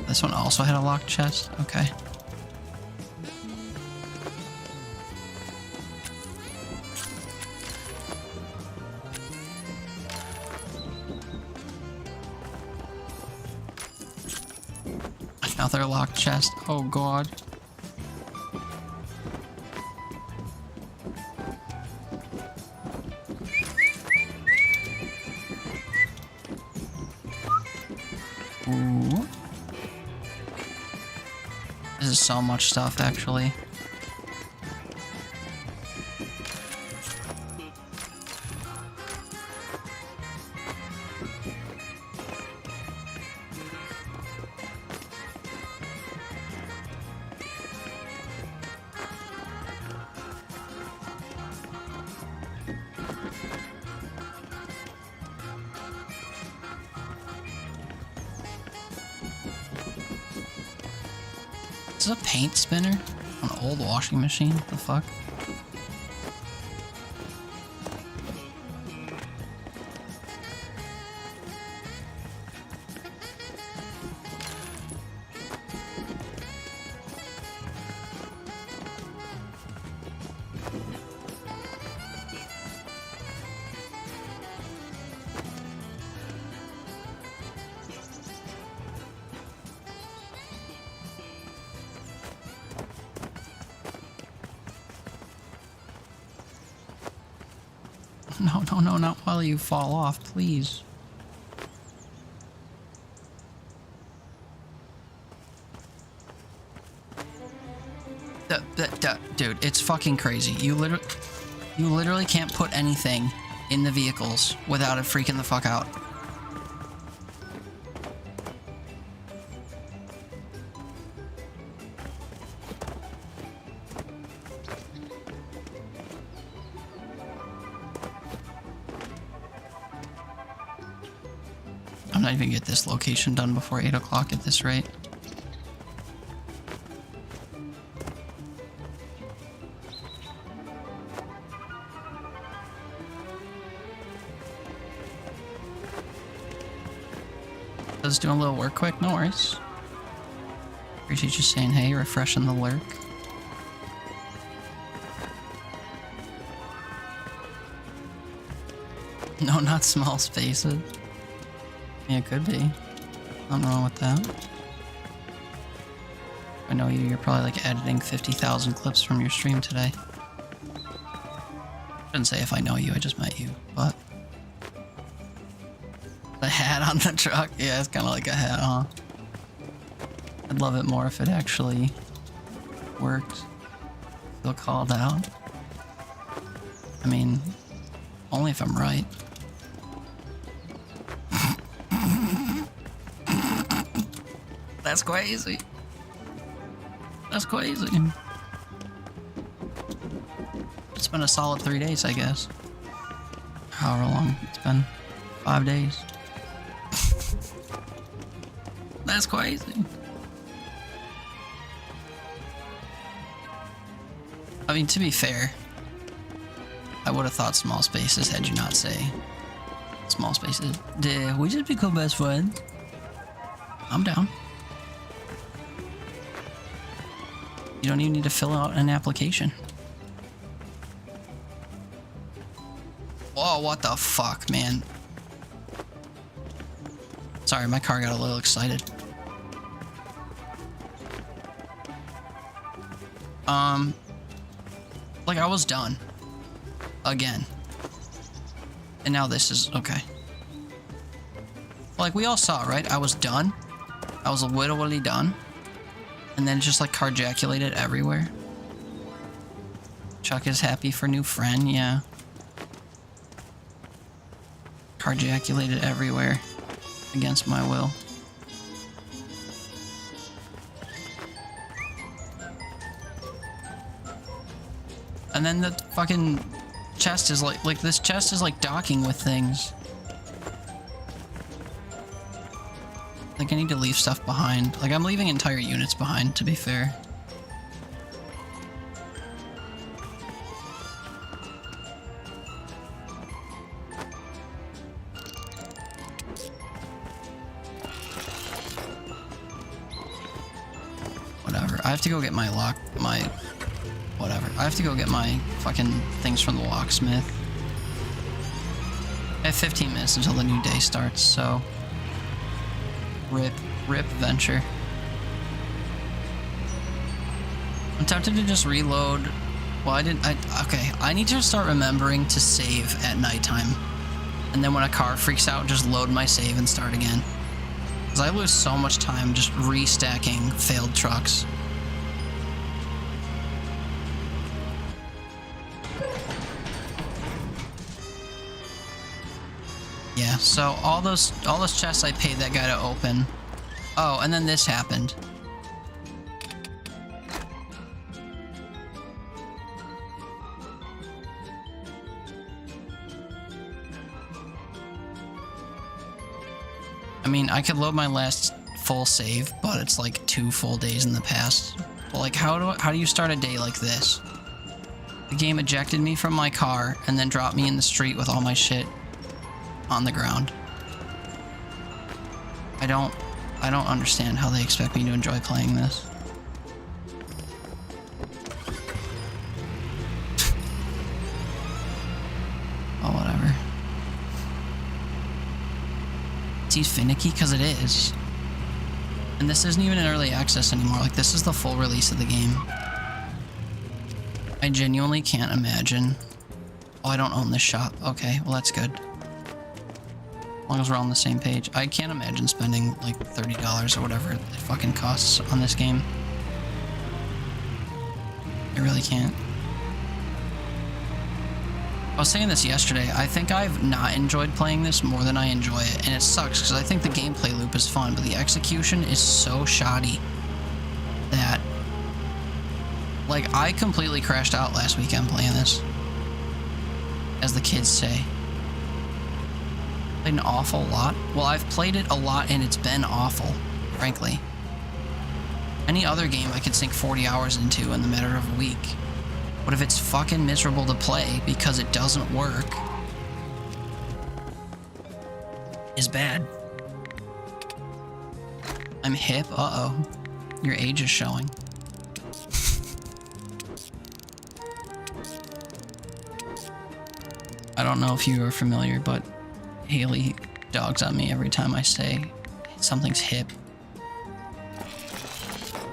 This one also had a locked chest? Okay. Another locked chest. Oh god. Ooh. This is so much stuff, actually. Is this a paint spinner? An old washing machine? What the fuck? No, no, no, not while you fall off, please. Dude, it's fucking crazy. You literally can't put anything in the vehicles without it freaking the fuck out. I'm not even gonna get this location done before 8 o'clock at this rate. Just doing a little work quick, no worries. Appreciate you saying hey, refreshing the lurk. No, not small spaces. Yeah, it could be. Nothing wrong with that. I know you're probably like editing 50,000 clips from your stream today. Shouldn't say if I know you, I just met you, but... The hat on the truck? Yeah, it's kind of like a hat, huh? I'd love it more if it actually worked. Feel called out. I mean, only if I'm right. That's crazy. That's crazy. It's been a solid 3 days, I guess. However long it's been. 5 days. That's crazy. I mean, to be fair, I would have thought small spaces had you not say small spaces. Did we just become best friends? I'm down. You don't even need to fill out an application. Whoa, what the fuck, man? Sorry, my car got a little excited. Like I was done. Again. And now this is, okay. Like we all saw, right? I was done. I was literally done. And then just like carjaculated everywhere. Chuck is happy for new friend, yeah. Carjaculated everywhere. Against my will. And then the fucking chest is like this chest is like docking with things. Like I need to leave stuff behind. Like I'm leaving entire units behind, to be fair. I have to go get my whatever. I have to go get my fucking things from the locksmith. I have 15 minutes until the new day starts, so rip Venture. I'm tempted to just reload. Well, okay, I need to start remembering to save at nighttime. And then when a car freaks out, just load my save and start again. Because I lose so much time just restacking failed trucks. Yeah, so all those chests I paid that guy to open. Oh, and then this happened. I mean, I could load my last full save, but it's like 2 full days in the past. But like, how do you start a day like this? The game ejected me from my car and then dropped me in the street with all my shit on the ground. I don't understand how they expect me to enjoy playing this. Oh, whatever. He's finicky because it is. And this isn't even in early access anymore. Like, this is the full release of the game. I genuinely can't imagine. Oh, I don't own this shop. Okay, well, that's good. As long as we're all on the same page. I can't imagine spending like $30 or whatever it fucking costs on this game. I really can't. I was saying this yesterday. I think I've not enjoyed playing this more than I enjoy it. And it sucks because I think the gameplay loop is fun, but the execution is so shoddy that, like, I completely crashed out last weekend playing this. As the kids say. Played an awful lot. Well, I've played it a lot and it's been awful, frankly. Any other game I could sink 40 hours into in the matter of a week. But if it's fucking miserable to play because it doesn't work, is bad. I'm hip. Uh-oh. Your age is showing. I don't know if you are familiar, but Haley dogs on me every time I say something's hip.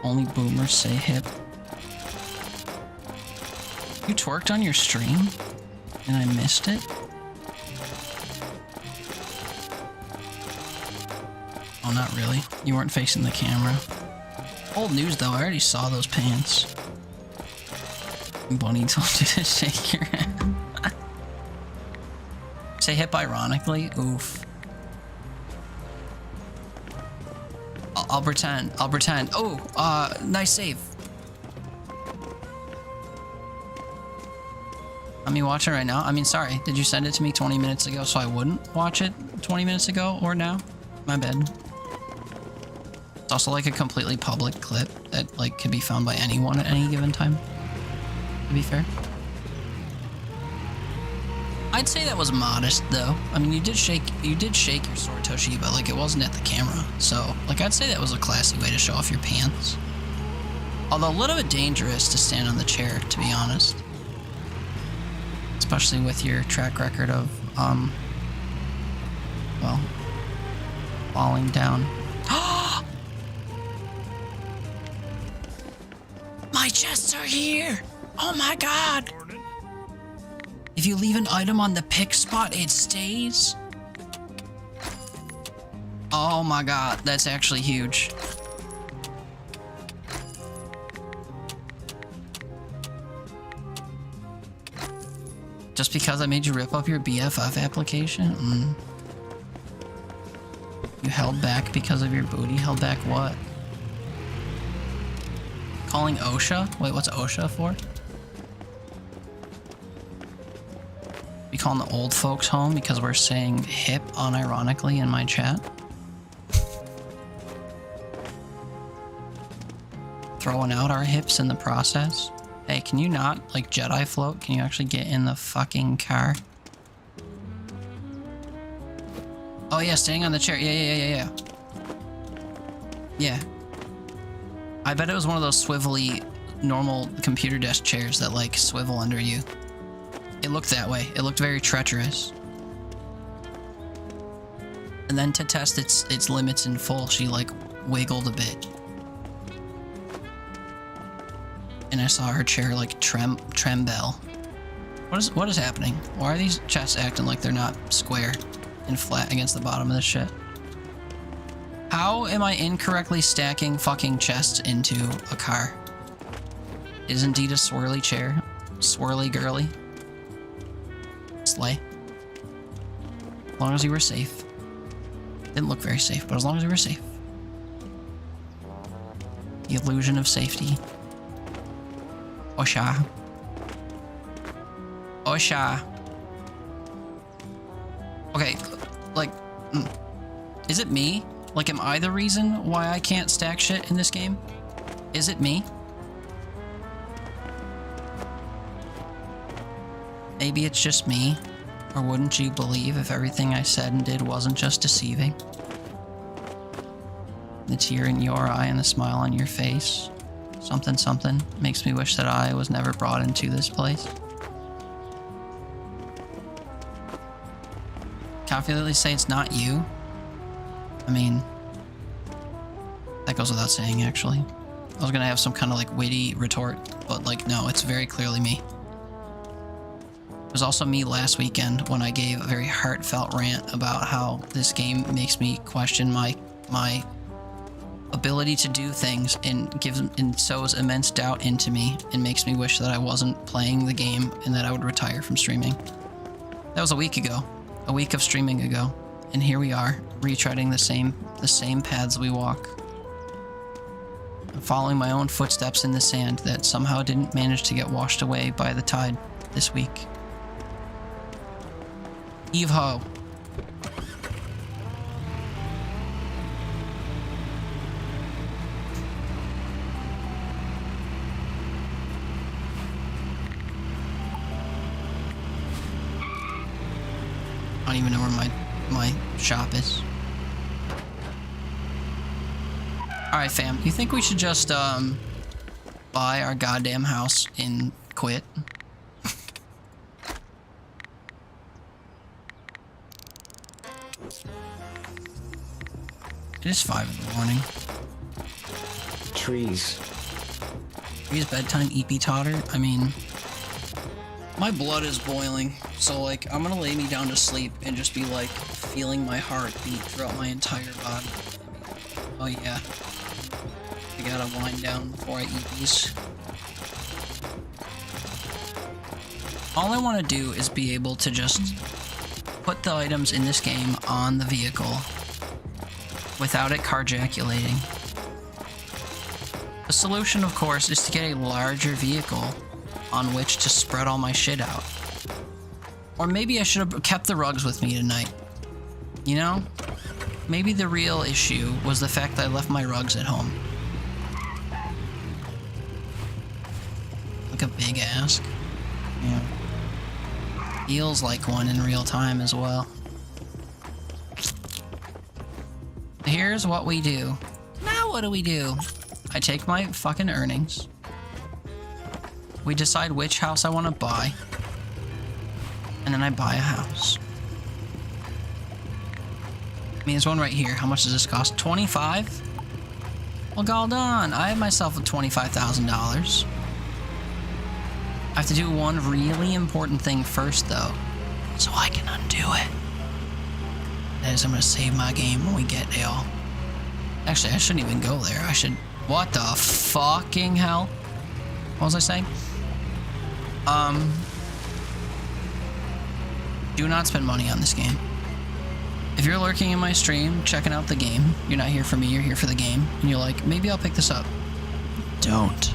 Only boomers say hip. You twerked on your stream and I missed it? Oh, not really. You weren't facing the camera. Old news though, I already saw those pants. Bunny told you to shake your head. Say hip ironically? Oof. I'll pretend. Oh, nice save. Let me watch it right now. I mean, sorry. Did you send it to me 20 minutes ago so I wouldn't watch it 20 minutes ago or now? My bad. It's also like a completely public clip that like can be found by anyone at any given time. To be fair. I'd say that was modest though. I mean, you did shake your sword, Toshi, but like it wasn't at the camera. So like I'd say that was a classy way to show off your pants. Although a little bit dangerous to stand on the chair, to be honest. Especially with your track record of well, falling down. My chests are here! Oh my god! If you leave an item on the pick spot, it stays? Oh my god, that's actually huge. Just because I made you rip up your BFF application? You held back because of your booty? Held back what? Calling OSHA? Wait, what's OSHA for? We calling the old folks home because we're saying hip unironically in my chat? Throwing out our hips in the process? Hey, can you not, like, Jedi float? Can you actually get in the fucking car? Oh yeah, staying on the chair. Yeah. Yeah. I bet it was one of those swivelly, normal computer desk chairs that like swivel under you. It looked that way. It looked very treacherous. And then to test its limits in full, she like wiggled a bit. And I saw her chair like tremble. What is happening? Why are these chests acting like they're not square and flat against the bottom of this shit? How am I incorrectly stacking fucking chests into a car? It is indeed a swirly chair. Swirly girly. Slay. As long as you were safe. Didn't look very safe, but as long as you were safe. The illusion of safety. Osha. Osha. Okay, like, is it me? Like, am I the reason why I can't stack shit in this game? Is it me? Maybe it's just me. Or wouldn't you believe if everything I said and did wasn't just deceiving? The tear in your eye and the smile on your face. Something, something makes me wish that I was never brought into this place. Confidently say it's not you. I mean, that goes without saying, actually. I was gonna have some kind of like witty retort, but like, no, it's very clearly me. It was also me last weekend when I gave a very heartfelt rant about how this game makes me question my ability to do things and sows immense doubt into me and makes me wish that I wasn't playing the game and that I would retire from streaming. That was a week ago. A week of streaming ago. And here we are, retreading the same paths we walk. I'm following my own footsteps in the sand that somehow didn't manage to get washed away by the tide this week. Eve ho. I don't even know where my shop is. Alright fam, you think we should just buy our goddamn house and quit? It is 5 in the morning. Trees. Trees bedtime EP totter? I mean, my blood is boiling, so like I'm gonna lay me down to sleep and just be like feeling my heart beat throughout my entire body. Oh yeah, I gotta wind down before I eat these. All I want to do is be able to just put the items in this game on the vehicle without it carjaculating. The solution, of course, is to get a larger vehicle on which to spread all my shit out. Or maybe I should have kept the rugs with me tonight. You know? Maybe the real issue was the fact that I left my rugs at home. Like a big ask. Yeah. Feels like one in real time as well. Here's what we do. Now what do? I take my fucking earnings. We decide which house I want to buy. And then I buy a house. I mean, there's one right here. How much does this cost? 25? Well, god done. I have myself a $25,000. I have to do one really important thing first, though, so I can undo it. That is, I'm gonna save my game when we get there. Actually, I shouldn't even go there. I should... What the fucking hell? What was I saying? Do not spend money on this game. If you're lurking in my stream, checking out the game, you're not here for me, you're here for the game, and you're like, maybe I'll pick this up. Don't.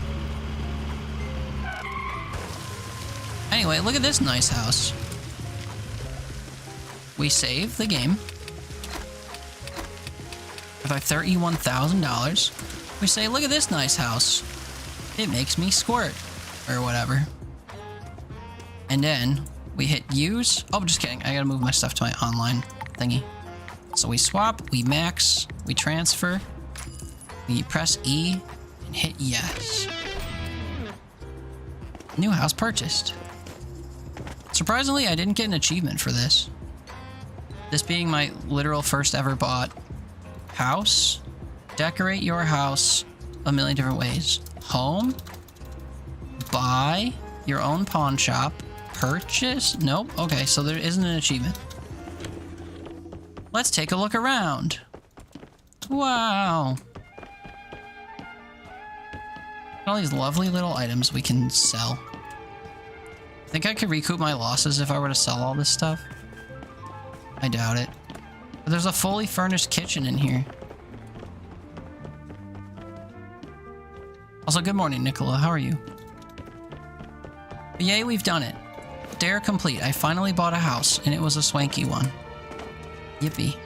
Anyway, look at this nice house. We save the game. With our $31,000, we say, look at this nice house. It makes me squirt. Or whatever. And then we hit use. Oh, just kidding. I gotta move my stuff to my online thingy. So we swap, we max, we transfer, we press E, and hit yes. New house purchased. Surprisingly, I didn't get an achievement for this. This being my literal first ever bought house. Decorate your house a million different ways. Home. Buy your own pawn shop. Purchase. Nope. Okay, so there isn't an achievement. Let's take a look around. Wow. All these lovely little items we can sell. I think I could recoup my losses if I were to sell all this stuff. I doubt it. But there's a fully furnished kitchen in here. Also, good morning, Nicola. How are you? But yay, we've done it. Dare complete. I finally bought a house, and it was a swanky one. Yippee.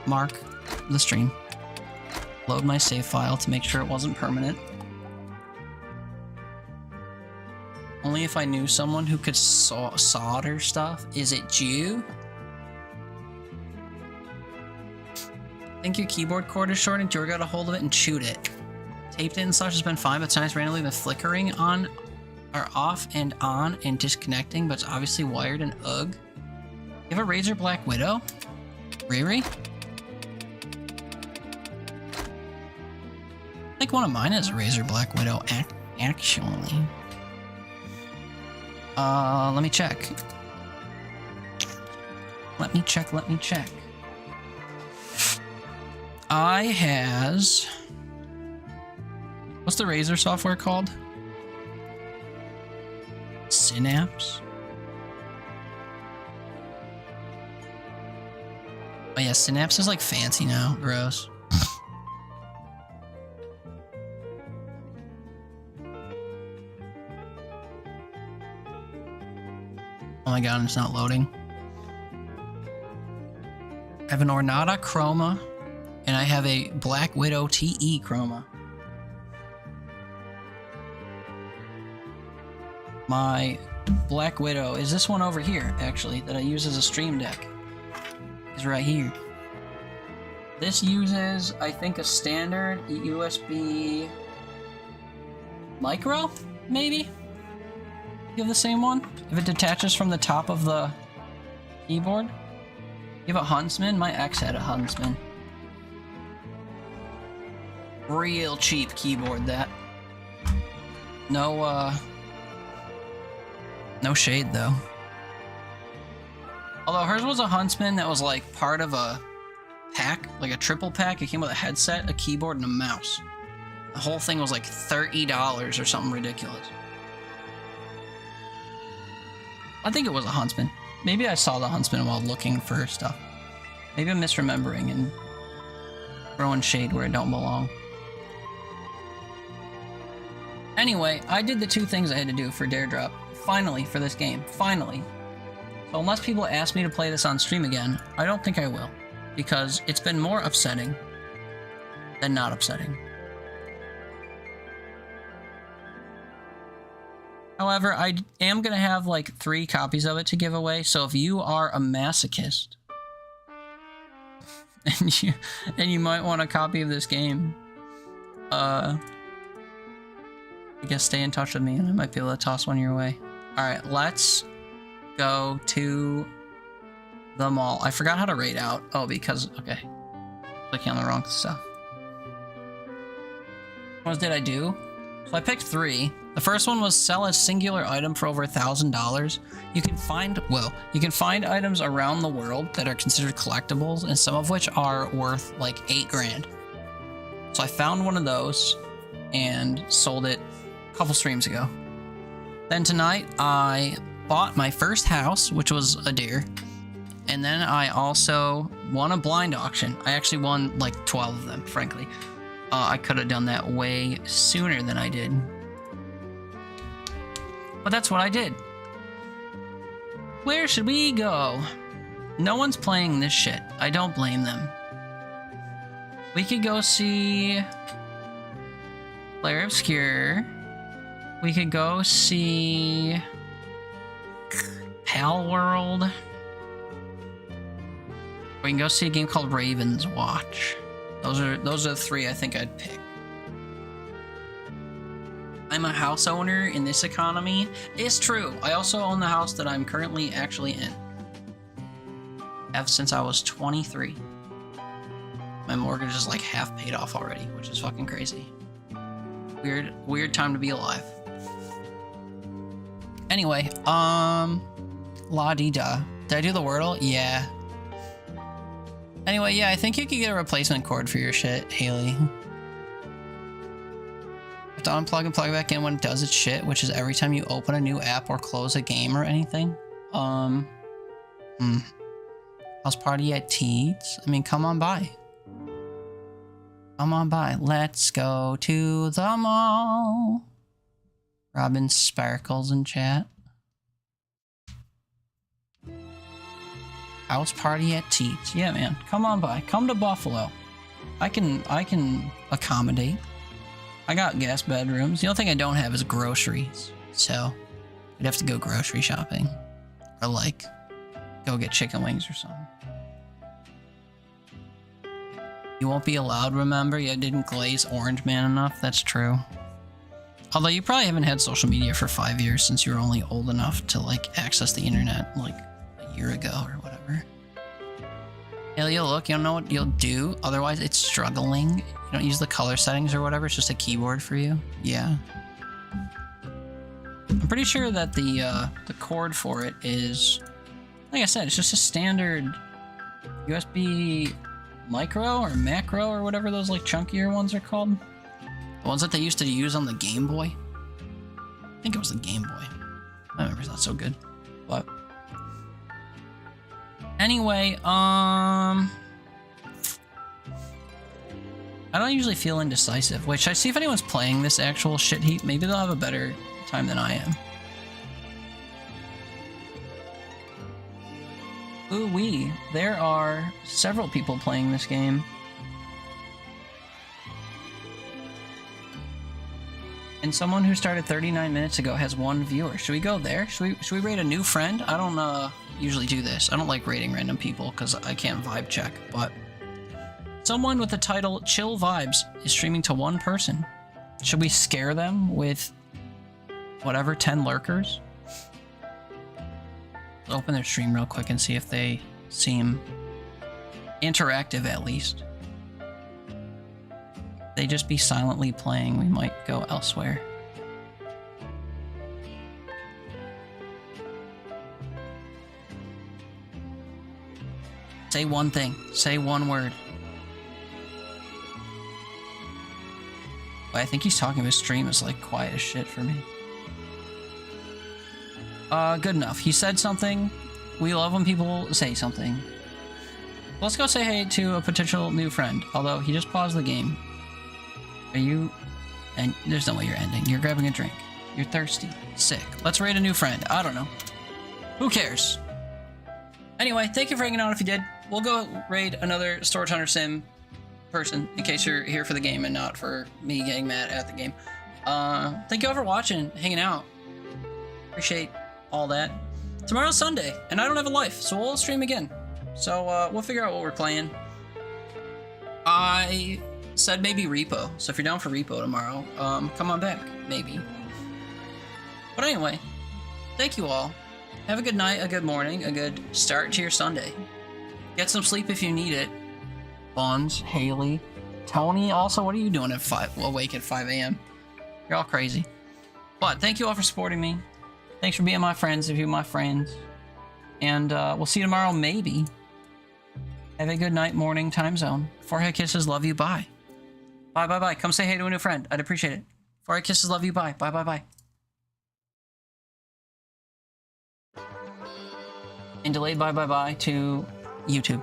Mark the stream. Load my save file to make sure it wasn't permanent. Only if I knew someone who could solder stuff. Is it you? I think your keyboard cord is short and George got a hold of it and chewed it. Taped it and such has been fine, but tonight's randomly been flickering on or off and on and disconnecting, but it's obviously wired and ugh. You have a Razor Black Widow? Riri? I think one of mine is a Razor Black Widow, actually. Let me check. Let me check. I has... What's the Razer software called? Synapse? Oh yeah, Synapse is like fancy now. Gross. Oh my god, it's not loading. I have an Ornata Chroma, and I have a Black Widow TE Chroma. My Black Widow is this one over here, actually, that I use as a stream deck. Is right here. This uses, I think, a standard USB micro, maybe? You have the same one? If it detaches from the top of the keyboard? You have a Huntsman? My ex had a Huntsman. Real cheap keyboard, that. No shade, though. Although hers was a Huntsman that was like part of a pack, like a triple pack. It came with a headset, a keyboard, and a mouse. The whole thing was like $30 or something ridiculous. I think it was a Huntsman. Maybe I saw the Huntsman while looking for stuff. Maybe I'm misremembering and throwing shade where it don't belong. Anyway, I did the 2 things I had to do for Dare Drop. Finally, for this game. Finally. So unless people ask me to play this on stream again, I don't think I will. Because it's been more upsetting than not upsetting. However, I am going to have like 3 copies of it to give away, so if you are a masochist and you might want a copy of this game, I guess stay in touch with me and I might be able to toss one your way. Alright, let's go to the mall. I forgot how to rate out. Oh, because, okay. Clicking on the wrong stuff. What did I do? So I picked 3. The first one was sell a singular item for over $1,000. You can find items around the world that are considered collectibles, and some of which are worth like $8 grand. So I found one of those and sold it a couple streams ago. Then tonight I bought my first house, which was a dare. And then I also won a blind auction. I actually won like 12 of them, frankly. I could have done that way sooner than I did. But that's what I did. Where should we go? No one's playing this shit. I don't blame them. We could go see Player Obscure. We could go see Pal World. We can go see a game called Raven's Watch. Those are the 3 I think I'd pick. I'm a house owner in this economy is true. I also own the house that I'm currently actually in. Have since I was 23. My mortgage is like half paid off already, which is fucking crazy. Weird time to be alive. Anyway, la-di-da. Did I do the Wordle? Yeah. Anyway, yeah, I think you could get a replacement cord for your shit, Haley. Have to unplug and plug back in when it does its shit, which is every time you open a new app or close a game or anything. House party at Teats? I mean, come on by. Come on by. Let's go to the mall. Robin Sparkles in chat. House party at Teats. Yeah, man. Come on by. Come to Buffalo. I can accommodate. I got guest bedrooms. The only thing I don't have is groceries. So I'd have to go grocery shopping. Or like go get chicken wings or something. You won't be allowed, remember? You didn't glaze Orange Man enough. That's true. Although you probably haven't had social media for 5 years since you were only old enough to like access the internet like a year ago or whatever. Yeah, you'll look, you don't know what you'll do. Otherwise, it's struggling. You don't use the color settings or whatever. It's just a keyboard for you. Yeah. I'm pretty sure that the cord for it is, like I said, it's just a standard USB micro or macro or whatever those like chunkier ones are called. The ones that they used to use on the Game Boy. I think it was the Game Boy. My memory's not so good. But anyway, I don't usually feel indecisive, which I see if anyone's playing this actual shit heap, maybe they'll have a better time than I am. Ooh-wee, there are several people playing this game. And someone who started 39 minutes ago has 1 viewer. Should we go there? Should we rate a new friend? I don't usually do this. I don't like rating random people because I can't vibe check, but someone with the title Chill Vibes is streaming to 1 person. Should we scare them with whatever, 10 lurkers? Open their stream real quick and see if they seem interactive at least. They just be silently playing, we might go elsewhere. Say one thing. Say one word. But I think he's talking about his stream is like quiet as shit for me. Good enough. He said something. We love when people say something. Let's go say hey to a potential new friend. Although he just paused the game. Are you... And there's no way you're ending. You're grabbing a drink. You're thirsty. Sick. Let's raid a new friend. I don't know. Who cares? Anyway, thank you for hanging out if you did. We'll go raid another Storage Hunter Sim person in case you're here for the game and not for me getting mad at the game. Thank you all for watching, hanging out. Appreciate all that. Tomorrow's Sunday, and I don't have a life, so we'll stream again. So we'll figure out what we're playing. I said maybe Repo, so if you're down for Repo tomorrow, come on back, maybe. But anyway, thank you all. Have a good night, a good morning, a good start to your Sunday. Get some sleep if you need it. Buns, Haley, Tony, also, what are you doing at awake at 5 a.m.? You're all crazy. But thank you all for supporting me. Thanks for being my friends if you're my friends. And we'll see you tomorrow, maybe. Have a good night, morning, time zone. Forehead kisses, love you, bye. Bye, bye, bye. Come say hey to a new friend. I'd appreciate it. Forehead kisses, love you, bye. Bye, bye, bye. And delayed bye, bye, bye to YouTube.